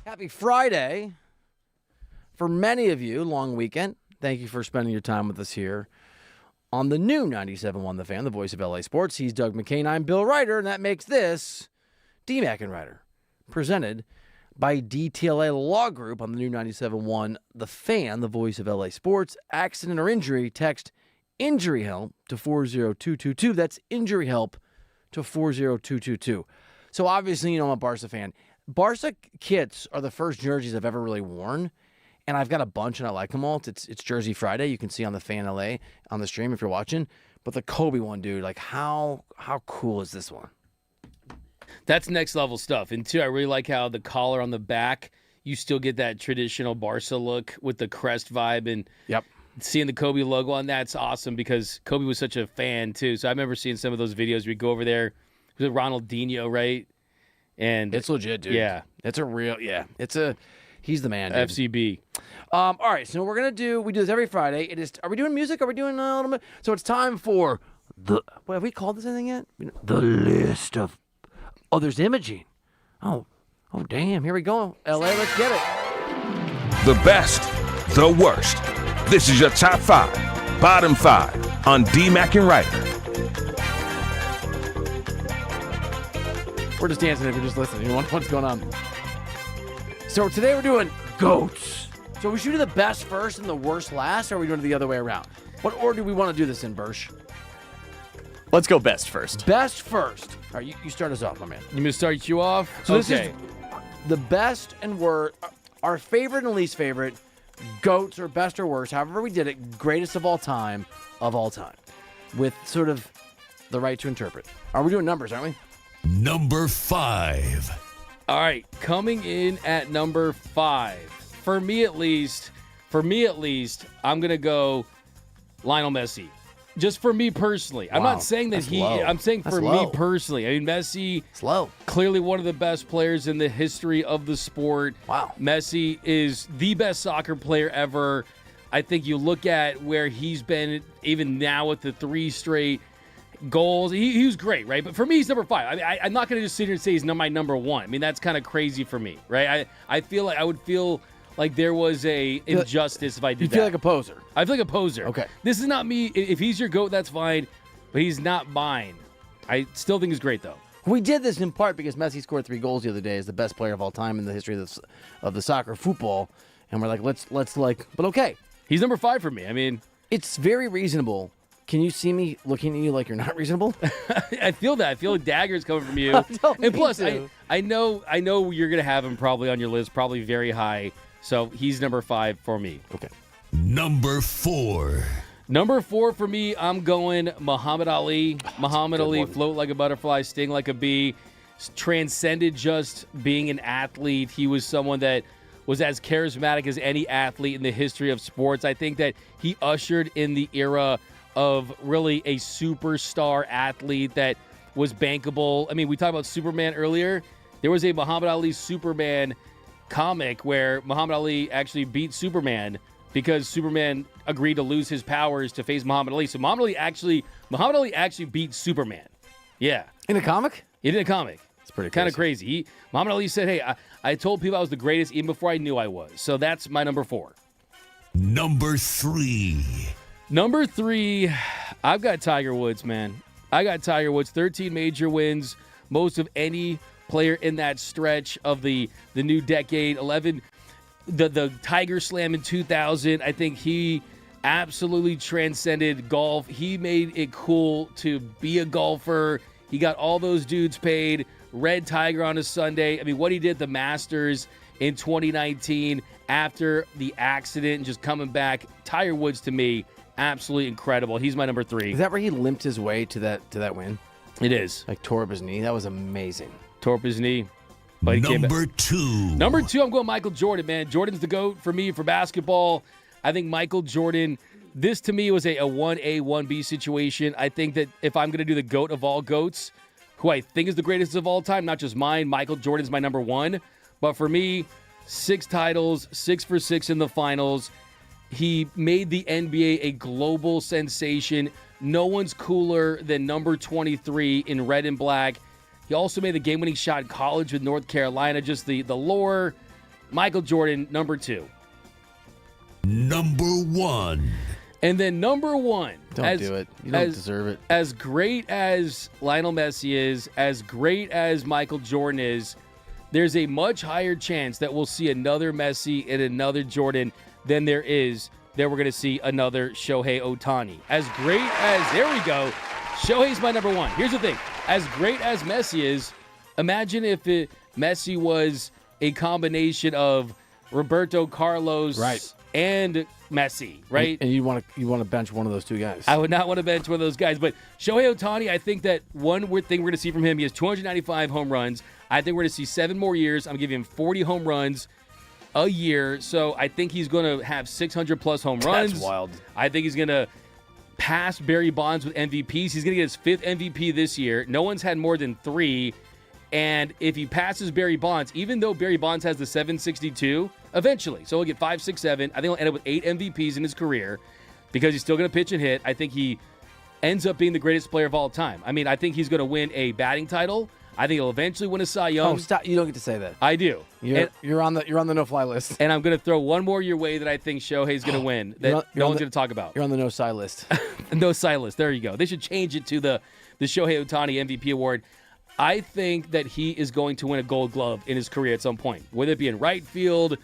Happy Friday. For many of you, long weekend. Thank you for spending your time with us here on the new 97.1 The Fan, the voice of LA Sports. He's Doug McCain. I'm Bill Reiter, and that makes this DMAC and Reiter, presented by DTLA Law Group on the new 97.1 The Fan, the voice of LA Sports. Accident or injury, text injury help to 40222. That's injury help to 40222. So obviously, I'm a Barca fan. Barca kits are the first jerseys I've ever really worn, and I've got a bunch, and I like them all. It's Jersey Friday. You can see on the Fan LA on the stream if you're watching. But the Kobe one, dude, like how cool is this one?
That's next level stuff. And two, I really like how the collar on the back, you still get that traditional Barca look with the crest vibe, and seeing the Kobe logo on that's awesome because Kobe was such a fan too. So I remember seeing some of those videos. We'd go over there with Ronaldinho, right? And
it's legit, dude.
Yeah.
It's a real, he's the man, dude.
FCB.
All right, so we're going to do, we do this every Friday. Are we doing music? Are we doing a little bit? So it's time for have we called this anything yet? The list of, there's imaging. Oh, damn, here we go. LA, let's get it.
The best, the worst. This is your top 5, bottom 5 on DMAC and Reiter.
We're just dancing if you're just listening. You want what's going on. So today we're doing GOATs. So we should do the best first and the worst last, or are we doing it the other way around? What order do we want to do this in, Bursch?
Let's go best first.
Best first. All right, you start us off, my man.
You want me to start you off?
So this is the best and worst, our favorite and least favorite, GOATs or best or worst, however we did it, greatest of all time, with sort of the right to interpret. Are we doing numbers, aren't we?
Number 5.
All right, coming in at number 5. For me at least, I'm going to go Lionel Messi. Just for me personally.
Wow,
I'm not saying that I'm saying for me personally. I mean, Messi, clearly one of the best players in the history of the sport.
Wow.
Messi is the best soccer player ever. I think you look at where he's been, even now with the 3 straight goals. He was great, right? But for me, he's number 5. I mean, I'm not going to just sit here and say he's my number 1. I mean, that's kind of crazy for me, right? I feel like I would feel like there was a injustice if I did that.
You feel like a poser.
I feel like a poser.
Okay.
This is not me. If he's your GOAT, that's fine, but he's not mine. I still think he's great, though.
We did this in part because Messi scored 3 goals the other day as the best player of all time in the history of the soccer football, and we're like, let's but okay.
He's number 5 for me. I mean,
it's very reasonable. Can you see me looking at you like you're not reasonable?
I feel that. I feel like daggers coming from you. And plus, I know you're going to have him probably on your list, probably very high. So he's number 5 for me.
Okay.
Number 4.
Number 4 for me, I'm going Muhammad Ali. Muhammad Ali, float like a butterfly, sting like a bee. Transcended just being an athlete. He was someone that was as charismatic as any athlete in the history of sports. I think that he ushered in the era of really a superstar athlete that was bankable. I mean, we talked about Superman earlier. There was a Muhammad Ali Superman comic where Muhammad Ali actually beat Superman because Superman agreed to lose his powers to face Muhammad Ali. So Muhammad Ali actually beat Superman. Yeah.
In a comic?
In a comic.
It's pretty
kind of crazy. Muhammad Ali said, hey, I told people I was the greatest even before I knew I was. So that's my number 4.
Number 3.
Number 3, I've got Tiger Woods, man. I got Tiger Woods, 13 major wins, most of any player in that stretch of the new decade. 11, the Tiger Slam in 2000. I think he absolutely transcended golf. He made it cool to be a golfer. He got all those dudes paid. Red Tiger on a Sunday. I mean, what he did at the Masters in 2019 after the accident and just coming back. Tiger Woods, to me, absolutely incredible. He's my number 3.
Is that where he limped his way to that win?
It is.
Like tore up his knee. That was amazing.
Tore up his knee. But he came back.
Number 2.
Number 2, I'm going Michael Jordan, man. Jordan's the GOAT for me for basketball. I think Michael Jordan, this to me was a 1A, 1B situation. I think that if I'm going to do the GOAT of all GOATs, who I think is the greatest of all time, not just mine, Michael Jordan's my number 1. But for me, 6 titles, 6 for 6 in the finals. He made the NBA a global sensation. No one's cooler than number 23 in red and black. He also made the game-winning shot in college with North Carolina. Just the lore. Michael Jordan, number 2.
Number 1.
And then number 1.
Don't do it. You don't deserve it.
As great as Lionel Messi is, as great as Michael Jordan is, there's a much higher chance that we'll see another Messi and another Jordan than there is that we're going to see another Shohei Ohtani. As great as, there we go, Shohei's my number 1. Here's the thing. As great as Messi is, imagine if Messi was a combination of Roberto Carlos and Messi, right?
And you want to bench one of those two guys.
I would not want to bench one of those guys. But Shohei Ohtani, I think that one weird thing we're going to see from him, he has 295 home runs. I think we're going to see 7 more years. I'm giving him 40 home runs a year. So I think he's going to have 600-plus home runs.
That's wild.
I think he's going to pass Barry Bonds with MVPs. He's going to get his 5th MVP this year. No one's had more than 3. And if he passes Barry Bonds, even though Barry Bonds has the 762, eventually, so he'll get 5, 6, 7. I think he'll end up with 8 MVPs in his career because he's still going to pitch and hit. I think he ends up being the greatest player of all time. I mean, I think he's going to win a batting title. I think he'll eventually win a Cy Young.
Oh, stop! You don't get to say that.
I do.
You're on the no-fly list.
And I'm going to throw one more your way that I think Shohei's going to win that no one's going to talk about.
You're on the no-Cy list.
No-Cy list. There you go. They should change it to the Shohei Ohtani MVP award. I think that he is going to win a Gold Glove in his career at some point, whether it be in right field,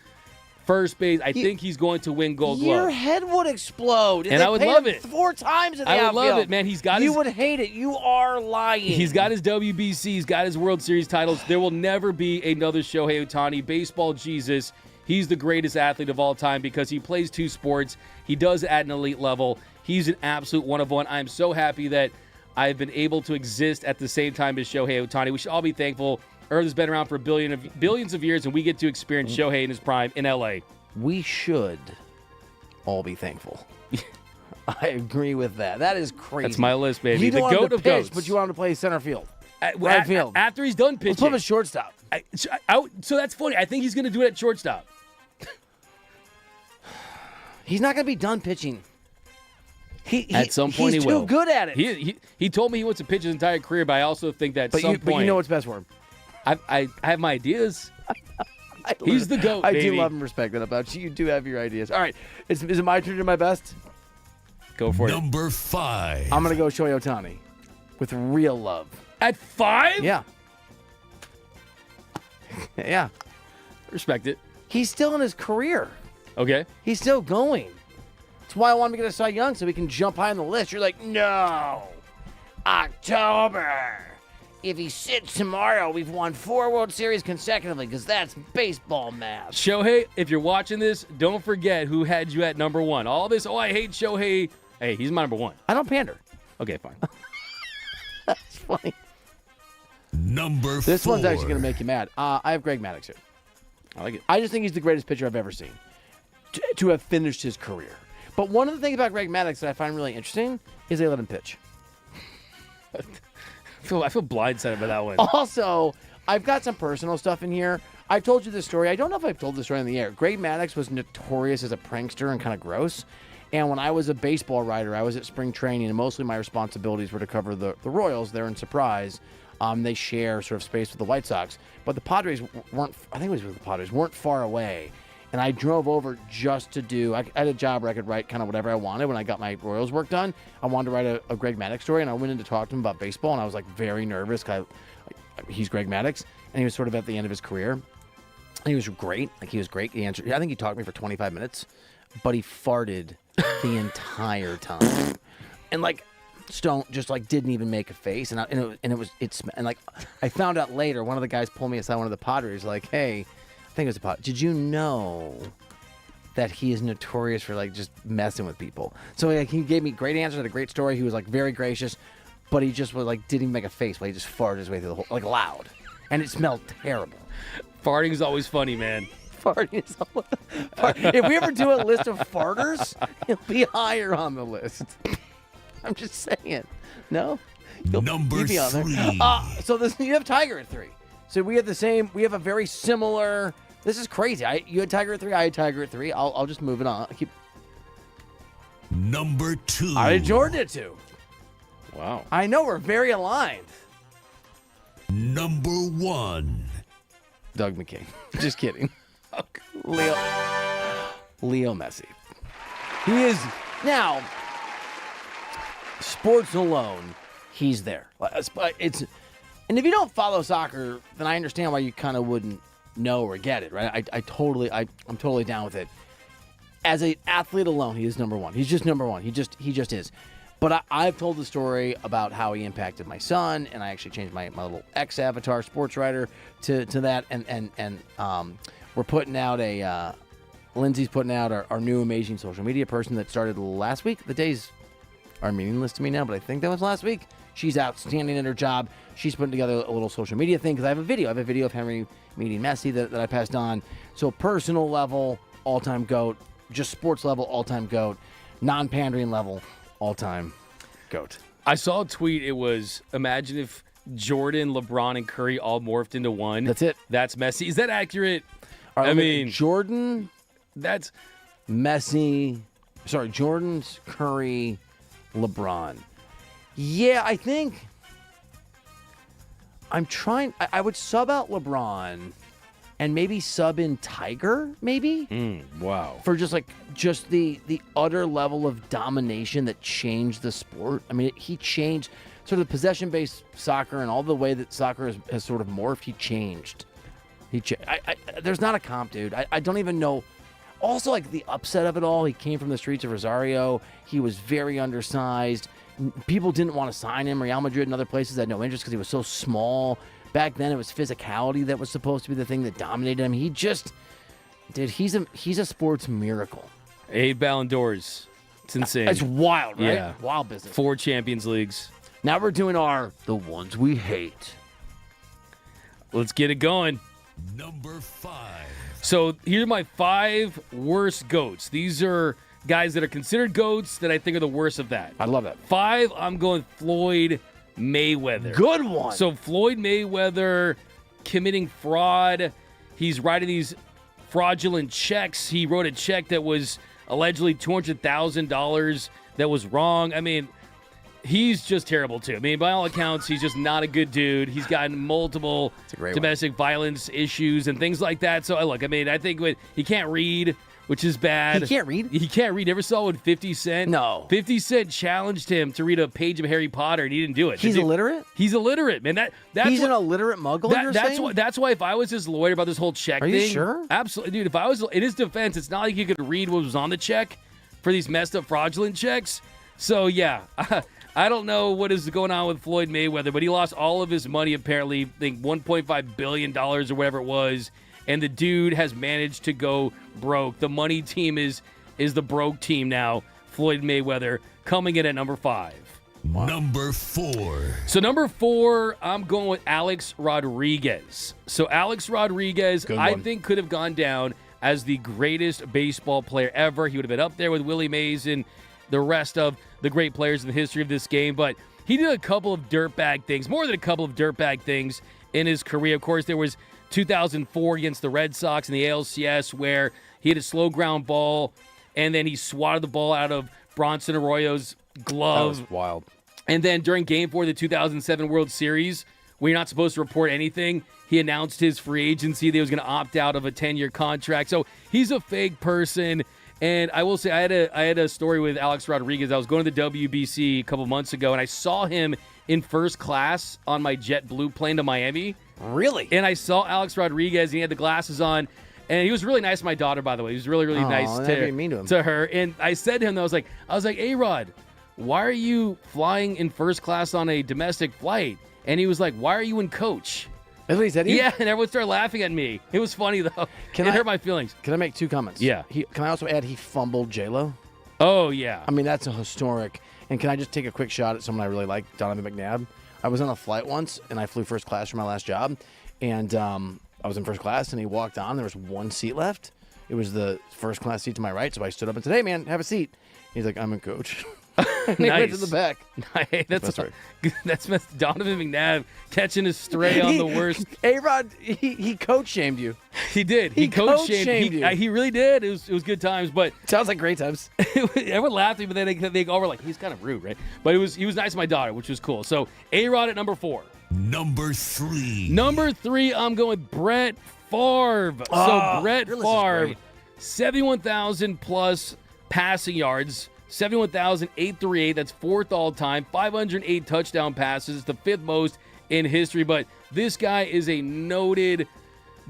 first base. I think he's going to win Gold Glove.
Your head would explode.
And I would love it.
4 times in the
outfield. I would love it, man.
You would hate it. You are lying.
He's got his WBC. He's got his World Series titles. There will never be another Shohei Ohtani. Baseball Jesus. He's the greatest athlete of all time because he plays 2 sports. He does it at an elite level. He's an absolute one of one. I'm so happy that I've been able to exist at the same time as Shohei Ohtani. We should all be thankful. Earth has been around for billions of years, and we get to experience Shohei in his prime in L.A.
We should all be thankful. I agree with that. That is crazy.
That's my list, baby.
You
the
don't
GOAT
want to
of
pitch,
goats.
but you want him to play center field. Right field.
After he's done pitching.
Let's put him at shortstop.
So that's funny. I think he's going to do it at shortstop.
He's not going to be done pitching.
At some point he will.
He's too good at it.
He told me he wants to pitch his entire career, but I also think that at some point.
But you know what's best for him.
I have my ideas. He's the GOAT,
I
baby.
do love and respect that about you. You do have your ideas. All right. Is it my turn to do my best?
Go for it.
Number 5.
I'm going to go Shohei Ohtani with real love.
At 5?
Yeah. Yeah.
Respect it.
He's still in his career.
Okay.
He's still going. That's why I want him to get a Cy Young so he can jump high on the list. You're like, no. October. If he sits tomorrow, we've won 4 World Series consecutively because that's baseball math.
Shohei, if you're watching this, don't forget who had you at number 1. All this, I hate Shohei. Hey, he's my number 1.
I don't pander.
Okay, fine.
That's funny.
Number 4.
This one's actually going to make you mad. I have Greg Maddux here.
I like it.
I just think he's the greatest pitcher I've ever seen to have finished his career. But one of the things about Greg Maddux that I find really interesting is they let him pitch.
I feel blindsided by that one.
Also, I've got some personal stuff in here. I've told you this story. I don't know if I've told this story on the air. Greg Maddux was notorious as a prankster and kind of gross. And when I was a baseball writer, I was at spring training, and mostly my responsibilities were to cover the Royals. They're in Surprise. They share sort of space with the White Sox. But the Padres weren't, I think it was with the Padres, weren't far away. And I drove over just to do, I had a job where I could write kind of whatever I wanted when I got my Royals work done. I wanted to write a Greg Maddux story, and I went in to talk to him about baseball, and I was like very nervous. He's Greg Maddux, and he was sort of at the end of his career. And he was great. He was great. He answered, I think he talked to me for 25 minutes, but he farted the entire time. And Stone just didn't even make a face, and I found out later. One of the guys pulled me aside. One of the Padres, hey, I think it was a Padre. Did you know that he is notorious for just messing with people? So he gave me great answers, had a great story. He was very gracious, but he just was didn't even make a face. He just farted his way through the whole loud, and it smelled terrible.
Farting is always funny, man.
Farting is always. If we ever do a list of farters, he'll be higher on the list. I'm just saying. No?
Number
be on there.
3.
So you have Tiger at 3. So we have the same. We have a very similar. This is crazy. You had Tiger at 3. I had Tiger at 3. I'll just move it on.
Number 2.
I had Jordan at 2.
Wow.
I know we're very aligned.
Number 1.
Doug McKay. Just kidding. Leo Messi. He is now. Sports alone, he's there. And if you don't follow soccer, then I understand why you kind of wouldn't know or get it, right? I'm totally down with it. As an athlete alone, he is number 1. He's just number 1. He just is. But I've told the story about how he impacted my son, and I actually changed my little ex-avatar sports writer to that. And we're putting out Lindsay's putting out our new amazing social media person that started last week. The days are meaningless to me now, but I think that was last week. She's outstanding at her job. She's putting together a little social media thing because I have a video. I have a video of Henry meeting Messi that I passed on. So personal level, all-time GOAT. Just sports level, all-time GOAT. Non-pandering level, all-time GOAT.
I saw a tweet. It was, imagine if Jordan, LeBron, and Curry all morphed into one.
That's it.
That's Messi. Is that accurate?
I mean, Jordan,
that's
Messi. Sorry, Jordan's Curry, LeBron. Yeah, I think I'm trying. I would sub out LeBron and maybe sub in Tiger, maybe.
Wow.
For just the utter level of domination that changed the sport. I mean, he changed sort of possession-based soccer and all the way that soccer has sort of morphed. He changed. There's not a comp, dude. I don't even know. Also, the upset of it all, he came from the streets of Rosario. He was very undersized. People didn't want to sign him. Real Madrid and other places had no interest because he was so small. Back then, it was physicality that was supposed to be the thing that dominated him. He's a sports miracle.
8 Ballon d'Ors. It's insane.
It's wild, right?
Yeah.
Wild business.
4 Champions Leagues.
Now we're doing the ones we hate.
Let's get it going.
Number 5.
So here are my 5 worst GOATs. These are guys that are considered GOATs that I think are the worst of that.
I love that.
5, I'm going Floyd Mayweather.
Good one.
So Floyd Mayweather committing fraud. He's writing these fraudulent checks. He wrote a check that was allegedly $200,000 that was wrong. I mean, he's just terrible too. I mean, by all accounts, he's just not a good dude. He's gotten multiple domestic violence issues and things like that. So look, I mean, I think he can't read, which is bad.
He can't read?
He can't read. Never saw when 50 Cent?
No.
50 Cent challenged him to read a page of Harry Potter, and he didn't do it.
He's illiterate?
He's illiterate, man. He's
an illiterate muggle,
that's why if I was his lawyer about this whole check thing.
Are you sure?
Absolutely. Dude, if I was in his defense, it's not like he could read what was on the check for these messed up fraudulent checks. So, yeah, I don't know what is going on with Floyd Mayweather, but he lost all of his money, apparently, I think $1.5 billion or whatever it was. And the dude has managed to go broke. The money team is the broke team now. Floyd Mayweather coming in at number 5.
Wow. Number 4.
So number 4, I'm going with Alex Rodriguez. So Alex Rodriguez, I think, could have gone down as the greatest baseball player ever. He would have been up there with Willie Mays and the rest of the great players in the history of this game. But he did a couple of dirtbag things, more than a couple of dirtbag things in his career. Of course, there was 2004 against the Red Sox in the ALCS where he had a slow ground ball, and then he swatted the ball out of Bronson Arroyo's glove.
That was wild.
And then during Game 4 of the 2007 World Series, where you're not supposed to report anything, he announced his free agency that he was going to opt out of a 10-year contract. So he's a fake person. And I will say, I had a story with Alex Rodriguez. I was going to the WBC a couple months ago, and I saw him in first class on my JetBlue plane to Miami.
Really?
And I saw Alex Rodriguez, and he had the glasses on. And he was really nice to my daughter, by the way. He was really, really nice to her. And I said to him, I was like, A-Rod, why are you flying in first class on a domestic flight? And he was like, why are you in coach?
That's what he said?
Yeah, and everyone started laughing at me. It was funny, though. It hurt my feelings.
Can I make 2 comments?
Yeah.
Can I also add he fumbled J-Lo?
Oh, yeah.
I mean, that's a historic. And can I just take a quick shot at someone I really like, Donovan McNabb? I was on a flight once, and I flew first class for my last job. And I was in first class, and he walked on. There was 1 seat left. It was the first class seat to my right. So I stood up and said, hey, man, have a seat. He's like, I'm a coach. And he went to the back.
That's Donovan McNabb catching a stray on the worst.
A-Rod, he coach shamed you.
He did. He coach shamed you. He really did. It was good times, but
sounds like great times.
Everyone laughed at me, but then they all were like, he's kind of rude, right? But he was nice to my daughter, which was cool. So A-Rod at number 4.
Number 3.
Number 3, I'm going with Brett Favre. So Brett Favre, 71,000 plus passing yards. 71,838. That's 4th all time. 508 touchdown passes. The 5th most in history. But this guy is a noted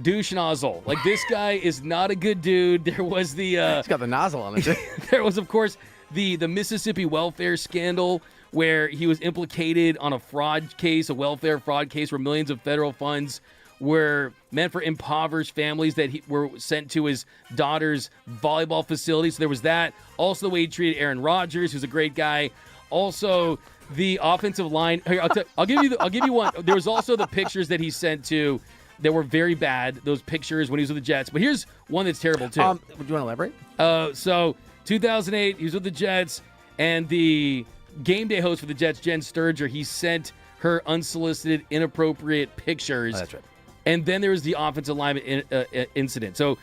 douche nozzle. Like, this guy is not a good dude. There was the
he's got the nozzle on it.
There was, of course, the Mississippi welfare scandal where he was implicated on a fraud case, a welfare fraud case, where millions of federal funds were meant for impoverished families that were sent to his daughter's volleyball facility. So there was that. Also, the way he treated Aaron Rodgers, who's a great guy. Also, the offensive line. Here, I'll give you one. There was also the pictures that he sent to that were very bad. Those pictures when he was with the Jets. But here's one that's terrible too.
Do you want to elaborate?
So 2008, he was with the Jets, and the game day host for the Jets, Jen Sturger, he sent her unsolicited, inappropriate pictures.
Oh, that's right.
And then there was the offensive lineman incident. So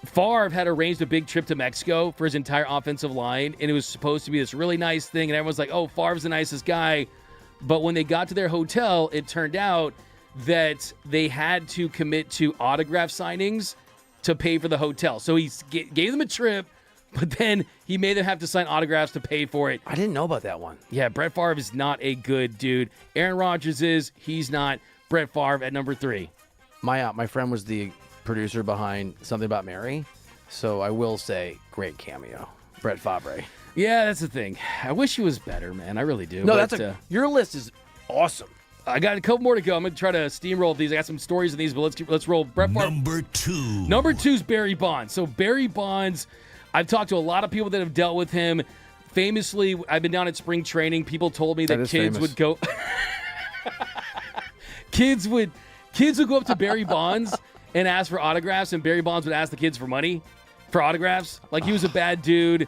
Favre had arranged a big trip to Mexico for his entire offensive line, and it was supposed to be this really nice thing, and everyone's like, oh, Favre's the nicest guy. But when they got to their hotel, it turned out that they had to commit to autograph signings to pay for the hotel. So he gave them a trip, but then he made them have to sign autographs to pay for it.
I didn't know about that one.
Yeah, Brett Favre is not a good dude. Aaron Rodgers is. He's not. Brett Favre at number 3.
My friend was the producer behind Something About Mary, so I will say great cameo. Brett Favre.
Yeah, that's the thing. I wish he was better, man. I really do.
No,
but,
your list is awesome.
I got a couple more to go. I'm going to try to steamroll these. I got some stories in these, but let's roll. Brett Favre.
Number 2.
Number 2 is Barry Bonds. So Barry Bonds, I've talked to a lot of people that have dealt with him. Famously, I've been down at spring training. People told me that kids would go. Kids would go up to Barry Bonds and ask for autographs, and Barry Bonds would ask the kids for money for autographs. Like, he was a bad dude.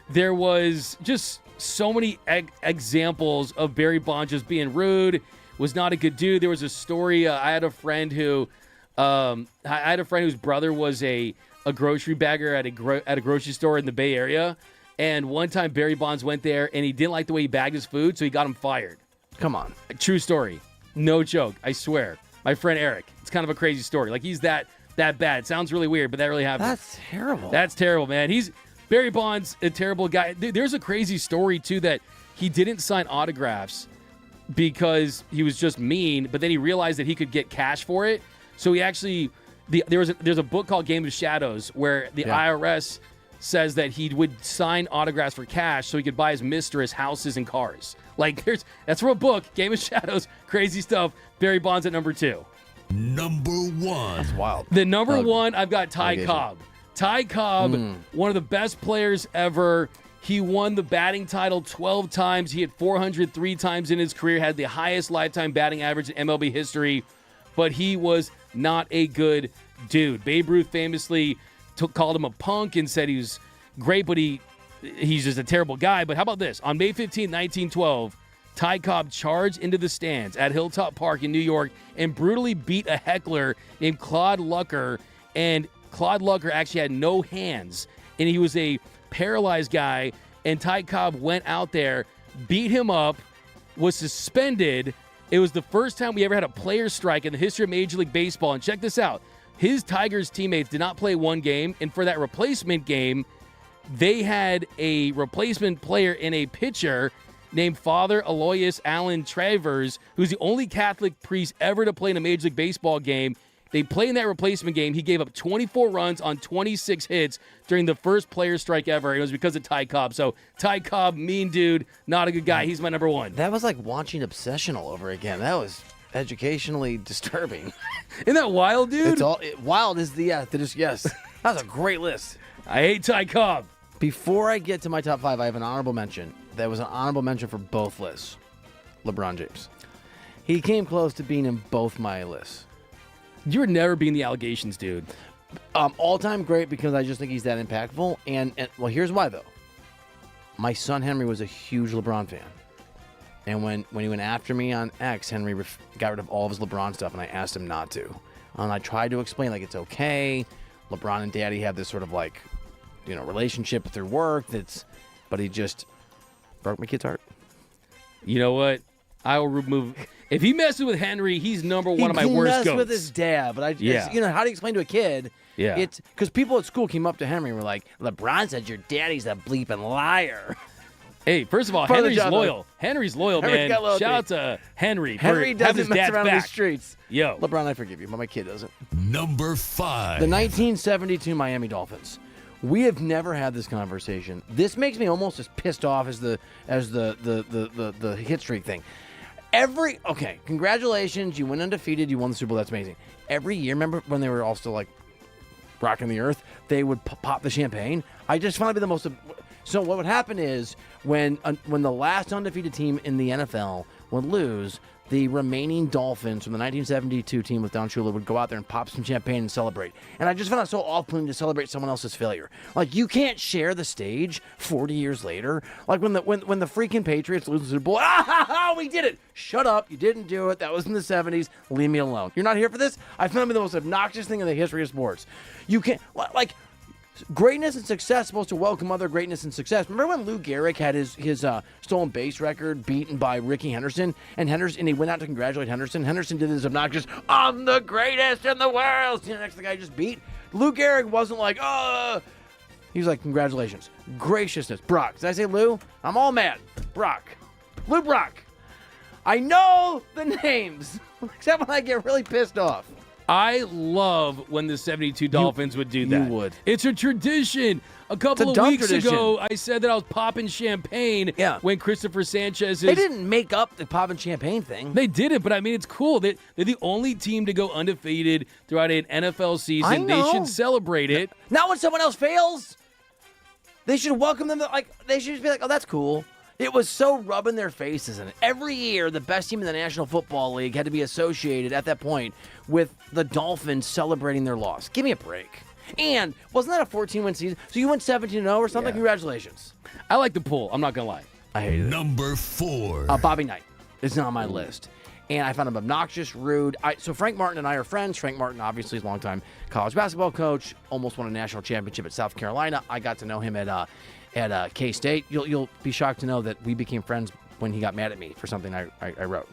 There was just so many examples of Barry Bonds just being rude, was not a good dude. There was a story. I had a friend whose brother was a grocery bagger at a grocery store in the Bay Area, and one time Barry Bonds went there, and he didn't like the way he bagged his food, so he got him fired.
Come on.
True story. No joke. I swear. My friend Eric. It's kind of a crazy story. Like, he's that bad. It sounds really weird, but that really happened.
That's terrible.
That's terrible, man. Barry Bonds, a terrible guy. There's a crazy story, too, that he didn't sign autographs because he was just mean, but then he realized that he could get cash for it. So he actually, there's a book called Game of Shadows where the IRS says that he would sign autographs for cash so he could buy his mistress houses and cars. Like, that's from a book, Game of Shadows, crazy stuff. Barry Bonds at number 2.
Number 1.
That's wild.
The number 1, I've got Ty Cobb. Ty Cobb, one of the best players ever. He won the batting title 12 times. He hit 403 times in his career, had the highest lifetime batting average in MLB history, but he was not a good dude. Babe Ruth famously called him a punk and said he was great, but he's just a terrible guy. But how about this? On May 15, 1912, Ty Cobb charged into the stands at Hilltop Park in New York and brutally beat a heckler named Claude Lucker. And Claude Lucker actually had no hands, and he was a paralyzed guy. And Ty Cobb went out there, beat him up, was suspended. It was the first time we ever had a player strike in the history of Major League Baseball. And check this out. His Tigers teammates did not play one game, and for that replacement game, they had a replacement player and a pitcher named Father Aloysius Allen Travers, who's the only Catholic priest ever to play in a Major League Baseball game. They played in that replacement game. He gave up 24 runs on 26 hits during the first player strike ever. It was because of Ty Cobb. So Ty Cobb, mean dude, not a good guy. He's my number one.
That was like watching Obsession all over again. That was educationally disturbing.
Isn't that wild, dude?
Wild is yes. That was a great list.
I hate Ty Cobb.
Before I get to my top 5, I have an honorable mention. There was an honorable mention for both lists. LeBron James. He came close to being in both my lists.
You would never be in the allegations, dude.
All-time great because I just think he's that impactful. And well, here's why, though. My son Henry was a huge LeBron fan. And when he went after me on X, Henry got rid of all of his LeBron stuff, and I asked him not to. And I tried to explain, like, it's okay. LeBron and Daddy have this sort of, like, relationship through work. But he just broke my kid's heart.
You know what? I will remove. If he messes with Henry, he's number one of my worst goats.
He messed with his dad, but how do you explain to a kid?
Yeah.
It's because people at school came up to Henry and were like, "LeBron said your daddy's a bleeping liar."
Hey, first of all, Henry's loyal. Henry's loyal, man. Shout out to Henry.
Henry doesn't mess around
back.
the streets.
Yo,
LeBron, I forgive you, but my kid doesn't.
Number 5.
The 1972 Miami Dolphins. We have never had this conversation. This makes me almost as pissed off as the hit streak thing. Congratulations, you went undefeated, you won the Super Bowl, that's amazing. Every year, remember when they were all still like rocking the earth, they would pop the champagne. I just found it to be the most. So what would happen is when the last undefeated team in the NFL would lose, the remaining Dolphins from the 1972 team with Don Shula would go out there and pop some champagne and celebrate. And I just found it so off-putting to celebrate someone else's failure. Like, you can't share the stage 40 years later. Like, when the freaking Patriots lose the Super Bowl, we did it! Shut up, you didn't do it, that was in the 70s, leave me alone. You're not here for this? I found it to be the most obnoxious thing in the history of sports. You can't, like, greatness and success supposed to welcome other greatness and success. Remember when Lou Gehrig had his stolen base record beaten by Ricky Henderson, and he went out to congratulate Henderson. Henderson did this obnoxious, "I'm the greatest in the world." Next the guy just beat. Lou Gehrig wasn't like, he was like, "Congratulations, graciousness, Brock." Did I say Lou? I'm all mad. Brock, Lou Brock. I know the names, except when I get really pissed off.
I love when the 72 Dolphins would do that.
You would.
It's a tradition. A couple of weeks ago, I said that I was popping champagne when Christopher Sanchez
They didn't make up the popping champagne thing.
They did it, but I mean, it's cool. They're the only team to go undefeated throughout an NFL season. They should celebrate it.
Not when someone else fails. They should welcome them. They should just be like, "Oh, that's cool." It was so rubbing their faces in it. Every year, the best team in the National Football League had to be associated at that point with the Dolphins celebrating their loss. Give me a break. And wasn't that a 14-win season? So you went 17-0 or something? Yeah. Congratulations.
I like the pool. I'm not going to lie.
I hate it.
Number 4.
Bobby Knight is not on my list. And I found him obnoxious, rude. So Frank Martin and I are friends. Frank Martin, obviously, is a longtime college basketball coach. Almost won a national championship at South Carolina. I got to know him at K-State. You'll be shocked to know that we became friends when he got mad at me for something I wrote.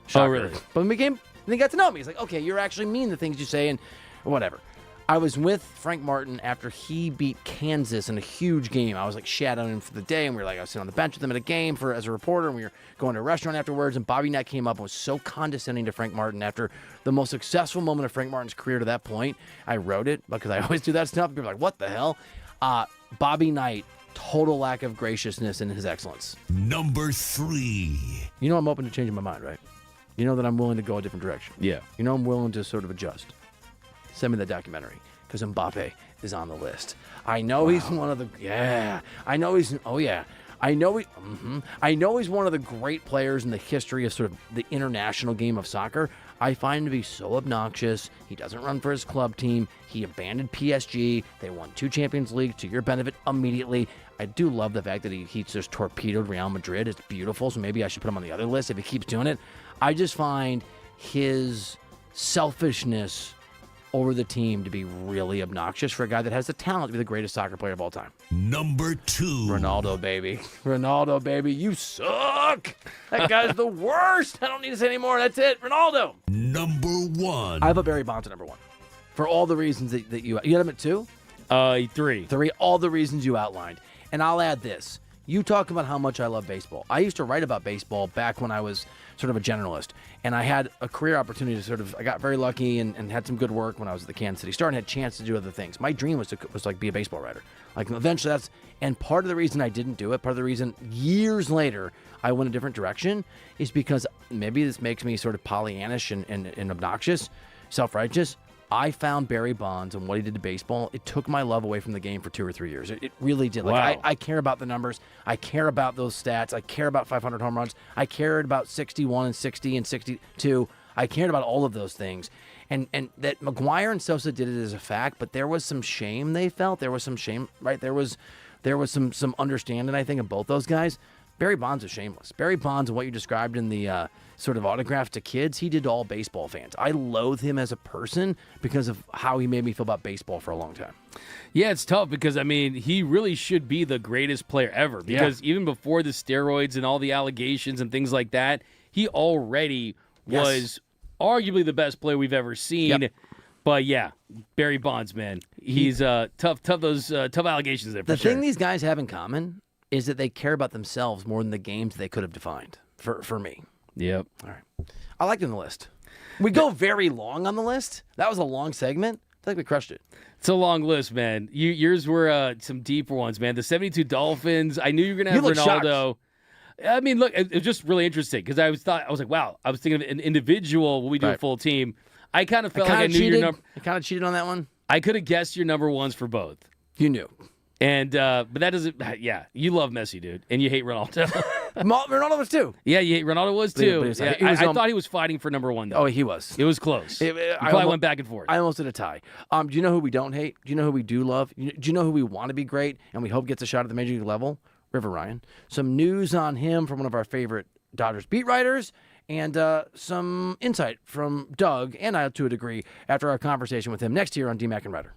Shocker.
Oh, really?
But then he got to know me. He's like, "Okay, you're actually mean the things you say," and whatever. I was with Frank Martin after he beat Kansas in a huge game. I was like shadowing him for the day, and I was sitting on the bench with him at a game as a reporter, and we were going to a restaurant afterwards, and Bobby Knight came up and was so condescending to Frank Martin after the most successful moment of Frank Martin's career to that point. I wrote it because I always do that stuff. People are like, "What the hell?" Bobby Knight, total lack of graciousness in his excellence.
Number 3.
You know I'm open to changing my mind, right? You know that I'm willing to go a different direction.
Yeah.
You know I'm willing to sort of adjust. Send me that documentary, because Mbappe is on the list. I know he's one of the... Yeah. I know he's... Oh, yeah. I know he's one of the great players in the history of sort of the international game of soccer. I find him to be so obnoxious. He doesn't run for his club team. He abandoned PSG. They won 2 Champions League to your benefit immediately. I do love the fact that he just torpedoed Real Madrid. It's beautiful, so maybe I should put him on the other list if he keeps doing it. I just find his selfishness over the team to be really obnoxious for a guy that has the talent to be the greatest soccer player of all time.
Number 2.
Ronaldo, baby. Ronaldo, baby. You suck. That guy's the worst. I don't need to say anymore. That's it. Ronaldo.
Number 1.
I have a Barry Bonds at number 1. For all the reasons that you had him at 2?
3.
3, all the reasons you outlined. And I'll add this. You talk about how much I love baseball. I used to write about baseball back when I was sort of a generalist. And I had a career opportunity to I got very lucky and had some good work when I was at the Kansas City Star and had a chance to do other things. My dream was to be a baseball writer. Like eventually and part of the reason I didn't do it, part of the reason years later I went a different direction is because maybe this makes me sort of Pollyannish and obnoxious, self-righteous. I found Barry Bonds and what he did to baseball. It took my love away from the game for 2 or 3 years. It really did. Like
Wow.
I care about the numbers. I care about those stats. I care about 500 home runs. I cared about 61 and 60 and 62. I cared about all of those things. And that McGuire and Sosa did it as a fact, but there was some shame they felt. There was some shame, right? There was some understanding, I think, of both those guys. Barry Bonds is shameless. Barry Bonds and what you described in the sort of autograph to kids, he did to all baseball fans. I loathe him as a person because of how he made me feel about baseball for a long time.
Yeah, it's tough because, I mean, he really should be the greatest player ever because even before the steroids and all the allegations and things like that, he already was arguably the best player we've ever seen.
Yep.
But, yeah, Barry Bonds, man. He's tough allegations there for
The
sure.
thing these guys have in common is that they care about themselves more than the games they could have defined for me.
Yep.
All right. I liked in the list. We go very long on the list. That was a long segment. I think we crushed it.
It's a long list, man. Yours were some deeper ones, man. The 72 Dolphins. I knew you were going to have Ronaldo.
Shocked.
I mean, look, it was just really interesting because I was like, wow. I was thinking of an individual when we do a full team. I kind of felt like I knew your number.
I kind of cheated on that one.
I could have guessed your number ones for both.
You knew.
And but that doesn't. Yeah, you love Messi, dude, and you hate Ronaldo.
Ronaldo was too.
Yeah, you hate Ronaldo was too. I thought he was fighting for number 1 though.
Oh, he was.
It was close. I probably went back and forth.
I almost did a tie. Do you know who we don't hate? Do you know who we do love? Do you know who we want to be great and we hope gets a shot at the major league level? River Ryan. Some news on him from one of our favorite Dodgers beat writers, and some insight from Doug and I to a degree after our conversation with him next year on DMAC and Reiter.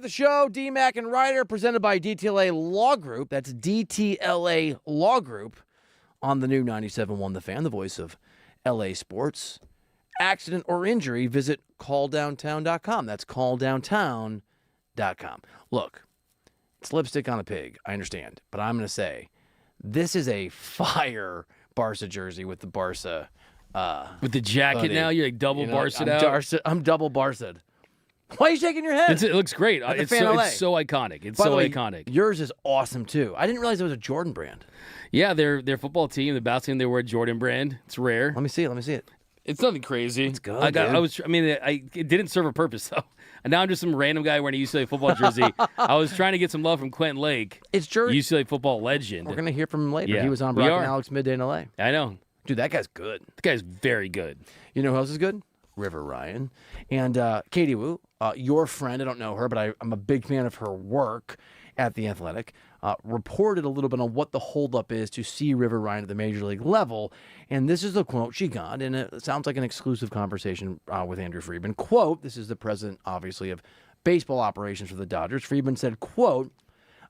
the show, D-Mac and Reiter, presented by DTLA Law Group. That's DTLA Law Group on the new 97.1 The Fan, the voice of LA sports. Accident or injury, visit calldowntown.com. That's calldowntown.com. Look, it's lipstick on a pig, I understand. But I'm going to say, this is a fire Barca jersey with the Barca.
With the jacket
hoodie.
now, you're like double Barca'd out.
I'm double Barca'd. Why are you shaking your head?
It looks great.
At the
It's
Fan
so,
LA.
it's so iconic. It's
By
so
the way,
iconic.
Yours is awesome, too. I didn't realize it was a Jordan brand.
Yeah, their football team, the basketball team, they wear a Jordan brand. It's rare.
Let me see it.
It's nothing crazy.
It's good,
It didn't serve a purpose, though. And now I'm just some random guy wearing a UCLA football jersey. I was trying to get some love from Quentin Lake.
It's jersey.
UCLA football legend.
We're going to hear from him later.
Yeah,
He was on
we
Brock
are.
and Alex Midday in LA.
I know.
Dude, that guy's good.
The guy's very good.
You know who else is good? River Ryan. And Katie Wu, your friend, I don't know her, but I'm a big fan of her work at The Athletic, reported a little bit on what the holdup is to see River Ryan at the major league level. And this is the quote she got, and it sounds like an exclusive conversation with Andrew Friedman. Quote, this is the president, obviously, of baseball operations for the Dodgers. Friedman said, quote,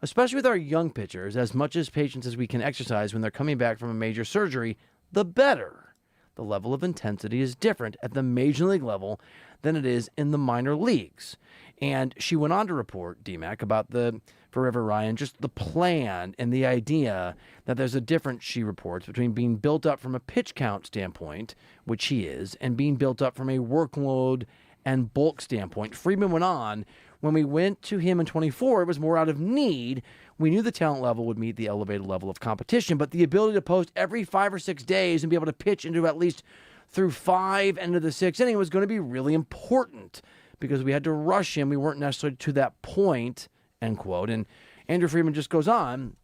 especially with our young pitchers, as much as patience as we can exercise when they're coming back from a major surgery, the better. The level of intensity is different at the major league level than it is in the minor leagues. And she went on to report, DMAC, about for River Ryan, just the plan and the idea that there's a difference, she reports, between being built up from a pitch count standpoint, which he is, and being built up from a workload and bulk standpoint. Friedman went on, when we went to him in 24, it was more out of need. We knew the talent level would meet the elevated level of competition, but the ability to post every 5 or 6 days and be able to pitch into at least through 5 into the 6th inning was going to be really important because we had to rush him. We weren't necessarily to that point, end quote. And Andrew Friedman just goes on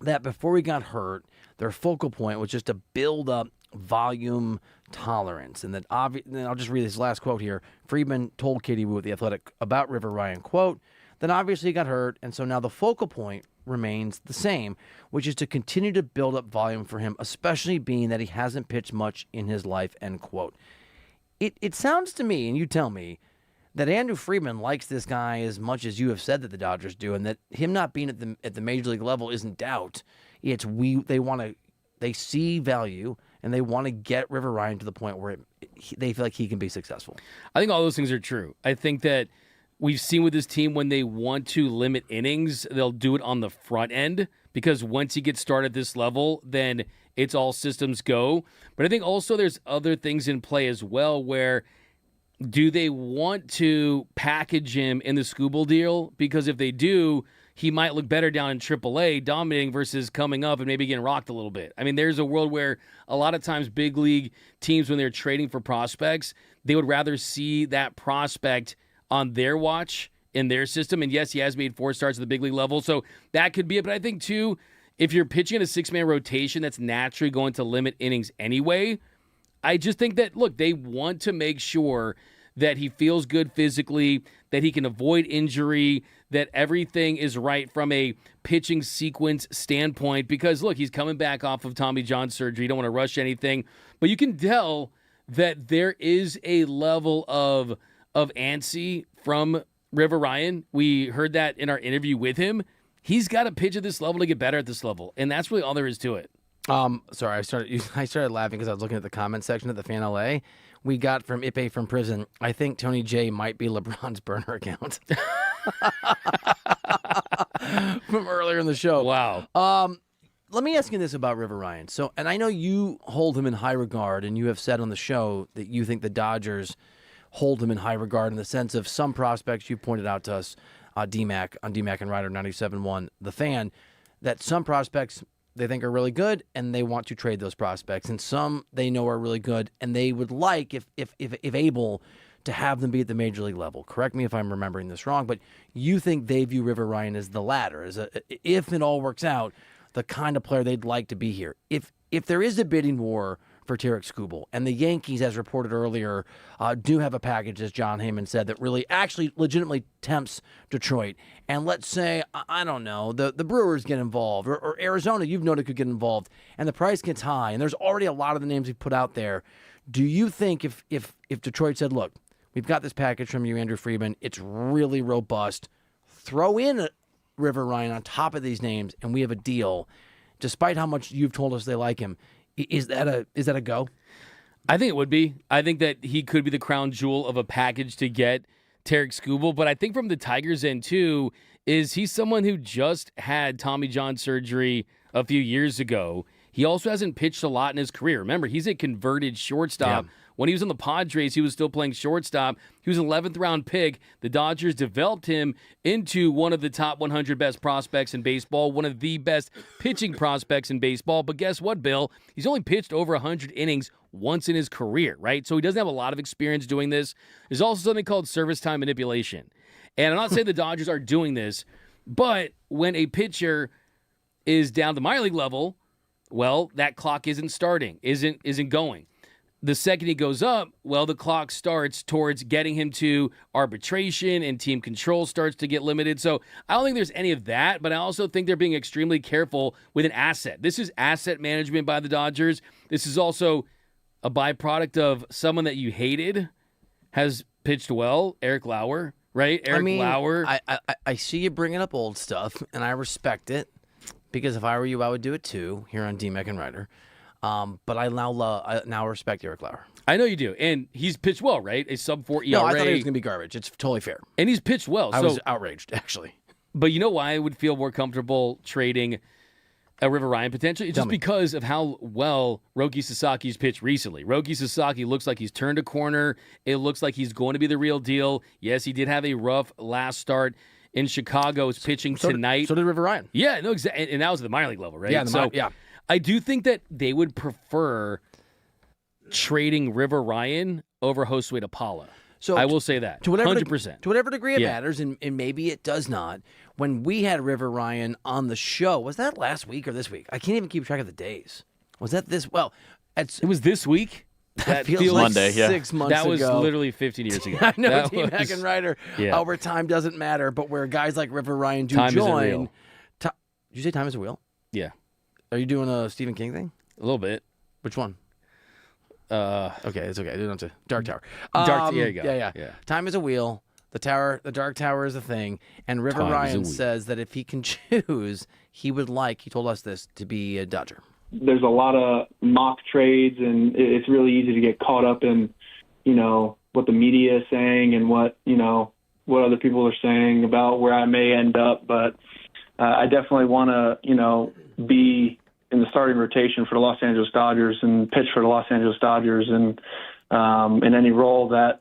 that before he got hurt, their focal point was just to build up volume tolerance. And that then I'll just read this last quote here. Friedman told Katie Wu at The Athletic about River Ryan, quote, then obviously he got hurt, and so now the focal point remains the same, which is to continue to build up volume for him, especially being that he hasn't pitched much in his life, end quote. It sounds to me, and you tell me, that Andrew Friedman likes this guy as much as you have said that the Dodgers do, and that him not being at the major league level isn't doubt. It's they see value, and they want to get River Ryan to the point where they feel like he can be successful.
I think all those things are true. I think that we've seen with this team when they want to limit innings, they'll do it on the front end because once you get started at this level, then it's all systems go. But I think also there's other things in play as well where do they want to package him in the Scooble deal? Because if they do, he might look better down in AAA, dominating versus coming up and maybe getting rocked a little bit. I mean, there's a world where a lot of times big league teams, when they're trading for prospects, they would rather see that prospect on their watch in their system. And yes, he has made 4 starts at the big league level, so that could be it. But I think, too, if you're pitching in a 6-man rotation, that's naturally going to limit innings anyway. I just think that, look, they want to make sure that he feels good physically, that he can avoid injury, that everything is right from a pitching sequence standpoint. Because, look, he's coming back off of Tommy John surgery. You don't want to rush anything. But you can tell that there is a level of antsy from River Ryan. We heard that in our interview with him. He's got to pitch at this level to get better at this level, and that's really all there is to it.
Sorry, I started laughing because I was looking at the comment section at the Fan LA. We got from Ipe from prison, I think Tony J might be LeBron's burner account. From earlier in the show.
Wow.
Let me ask you this about River Ryan. So, and I know you hold him in high regard, and you have said on the show that you think the Dodgers hold him in high regard in the sense of some prospects you pointed out to us, DMAC and Reiter 97.1, The Fan, that some prospects they think are really good and they want to trade those prospects, and some they know are really good and they would like, if able, to have them be at the major league level. Correct me if I'm remembering this wrong, but you think they view River Ryan as the latter, as if it all works out, the kind of player they'd like to be here. If there is a bidding war for Tarek Skubal, and the Yankees, as reported earlier, do have a package, as John Heyman said, that really actually legitimately tempts Detroit. And let's say, I don't know, the Brewers get involved, or Arizona, you've noted, could get involved, and the price gets high, and there's already a lot of the names we put out there. Do you think if Detroit said, look, we've got this package from you, Andrew Friedman, it's really robust, throw in River Ryan on top of these names, and we have a deal, despite how much you've told us they like him. Is that a go?
I think it would be. I think that he could be the crown jewel of a package to get Tarek Skubal, but I think from the Tigers' end, too, is he's someone who just had Tommy John surgery a few years ago. He also hasn't pitched a lot in his career. Remember, he's a converted shortstop. Yeah. When he was on the Padres, he was still playing shortstop. He was an 11th round pick. The Dodgers developed him into one of the top 100 best prospects in baseball, one of the best pitching prospects in baseball. But guess what, Bill? He's only pitched over 100 innings once in his career, right? So he doesn't have a lot of experience doing this. There's also something called service time manipulation. And I'm not saying the Dodgers are doing this, but when a pitcher is down to minor league level, well, that clock isn't starting, isn't going. The second he goes up, well, the clock starts towards getting him to arbitration, and team control starts to get limited. So I don't think there's any of that, but I also think they're being extremely careful with an asset. This is asset management by the Dodgers. This is also a byproduct of someone that you hated has pitched well, Eric Lauer, right? Lauer.
I see you bringing up old stuff, and I respect it, because if I were you, I would do it too here on DMAC and Reiter. But I now respect Eric Lauer.
I know you do. And he's pitched well, right? A sub-4 ERA.
No, I thought he was going to be garbage. It's totally fair.
And he's pitched well.
I was outraged, actually.
But you know why I would feel more comfortable trading a River Ryan potentially? Just because of how well Roki Sasaki's pitched recently. Roki Sasaki looks like he's turned a corner. It looks like he's going to be the real deal. Yes, he did have a rough last start in Chicago. He's pitching tonight.
So did River Ryan.
Yeah, no, exactly. And that was at the minor league level, right?
Yeah, yeah.
I do think that they would prefer trading River Ryan over Josue DePaula. So I will say that, 100%.
To whatever degree it matters, and maybe it does not, when we had River Ryan on the show, was that last week or this week? I can't even keep track of the days. Was that this? Well,
it was this week.
That feels like
Monday,
6 months ago.
That was literally 15 years ago.
I know, DMAC and Reiter, where time doesn't matter, but where guys like River Ryan do
time
join.
Isn't real.
Did you say time is a wheel?
Yeah.
Are you doing a Stephen King thing?
A little bit.
Which one? Okay, it's okay. I didn't have to. Dark Tower.
There you go.
Yeah. Time is a wheel. The Dark Tower is a thing. And River Ryan says that if he can choose, he told us this, to be a Dodger.
There's a lot of mock trades, and it's really easy to get caught up in, what the media is saying and what other people are saying about where I may end up. But I definitely want to, be in the starting rotation for the Los Angeles Dodgers and pitch for the Los Angeles Dodgers, and in any role that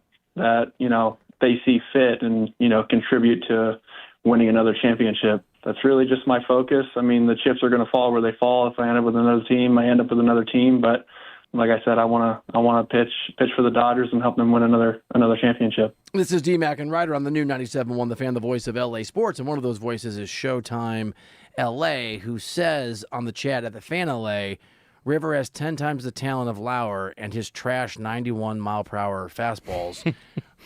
they see fit, and contribute to winning another championship. That's really just my focus. I mean, the chips are going to fall where they fall. If I end up with another team, I end up with another team. But like I said, I want to pitch for the Dodgers and help them win another championship.
This is DMAC and Reiter on the new 97.1 The Fan, the voice of LA sports, and one of those voices is Showtime LA, who says on the chat at the Fan LA, River has 10 times the talent of Lauer and his trash 91 mile per hour fastballs.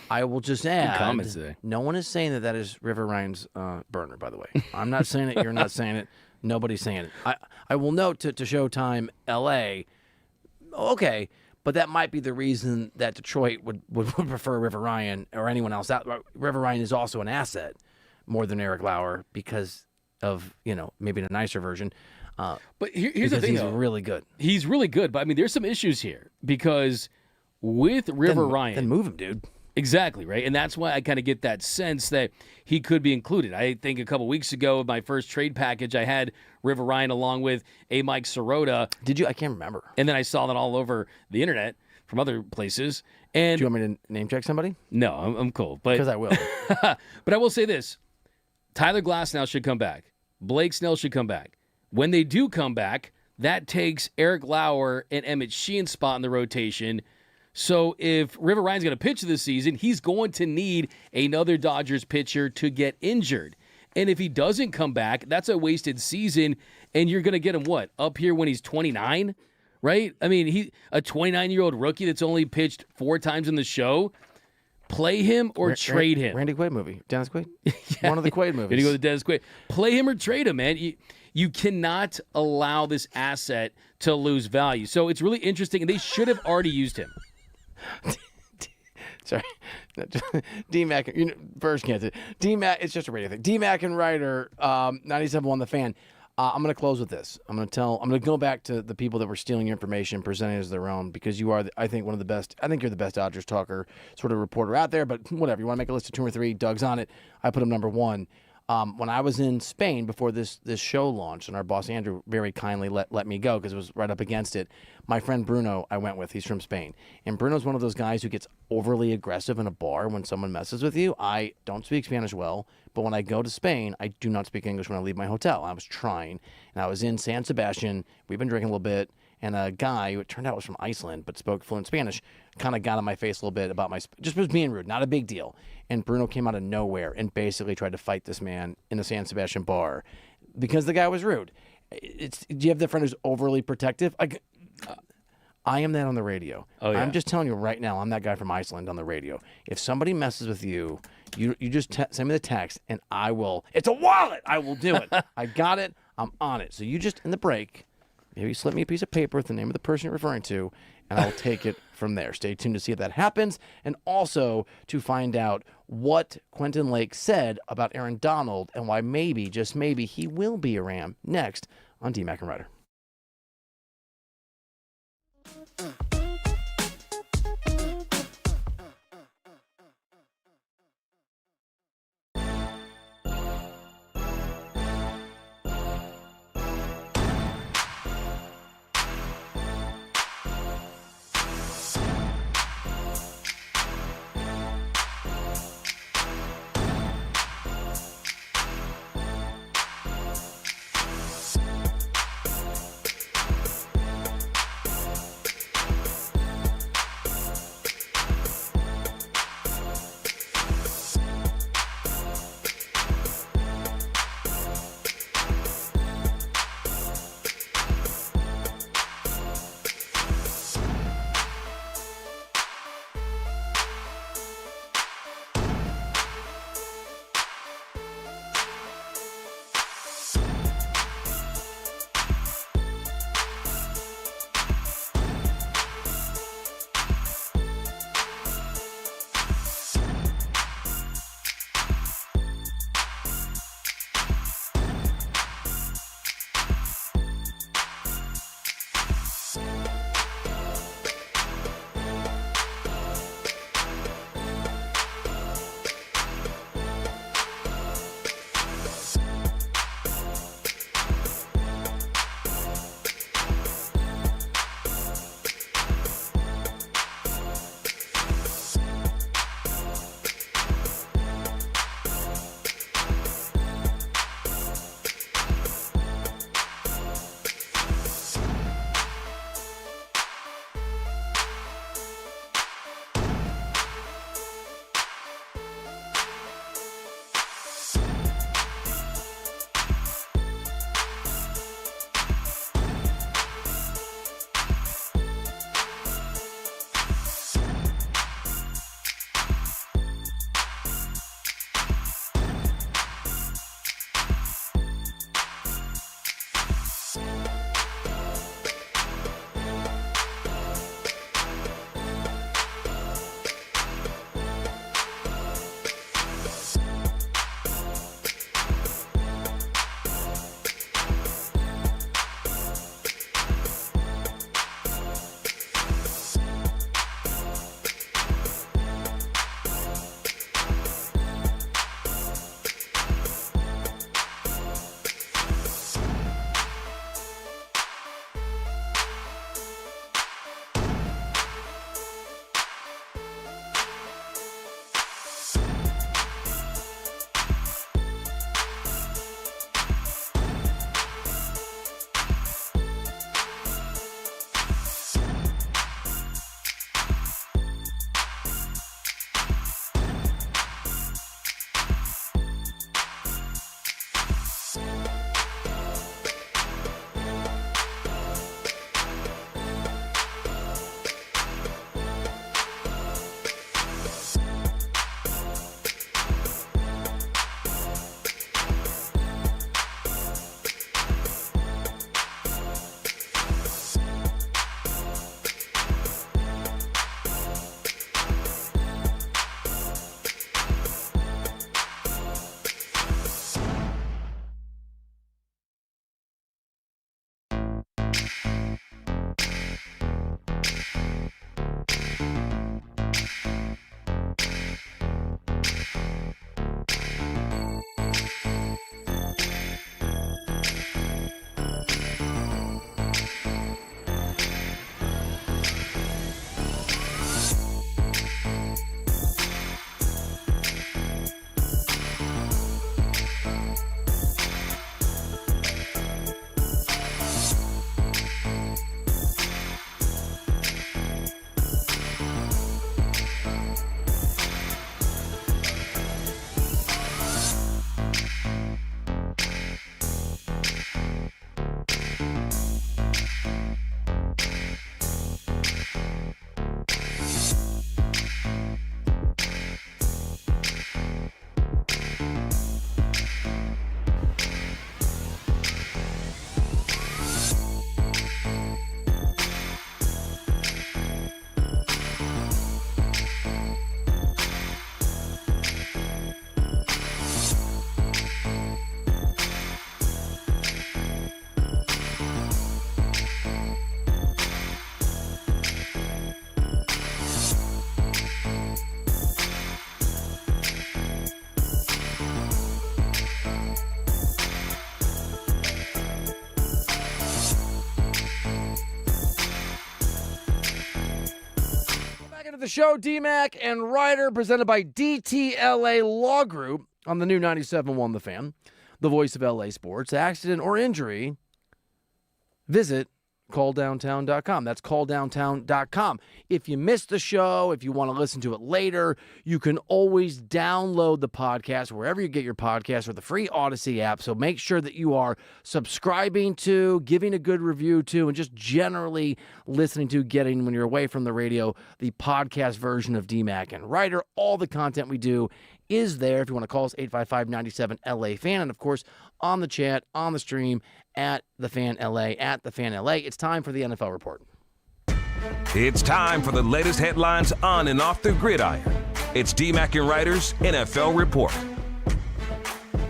I will just add,
comments today.
No one is saying that is River Ryan's burner, by the way. I'm not saying it. You're not saying it. Nobody's saying it. I will note to Showtime LA, okay, but that might be the reason that Detroit would prefer River Ryan or anyone else. River Ryan is also an asset more than Eric Lauer because of, maybe a nicer version.
But here's the thing,
he's really good.
He's really good, but I mean, there's some issues here because with River Ryan,
then move him, dude.
Exactly, right? And that's why I kind of get that sense that he could be included. I think a couple weeks ago, my first trade package, I had River Ryan along with a Mike Sirota.
Did you? I can't remember.
And then I saw that all over the internet from other places. And
do you want me to name check somebody?
No, I'm cool.
Because I will.
But I will say this. Tyler Glasnow should come back. Blake Snell should come back. When they do come back, that takes Eric Lauer and Emmett Sheehan's spot in the rotation. So if River Ryan's going to pitch this season, he's going to need another Dodgers pitcher to get injured. And if he doesn't come back, that's a wasted season, and you're going to get him, up here when he's 29, right? I mean, a 29-year-old rookie that's only pitched 4 times in the show. Play him or trade him.
Randy Quaid movie. Dennis Quaid? One of the Quaid movies.
You're going to go to Dennis Quaid. Play him or trade him, man. You cannot allow this asset to lose value. So it's really interesting, and they should have already used him.
Sorry. D-Mac, first can't say D-Mac, it's just a radio thing. D-Mac and Reiter, 97.1 The Fan. I'm going to close with this. I'm going to go back to the people that were stealing your information, presenting it as their own, because you are, I think, one of the best. I think you're the best Dodgers talker, sort of reporter out there, but whatever. You want to make a list of 2 or 3, Doug's on it. I put him number 1. When I was in Spain before this show launched, and our boss Andrew very kindly let me go because it was right up against it, my friend Bruno I went with, he's from Spain. And Bruno's one of those guys who gets overly aggressive in a bar when someone messes with you. I don't speak Spanish well, but when I go to Spain, I do not speak English when I leave my hotel. I was trying, and I was in San Sebastian. We've been drinking a little bit, and a guy who it turned out was from Iceland but spoke fluent Spanish kind of got on my face a little bit about just was being rude, not a big deal. And Bruno came out of nowhere and basically tried to fight this man in a San Sebastian bar because the guy was rude. Do you have the friend who's overly protective? I am that on the radio.
Oh, yeah.
I'm just telling you right now, I'm that guy from Iceland on the radio. If somebody messes with you, you just send me the text and I will. It's a wallet. I will do it. I got it. I'm on it. So you just in the break, maybe slip me a piece of paper with the name of the person you're referring to, and I'll take it from there. Stay tuned to see if that happens, and also to find out what Quentin Lake said about Aaron Donald and why maybe, just maybe, he will be a Ram next on D-Mac and Reiter. of the show, DMAC and Reiter, presented by DTLA Law Group on the new 97.1 The Fan, the voice of LA sports. Accident or injury, visit calldowntown.com. That's calldowntown.com. If you missed the show, if you want to listen to it later, you can always download the podcast wherever you get your podcast or the free Odyssey app. So make sure that you are subscribing to, giving a good review to, and just generally listening to, getting, when you're away from the radio, the podcast version of DMAC and Reiter. All the content we do is there. If you want to call us, 855-97-LA-FAN. And, of course, on the chat, on the stream, at The Fan LA, at The Fan LA. It's time for the NFL Report.
It's time for the latest headlines on and off the gridiron. It's DMAC and Reiter's NFL Report.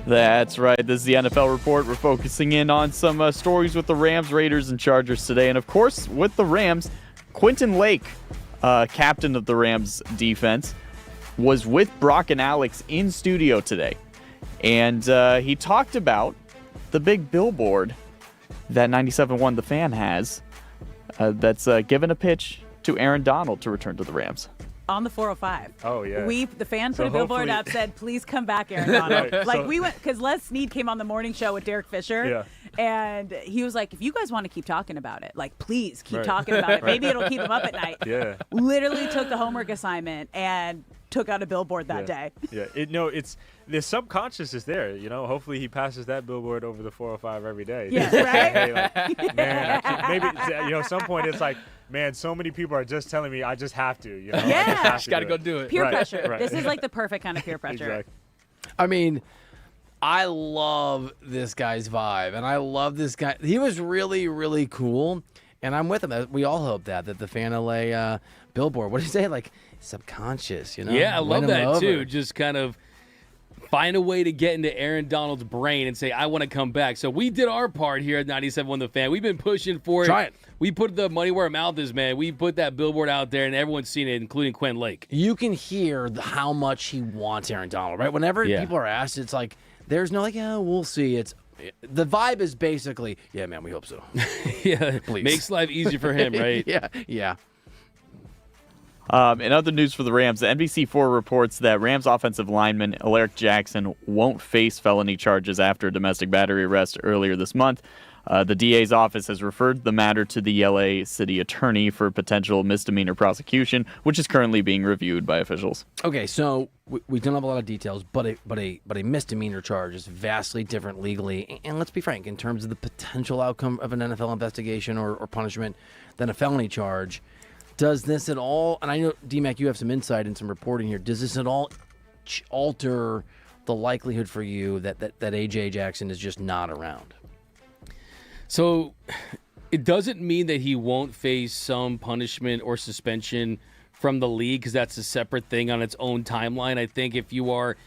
That's right. This is the NFL Report. We're focusing in on some stories with the Rams, Raiders, and Chargers today. And, of course, with the Rams, Quentin Lake, captain of the Rams defense, was with Brock and Alex in studio today. And he talked about the big billboard that 97.1 The Fan has that's given a pitch to Aaron Donald to return to the Rams.
On the 405.
Oh, yeah.
The fan put a billboard up, said, please come back, Aaron Donald.
Right.
We went, because Les Snead came on the morning show with Derek Fisher.
Yeah.
And he was like, if you guys want to keep talking about it, please keep
Right.
talking about it. Maybe it'll keep him up at night.
Yeah.
Literally took the homework assignment and took out a billboard that day.
Yeah, it's the subconscious is there. Hopefully he passes that billboard over the 405 every day.
Yeah, right?
Hey, man, maybe at some point it's like, man, so many people are just telling me I just have to.
Yeah,
just got to go do it.
Peer
Right,
pressure.
right.
This is like the perfect kind of peer pressure.
Exactly.
I mean, I love this guy's vibe, and I love this guy. He was really, really cool, and I'm with him. We all hope that the Fan LA billboard, what did he say? Subconscious,
Yeah, I
Win
love
him
that
over.
too. Just kind of find a way to get into Aaron Donald's brain and say, I want to come back. So we did our part here at 97.1 The Fan. We've been pushing for it.
Try it.
We put the money where our mouth is, man. We put that billboard out there, and everyone's seen it, including Quinn Lake.
You can hear how much he wants Aaron Donald, right? Whenever people are asked, it's like, there's no we'll see. It's the vibe is basically, yeah, man, we hope so.
Yeah,
Please.
makes life easier for him, right?
Yeah.
In other news for the Rams, the NBC4 reports that Rams offensive lineman Alaric Jackson won't face felony charges after a domestic battery arrest earlier this month. The DA's office has referred the matter to the LA city attorney for potential misdemeanor prosecution, which is currently being reviewed by officials.
Okay, so we don't have a lot of details, but a misdemeanor charge is vastly different legally. And let's be frank, in terms of the potential outcome of an NFL investigation or punishment than a felony charge. Does this at all, and I know, DMAC, you have some insight and some reporting here, does this at all alter the likelihood for you that A.J. Jackson is just not around?
So it doesn't mean that he won't face some punishment or suspension from the league, because that's a separate thing on its own timeline. I think if you are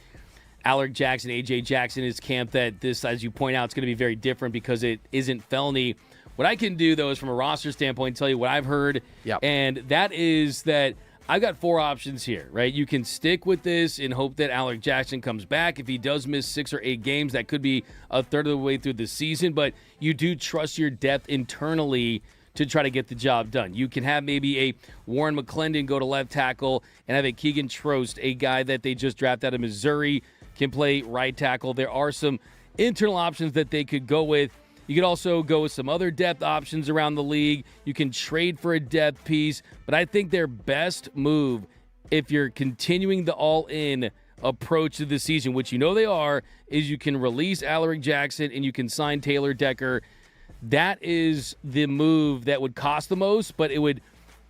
Alaric Jackson, A.J. Jackson is camp that this, as you point out, it's going to be very different because it isn't felony. What I can do, though, is from a roster standpoint, tell you what I've heard.
Yep.
And that is that I've got 4 options here, right? You can stick with this and hope that Alaric Jackson comes back. If he does miss 6 or 8 games, that could be a third of the way through the season. But you do trust your depth internally to try to get the job done. You can have maybe a Warren McClendon go to left tackle and have a Keegan Trost, a guy that they just drafted out of Missouri, can play right tackle. There are some internal options that they could go with. You could also go with some other depth options around the league. You can trade for a depth piece. But I think their best move, if you're continuing the all-in approach to the season, which you know they are, is you can release Alaric Jackson and you can sign Taylor Decker. That is the move that would cost the most, but it would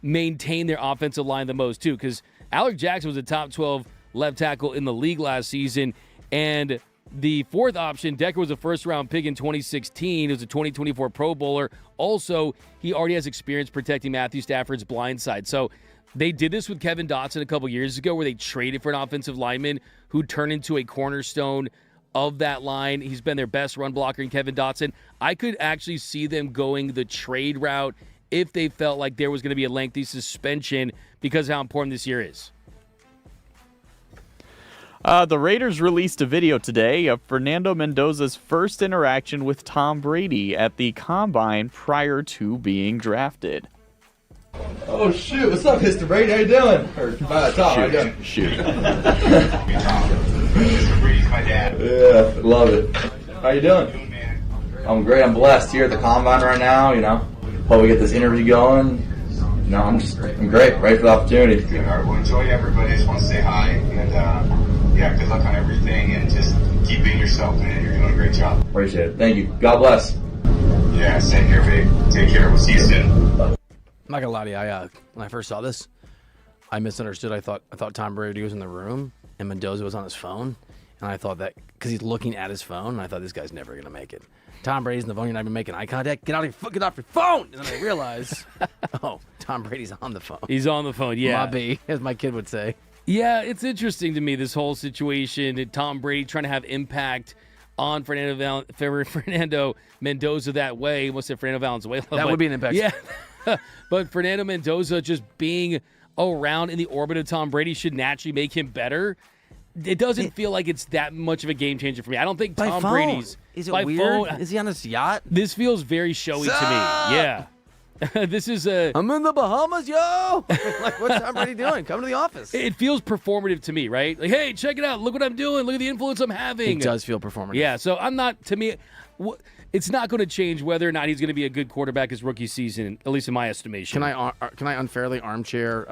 maintain their offensive line the most, too, because Alaric Jackson was a top 12 left tackle in the league last season, and the fourth option, Decker was a first-round pick in 2016. He was a 2024 Pro Bowler. Also, he already has experience protecting Matthew Stafford's blind side. So they did this with Kevin Dotson a couple years ago where they traded for an offensive lineman who turned into a cornerstone of that line. He's been their best run blocker in Kevin Dotson. I could actually see them going the trade route if they felt like there was going to be a lengthy suspension because of how important this year is.
The Raiders released a video today of Fernando Mendoza's first interaction with Tom Brady at the Combine prior to being drafted.
Oh shoot! What's up, Mr. Brady? How you doing? Or by the top, how you doing?
Shoot.
My dad. Yeah, love it. How you doing? I'm great. I'm blessed here at the combine right now. You know, hope we get this interview going. You know, I'm great. Ready for the opportunity.
Good. All right. Well, enjoy everybody. I just want to say hi and yeah, good luck on everything and just keep being yourself, man. You're doing a great job.
Appreciate it. Thank you. God bless.
Yeah, same here, babe. Take care. We'll see you soon.
I'm not gonna lie to you. When I first saw this, I misunderstood. I thought Tom Brady was in the room and Mendoza was on his phone, and I thought that because he's looking at his phone, and I thought this guy's never gonna make it. Tom Brady's on the phone. You're not even making eye contact. Get off your phone! And then I realized, oh, Tom Brady's on the phone.
He's on the phone. Yeah,
Mobby, as my kid would say.
Yeah, it's interesting to me, this whole situation. Tom Brady trying to have impact on Fernando Mendoza that way. What's it, Fernando Valenzuela?
That would be an impact.
Yeah. But Fernando Mendoza just being around in the orbit of Tom Brady should naturally make him better. It doesn't feel like it's that much of a game changer for me. I don't think Tom Brady's...
Is it
by
weird?
Phone,
is he on his yacht?
This feels very showy to me. Yeah. This is
I'm in the Bahamas, yo! Like, what's Tom Brady doing? Come to the office.
It feels performative to me, right? Like, hey, check it out. Look what I'm doing. Look at the influence I'm having.
It does feel performative.
Yeah, so I'm not, to me, it's not going to change whether or not he's going to be a good quarterback his rookie season, at least in my estimation.
Can I unfairly armchair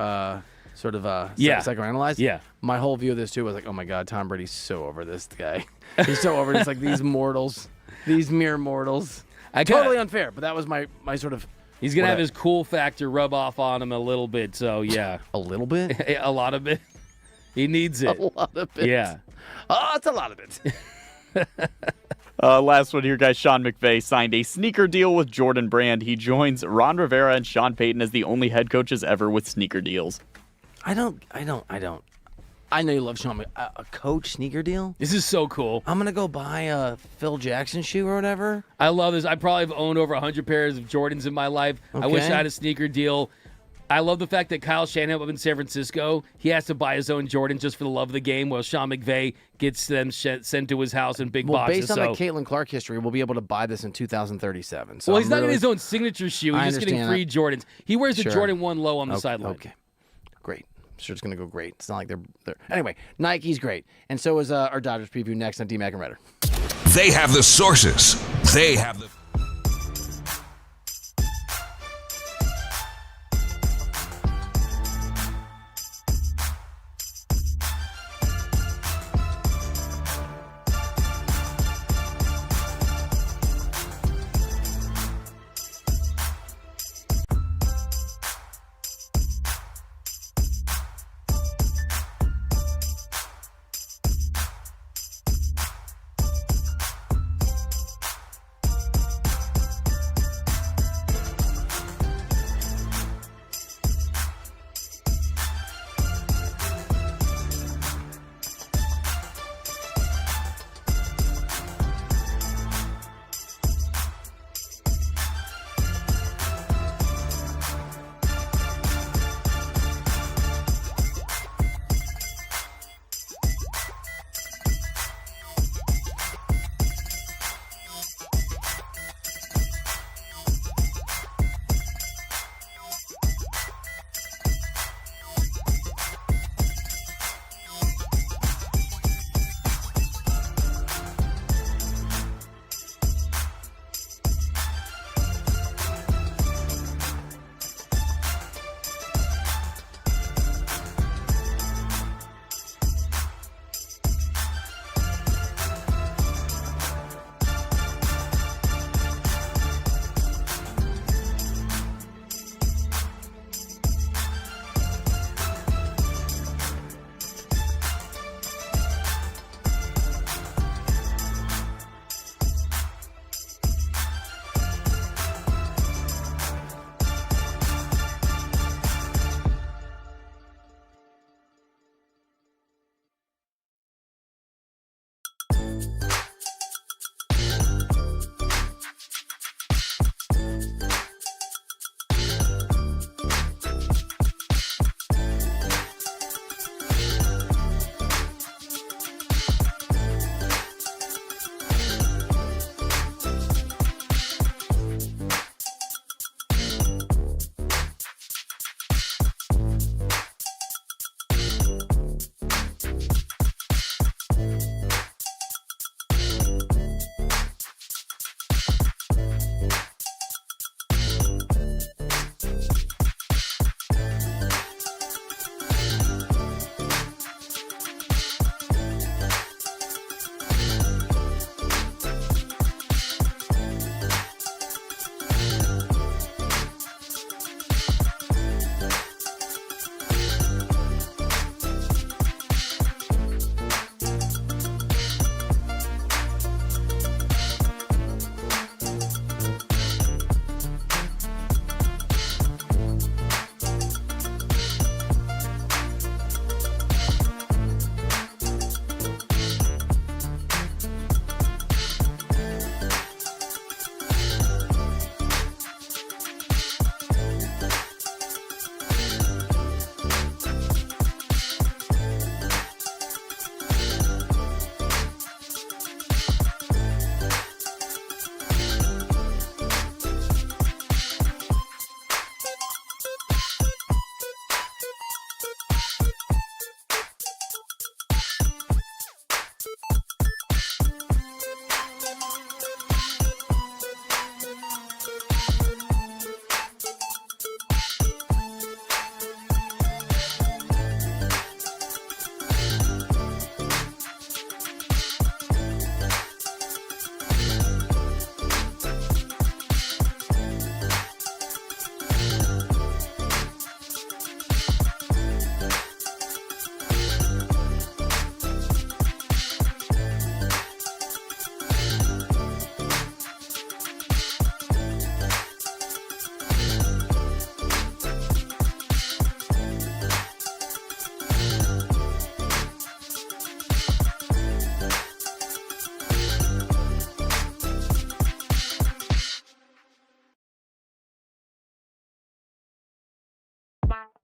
psychoanalyze?
Yeah.
My whole view of this, too, was like, oh, my God, Tom Brady's so over this guy. He's so over this, like, these mortals, these mere mortals. Totally unfair, but that was my sort of...
He's going to have his cool factor rub off on him a little bit, so yeah.
A little bit?
A lot of it. He needs it.
A lot of it.
Yeah.
Oh, it's a lot of it.
Last one here, guys. Sean McVay signed a sneaker deal with Jordan Brand. He joins Ron Rivera and Sean Payton as the only head coaches ever with sneaker deals.
I know you love Sean. A coach sneaker deal?
This is so cool.
I'm going to go buy a Phil Jackson shoe or whatever.
I love this. I probably have owned over 100 pairs of Jordans in my life.
Okay.
I wish I had a sneaker deal. I love the fact that Kyle Shanahan up in San Francisco, he has to buy his own Jordan just for the love of the game, while Sean McVay gets them sent to his house in big boxes.
Based on the Caitlin Clark history, we'll be able to buy this in 2037. So
he's not getting his own signature shoe. He's just getting free Jordans. He wears the Jordan 1 low on the sideline.
Okay, great. I'm sure it's going to go great. It's not like they're... Anyway, Nike's great. And so is our Dodgers preview next on DMAC and Reiter.
They have the sources. They have the...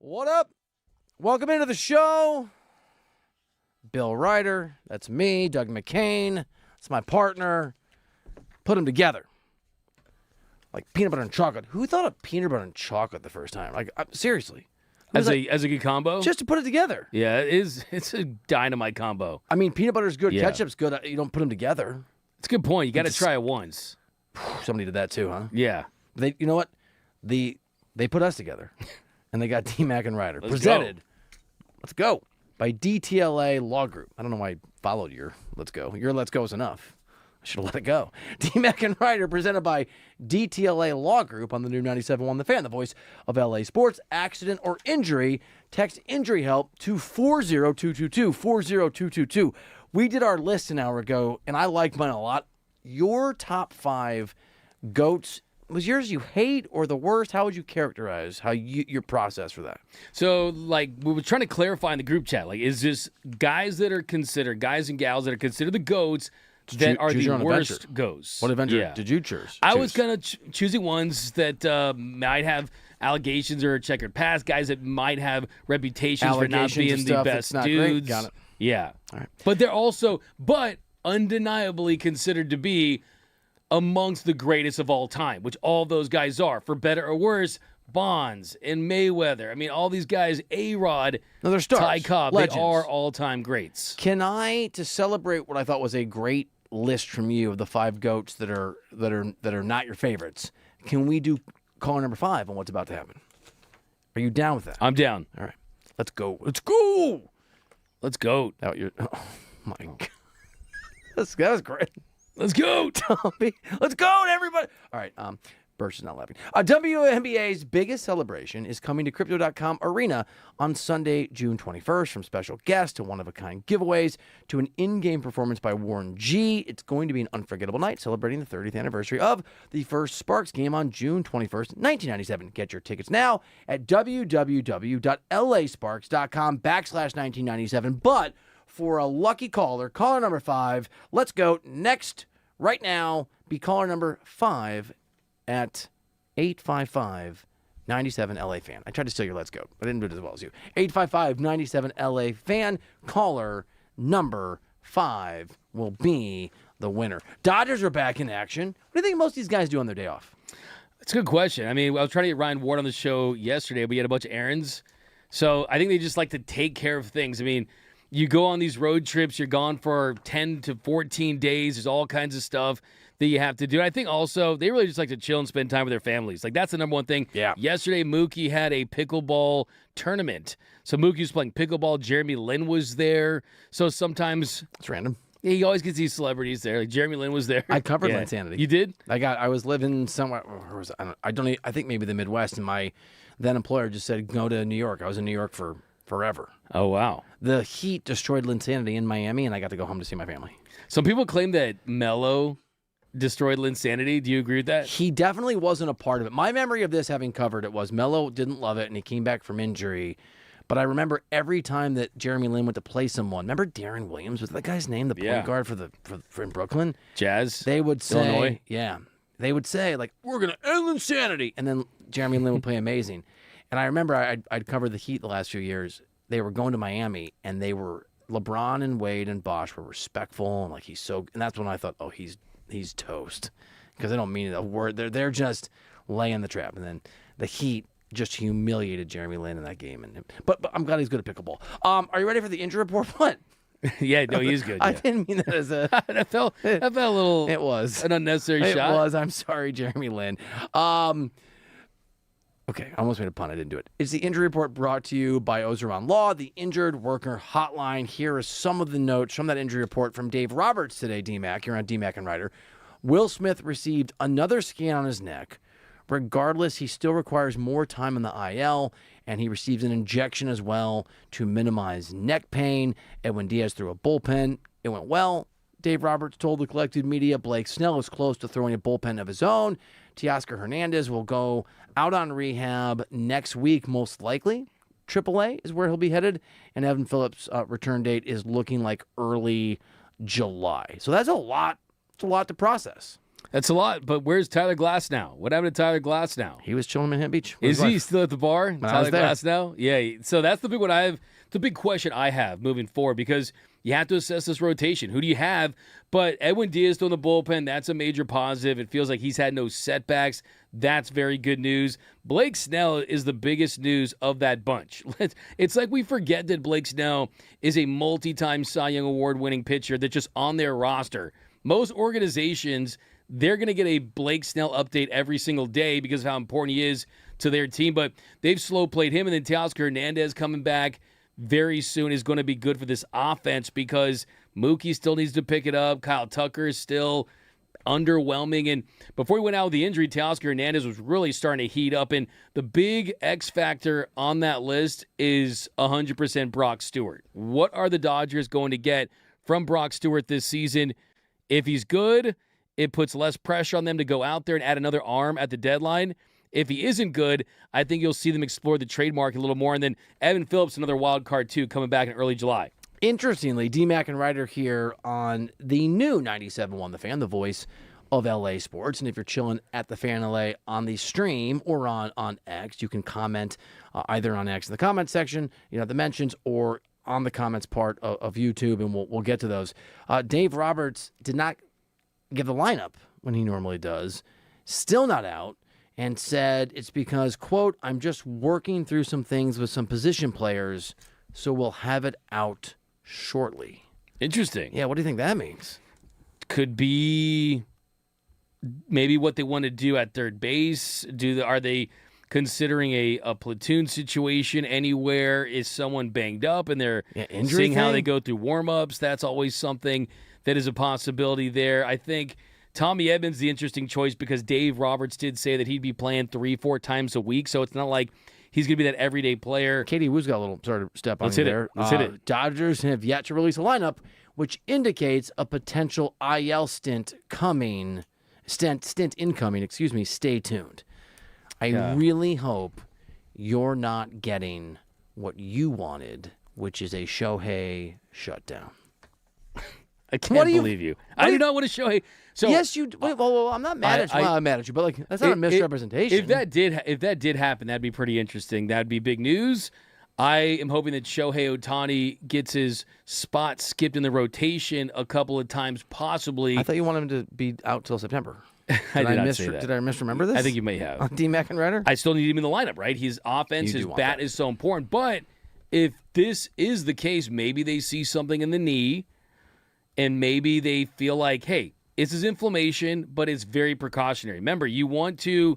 What up? Welcome into the show. Bill Reiter, that's me. Doug McCain, that's my partner. Put them together. Like peanut butter and chocolate. Who thought of peanut butter and chocolate the first time? Like, seriously.
As a good combo?
Just to put it together.
Yeah, it's a dynamite combo.
I mean, peanut butter's good,
Yeah.
ketchup's good. You don't put them together.
It's a good point. You got to try it once.
Somebody did that too, huh?
Yeah.
You know what? They put us together, and they got D-Mac and Reiter.
Let's
Presented. Let's go. By DTLA Law Group. I don't know why I followed your Let's Go. Your Let's Go is enough. I should have let it go. D-Mac and Reiter presented by DTLA Law Group on the new 97.1 The Fan, the voice of LA sports. Accident or injury, text injury help to 40222, 40222. We did our list an hour ago, and I liked mine a lot. Your top 5 GOATs, was yours you hate or the worst? How would you characterize your process for that?
So, like, we were trying to clarify in the group chat, like, is this guys that are considered, guys and gals that are considered the GOATs that are the worst GOATs?
What adventure did you choose?
I was kind of choosing ones that might have allegations or a checkered past, guys that might have reputations for not being the best dudes.
Got it.
Yeah.
All right.
But they're also, undeniably considered to be amongst the greatest of all time, which all those guys are, for better or worse. Bonds and Mayweather. I mean, all these guys, A-Rod,
No, they're stars.
Ty Cobb,
Legends.
they are all-time greats.
Can I, to celebrate what I thought was a great list from you of the 5 GOATs that are not your favorites, can we do caller number 5 on what's about to happen? Are you down with that?
I'm down.
All right. Let's go. Let's go.
Let's go.
Out your. Oh my God. That was great.
Let's go,
Tommy. Let's go, everybody. All right. Birch is not laughing. WNBA's biggest celebration is coming to Crypto.com Arena on Sunday, June 21st. From special guests to one-of-a-kind giveaways to an in-game performance by Warren G. It's going to be an unforgettable night celebrating the 30th anniversary of the first Sparks game on June 21st, 1997. Get your tickets now at www.lasparks.com/1997. But for a lucky caller, caller number 5, let's go next, right now, be caller number 5 at 855-97-LA fan. I tried to steal your Let's Go, but I didn't do it as well as you. 855-97-LA fan. Caller number 5 will be the winner. Dodgers are back in action. What do you think most of these guys do on their day off?
That's a good question. I mean, I was trying to get Ryan Ward on the show yesterday, but he had a bunch of errands. So I think they just like to take care of things. I mean, you go on these road trips, you're gone for 10 to 14 days. There's all kinds of stuff that you have to do. I think also they really just like to chill and spend time with their families. Like, that's the number one thing.
Yeah.
Yesterday, Mookie had a pickleball tournament. So Mookie was playing pickleball. Jeremy Lin was there. So sometimes
it's random.
Yeah, he always gets these celebrities there. Like Jeremy Lin was there.
I covered Linsanity.
You did?
I was living somewhere. Where was I think maybe the Midwest, and my then employer just said go to New York. I was in New York for forever.
Oh wow.
The heat destroyed Linsanity in Miami, and I got to go home to see my family.
Some people claim that Melo destroyed Linsanity. Do you agree with that?
He definitely wasn't a part of it. My memory of this, having covered it, was Melo didn't love it, and he came back from injury. But I remember every time that Jeremy Lin went to play someone. Remember Darren Williams? Was that guy's name? The point guard for in Brooklyn?
Jazz?
They would say,
Illinois?
yeah. They would say, like, we're going to end Linsanity. And then Jeremy Lin would play amazing. And I remember I'd covered the Heat the last few years. They were going to Miami, and they were LeBron and Wade and Bosh were respectful, and like and that's when I thought, oh, he's toast, because they don't mean a word. They're just laying the trap, and then the Heat just humiliated Jeremy Lin in that game. But I'm glad he's good at pickleball. Are you ready for the injury report? What?
Yeah, no, he's good.
I
Yeah.
didn't mean that as a.
that felt a little.
It was
an unnecessary shot.
It was. I'm sorry, Jeremy Lin. Okay, I almost made a pun. I didn't do it. It's the injury report brought to you by Ozeron Law, the Injured Worker Hotline. Here are some of the notes from that injury report from Dave Roberts today, D-Mac. You're on D-Mac and Reiter. Will Smith received another scan on his neck. Regardless, he still requires more time in the IL, and he receives an injection as well to minimize neck pain. Edwin Diaz threw a bullpen. It went well. Dave Roberts told the collected media Blake Snell is close to throwing a bullpen of his own. Teoscar Hernandez will go out on rehab next week, most likely. AAA is where he'll be headed, and Evan Phillips' return date is looking like early July. So that's a lot. It's a lot to process.
That's a lot, but where's Tyler Glass now? What happened to Tyler Glass now?
He was chilling in Manhattan Beach.
Is he still at the bar?
When I
Tyler
was there.
Glass now? Yeah. So that's the big one I have. The big question I have moving forward, because you have to assess this rotation. Who do you have? But Edwin Diaz still in the bullpen. That's a major positive. It feels like he's had no setbacks. That's very good news. Blake Snell is the biggest news of that bunch. It's like we forget that Blake Snell is a multi-time Cy Young Award-winning pitcher that's just on their roster. Most organizations, they're going to get a Blake Snell update every single day because of how important he is to their team. But they've slow played him, and then Teoscar Hernandez coming back very soon is going to be good for this offense because Mookie still needs to pick it up. Kyle Tucker is still underwhelming. And before he went out with the injury, Teoscar Hernandez was really starting to heat up. And the big X factor on that list is 100% Brock Stewart. What are the Dodgers going to get from Brock Stewart this season? If he's good, it puts less pressure on them to go out there and add another arm at the deadline. If he isn't good, I think you'll see them explore the trade market a little more. And then Evan Phillips, another wild card too, coming back in early July.
Interestingly, DMAC and Reiter here on the new 97.1 The Fan, the voice of LA sports. And if you're chilling at The Fan LA on the stream or on X, you can comment either on X in the comment section, the mentions, or on the comments part of YouTube, and we'll get to those. Dave Roberts did not give the lineup when he normally does. Still not out. And said it's because, quote, I'm just working through some things with some position players, so we'll have it out shortly.
Interesting.
Yeah, what do you think that means?
Could be maybe what they want to do at third base. Are they considering a platoon situation anywhere? Is someone banged up and they're seeing how they go through warm-ups? That's always something that is a possibility there. I think Tommy Edmonds the interesting choice because Dave Roberts did say that he'd be playing 3-4 times a week, so it's not like he's going to be that everyday player.
Katie Woo's got a little sort of step on there.
Let's hit it.
Dodgers have yet to release a lineup, which indicates a potential IL stint incoming. Stay tuned. I really hope you're not getting what you wanted, which is a Shohei shutdown.
I can't believe you. I do not want to Shohei. So
yes, you. Well, I'm not mad at you. I'm mad at you, but that's not a misrepresentation.
If that did happen, that'd be pretty interesting. That'd be big news. I am hoping that Shohei Ohtani gets his spot skipped in the rotation a couple of times, possibly.
I thought you wanted him to be out till September.
I did not say that.
Did I misremember this?
I think you may have.
On DMAC and Reiter?
I still need him in the lineup, right? His offense, his bat is so important. But if this is the case, maybe they see something in the knee, and maybe they feel like, hey, this is inflammation, but it's very precautionary. Remember, you want to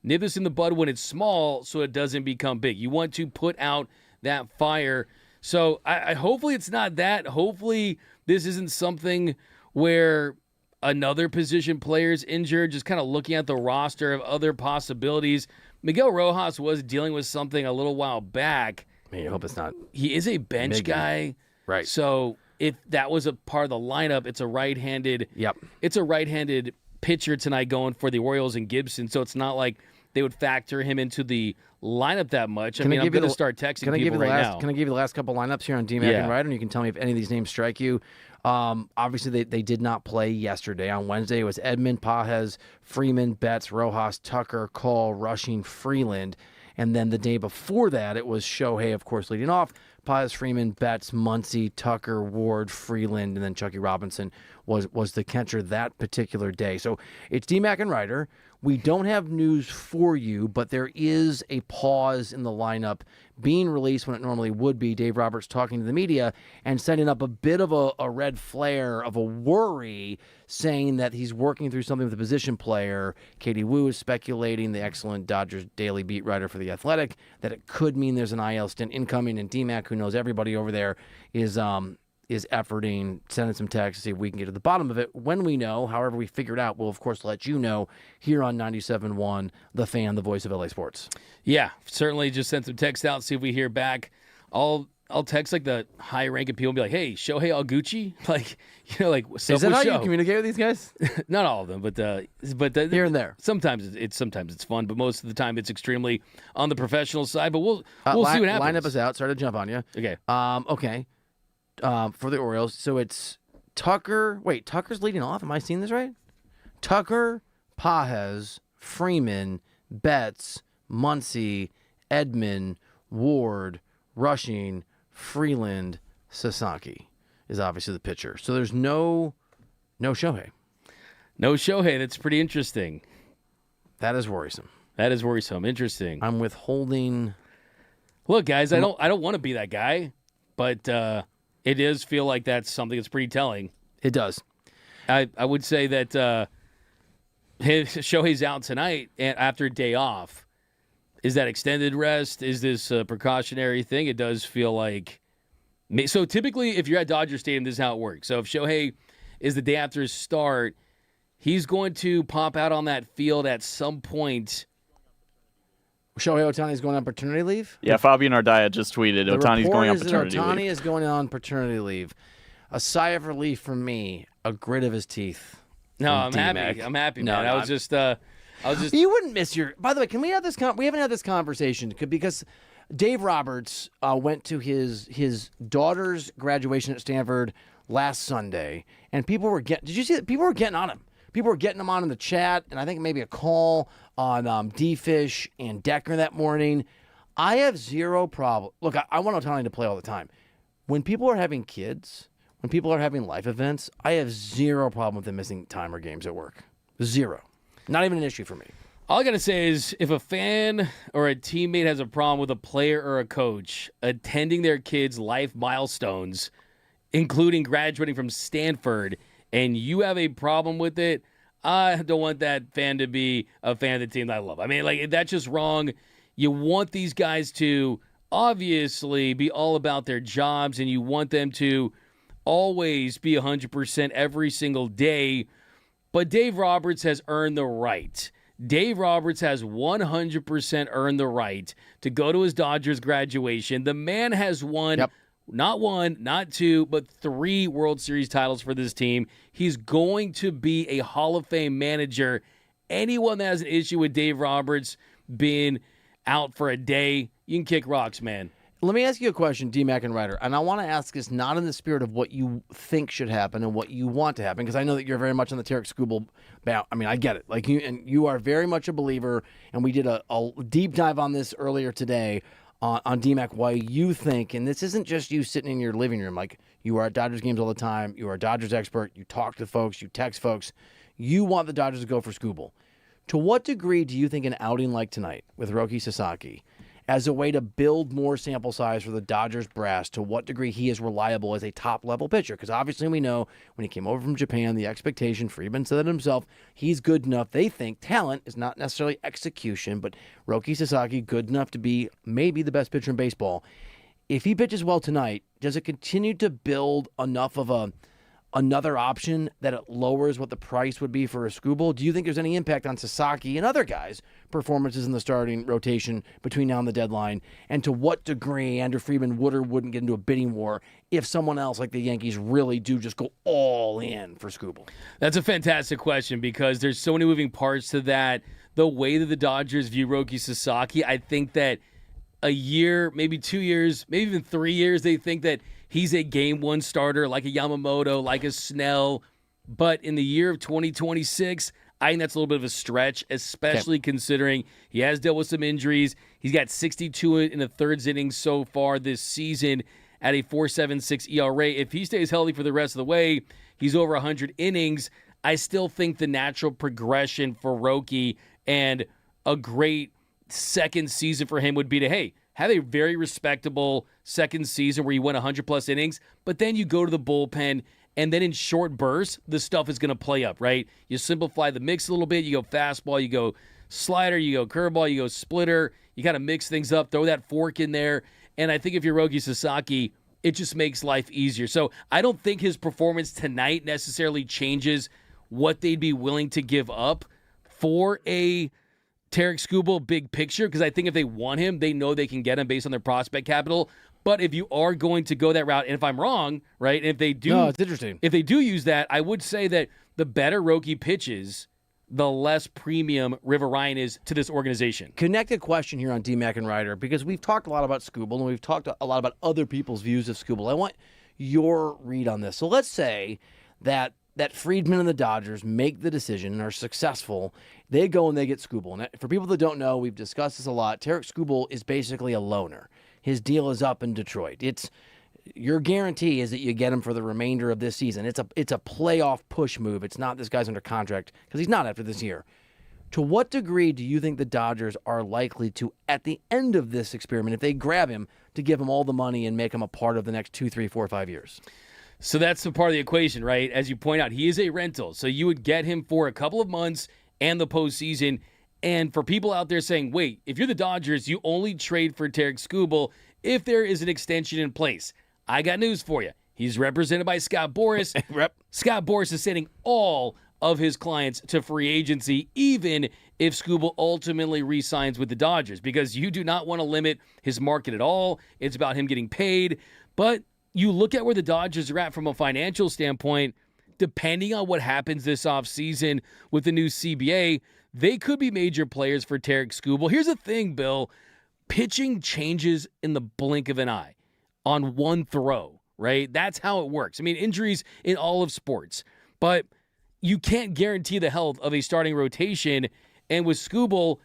nip this in the bud when it's small so it doesn't become big. You want to put out that fire. So I hopefully it's not that. Hopefully this isn't something where another position player is injured, just kind of looking at the roster of other possibilities. Miguel Rojas was dealing with something a little while back.
I hope it's not.
He is a bench guy.
Right.
So if that was a part of the lineup, it's a right-handed.
Yep.
It's a right-handed pitcher tonight going for the Orioles and Gibson. So it's not like they would factor him into the lineup that much. I'm going to start texting people right now.
Can I give you the last couple lineups here on DMAC and Reiter, and you can tell me if any of these names strike you? Obviously, they did not play yesterday. On Wednesday, it was Edmund, Pajes, Freeman, Betts, Rojas, Tucker, Cole, Rushing, Freeland. And then the day before that, it was Shohei, of course, leading off. Pajes, Freeman, Betts, Muncy, Tucker, Ward, Freeland, and then Chucky Robinson was the catcher that particular day. So it's DMAC and Reiter. We don't have news for you, but there is a pause in the lineup being released when it normally would be. Dave Roberts talking to the media and setting up a bit of a red flare of a worry, saying that he's working through something with a position player. Katie Woo is speculating, the excellent Dodgers daily beat writer for The Athletic, that it could mean there's an IL stint incoming, and DMAC, who knows everybody over there, is efforting, sending some texts to see if we can get to the bottom of it. When we know, however we figure it out, we'll, of course, let you know here on 97.1, The Fan, the voice of LA Sports.
Yeah, certainly just send some text out, see if we hear back. I'll text like the high-ranking people and be like, hey, Shohei Alguchi? Like,
is that how you communicate with these guys?
Not all of them, but
here and there.
Sometimes it's fun, but most of the time it's extremely on the professional side. But we'll see what happens.
Lineup is out. Sorry to jump on you.
Okay.
Okay. For the Orioles, so it's Tucker. Wait, Tucker's leading off. Am I seeing this right? Tucker, Pajes, Freeman, Betts, Muncy, Edmond, Ward, Rushing, Freeland, Sasaki is obviously the pitcher. So there's no Shohei.
No Shohei. That's pretty interesting.
That is worrisome.
That is worrisome. Interesting.
I'm withholding.
Look, guys, I don't want to be that guy, but it does feel like that's something that's pretty telling.
It does.
I would say that Shohei's out tonight and after a day off. Is that extended rest? Is this a precautionary thing? It does feel like. So typically, if you're at Dodger Stadium, this is how it works. So if Shohei is the day after his start, he's going to pop out on that field at some point.
Shohei Ohtani is going on paternity leave?
Yeah, Fabian Ardaya just tweeted Ohtani's going on paternity
Ohtani
leave.
is going on paternity leave. A sigh of relief from me. A grit of his teeth.
No, I'm
D-Mac.
happy. I'm happy,
No,
man.
no,
I was just.
You wouldn't miss your. By the way, can we have this? We haven't had this conversation because Dave Roberts went to his daughter's graduation at Stanford last Sunday, and people were getting. Did you see that? People were getting on him. People were getting him on in the chat, and I think maybe a call on D-Fish and Decker that morning. I have zero problem. Look, I want Ohtani to play all the time. When people are having kids, when people are having life events, I have zero problem with them missing time or games at work. Zero. Not even an issue for me.
All I got to say is if a fan or a teammate has a problem with a player or a coach attending their kids' life milestones, including graduating from Stanford, and you have a problem with it, I don't want that fan to be a fan of the team that I love. I mean, like, that's just wrong. You want these guys to obviously be all about their jobs, and you want them to always be 100% every single day. But Dave Roberts has earned the right. Dave Roberts has 100% earned the right to go to his Dodgers graduation. The man has won not one, not two, but 3 World Series titles for this team. He's going to be a Hall of Fame manager. Anyone that has an issue with Dave Roberts being out for a day, you can kick rocks, man.
Let me ask you a question, D-Mac and Reiter, and I want to ask this not in the spirit of what you think should happen and what you want to happen, because I know that you're very much on the Tarek Skubal. I mean, I get it. Like you are very much a believer, and we did a deep dive on this earlier today on D-Mac, why you think, and this isn't just you sitting in your living room, like you are at Dodgers games all the time, you are a Dodgers expert, you talk to folks, you text folks, you want the Dodgers to go for Skubal. To what degree do you think an outing like tonight with Roki Sasaki, as a way to build more sample size for the Dodgers brass, to what degree he is reliable as a top-level pitcher? Because obviously we know when he came over from Japan, the expectation, Friedman said it himself, he's good enough. They think talent is not necessarily execution, but Roki Sasaki good enough to be maybe the best pitcher in baseball. If he pitches well tonight, does it continue to build enough of another option that it lowers what the price would be for a Skubal? Do you think there's any impact on Sasaki and other guys' performances in the starting rotation between now and the deadline? And to what degree Andrew Friedman would or wouldn't get into a bidding war if someone else like the Yankees really do just go all in for Skubal?
That's a fantastic question because there's so many moving parts to that. The way that the Dodgers view Roki Sasaki, I think that a year, maybe 2 years, maybe even 3 years, they think that he's a game one starter like a Yamamoto, like a Snell. But in the year of 2026, I think that's a little bit of a stretch, especially considering he has dealt with some injuries. He's got 62 in the third inning so far this season at a 4.76 ERA. If he stays healthy for the rest of the way, he's over 100 innings. I still think the natural progression for Roki and a great second season for him would be to, have a very respectable second season where you win 100-plus innings, but then you go to the bullpen, and then in short bursts, the stuff is going to play up, right? You simplify the mix a little bit. You go fastball, you go slider, you go curveball, you go splitter. You kind of mix things up, throw that fork in there, and I think if you're Roki Sasaki, it just makes life easier. So I don't think his performance tonight necessarily changes what they'd be willing to give up for a Tarek Skubal big picture, because I think if they want him, they know they can get him based on their prospect capital. But if you are going to go that route, and if I'm wrong, right, if they do,
no, it's interesting.
If they do use that, I would say that the better Roki pitches, the less premium River Ryan is to this organization.
Connected question here on D-Mac and Reiter, because we've talked a lot about Skubal, and we've talked a lot about other people's views of Skubal. I want your read on this. So let's say that that Friedman and the Dodgers make the decision and are successful, they go and they get Skubal. And for people that don't know, we've discussed this a lot. Tarik Skubal is basically a loaner. His deal is up in Detroit. Your guarantee is that you get him for the remainder of this season. It's a playoff push move. It's not this guy's under contract, because he's not after this year. To what degree do you think the Dodgers are likely to, at the end of this experiment, if they grab him, to give him all the money and make him a part of the next 2, 3, 4, 5 years?
So that's the part of the equation, right? As you point out, he is a rental. So you would get him for a couple of months and the postseason. And for people out there saying, wait, if you're the Dodgers, you only trade for Tarik Skubal if there is an extension in place. I got news for you. He's represented by Scott Boras. Scott Boras is sending all of his clients to free agency, even if Skubal ultimately re-signs with the Dodgers, because you do not want to limit his market at all. It's about him getting paid. But you look at where the Dodgers are at from a financial standpoint, depending on what happens this offseason with the new CBA, they could be major players for Tarik Skubal. Here's the thing, Bill. Pitching changes in the blink of an eye on one throw, right? That's how it works. I mean, injuries in all of sports. But you can't guarantee the health of a starting rotation. And with Skubal,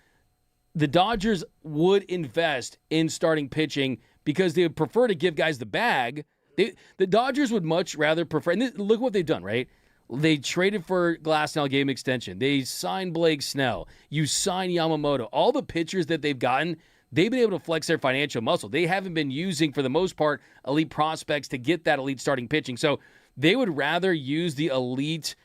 the Dodgers would invest in starting pitching because they would prefer to give guys the bag. The Dodgers would much rather prefer, and look what they've done, right? They traded for Glasnow, gave him extension. They signed Blake Snell. You sign Yamamoto. All the pitchers that they've gotten, they've been able to flex their financial muscle. They haven't been using, for the most part, elite prospects to get that elite starting pitching. So they would rather use the elite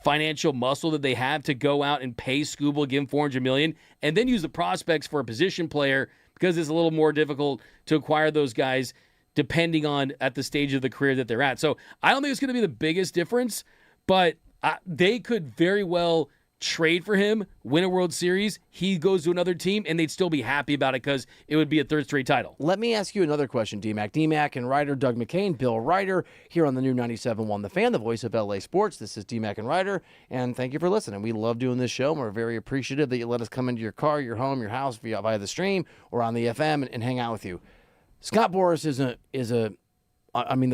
financial muscle that they have to go out and pay Skubal, give him $400 million, and then use the prospects for a position player, because it's a little more difficult to acquire those guys depending on at the stage of the career that they're at. So I don't think it's going to be the biggest difference, but they could very well trade for him, win a World Series, he goes to another team, and they'd still be happy about it because it would be a third straight title.
Let me ask you another question, DMAC. DMAC and Reiter, Doug McCain, Bill Reiter, here on the new 97.1 The Fan, the voice of LA Sports. This is DMAC and Reiter, and thank you for listening. We love doing this show, and we're very appreciative that you let us come into your car, your home, your house via the stream or on the FM and hang out with you. Scott Boras is the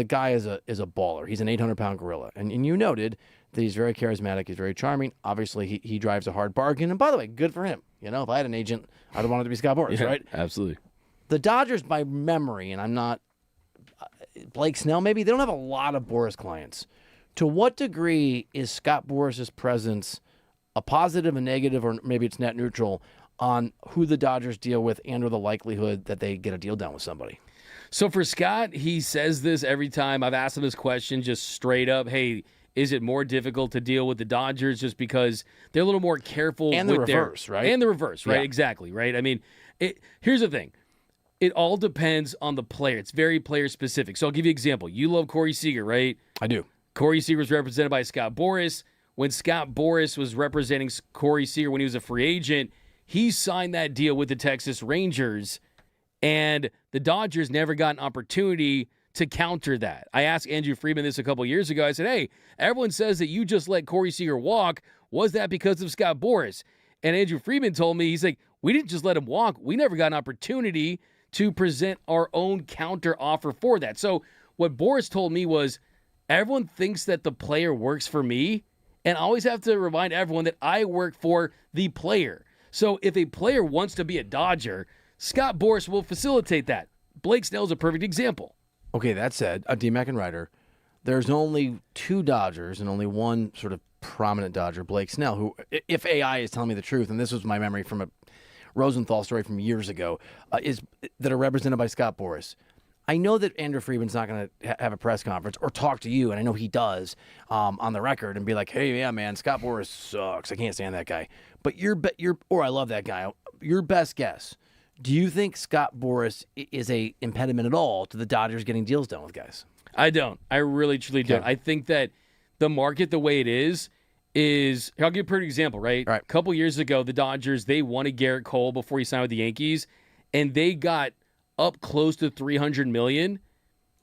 guy is a baller. He's an 800-pound gorilla, and you noted that he's very charismatic. He's very charming. Obviously, he drives a hard bargain. And by the way, good for him. You know, if I had an agent, I'd want it to be Scott Boras, right?
Absolutely.
The Dodgers, by memory, and I'm not Blake Snell, maybe they don't have a lot of Boras clients. To what degree is Scott Boras' presence a positive, a negative, or maybe it's net neutral on who the Dodgers deal with and or the likelihood that they get a deal done with somebody?
So for Scott, he says this every time. I've asked him this question just straight up. Hey, is it more difficult to deal with the Dodgers just because they're a little more careful
and
with
the reverse, right?
And the reverse, right?
Yeah.
Exactly, right? I mean, here's the thing. It all depends on the player. It's very player specific. So I'll give you an example. You love Corey Seager, right?
I do.
Corey Seager was represented by Scott Boras. When Scott Boras was representing Corey Seager when he was a free agent, he signed that deal with the Texas Rangers, and the Dodgers never got an opportunity to counter that. I asked Andrew Friedman this a couple years ago. I said, hey, everyone says that you just let Corey Seager walk. Was that because of Scott Boras? And Andrew Friedman told me, he's like, we didn't just let him walk. We never got an opportunity to present our own counter offer for that. So what Boras told me was, everyone thinks that the player works for me, and I always have to remind everyone that I work for the player. So if a player wants to be a Dodger, Scott Boras will facilitate that. Blake Snell is a perfect example.
Okay, that said, DMAC and Reiter, there's only two Dodgers and only one sort of prominent Dodger, Blake Snell, who, if AI is telling me the truth, and this was my memory from a Rosenthal story from years ago, is that are represented by Scott Boras. I know that Andrew Friedman's not going to have a press conference or talk to you, and I know he does on the record and be like, hey, yeah, man, Scott Boras sucks. I can't stand that guy. But I love that guy. Your best guess. Do you think Scott Boras is a impediment at all to the Dodgers getting deals done with guys?
I don't. I really, truly don't. I think that the market, the way it is, I'll give you a perfect example, right? A couple years ago, the Dodgers, they wanted Garrett Cole before he signed with the Yankees, and they got up close to $300 million,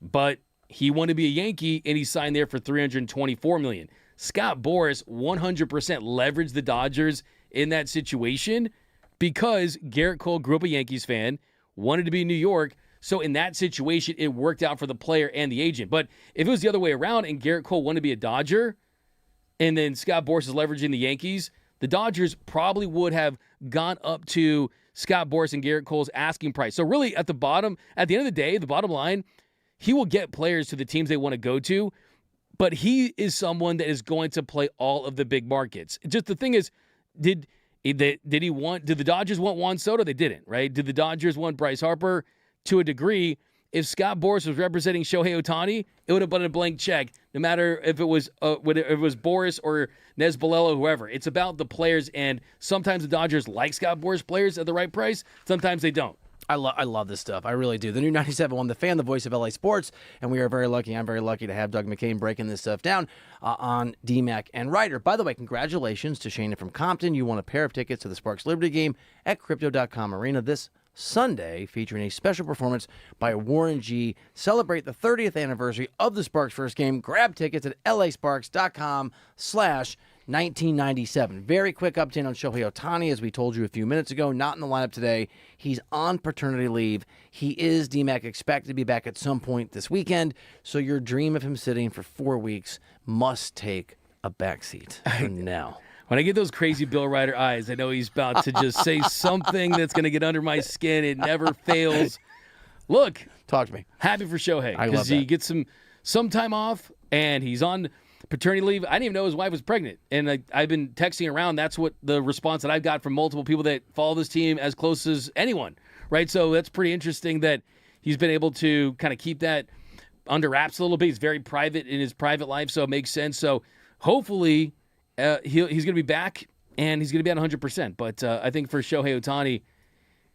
but he wanted to be a Yankee, and he signed there for $324 million. Scott Boras 100% leveraged the Dodgers in that situation because Garrett Cole grew up a Yankees fan, wanted to be in New York, so in that situation, it worked out for the player and the agent. But if it was the other way around and Garrett Cole wanted to be a Dodger, and then Scott Boras is leveraging the Yankees, the Dodgers probably would have gone up to Scott Boras and Garrett Cole's asking price. So really at the end of the day, the bottom line, he will get players to the teams they want to go to, but he is someone that is going to play all of the big markets. Just the thing is, did the Dodgers want Juan Soto? They didn't, right? Did the Dodgers want Bryce Harper? To a degree, if Scott Boras was representing Shohei Ohtani, it would have been a blank check, no matter if it was Boras or Nez Balelo, whoever. It's about the players, and sometimes the Dodgers like Scott Boras players at the right price. Sometimes they don't.
I love this stuff. I really do. The new 97.1 The Fan, the voice of LA Sports, and we are very lucky. I'm very lucky to have Doug McCain breaking this stuff down on DMAC and Reiter. By the way, congratulations to Shana from Compton. You won a pair of tickets to the Sparks Liberty game at Crypto.com Arena this Sunday, featuring a special performance by Warren G. Celebrate the 30th anniversary of the Sparks' first game. Grab tickets at lasparks.com/1997. Very quick update on Shohei Ohtani, as we told you a few minutes ago, not in the lineup today. He's on paternity leave. He is, DMAC, expected to be back at some point this weekend, so your dream of him sitting for 4 weeks must take a backseat for now.
When I get those crazy Bill Reiter eyes, I know he's about to just say something that's going to get under my skin. It never fails. Look.
Talk to me.
Happy for Shohei.
I love that.
He gets some time off, and he's on paternity leave. I didn't even know his wife was pregnant. And I've been texting around. That's what the response that I've got from multiple people that follow this team as close as anyone, right? So that's pretty interesting that he's been able to kind of keep that under wraps a little bit. He's very private in his private life, so it makes sense. So hopefully he's going to be back, and he's going to be at 100%. But I think for Shohei Ohtani,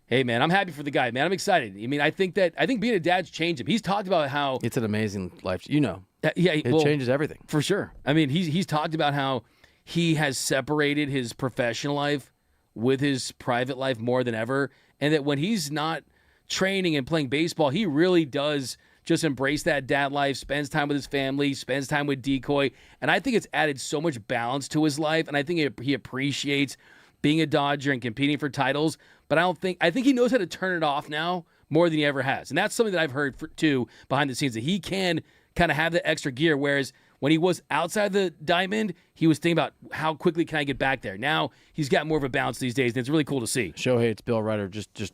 hey, man, I'm happy for the guy, man. I'm excited. I mean, I think being a dad's changed him. He's talked about how
it's an amazing life. It changes everything.
For sure. I mean, he's talked about how he has separated his professional life with his private life more than ever, and that when he's not training and playing baseball, he really does just embrace that dad life, spends time with his family, spends time with Decoy, and I think it's added so much balance to his life, and I think he appreciates being a Dodger and competing for titles, but I think he knows how to turn it off now more than he ever has, and that's something that I've heard too behind the scenes, that he can kind of have the extra gear, whereas when he was outside the diamond, he was thinking about how quickly can I get back there. Now he's got more of a balance these days, and it's really cool to see.
Shohei, it's Bill Reiter. Just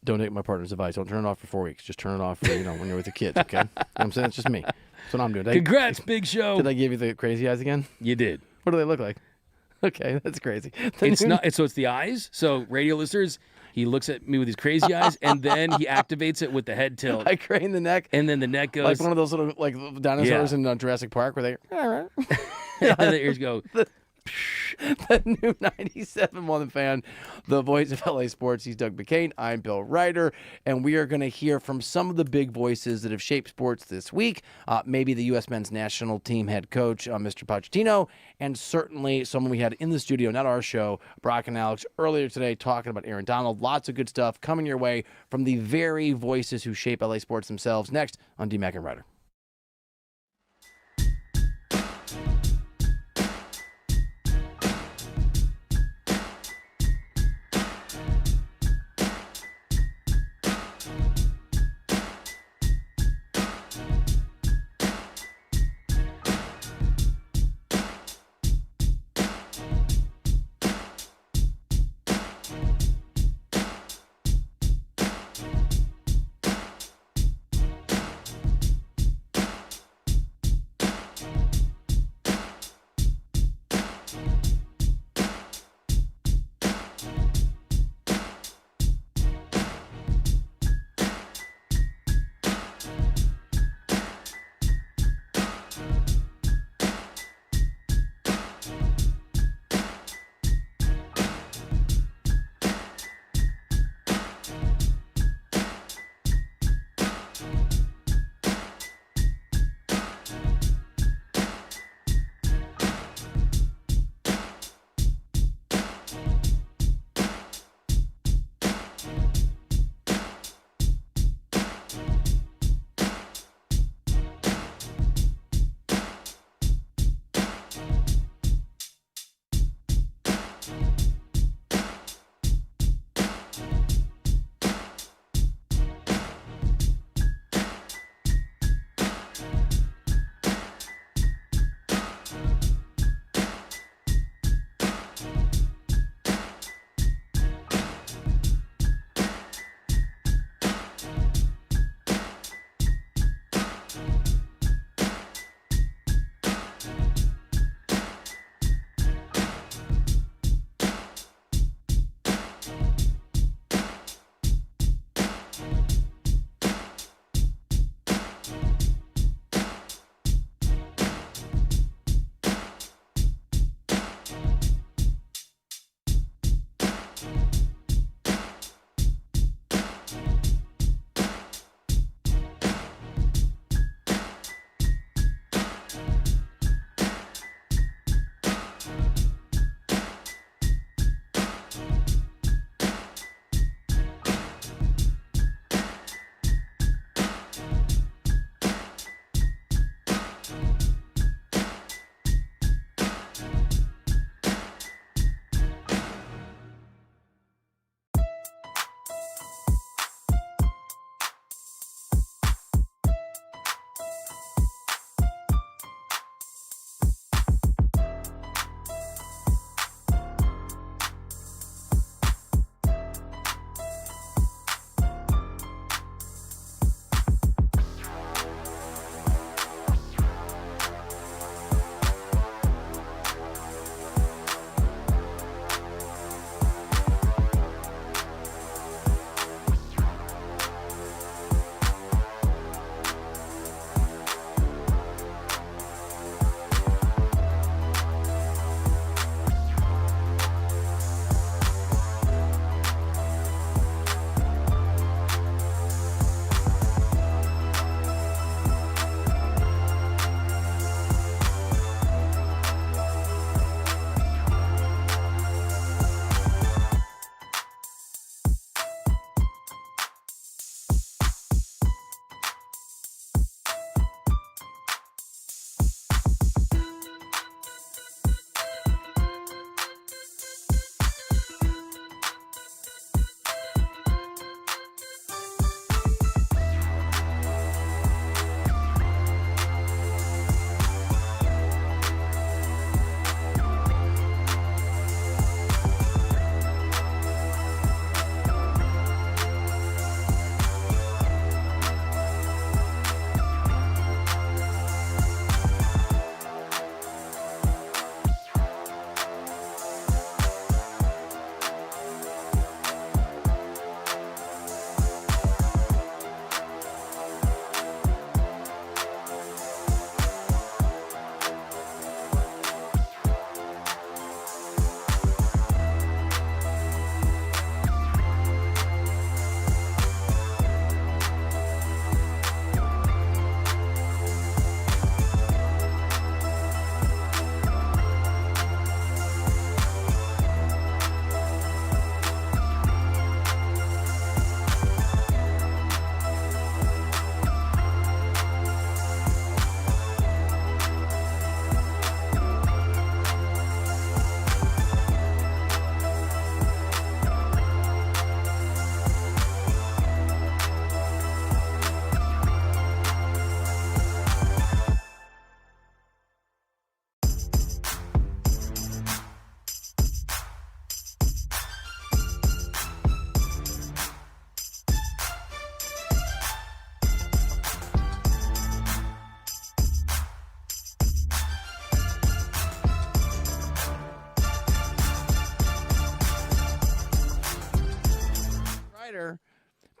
don't take my partner's advice. Don't turn it off for 4 weeks. Just turn it off for, when you're with the kids, okay? You know what I'm saying? It's just me. That's what I'm doing.
Congrats, Big Show.
Did I give you the crazy eyes again?
You did.
What do they look like? Okay, that's crazy.
So it's the eyes. So radio listeners, he looks at me with his crazy eyes, and then he activates it with the head tilt.
I crane the neck.
And then the neck goes.
Like one of those little dinosaurs in Jurassic Park where they...
and the ears go...
The new 97.1 The Fan, the voice of LA Sports. He's Doug McCain. I'm Bill Reiter, and we are going to hear from some of the big voices that have shaped sports this week. Maybe the U.S. men's national team head coach, Mr. Pochettino, and certainly someone we had in the studio, not our show, Brock and Alex, earlier today talking about Aaron Donald. Lots of good stuff coming your way from the very voices who shape LA sports themselves. Next on DMAC and Reiter.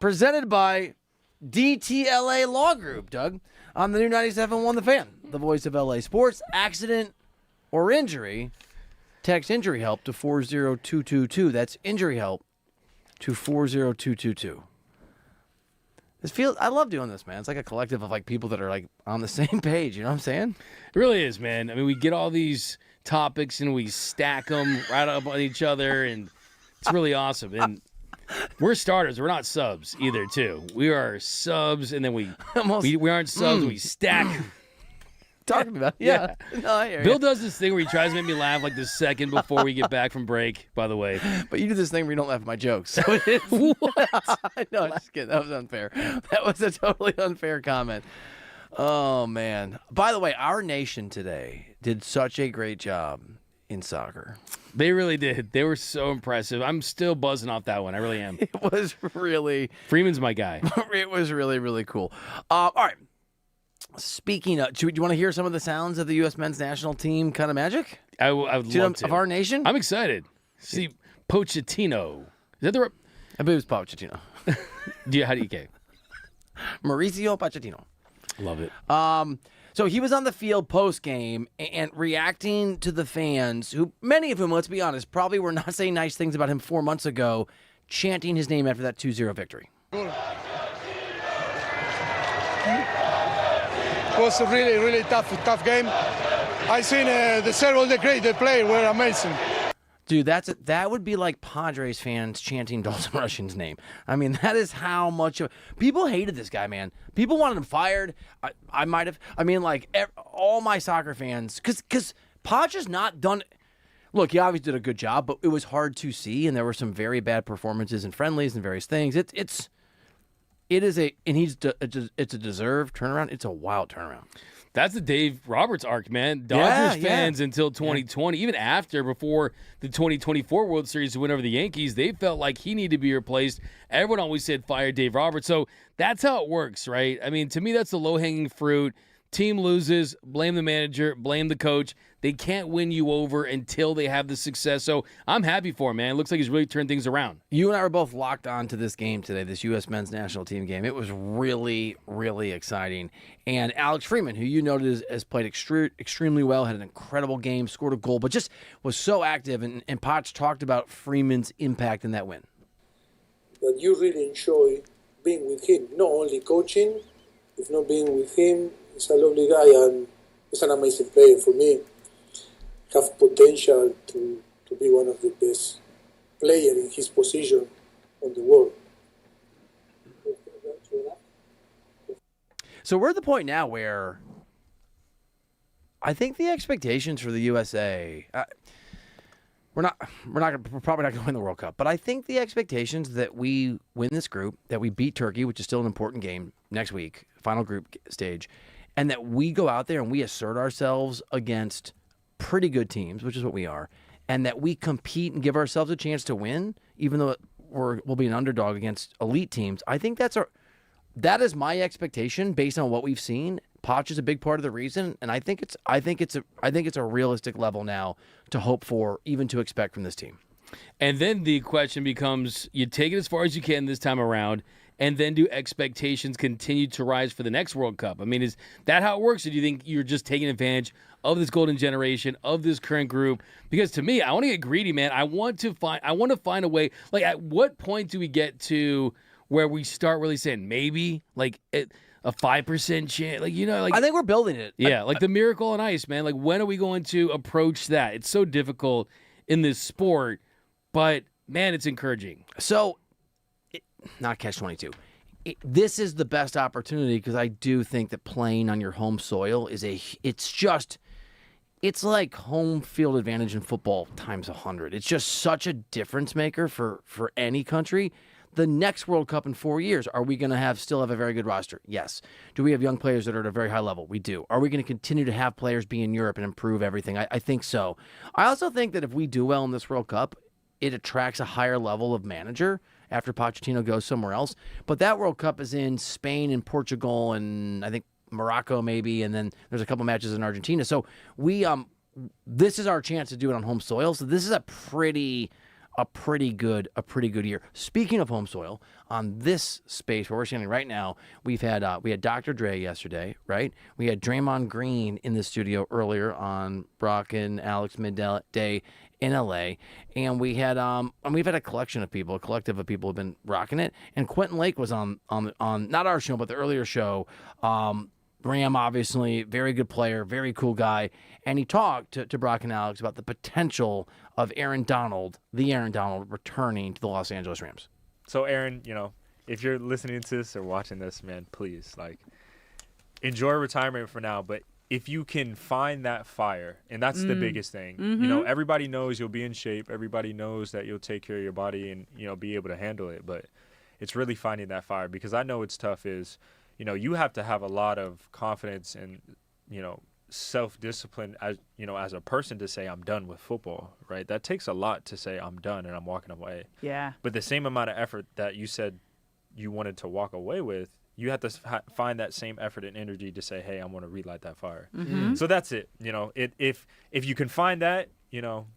presented by DTLA Law Group, Doug, on the new 97.1 The Fan, the voice of LA sports. Accident or injury, text injury help to 40222. That's injury help to 40222. I love doing this, man. It's like a collective of like people that are like on the same page. You know what I'm saying?
It really is, man. I mean, we get all these topics and we stack them right up on each other, and it's really awesome. And we're starters. We're not subs either, too. We are subs, and then we aren't subs. We stack.
Talking about yeah. No, I hear
Bill
you.
does this thing where he tries to make me laugh like the second before we get back from break, by the way.
But you do this thing where you don't laugh at my jokes. So it is. What? No, just kidding. That was unfair. That was a totally unfair comment. Oh, man. By the way, our nation today did such a great job in soccer.
They really did. They were so impressive. I'm still buzzing off that one. I really am.
It was really...
Freeman's my guy.
It was really, really cool. All right. Speaking of, do you want to hear some of the sounds of the U.S. men's national team kind of magic?
I would love to.
Of our nation?
I'm excited. See, Pochettino. Is that the right?
I believe it's Pochettino.
How do you get?
Mauricio Pochettino.
Love it.
So he was on the field post-game and reacting to the fans, who many of whom, let's be honest, probably were not saying nice things about him 4 months ago, chanting his name after that 2-0 victory.
It was a really, really tough game. I seen the several the great the play were amazing.
Dude, that would be like Padres fans chanting Dalton Rushing's name. I mean, that is how much people hated this guy, man. People wanted him fired. I might have. I mean, like all my soccer fans, because Podge has not done. Look, he obviously did a good job, but it was hard to see, and there were some very bad performances in friendlies and various things. It's a deserved turnaround. It's a wild turnaround.
That's the Dave Roberts arc, man. Dodgers fans until 2020, even before the 2024 World Series to win over the Yankees, they felt like he needed to be replaced. Everyone always said fire Dave Roberts. So that's how it works, right? I mean, to me, that's the low-hanging fruit. Team loses, blame the manager, blame the coach. They can't win you over until they have the success. So I'm happy for him, man. It looks like he's really turned things around.
You and I were both locked on to this game today, this U.S. men's national team game. It was really, really exciting. And Alex Freeman, who you noted has played extremely well, had an incredible game, scored a goal, but just was so active. And Potts talked about Freeman's impact in that win.
That you really enjoy being with him, not only coaching, if not being with him. He's a lovely guy and he's an amazing player for me. Have potential to be one of the best players in his position on the world.
So we're at the point now where I think the expectations for the USA, we're probably not going to win the World Cup, but I think the expectations that we win this group, that we beat Turkey, which is still an important game next week, final group stage, and that we go out there and we assert ourselves against pretty good teams, which is what we are, and that we compete and give ourselves a chance to win, even though we'll be an underdog against elite teams. I think that is my expectation based on what we've seen. Poch is a big part of the reason, and I think it's a realistic level now to hope for, even to expect from this team.
And then the question becomes: you take it as far as you can this time around, and then do expectations continue to rise for the next World Cup? I mean, is that how it works, or do you think you're just taking advantage of this golden generation, of this current group? Because to me, I want to get greedy, man. I want to find a way. Like, at what point do we get to where we start really saying maybe like a 5% chance? Like, like
I think we're building it.
Yeah, like the miracle on ice, man. Like, when are we going to approach that? It's so difficult in this sport, but man, it's encouraging.
So, not catch-22. This is the best opportunity because I do think that playing on your home soil it's like home field advantage in football times 100. It's just such a difference maker for any country. The next World Cup in 4 years, are we going to still have a very good roster? Yes. Do we have young players that are at a very high level? We do. Are we going to continue to have players be in Europe and improve everything? I think so. I also think that if we do well in this World Cup, it attracts a higher level of manager after Pochettino goes somewhere else. But that World Cup is in Spain and Portugal and I think Morocco maybe, and then there's a couple matches in Argentina. So this is our chance to do it on home soil. So this is a pretty a pretty good year. Speaking of home soil, on this space where we're standing right now, we had Dr. Dre yesterday, right? We had Draymond Green in the studio earlier on Brock and Alex midday in LA, and we've had a collective of people who've been rocking it. And Quentin Lake was on not our show but the earlier show. Ram, obviously, very good player, very cool guy. And he talked to Brock and Alex about the potential of the Aaron Donald, returning to the Los Angeles Rams.
So, Aaron, if you're listening to this or watching this, man, please, enjoy retirement for now. But if you can find that fire, and that's the biggest thing.
Mm-hmm.
Everybody knows you'll be in shape. Everybody knows that you'll take care of your body and, be able to handle it. But it's really finding that fire, because I know it's tough you have to have a lot of confidence and, self-discipline as a person to say I'm done with football, right? That takes a lot to say I'm done and I'm walking away.
Yeah.
But the same amount of effort that you said you wanted to walk away with, you have to find that same effort and energy to say, hey, I want to relight that fire.
Mm-hmm.
So that's it. If you can find that,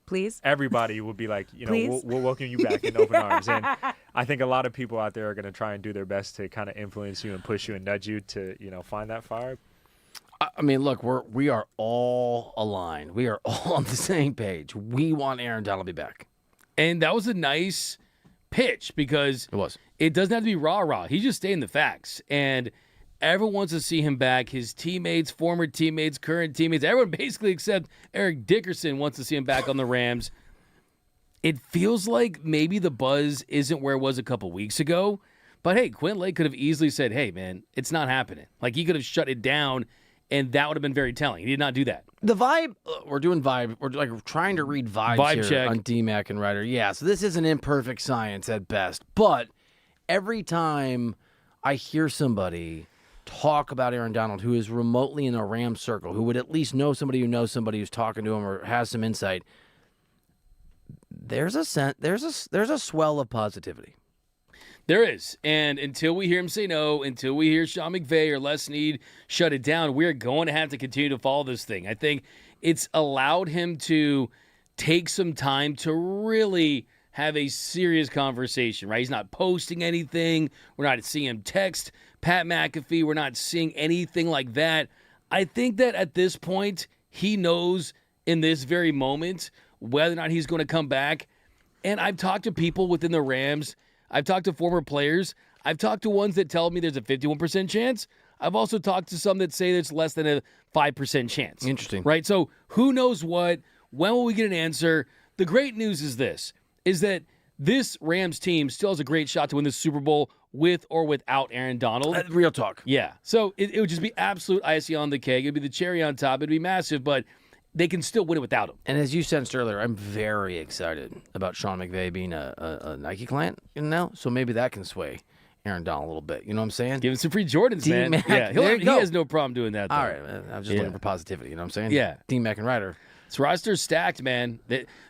please,
everybody will be like,
Please?
we'll welcome you back in open arms. And I think a lot of people out there are going to try and do their best to kind of influence you and push you and nudge you to, find that fire.
I mean, look, we are all aligned. We are all on the same page. We want Aaron Donald to be back.
And that was a nice pitch, because it doesn't have to be rah-rah. He's just stating the facts. And everyone wants to see him back. His teammates, former teammates, current teammates, everyone basically except Eric Dickerson wants to see him back on the Rams. It feels like maybe the buzz isn't where it was a couple weeks ago. But, hey, Quentin Lake could have easily said, hey, man, it's not happening. He could have shut it down, and that would have been very telling. He did not do that.
The vibe, we're doing vibe. We're trying to read vibes here
check
on DMAC and Reiter. Yeah, so this is an imperfect science at best. But every time I hear somebody talk about Aaron Donald who is remotely in a Rams circle, who would at least know somebody who knows somebody who's talking to him or has some insight, there's a swell of positivity.
There is. And until we hear him say no, until we hear Sean McVay or Les Snead shut it down, we're going to have to continue to follow this thing. I think it's allowed him to take some time to really have a serious conversation, right? He's not posting anything. We're not seeing him text Pat McAfee. We're not seeing anything like that. I think that at this point, he knows in this very moment whether or not he's going to come back. And I've talked to people within the Rams. I've talked to former players. I've talked to ones that tell me there's a 51% chance. I've also talked to some that say there's less than a 5% chance.
Interesting.
Right? So who knows what? When will we get an answer? The great news is that this Rams team still has a great shot to win the Super Bowl with or without Aaron Donald.
Real talk.
Yeah. So it would just be absolute icing on the cake. It would be the cherry on top. It would be massive, but they can still win it without him.
And as you sensed earlier, I'm very excited about Sean McVay being a Nike client now. So maybe that can sway Aaron Donald a little bit. You know what I'm saying?
Give him some free Jordans, man.
D-Mac.
Yeah, he has no problem doing that, though.
All right. I was just looking for positivity. You know what I'm saying?
Yeah.
D-Mac and Reiter.
This roster's stacked, man.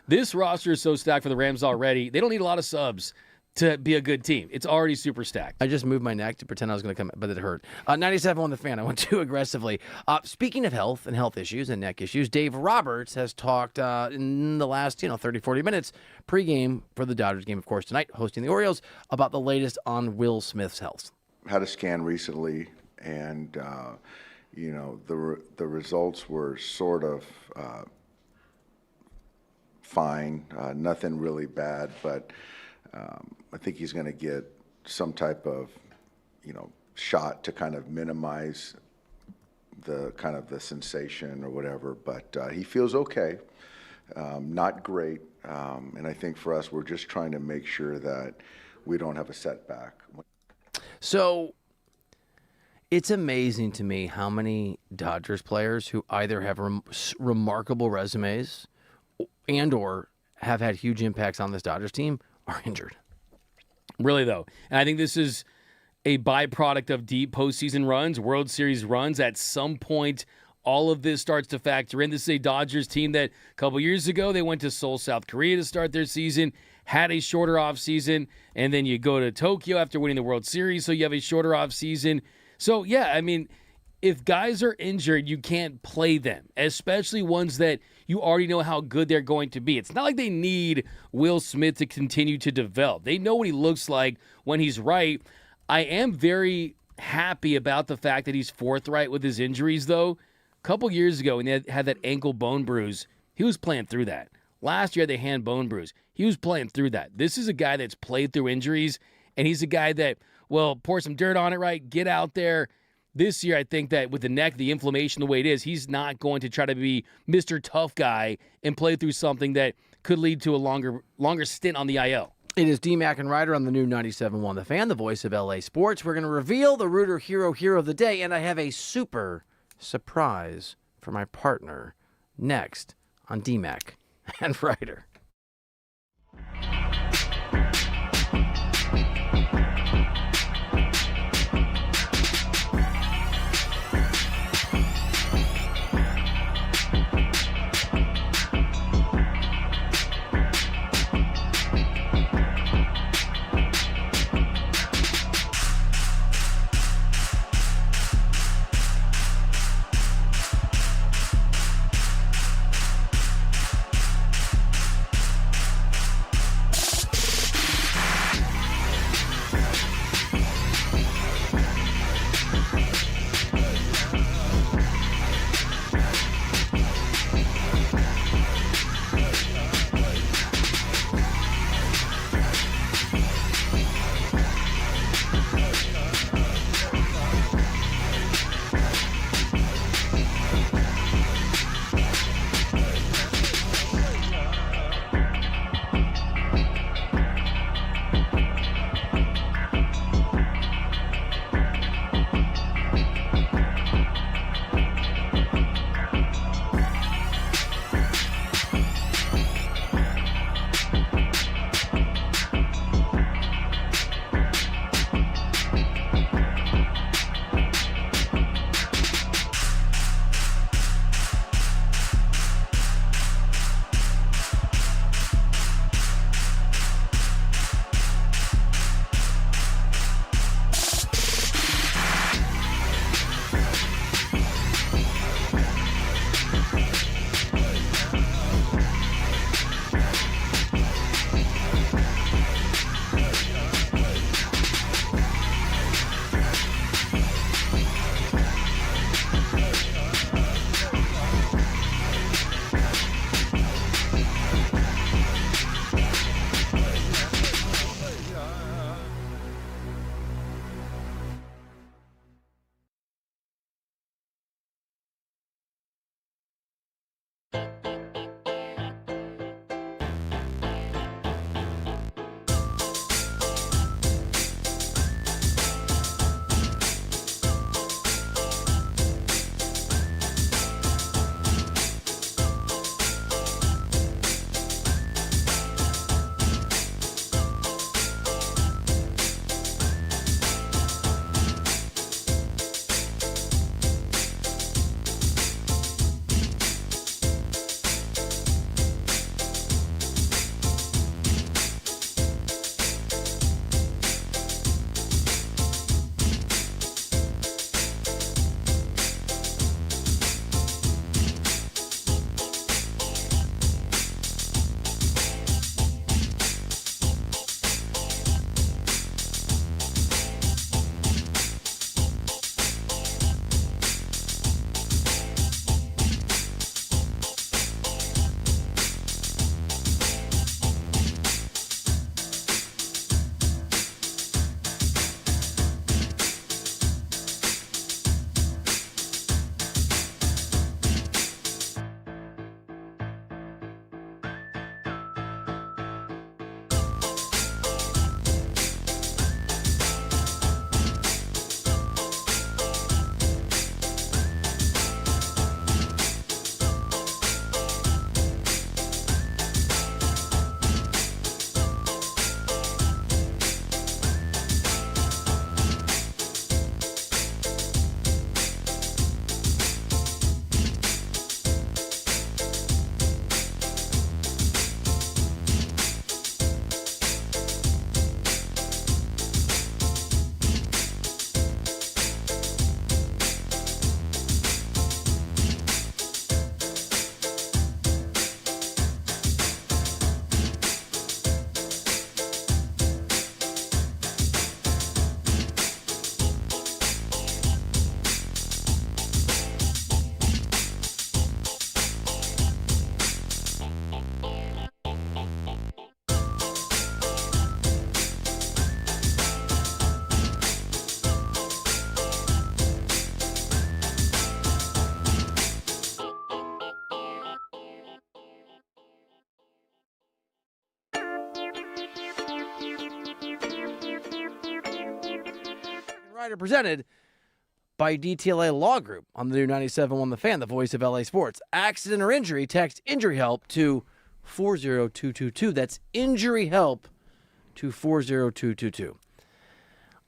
This roster is so stacked for the Rams already. They don't need a lot of subs to be a good team. It's already super stacked.
I just moved my neck to pretend I was going to come, but it hurt. 97 on the Fan. I went too aggressively. Speaking of health and health issues and neck issues, Dave Roberts has talked in the last 30, 40 minutes pregame for the Dodgers game, of course, tonight, hosting the Orioles, about the latest on Will Smith's health.
Had a scan recently, and the results were sort of fine, nothing really bad, but I think he's going to get some type of, shot to kind of minimize the sensation or whatever. But he feels okay, not great. And I think for us, we're just trying to make sure that we don't have a setback.
So it's amazing to me how many Dodgers players who either have remarkable resumes and or have had huge impacts on this Dodgers team are injured.
Really, though. And I think this is a byproduct of deep postseason runs, World Series runs. At some point, all of this starts to factor in. This is a Dodgers team that a couple years ago, they went to Seoul, South Korea to start their season, had a shorter offseason, and then you go to Tokyo after winning the World Series, so you have a shorter offseason. So, yeah, I mean, if guys are injured, you can't play them, especially ones that you already know how good they're going to be. It's not like they need Will Smith to continue to develop. They know what he looks like when he's right. I am very happy about the fact that he's forthright with his injuries, though. A couple years ago, when he had that ankle bone bruise, he was playing through that. Last year, had the hand bone bruise. He was playing through that. This is a guy that's played through injuries, and he's a guy that, well, pour some dirt on it, right? Get out there. This year, I think that with the neck, the inflammation the way it is, he's not going to try to be Mr. Tough Guy and play through something that could lead to a longer stint on the IL.
It is D-Mac and Reiter on the new 97.1 The Fan, the voice of LA Sports. We're going to reveal the Rooter Hero of the Day, and I have a super surprise for my partner next on D-Mac and Reiter. Reiter presented by DTLA Law Group on the new 97.1 The Fan, the voice of LA sports. Accident or injury, text injury help to 40222. That's injury help to 40222.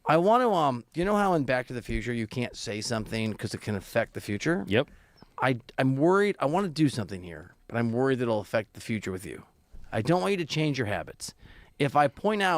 I want to, you know how in Back to the Future you can't say something because it can affect the future?
Yep.
I'm worried. I want to do something here, but I'm worried that it'll affect the future with you. I don't want you to change your habits. If I point out